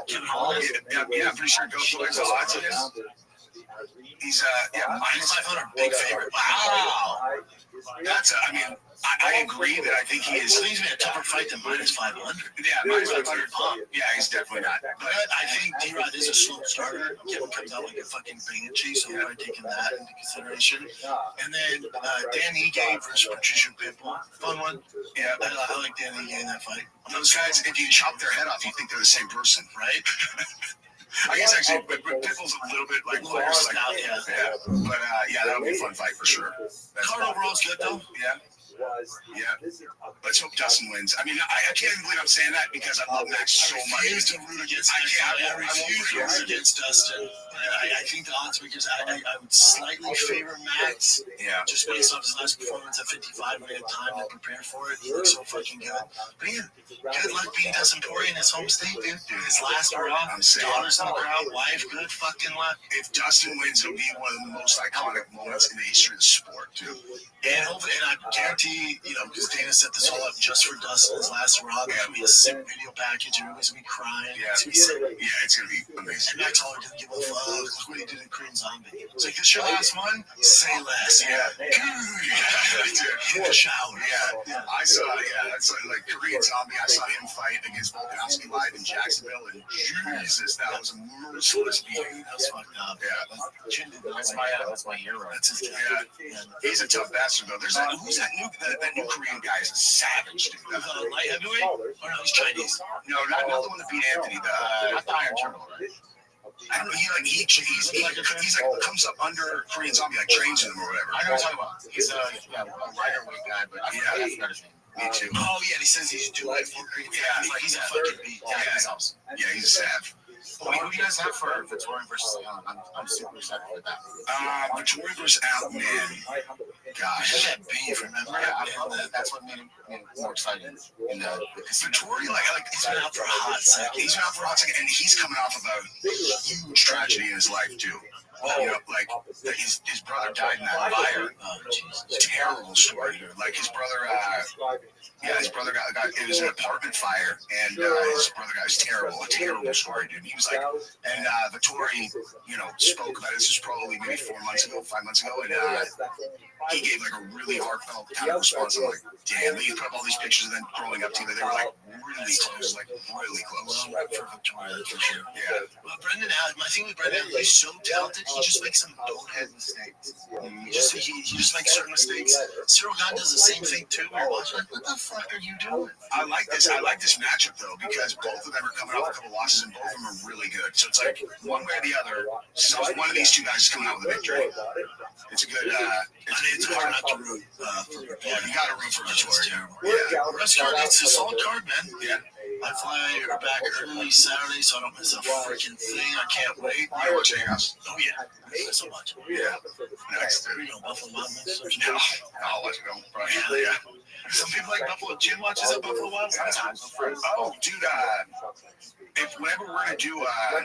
Kevin Holland? Yeah, I'm pretty sure Ghost Boy's the odds in his. He's -500, big favorite. Wow. That's I agree that I think he is. I think he's been a tougher fight than -500. Yeah, -500 pump. Yeah, he's definitely not. But I think D-Rod is a slow starter. Kevin comes out like a fucking banshee, so I'm taking that into consideration. And then Dan Ige versus Patricia Pitbull. Fun one. Yeah, I like Dan Ige in that fight. Those guys, if you chop their head off, you think they're the same person, right? I guess actually, but Pitbull's a little bit like forced, like, yeah. But yeah, that'll be a fun fight for sure. Card overall's good though. Yeah. Let's hope Dustin wins. I mean, I can't even believe I'm saying that because I love Max so much. I refuse to root against. I refuse to root against Dustin. I think the odds because I would slightly favor Max. Yeah. Just based off his last performance at 55, we had time to prepare for it. He looks so fucking good. But yeah, good luck being Dustin Poirier in his home state, dude. His last hurrah. Daughters in the crowd, wife, good fucking luck. If Dustin wins, it'll be one of the most iconic moments in the history of the sport, too. And I guarantee, because Dana set this all up just for Dustin, his last hurrah. There's going to be a sick video package. Everybody's going to be crying. Yeah, it's going to be sick. Yeah, it's going to be amazing. And Max Holler didn't give a fuck. Look what he did in Korean Zombie. It's like, this your last one? Say less. Yeah. In the shower. Yeah. I saw, that's like Korean Zombie. I saw him fight against Volkanovski live in Jacksonville, and Jesus, that was a merciless beating. That was fucked up. Yeah. That's my hero. That's his guy. Yeah. He's a tough bastard, though. There's who's that new Korean guy is a savage, dude. Light heavyweight? Or no, he's Chinese. No, not the one that beat Anthony. Not the Iron Turtle. I don't know. He comes up under Korean Zombie, like trains him or whatever. I know what you're talking about. He's a lighter weight guy, but I forgot his name. Me too. Oh yeah, and he says he's doing it for Korean. Yeah, he's a fucking beat. Yeah, he's awesome. Yeah, he's a sav. Wait, who do you guys have for Vittori versus Leon? I'm super excited for that. Vittori versus Outman. Gosh. That beef, remember? And that's what made him more exciting. Vittori, like he's been out for a hot second. He's been out for a hot second, and he's coming off of a huge tragedy in his life too. His brother died in that fire. Oh, Jesus. Terrible story, dude. Like his brother got it was an apartment fire, and his brother got a terrible story, dude. He was like, and Vittori, spoke about it. This was probably maybe 5 months ago, and he gave like a really heartfelt kind of response. I'm like, damn. He put up all these pictures of them growing up together. They were like really close, really close. Well, for Vittori, that's for sure. Yeah. Well, Brendan, my thing with Brendan, he's so talented. He just makes some bonehead mistakes. He just makes certain mistakes. Cyril Gane does the same thing too. We're watching like, what the fuck are you doing? I like this matchup though because both of them are coming off a couple losses and both of them are really good. So it's like one way or the other. So one of these two guys is coming out with a victory. It's a good. It's hard not to root for. Yeah, you got to root for Vittori. Yeah, it's a solid card, man. Yeah. I fly back early Saturday, so I don't miss a freaking thing. I can't wait. You're watching your house. Oh yeah, I miss so much. Yeah. Next. Buffalo Wild Wings. No, I'll let you go. Right. Yeah. Some people like Buffalo. Jim watches at Buffalo Wild Wings. Oh, dude. Whenever we're gonna do, I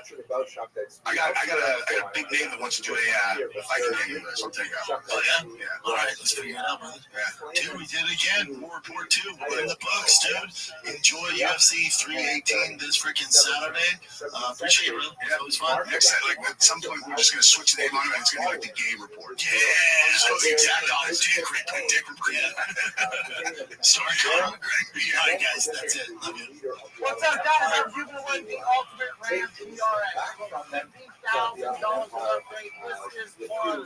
got a big name that wants to do a Viking game with us. I'll tell you. Oh yeah. Yeah. All right, let's figure it out, brother. Yeah. Dude, we did it again. War Report 2. We're in the books, dude. Enjoy UFC 318 this freaking Saturday. Appreciate it, brother. Yeah, it was fun. Next time, like at some point, we're just gonna switch the name on it, and it's gonna be like the Gay Report. Yeah, just go the exact Dick Report. Yeah. Sorry, Conor McGregor. All right, guys, that's it. Love you. What's up, guys? I'm giving away the Ultimate Ram TRX. $15,000 upgrade. This is one.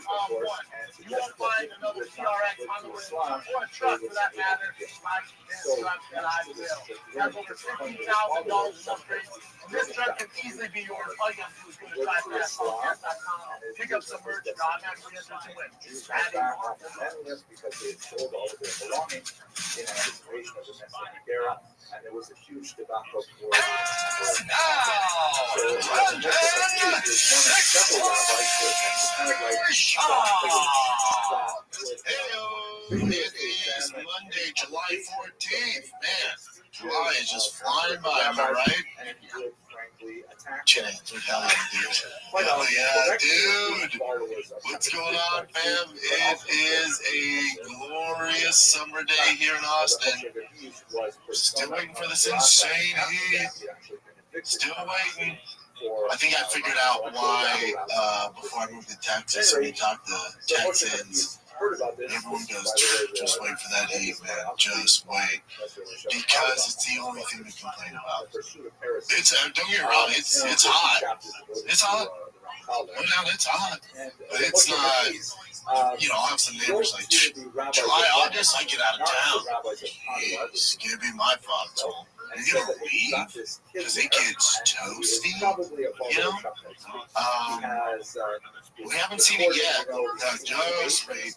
You won't find another TRX on the way, or a truck for that matter, like this truck that I will. That's over $15,000 in upgrades. And this truck can easily be yours. All you have to do is go to TriPass.com, pick up some merch, and automatically enter to win. That's because they had sold all of their belongings in anticipation of the Mexican era, and there was a huge debacle for It is Monday, July 14th. Man, July is just flying by, am I right? Chin hands, what the hell are you, dude? Hell yeah, dude. What's going on, fam? It is a glorious summer day here in Austin. Still waiting for this insane heat. Still waiting. I think I figured out why before I moved to Texas, when we talked to Texans, everyone goes, just wait for that heat, man. Just wait. Because it's the only thing to complain about. It's don't get me wrong, it's hot. It's hot. No doubt it's hot. But it's not, I'll have some neighbors like, July, August, I get out of town. It's going to be my fault, you're gonna leave because it gets toasty, you know? We haven't seen it yet. Just wait.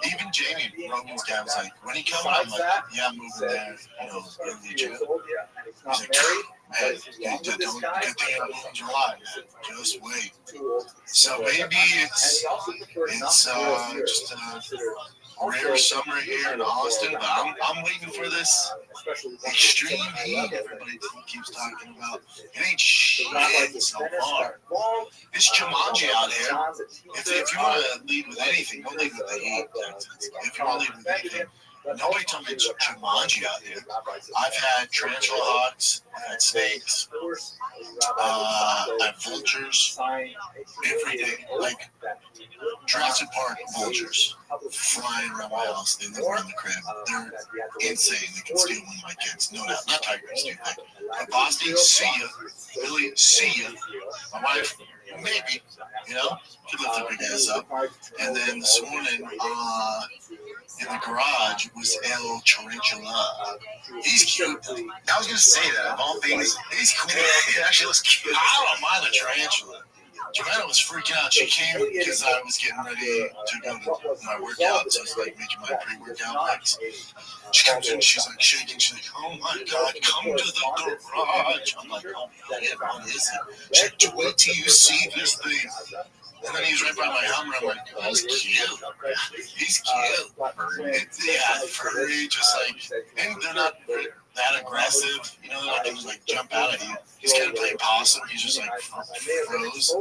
Even Jamie Rogan's dad was like, when he coming? I'm like, yeah, I'm moving there, you know, early June. He's like, man, good thing I'm moving July. Just wait. So maybe it's just a rare summer here in Austin, but I'm waiting for this extreme heat everybody keeps talking about. It ain't shit so far. It's Jumanji out here. If you want to lead with anything, don't lead with the heat. If you want to lead with anything, nobody told me it's Jumanji out here. I've had tarantula hawks, I've had snakes, I've had vultures every day, like Jurassic Park vultures flying around my house. They live around the crib. They're insane. They can steal one of my kids. No doubt. Not tigers, dude. Like, Boston, see ya. Billy, see ya. My wife, maybe, you know, could lift the big ass up. And then this morning, in the garage was El Tarantula. He's cute. I was gonna say that of all things, he's cool. He actually looks cute. I don't mind a tarantula. Joanna was freaking out. She came because I was getting ready to go to my workout, so I was like making my pre-workout legs. She comes in, she's like shaking. She's like, "Oh my God, come to the garage!" I'm like, "Oh man, what is it?" She's like, "Wait till you see this thing." And then he's right by my helmet. I'm like, "Oh, he's cute. He's cute." Yeah, furry, just like, and they're not that aggressive. You know, they're not gonna like jump out at you. He's kind of playing possum. He's just like froze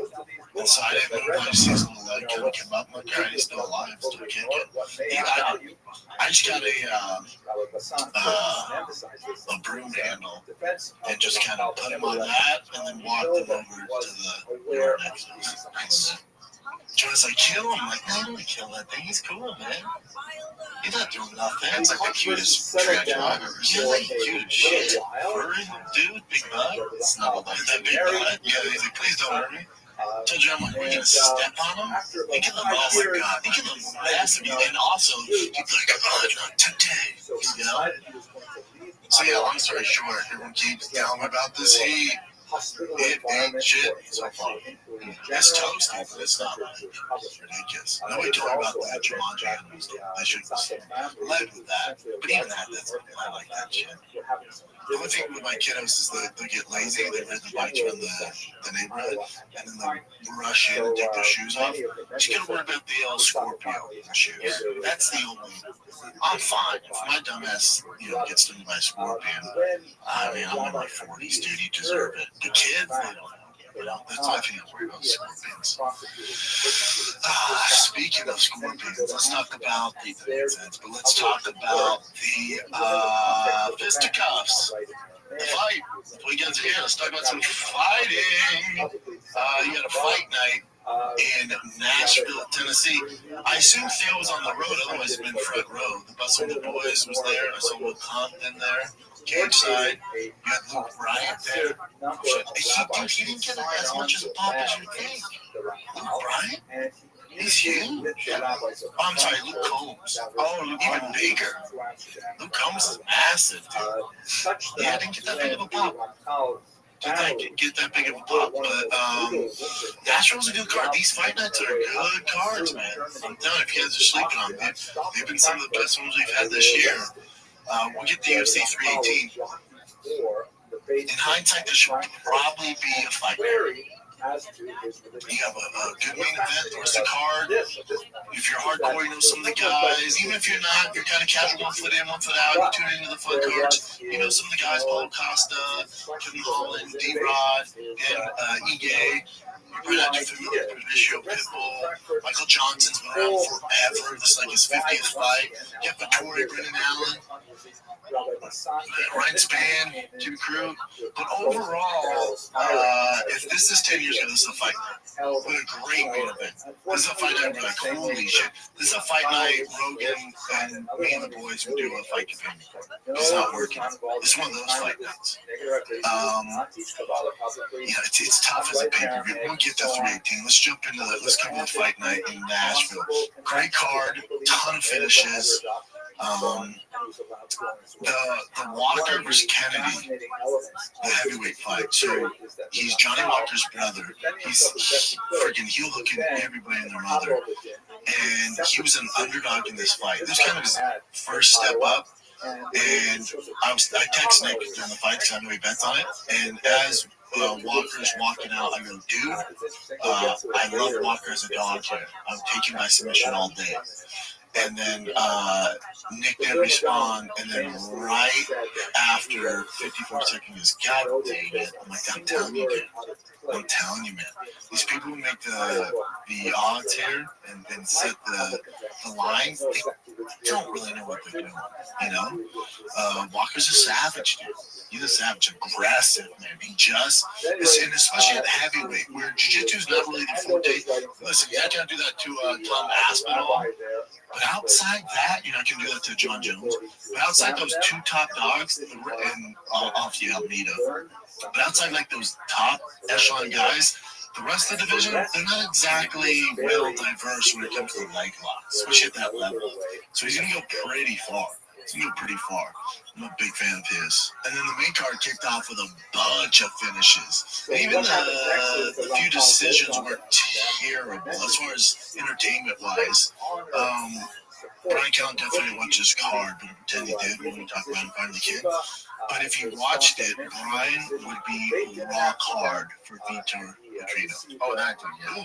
inside it. But I just see his little leg kind of come up. I'm like, all right, he's still alive, still kicking. I just got a broom handle and just kind of put him on that and then walk them over to the yard next to us. John's like, kill him. I'm like, no, don't kill that thing. He's cool, man. He's not doing nothing. It's like the cutest tarantula I've ever seen. Like, cute as shit. Furry dude, big butt. Snuggled up that big butt. Yeah, he's like, please don't hurt me. I told you, I'm like, we're going to step on him? Think of them, oh my God. Think of them massive. And also, he's like, oh, not today. You know? So, yeah, long story short, everyone keeps telling me about this heat. It ain't shit so far. It's toasty, but it's not like ridiculous. Nobody told me about that Jumanji animals. They should have led with that. But even that, I like that shit. The only thing with my kiddos is they get lazy. They ride the bikes around the neighborhood, and then they rush in and take their shoes off. Just gotta worry about the Scorpio shoes. That's the only. I'm fine. If my dumbass, gets stung by a scorpion, I mean, I'm in my 40s, dude. You deserve it. The kids, they don't. That's why I think I'm worried about scorpions. Speaking of scorpions, let's talk about the but let's talk about the fisticuffs. The fight. We got to here. Let's talk about some fighting. You had a fight night in Nashville, Tennessee. I assume Theo was on the road, otherwise it'd been front row. The Bus of the Boys was there. I saw Luke Hunt in there. Cage side. You had Luke Bryant there. He didn't get as much as a pop as you think. Luke Bryant? He's huge. I'm sorry, Luke Combs. Oh, even bigger. Luke Combs is massive, dude. Yeah, I didn't get that big of a pop. Get that big of a pop, but Nashville's a good card. These fight nights are good cards, man. I'm telling you, if you guys are sleeping on them, they've been some of the best ones we've had this year. We'll get the UFC 318. In hindsight, there should probably be a fight. You have a good main event, the rest of the card. If you're hardcore, you know some of the guys. Even if you're not, you're kind of casual, 1 foot in, 1 foot out. You tune into the fun cards. You know some of the guys, Paulo Costa, Kevin Holland, D-Rod, and Ige. You're probably not too familiar with Patricio Pitbull. Michael Johnson's been around forever. This is like his 50th fight. You have Vittori, Brendan Allen. Ryan Spann, Jim Crew. But overall, if this is 10 years ago, this is a fight night. What a great main event. This is a fight night where like, holy shit. This is a fight night Rogan and me and the boys would do a fight companion. It's not working. It's one of those fight nights. It's tough as a pay-per-view. We'll get to 318. Let's jump into that. Let's cover the fight night in Nashville. Great card, ton of finishes. the Walker versus Kennedy, the heavyweight fight. So he's Johnny Walker's brother. He's freaking heel hooking everybody and their mother. And he was an underdog in this fight. This was kind of his first step up. And I texted Nick during the fight because I know he bets on it. And as Walker's walking out, I go, dude, I love Walker as a dog here. I'm taking my submission all day. And then Nick didn't respond, and then right after 54 seconds, God dang it. I'm like, I'm telling you, dude. I'm telling you, man. These people who make the odds here and set the lines, they don't really know what they're doing, you know? Walker's a savage, dude. He's a savage, aggressive, man. He just, and especially at heavyweight, where jiu-jitsu is not really the forte. Listen, yeah, I can't do that to Tom Aspinall. But outside that, you know, I can do that to John Jones. But outside those two top dogs, and obviously Almeida, but outside like those top echelon guys, the rest of the division, they're not exactly well diverse when it comes to leg locks, especially at that level. So he's going to go pretty far. I'm a big fan of his. And then the main card kicked off with a bunch of finishes. And even the few decisions were terrible as far as entertainment-wise. Brian Count definitely watched his card, but I pretend he did when we talk about him finding the kid. But if you watched it, Brian would be rock hard for Vitor Petrino. Oh, that dude, yeah.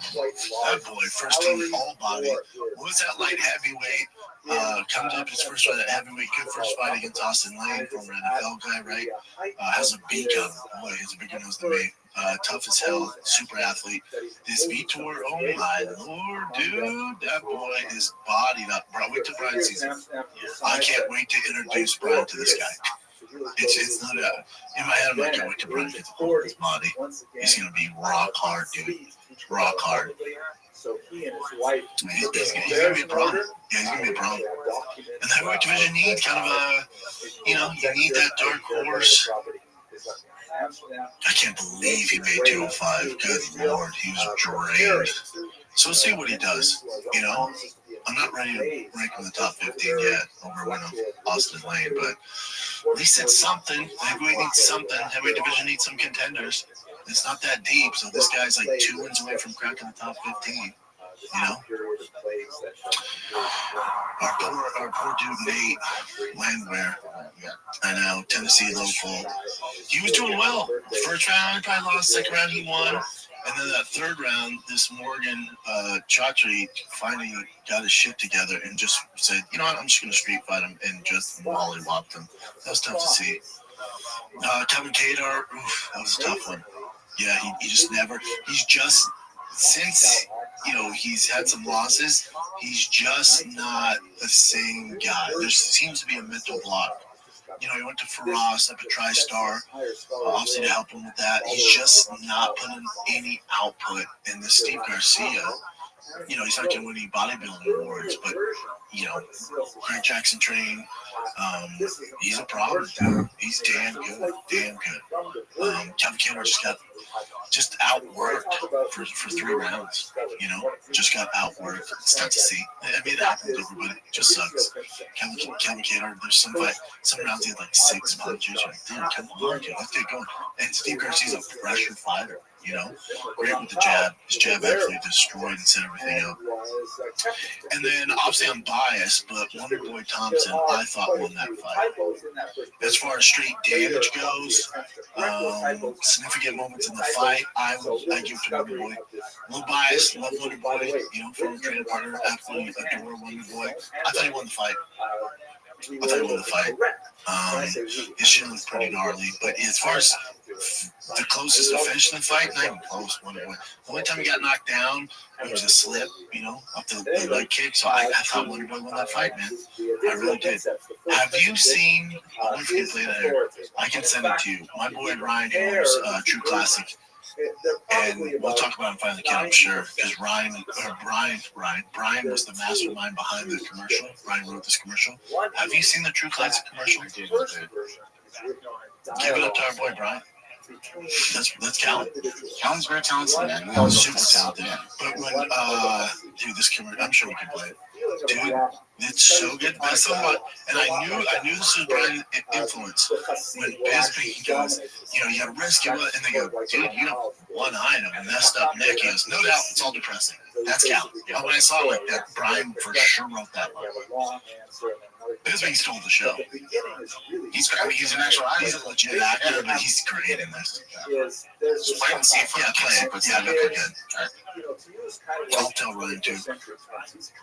That boy, first team all body. What was that light heavyweight? Comes up his first fight at heavyweight. Good first fight against Austin Lane, former NFL guy, right? Has a beak on him. Boy, he has a bigger nose than me. Tough as hell, super athlete. This Vitor, oh my lord, dude, that boy is bodied up. Bro, wait till Brian sees him. I can't wait to introduce Brian to this guy. It's not in my head. I'm like, I can't wait to Brian get his body. He's gonna be rock hard, dude. Rock hard. So he and his wife. He's gonna be a problem. Yeah, he's gonna be a problem. And the heavyweight division needs kind of a, you need that dark horse. I can't believe he made 205. Good lord, he was drained. So let's see what he does. I'm not ready to rank him in the top 15 yet over one of Austin Lane, but at least it's something. The heavyweight needs something. Heavyweight division needs some contenders. It's not that deep, so this guy's like 2 wins away from cracking the top 15. Our poor dude Nate Landwehr, I know, Tennessee local. He was doing well. First round, he probably lost. Second round, he won. And then that third round, this Morgan Chaudhry finally got his shit together and just said, you know what, I'm just going to street fight him and just mollywopped him. That was tough to see. Kevin Kadar, that was a tough one. Yeah, he just never, he's just, since, he's had some losses, he's just not the same guy. There seems to be a mental block. He went to Faraz up at TriStar, obviously to help him with that. He's just not putting any output. And the Steve Garcia, he's not going to win any bodybuilding awards, but, Greg Jackson train, he's a problem. He's damn good. Kevin Cameron just outworked for 3 rounds, just got outworked. It's tough to see. I mean, it happens to everybody. It just sucks. Kevin Cameron, there's some rounds he had like 6 punches. You're like, dude, come on, dude, let's get going. And Steve Garcia's a pressure fighter. Great with the jab. His jab actually destroyed and set everything up. And then, obviously, I'm biased, but Wonder Boy Thompson, I thought won that fight. As far as straight damage goes, significant moments in the fight, I give to Wonder Boy. A little biased, love Wonder Boy, former training partner, absolutely adore Wonder Boy. I thought he won the fight. His shit looked pretty gnarly, but as far as the closest to finishing the fight, not even close. The only time he got knocked down, it was a slip, off the leg kick. So I thought Wonder Boy won that fight, man. I really did. Have you seen? I wonder if you can play that here. I can send it to you. My boy Ryan Holmes, True Classic. And we'll talk about him finally, I'm sure, because Brian was the mastermind behind the commercial. Brian wrote this commercial. Have you seen the True Classic commercial? Give it up to our boy Brian. That's Callan. Callan's very talented, man. Super talented. But when, dude, this commercial, I'm sure we can play it. Dude, it's so good. That's so much, and I knew this was Brian's influence. When Bisbee goes, you got to rescue it, and they go, dude, you have one eye and a messed up neck. He goes, no doubt, it's all depressing. That's Cal. When I saw like that, Brian for sure wrote that line. Bisbee stole the show. He's an actual, he's a legit actor, but he's great in this. Just wait and see if we can play it, but yeah, look good. I'll tell Ryan too. He's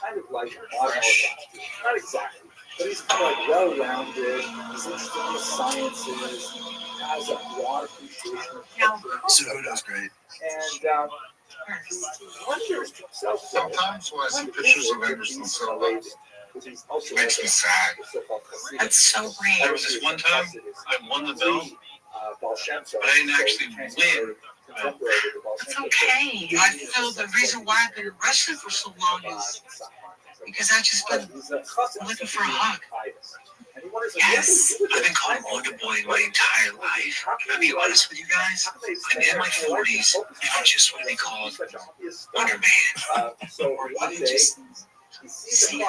kind of like fresh. Not exactly, but he's kind of like well-rounded. He's interested in the sciences. Has a broad appreciation of culture. Cejudo's great. And he wonders to himself. Sometimes when I see pictures of Anderson Silva, it makes me sad. That's so great. There was this one time I won the belt, but I didn't actually win. It's okay. I feel the reason why I've been wrestling for so long is because I've just been looking for a hug. Yes, I've been called Wonder Boy my entire life. I'll be honest with you guys, I'm in my 40s, and I just want to be called Wonder Man. Or even just See,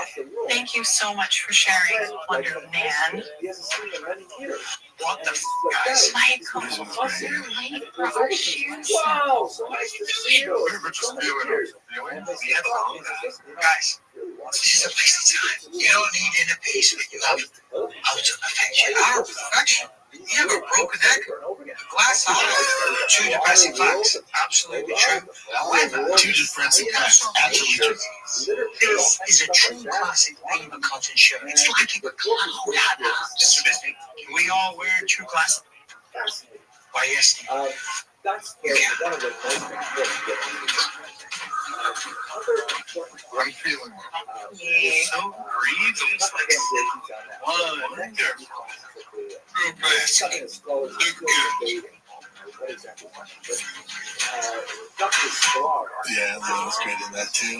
thank you so much for sharing, Wonder Man. What the f***, guys? Michael, you're late for our shoes. Wow, so nice to see you. We have a long time. Guys, this is a waste of time. You don't need inner peace when you have outer affection. Outer affection? You have a broken neck, a glass eye, 2 depressing facts. Absolutely true. However, 2 depressing facts. Absolutely true. This is a true classic Rain McCutcheon shirt. It's like a cloud hat. Mr. Bisbee, can we all wear true classic? Why, yes. That's one of the most important gifts. I'm feeling It's so breezy. It's like wonderful. Yeah, Lil was great in that too.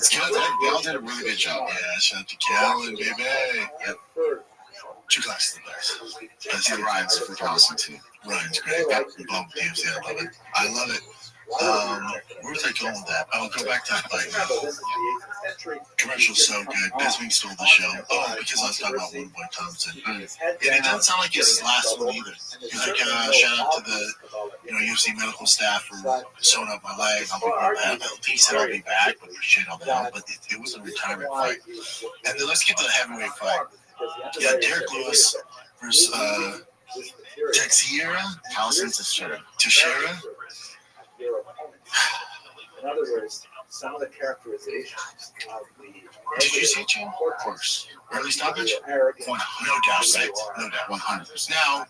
Cal did a really good job. Yeah, shout out to Cal and baby. Yep. True Class is the best. That's the Ryan's super awesome too. Ryan's great. Both DMC, I love it. I love it. Where was I going with that? I'll go back to the fight. Commercial's so good. Bisbee stole the show. Oh, because I was talking about One Boy Thompson. And it doesn't sound like it's his last one either. He's like, shout out to the UFC medical staff for sewing up my leg. I'll be back. He said I'll be back, but appreciate all the help. But it was a retirement fight. And then let's get to the heavyweight fight. Yeah, Derek Lewis versus Teixeira, Allison Teixeira. In other words, some of the characterizations of the. Did you see it, Jim? Of course. Early stoppage? No doubt, right? No doubt, 100%. Now,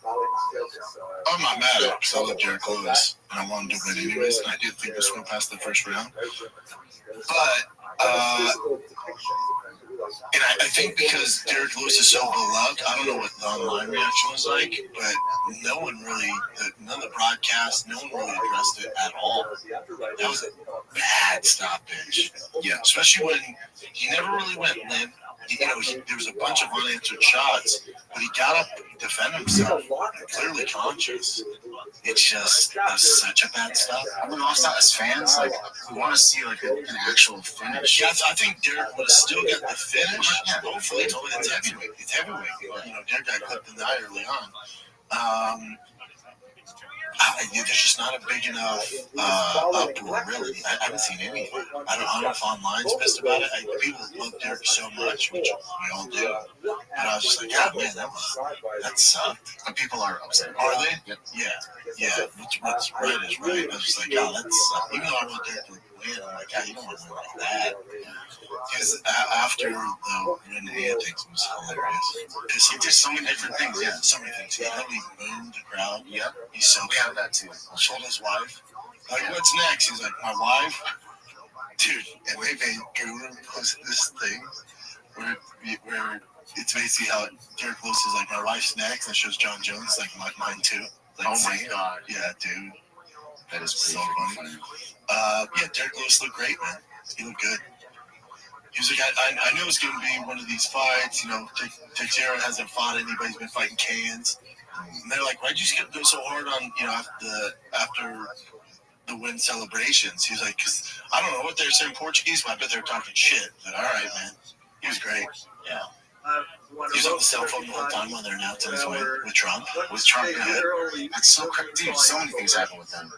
I'm not mad at it because I love Derek Lewis and I wanted to win anyways, and I did think this went past the first round. But, and I think because Derek Lewis is so beloved, I don't know what the online reaction was like, but none of the broadcasts, no one really addressed it at all. That was a bad stoppage. Yeah, especially when he never really went limp. There was a bunch of unanswered shots, but he got up to defend himself, clearly conscious. It's just such a bad stop. I mean, also as fans, like, we want to see like an actual finish. Yeah, I think Derek would have still got the finish. Yeah, hopefully, it's heavyweight. It's heavyweight. Derek got clipped in the eye early on. There's just not a big enough uproar, really. I haven't seen any. I don't know if online's pissed about it. People love Derek so much, which we all do. But I was just like, yeah, man, that sucked. And people are upset. Are they? Yep. Yeah. What's right is right. I was just like, yeah, that sucked. Even though I want Derek to win, I'm like, yeah, you don't want to win like that. Because after the antics was hilarious. Because he did so many different things. Yeah, so many things. He really boomed the crowd. Yep. He's so we have that too. Told his wife, like, what's next? He's like, my wife? Dude, and they made Guru post this thing where it's basically how Derek Lewis is like, my wife's next, and it shows John Jones, like, mine too. Like, oh my God. Yeah, dude. That is so funny. Yeah, Derek Lewis looked great, man. He looked good. He was like, I knew it was going to be one of these fights. Teixeira hasn't fought anybody. He's been fighting cans. And they're like, why'd you go so hard on, after the win celebrations. He was like, cause I don't know what they're saying Portuguese, but I bet they're talking shit. But all right, man. He was great. Yeah. He was on the cell phone the whole time while they're announcing his win with Trump. With Trump, yeah. That's so crazy. Dude, so many things happen with them.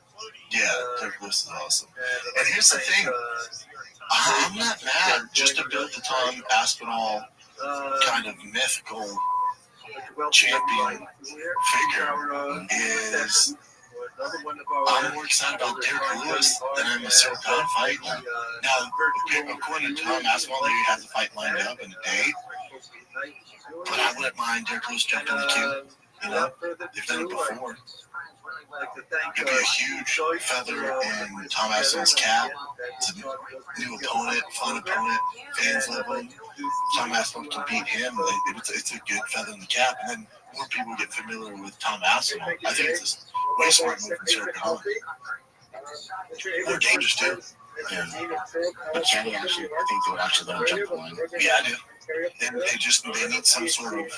Yeah, Derek Lewis is awesome. And here's the thing. I'm not mad just about the Tom Aspinall kind of mythical champion figure is I'm more excited about Derek Lewis than I'm a Cyril Gahn fight. Now, according to Tom Aspinall, he has a fight lined up in a date. But I wouldn't mind Derek Lewis jumping in the queue. You know, they've done it before. It'd be a huge feather in Tom Aspinall's cap. It's a new opponent, fun opponent. Fans love him. Tom Aspinall can beat him. It's a good feather in the cap. And then more people get familiar with Tom Aspinall. I think it's a way smart move from Cyril Gahn. More dangerous, too. Yeah. But can he actually, I think they would actually let him jump the line. Yeah, I do. They need some sort of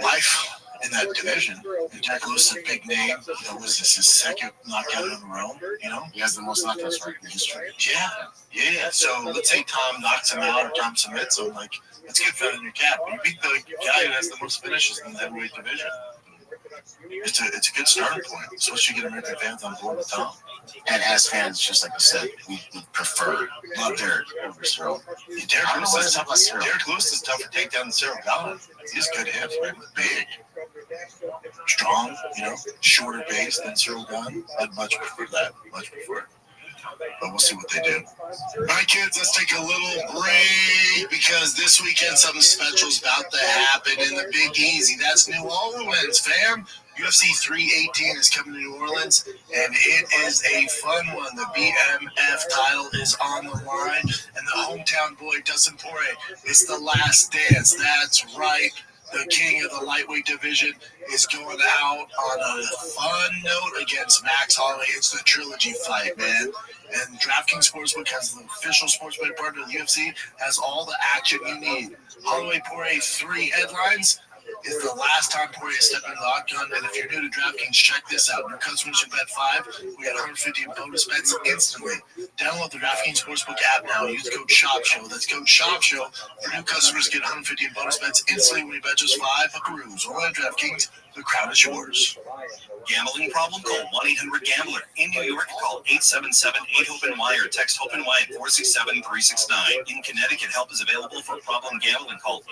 life in that division. And Derek Lewis is a big name. You know, was this his second knockout in a row? You know, he has the most knockouts right in history. Yeah. So let's say Tom knocks him out or Tom submits him. Like, that's good feather in your cap. You beat the guy who has the most finishes in the heavyweight division. It's a good starting point, especially get American fans on board with Tom. And as fans, just like I said, we prefer love Derek over Cyril. Derek Lewis is tougher takedown than Cyril Gahn. He's good hips, man. Big, strong, you know, shorter base than Cyril Gahn. I'd much prefer that. Much prefer. But we'll see what they do. All right, kids, let's take a little break because this weekend something special is about to happen in the Big Easy. That's New Orleans, fam. UFC 318 is coming to New Orleans, and it is a fun one. The BMF title is on the line, and the hometown boy, Dustin Poirier, it's the last dance. That's right. The king of the lightweight division is going out on a fun note against Max Holloway. It's the trilogy fight, man. And DraftKings Sportsbook has the official sports betting partner of the UFC, has all the action you need. Holloway Poirier 3 headlines is the last time Poirier stepped in the octagon. And if you're new to DraftKings, check this out. New customers who bet 5, we got 150 in bonus bets instantly. Download the DraftKings Sportsbook app now. Use code SHOPSHOW. That's code SHOPSHOW. For new customers, get 150 in bonus bets instantly when you bet just 5 buckaroos. Only on DraftKings. The crown is yours. Gambling problem? Call 1-800-GAMBLER. In New York, call 877-8-HOPE-NY or text HOPE-NY at 467-369. In Connecticut, help is available for problem gambling. Call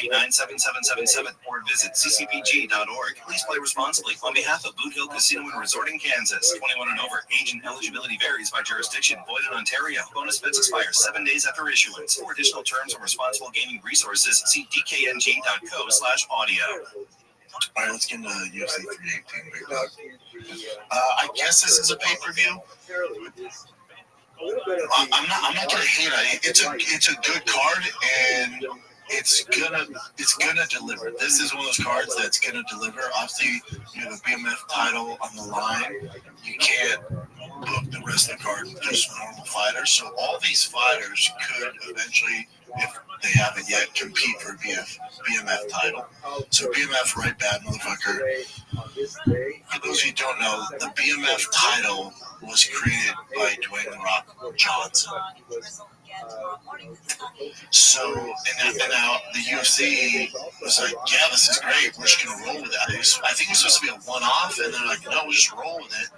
888-789-7777 or visit ccpg.org. Please play responsibly. On behalf of Boot Hill Casino and Resort in Kansas, 21 and over. Age and eligibility varies by jurisdiction. Void in Ontario. Bonus bets expire 7 days after issuance. For additional terms and responsible gaming resources, see dkng.co/audio. All right, let's get into UFC 318, big dog. I guess this is a pay-per-view. I'm not gonna hate on it. It's a good card, and it's gonna deliver. This is one of those cards that's gonna deliver. Obviously, you have a BMF title on the line. You can't book the rest of the card with just normal fighters. So all these fighters could eventually, if they haven't yet, compete for a BMF title. So BMF, right bad motherfucker. For those of you who don't know, the BMF title was created by Dwayne "The Rock" Johnson. So, and now the UFC was like, yeah, this is great. We're just going to roll with that. I think it's supposed to be a one-off, and they're like, no, we'll just roll with it.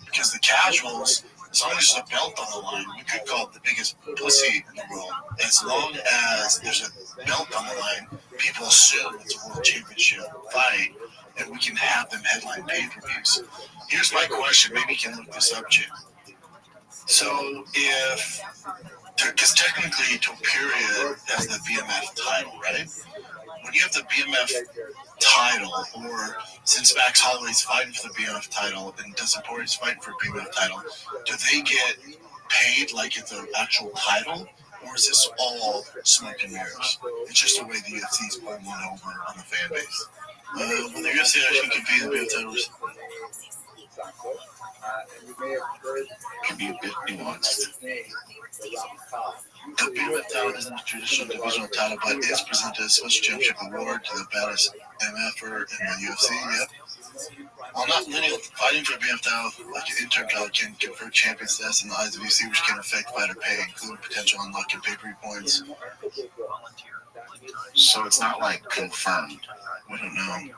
Because the casuals, as long as there's a belt on the line, we could call it the biggest pussy in the world. As long as there's a belt on the line, people assume it's a world championship fight, and we can have them headline pay-per-views. Here's my question. Maybe you can look this up, Jim. So because technically Topuria has the BMF title, right? When you have the BMF title, or since Max Holloway's fighting for the BMF title and Dustin Poirier's fighting for a BMF title, do they get paid like it's an actual title, or is this all smoke and mirrors? It's just the way the UFC is pulling one over on the fan base. When the UFC actually compete in the BMF titles, can be a bit nuanced. The BMF title isn't a traditional divisional title, but is presented as a special championship award to the baddest MFer in the UFC. Yep. Well, not lineal fighting for BMF title, like an interim title, can confer champion status in the eyes of UC, which can affect fighter pay, including potential unlocking pay-per-view points. So it's not like confirmed. We don't know.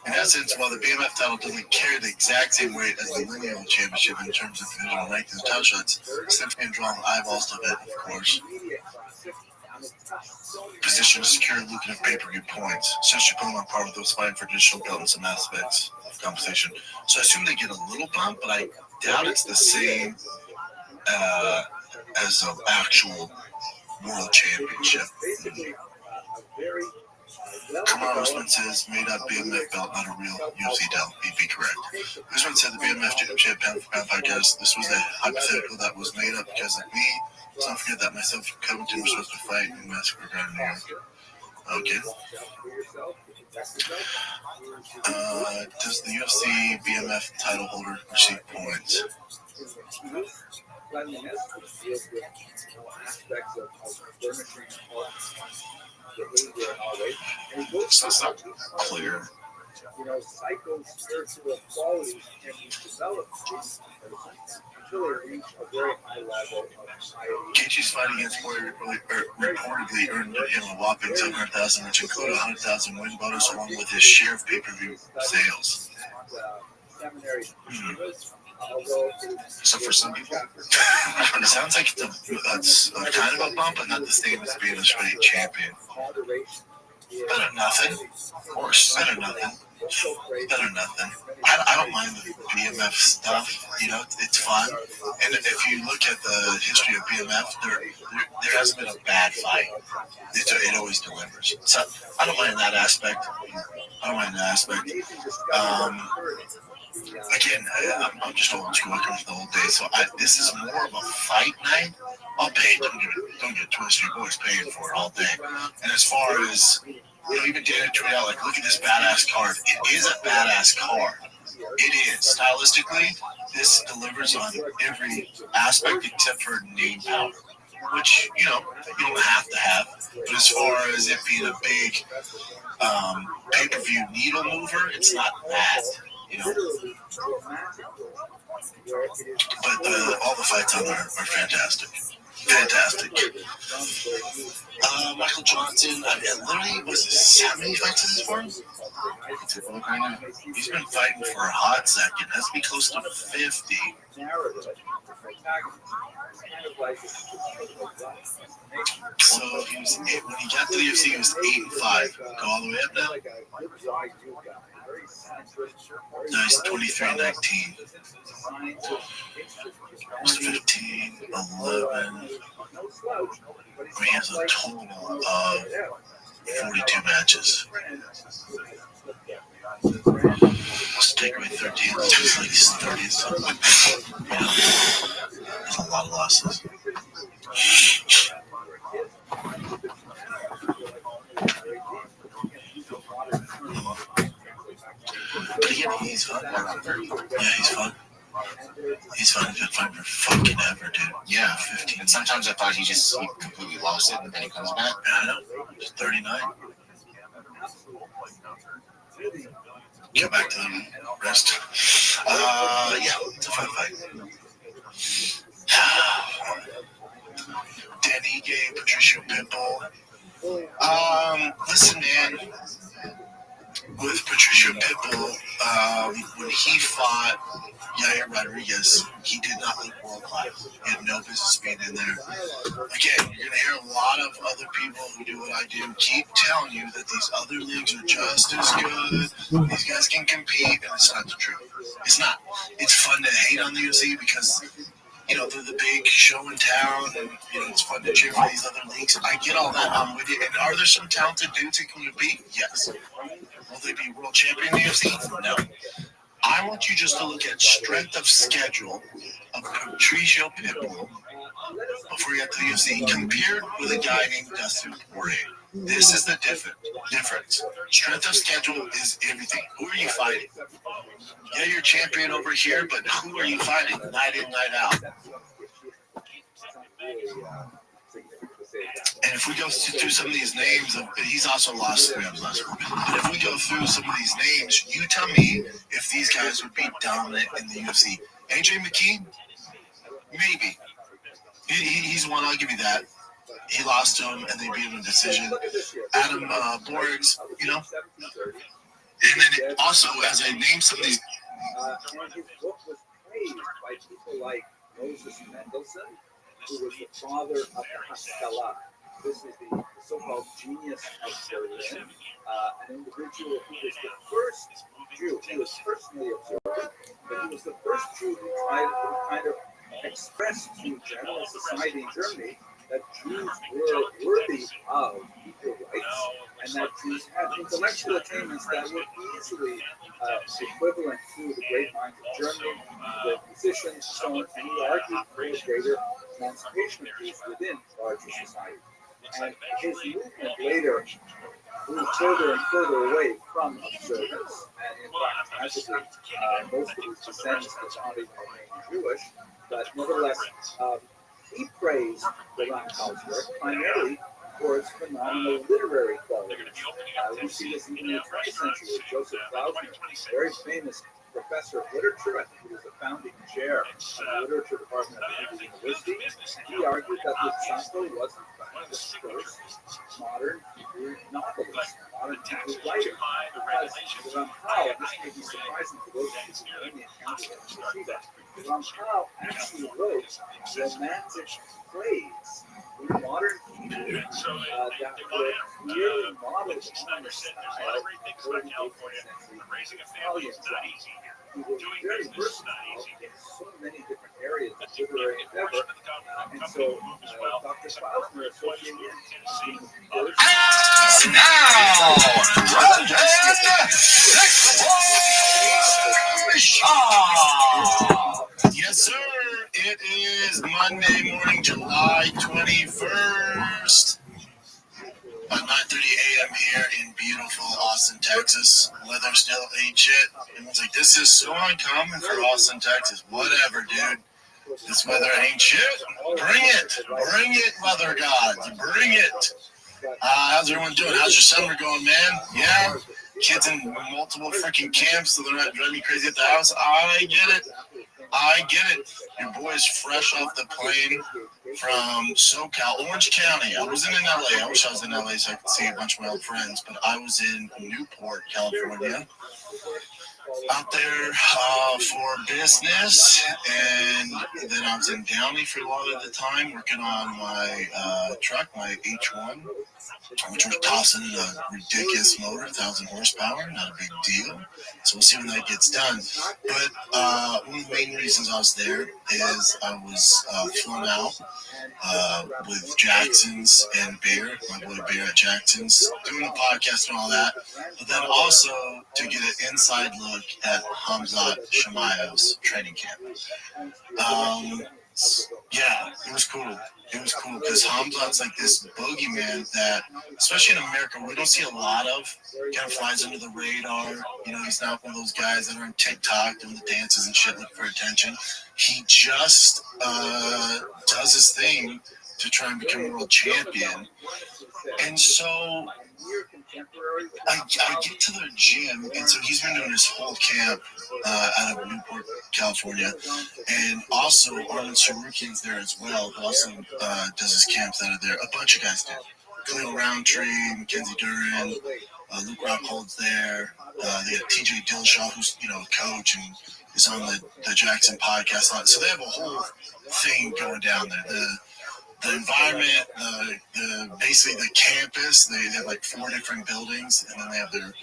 In essence, while the BMF title doesn't carry the exact same weight as the lineal championship in terms of divisional rankings and title shots, it's simply drawing eyeballs to it, of course. Position to secure lucrative pay-per-view points. Since you're going on par with those fighting for additional belt in some aspects of compensation. So I assume they get a little bump, but I doubt it's the same as an actual world championship. Kamara Usman says, made up BMF belt, not a real UFC belt. He'd be correct. Usman said the BMF championship pound for pound podcast. This was a hypothetical that was made up because of me. Let's not forget that myself and Covington were supposed to fight in Massacre Ground in New York. Okay. Does the UFC BMF title holder receive points? So it's not clear. Psycho-spiritual qualities can be developed until they reach a very high level of piety. Gaethje's fight against Poirier reportedly earned him a whopping $700,000, which included a $100,000 win bonus along with his share of pay-per-view sales. So for some people, it sounds like that's kind of a bump, but not the same as being a straight champion. Better nothing. Of course, better nothing. Better nothing. I don't mind the BMF stuff. You know, it's fun. And if you look at the history of BMF, there hasn't been a bad fight. It always delivers. So I don't mind that aspect. Again, I'm just old school. I come from the old days. So this is more of a fight night. I'll pay. Don't get twisted. Your boy's paying for it all day. And as far as, even Dana tweeted out, like, look at this badass card. It is a badass card. It is. Stylistically, this delivers on every aspect except for name power, which, you don't have to have. But as far as it being a big pay-per-view needle mover, it's not that. But all the fights on there are fantastic. Michael Johnson, literally, how many fights is this for him? He's been fighting for a hot second. Has to be close to 50. So he was when he got to the UFC, he was 8-5. Go all the way up now. Nice, 23-19. 15, 11. He has a total of 42 matches. Let's take away 13. It's like 30 something. That's a lot of losses. But again, he's fun. Yeah, he's fun. He's fun. He's been fun for fucking ever, dude. Yeah, 15. And sometimes I thought he completely lost it, and then he comes back. I know. He's 39. Get back to the rest. Yeah, it's a fun fight. Danny Gay, Patricio Pitbull. Listen, man. With Patricio Pitbull, when he fought Yair Rodriguez, he did not look world class. He had no business being in there. Again, you're going to hear a lot of other people who do what I do keep telling you that these other leagues are just as good. These guys can compete, and it's not the truth. It's not. It's fun to hate on the UFC because, they're the big show in town, and, it's fun to cheer for these other leagues. I get all that. I'm with you. And are there some talented dudes who can compete? Yes. Will they be world champion in the UFC? No. I want you just to look at strength of schedule of Patricio Pitbull before you get to the UFC compared with a guy named Dustin Poirier. This is the difference. Strength of schedule is everything. Who are you fighting? Yeah, you're champion over here, but who are you fighting night in, night out? And And if we go through some of these names, he's also lost 3 of his last 4. But if we go through some of these names, you tell me if these guys would be dominant in the UFC. AJ McKee, maybe. He's one. I'll give you that. He lost to him, and they beat him in decision. Adam Borgs, you know. And then also, as I name some of these. And his book was praised by people like Moses Mendelssohn, who was the father of the Haskalah. This is the so-called genius of Berlin, an individual who was the first Jew. He was personally observed, but he was the first Jew who kind of expressed to general society in Germany that Jews were worthy of equal rights, and that Jews had intellectual attainments that were easily equivalent to the great minds of Germany, the musicians, so on, and he argued for a greater emancipation of Jews within larger society. And his movement later moved further and further away from observance, and in fact, tragically, most of his descendants did not even remain Jewish, but nevertheless, he praised the Rothschild's work primarily for its phenomenal literary quality. We see this even in the 20th century with Joseph Klausner, very famous professor of literature. I think he was the founding chair of the literature department at the University. He argued that Rothschild was in fact the first modern Hebrew novelist, modern Hebrew writer. Because the Ramchal, and this may be surprising to those of you who only encountered him in Yeshiva, the Ramchal actually wrote romantic plays in modern Hebrew that were clearly modeled on the style of the 18th century Italian drama. He was very versatile in so many different areas of literary endeavor, and so Dr. Klausner associated him with the first. Yes, sir. It is Monday morning, July 21st. About 9:30 a.m. here in beautiful Austin, Texas. Weather still ain't shit. Everyone's like, this is so uncommon for Austin, Texas. Whatever, dude. This weather ain't shit. Bring it. Bring it, weather gods. Bring it. How's everyone doing? How's your summer going, man? Yeah? Kids in multiple freaking camps, so they're not driving me crazy at the house. I get it. I get it. Your boy's fresh off the plane from SoCal, Orange County. I wasn't in LA. I wish I was in LA so I could see a bunch of my old friends, but I was in Newport, California, out there for business, and then I was in Downey for a lot of the time working on my truck, my H1, which was tossing in a ridiculous motor, 1,000 horsepower, not a big deal. So we'll see when that gets done. But one of the main reasons I was there is I was flown out with Jackson's and Bear, my boy Bear at Jackson's, doing the podcast and all that. But then also to get an inside look at Hamzat Shemaev's training camp. Yeah, it was cool. It was cool because Hamzat's like this boogeyman that, especially in America, we don't see a lot of. Kind of flies under the radar. You know, he's not one of those guys that are on TikTok doing the dances and shit looking for attention. He just does his thing to try and become a world champion. And so I get to the gym, and so he's been doing his whole camp out of Newport, California, and also Armin Sarukian's there as well, who also does his camps out of there. A bunch of guys do. Khalil Roundtree, Mackenzie Duran, Luke Rockhold's there. They got TJ Dillashaw, who's a coach and is on the Jackson podcast. So they have a whole thing going down there. The environment, basically the campus, they have like 4 different buildings, and then they have their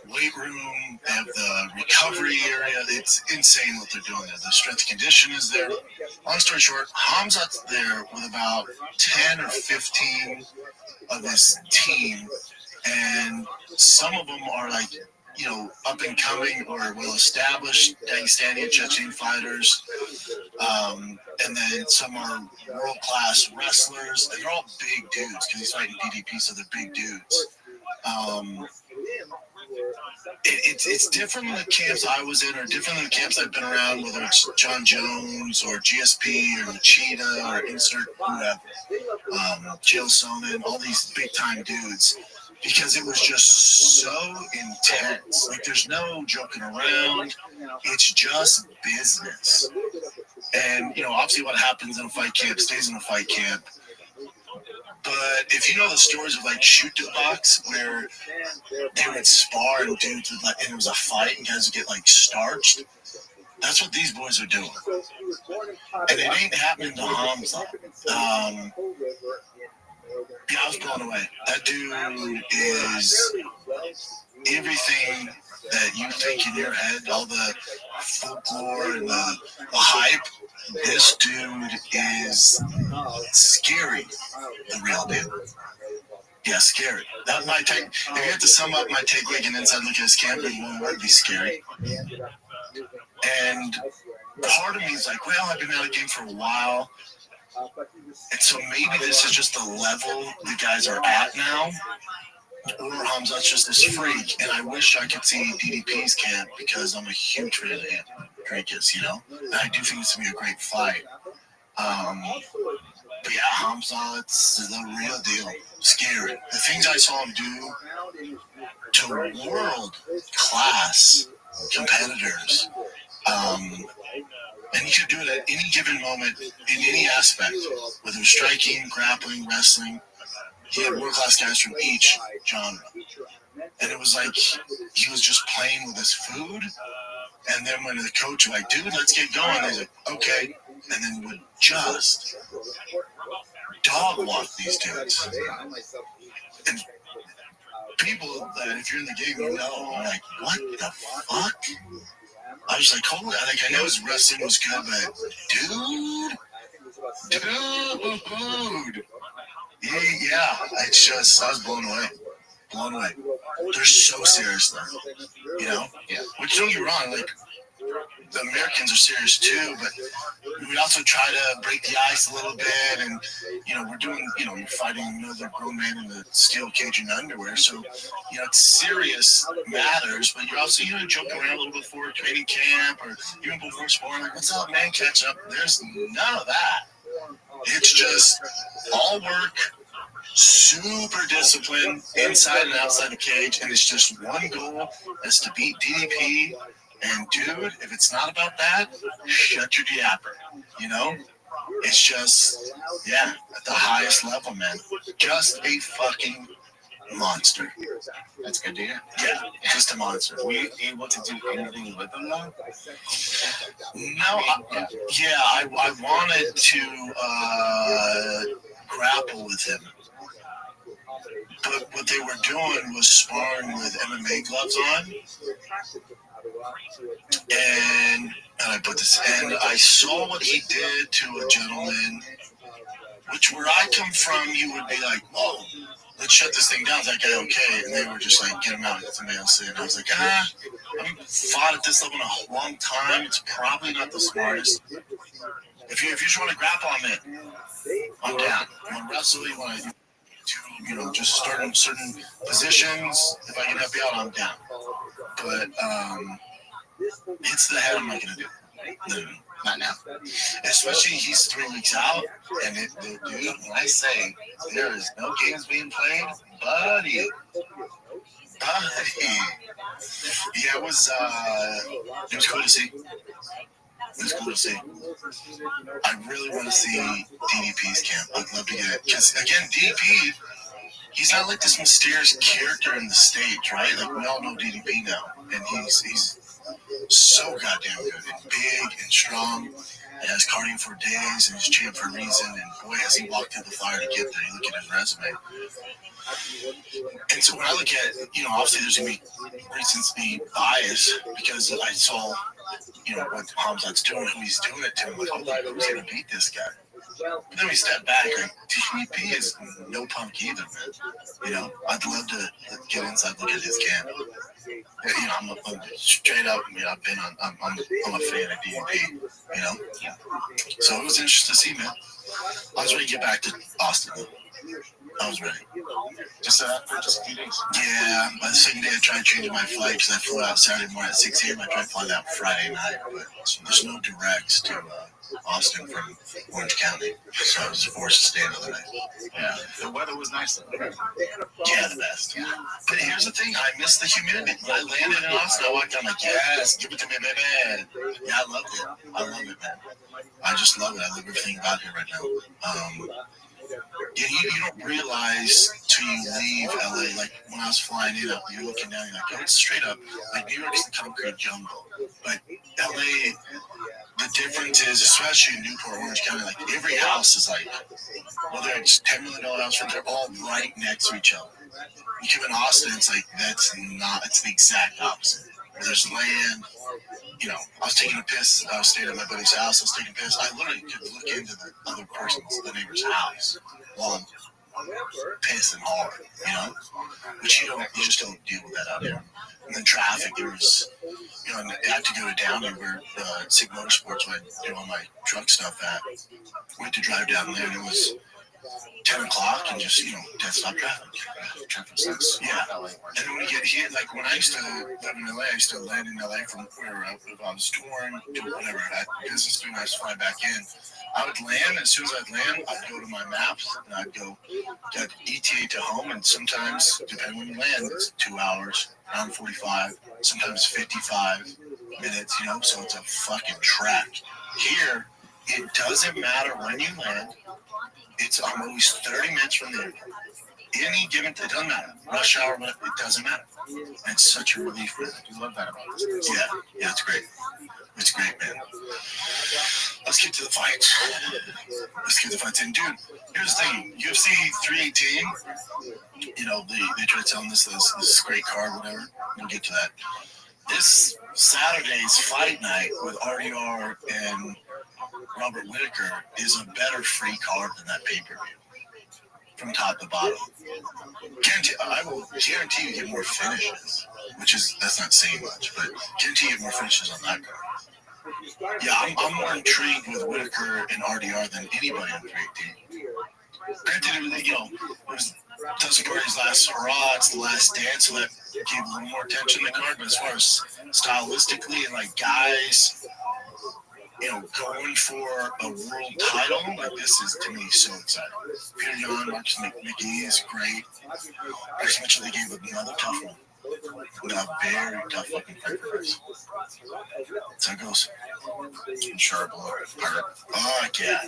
weight room, they have the recovery area. It's insane what they're doing there. The strength and condition is there. Long story short, Hamzat's there with about 10 or 15 of his team, and some of them are like, up and coming or well established Dagestani and Chechen fighters. And then some are world class wrestlers, and they're all big dudes because he's fighting DDP, so they're big dudes. it's different than the camps I was in, or different than the camps I've been around, whether it's John Jones or GSP or Machida or insert whoever, Jill Sonnen, all these big time dudes, because it was just so intense. Like, there's no joking around. It's just business. And, you know, obviously what happens in a fight camp stays in a fight camp. But if you know the stories of, like, shoot to box, where they would spar and dudes would, like, and it was a fight and guys would get, like, starched, that's what these boys are doing. And it ain't happening to Hamza. Yeah, I was blown away. That dude is everything that you think in your head, all the folklore and the hype. This dude is scary, the real deal. Yeah, scary. That might take, if you had to sum up my take, like an inside look at his camp, it would be scary. And part of me is like, well, I've been out of the game for a while. And so maybe this is just the level the guys are at now. Or Hamza's just this freak. And I wish I could see DDP's camp, because I'm a huge fan of him. Dracus, you know? And I do think it's going to be a great fight. But yeah, Hamza, it's the real deal. Scary. The things I saw him do to world-class competitors. And he could do it at any given moment, in any aspect, whether it was striking, grappling, wrestling. He had world-class guys from each genre. And it was like he was just playing with his food. And then when the coach was like, dude, let's get going, he's like, okay. And then would just dog walk these dudes. And people that, if you're in the game, you know, I'm like, what the fuck? I was like, holy, like, I know his wrestling was good, but dude, yeah, it's just, I was blown away. They're so serious though, you know? Yeah. Which, don't get me wrong, like, the Americans are serious too, but we also try to break the ice a little bit, and, you know, we're doing, you know, you're fighting another grown man in the steel cage and underwear, so, you know, it's serious matters, but you're also, you know, joking around a little before training camp, or even before sparring, like, what's up, man, catch up. There's none of that. It's just all work, super disciplined, inside and outside the cage, and it's just one goal, is to beat DDP. And dude, if it's not about that, shut your yapper. You know? It's just, yeah, at the highest level, man. Just a fucking monster. That's good to hear. Yeah, just a monster. Were you able to do anything with him though? No, I wanted to grapple with him. But what they were doing was sparring with MMA gloves on. And I put this, and I saw what he did to a gentleman, which where I come from, you would be like, whoa, let's shut this thing down. Is that guy okay? And they were just like, get him out, get somebody else in. I was like, I haven't fought at this level in a long time. It's probably not the smartest. If you just want to grapple, I'm in. I'm down. You want to wrestle, you want to, you know, just start in certain positions. If I can help you out, I'm down. But it's the head I'm not going to do. No, not now. Especially he's 3 weeks out, and dude, when I say there is no games being played, buddy. Yeah, it was cool to see. It was cool to see. I really want to see DDP's camp. I'd love to get it. Because, again, DDP, he's not like this mysterious character in the stage, right? Like, we all know DDP now. And he's so goddamn good and big and strong. He has cardio for days, and he's champ for a reason. And boy, has he walked through the fire to get there. You look at his resume. And so when I look at, you know, obviously there's going to be reasons to be biased, because I saw, you know, what Hamzat's doing, who he's doing it to. I'm like, oh, who's going to beat this guy? But then we step back, like, DDP is no punk either, man. You know, I'd love to get inside, look at his camp. You know, I'm straight up, you know, I'm a fan of DDP, you know? So it was interesting to see, man. I was ready to get back to Austin, though. I was ready. Just for just a few days. Yeah, by the second day I tried changing my flight because I flew out Saturday morning at 6 a.m. I tried flying out Friday night, but there's no directs to Austin from Orange County, so I was forced to stay another night. Yeah, the weather was nice though. Yeah, the best. Yeah. But here's the thing, I missed the humidity. When I landed in Austin, I walked out like, yes, give it to me, baby. Yeah, I loved it. I love it, man. I just love it. I love everything about here right now. Yeah, you don't realize till you leave LA. Like when I was flying in, you're looking down, you're like, oh, it's straight up. Like New York's the concrete jungle, but LA, the difference is, especially in Newport, Orange County, like every house is like, whether it's $10 million house, they're all right next to each other. You come in Austin, it's like it's the exact opposite. There's land. You know, I was taking a piss. I was staying at my buddy's house. I was taking a piss. I literally could look into the neighbor's house while I'm pissing hard, you know? But you just don't deal with that out here. And then traffic, there was, I had to go to Downey where Sig Motorsports, where I do all my truck stuff at. Went to drive down there, and it was 10 o'clock and just, dead stop traffic. Traffic sucks. Yeah. And then when you get hit, like when I used to live in LA, I used to land in LA from where I was touring, do whatever. I had business doing, I used to fly back in. I would land, as soon as I'd land, I'd go to my maps and I'd go ETA to home. And sometimes, depending when you land, it's 2 hours, around 45, sometimes 55 minutes, so it's a fucking trek. Here, it doesn't matter when you land. I'm always 30 minutes from there. Any given, it doesn't matter. Rush hour, it doesn't matter. And it's such a relief, man. I love that about this. Yeah, it's great. It's great, man. Let's get to the fights. And dude, here's the thing. UFC 318, they try to tell them this is a great card, whatever. We'll get to that. This Saturday's fight night with RDR and Robert Whitaker is a better free card than that pay-per-view from top to bottom. I will guarantee you get more finishes, that's not saying much, but guarantee you get more finishes on that card. Yeah, I'm more intrigued with Whitaker and RDR than anybody on 318. Granted, it was Dustin Poirier's last hurrah, it's the last dance, so that gave a little more attention to the card, but as far as stylistically and like guys, going for a world title, like this is, to me, so exciting. Peter Yan, Marcus McGee is great. Bryce Mitchell, they gave another tough one. A very tough fucking fight for Bryce. So it goes. And Sharp, Pirate. Oh, yeah.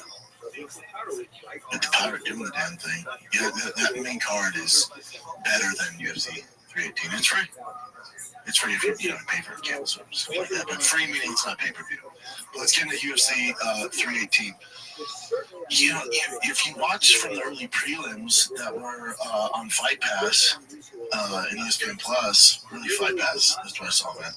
Let the Pirate doing the damn thing. Yeah, that main card is better than UFC 318. It's free. It's free if you pay for a cable service, stuff like that. But free meaning it's not pay-per-view. But let's get into UFC 318. If you watch from the early prelims that were on Fight Pass and ESPN Plus, really Fight Pass, that's where I saw that.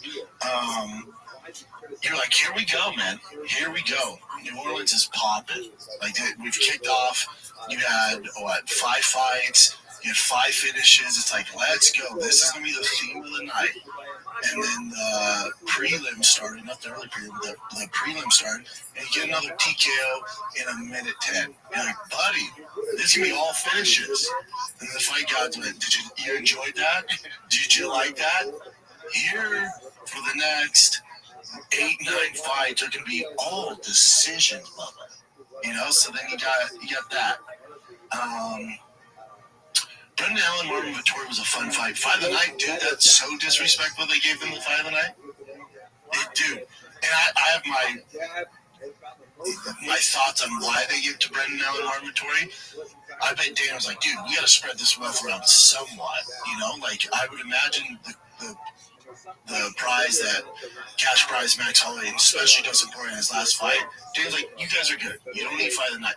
You're like, here we go, man. Here we go. New Orleans is popping. Like, we've kicked off. You had, 5 fights. You had 5 finishes. It's like, let's go. This is going to be the theme of the night. And then the prelim started, not the early prelim, but the prelim started, and you get another TKO in a minute 10. You're like, buddy, this is going to be all finishes. And the fight gods went, did you enjoy that? Did you like that? Here, for the next 8-9 fights, are going to be all decisions level. So then you got that. Brendan Allen, Marvin Vettori was a fun fight. Fight of the night, dude, that's so disrespectful they gave them the fight of the night. Dude, and I have my thoughts on why they give it to Brendan Allen, Marvin Vettori. I bet Dan was like, dude, we got to spread this wealth around somewhat. Like I would imagine the prize, that cash prize, Max Holloway, and especially Dustin Poirier in his last fight. Dan's like, you guys are good. You don't need fight of the night.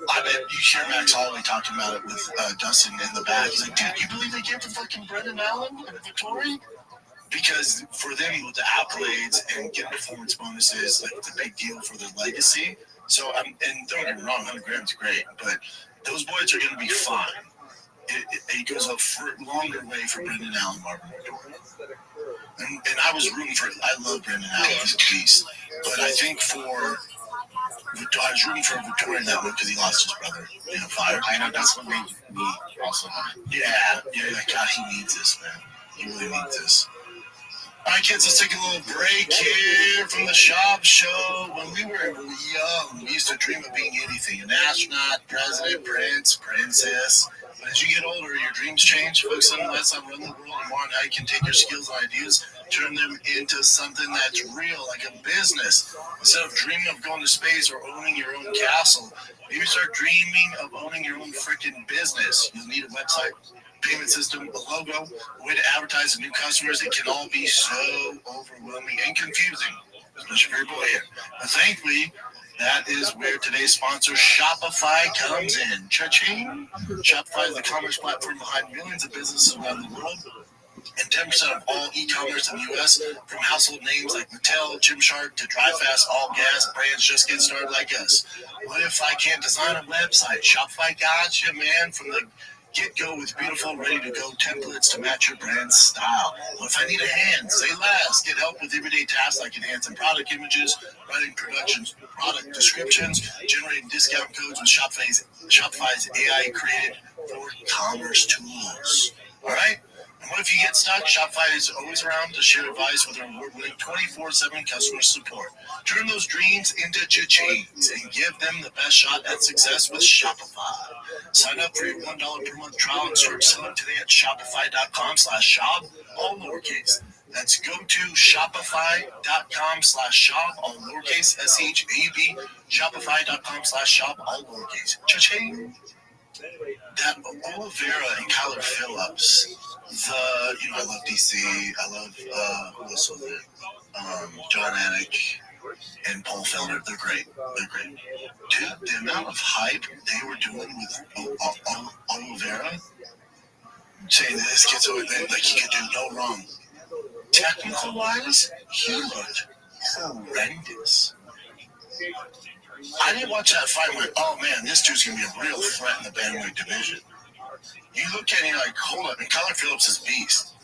I bet you hear Max Holloway talking about it with Dustin in the back. He's like, dude, you believe they gave to fucking Brendan Allen and Vettori? Because for them, with the accolades and getting performance bonuses, like, it's a big deal for their legacy. So, and don't get me wrong, 100 grams is great, but those boys are going to be fine. It goes a longer way for Brendan Allen, Marvin Vettori. And I was rooting for it. I love Brendan Allen. He's a beast. But I think for was rooting for Victoria that week because he lost his brother in a fire. I know, that's what made me also want it. Yeah, like, God, he needs this, man. He really needs this. All right, kids, let's take a little break here from the shop show. When we were young, we used to dream of being anything: an astronaut, president, prince, princess. But as you get older, your dreams change. Focus on less on running the world and more on how you can take your skills and ideas, turn them into something that's real, like a business. Instead of dreaming of going to space or owning your own castle, maybe start dreaming of owning your own freaking business. You'll need a website, payment system, a logo, a way to advertise to new customers. It can all be so overwhelming and confusing, especially for your boy here. But thankfully, that is where today's sponsor, Shopify, comes in. Cha-ching! Shopify is the commerce platform behind millions of businesses around the world, and 10% of all e-commerce in the U.S., from household names like Mattel, Gymshark, to DryFast, all gas brands just get started like us. What if I can't design a website? Shopify got you, man, from the get-go with beautiful, ready-to-go templates to match your brand's style. What if I need a hand? Say less. Get help with everyday tasks like enhancing product images, writing product descriptions, generating discount codes with Shopify's AI-created for commerce tools. All right? And what if you get stuck? Shopify is always around to share advice with their award-winning 24/7 customer support. Turn those dreams into cha-chings and give them the best shot at success with Shopify. Sign up for your $1 per month trial and start selling today at shopify.com/shop, all lowercase. That's go to shopify.com/shop, all lowercase, SHAB, shopify.com/shop, all lowercase. Cha-ching! That aloe vera and Kyler Phillips, I love DC, I love, who else was it? John Anik and Paul Felder, they're great. Dude, the amount of hype they were doing with aloe vera, saying that this kid's over there, like he could do no wrong. Technical wise, he looked horrendous. I didn't watch that fight and went, oh man, this dude's going to be a real threat in the bantamweight division. You look at him like, hold up, and Kyler Phillips is a beast.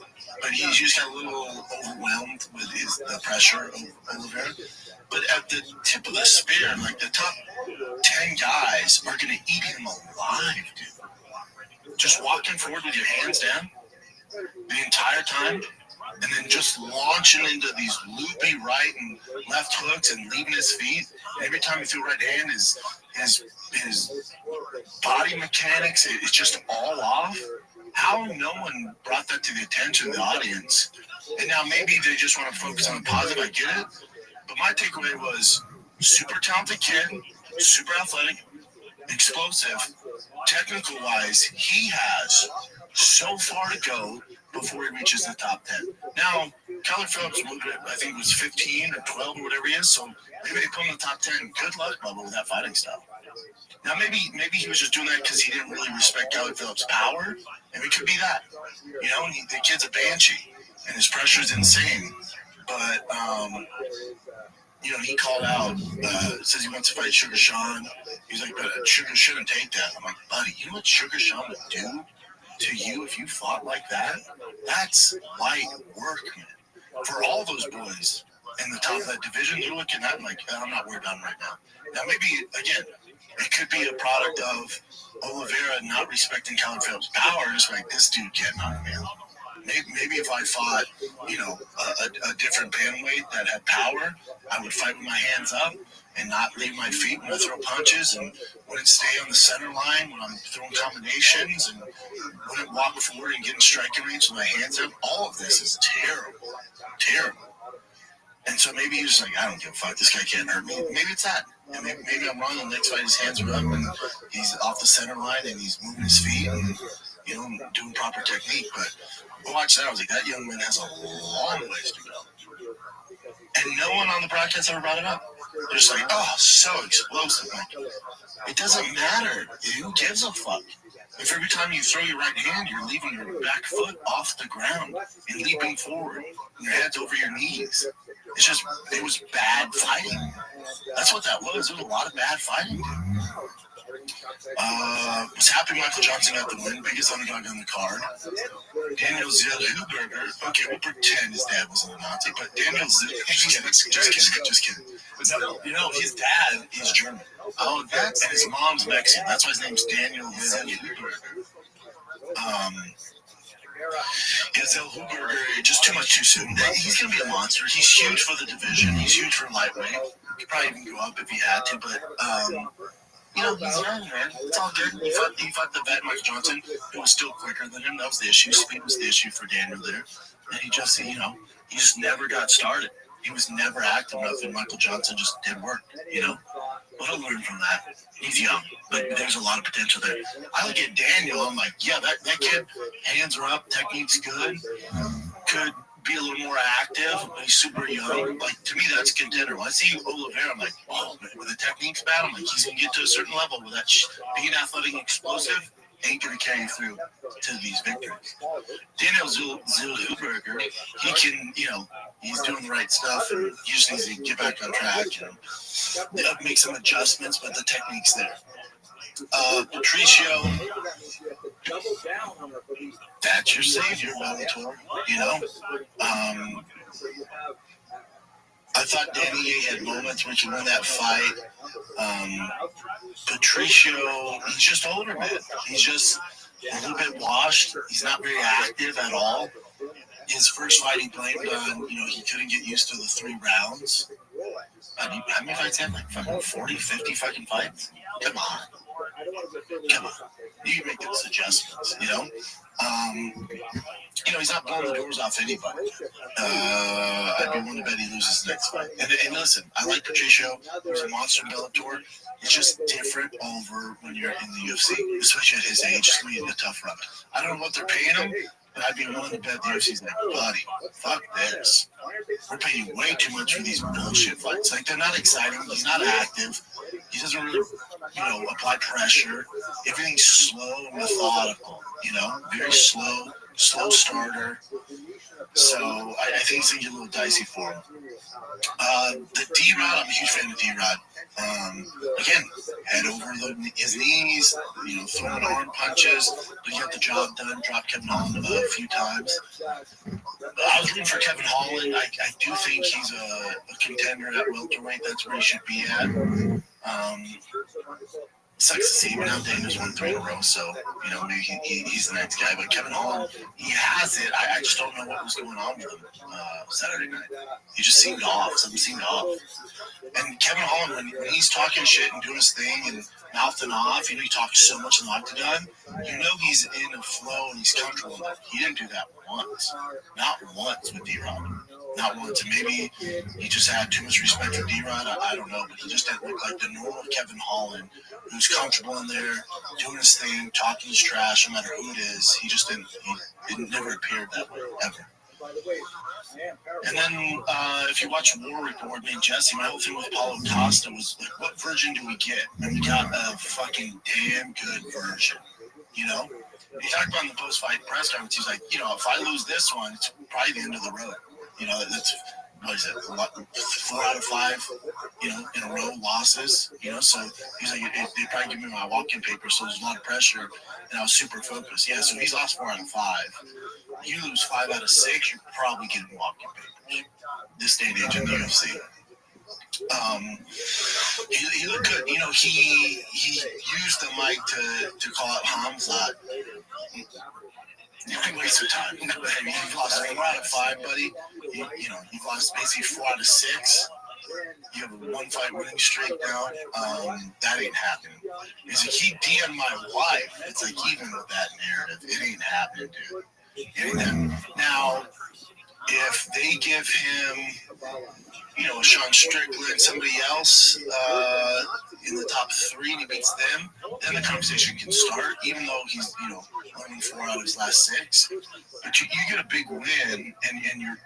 But he just got a little overwhelmed with the pressure of Oliveira. But at the tip of the spear, like the top 10 guys are going to eat him alive, dude. Just walking forward with your hands down the entire time, and then just launching into these loopy right and left hooks and leaving his feet. And every time you throw right hand, his body mechanics is just all off. How no one brought that to the attention of the audience? And now maybe they just want to focus on the positive. I get it. But my takeaway was super talented kid, super athletic, explosive. Technical wise, he has so far to go before he reaches the top 10. Now, Kyler Phillips, I think it was 15 or 12 or whatever he is, so maybe they put him in the top 10. Good luck, Bubba, with that fighting style. Now, maybe he was just doing that because he didn't really respect Kyler Phillips' power. Maybe it could be that. And the kid's a banshee, and his pressure is insane. But, he called out, says he wants to fight Sugar Sean. He's like, but Sugar shouldn't take that. I'm like, buddy, you know what Sugar Sean would do to you if you fought like that? That's light work, man. For all those boys in the top of that division, they're looking at like, I'm not worried about him right now. Now, maybe, again, it could be a product of Oliveira not respecting Kyler Phillips' power, just like this dude getting on me. Maybe if I fought, a different bantamweight that had power, I would fight with my hands up and not leave my feet when I throw punches, and wouldn't stay on the center line when I'm throwing combinations, and wouldn't walk forward and get in striking range with my hands up. All of this is terrible. And so maybe he's just like, I don't give a fuck. This guy can't hurt me. Maybe it's that. And maybe I'm wrong. The next fight, his hands are up and he's off the center line and he's moving his feet and doing proper technique. But watch that. I was like, that young man has a long ways to go. And no one on the broadcast ever brought it up. They're just like, oh, so explosive. Like, it doesn't matter. Who gives a fuck? If every time you throw your right hand, you're leaving your back foot off the ground and leaping forward, and your head's over your knees. It was bad fighting. That's what that was. There was a lot of bad fighting. Was happy Michael Johnson got the win. Biggest underdog on the card. Daniel Zellhuber. Okay, we'll pretend his dad wasn't a Nazi, but Daniel Zellhuber. Just kidding. You know, his dad is German. Oh, and his mom's Mexican. That's why his name's Daniel Zellhuberger. Zellhuberger, just too much too soon. He's going to be a monster. He's huge for the division. He's huge for lightweight. He could probably even go up if he had to, but, you know, he's young, man. It's all good. He fought the vet, Mike Johnson, who was still quicker than him. That was the issue. Speed was the issue for Daniel there. And he just, you know, he just never got started. He was never active enough, and Michael Johnson just did work, you know? But I'll learn from that. He's young, but there's a lot of potential there. I look at Daniel, I'm like, yeah, that kid, hands are up, technique's good, could be a little more active, but he's super young. Like, to me, that's a contender. When I see Oliveira, I'm like, oh, with the technique's bad, I'm like, he's going to get to a certain level where that being athletic and explosive ain't going to carry you through to these victories. Daniel Zellhuberger, he can, you know, he's doing the right stuff, and he just needs to get back on track and make some adjustments, but the technique's there. Patricio, that's your savior, Bellator, you know? I thought Danny had moments where he could win that fight. Patricio, he's just older, man. He's just a little bit washed. He's not very active at all. His first fight he blamed on, you know, he couldn't get used to the 3 rounds. How many fights have? Like fucking 40, 50 fucking fights? Come on. You can make those adjustments, you know? You know, he's not blowing the doors off anybody. I'd be willing to bet he loses the next fight. And listen, I like Patricio. He's a monster in Bellator. It's just different over when you're in the UFC, especially at his age. It's going to be a tough run. I don't know what they're paying him, but I'd be willing to bet the UFC's like, buddy, fuck this. We're paying way too much for these bullshit fights. Like, they're not exciting. He's not active. He doesn't really, you know, apply pressure. Everything's slow and methodical, you know, very slow starter. So I think it's going to get a little dicey for him. The D-Rod, I'm a huge fan of D-Rod. Again, head over his knees, you know, throwing arm punches, but he got the job done, dropped Kevin Holland a few times. I was rooting for Kevin Holland. I do think he's a contender at welterweight. That's where he should be at. Sucks to see him now. Daniel's won 3 in a row, so, you know, maybe he's the next guy. But Kevin Holland, he has it. I just don't know what was going on with him Saturday night. He just seemed off. Something seemed off. And Kevin Holland, when he's talking shit and doing his thing and mouthing off, you know, he talks so much in the octagon, you know he's in a flow and he's comfortable in that. He didn't do that once. Not once with D-Rod. Not once. And maybe he just had too much respect for D-Rod. I don't know. But he just didn't look like the normal Kevin Holland who's comfortable in there, doing his thing, talking his trash, no matter who it is. He just didn't. It never appeared that way, ever. And then if you watch War Report, me and Jesse, my whole thing with Paulo Costa was like, what version do we get? And we got a fucking damn good version, you know? He talked about in the post-fight press conference, he's like, you know, if I lose this one, it's probably the end of the road. You know, that's, what is it, 4 out of 5, you know, in a row losses, you know? So he's like, they probably give me my walk-in paper, so there's a lot of pressure, and I was super focused. Yeah, so he's lost 4 out of 5. You lose 5 out of 6, you're probably getting walking papers. This day and age in the UFC. He looked good. You know, he used the mic to call out Hamzat. You waste your time. You've lost 4 out of 5, buddy. You know, you've lost basically 4 out of 6. You have a 1-fight winning streak now. That ain't happening. He's like, he DM'd my wife. It's like, even with that narrative, it ain't happening, dude. Now, if they give him, you know, Sean Strickland, somebody else in the top 3 and he beats them, then the conversation can start, even though he's, you know, only 4 out of his last 6. But you get a big win, and you're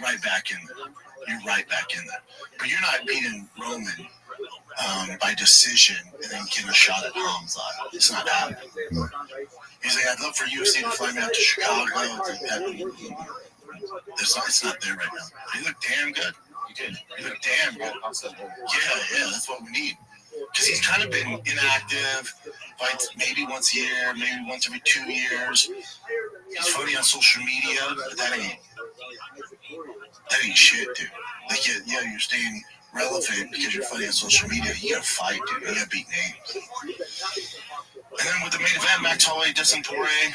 right back in there. You're right back in there. But you're not beating Roman by decision and then getting a shot at Hamza. It's not happening. He's like, I'd love for UFC to fly me out to Chicago. It's not there right now. He looked damn good. He looked damn good. Yeah, that's what we need. Because he's kind of been inactive, fights maybe once a year, maybe once every 2 years. He's funny on social media, but that ain't shit, dude. Like, yeah, you're staying relevant because you're fighting on social media, you gotta fight, dude. You gotta beat names. And then with the main event, Max Holloway, Dustin Poirier.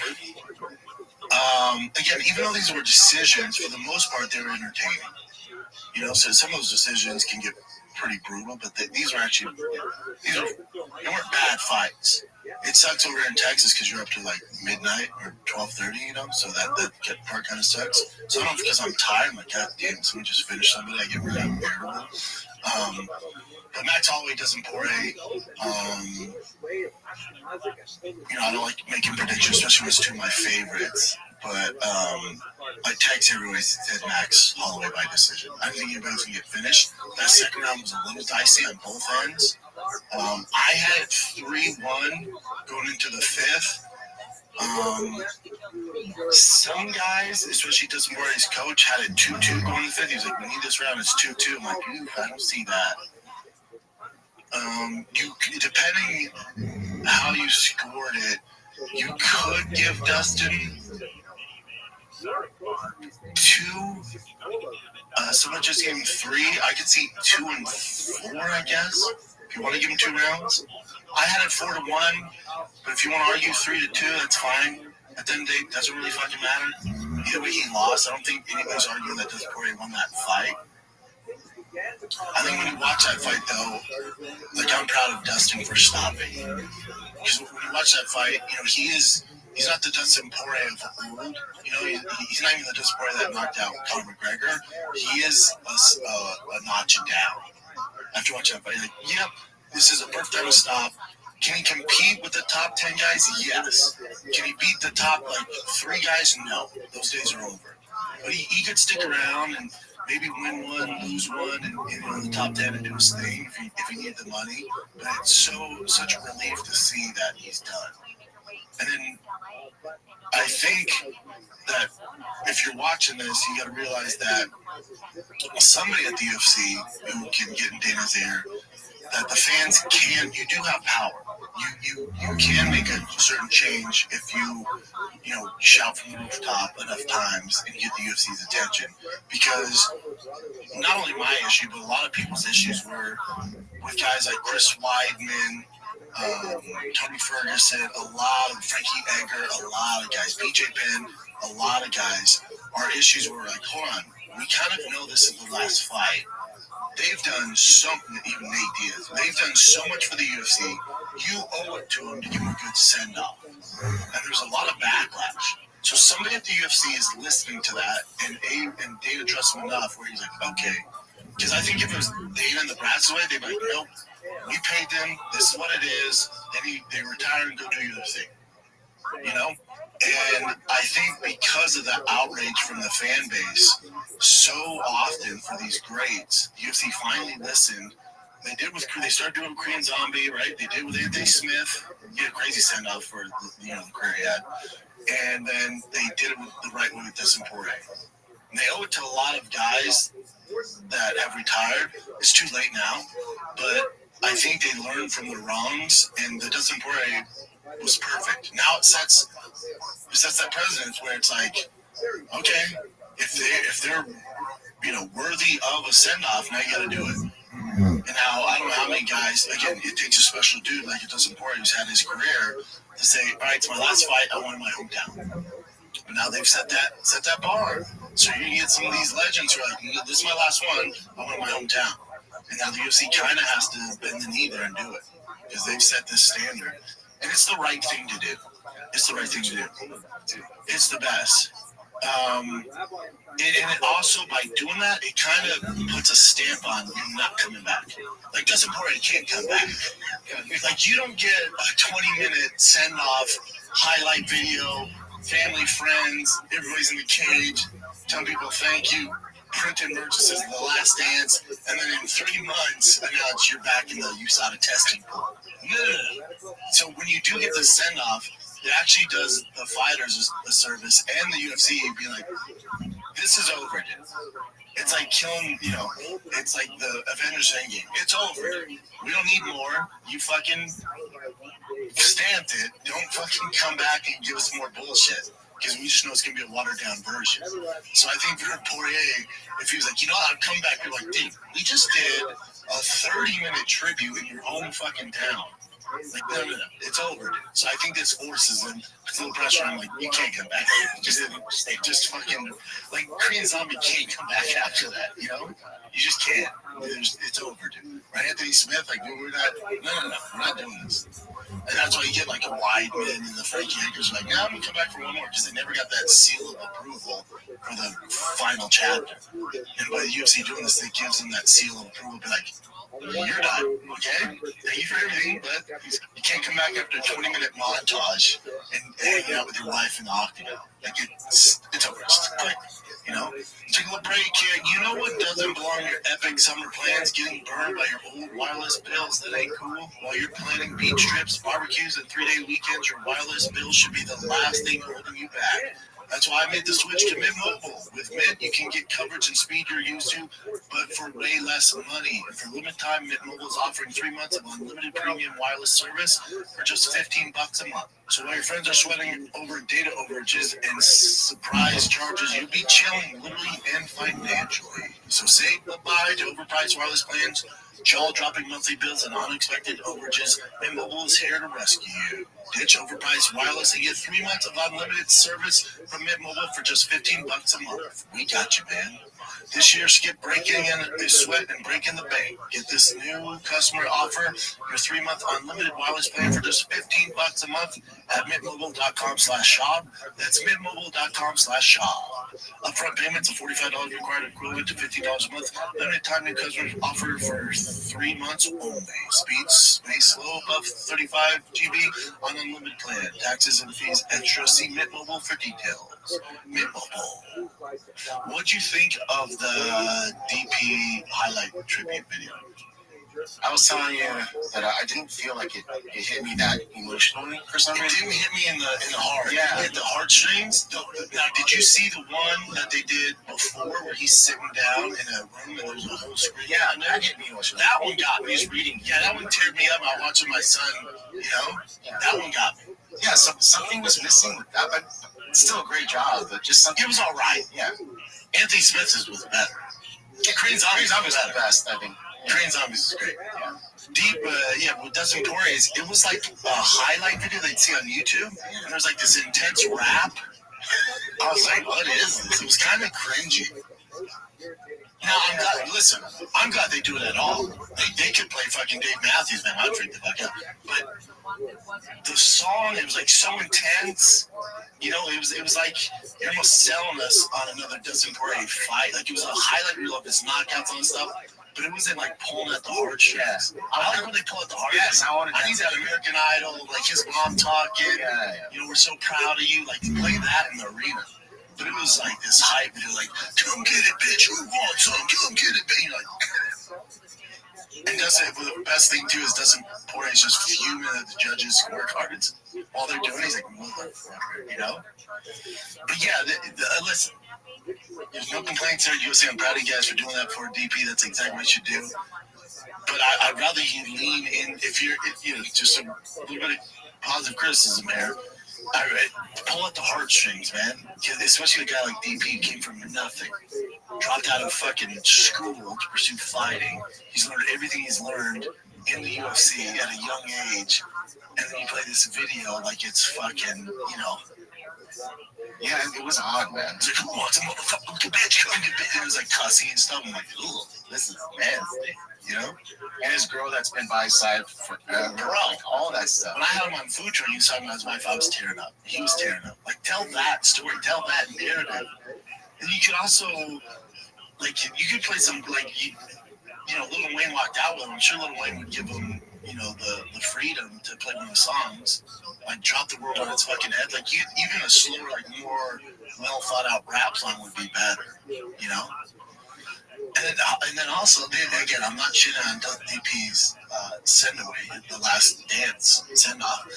Again, even though these were decisions, for the most part, they were entertaining. You know, so some of those decisions can get pretty brutal, but these weren't bad fights. It sucks over here in Texas because you're up to like midnight or 12:30, you know, so that part kind of sucks. So I don't know, because I'm tired, I'm like, God damn, someone just finished somebody, I get really unbearable. But Max Holloway, Dustin Poirier, you know, I don't like making predictions, especially when it's two of my favorites. But I text everybody said Max Holloway by decision. I didn't think anybody was going to get finished. That second round was a little dicey on both ends. I had it 3-1 going into the fifth. Some guys, especially Dustin Poirier's coach, had it 2-2 going into the fifth. He was like, we need this round, it's 2-2. I'm like, I don't see that. Depending how you scored it, you could give Dustin 2. Someone just gave him 3. I could see 2 and 4, I guess. If you want to give him 2 rounds, I had it 4-1. But if you want to argue 3-2, that's fine. At the end of the day, it doesn't really fucking matter. Either way, he lost. I don't think anybody's arguing that Dustin Poirier won that fight. I think when you watch that fight, though, like, I'm proud of Dustin for stopping. Because when you watch that fight, you know, he's not the Dustin Poirier of old. You know, he's not even the Dustin Poirier that knocked out Conor McGregor. He is a notch down. After watching that fight, you're like, yep, this is a perfect time to stop. Can he compete with the top 10 guys? Yes. Can he beat the top, 3 guys? No. Those days are over. But he could stick around and maybe win one, lose one, and get in the top 10 and do his thing if he needed the money. But it's such a relief to see that he's done. And then I think that if you're watching this, you got to realize that somebody at the UFC who can get in Dana's ear, that the fans you do have power. You can make a certain change if you shout from the rooftop enough times and get the UFC's attention. Because not only my issue, but a lot of people's issues were with guys like Chris Weidman, Tony Ferguson, Frankie Edgar, a lot of guys, BJ Penn, a lot of guys. Our issues were like, hold on, we kind of know this is the last fight. They've done something, even Nate Diaz. They've done so much for the UFC. You owe it to them to give them a good send-off. And there's a lot of backlash. So somebody at the UFC is listening to that, and Dana trusts him enough where he's like, okay. Because I think if it was Dana and the Brad's way, they'd be like, nope, we paid them. This is what it is. Then they retire and go do your thing. You know? And I think because of the outrage from the fan base, so often for these greats, UFC finally listened. They started doing Korean Zombie, right? They did with Anthony Smith. He had a crazy send off for the career he had. And then they did it the right way with Dustin Poirier. And they owe it to a lot of guys that have retired. It's too late now, but I think they learned from the wrongs, and the Dustin Poirier was perfect. Now it sets that precedent where it's like, okay, if they're worthy of a send off, now you got to do it. And now I don't know how many guys. Again, it takes a special dude like it Dustin Poirier who's had his career to say, all right, it's my last fight. I want in my hometown. But now they've set that bar. So you get some of these legends who are like, this is my last one. I want in my hometown. And now the UFC kind of has to bend the knee there and do it because they've set this standard. And it's the right thing to do. It's the right thing to do. It's the best. And it also, by doing that, it kind of puts a stamp on you not coming back. Like, Dustin Poirier can't come back. Like, you don't get a 20-minute send-off, highlight video, family, friends, everybody's in the cage, telling people thank you, printed merch that says The Last Dance, and then in 3 months, announce you're back in the USADA testing pool. No. So when you do get the send-off, it actually does the fighters a service and the UFC be like, this is over, dude. It's like killing, it's like the Avengers Endgame. It's over. We don't need more. You fucking stamped it. Don't fucking come back and give us more bullshit. because we just know it's gonna be a watered down version. So I think for Poirier, if he was like, you know, I'd come back, you're like, dude, we just did a 30-minute tribute in your own fucking town. Like, no, it's over, dude. So I think this forces him, puts a little pressure on him, like, you can't come back. Just fucking, like, Korean Zombie can't come back after that, you know? You just can't. It's over, dude. Right, Anthony Smith, like, we're not, no, we're not doing this. And that's why you get, like, a Weidman and the Frankie Edgars are like, yeah, I'm going to come back for one more, because they never got that seal of approval for the final chapter. And by the UFC doing this, it gives them that seal of approval, be like, you're done, okay? Thank you for everything, but you can't come back after a 20-minute montage and hanging out with your wife in the octagon. Like, it's over. It's quick, you know? Take a little break here. You know what doesn't belong in your epic summer plans? Getting burned by your old wireless bills. That ain't cool. While you're planning beach trips, barbecues, and 3-day weekends, your wireless bill should be the last thing holding you back. That's why I made the switch to Mint Mobile. With Mint, you can get coverage and speed you're used to, but for way less money. And for limited time, Mint Mobile is offering 3 months of unlimited premium wireless service for just $15 a month. So while your friends are sweating over data overages and surprise charges, you'll be chilling literally and financially. So say goodbye to overpriced wireless plans, jaw-dropping monthly bills, and unexpected overages. Mint Mobile is here to rescue you. Ditch overpriced wireless and get 3 months of unlimited service from Mint Mobile for just $15 a month. We got you, man. This year, skip breaking in the sweat and break in the bank. Get this new customer offer, your 3-month unlimited wireless plan for just $15 a month at mintmobile.com/shop. That's mintmobile.com/shop. Upfront payments of $45 required, equivalent to $15 a month. Limited time new customers offer for 3 months only. Speeds may slow above 35 GB on unlimited plan. Taxes and fees extra. See Mint Mobile for details. Mint Mobile. What'd you think of the DP highlight tribute video? I was telling you that I didn't feel like it hit me that emotionally for some reason. It didn't hit me in the heart. Yeah. It hit the heartstrings. Now, did you see the one that they did before where he's sitting down in a room and there's a whole screen? Yeah, that hit me emotionally. That one got me. He's reading. Yeah, that one teared me up. I was watching my son, you know? That one got me. Yeah, something was missing with that, but it's still a great job. But just something. It was all right. Yeah. Anthony Smith's was better. Korean Zombies was the best, I think. Korean Zombies is great. Yeah. Deep, with Dustin Poirier, it was like a highlight video they'd see on YouTube. And there was like this intense rap. I was like, what is this? It was kind of cringy. Now, I'm glad they do it at all. They could play fucking Dave Matthews, man. I'd freak the fuck out. But the song, it was like so intense. You know, it was like you're almost selling us on another Dustin Poirier fight. Like, it was a highlight reel of his knockouts and stuff. But it wasn't like pulling at the heartstrings. I like when they pull at the heartstrings. Yes, I need that American Idol, like his mom talking. Yeah. You know, we're so proud of you. Like, play that in the arena. But it was like this hype video, like, come get it, bitch. Who wants some? Come get it, bitch. Like, and the best thing too is Poirier's just fuming at the judges' scorecards while they're doing it. He's like, motherfucker, you know? But yeah, listen. There's no complaints there. UFC, I'm proud of you guys for doing that for DP. That's exactly what you should do. But I'd rather you lean in, if you're just a little bit of positive criticism here. Pull at the heartstrings, man. Especially a guy like DP came from nothing. Dropped out of fucking school to pursue fighting. He's learned everything he's learned in the UFC at a young age. And then you play this video like it's fucking, you know. Yeah, it was odd, man. It's like, who wants a motherfucking bitch? Come get bitch. It was like cussing and stuff. I'm like, ooh, this is nasty, you know? And his girl that's been by his side forever. Bro, like, all that stuff. When I had him on food train, he was talking about his wife. I was tearing up. He was tearing up. Like, tell that story. Tell that narrative. And you could also, like, you could play some, like, you know, Lil Wayne walked out with him. I'm sure Lil Wayne would give him, you know, the freedom to play one of the songs. Like, drop the world on its fucking head. Like, even a slower, like, more well-thought-out rap song would be better, you know? And then also, again, I'm not shitting on DP's send-away, the last dance send-off.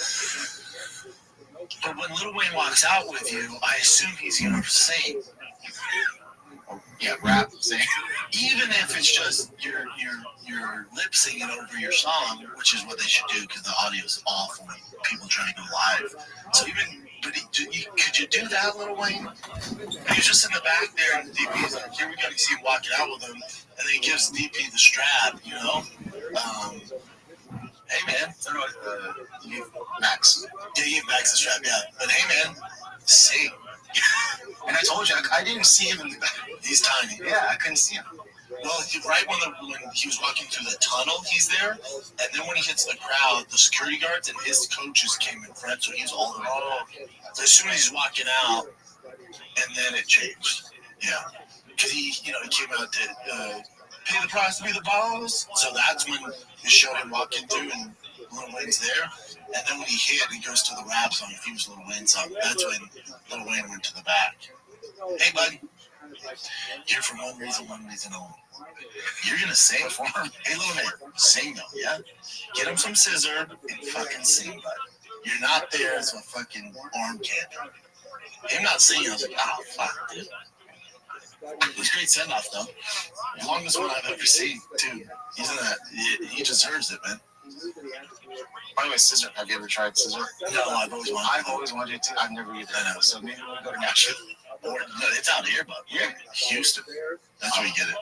But when Lil Wayne walks out with you, I assume he's going to sing. Yeah, rap. Even if it's just your lip singing over your song, which is what they should do because the audio is awful when people trying to go live. So could you do that, Lil Wayne? And he's just in the back there, and DP's like, here we go. You see him walking out with him, and then he gives DP the strap, you know? Hey, man. Max. Yeah, you give Max the strap, yeah. But hey, man, sing. And I told you, I didn't see him in the back. He's tiny. Yeah, I couldn't see him. Well, right when he was walking through the tunnel, he's there. And then when he hits the crowd, the security guards and his coaches came in front, so he's all around. So as soon as he's walking out, and then it changed. Yeah. Because he came out to pay the price to be the boss. So that's when he showed him walking through, and Lil Wayne's there. And then when he hit, he goes to the rap song. If he was Lil Wayne's song, that's when Lil Wayne went to the back. Hey, buddy. Here for one reason only. You're going to sing for him? Hey, Lil Wayne, sing though, yeah? Get him some scissor and fucking sing, bud. You're not there as a fucking arm candy. Him not singing, I was like, oh, fuck, dude. It was a great send-off, though. The longest one I've ever seen, too. He deserves it, man. By the way, scissor. Have you ever tried scissor? No, I've always wanted to. I've never either. I know. So maybe we'll go to Nashville. Or no, it's out here, but yeah, Houston. That's where you get it.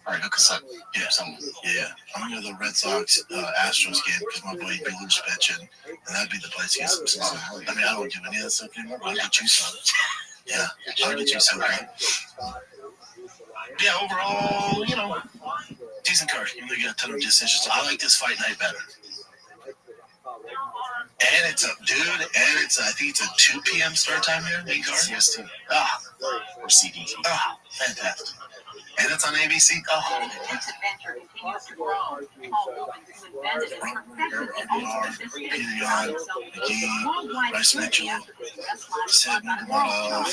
All right, hook us up. Yeah, something. Yeah. I'm going to the Red Sox Astros game because my boy Biller's pitching, and that'd be the place to get some scissor. I mean, I don't do any of that stuff anymore, but I'll get you some. Yeah, I'll get you some, right? Yeah, overall, decent card. You got a ton of decisions. I like this fight night better. And it's I think it's a 2 p.m. start time here, main card. CST. Or CDT. Fantastic. And it's on ABC. McGee, Bryce Mitchell, Sid Nagumara.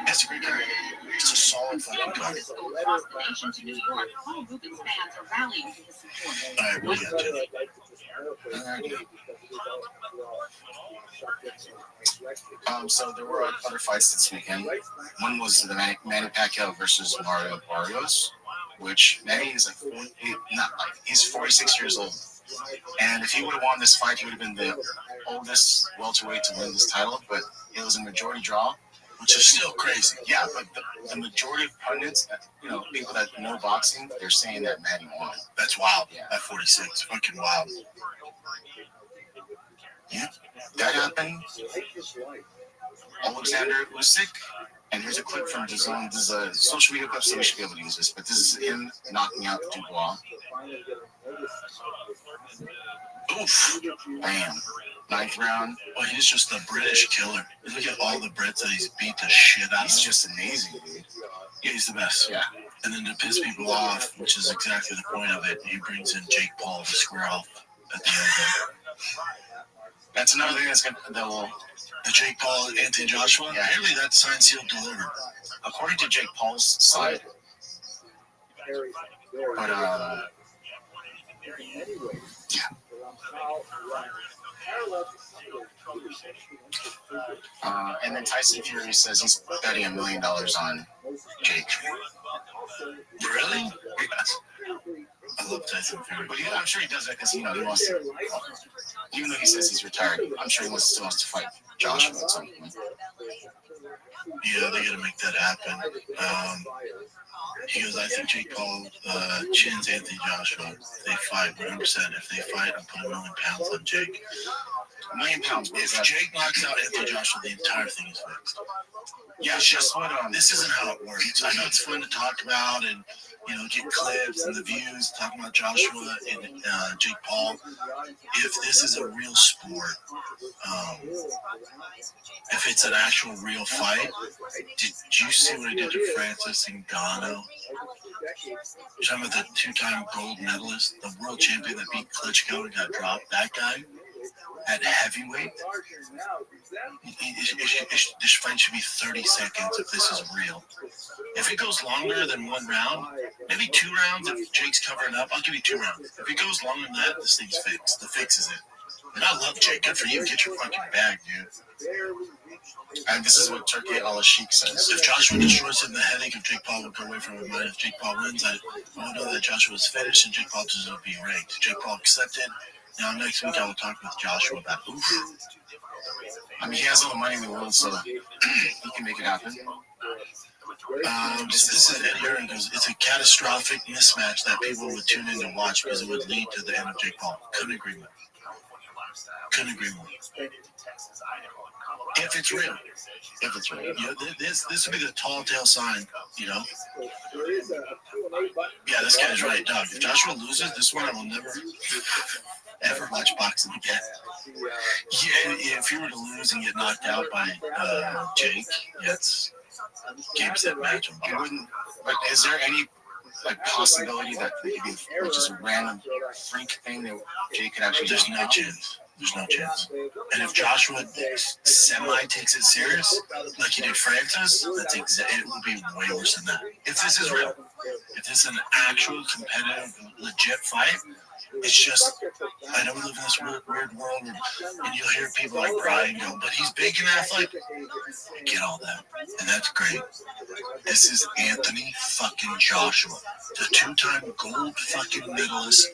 It's a great card. It's a solid fucking card. Alright, we got to. So there were other fights this weekend. One was the Manny Pacquiao versus Mario Barrios, which Manny is he's 46 years old. And if he would have won this fight, he would have been the oldest welterweight to win this title, but it was a majority draw, which is still crazy. Yeah, but the majority of pundits, people that know boxing, they're saying that Manny won. That's wild. Yeah. At 46, fucking wild. Yeah, that happened. Alexander Usyk, and here's a clip from DAZN. This is a social media clip, so we should be able to use this. But this is him knocking out Dubois. Oof! Bam! 9th round. Well, he's just a British killer. Look at all the Brits that he's beat the shit out of. He's just amazing, dude. Yeah, he's the best. Yeah. And then to piss people off, which is exactly the point of it, he brings in Jake Paul to square off at the end of it. That's another thing the Jake Paul and Anthony Joshua. Yeah. Apparently that's signed, sealed, delivered. According to Jake Paul's side. But and then Tyson Fury says he's betting $1 million on Jake. Really? Yes. I love Tyson Fury, but I'm sure he does that because he wants to. Even though he says he's retired, I'm sure he still wants to fight Joshua at some point. Yeah, they got to make that happen. He goes, I think Jake Paul chins Anthony Joshua. They fight 100%. If they fight, I'll put £1 million on Jake. £1 million. If Jake knocks out Anthony Joshua, the entire thing is fixed. Yeah, it's just what this isn't how it works. I know it's fun to talk about and get clips and the views, talking about Joshua and Jake Paul. If this is a real sport, if it's an actual real fight, did you see what he did to Francis Ngannou? You're talking about the 2-time gold medalist, the world champion that beat Klitschko and got dropped. That guy at heavyweight. This fight should be 30 seconds if this is real. If it goes longer than 1 round, maybe 2 rounds, if Jake's covering up, I'll give you 2 rounds. If it goes longer than that, this thing's fixed. The fix is it. And I love Jake. Good for you. Get your fucking bag, dude. And this is what Turkey al-Sheikh says. If Joshua destroys him, the headache of Jake Paul will go away from his mind. If Jake Paul wins, I will know that Joshua is finished and Jake Paul deserves to be ranked. Jake Paul accepted. Now next week I will talk with Joshua about oof. I mean, he has all the money in the world, so he can make it happen. So this is Eddie Hearn goes, it's a catastrophic mismatch that people would tune in to watch because it would lead to the end of Jake Paul. Couldn't agree more. Couldn't agree more. If it's real. If it's real. You know, this would be the tall tale sign, you know? Yeah, this guy's right, dog. If Joshua loses, this one I will never, ever watch boxing again. Yeah, if you were to lose and get knocked out by Jake, yeah, it's game, set, match. You wouldn't, but is there any possibility that it could be just a random freak thing that Jake could actually There's no chance. There's no chance. And if Joshua semi takes it serious, like he did Francis, it will be way worse than that. If this is real, if this is an actual competitive, legit fight, it's just, I know we live in this weird world, and you'll hear people like Brian go, but he's big and athletic. I get all that, and that's great. This is Anthony fucking Joshua, the two-time gold fucking medalist,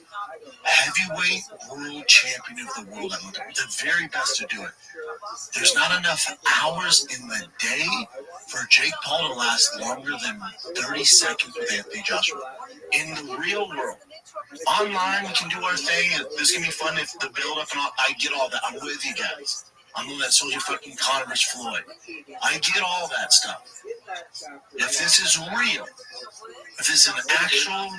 heavyweight world champion of the world, the very best to do it. There's not enough hours in the day for Jake Paul to last longer than 30 seconds with Anthony Joshua. In the real world, online we can do our thing, and this can be fun if the build up and all. I get all that. I'm with you guys. I'm the one that sold you fucking Conor vs. Floyd. I get all that stuff. If this is real, if this is an actual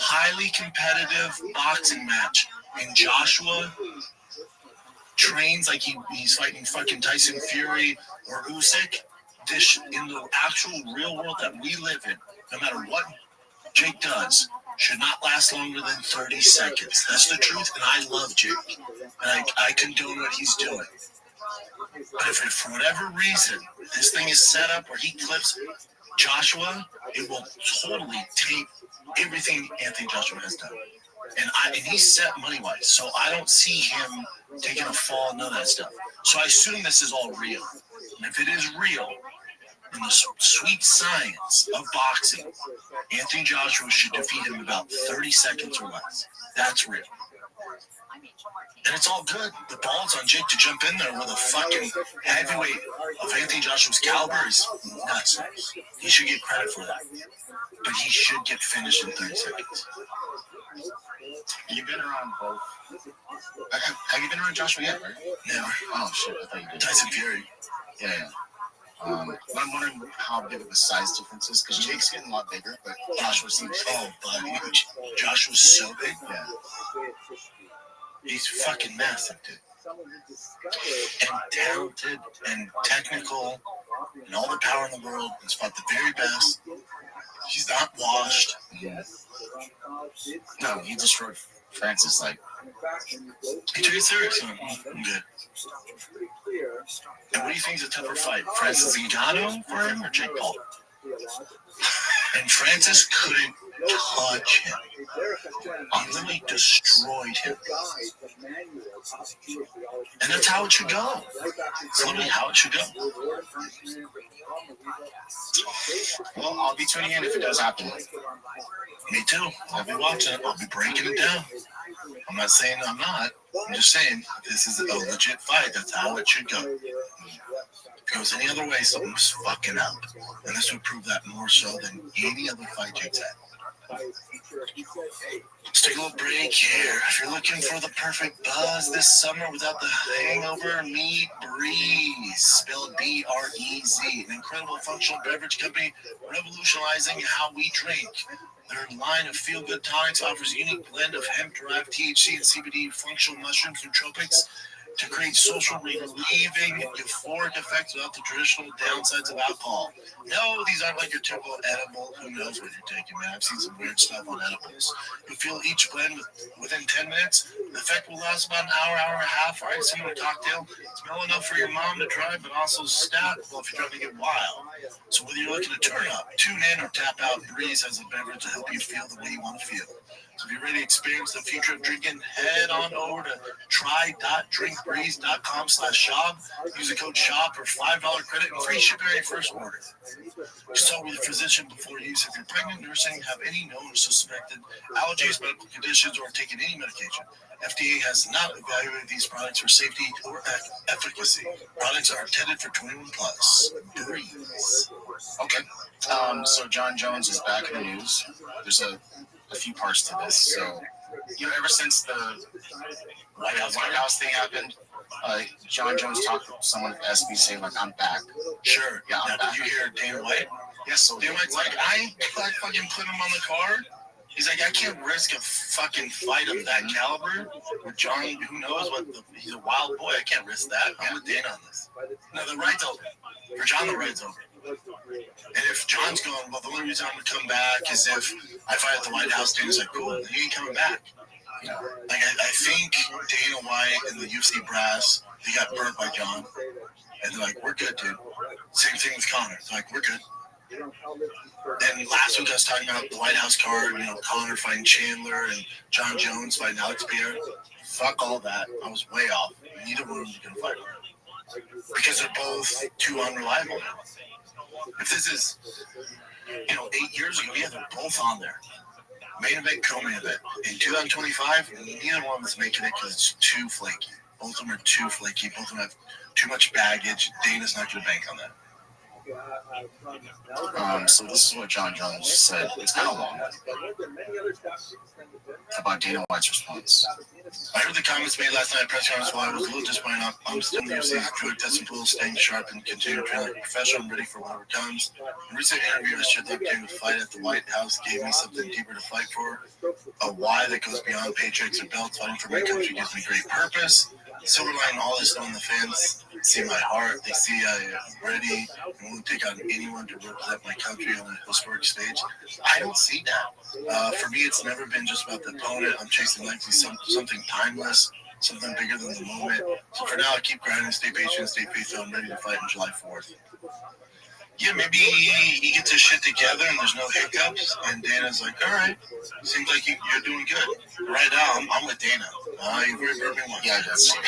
highly competitive boxing match, and Joshua trains like he's fighting fucking Tyson Fury or Usyk, this in the actual real world that we live in, no matter what Jake does, should not last longer than 30 seconds. That's the truth, and I love Jake. And I condone what he's doing. But if for whatever reason this thing is set up where he clips Joshua, it will totally take everything Anthony Joshua has done. And he's set money-wise, so I don't see him taking a fall, none of that stuff. So I assume this is all real. And if it is real, in the sweet science of boxing, Anthony Joshua should defeat him in about 30 seconds or less. That's real. And it's all good. The ball's on Jake to jump in there with a fucking heavyweight of Anthony Joshua's caliber is nuts. He should get credit for that. But he should get finished in 30 seconds. You've been around both. Have you been around Joshua yet, right? Never. Oh, shit. I thought you did. Tyson Fury. Yeah. But I'm wondering how big of a size difference is, because Jake's getting a lot bigger, but Joshua seems huge. Joshua's so big. Yeah. He's fucking massive, dude. And talented and technical and all the power in the world. He's fought the very best. He's not washed. No, he destroyed Francis, like. He took it serious. I'm good. And what do you think is a tougher fight? Francis Ngannou for him or Jake Paul? And Francis couldn't touch him. He literally destroyed him. And that's how it should go. It's literally how it should go. Well, I'll be tuning in if it does happen. Me too. I'll be watching it. I'll be breaking it down. I'm not saying I'm not. I'm just saying this is a legit fight. That's how it should go. If it goes any other way, something's fucking up. And this would prove that more so than any other fight Jake's had. Let's take a little break here. If you're looking for the perfect buzz this summer without the hangover, meet Breeze, spelled B-R-E-Z, an incredible functional beverage company revolutionizing how we drink. Their line of feel-good tonics offers a unique blend of hemp-derived THC and CBD functional mushrooms nootropics to create social relieving euphoric effects without the traditional downsides of alcohol. No, these aren't like your typical edible. Who knows what you're taking, man? I've seen some weird stuff on edibles. You'll feel each blend within 10 minutes. The effect will last about an hour, hour and a half, right? Similar to cocktail. Smell enough for your mom to try, but also stackable if you're trying to get wild. So whether you're looking to turn up, tune in, or tap out, Breeze has a beverage to help you feel the way you want to feel. So if you're ready to experience the future of drinking, head on over to try.drinkbreeze.com/shop. Use the code SHOP for $5 credit and free shipping on your first order. Consult with a physician before use. If you're pregnant, nursing, have any known or suspected allergies, medical conditions, or taking any medication, FDA has not evaluated these products for safety or efficacy. Products are intended for 21 plus. Breeze. Okay. So John Jones is back in the news. There's a few parts to this. So, ever since the White House thing happened, John Jones talked to someone at SB saying, like, I'm back. Sure. Yeah, I'm back. Did you hear Dana White? Yes, so Dana White's like, I fucking put him on the card. He's like, I can't risk a fucking fight of that caliber with John. Who knows what? He's a wild boy. I can't risk that. I'm with Dana on this. No, the right's open. For John, the right's open. And if John's going, well, the only reason I'm going to come back is if I fight at the White House. Dana's like, cool, he ain't coming back. Like, I think Dana White and the UFC brass, they got burnt by John. And they're like, we're good, dude. Same thing with Conor. They're like, we're good. Then last week I was talking about the White House card, Conor fighting Chandler and John Jones fighting Alex Pierre. Fuck all that. I was way off. Neither one of them can fight. Because they're both too unreliable now. If this is, 8 years ago, yeah, they're both on there. Main event, co-main event. In 2025, neither one is making it because it's too flaky. Both of them are too flaky. Both of them have too much baggage. Dana's not going to bank on that. So this is what John Jones said. It's kind of long, about Dana White's response. I heard the comments made last night at press conference while I was a little disappointed. I'm still in the UFC's drug testing pool, staying sharp and continue to train like a professional. I'm ready for whatever comes. In a recent interview, I shared the opportunity to fight at the White House gave me something deeper to fight for. A why that goes beyond paychecks or belts. Fighting for my country gives me great purpose. Silver lining all this, knowing the fans see my heart. They see I am ready and will take on anyone to represent my country on a historic stage. I don't see that. For me, it's never been just about the opponent. I'm chasing legacy, something timeless, something bigger than the moment. So for now, I keep grinding, stay patient, stay faithful. I'm ready to fight on July 4th. Yeah, maybe he gets his shit together and there's no hiccups. And Dana's like, all right, seems like you're doing good. Right now, I'm with Dana. You've heard me once. Yeah, that's No.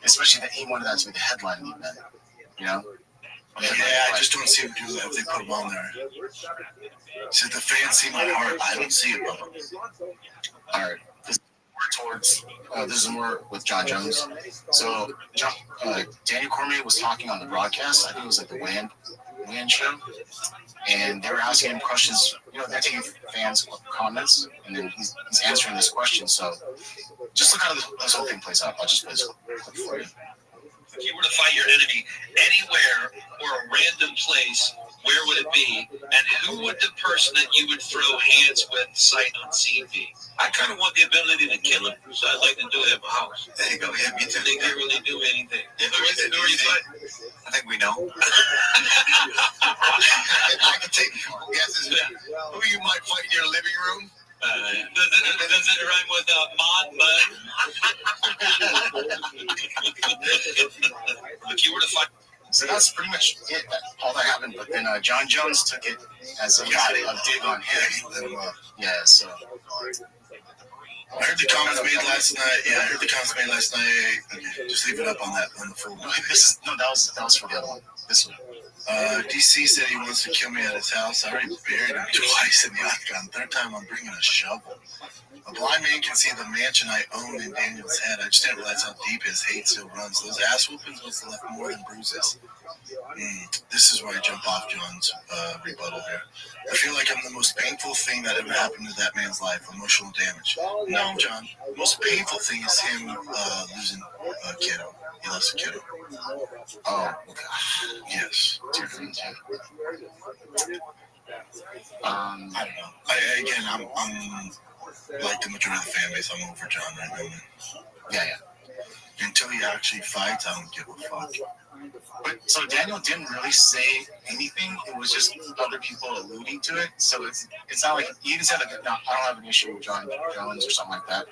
Especially that he wanted that to be the headline event. Yeah, I just don't see him do that if they put him on there. So the fans see my heart. I don't see it, Bubba. All right. This is more with John Jones. So Daniel Cormier was talking on the broadcast. I think it was like the weigh-in show. And they were asking him questions. They're taking fans' comments, and then he's answering this question. So just look how this whole thing plays out. I'll just play this clip for you. If you were to fight your enemy anywhere or a random place, where would it be? And who would the person that you would throw hands with sight unseen be? I kind of want the ability to kill him, so I'd like to do it at my house. There you go. Yeah, me too. They can't really do anything. Who is it? Who are you fighting? I think we know. I can take guesses. Who you might fight in your living room? Does it rhyme with If you were to fight. So that's pretty much it. All that happened. But then John Jones took it as a dig on him. Yeah, so. I heard the comments made last night. Okay, just leave it up on the full. That was for the other one. This one. DC said he wants to kill me at his house. I already buried him twice in the octagon. Third time I'm bringing a shovel. A blind man can see the mansion I own in Daniel's head. I just didn't realize how deep his hate still runs. Those ass whoopings must have left more than bruises. This is where I jump off John's rebuttal here. I feel like I'm the most painful thing that ever happened to that man's life. Emotional damage. No, John. The most painful thing is him losing a kiddo. He lost a kiddo. Oh, okay. Yes. I don't know. I'm like the majority of the fan base. I'm over John right now. Yeah. Until he actually fights, I don't give a fuck. But so Daniel didn't really say anything. It was just other people alluding to it. So it's not like you can say like, no, I don't have an issue with John Jones or something like that.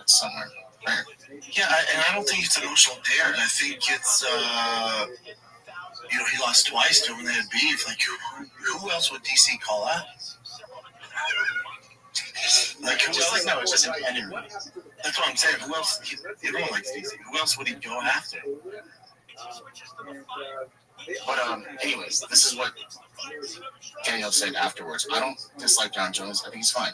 It's somewhere. Yeah, and I don't think it's emotional dare. And I think it's he lost twice to him and they had beef. Like who else would DC call out? Like, who else? No, it's just an enemy. That's what I'm saying. Who else? Everyone likes DC. Who else would he go after? But anyways, this is what Daniel said afterwards. I don't dislike John Jones. I think he's fine.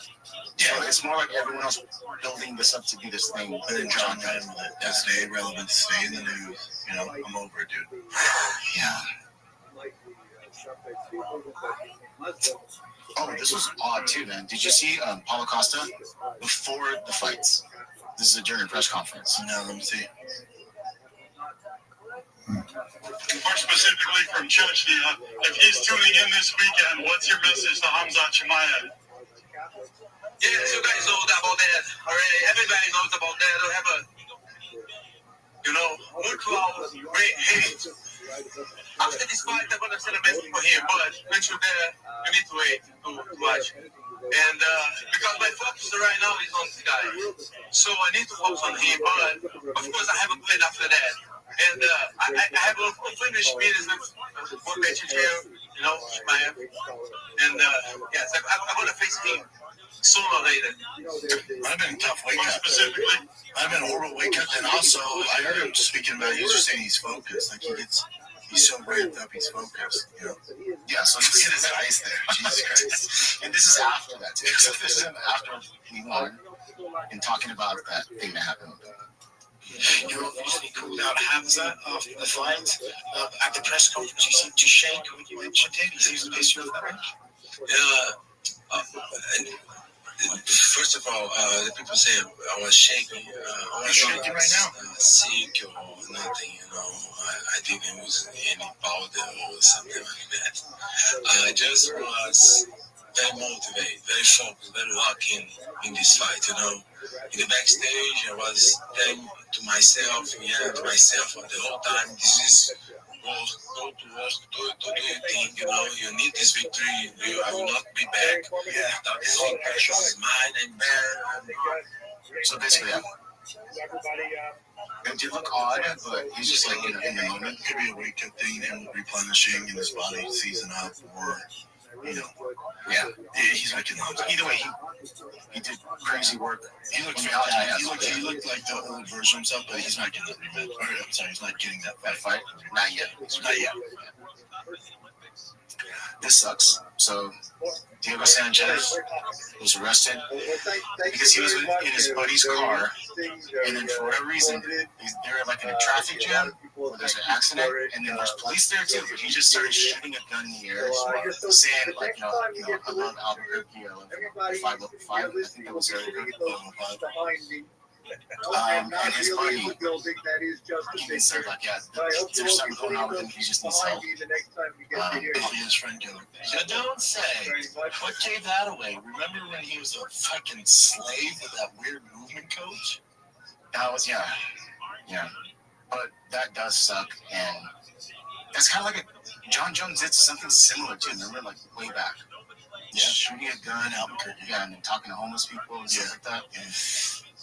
Yeah, so it's more like everyone else building this up to be this thing. And then John ran with it. Yeah, stay relevant, stay in the news. You know, I'm over it, dude. Yeah. Oh, this was odd too, man. Did you see Paulo Costa before the fights? This is during a press conference. No, let me see. More specifically from Chechnya, if he's tuning in this weekend, what's your message to Hamza Chimaev? Yes, you guys know about that already. Everybody knows about that. I have a, mutual great hate. After this fight, I'm going to send a message for him, but when you're there, you need to wait to watch. And because my focus right now is on this guy, so I need to focus on him, but of course I have a plan after that. And I have a finished meetings with both matches here, Chimaev. And yes, I'm going to face him sooner or later. I've been tough weight cut. Specifically, I've been horrible weight cut, and also I heard him speaking about. He was just saying he's focused. Like he's so ramped up, he's focused. Yeah. So this is ice there. Jesus Christ. And this is after that too. So this is after he won and talking about that thing that happened with him. Usually called out Hamza after the fight. At the press conference, he seemed to shake when you mentioned him. He seems to be sure of that much. First of all, the people say I was shaking. I was shaking right now. Sick or nothing, I didn't use any powder or something like that. I just was very motivated, very focused, very locked in this fight, In the backstage, I was telling to myself the whole time, this is go to work, do your thing, you need this victory, I will not be back. Yeah, this is mine and better. So basically, it did look odd, but he's just like in the moment. It could be a weight cut thing, him replenishing in his body, season up, or yeah, he's making those. Either way, he did crazy work. He looked fantastic. He looked like the old version of himself, but he's not getting that revenge. I'm sorry, he's not getting that fight. Not yet. Not yet. This sucks. So Diego Sanchez was arrested because he was in his buddy's car, and then for whatever reason, they're like in a traffic jam where there's an accident, and then there's police there too. But he just started shooting a gun in the air, saying like, I love Albuquerque, I love 505. I think that was very good. And his buddy, he said like, there's something going on with him. He just needs help. His friend Joe. You don't say. What gave that away? Remember when he was a fucking slave to that weird movement coach? That was yeah. But that does suck, and that's kind of like John Jones did something similar too. Remember, like way back. Yeah, shooting a gun, Albuquerque. Yeah, and then talking to homeless people and stuff like that. Yeah.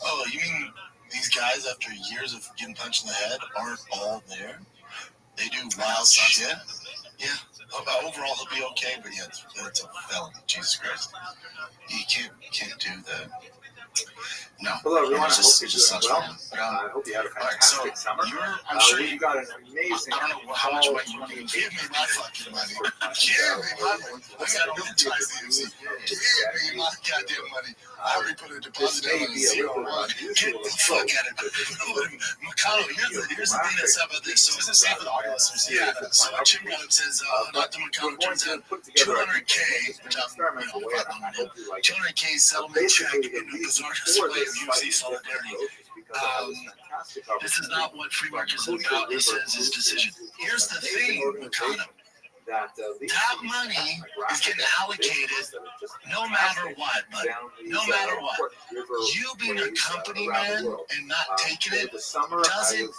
Oh, you mean these guys, after years of getting punched in the head, aren't all there? They do wild shit? Yeah. Overall, he'll be okay, but yeah, it's a felony. Jesus Christ. You can't do that. No. Hello, everyone. It just sucks for him. But, I hope you had a fantastic summer. I'm sure you got an amazing. I don't know how much money you can give me my fucking money. Give me my money. I got to twice the MC. Give me my goddamn money. I already put a deposit on the 01. Get the fuck out of here. McConnell, here's the thing that's up with this. So it's the same for the audience. Yeah. So Jim Ryan says, Dr. McConnell turns out $200K, which I'm 200K settlement check in the bizarrest way of UFC solidarity. This is not what free market is about. This is his decision. Here's the thing, McConnell. That money is getting allocated no matter what, but no matter what. You being a company man and not taking it doesn't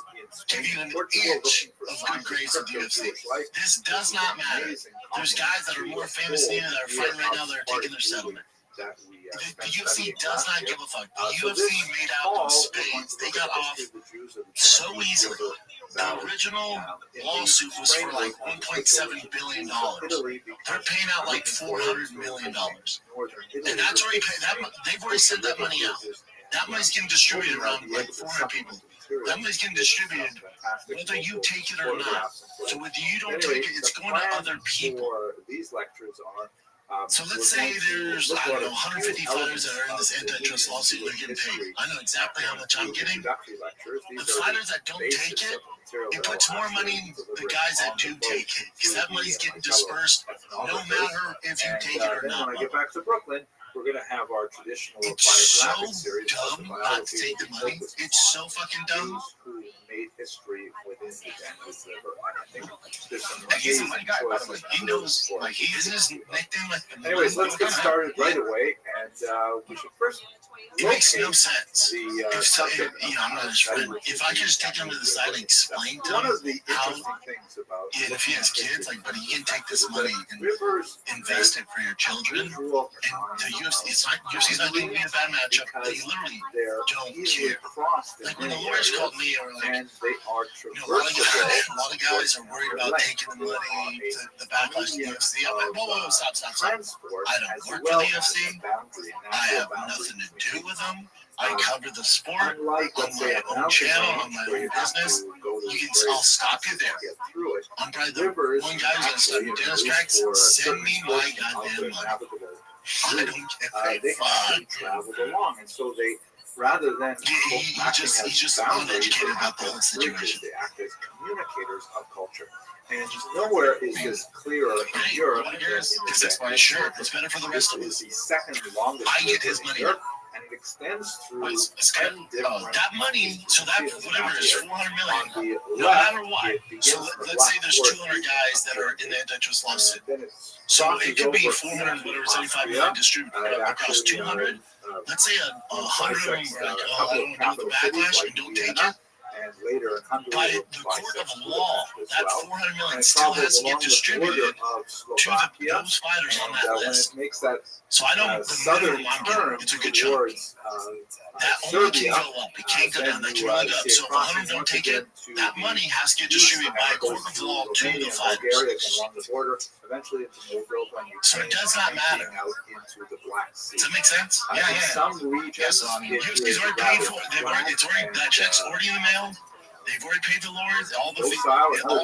give you an inch of good grades with the UFC. This does not matter. There's guys that are more famous than you that are fighting right now that are taking their settlement. The UFC does not give a fuck. The UFC made out in spades. They got off so easily. The original lawsuit was for like $1.7 billion. They're paying out like $400 million. And that's already paid. They've already sent that money out. That money's getting distributed around like 400 people. That money's getting distributed whether you take it or not. So whether you don't take it, it's going to other people. These lectures are. So let's say there's, I don't know, 150 fighters that are in this antitrust lawsuit and they're getting paid. I know exactly how much I'm getting. The fighters that don't take it, it puts more money in the guys that do take it. Because that money's getting dispersed no matter if you take it or Then not. when I get back to Brooklyn, we're going to have our traditional It's so biographic series dumb not to take the money. It's so fucking dumb. Who made history within the Danube River. And I think there's some And he's a money amazing guy, by the way. choices He knows, like, he isn't his nickname like the Anyways, let's get started right away, and we should first. It makes no sense. The If so, you know, I'm not his friend. If I could just take him to the side and explain to one him of the how, interesting things about and if he has kids, like, buddy, you can take this money and invest it for your children. And the UFC, it's not, UFC's not going to be a bad matchup. They literally don't care. Like when the lawyers called me, or like, and they are you know, a lot of guys are worried about taking the money, the backlash to the UFC. I'm like, whoa, stop. I don't work for the UFC. I have nothing to do with them. I cover the sport on my own channel, on my own business. I'll stop you there. I'm probably the one guy who's going to stop you. Dennis Cracks, send me my goddamn money. I don't give a fuck. Traveled along, and so they, rather than he's just uneducated about the whole situation. They act as communicators of culture. And nowhere is this clearer in Europe. Because that's my shirt. It's better for the rest of us. The second longest. I get his money. And it extends through that money, so that whatever is 400 million, no matter what. So let's say there's 200 guys that are in the antitrust lawsuit. So it could be 400, whatever, 75 million distributed across 200. Let's say 100 of them are like, oh, I don't want to do the backlash and don't take it. And later, by the court of law, that 400 million still has to get distributed to those fighters on that list. So I know the minimum I'm getting, it's a good chunk. That only can go up. It can't go down. That can only go up. So if 100 don't take it, that money has to get distributed by a court of law to the fighters. So it does not matter. Does that make sense? Yeah. Yes, UFC's already paid for it. That check's already in the mail. They've already paid the lawyers. All of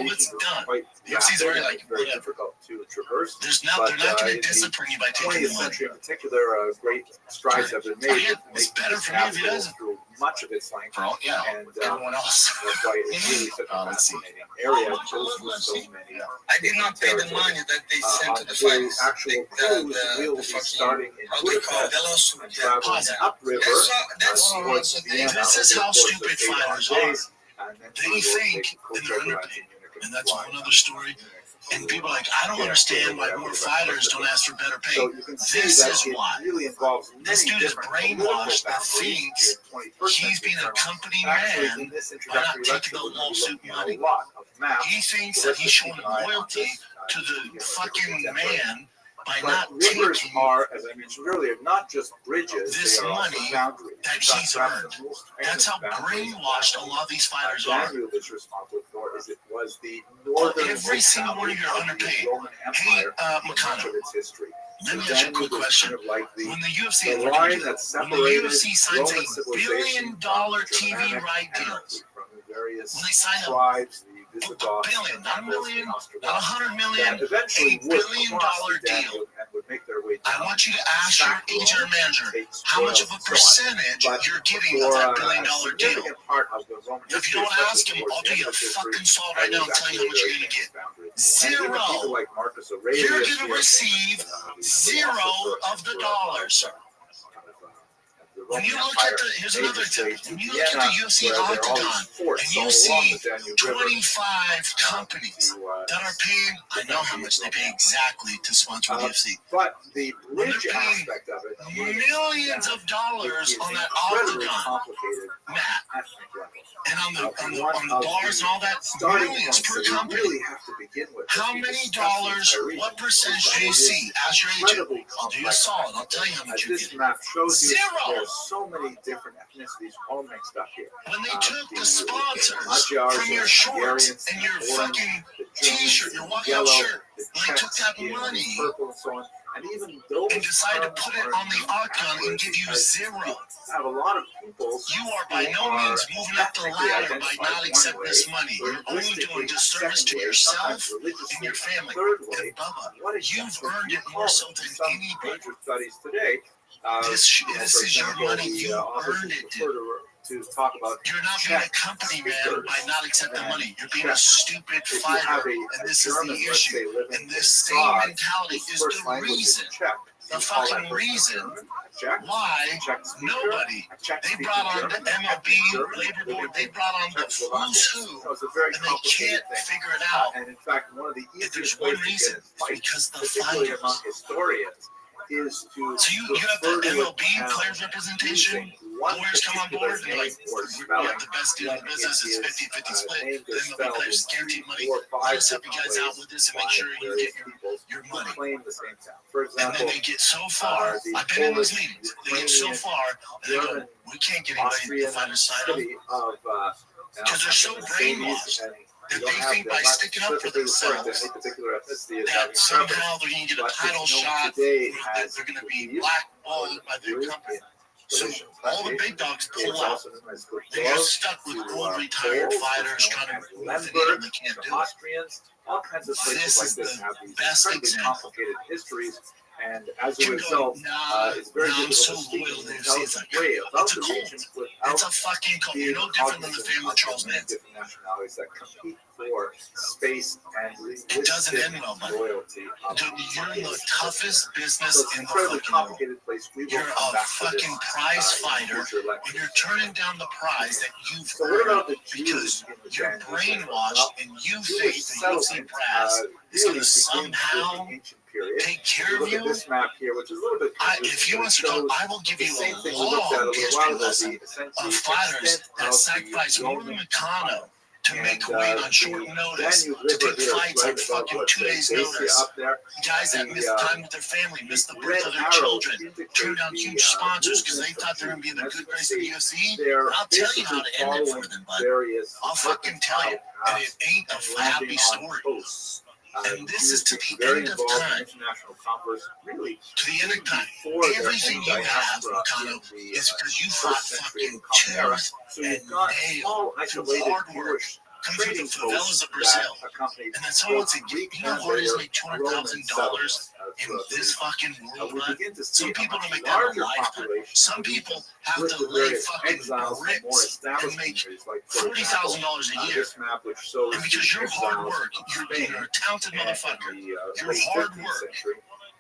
it's done. The UFC's already like, whatever. They're not going to discipline you by taking the money. In particular, great strides have been made. It's better for me if he doesn't. Much of its length. And everyone else. That's why it's really such a fascinating area. It goes through so many. I did not pay the money that they sent to the fighters. Actual cruise will be starting in Budapest and traveling upriver towards Vienna. This is how stupid fighters are. They think, and they're underpaid. And that's a whole other story. And people are like, I don't understand why more fighters don't ask for better pay. This is why. This dude is brainwashed that thinks he's being a company man by not taking the lawsuit money. He thinks that he's showing loyalty to the fucking man by not rivers taking are, as I mentioned earlier, not just bridges. this they are also money boundaries. that he's earned. That's how brainwashed a lot of these fighters are. Danube is responsible for is it was the northern Every single one of you are underpaid. Hey, Makano, let me ask you a quick question. When the UFC, when the UFC signs $1 billion TV right deals, when they sign a billion, not a million, not 100 million, $1 billion deal, I want you to ask your agent or manager how much of a percentage you're getting of that $1 billion deal. If you don't ask him, I'll do you a fucking solid right now and tell you how much you're going to get. Zero. You're going to receive zero of the dollars. When you look at here's another tip. When you look at the UFC Octagon and you see 25 companies that are paying, I know how much they pay exactly to sponsor the UFC. But the bridge They're paying aspect of it, millions of dollars on that Octagon, Matt. And on the bars and all that, millions per company. How many dollars, what percentage do you see as your agent? I'll do you a solid. I'll tell you how much you get. Zero. There's so many different ethnicities all mixed up here. When they took the sponsors from your shorts and your fucking t-shirt, your walkout shirt, when they took that money and decided to put it on the octagon and give you zero. Have a lot of people. You are by no means moving up the ladder by not accepting this money. You're only doing disservice to yourself and your family. And Bubba, you've earned it more so than anybody. Today. This is your money. You earned it, dude. To talk about you're not being a company man by not accepting money. You're being a stupid fighter, and this is the issue. And this same mentality is the reason, the fucking reason why nobody. They brought on the MLB, Labor Board. They brought on the who's who, and they can't figure it out. And in fact, one of the if there's one reason, it's because the fighters. Historians. Is to so you have the MLB players representation, lawyers come on board, and like, we have the best deal in the business, it's 50-50 split, the MLB players guaranteed money, let us help you guys out with this and make sure you get your money. And then they get so far, I've been in these meetings, they get so far, and they go, we can't get anybody to find a sign up, because they're so brainwashed. That they think by sticking up for themselves that somehow they're going to get a title shot, that they're going to be blackballed by their company. So all the big dogs pull out. They're just stuck with old retired fighters trying to move the needle. They can't do it. All kinds of this is the best example. Histories. And as a result, it's very difficult to speak it's a cult. It's a fucking cult. You're no different than the family of Charles Manson. Nationalities that compete for space and it doesn't end well, buddy. You're the toughest business in the fucking world. You're a fucking prize fighter, and you're turning down the prize that you've earned because you're brainwashed and you think the UFC brass is going to somehow take care of you. If you want to talk, I will give you a long history lesson of fighters that sacrifice more than Meccano to make weight on short notice, to take fights on fucking 2 days notice. Guys that miss time with their family, miss the birth of their children, turn down huge sponsors because they thought they were going to be in the good grace of the UFC. I'll tell you how to end it for them, bud. I'll fucking tell you. And it ain't a happy story. And this is to the end of time. To the end of time. Everything you have, Meccano, is because you fought fucking tooth and nail through hard work. Come through the favelas of Brazil. And then someone said, you know what it is to make $200,000 in this fucking world, bud? Some people don't make that in a lifetime. Some people have to lay fucking bricks and make $40,000 a year. And because your hard work, you're a talented motherfucker, your hard work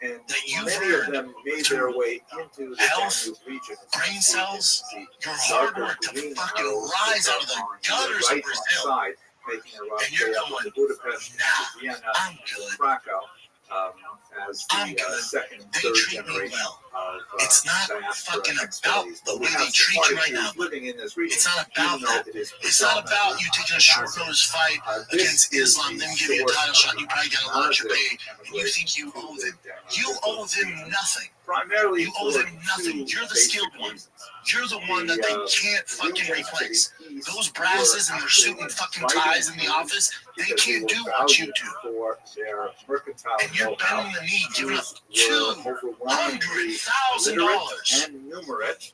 that you've earned through health, brain cells, your hard work to fucking rise out of the gutters of Brazil. And you're going, nah, I'm good. I'm good. They treat me well. It's not fucking about the way they treat you right now. It's not about that. It's not about you taking a short notice fight against Islam, then give you a title shot, and you probably got a lunch your pay, and you think you owe them. You owe them nothing. You owe them nothing. You're the skilled one. You're the one that they can't fucking replace. Those brasses and their suit and fucking ties in the office, they can't do what you do. And you're bending the knee, giving up $200,000. And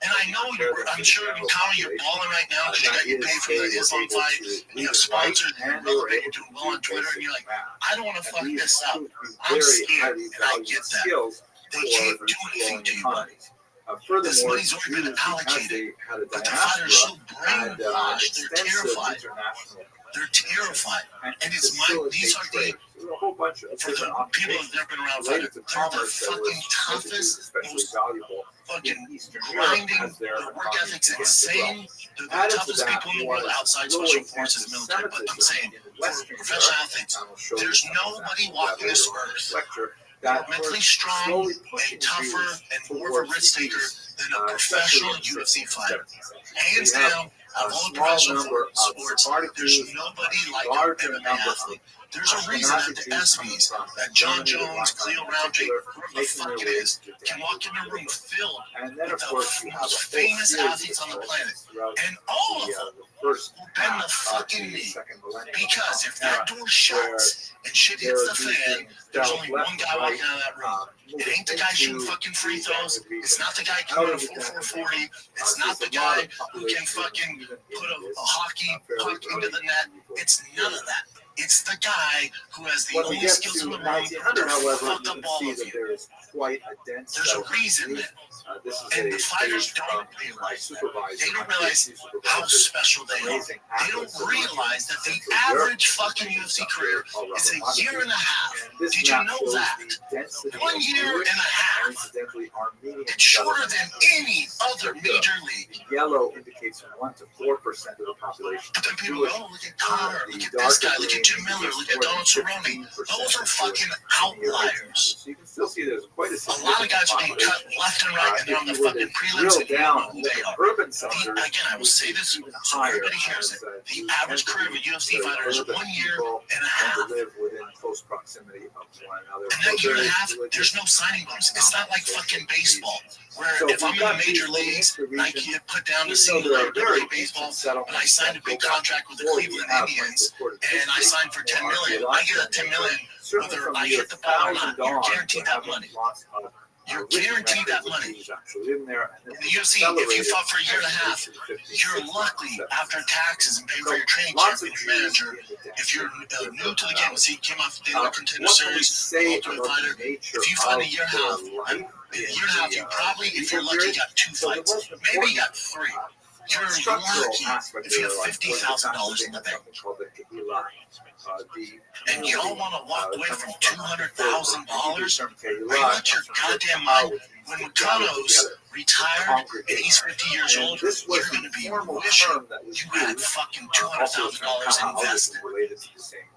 I know I'm sure Meccano, you're balling right now because you got your pay for the Islam fight, and you have sponsors, and you're relevant, you're doing well on Twitter, and you're like, I don't want to fuck this up. I'm scared, and I get that. They can't do anything to you, buddy. This money's already been allocated, but the fighters are so brainwashed, they're terrified. They're terrified. And it's these are the, for the people who've never been around fighters, they're the fucking toughest, most fucking grinding, their work ethic's insane. They're the toughest people in the world outside special forces, military. But I'm saying, for professional athletes, there's nobody walking this earth more mentally strong and tougher and more of a risk taker than a professional UFC fighter. Hands down, out of all the professional sports, there's nobody like an MMA athlete. There's a reason that the ESPYs, that John Jones, Cleo Roundtree, whoever the fuck it is, can walk in a room filled with the most famous athletes on the planet. And all of them will bend the fucking knee. Because if that door shuts and shit hits the fan, there's only one guy walking out of that room. It ain't the guy shooting fucking free throws. It's not the guy coming a 4-4-40. It's not the guy who can fucking put a hockey puck into the net. It's none of that. It's the guy who has the only skills in the room to fuck up all of you. There's a reason that. And the fighters don't realize that. They don't realize how special they are. They don't realize that the average fucking UFC career is a year and a half. Did you know that? 1 year and a half. It's shorter than any other major league. Yellow indicates 1 to 4% of the population. But then people go, oh, look at Connor, look at this guy, look at Jim Miller, look at Donald Cerrone. Those are fucking outliers. You can still see there's quite a lot of guys are being cut left and right, and they're on the fucking prelims, and you don't know who they are. Again, I will say this so everybody hears it. The average career of a UFC fighter is 1 year and a half. Live within close proximity of one another. And that year and a half, there's no signing bonus. It's not like fucking baseball, where if I'm in the major leagues, I get put down to single A to play baseball, but I signed a big contract with the Cleveland Indians, and I signed for $10 million. I get that $10 million whether I hit the ball or not. You're guaranteed that money. You're guaranteed that money. In the UFC, if you fought for a year and a half, you're lucky after taxes and paying for your training camp and your manager. If you're new to the game, so you came off the Daily Contender Series, Ultimate Fighter, if you fight a year and a half, you probably, if you're lucky, got 2 fights. Maybe you got 3. You're lucky if you have $50,000 in the bank. And y'all want to walk away from $200,000? Are you out your goddamn mind? When Makano's retired and he's 50 years old, you're going to be wishing you had fucking $200,000 invested.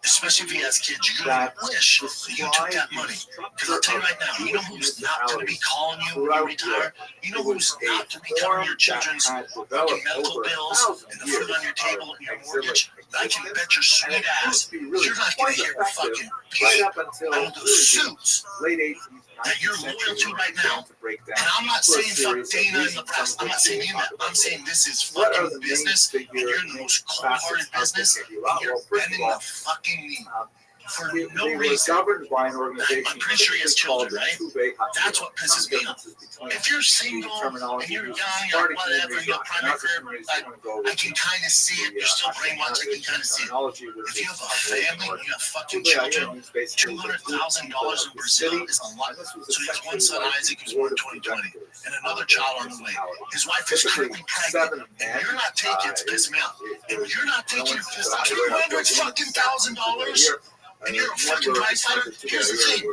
Especially if he has kids. You're going to wish that you took that money. Because I'll tell you right now, you know who's not going to be calling you when you retire? You know who's not going to be covering your children's fucking medical bills and the food on your table and your mortgage? I can bet your sweet ass you're not going to hear a fucking peep out of those suits that you're loyal to right now. And I'm not saying fuck Dana in the press. I'm not saying you that. I'm saying this is fucking business, and you're in the most cold-hearted business, and you're bending the fucking knee for no reason. I'm pretty sure he has children, right? That's what pisses me off. If you're single and you're young or whatever, and you're primary career, I can kind of see it. You're still brainwashed. I can kind of see it. If you have a family and you have fucking children, $200,000 in Brazil is a lot. So he has one son, Isaac, who's born in 2020, and another child on the way. His wife is currently pregnant, and you're not taking it to piss me off. If you're not taking it to piss off, $200,000. And you're a fucking prize fighter. Here's the thing.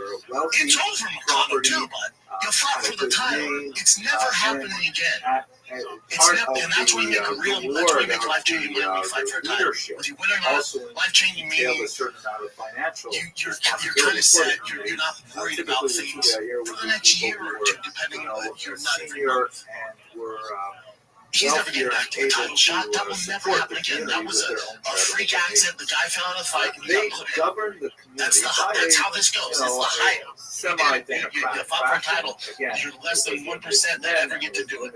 It's over, Makano, too, bud. You fought for the title. It's never happening again. It's never, and that's when you make a real, that's when you make life-changing money when you fight for a title. Whether you win or not, life-changing meaning, you're kind of set. You're not worried about things for the next year or two, depending on what you're not even. He's never getting back to the title shot. That will never happen again. That was a freak accident. The guy fell out of the fight and he got put in. That's how this goes. It's the hype. You fought for a title. You're less than 1% that ever get to do it.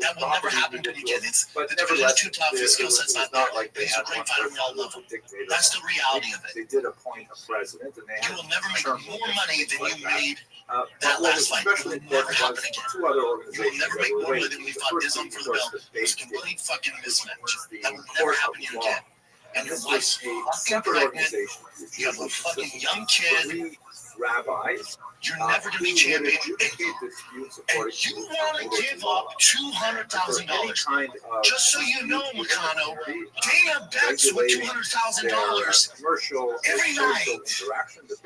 That will never happen to you again. The division's too tough. His skill set's not there. He's a great fighter. We all love him. That's the reality of it. You will never make more money than you made that last fight. It will never happen again. You will never make more money than we fought Dizon for the belt. It's a complete fucking mismatch. That will never happen to you again. And your wife's fucking pregnant. You have a fucking young kid. Rabbis. You're never going to be champion. And you want to give up $200,000. Just so you know, Makano, Dana bets with $200,000 every night.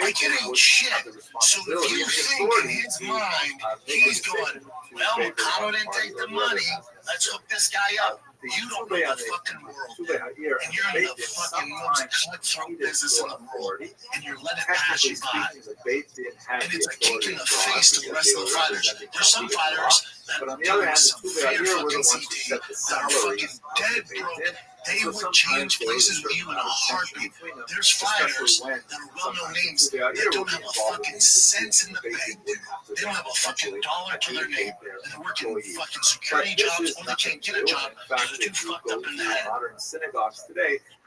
Like it ain't shit. So if you think in his mind, he's going, well, Makano didn't take the money. let's hook this guy up. You don't know the fucking world. And you're in the fucking most cutthroat business in the world. And you're letting it pass you by. And it's a kick in the face to the rest of the fighters. There's some fighters that are doing severe fucking CT that are fucking dead broke. They would change places with you in a heartbeat. There's fighters that are well-known names that don't have a fucking cent in the bank, dude. They don't have a fucking dollar to their name. And they're working fucking security jobs, or they can't get a job because they're too fucked up in the head.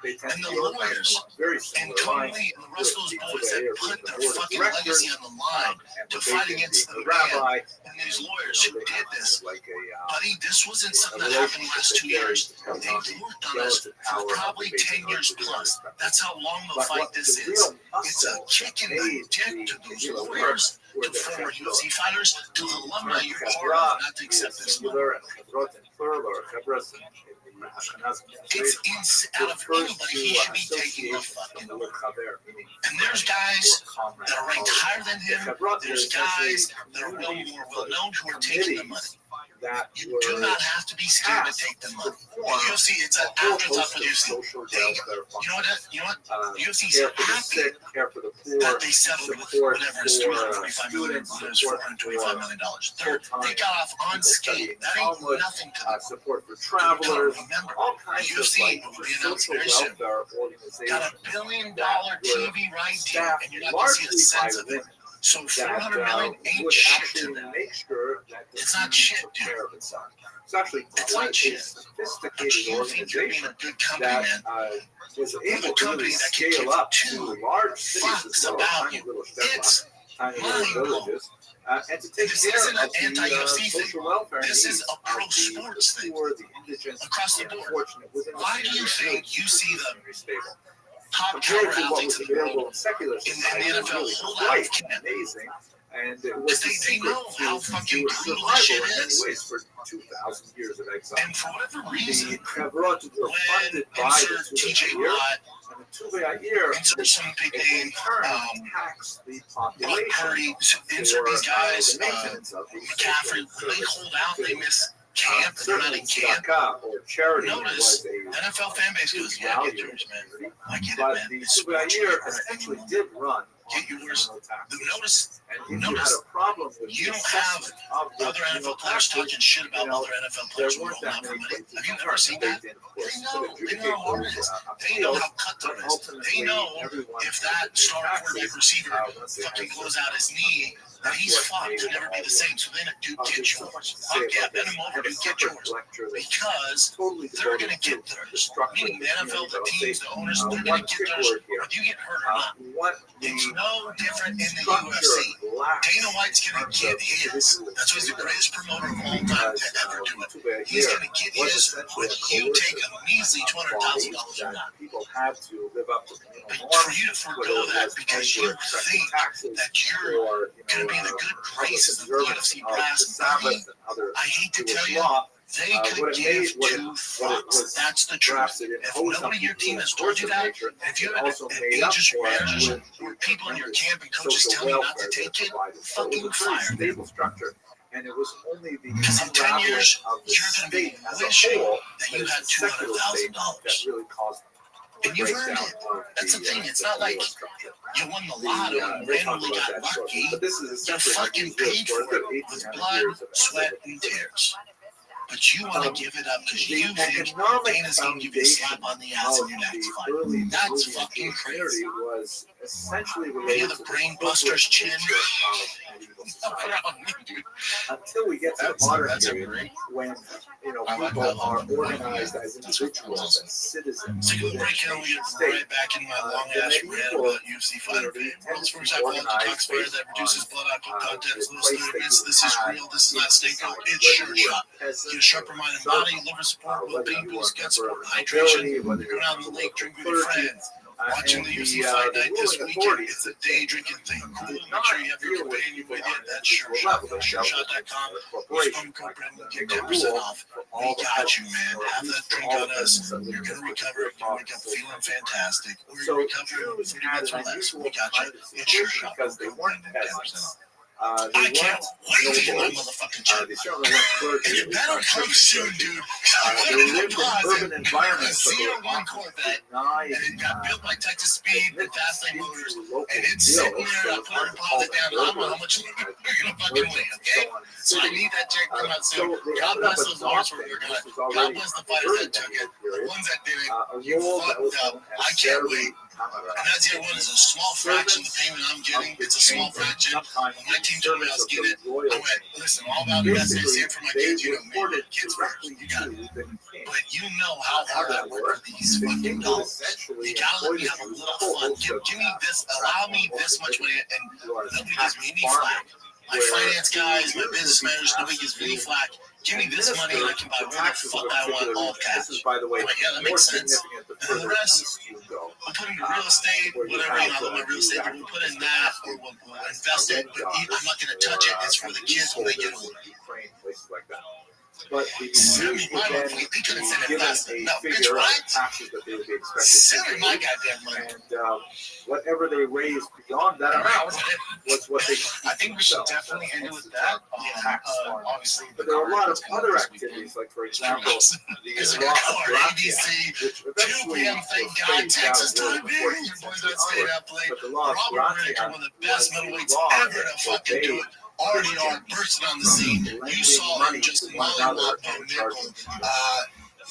And the lawyers, and Tony Lee and the rest of those boys that put their fucking legacy on the line to fight against the man, and these lawyers who did this, buddy, this wasn't something that happened the last 2 years. They worked on this for probably 10 years plus. That's how long the fight this is. It's a kick in the dick to those lawyers, to former UFC fighters, to the alumni you're part of not to accept this money. It's out of anybody, he should be taking a fucking award. And there's guys that are ranked higher than him. There's guys that are well more well known who are taking the money. You do not have to be scared to take the money. The UFC, it's an afterthought for the UFC. You know what? The UFC's happy that they settled with whatever is $345 million, $425 million. They got off unscathed. That ain't nothing to them. Support for travelers, remember, all the kinds UFC of will be announced very soon. Got $1 billion TV right deal, and you're not going to see a sense of it. So 400 million ain't shit to them. It's not shit, dude. It's actually quite a sophisticated organization that was able to really scale up to large cities as well, tiny little villages. And to take this care isn't an of the anti-UFC social thing. welfare This needs is a pro sports thing across the board. Why do you think you see the top compared counter to what athletes was in the available world in secular in society? the NFL Really hold quite out camp? amazing. And it was the They secret know how to fucking brutal survival this shit in many is. ways for 2,000 years of exile. And for whatever reason, The Chevrot were funded by insert the TJ Tuvei Watt, and the Tuvei insert some big name, tax the Brock population Purdy, insert these guys, the maintenance of these McCaffrey, when they hold out, they miss camp, they're not in camp. or charity Notice, was the a NFL fan base goes, yeah, get yours, man. I get it, but man. the It's sports, Tuvei right? essentially did run Get yours. Notice, and if you had a problem with you the don't have assessment of the other NFL players talking shit about other NFL there players who weren't roll that out for many money. places Have you to ever turn. seen that? They did, of They course, know. to They know how hard it is. They know how cutthroat it is. They know if that star quarterback receiver fucking blows out his knee, that he's fucked to never be the same. So then, dude, get yours. Fuck yeah, bend him over, dude, get yours. Because they're going to get theirs. Meaning the NFL, the teams, the owners, they're going to get theirs whether you get hurt or not. It's no different in the UFC. Dana White's going to get his. That's why he's the greatest promoter of all time to ever do it. He's going to get his when you take a measly $200,000 or not. People had to live up to But for you to forego that because you think that you're going to be in the good graces of the UFC brass and money, I hate to tell you, they could give two fucks. That's the truth. If nobody in your team has told you that, and if you have agents or managers or people in your camp and coaches tell you not to take it, fucking fire them. And it was only the Because in 10 years, you're going to be wishing that you had $200,000. that really caused And you've earned it. That's the thing. It's not like you won the lotto and randomly got lucky. You're fucking paid for it with blood, sweat, and tears. But you want to give it up because you think Dana's going to give you a slap on the ass in your next fight. That's fucking crazy. Was essentially Any of the brain busters chin? Until we get to the modern period, when people are organized as individuals and citizens. So you break in and we get right back in my long ass rant about UFC fighter fame. World's first alcoholic detoxifier that reduces blood alcohol content as low as 30 minutes. This is real. This is not snake oil. It's sure shot. Get a sharper mind and body, liver support, well-being boost, gut support, hydration. Go down the lake, drink with your friends. Watching the UFC fight night this weekend, it's a day drinking thing. Cool. Make sure you have your companion with you. That's Sure Shot. SureShot.com. Use promo code Brendan, get 10% off. We got you, man. Have that drink on us. You're gonna recover. You're gonna wake up feeling fantastic. Or you're recovering 30 minutes or less. We got you. It's Sure Shot. Because they weren't 10% off. I can't wait to get my motherfucking chip. And it better come soon, dude. I put in a deposit in a Z01 Corvette, and it got built by Texas Speed and Fastlane Motors, and it's sitting there. I put a deposit down, and I don't know how much you're gonna fucking win, okay? So I need that check to come out soon. God bless those owners for working on it. God bless the fighters that took it. The ones that didn't, you fucked up. I can't wait. And that Z01 is a small fraction of the payment I'm getting. It's a small fraction. When my team told me I was getting it, I went, listen, all about the best I see it for my kids. You know, man, kids first. You got it. But you know how hard I work for these fucking dollars. You gotta let me have a little fun. Give me this, allow me this much money, and nobody gives me any flack. My finance guys, my business managers, nobody gives me any flack. Give me this money and I can buy whatever the fuck I want, all cash. I'm like, yeah, that makes sense. And then the rest, we'll put into real estate, whatever, you know, my real estate, we'll put in that, or we'll invest it, but I'm not going to touch it. It's for the kids when they get older. But send me my money. They couldn't send it fast enough. Bitch, right? Send me my goddamn money. And whatever they raised beyond that amount was what they. I think we should definitely end it with that. Obviously, but there are a lot of other activities, like for example, the ABC, 2 p.m. Thank God, Texas time. Your boys don't stay up late. Robert Whittaker, one of the best middleweights ever to fucking do it. Already are bursting on the scene. You saw him just mollywop on Nickel.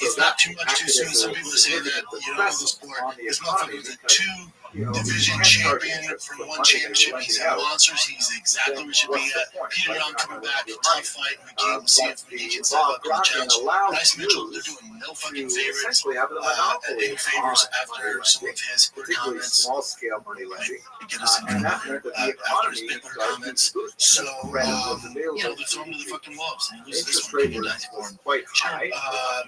It's not too much too soon. Some people say that, you know, the sport. This motherfucker was a 2-division champion from 1 championship. He's had monsters. He's exactly where he should be at. Peter Young coming back, a tough fight. McKee, we'll see if he can step up to the challenge. Bryce Mitchell, they're doing no fucking favorites. Any favors after some of his comments. Small scale money lending. Get us in trouble after his Bickler comments. So, you know, they're throwing to the fucking wolves. And he loses this one, people die for him.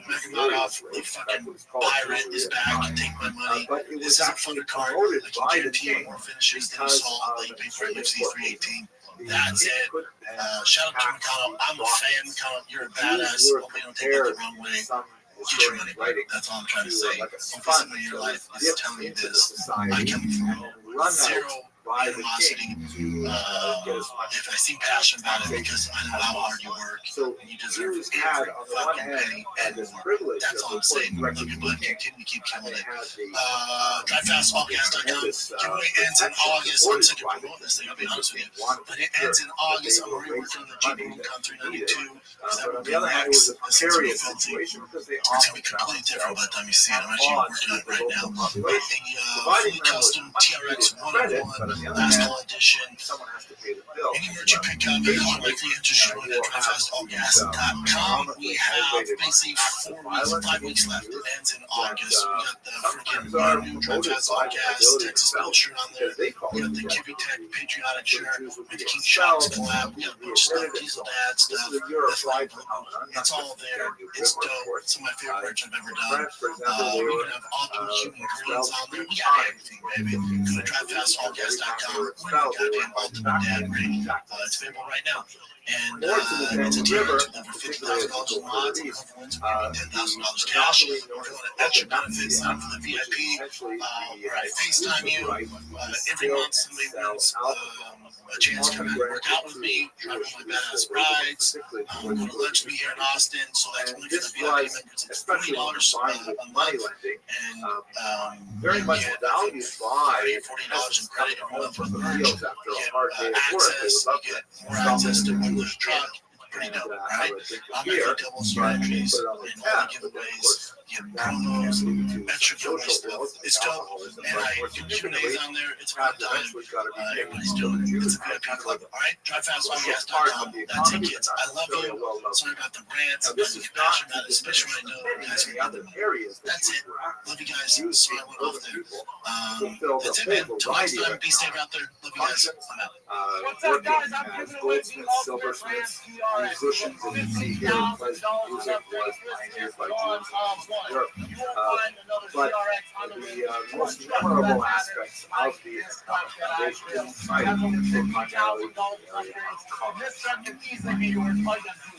Magomedov, the fucking pirate, is back and take my money. This is a fun card. I can guarantee you more finishes than you saw like paid for UFC 318. That's it. Shout out to McConnell. I'm a fan, McConnell. You're a badass. Hope you don't take that the wrong way. Get your money back. That's all I'm trying to say. Hopefully somebody in your life is telling you this. I come from zero animosity. If I seem passionate about it, because I know how hard you work, and you deserve every fucking penny and more. That's all I'm saying. Love you, bud. Continue to keep killing it. DriveFastPodcast.com. Giveaway ends in August. I'm sick of promoting this thing, I'll be honest with you. But it ends in August. I'm reworking on the GBCon 392. Because that will be Max. This is going to be filthy. It's going to be completely different by the time you see it. I'm actually working on it right now. A fully custom TRX 101 Basketball Edition. Any merch you pick up, you're likely interested in at DriveFastPodcast.com. We have basically 5 weeks left. It ends in August. We got the freaking new DriveFast Podcast Texas Bell shirt on there. We got the Kibby Tech Patriotic shirt with the King Shots collab. We got a bunch of stuff, Diesel Dad stuff. It's all there. It's dope. Some of my favorite merch I've ever done. We even have Optimal Human Greens on there. We got everything, baby. Go to DriveFastPodcast.com. We're goddamn Ultimate Dad ring. It's available right now. And it's a tier with over $50,000 in mods and wins $10,000 cash. We're going to extra benefits for the VIP. Where I FaceTime you every month. Somebody wins a chance to come and work out with me, drive with my badass rides. We're going to lunch with me here in Austin, so that's only for the VIP members. It's $40 a month, and very much valued by $40 in credit every month with merch. You get access, you get more access to the truck. Pretty dope, right? I'm going to do double strategies and all the giveaways, get promos, extra giveaway stuff. It's dope, and I do Q&As on there. It's fun time. Everybody's doing it. It's a VIP club, all right? DriveFastPodcast.com. That's it, kids. I love you. Sorry about the rants. I'm getting passionate about it, especially when I know you guys are other areas. That's it. Love you guys. Sorry I went off there. That's it, man. Till next time, be safe out there. Love you guys. I'm out. What's up, guys? I'm giving away the ultimate Rams TRX. Musicians and music was pioneered by Jews in Europe. But the most memorable aspects of the foundation site is primarily now,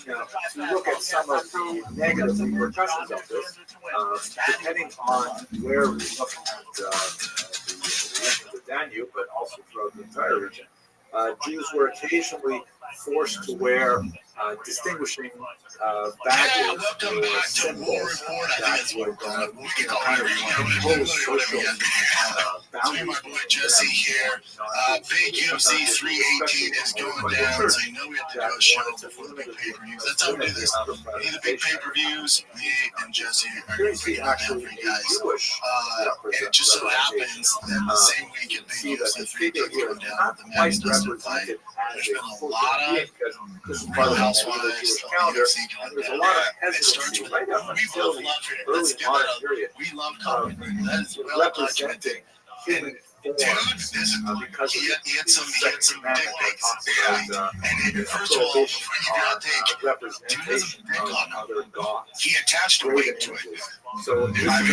if you look at some of the negative repercussions of this, depending on where we look at the region of the Danube, but also throughout the entire region, Jews were occasionally forced to wear distinguishing badges welcome or back to symbols War Report. I think that it's were what going we can to call kind it. of impose social So my boy Jesse here. Big UFC 318 is going down, so you know we have to do a show before the big pay-per-views. That's how we do this. We need the big pay-per-views. Me and Jesse are going to bring it out for you guys. And it just so happens that the same week at Big UFC 318 is going down, the Max Dustin fight. There's been a lot of Real Housewives of the UFC going down. And it starts with, we love here. Let's give it up. We love comedy. That is well documented. And dude, he had some dick pics. And first of all, before you get out take, dude has a dick on him. He attached a weight to it. So Dude, I've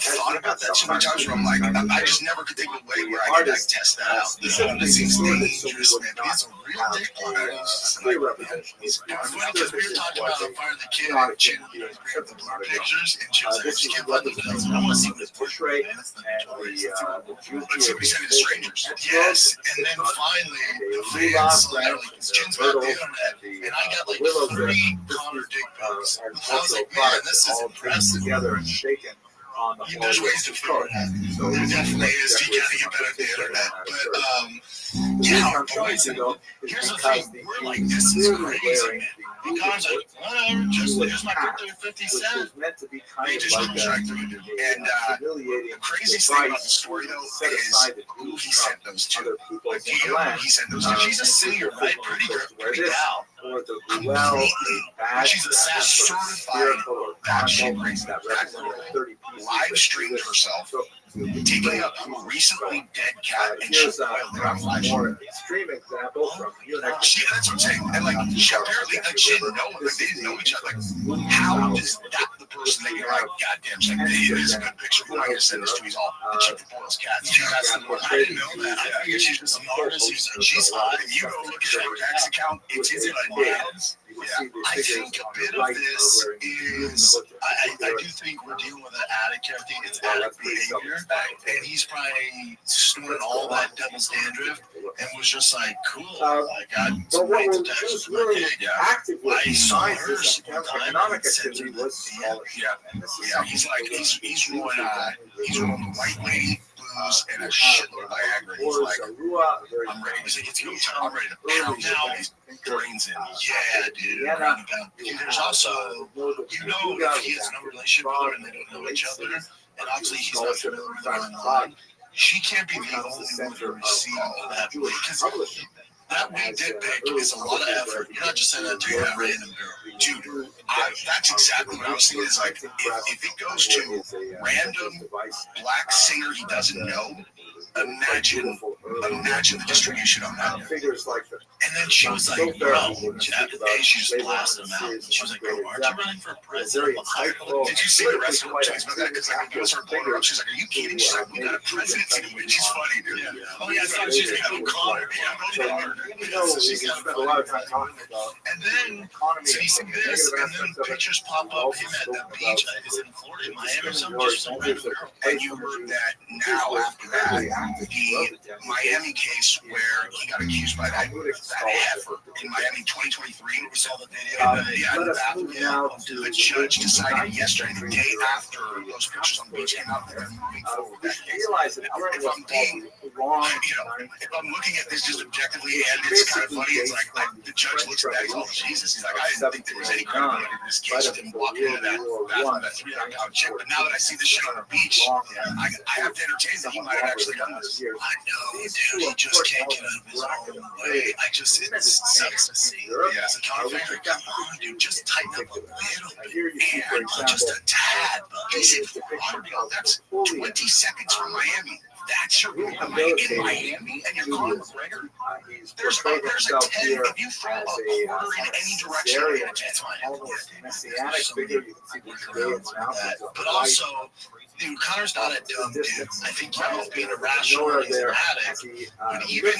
thought about that so many times where I'm like, I just never could think of a way where I could like test that out. It seems dangerous, man. But it's a real dick on it. It's funny because we were talking about on Fire the Kid and Chin, bring up the blur pictures, and she was like, I just can't find the videos. I want to see what it's portrayed. Let's see what he said to strangers. Yes, and then finally, the fans literally, because Chin's got the internet, and I got like 3 Connor dick pics. I was like, man, this is impressive. Together and shaken. There's ways to figure it out. So there definitely is. You gotta get better at the internet. But yeah, boys, here's the thing. We're like, this is crazy, man. And Connor's like, whatever, just here's my picture of 50 Cent. They just contract through it. And the craziest thing about the story, though, is who he sent those to. Like, do you know who he sent those to? She's a singer, right? Pretty gal. She's a certified batshit crazy. Live streamed herself taking up a recently dead cat and she boiled it on flash. Extreme example from that's what I'm saying. And like, she apparently, like, she didn't know, like, they didn't know each other. Like, how is that the person that you're like, goddamn, she's like, it is a good picture. Who am I going to send this to? He's all, the chick that boils cats. I didn't know that. I figured she's just an artist. She's hot. If you go look at her Dax account, it is in a dance. Yeah, I think a bit of this is, I do think we're dealing with an addict here. I think it's addict behavior. And he's probably snorting all that devil's dandruff and was just like, cool. I got some weight to touch with my dick. I saw her economic activity was yeah. He's like, he's rolling white lady booze and a shitload of Viagra. He's like, I'm ready. He's like, it's go time. I'm ready to pound now. He's brains in. Yeah, dude. There's also, you know, if he has no relationship with her and they don't know each other, and obviously he's not familiar with her online, she can't be the only one to receive that weight. Because that weight dick pic is a lot of effort. You're not just sending that to a random girl. Dude, that's exactly what I was thinking. Is like, if it goes to random black singer he doesn't know, imagine the distribution on that. And then she was like, bro, she just blasted him out. She was like, bro, aren't you running for president? Did you see the rest of her tweets about that? Because like, it was her blowing her up. She's like, are you kidding? She's like, we got a presidency to win. She's funny, dude. Oh yeah, it's not. She's like, I'm Connor. Yeah, I'm Connor. So she's got a lot of time talking about. And then, so you see this, and then pictures pop up him at the beach. Is it in Florida, in Miami or something? Just some random girl. And you heard that now after that. The Miami case where he got accused by that heifer in Miami 2023. We saw the video. The judge decided yesterday, the day after those pictures on the beach came out, they're moving forward with that case. If I'm being wrong, if I'm looking at this just objectively, and it's kind of funny, it's like the judge looks at that, he's like, oh Jesus, he's like, I didn't think there was any credibility in this case. I didn't walk into that bathroom, that 300-pound chick. But now that I see this shit on the beach, I have to entertain that he might have actually done this. I know, dude, he just can't get out of his own way. It sucks to see. As a counterfeiter, come on, dude, just tighten up a little bit. And just a tad. He said, that's 20 seconds from Miami. That's your in Miami, and you're Conor McGregor. There's a 10. If you throw a quarter in any direction, it's Miami. But also, dude, Conor's not a dumb dude. I think he's being irrational. He's an addict. But even,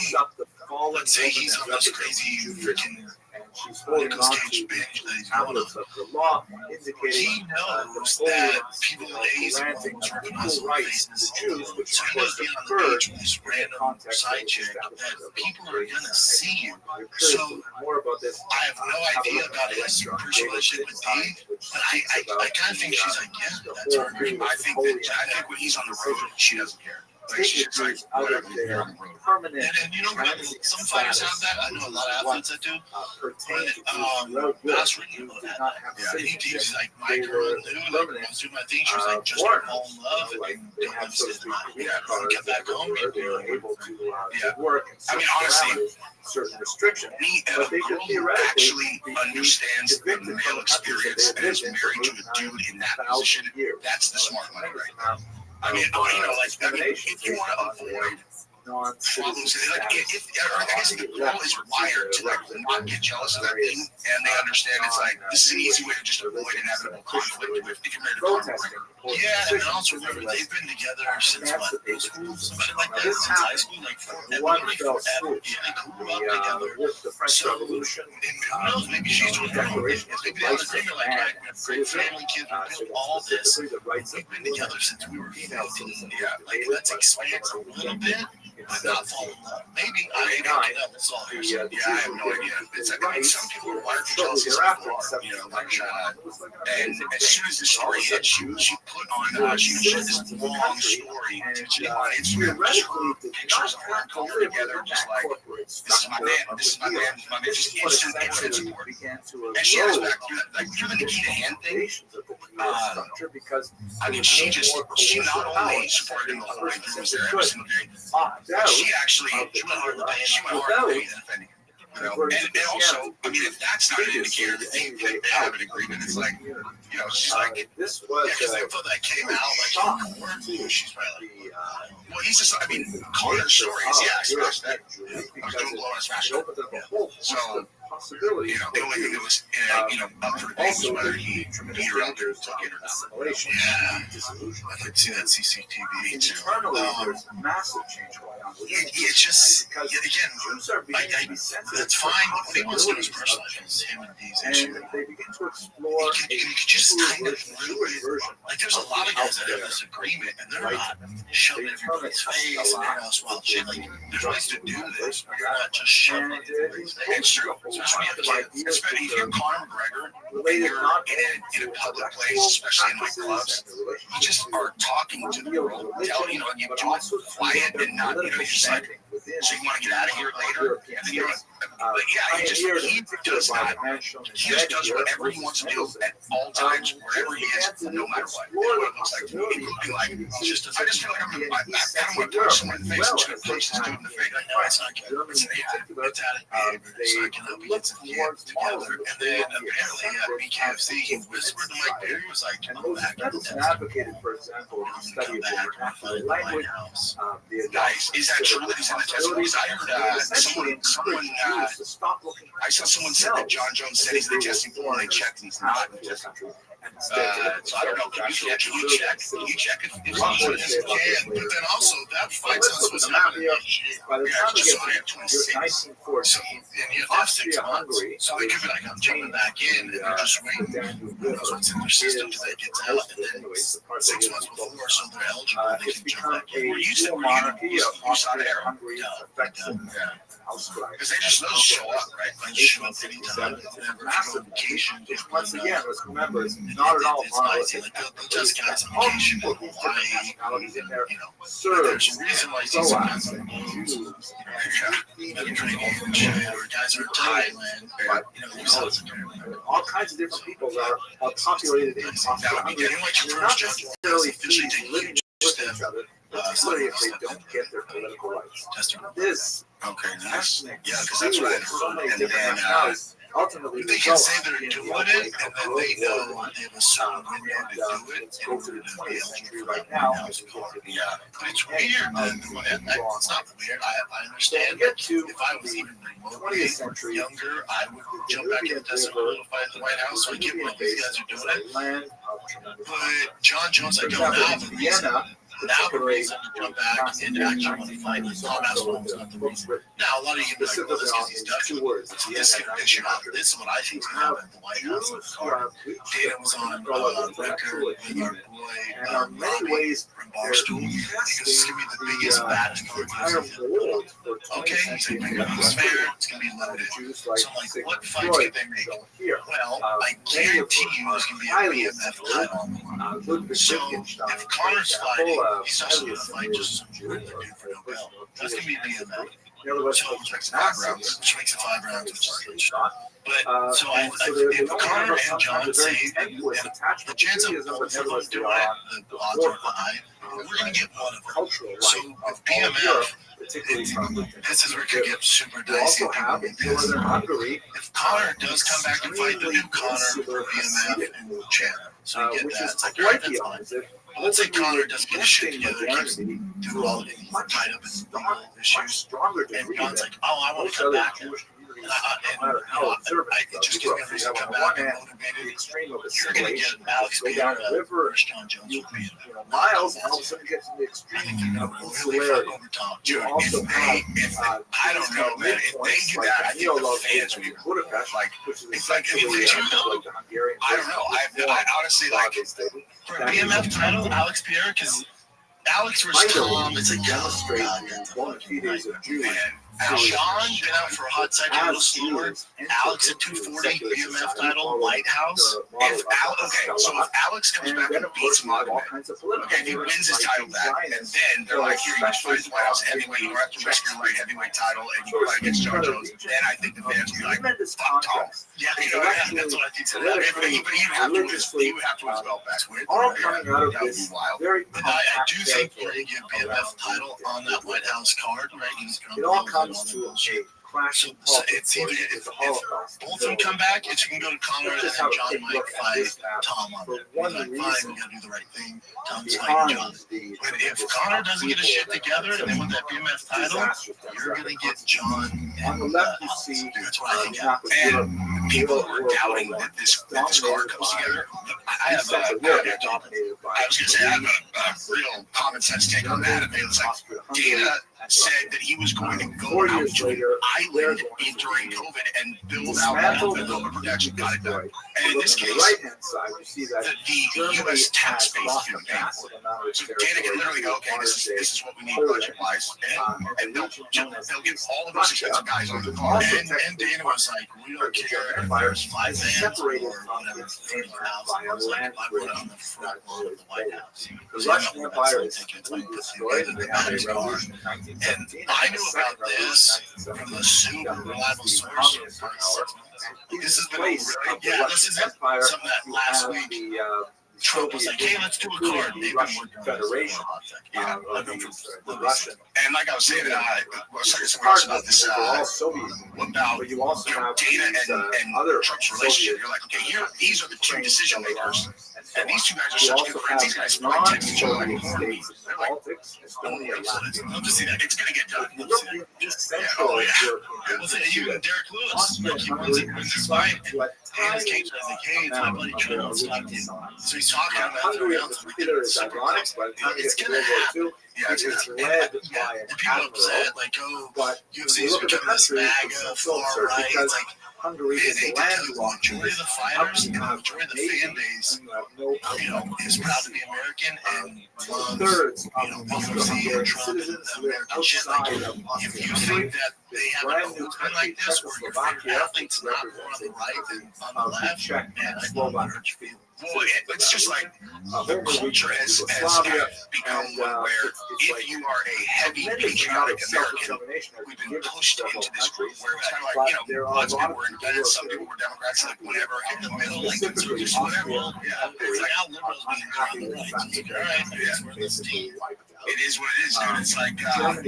let's say he's on this crazy freaking she's holding on to the tablets of the law, indicating He knows that Napoleon's people in the 80s granting and equal rights to the Jews, which so of he knows course being on the occurred beach with this in the random context of side the chick establishment that of people are gonna see you. I'm So curious more about this. I have no idea about his personal relationship with Dee, but I kind of think she's like, yeah, that's her. I think when he's on the road, she doesn't care. Like she's just like, whatever, you're on the road. And you know, some fighters have that. I know a lot of athletes that do. But Basra, you know that. Yeah, he's like, my girl knew, like, I was doing my thing. She was like, just fall in love. And they have to get back home. They were able to work. I mean, honestly, certain restrictions. Me and a girl who actually understands the male experience and is married to a dude in that position, that's the smart money right now. I mean, if you want to avoid problems, like I guess the girl is wired to like not get jealous of that thing, and they understand it's like this is an easy way to just avoid inevitable conflict with if you're married to Conor McGregor. Yeah, and then also remember they've been together since what? Something like that since high school, like forever. Yeah, they grew up together. So, and who knows? Maybe she's doing declaration. Maybe they have an agreement like, right, we have great family, kids, we built all this. We've been together since we were 15. Yeah, like let's expand a little bit. But not fall in love. Maybe I that's all here. So, yeah, I have no idea. It's like, I mean, some people are wired for jealousy, some people are, you know, like and as soon as the story hit, she put on, she shared this long story on Instagram, just pictures of her and Cole together, just like, this is my man, this is my man, this is my man, just instant support. And she has back, like, through the Nikita Hand thing, I mean, she not only supported him the whole way through, was there every single day, but she actually, she went hard to pay, she went hard to pay than defending him. You know, and also, I mean, if that's not an indicator that they have an agreement, it's like, you know, she's like, this was, yeah, because I thought that came out, like, in court, she's probably like, well, he's just, I mean, Conor's story is, yeah, I smashed that. I was doing blow and I smashed it. So, you know, the only thing that was, you know, up for debate was whether he beat her out there and took it or not. Yeah, I'd like to see that CCTV too. There's massive change going on. It's just, yet again, that's fine. What he wants to do is personalize him and Dee's issue. They begin to explore you can just kind of like there's a lot of guys that have this agreement and they're not shoving it in everybody's face and they're not wild shit. Like there's ways to do this where you're not just shoving it in everybody's face. It's true. Especially when you have kids. Especially if you're Conor McGregor and you're in a public place, especially in like clubs, you just are talking to the world, telling, you know, you do it quiet and not, you know, you're just like, so you want to get out of here later? And then you don't, but yeah, he does not. He just does whatever he wants to do at all times, wherever he is, no matter what. And what it looks like, including like, I just feel like I don't want to punch someone in the face. I'm just going to punch this dude in the face. Like, no, it's not good. It's out of hand. It's not going to be together. And then apparently at BKFC, he whispered to Mike Perry, was like, I'm back in the desert. Advocated, for example, the study of vernacular language. Nice. Is that true that he's in the desert? Because I heard someone I saw someone said that John Jones said he's in the testing pool and they checked and he's not in the testing pool. So I don't know. Can you check if he's in but then also that fight was happening. By the time you get to 1940, so and you have 6 months. So they could be like, I'm jumping back in, and they're just waiting. Who knows what's in their system till they get out, and then 6 months before, so they're eligible, they can jump back in. We're used to monarchy of Austria, because they just those show up, right? They just show up anytime. Massive vacation. Once again, let's remember, it's not at all monolithic. Like they'll just guys on vacation in Hawaii, in there. You know, there's a reason why these guys are Mediterranean, or guys are in Thailand, or, you know, all kinds of different people that are populated in Austria. They're not necessarily living with each other, particularly if they don't get their political rights. This, nice. Yeah, because that's what I heard. And then ultimately, they can say they're doing it, and then they know they have a certain window to do it. Go to the 20th century right now. Yeah, but it's weird. It's not weird. I understand. If I was even remotely younger, I would jump back in the desert a little, fight at the White House. So I get what these guys are doing it. But John Jones, I don't have a reason. Now the reason to jump back and actually want to fight is not basketball is not the reason. Now, a lot of you might be like, well, that's because he's Dutch. This picture, this is what I think is going to happen at the White House with Carter. Dana was on record with our boy Rabbi from Barstool. He goes, this is going to be the biggest, baddest contest. Okay, he's like, it's fair, it's going to be limited. So I'm like, what fights can they make? Well, I guarantee you there's going to be a BMF title on the line. So if Connor's fighting, he's not going to fight just some dude for no belt. That's going to be BMF. So which makes it 5 rounds. Which is good shot. But so if Connor and John say, and the chance of both of them doing it, the odds are high. We're going to get one of them. So with BMF, this is where it could get super dicey. If Connor does come back and fight the new Connor for BMF and champ, so you get that. It's like, all right, that's fine. Let's say Connor doesn't get his shit together, keeps doing all of it, he's tied up in legal issues, and John's like, oh, I want to come back. It just gives me a reason to come back and motivated. You're going to get Alex Pereira versus John Jones with BMF. Miles, and all of a sudden gets to the extreme of really over top. Dude, if I don't know, man, if they do that, I think the fans would be like, it's like, I don't know. I honestly like for a BMF title, Alex Pereira, because Alex was calm. It's like, oh, God, Sean been out for a hot second, a little slower. Alex at 240, BMF title, White House. If Alex comes back and beats Magomed, if he wins his title back, and then they're like, here, you just fight the White House heavyweight, you don't have to risk your light heavyweight title, and you fight against John Jones, then I think the fans would be like, fuck Tom. Yeah, that's what I think. But he would have to win his belt back. That would be wild. But I do think we're going to get BMF title on that White House card, right? It all comes to a crash. So it's either if both of them come back, it's you can go to Connor and then John might fight Tom on it. Like, fine, we gotta do the right thing. Tom's fighting John. But if Connor doesn't get his shit together and they want that BMF title, you're gonna get John and Alex. That's what I think. And people who are doubting that this card comes together, I was gonna say I have a real common sense take on that. And it was like Dana said that he was going to go out to an island during COVID and build out the protection. Got it done. And in this case, the U.S. tax base is going to pay for it. So Dana can literally go, okay, this is what we need budget-wise, and they'll get all of those expensive guys on the car. And Dana was like, we don't care if there's 5 vans or whatever, 30,000. I was like, I put it on the front lawn of the White House. The Russian Empire is destroyed in the car. And I knew about this from the super reliable source. This has been this is something that last week Trump was like, hey, let's do a card. They've been working Federation. And like I was saying, I was talking to someone else about this, about Dana and Trump's relationship. You're like, okay, these are the 2 decision makers. And these 2 guys are such good friends. These guys probably text each other like morning. They're like, love to see that. It's going to get done. Love to see that. Oh, yeah. Well, even Derek Lewis, like, he wins this fight. And his cage is like, hey, it's my buddy Trump. So he's talking about the announcement. It's going to happen. Yeah, it's led by an people upset, like, oh, UFC's becoming this MAGA, far right. It's like, Hungary is a landlocked. The majority of the fighters and the majority of the fan base, is proud to be American and loves, the UFC and Trump and the American shit. Like, if you think that they have a movement like this where your favorite athlete's not more on the right than on the left, man, I don't know how you feel. Boy, it's just like the culture has become one where if you are a heavy patriotic American, we've been pushed into this group where it's kind of like, lots of people were indebted, some people were Democrats, like whatever, out in the middle, like conservatives, whatever. It's like how liberals being on the right. All right, we're this team. It is what it is, dude. It's like, I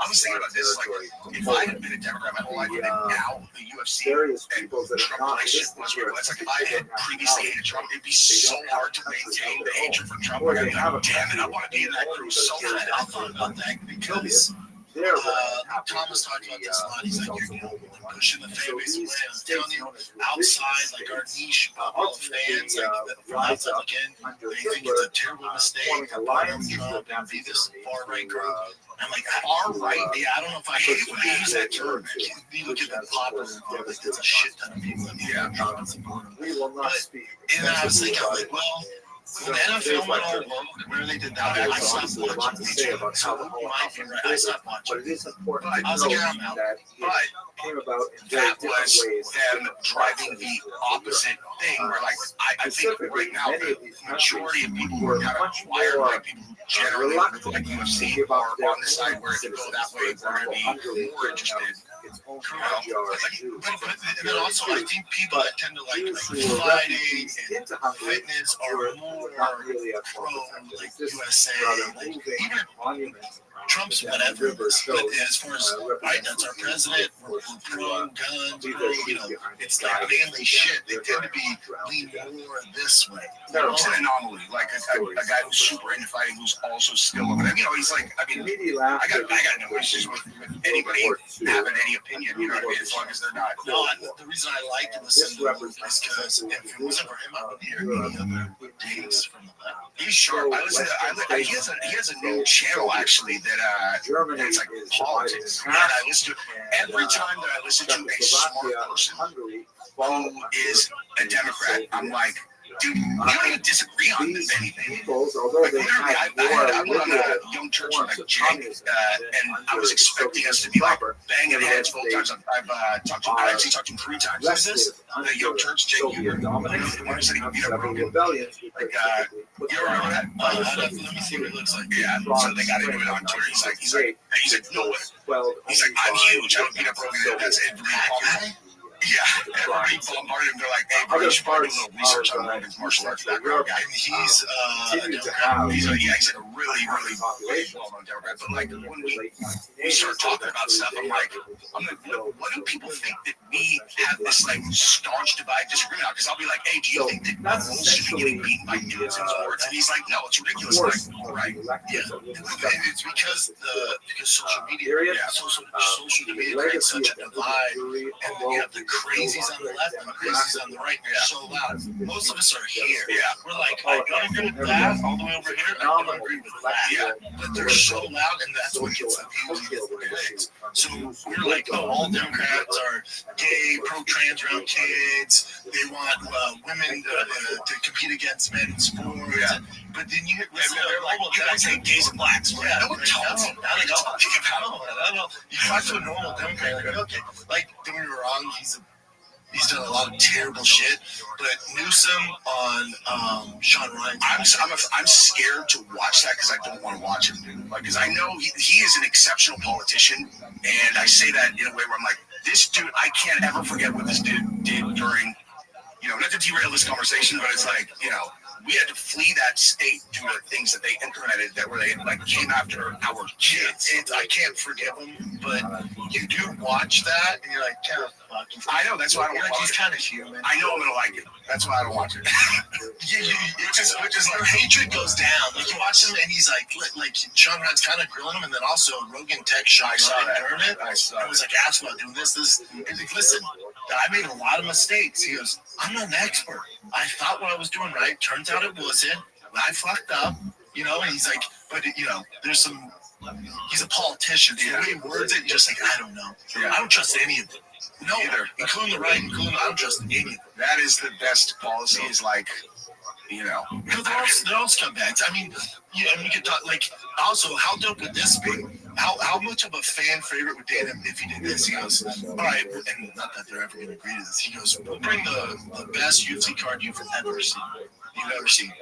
was thinking about this, like, if I had been a Democrat my whole life, and now the UFC and Trump relationship was where it's like, if I had previously hated Trump, it'd be so hard to maintain the hatred for Trump. Like, damn it, I want to be in that group so bad. I thought about that because Thomas talked about this a lot. He's like, you're pushing the fan base away. I'm telling you, outside, like our niche bubble of fans, like from outside looking, they think it's a terrible mistake to put him Trump and be this far right group. I'm like, far right? Yeah, I don't know if I hate when they use that term. You look at the popular vote, like there's a shit ton of people that yeah, Trump is supporting. But, and I was thinking, like, well, when the NFL went all woke, where they did that, I stopped watching. So you might be right. I stopped watching. But it is important. I was like, yeah, I'm out. But came about that was them driving the opposite thing. Where like I think right now the majority of people who are kind of wired like people who generally like UFC are on the side where if you go that way, we're going to be more interested. But then also, I think people that tend to like fighting and fitness are more pro, like USA, like even Trump's whatever. But as far as Biden's our president, we're pro guns, it's like manly shit. They tend to be lean more this way. It's an anomaly, like a guy who's super into fighting, who's also still over there. He's like, I mean, I got no issues with anybody having any opinion. You know what I mean? As long as they're not. No, the reason I like to listen to him is because if it wasn't for him, I wouldn't hear any other takes from the left. He's sharp. He has a new channel actually that it's like politics. And I listen to every time that I listen to a smart person who is a Democrat, I'm like, dude, we don't even disagree on anything. Like, literally, I went on a young church with like Jake, and I was expecting us to be like banging heads full times. I've actually talked to him 3 times. Who's this? The young church, Jake. The one who said he could beat up Rogan. Like, you remember that? Let me see what it looks like. Yeah. So they got into it on Twitter. He's like, no way. He's like, I'm huge. I don't beat up Rogan. That's it. Yeah, everybody bombarded him. They're like, hey, bro, you should probably do a little research on Rogan's martial arts background guy. And he's like a really, really well-known Democrat. But like, when we start talking about stuff, I'm like, what do people think that we have this like staunch divide disagreement on? Because I'll be like, hey, do you think that girls should be getting beaten by dudes in sports? And he's like, no, it's ridiculous. I'm like, all right, yeah. And it's because social media, social media creates such a divide, and then you have the crazies on the left and the crazies on the right. So loud. Most of us are here. Yeah. We're like, I don't agree with that all the way over here. I don't agree with that. Yeah. But they're so loud, and that's what gets the views and gets the clicks. So we're like, oh, all Democrats are gay, pro-trans around kids. They want women to compete against men in sports. Yeah. But then you like, you guys hate gays and blacks. Yeah. No one tells them. I don't know. You talk to a normal Democrat, like, okay, like, don't get me wrong, he's done a lot of terrible shit, but Newsom on Sean Ryan. I'm scared to watch that because I don't want to watch him, dude. Like, because I know he is an exceptional politician, and I say that in a way where I'm like, this dude, I can't ever forget what this dude did during, not to derail this conversation, but it's like, we had to flee that state due to things that they implemented that were they like came after our kids. I can't forgive them, but you do watch that and you're like, kind of fuck. I know, that's why I don't watch it. He's kind of human. I know I'm gonna like it. That's why I don't watch it. Which is like hatred goes down. Like you watch him and he's like Sean Ryan's kind of grilling him, and then also Rogan tech shot McDermott. I was like, ask about doing this. He's like, listen, I made a lot of mistakes. He goes, I'm not an expert. I thought what I was doing right. Turns out it wasn't. I fucked up, and he's like, but there's some, he's a politician. The way he words it, just like, I don't know. Yeah. I don't trust any of them. No, either. Including the right, I don't trust any of them. That is the best policy is like, they're all scumbags. I mean, and we could talk, like, also, how dope would this be? How much of a fan favorite would Dan if he did this? He goes, all right, and not that they're ever going to agree to this. He goes, we'll bring the best UFC card you've ever seen.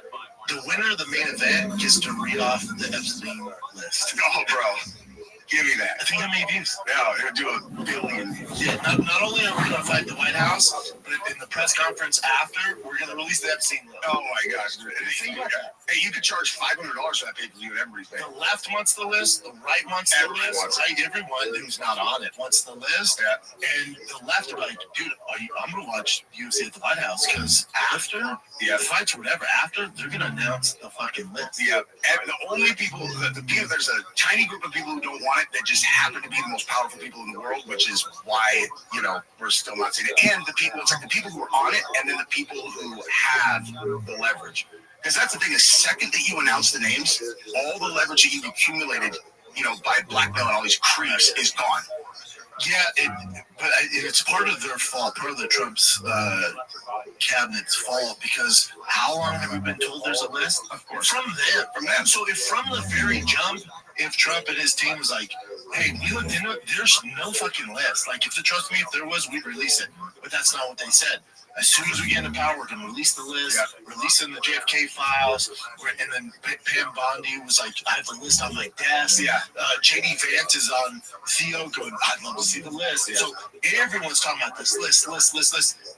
The winner of the main event gets to read off the Epstein list. Oh, bro. Give me that. I think how many views? Yeah, it'll do 1 billion. Yeah, not only are we going to fight the White House, but in the press conference after, we're gonna release the Epstein list. Oh my gosh, dude. Hey, you could charge $500 for that pay-per-view and everybody's paying. The left wants the list, the right wants the list, right? Everyone who's not on it wants the list. Yeah. And the left are like, dude, I'm gonna watch UFC at the White House because after the fights or whatever, after they're gonna announce the fucking list. Yeah. And the only people, there's a tiny group of people who don't want it that just happen to be the most powerful people in the world, which is why, we're still not seeing it. And it's like the people who are on it and then the people who have the leverage. Because that's the thing, the second that you announce the names, all the leverage that you've accumulated, by blackmail and all these creeps is gone. Yeah, but it's part of their fault, part of the Trump's cabinet's fault, because how long have we been told there's a list? Of course. From them. So if from the very jump, if Trump and his team was like, hey, there's no fucking list. Like, trust me, if there was, we'd release it. But that's not what they said. As soon as we get into power, we're going to release the list, release in the JFK files, and then Pam Bondi was like, I have the list on my desk. Yeah. JD Vance is on Theo going, I'd love to see the list. Yeah. So everyone's talking about this list.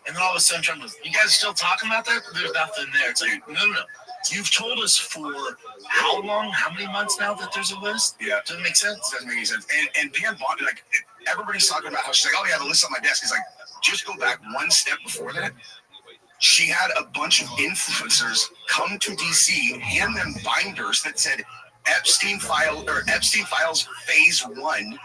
And then all of a sudden, Trump goes, you guys still talking about that? There's nothing there. It's like, no. You've told us for how long, how many months now that there's a list? Yeah. Doesn't make sense. Doesn't make any sense. And Pam Bondi, like, everybody's talking about how she's like, oh, yeah, the list on my desk is like, just go back one step before that. She had a bunch of influencers come to DC, hand them binders that said Epstein Files Phase 1.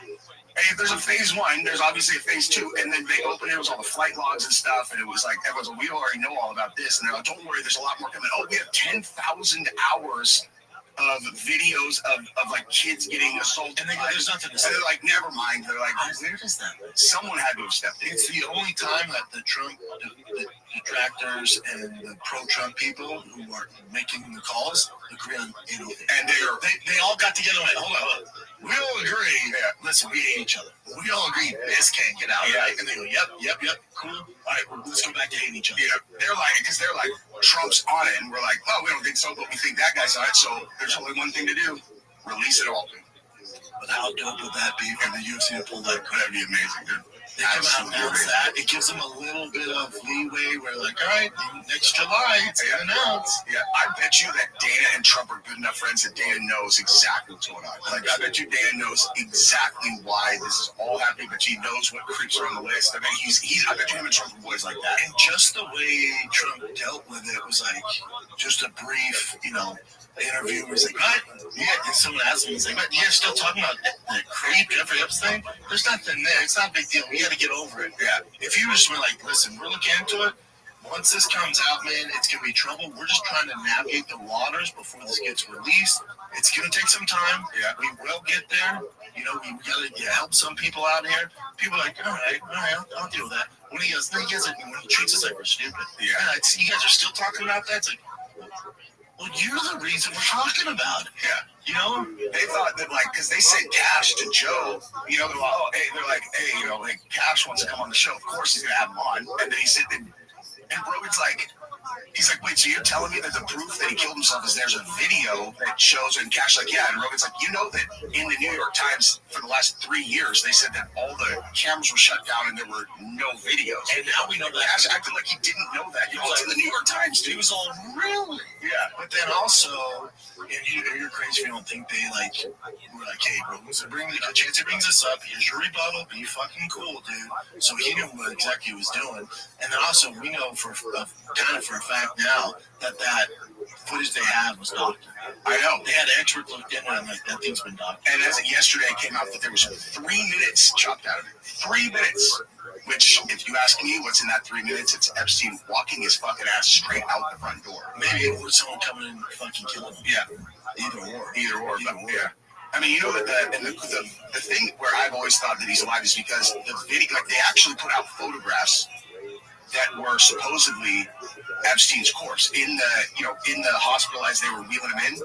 Hey, if there's a Phase 1, there's obviously a Phase 2, and then they opened it was all the flight logs and stuff, and it was like, everyone's like, we already know all about this, and they're like, don't worry, there's a lot more coming. Oh, we have 10,000 hours of videos of like kids getting assaulted. And they go, there's nothing to say. They're like, never mind. They're like, where is that? Someone had to have stepped in. It's the only time that the Trump detractors and the pro-Trump people who are making the calls agree on, and they all got together and went, hold on. We all agree. Yeah. Listen, we hate each other. We all agree this can't get out. Right? And they go, yep, cool. All right, well, let's go back to hating each other. Yeah, they're like, Trump's on it, and we're like, well, we don't think so, but we think that guy's on it, so there's only one thing to do: release it all. But how dope would that be for the UFC to pull that? That'd be amazing, dude. They come out and announce that. It gives them a little bit of leeway where, like, all right, next July, it's announced. Yeah, I bet you that Dana and Trump are good enough friends that Dana knows exactly what's going on. Like, I bet you Dana knows exactly why this is all happening, but he knows what creeps are on the list. I mean, I bet you him and Trump are boys like that. And just the way Trump dealt with it was like just a brief, interview where he's like, what? Yeah, and someone asked him, he's like, what? You're still talking about the creep, Jeffrey Epstein? There's nothing there. It's not a big deal. We got to get over it. Yeah. If you just were like, listen, we're looking into it. Once this comes out, man, it's going to be trouble. We're just trying to navigate the waters before this gets released. It's going to take some time. Yeah. We will get there. We got to help some people out here. People are like, all right, I'll deal with that. When he goes, when he treats us like we're stupid. Yeah. You guys are still talking about that? It's like, well, you're the reason we're talking about it. Yeah. They thought that, like, because they sent Cash to Joe, they're like, hey, Cash wants to come on the show. Of course he's going to have him on. And then he said, and Rogan's like, he's like, wait, so you're telling me that the proof that he killed himself is there's a video that shows, and Cash like, yeah. And Rogan's like, that in the New York Times for the last 3 years, they said that all the cameras were shut down and there were no videos. And now we know that. Cash acted like he didn't know that. It's in the New York Times, dude. He was all, really? Yeah. But then also, and you're crazy if you don't think they, were like, hey, Rogan's a chance he brings this up. Here's your rebuttal. Be fucking cool, dude. So he knew what exactly he was doing. And then also, we know for a fact now that footage they had was doctored. I know. They had experts looked into it and that thing's been doctored. And as of yesterday, it came out that there was 3 minutes chopped out of it. 3 minutes. Which, if you ask me what's in that 3 minutes, it's Epstein walking his fucking ass straight out the front door. Maybe it was someone coming in and fucking killing him. Yeah. Either or. Yeah. I mean, the thing where I've always thought that he's alive is because the video, they actually put out photographs that were supposedly Epstein's corpse in the hospital as they were wheeling him in.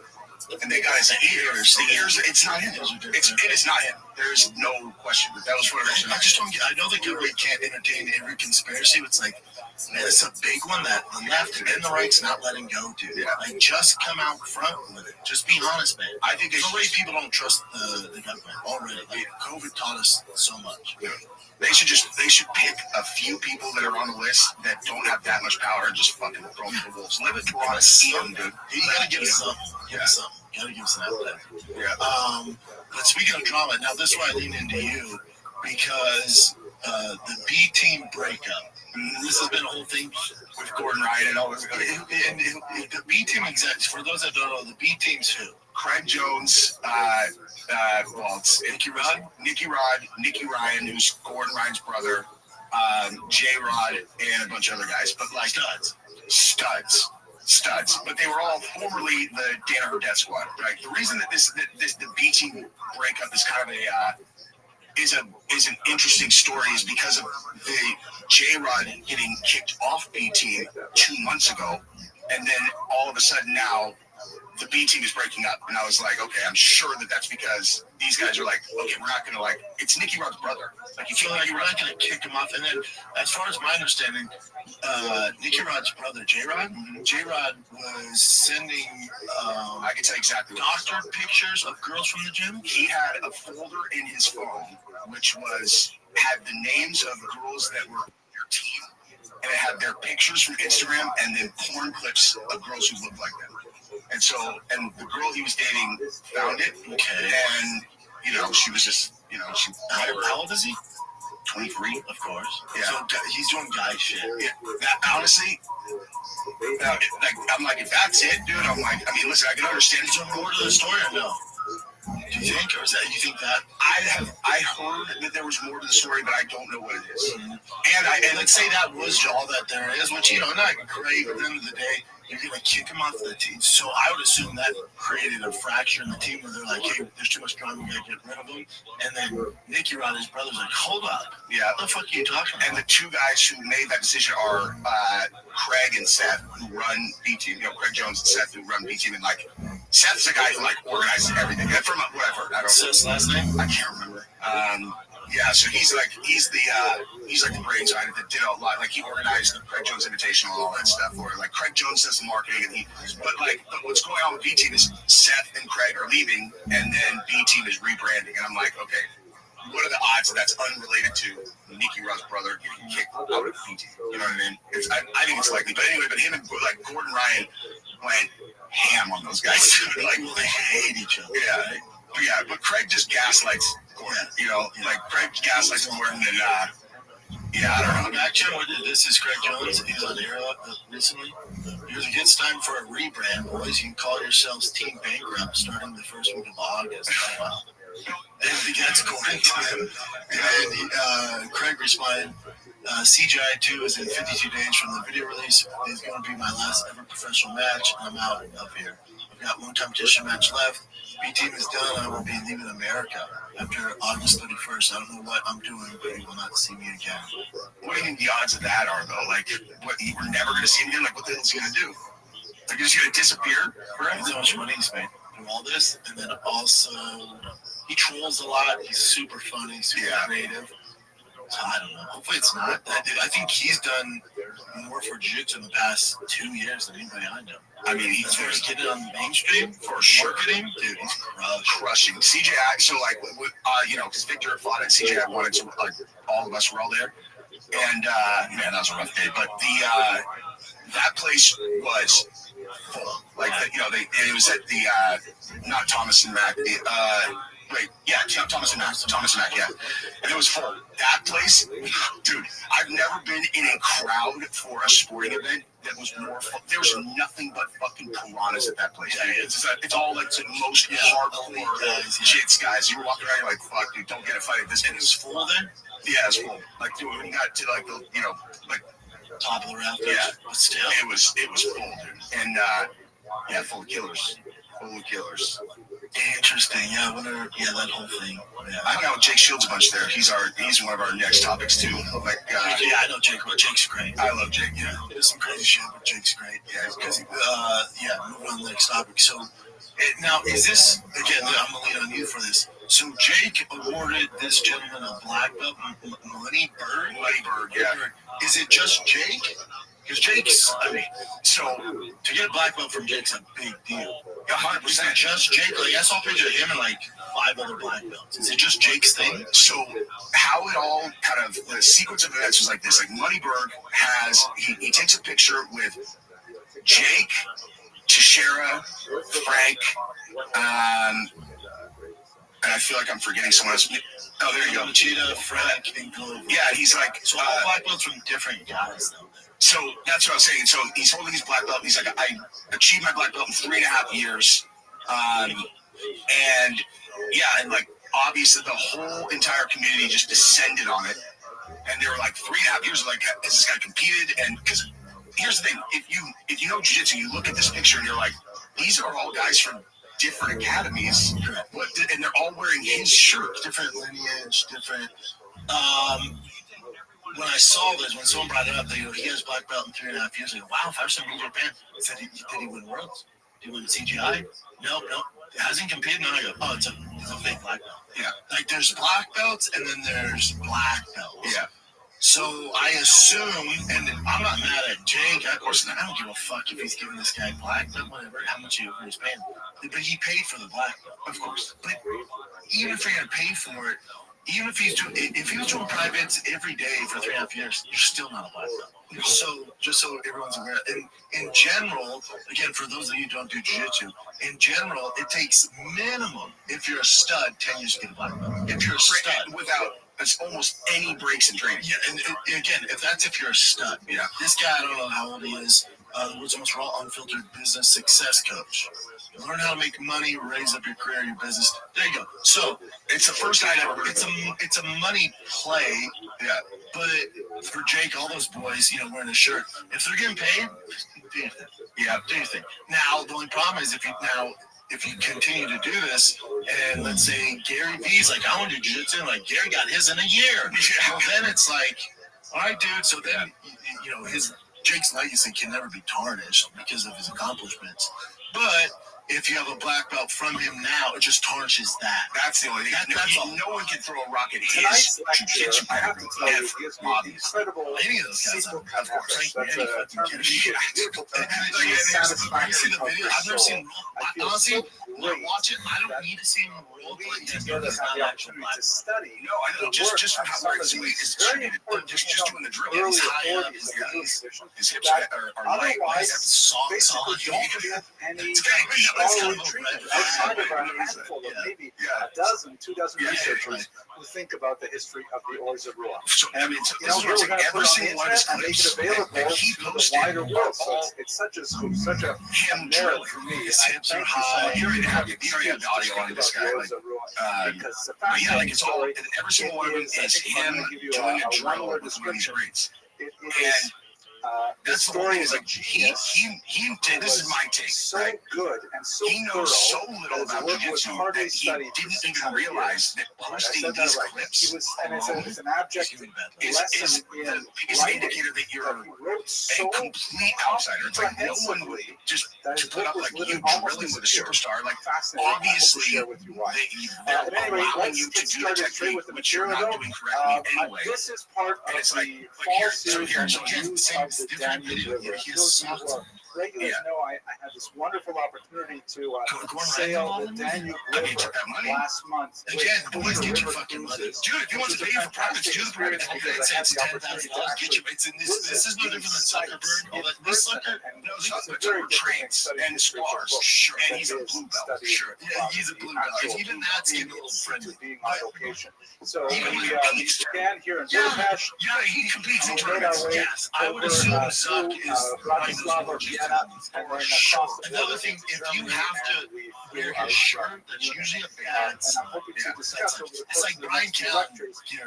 And they got his ears. It's not him. It is not him. There's no question. That was for I just don't get. I know the government can't entertain every conspiracy. It's like, Man, it's a big one that the left and the right's not letting go, dude. Yeah. Like, just come out front with it. Just be honest, man. I think already people don't trust the government already. Like, COVID taught us so much. Yeah. They should pick a few people that are on the list that don't have that much power and just fucking throw them to the wolves. Live it to us, see them, dude. You gotta give us something. Give us something. You gotta give us an outlet. Yeah. But speaking of drama, now this is why I lean into you, because the B team breakup. This has been a whole thing with Gordon Ryan and all this. And the B team execs, for those that don't know, the B team's who? Craig Jones, it's Nicky Ryan, who's Gordon Ryan's brother, J-Rod, and a bunch of other guys. But like studs. But they were all formerly the Danaher Death Squad, right? The reason that the B team breakup is kind of is an interesting story is because of the J-Rod getting kicked off B team 2 months ago, and then all of a sudden now the B team is breaking up. And I was like, okay, I'm sure that's because these guys are like, okay, we're not gonna it's Nicky Rod's brotber. Like, you feel like you're not gonna kick him off. And then, as far as my understanding, Nicky Rod's brother, J-Rod was sending, I can tell you exactly, doctored pictures of girls from the gym. He had a folder in his phone which had the names of girls that were on their team, and it had their pictures from Instagram and then porn clips of girls who looked like them. And the girl he was dating found it, and she was just, how old is he? 23, of course. Yeah. So he's doing guy shit. Yeah. Honestly, I'm like, if that's it, dude, I'm like, I mean, listen, I can understand. Is there more to the story or no? Do you think, or is that you think that? I heard that there was more to the story, but I don't know what it is. Mm-hmm. And let's say that was all that there is, which not great. At the end of the day, you're gonna kick him off the team. So I would assume that created a fracture in the team where they're like, hey, there's too much drama, we gotta get rid of him. And then Nicky Rod, his brother's like, hold up, yeah, what the fuck are you talking about? And the two guys who made that decision are Craig and Seth, who run B Team. Craig Jones and Seth, who run B Team, and Seth's the guy who organizes everything. From what I've heard, I don't know. Seth's last name? I can't remember. Yeah, so he's like the brains behind it that did a lot. Like, he organized the Craig Jones Invitational and all that stuff for it. Like, Craig Jones does the marketing, but what's going on with B Team is Seth and Craig are leaving, and then B Team is rebranding. And I'm like, okay, what are the odds that that's unrelated to Nicky Rod's brother getting kicked out of B Team? You know what I mean? I think it's likely, but anyway, but him and Gordon Ryan went ham on those guys. They hate each other. Yeah, but Craig just gaslights Gordon. Craig gaslights Gordon, and I don't know. Actually, this is Craig Jones. He's on air recently. It's time for a rebrand, boys. You can call yourselves Team Bankrupt starting the first week of August. And that's according to him. And Craig responded, CGI 2 is in 52 days from the video release. It's going to be my last ever professional match. I'm out of here. I've got one competition match left. B Team is done. I will be leaving America after August 31st. I don't know what I'm doing, but you will not see me again. What do you think the odds of that are, though? Like, what, we're never going to see him again? Like, what the hell is he going to do? Like, he's going to disappear? Right? How much money he's made from all this. And then also, he trolls a lot. He's super funny, super creative. So I don't know. Hopefully it's not. I think he's done more for jiu-jitsu in the past 2 years than anybody I know. I mean, he's getting on the mainstream for sure. Marketing, dude, he's crushing. CJI, so because Victor fought at CJI wanted to, all of us were all there, and man, that was a rough day. But that place was full. It was at the not Thomas and Mac. Thomas and Mac, yeah. And it was full. That place, dude, I've never been in a crowd for a sporting event that was more fun. There was nothing but fucking piranhas at that place. It's all like the most hardcore shits, guys. You were walking around, you're like, fuck, dude, don't get a fight at this. And it was full then? Yeah, it was full. Like, dude, when you got to top of the rafters. Yeah, but still. It was full, dude. And full of killers. Interesting, yeah. That whole thing. Yeah. I hung out with Jake Shields a bunch there. He's one of our next topics too. I know Jake. Jake's great. I love Jake. Yeah, there's some crazy shit, but Jake's great. Yeah, because moving on to the next topic. So, now is this again? I'm gonna lean on you for this. So Jake awarded this gentleman a black belt, Money Bird, yeah. Is it just Jake? Because Jake's, I mean, so to get a black belt from Jake's a big deal. 100%. Just Jake, like I saw pictures of him and like 5 other black belts. Is it just Jake's thing? So how it all kind of, the sequence of events was like this. Like Moneyberg has, he takes a picture with Jake, Teixeira, Frank, and I feel like I'm forgetting someone else. Oh, there you go. Cheetah, Frank, and Glover. Yeah, he's like, so all black belts from different guys though. So that's what I was saying. So he's holding his black belt. He's like, I achieved my black belt in 3.5 years. And yeah, and like obviously the whole entire community just descended on it. And they were like 3.5 years, like, has this guy competed? And because here's the thing, if you know jiu-jitsu, you look at this picture and you're like, these are all guys from different academies, and they're all wearing his shirt. Different lineage, different. When I saw this, when someone brought it up, they go, he has black belt in 3.5 years. I go, wow, if I was in New Japan, I said, did he win Worlds? Did he win CGI? No. Hasn't competed? No, I go, oh, it's a fake black belt. Yeah. Like there's black belts and then there's black belts. Yeah. So I assume, and I'm not mad at Jake. Of course, I don't give a fuck if he's giving this guy black belt, whatever, how much he was paying. But he paid for the black belt, of course. But even if you're gonna pay for it, even if he was doing privates every day for 3.5 years, you're still not a black belt. So just so everyone's aware, in general, again, for those of you who don't do jiu-jitsu, in general, it takes minimum, if you're a stud, 10 years to get a black belt. If you're a stud, without almost any breaks in training. Yeah, and again, if you're a stud. Yeah. This guy, I don't know how old he is. The world's most raw, unfiltered business success coach. Learn how to make money, raise up your career, your business. There you go. So it's the first night ever. It's a money play. Yeah. But for Jake, all those boys, wearing a shirt, if they're getting paid, do your thing. Yeah, do your thing. Now the only problem is if you continue to do this, and let's say Gary V's like, I want to do jiu-jitsu, like Gary got his in a year. Well, then it's like, all right, dude. So then Jake's legacy can never be tarnished because of his accomplishments. But if you have a black belt from him now, it just tarnishes that. That's the only thing. No one can throw a rock at Tonight's his lecture, I have to tell you, gives me incredible any of those guys. That's a term beautiful term. Satisfactory. I've never seen roll. Honestly, when I watch it, I don't need to see him roll. Together have the opportunity to study. No, I know. Just from how his weight is distributed, just doing the drill. He's high up. His hips are light. He's solid. You don't have any solid treatment outside of a handful of maybe a dozen, 2 dozen researchers who think about the history of the Ors of Ruach. I mean, we're going to put it on the internet and make it available to the wider world. So it's such a merit for me. His hips are high. You already have the audio on this guy. Because the but fact yeah, like it's all, every single one of them is him doing a drill with one of these greats. That's the story is like he this is my take. So right? good and so he knows so little about jiu-jitsu that he didn't even realize that posting these clips it's an abject is the biggest indicator that you're a complete outsider. It's like no one would just to put up like you drilling with a superstar. Like obviously they're allowing you to do the technique which you're not doing correctly anyway. This is part of the fall series of the Daniel River. Those who are regulars know I had this wonderful opportunity to sail the Danube River last month. Again, boys, get your fucking money. Dude, if you want to pay for privates, do the private. It's $10,000. Get your. This is no different than Zuckerberg. This sucker, no, Zuckerberg trains and spars. Sure, and he's a blue belt. Sure, yeah, he's a blue belt. Even that's getting a little friendly. So we began here in Budapest. Yeah, he competes in tournaments. Yes, I would assume Zuck is Bratislava, Vienna, and then across the another thing, if you have to wear his shirt, that's usually a bad sign. It's like Brian Callen.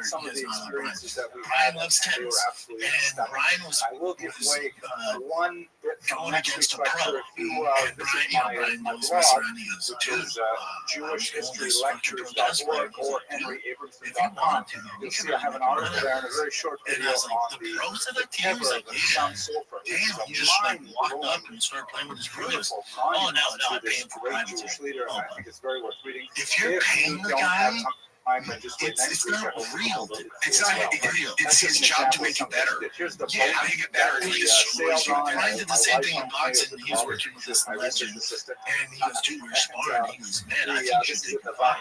Some of the experiences that we Brian loves tennis, and Brian was. I will give away one bit going against a pro. If you And Brian knows me, and he goes, which dude, is JewishHistoryLectures.org or if you henryabrams.com. want to, You'll see I have an article there and a very short and video I was like, on the the pros of the team cover was of like, the yeah, Sound Sulfur. damn, he just like walked up and started playing with his brothers. Oh, no, I'm paying for great private Jewish time. leader, and Oh, I think it's very worth reading. if you're paying the don't have guy, time, then just wait next it's week. not real. It's not. It's his job to make you better. Here's the Yeah, how do you get better? He destroys you. Brian did the same thing in boxing. He was working with this legend, and he goes, dude, we're sparring. He goes, man, I think you should take the fight.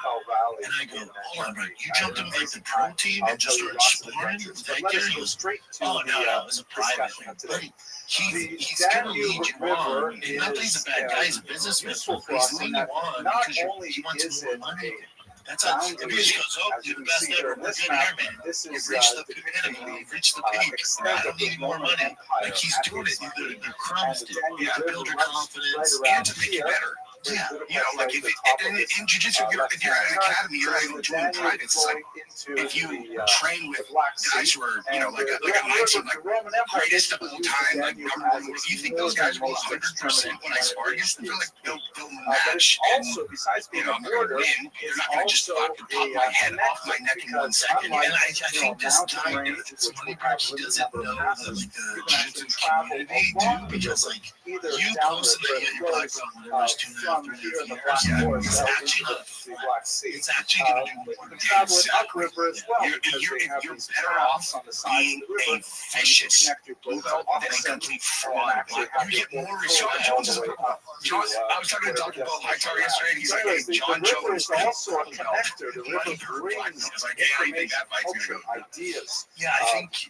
And I go, hold on, Brian, you jumped in like the pro team and just started sparring with Hector? He goes, oh, no, it was a private thing. Buddy, he's going to lead you on. And not that he's a bad guy, he's a businessman. He's leading you on because he wants more money. That's how it goes. Oh, you're the best ever. We're good here, man. You've reached the pinnacle. You've reached the peak. I don't need any more money. Like he's doing it. You're crumbs, dude. Yeah, build your confidence And to make you better. Yeah. You know, like if in jiu-jitsu, if you're at an academy, you're not doing private. It's like if you train with guys who are, you know, like my team, like greatest of all time, like number one, you think those guys will 100% when I spar against them? They'll match, and you know, I'm going to win. They're not going to just fucking pop my head off my neck in 1 second. And I think this guy, it's funny, Mark, he doesn't know the jiu-jitsu community, dude, because like you posted that your black belt when it was 2.5 years. It's actually going to do more damage. You're better off being a vicious blue belt than a complete fraud. You get more respect. I was talking to Dr. Bob Hightower yesterday, and he's like, hey, John Jones also a connector. The river brings information, culture, ideas. Yeah, I think he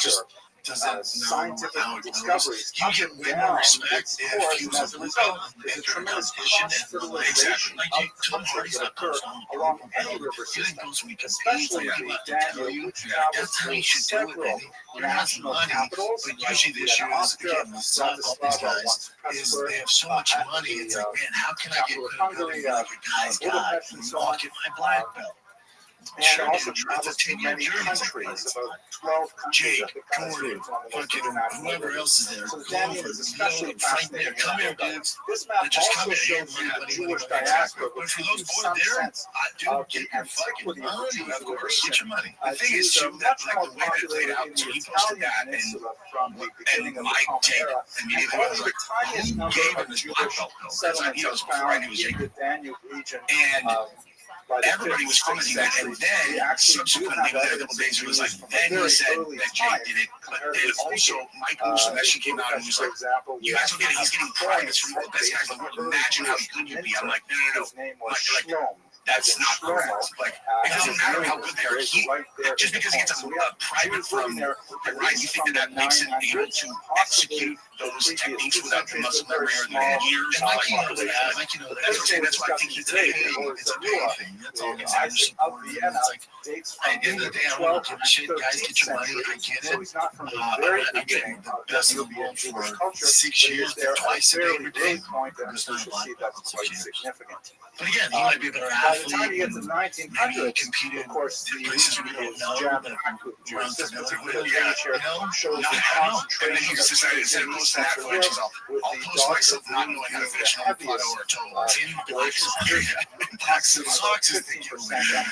just doesn't scientific know discoveries. You get way more respect if you was a blue belt and you're a competition and exactly like you, Tom Hardy's not posting along any river you think system, those we compete, especially like the I tell Daniel, you, which that's how you should do it, baby. You're having money, but usually the issue is, again, with all these guys, is they have so much money, it's like, man, how can I get credibility like a guy's got? I'll get my black belt. And also travels to many countries, about 12 countries. Jake, Gordon, fucking whoever else is there, Daniel is especially Frank there, come here, dudes. This map Just also come here, shows the money, Jewish money, diaspora, but which for gives those you boys some there, sense dude, of get the your fucking antiquity of the money, Jewish of course, get your money. The thing Jews is, are too, that much like more the way that played populated out, in so the he posted Italian that, and peninsula from the beginning of the my Common take Era. immediately Only was the like, tiniest who number gave of him this Jewish black belt? settlements He are was before I found knew in Jake. the Danube region. And By the everybody was commenting that, and then subsequently, within a couple days, it was like, then he said that Jake did it, but then also Mike Wilson actually came out and was like, you guys will get it, he's getting privates from all the best guys in the world. Imagine how good you'd be. I'm like, no. Like, that's not correct. Like, it doesn't matter how good they are. Just because he gets a private from Ryan, you think that makes him able to execute those techniques without the muscle memory or the years? Like, that's why I think he's it's a big thing. That's all he's having support. It's like, at the end of the day, I don't give a shit. Guys, get your money. I get it. I'm getting the best in the world for 6 years, twice a day every day. There's not a lot of significant. But again, he might be a better athlete. By the time you get to the 1900s, maybe competed of course, in places we don't know. Jab But and around this for particular another picture shows the And concentration then he just decided, instead of posting that footage, I'll post myself not knowing how to finish an avocado or a toe. In black socks and socks is the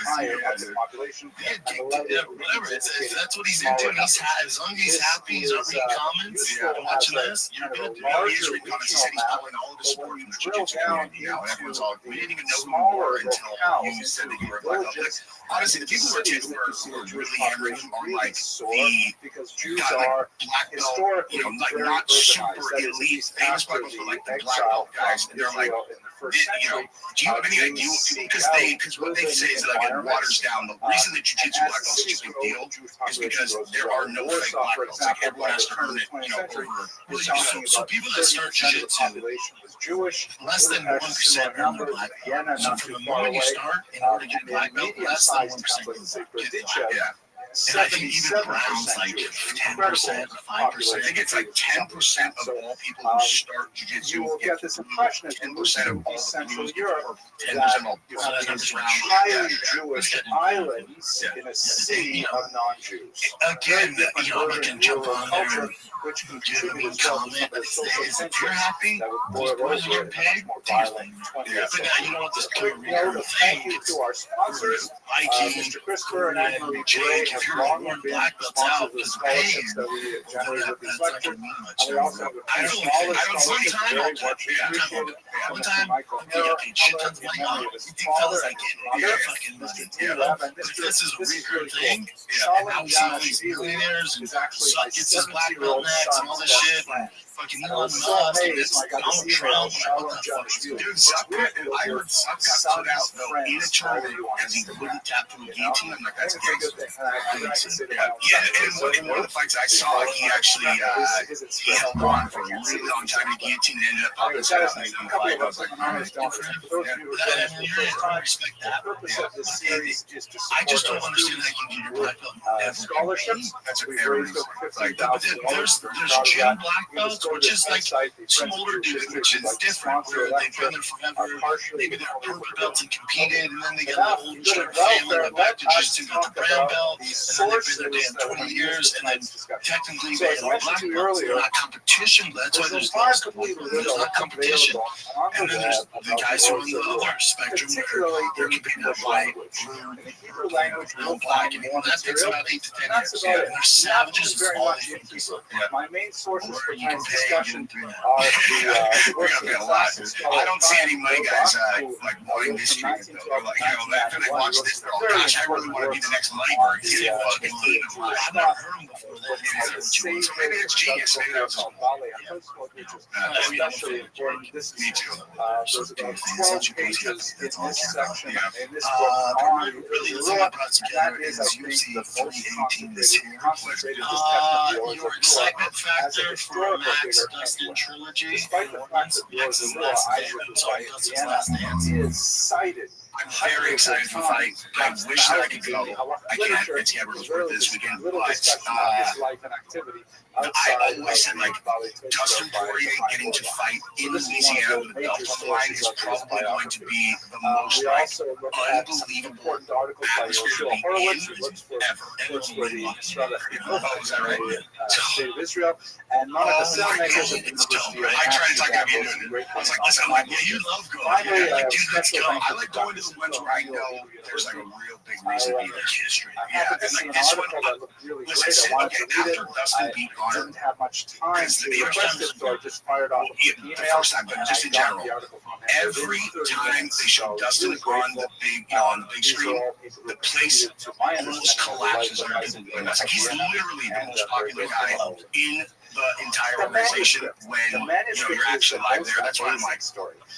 higher of the population. whatever. That's what he's into. As long as he's happy, he's not reading comments. Watching this, you're good. He is reading comments. He said he's pulling all of his support from the jiu-jitsu community now. And everyone's all, we didn't even know who you were until you said that you were a black belt. Honestly, the people who are really hammering him are like the black belt, you know, like not super elite famous black belts, but like the black belt guys. And they're like, you know, do you have any idea? Because what they say is that like it waters down. The reason that jiu-jitsu black belts is such a big deal is because there are no fake black belts. Like everyone has to earn it, you know, over. So people that start jiu-jitsu, less than 1% earn their black belt. So from the moment you start, in order to get a black belt, less than 1% goes black. And I think even Brown's like 10%, 5%. I think it's like 10% of all people who start jiu-jitsu. You will get this impression as you move 10% of through all East Central the Europe that that these highly Jewish islands in a sea of non-Jews. Again, you know, I can jump on there and which can give me a contribute as well to comment some of the social if you're tensions happy, that would just boil put it over on in pig, a more violent 20th but century. you know what this Quick career note of thing thank you to our sponsors. Mikey, Mr. Christopher and Anne-Marie Bray Jake, have if you're long one been black belt's sponsors out of the because scholarships that we well, generate with these that's not lectures. gonna mean much. And we also have a I few don't, smaller one scholarships time, very much appreciated. one time, Michael I Harrell, paid shit tons of money on it. You think fellas I get fucking money, you know? But if this is a recurring thing, and now we see all these millionaires and Suck gets his black belt next and all this shit, and fucking Elon Musk, and this Donald Trump, like, what the fuck is going on? Dude, Suck, I heard Suck got put out though in a tournament because he wouldn't tap to a guillotine. I'm like, that's gangster. Yeah, and one of the fights I saw, he actually he held on for a really long time. The guillotine ended up popping his head out and he didn't fight. I was like, all right, good for him. I respect that. I just don't understand how you can get your black belt and never scholarships. That's what everybody's like. But there's gym black belts, which is like smaller dudes, which is different. Where they've been there forever. Maybe they're purple belts and competed, and then they got the old Sharp family went back to jiu-jitsu, got the brown belt, and then they've been there damn 20 years, and then technically they are black belts. They're not competition. That's why there's less not competition. And then there's the guys who are on the other spectrum where they're competing at white, blue, no black, and that takes about 8 to 10 years. Yeah, and they're savages as all these people. My main sources for You can tonight's pay discussion and are the we're gonna pay a lot. I don't see any money guys like wanting this treatment though. They're like, you know, after they watch this, they're all, gosh, I really want to be the next Lightberg. He's gonna fucking eat him. I've never heard him before. So maybe it's genius. Maybe that was just especially important. This is me too. there's about 12 pages in this section in this book But on really, the the thing I Ruach, brought and together that is, is I think, UFC the most 318 this year. concentrated discussion Your excitement factor for Max Dustin trilogy. Despite the fact that Max the is Ruach, last I dance. would I'm sorry, say Dustin's last dance. is cited. I'm very excited for the fight. I wish that I could go. I can't. It's Gabriel's birthday this weekend, but I always said, like, Dustin Poirier getting to fight in Louisiana with a belt on the line is probably going to be the most like unbelievable atmosphere to be in ever. And it's really is that right? State of Israel and none of the filmmakers at the University of I tried to talk out of you. I was like, listen, I'm like, yeah, you love going. Finally, Like, dude, let's go. I like going to the ones where I know there's like a real big reason to be there. History. Yeah, and like this one, listen, okay, after Dustin beat Honor, didn't have much time to the request it, so I just fired off the first time, but just in general, every time they show Dustin on the big, on the big screen, the place almost collapses under people doing that. Like, he's literally the most popular guy in the entire organization when you're actually live there. That's why I'm like,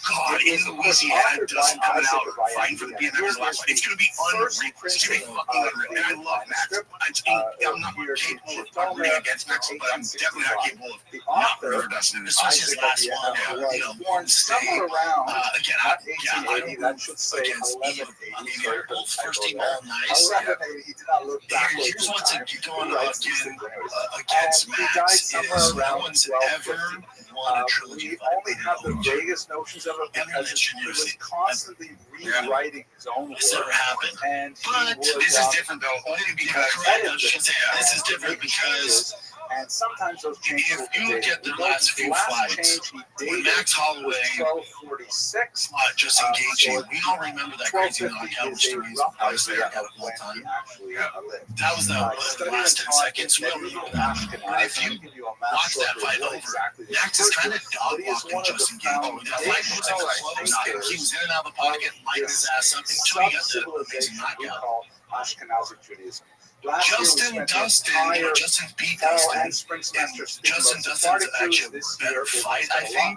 God, in Louisiana, Dustin coming out fighting for the BMX last fight. It's gonna be unreal. It's gonna be fucking unreal. And I love Max. I'm not capable of rooting against Max, but I'm definitely not capable of not rooting for Dustin. This was his last one. Born stay. Again, I don't against either. I mean, they're both first team all nice. Here's what's going on against Max is no one's ever won a trilogy fight. We only have the vaguest notions of it because he was constantly rewriting his own work. It's never happened. And but this is different though, only because this is different because and sometimes those changes. If you look at the last few fights, when Max Holloway fought just engaging, we all remember that crazy knockout which I was there at the whole time. That was the last 10 seconds. We all remember that. But if you watch that fight over, Max is kind of dog walking just engaging. That fight was close. He was in and out of the pocket, lighting his ass up until he got the amazing knockout. Ashkenazic Judaism. Justin beat Dustin, and Justin Dustin's actually a better fight, I think.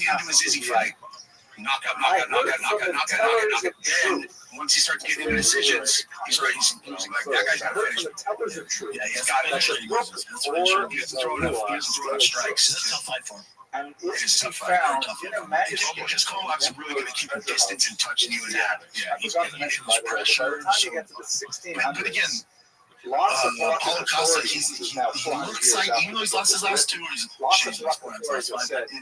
get into his Izzy fight, knockout. Then once he starts getting into decisions, he's losing. Like that guy's got to finish. Yeah, he's got to finish. He doesn't throw enough strikes. That's a tough fight for him. And It is a tough fight. His call-out is really going to keep him distance and touching you and that. Yeah, he's going to use pressure. By the time you get to the 1600s, But again, Paulo Costa, he looks like, even though he's lost his last two, or he's changed his last five,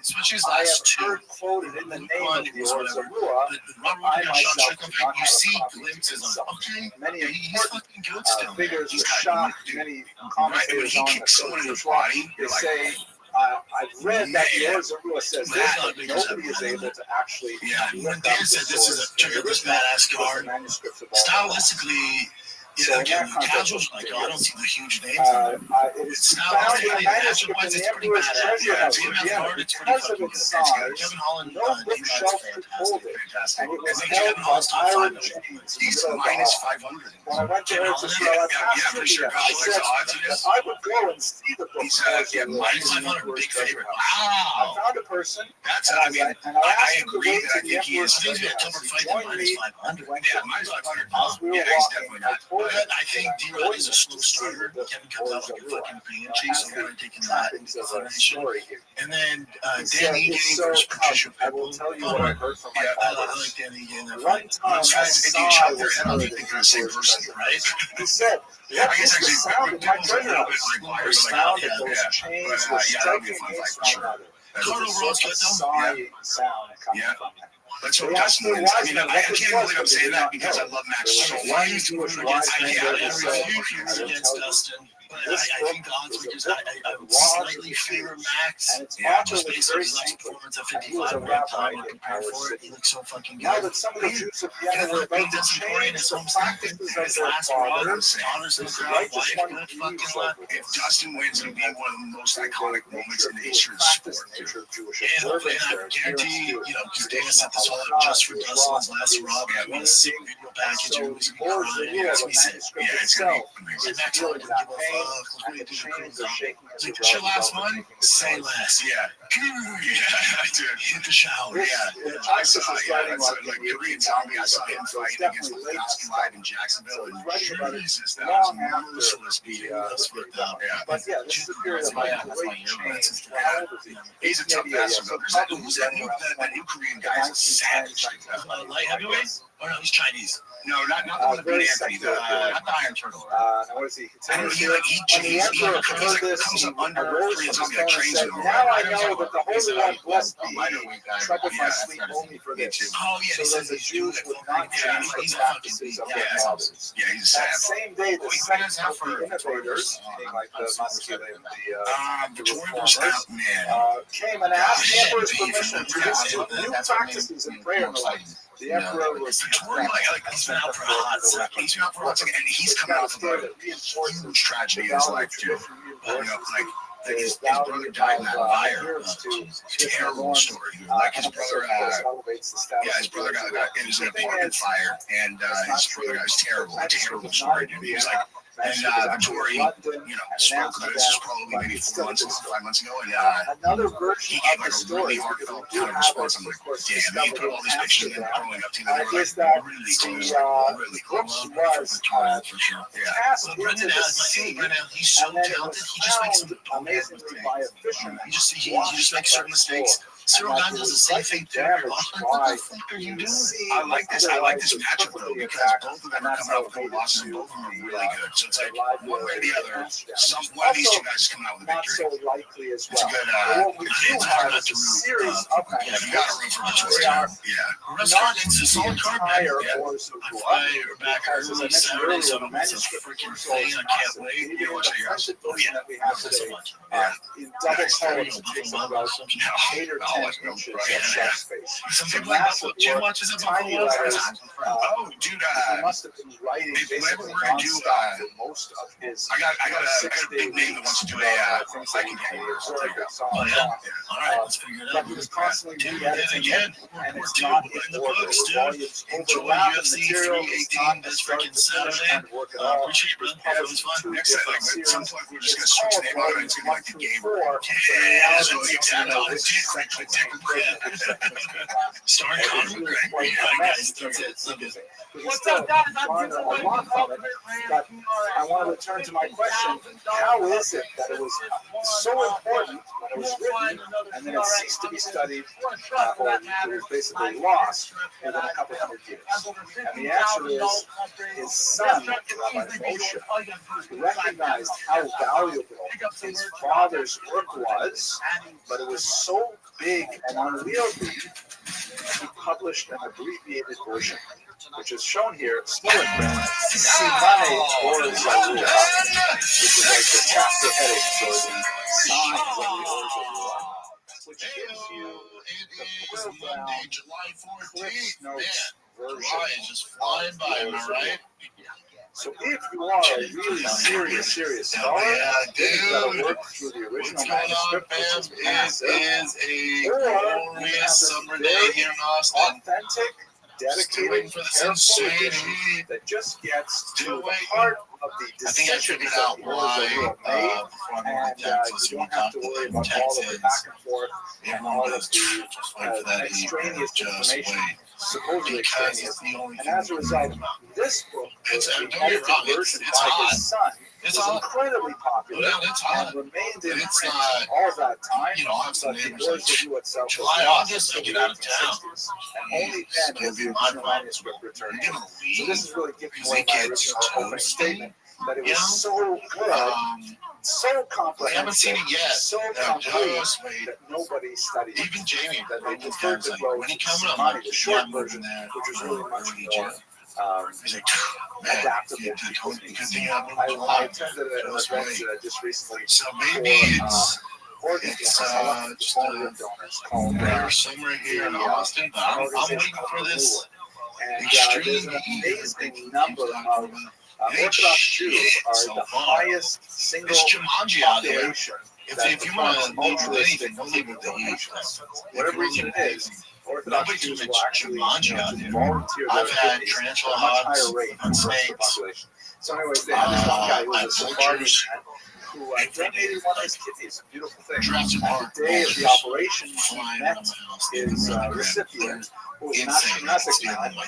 especially his last two. Quoted in the name of was whatever. But Robert got shot stricken back. You see glimpses of, okay, he's fucking good still. Figures He's were got shot. Many commentators he on kicks someone in the body. They say, I've read that Zorua says this, but nobody is able to actually. Yeah, when Dan said this is check out this badass card. Stylistically, yeah, again, the casuals like, oh, I don't see the huge names. It is found in a manuscript in the Emperor's treasure house in Vienna. Because of its size, Kevin Holland, no bookshelf could hold it, and it was held by iron chains. He's minus 500. When I went to Eretz Israel, I said I would go and see the book. He's minus 500, big favorite. Wow. I found a person. That's, I mean, I agree that I think he is. I think he's going to come and fight them minus 500. Yeah, minus 500 pounds. Yeah, he's definitely not. I think D-Rod is a slow starter. Kevin comes out like a fucking banshee, so I'm taking that into consideration. And then Danny getting first Patricia I will tell you what I heard from my father. I like Danny getting that. Those guys, if you shot their head off, you think they're the same person, right? He said, I guess actually, sound of my treasure house. The sound of those chains was striking against one another. Card overall's good though. Sound coming from that. Let's hope Dustin wins. I mean, I can't believe I'm saying that because I love Max so much. I refuse against Dustin. But I think the odds are just I would slightly favor Max. Just based on his last performance at 55 red time and compare for it. He looks so fucking good. Now that some of the Jews of Vienna were about to change some practices of their fathers, if Dustin wins, it'll be one of the most iconic moments in the history of sport. And I guarantee, because Dana set this all up just for Dustin's last Rob, I'm going to see a video package. It's going to be crying. It's going to be sick. Yeah, it's going to be amazing. Max Holland didn't give a fuck. Like the chill last one, say less. Yeah. Dude, hit the shower. Yeah. I saw, that's like Korean Zombie. I saw him fighting against Lasky Live in Jacksonville. And Jesus, that was a merciless beating. That's fucked up. Yeah. But yeah, this is a period of great change. He's a tough bastard. Who's that new Korean guy? He's a savage. Light heavyweight? Oh no, he's Chinese. No, not the one that beat Anthony. Not the Iron Turtle. What is he? I don't know. He comes up under Korean Zombie, like trains him. Now I know that the Holy One blessed me. Troubled my sleep only for this. Oh yeah, so that the Jews would not change the practices of their fathers. Yeah, he's a That sad. same day, the second of the innovators, meaning like the Master and the came and asked the Emperor's permission to institute new practices in prayer and the like. The Emperor was he's been out for a hot second. He's been out for a hot second, and he's coming off of a huge tragedy in his life too. Like his brother died in that fire. Terrible story. Like his brother, his brother got in his apartment fire, and his brother got terrible story. Dude, he was like. And Vittori, spoke about this was probably maybe 4 months ago, 5 months ago, and he gave like a really heartfelt kind of response. I'm like, damn, he put all these pictures in growing up to them. Really cool. For sure. Yeah. But Brendan, he's so talented. He just makes some amazing mistakes. He just makes certain mistakes. Cyril Gahn does the same thing too. What the fuck are you doing? I like this matchup though because both of them are coming out with good losses and both of them are really good. So it's like one way or the other, one of these two guys is coming out with a victory. It's a good. It's hard not to root. Yeah, you got to root for Detroit. Yeah. Restaurant, it's a solid card, man. Yeah. I fly back early Saturday, so it's a freaking thing. I can't wait. You watch it here. Oh yeah, love this so much. Yeah. In double colors, it takes about 8 or 10 inches of shelf space. Some people like Buffalo. Jim watches it Buffalo. Oh, dude, must have been writing whenever we're gonna do most of his. I got a big name that wants to do a hiking game. Oh yeah. All right, let's figure it out. He was constantly dude, then again, report two in the books, dude. Enjoy UFC 318 this freaking Saturday. Appreciate it, brother. It was fun. Next time, like at some point, we're just gonna switch the name on it. It's gonna be like the game. Yeah, that's what you Dick Starring Conor McGregor. Yeah, guys, that's it. What's up, guys? I'm a lot from it, but I want to return to my question. How is it that it was so important when it was written and then it ceased to be studied, or it was basically lost within a couple hundred years? And the answer is his son, Rabbi Moshe, recognized how valuable his father's work was, but it was so big and unwieldy, he published an abbreviated version, which is shown here, still in print, Simane or Zarua, which is like the chapter headings or the signs of the Ors of Ruah, which gives you the Monday, July 14th. notes version. July is just flying by, am I right? So if you are a really serious scholar, you've got to work through the original manuscript, which is massive, a glorious summer day here in Austin. Authentic, dedicated, careful edition that just gets to the heart of the decisions that the Ors of Ruah made, and you don't have to worry about all of the back and forth and all of the extraneous information. Supposedly extraneous. And as a result, this book, the edited version by his son, was incredibly popular and remained in print all that time. But the Ors of Ruah itself was lost in the 1860s. And only then was the original manuscript returned. So this is really giving away my original opening statement that it was so good, so comprehensive, I haven't seen it yet. so complete that nobody studied. Even Jamie, that they preferred to go with Simani, the short version, which was really much more adaptable to people's needs. I attended an event just recently so maybe it's called somewhere here in Austin, but I'm waiting for this. And there's an amazing number of Orthodox Jews are the highest single population. If you want to leave with anything, don't leave with the Asian. Whatever reason it is, Orthodox Jews will actually volunteer I've had tarantula hogs and snakes. So anyways, they had this one guy who was a Sephardi man who donated one of his kidneys. A beautiful thing. At the day of the operation, he met his recipient, who was an Ashkenazic man, and the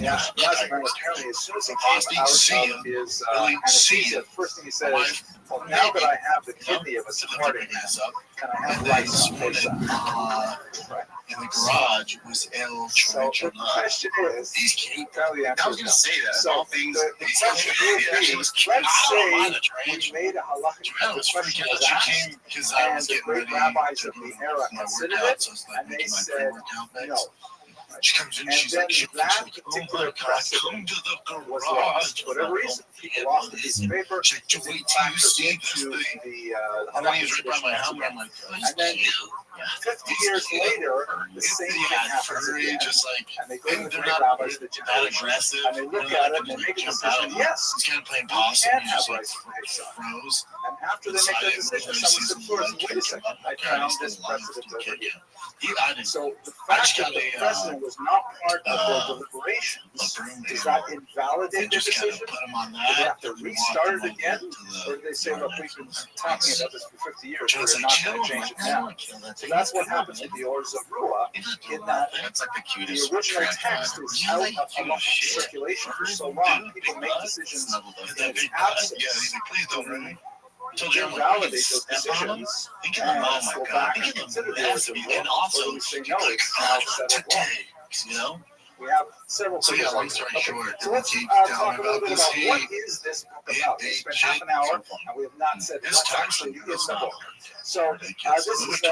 Ashkenazic man apparently, as soon as he came out of his anesthesia, the first thing he said is, well, now that I have the kidney of a Sephardi man, can I have rice on Pesach? In the garage was El So the question is, he's cute. I was going to say that. So all things. The question would be, let's say we made a halachic question was asked, and the great rabbis of the era considered it, and they said no. She comes in, And she's then like, that particular precedent was lost for whatever reason. People lost a piece of paper. She's like, wait till you see this thing. And then he was right by my house, I'm like, and then 50 years later, the same thing happens again. Just like, and they go to the great rabbis, the that aggressive. and they look at it and they make a decision. Yes, he's kind of playing you possum. can He's have just like rice for Pesach. froze. And after they make that decision, someone said, "First, wait a second, I found this precedent over here." So the fact that the precedent was not part of their deliberations, does that invalidate the decision? Do they have to restart it again? Or do they say, look, we've been talking about this for 50 years, we're not going to change it now? So that's what happens with the Ors of Ruah, in that the original text is out of circulation for so long, people make decisions in its absence. To invalidate those decisions and go back and consider the Ors of Ruah, or we say, no, it's now settled law. You know? We have several things like that. So let's talk a little bit about what is this book about. We spent half an hour and we have not said what's actually in the book. So this is the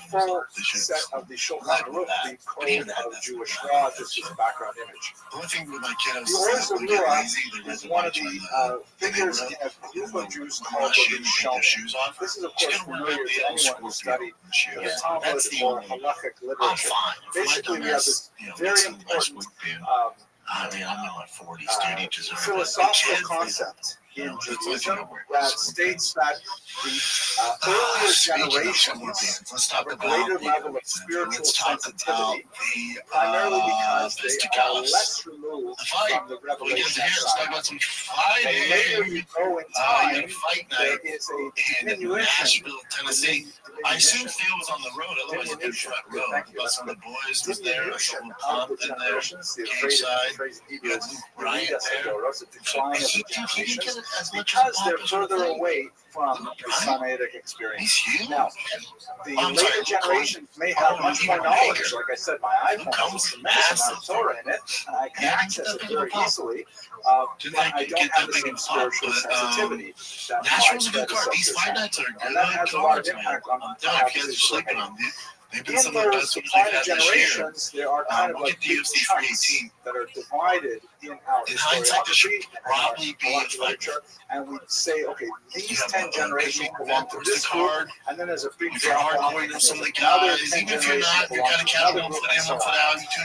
full set of the Shulchan Aruch, the code of Jewish law, just as a background image. The only thing with my kiddos The Ors of Ruah is one of the figures in a group of Jews called the Rishonim. This is, of course, familiar to anyone who studied the Talmud or halachic literature. Basically, we have this very important I mean, I'm in my 40s, dude. philosophical concept in Judaism that states that the earlier generations have a greater level of spiritual sensitivity, primarily because they are less removed from the revelation side. And later you go in time, there is a diminution. Tennessee. I assume Theo was on the road, otherwise he did front row. But some of the boys was there, a couple of pump in there, cage side, you had Luke Bryant there. Because they're further away from the Sinaitic experience. Now, the later generations may have much more knowledge. Like I said, my iPhone has a tremendous amount of Torah in it, and I can access it very easily. But I don't have the same spiritual sensitivity that my predecessors had. And that has a lot of impact on how decisions are made. In those prior generations, there are kind of like big chunks that are divided in our historiography and our literature, and we say, okay, these 10 generations belong to this group, and then there's a big drop off, and there's another 10 generations belong to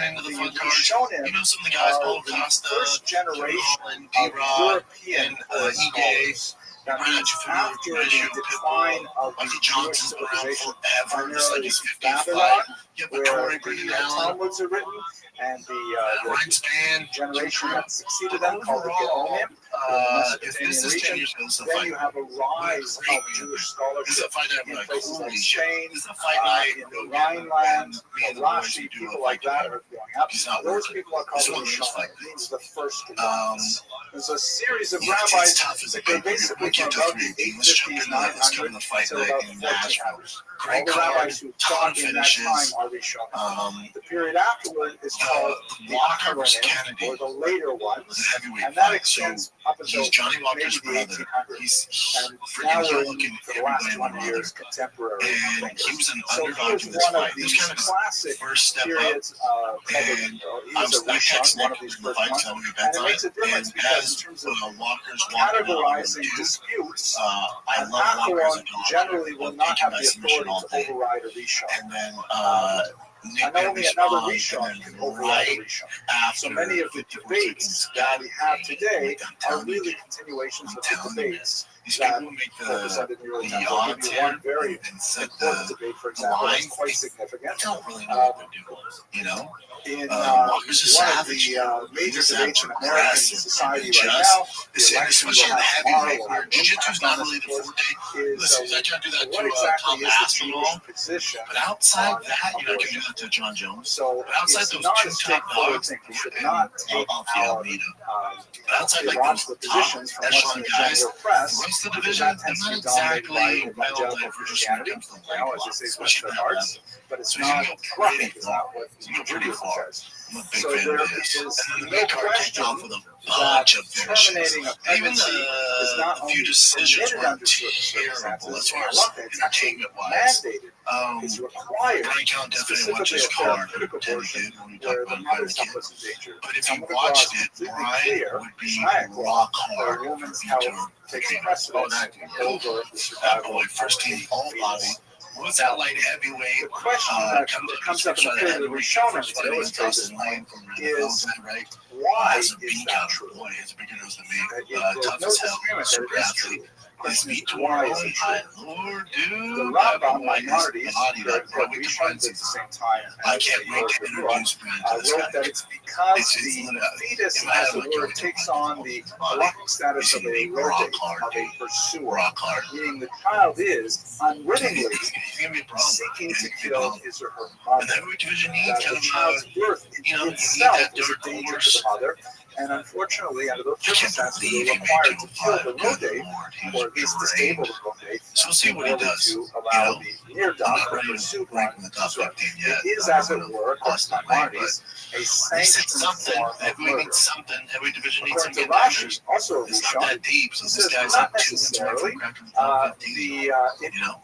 another group, and so on. The Rishonim are the first generation of European scholars that means after the decline of the Jewish civilization, primarily in Babylon, where the Talmuds are written, and the generation that succeeded them, called the Geonim, Mesopotamian region, then you have a rise of Jewish scholarship in places like Spain, in the Rhineland, Rashi, people like that are going up. Those people are called Rishonim. It means the first ones. There's a series of rabbis that go basically from about the 850s, 900 until about 1400. All the rabbis who taught in that time are Rishonim. The period afterward is called the Acharonim, or the later ones, and that extends up until maybe the 1800s. And now we're in, for the last 20 years, contemporary thinkers. So he was one of these classic periods covered. He was a Rishon, one of these first ones. And it makes a difference because in terms of categorizing disputes, an Acharon generally will not have the authority to override a Rishon. And only another Rishon can override a Rishon. So many of the debates that we have today are really continuations of the debates that were presented in the early times. I'll give you one very important debate, for example, that's quite significant. In one of the major debates in American society right now, the election tomorrow, Jiu-Jitsu's not really the forte. Listen, I can't do that to Tom Aspinall. But outside that, I can do that to John Jones. So but outside those two top dogs, we should not take our but outside like those top echelon guys, the rest of the division, they're not exactly well diverse when it comes to the weight class, especially that level. But it's not corrupting. It's not what pretty far. I'm a big so fan there of this. is And then the no mid card kicked question off with a bunch of finishes. terminating a Even pregnancy is the not few only decisions permitted were under certain terrible as circumstances, far as it's actually entertainment-wise. mandated. It's required. Body count definitely watch Specifically his a card. therapeutic abortion Where where the mother's health is in danger. But if Some you of the laws watched are it, completely Brian clear, would be Shia law, rock where hard a woman's for health you to takes train. precedence that over the that survival boy, first team all body. What's that light heavyweight? The question that comes up in the period of Rishonim that illustrates this point is why is that true? Boy, he's a bigger nose than There's me. no Tough as hell, disagreement super that it is athlete. true. His Question is, feet why were is it true? Lord, dude. The That Rambam, boy is minorities, body who are like bro. We could Rishons find at the some. same time I as can't the wait to Torah, introduce Brian to this wrote guy. that it's because It's the fetus, in my head, as I'm it like, were, yo, takes Brian, on the body. halachic status of a He's gonna be rock rodate, hard, of a dude. pursuer, Rock hard. meaning the child is unwittingly He's gonna be a problem. seeking to He's gonna be a kill problem. his or her And mother. the heavyweight division needs That kind the of child's birth you know, you need itself that is a dark danger to horse. the mother, and unfortunately, under those I can't circumstances, believe we're he made required to kill the 205. Good rodate, Lord, he or was at least great. disable the rodate, So we'll see in what he order does. to You allow know, the near I'm dog, not the ready to pursued break one, the to top survive. 15 yet. It is, as it were, according Lost to my mind, minorities, a he said sanctioned something. form of Heavyweight murder. needs something. Heavyweight division needs some According to Rashi, contenders. also a It's not Rishon, that deep. So he this says guy's not like 2 wins away necessarily from cracking the top 15. you know,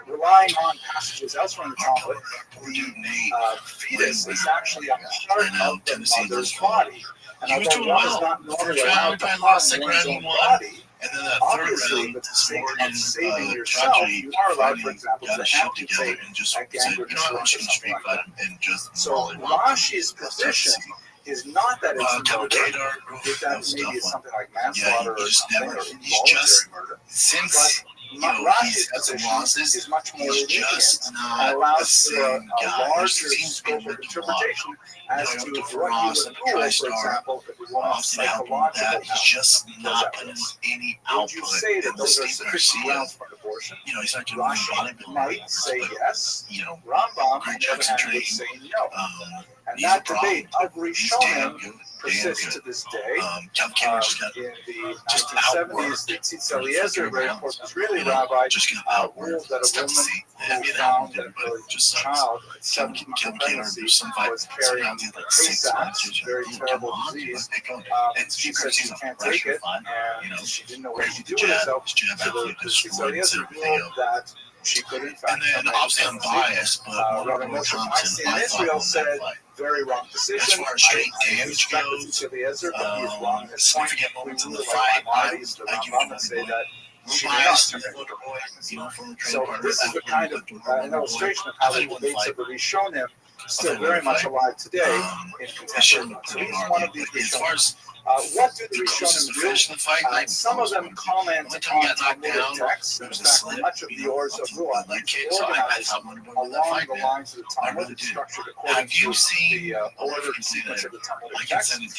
relying on passages elsewhere in the Talmud, the fetus is actually a part of the mother's body. And He was although doing one is well. not normally First round, allowed to probably harm lost second one's round, own he won. body, And then that third obviously, round, for the sake Morgan, of saving yourself, tragedy, you are allowed, for example, got to his shit together amputate and just a said, gangrenous you know, I'm wound just or going to something street like fight that. him and just So roll him up. Rashi's position is not that it's murder, that maybe it's something like manslaughter or something, or involuntary murder. Since But Rashi's position is much more lenient and allows for a larger scope of interpretation as to what you would rule, for example, if you want a psychological he's just not putting any output. Would you say that those are sufficient grounds for abortion? He's not doing Rashi might say yes. Rambam, on the other hand, would say no. And that debate of Rishonim persists to this day. In the 1970s, the Tzitz Eliezer, very important Israeli rabbi, ruled that a woman who found that her child at 7 months of pregnancy was carrying Tay-Sachs, very terrible disease. She said she can't take it, and she didn't know what to do with herself. So the Tzitz Eliezer ruled that she could, in fact, and then obviously I'm biased, but Rabbi Moshe Feinstein in Israel said, very wrong decision. As far as straight damage goes, Eliezer, but he is wrong in his point. significant moments in the Like fight, Maimonides, the Rambam, and say that she did not. So this is the kind of an illustration of how the debates of the Rishonim still very much alive today in contemporary. So he's one of these Rishonim. What do the Rishonim do? Some of them comment on Talmudic texts. In fact, much of the Ors of Ruach is organized along the lines of the Talmud. It's structured according to the order and sequence of the Talmudic text. And he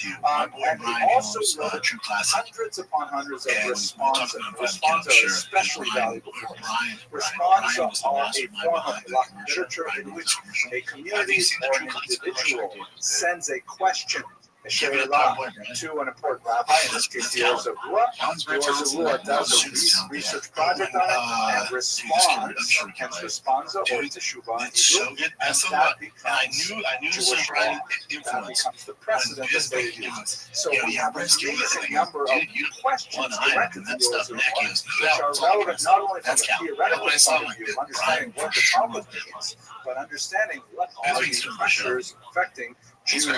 also wrote hundreds upon hundreds of responses. Responses are especially valuable for us. Responses are a form of literature in which a community or an individual sends a question, a she'elah, to an important rabbi, in this case the Ors of Ruach. The Ors of Ruach does a research project on it and responds, hence responsa or teshuvah in Hebrew, and that becomes Jewish law. That becomes the precedent that they use. So we have an amazing number of questions directed to the Ors of Ruach, which are relevant not only from a theoretical point of view, understanding what the Talmud means, but understanding what are these pressures affecting Jews and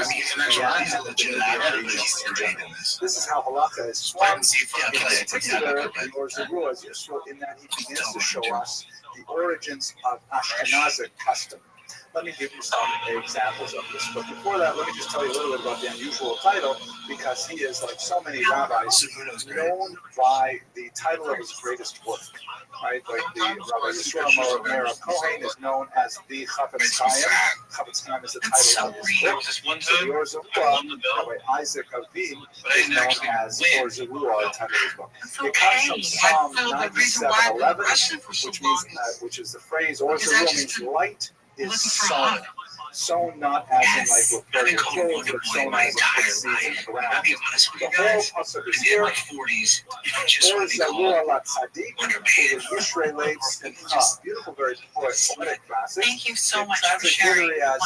this is how halakha is formed. In particular, the Ors of Ruach is useful in that he begins to show us the origins of Ashkenazic custom. Let me give you some examples of this. But before that, let me just tell you a little bit about the unusual title, because he is, like so many rabbis, known by the title of his greatest work. Right? Like the Rabbi Yisrael Meir Cohen is known as the Chafetz Chaim. Chafetz Chaim is the title of his book. So the Ors of Ruach, Rabbi Isaac Avim, is known as Ors of Ruach, the title of his book. It comes from Psalm 97:11, which is the phrase Ors of Ruach means light is sown. Sown not as in like with dirty clothes, but sown as in seeds in the ground. The whole pasuk is here. Or Zalur ala Tzadik, for the Yisraelites in beautiful, very poetic passage. Thank you so much for translated sharing. literally as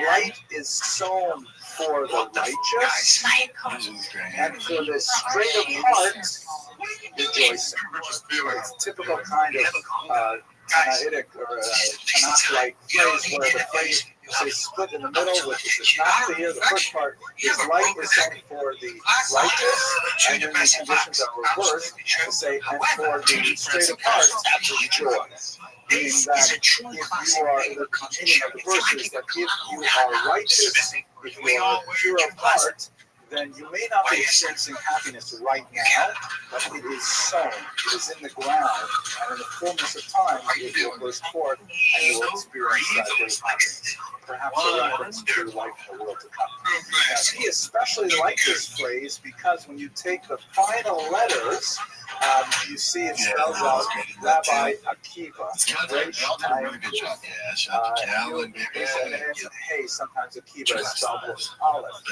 light is sown for the righteous, and for the straight of heart rejoicing. It's a typical kind of Tanaitic or Tanakh-like phrase where the phrase is split in the middle, which is not clear. The first part is light is only for the righteous, and then the conditions are reversed to say, and for the straight apart, joy. Meaning that if you are, the meaning of the verse is that if you are righteous, if you are pure of heart, then you may not be experiencing happiness right now, but it is sown, it is in the ground, and in the fullness of time, it will burst forth, and you will experience that great happiness. Perhaps a reference to life in the world to come. Now, he especially liked this phrase because when you take the final letters, you see it spells out Rabbi Akiva. Really good job. Hey, sometimes Akiva is spelled with Aleph.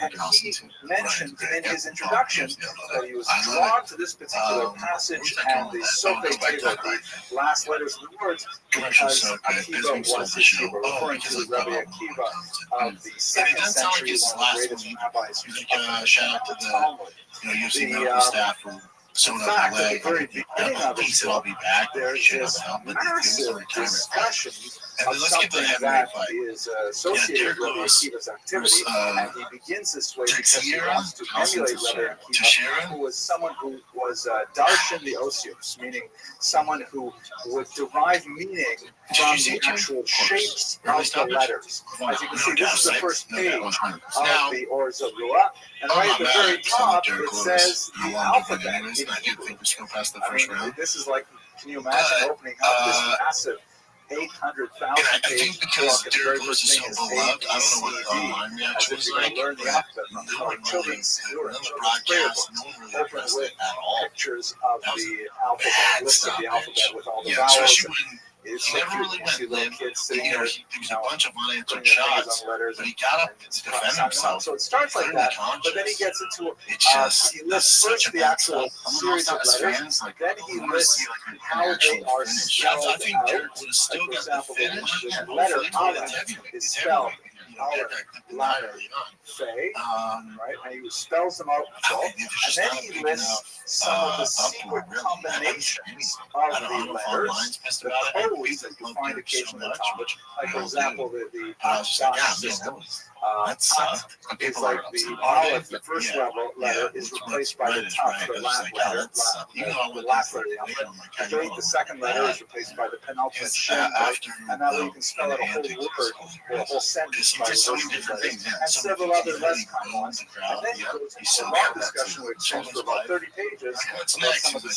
And he mentioned in his introduction that he was drawn to this particular passage and the Sofei Teva, the last letters of the words, because Akiva was his Hebrew, referring to the Rabbi Akiva of the 2nd century, one of the greatest rabbis. Shout out to the UC medical staff for sewn In up fact, my at the leg. very beginning of He his said, I'll book, be back. there's Shit, this I'll help, but he was massive a retirement discussion And of then let's get to the something heavyweight that fight. is associated Derek with Rabbi Lewis Akiva's activity, versus, and he begins this way because he Teixeira, wants to emulate Rabbi Akiva, Teixeira. who was someone who was darshan the osios, meaning someone who would derive meaning from the actual shapes of the letters. As you can see, this is the first page of the Or Zarua, and right at the very top it says the alphabet in Hebrew. I mean, this is like, can you imagine opening up this massive 800,000 page book, and the very first thing is A, B, C, D, as if you're going to learn the alphabet from like children's prayer books. Open with pictures of the alphabet, list of the alphabet with all the vowels. It's so never cute. really You see went little limp. kids sitting You know, there, there was a bunch of unanswered putting their fingers shots, on letters, but he got up to defend himself. So it starts like that, but then he gets into he lists first the actual series of letters, then he lists how they are spelled out. Like, for example, the letter Aleph is spelled Fe, right? And he spells them out, and then he lists some of the secret combinations of the letters, the codes that you find occasionally at the top. Like, for example, the Dash system. Is like the Aleph, the first letter, is replaced by the Taf, the last letter, the last letter of the alphabet. The Beit, the second letter, is replaced by the penultimate Shin, and that way you can spell out a whole word or a whole sentence by those letters, and several other less common ones. And then he goes into a long discussion which extends for about 30 pages about some of the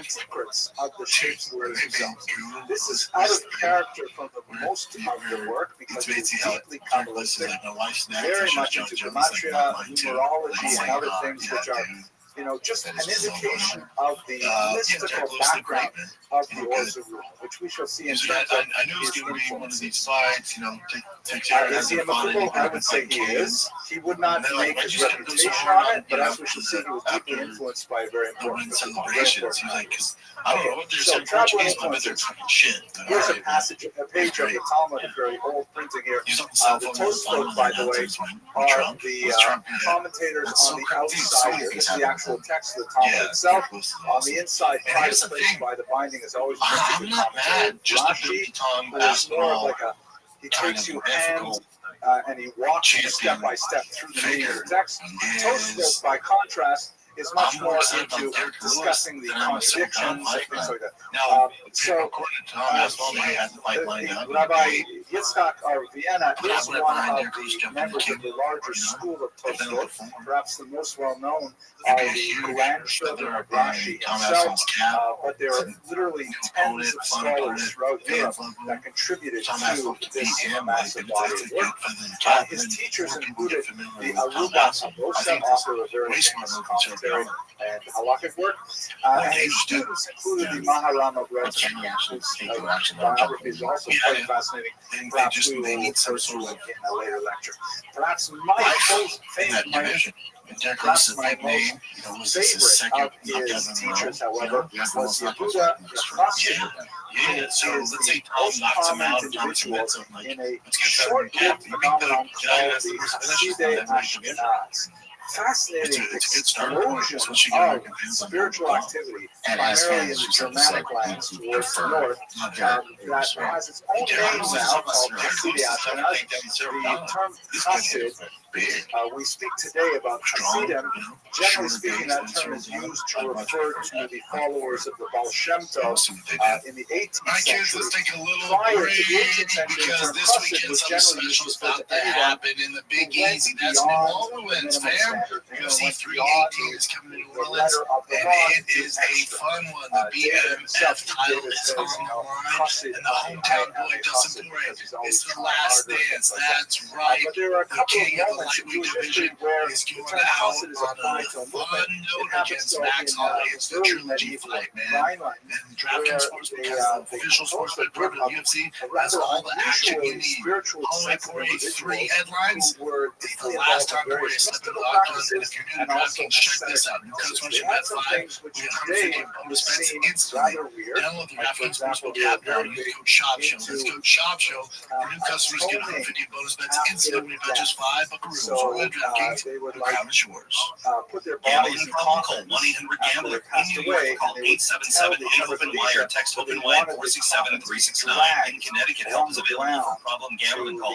secrets of the shapes of words themselves. This is out of character from the most of the work because it is deeply Kabbalistic, very much into gematria, numerology, and other things which are, just an indication of the mystical background of the Or Zarua, which we shall see in terms of I knew it was his going to be one of influences. these fights, take care of Is he a Makubal? I would say he is. He would not make his reputation on it, but as we shall see, he was deeply influenced by a very important celebrations. He's like, because I don't know what they're saying travel Portuguese, but they're talking shit. Here's a passage, a page of the Talmud, a very old printing here. The Tosfot, by the way, are the commentators on the outside. This is the actual text of the Talmud itself. On the inside, private place by the binding is always printed with commentary. Rashi, who is more of like he takes you hand and he walks you step by step through the meaning of the text. Tosfot, by contrast, is much more into discussing the contradictions and things like that. So, Rabbi Yitzhak or Vienna is one of the members of the larger school of Tosfot, perhaps the most well-known are the grandchildren of Rashi himself, but there are literally tens of scholars throughout Europe that contributed to this massive body of work. His teachers included the Aruba Abosa, author of a very famous commentary and halakhic work, and his students included the Maharam of Restream, whose biography is also quite fascinating. Perhaps we will refer to it in a later lecture. Perhaps my most famous, perhaps my most favorite of his teachers, however, was Yehuda Rothschild. So let's say most prominent individual in a short-lived phenomenon called the Hasidei Ashkenaz. Fascinating explosion of spiritual activity, primarily in the Germanic lands towards the north, that has its own name now called Hasidei Ashkenaz. The term Hasid, we speak today about Hasidim. Generally speaking, that term is used to refer to the followers of the Baal Shem Tov in the 18th century. Prior to the 18th century, the term Hasid was generally used to refer to anyone who went beyond the minimum standard. UFC 318 is coming to New Orleans, and it is a fun one. The BMF title is on the line, and the hometown boy Dustin Poirier. It's the last dance. That's right. The king of the lightweight division is going out on a fun note against Max Holloway. It's the trilogy fight, man. And DraftKings Sportsbook has the official sportsbook program of the UFC. Has all the action you need. Holloway Poirier 3 headlines. It's the last time Poirier slipped into the octagon. And if you're new to DraftKings, check this out. New customers should bet 5 with 150 bonus bets instantly. Download the DraftKings Sportsbook app now and use code SHOPSHOW. That's code SHOPSHOW. For new customers, get 150 bonus bets instantly when you bet just $5 buckaroos. rules So are DraftKings. they would The like crown is yours. put their Gambling bodies in problem? Call coffins 1-800-GAMBLER. after they passed In New York, away, call and they would tell the 877-8-OPEN-WIDE or text that they OPEN-WIDE wanted the 467-369. coffins In Connecticut, on help is the available ground for problem gambling. Call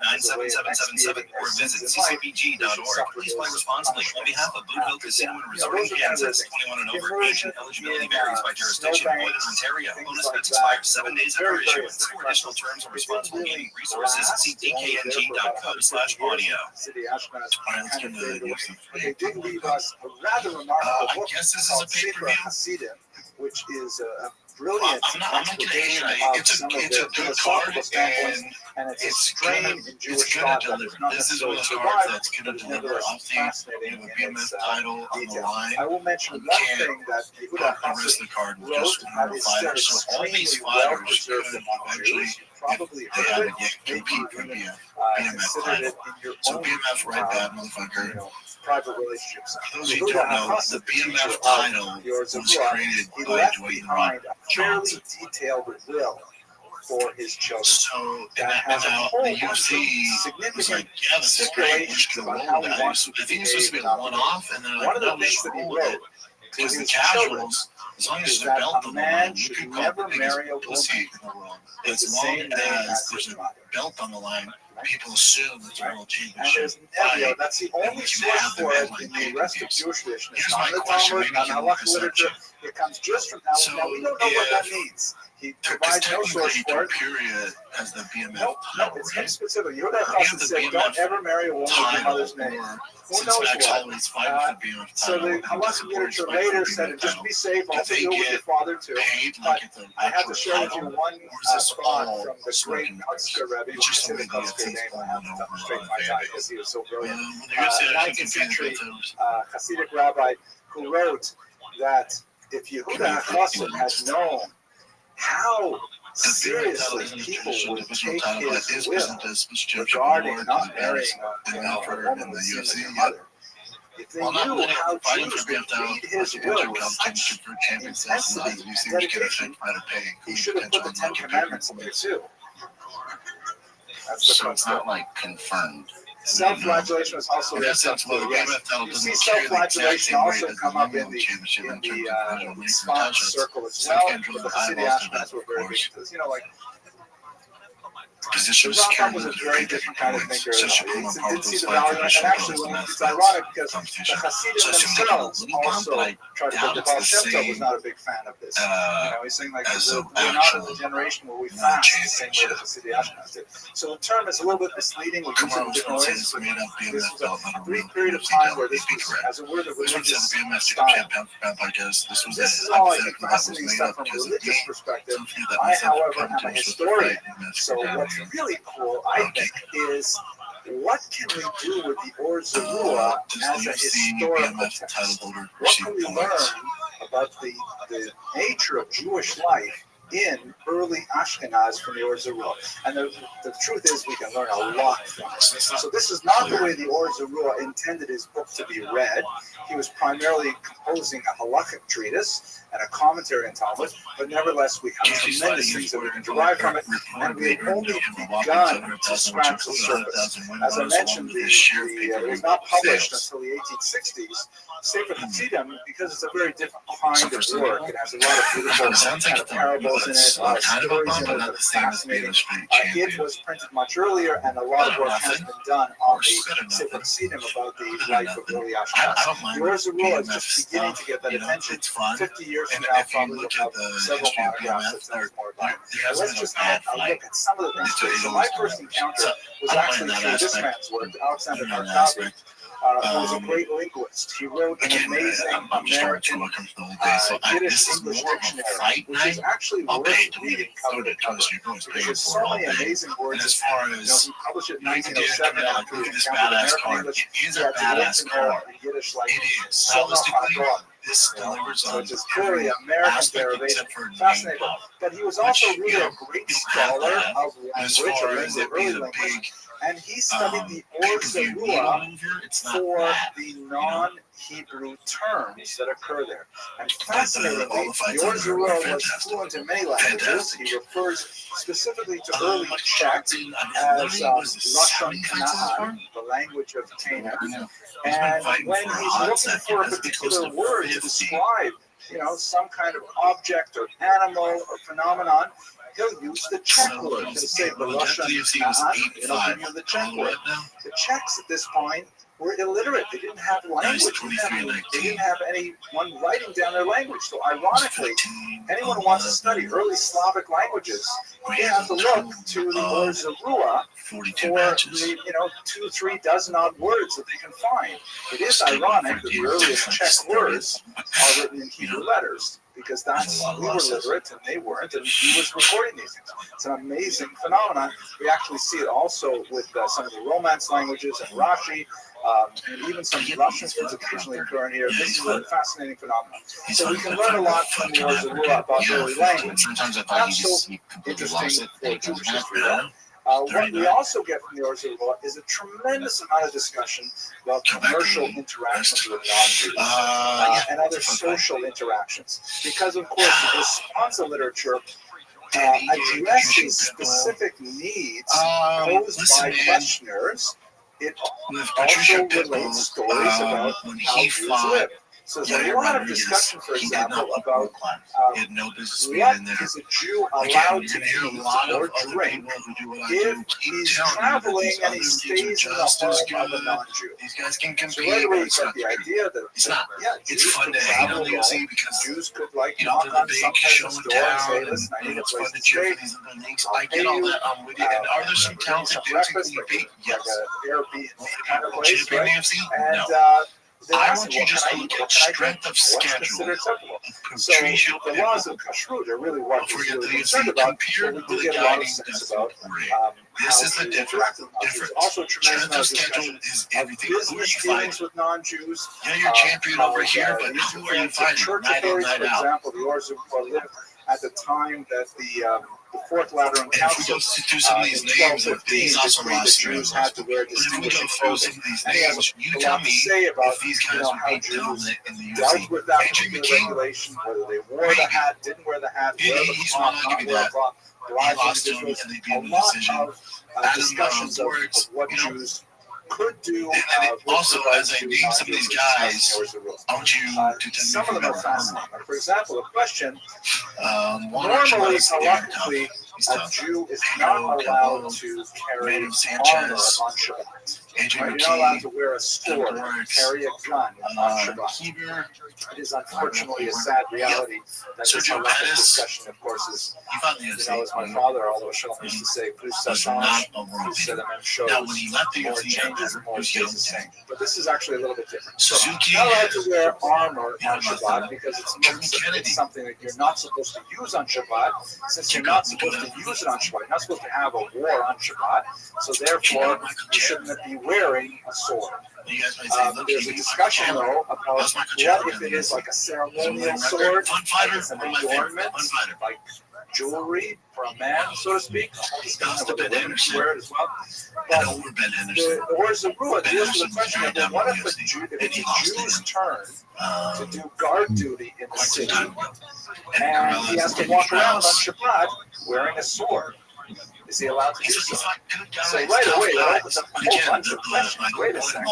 888-789-7777 or visit ccpg.org. Please play responsibly. On behalf of Boot Hill Casino and Resort in Kansas, 21 and over. Age and eligibility varies by jurisdiction. Void in Ontario. Bonus bets expire 7 days after issuance. For additional terms and responsible gaming resources, see dkng.co/audio. City Ashkenaz All right, let's kind get of into faded away. the But they did leave us a rather remarkable I book guess this is called a pay-per-view. Sefer Hasidim, which is a brilliant I'm not gonna explanation hate of it. It's some of a the good philosophical card, standpoints, and and it's a it's strain gonna in Jewish it's gonna thought that deliver. was not This is one necessarily of those cards survived, that's gonna but deliver. nevertheless Obviously, fascinating you have a in BMF its title on the detail. line. I will mention You one can't thing that Yehuda put the rest Hassid of the card with wrote just that one is still fighter. So all extremely these well fighters preserved could among eventually, Jews. Probably they heard had of to it, maybe compete for even BMF considered title. it in your So own BMF right bad motherfucker. private relationships. For those who Yehuda don't know, Hassid, the the teacher BMF of title Your was Zerua, created he by left Dwayne The behind Rock a fairly Johnson. detailed will for his children. So That has a now whole the bunch of UFC was significant like, yeah, this is great. We're just stipulations gonna about roll how with he that. wants I to think it's supposed to be behave a one-off, and then One of the no, things just that he roll with wrote it. to Because the his children casuals, as long as is there's a that belt a on the man line, you should can call never the biggest marry a pussy woman in the world. with the As long same name as as his there's a mother. belt on the line, people assume it's a world And championship there's never, fight. that's the And only we can source have them for at it like in the rest of pay-per-views. Jewish tradition. It's Here's not my in the question, Talmud, maybe not in you can halachic look this up, literature. Jim. It comes just from Talmud. So Now, we don't know what that if, means. He because provides no source technically for it. Topuria has the BMF No, title, it's right? him specific. Yehuda We have Hassid the said, don't BMF ever marry a woman with your title, mother's name. or Who since knows Max what? Holloway's fighting for the BMF So title, the and halachic Dustin Poirier's literature fighting for later the said, BMF just title, be safe, do also they deal with your get father too. paid But like it's an I have to actual share with you title, one or is this thought all from the great smoking Hutzker Rabbi, It's just who something considered the Hutzker UFC's name. I pulling have to over demonstrate on my fan time base. because he was so brilliant. When the UFC actually 19th can feel century the Hasidic rabbi who wrote that if Yehuda Hassid had known how seriously people would take his will regarding not marrying a woman with the same mother, if they knew how Jews would read his will with such intensity and dedication, he should have put the Ten Commandments in there too. That's the So it's not like confirmed. Self-flagellation is also In there. essence, well, the BMF title You doesn't see carry the exact self-flagellation same weight also as the come up in Union the Championship in terms of visual links and response touches. circle as So well. you can't draw But the the City eyeballs to Ashkenaz that, were of very big course. into this. You know, like Position the Rambam was a very different kind of thinker. He did see the value in it. And actually, it's ironic because the Hasidim themselves also tried to get the Baal Shem Tov was not a big fan of this. He's saying like we're not in the generation where we fast the same way that the City Ashkenaz did. So the term is a little bit misleading. We use it in different ways. But this was a brief period of time where this was as a word of religious style. This is all, I think, fascinating stuff from a religious perspective. I, however, am a historian. So what's really cool, I think, is what can we do with the Or Zarua as a historical text? What can we learn about the nature of Jewish life in early Ashkenaz from the Or Zarua? And the truth is we can learn a lot from it. So this is not the way the Or Zarua intended his book to be read. He was primarily composing a halakhic treatise and a commentary on Talmud, but nevertheless we have tremendous things that we can derive from it, and we have only begun to scratch the surface. As I mentioned, it was not published until the 1860s. Sefer Hasidim, because it's a very different kind of work. It has a lot of beautiful kind of parables in it, stories in it that are fascinating. It was printed much earlier, and a lot of work has been done on the Sefer Hasidim about the life of early Ashkenaz. The Or Zarua is just beginning to get that attention. 50 years from now, probably we'll have several monographs that tell us more about it. Let's just get a look at some of the things. So my first encounter was actually through this man's work, Alexander Narkavi. Who was a great linguist. He wrote an amazing American Yiddish English dictionary, which is actually worth reading cover to cover. There's so many amazing words. As far as he published it in you can get 1907 like, after look he at this encountered badass American card. English. It is He a had to work badass in there card. in Yiddish like It is. so Stylistically, this delivers so on it's just clearly American aspect derivation. except for name Fascinating. pop. But he was also Which, really you know, a great you don't have scholar that of as language, far or as it early being a language. big And he studied the Or pay-per-view needle Zarua mover. It's not for that. the non Hebrew terms that occur there. And fascinatingly, the Or Zarua was fluent in many languages. He refers specifically to early Czech as Lashon Canaan, the language of Canaan. And when he's looking for a particular word to describe, some kind of object or animal or phenomenon, he'll use the Czech word. He'll say the Lashon Canaan, it'll give you the Czech word. The Czechs at this point were illiterate. They didn't have language. They didn't have anyone writing down their language. So ironically, anyone who wants to study early Slavic languages, they have to look to the Or Zarua for the 2-3 dozen odd words that they can find. It is ironic that the earliest Czech words are written in Hebrew letters, because we were literate and they weren't, and he was recording these things. It's an amazing phenomenon. We actually see it also with some of the Romance languages and Rashi, and even some Russian words occasionally occur in here. This is a fascinating phenomenon. So we can learn a lot from the Or Zarua about early language. Not so interesting for Jewish history, though. What we also get from the Or Zarua is a tremendous amount of discussion about commercial interactions with non-Jews and other social interactions. Because, of course, the responsa literature addresses specific needs posed by questioners. It also relates stories about how Jews live. So there's a lot of discussion, for example, about what is a Jew allowed to eat or drink if he's traveling and he stays in the home of a non-Jew. So right away you get the idea that Jews could travel alone. Jews could knock on some person's door and say, listen, I need a place to stay. I get all that. And are there some towns that breakfast, like an Airbnb kind of place, right? And I want you just to look at strength of schedule. So the laws of kashrut are really what we're really concerned about. But we do get a lot of sense about this is the difference. Also, tremendous amount of discussion of business dealings with non-Jews. Yeah, you're champion over here, but who are you fighting? Church authorities, for example, the Or Zarua lived at the time that the Fourth Lateran Council, in 1215, decreed that Jews had to wear distinguishing clothing. And he has a lot to say about how Jews dealt with that particular regulation, whether they wore the hat, didn't wear the hat, wear the cloth, not wear the cloth, blind individuals. A lot of discussions of what Jews could do. And also, as I name some of these guys, I want you to tell me some of them are fascinating. For example, a question, normally, halachically, a Jew is not allowed to carry armor on Shabbat. You're not allowed to wear a sword, carry a gun on Shabbat. It is unfortunately a sad reality that this halachic discussion, of course, is, as my father, although Shalom used to say, plus ça change, plus ça même chose, more changes and more stays the same. But this is actually a little bit different. So you're not allowed to wear armor on Shabbat because it's something that you're not supposed to use on Shabbat. Since you're not supposed to use it on Shabbat, you're not supposed to have a war on Shabbat, so therefore you shouldn't be wearing a sword. There's a discussion, though, about what if it is like a ceremonial sword, like it's an adornment, like jewelry for a man, so to speak. Discussing whether women should wear it as well. But the Or Zarua deals with the question of, what if it's a Jew's turn to do guard duty in the city, and he has to walk around on Shabbat wearing a sword? Is he allowed to do so? So right away, that opens up a whole bunch of questions. Wait a second.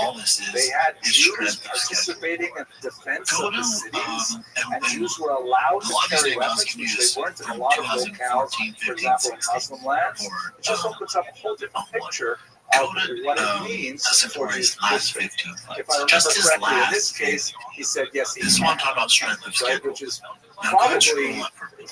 They had Jews participating in the defense of the cities, and Jews were allowed to carry weapons, which they weren't in a lot of locales, for example, in Muslim lands. It just opens up a whole different picture of what it means for Jews to participate. If I remember correctly, in this case, he said yes, he can, right, which is probably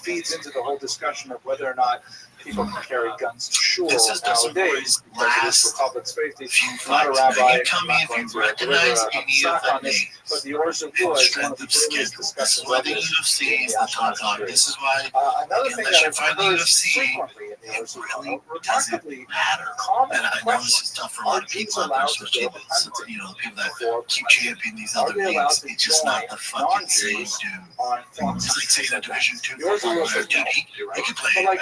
feeds into the whole discussion of whether or not people can carry guns to shul nowadays, because it is for public safety. Not a rabbi, I'm not going to deliver a psak on this, but the Or Zarua is one of the earliest discussions of this in the Ashkenaz period. Another thing that I've heard frequently in the Or Zarua, remarkably common question, are Jews allowed to go hunting for punishment? Are they allowed to join non-Jews on fox hunting? The Or Zarua says no, right? But like,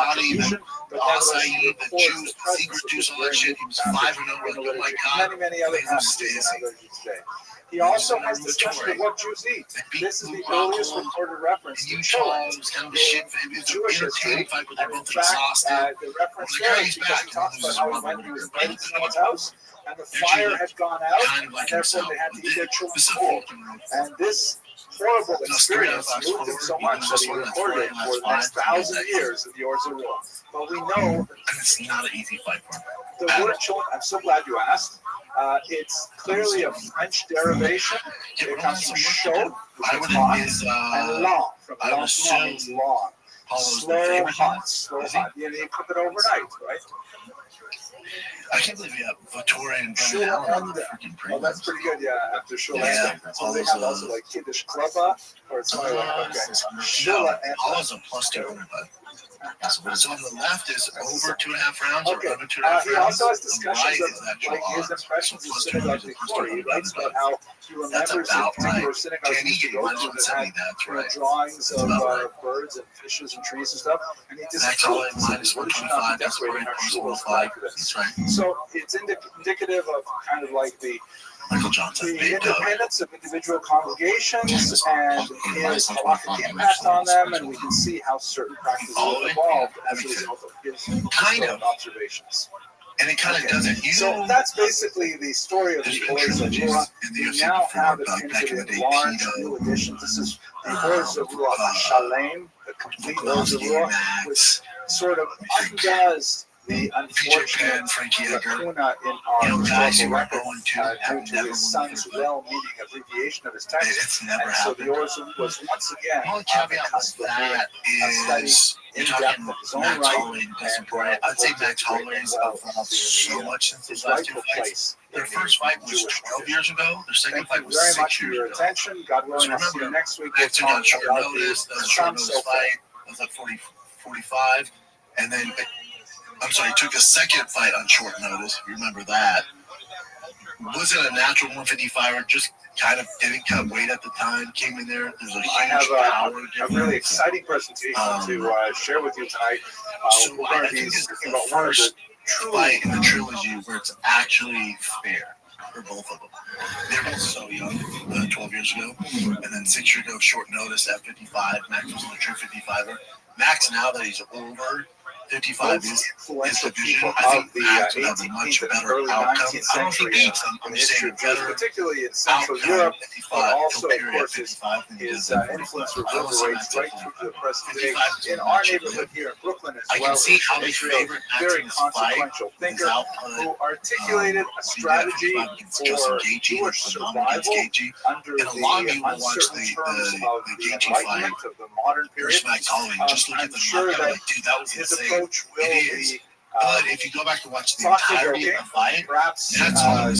body, contribution, the but nevertheless, acai, he the records juice, the secret presence of juice, this all that very shit. He was 5-0, like, oh my God. many other passages in our liturgy today. He also has discussion of what Jews eat. This is the earliest recorded reference to Utah killing was kind of a in shit. It was Jewish an history. entertaining fight, but they And in both fact, exhausted. the reference When the there guy is is because back, he talks about how he went, he was invited to someone's house, and the Actually, fire had gone out, kind of like and therefore himself. they had to eat their children This is whole. fucking And this horrible No, straight up, experience fast moved him forward, so you much know, that this he one, that's recorded it fine, for the that's next fine. 1,000 years of the Order of Rule. But we know And it's not an easy fight for him. the word children, I'm so glad you asked. It's clearly a French derivation. It comes from chaud, which is hot, and long, from lancement means long. Slow hot, slow hot. You cook it overnight, right? I can't believe we have Vittoria and Ben Shula Allen and freaking oh, prelims. that's pretty good. Yeah, after Shula. Yeah, So they have also like Kiddush Klubba, or it's only like okay. Shula and Paula's a plus 200, but so on the left is over 2.5 rounds or okay. under 2.5 He rounds. also has discussions Right of like his impressions of synagogue before. He writes about how he remembers a particular synagogue he used to go to that had drawings of birds and fishes and trees and stuff. And he disapproves. Minus 125. That's where That's right. So it's indicative of kind of like the independence of individual congregations and his halakhic impact on them, and we can see how certain practices have evolved as a result of his observations. And it kind of doesn't. So that's basically the story of the Ors of Ruach. We now have it printed in large new editions. This is the Ors of Ruach Shalem, the complete Ors of Ruach, which sort of undoes the unfortunate lacuna in our historical record due to his son's well-meaning abbreviation of his text. And so the Ors was once again on the cusp of being a study in depth of his own right. I'd say Max Holloway's evolved so much since his last two fights. Their first fight was 12 years ago. Their second fight was 6 years ago. Thank you very much for your attention. God willing, I'll see you next week. We'll talk about the short notice fight. It was like 45. And then, I'm sorry, he took a second fight on short notice. If you remember that. Wasn't a natural 155er, just kind of didn't cut weight at the time. Came in there. There's a huge power. A really exciting presentation to share with you tonight. So we're going to be speaking about one of the fight in the trilogy where it's actually fair for both of them. They were both so young, 12 years ago, and then 6 years ago, short notice at 55. Max was a true 55er. Max, now that he's over 55, is his division. I think Max would have a much better outcome. I don't think he beats him. I'm just saying better, particularly in Central Europe, but also, of course, his influence reverberates right through to the press today. In our neighborhood here in Brooklyn as well, I can see how his favorite very consequential thinker who articulated a strategy for Jewish survival under the uncertain terms of the Enlightenment of the modern period. I'm sure that his approach will be but if you go back to watch the entirety of the fight, perhaps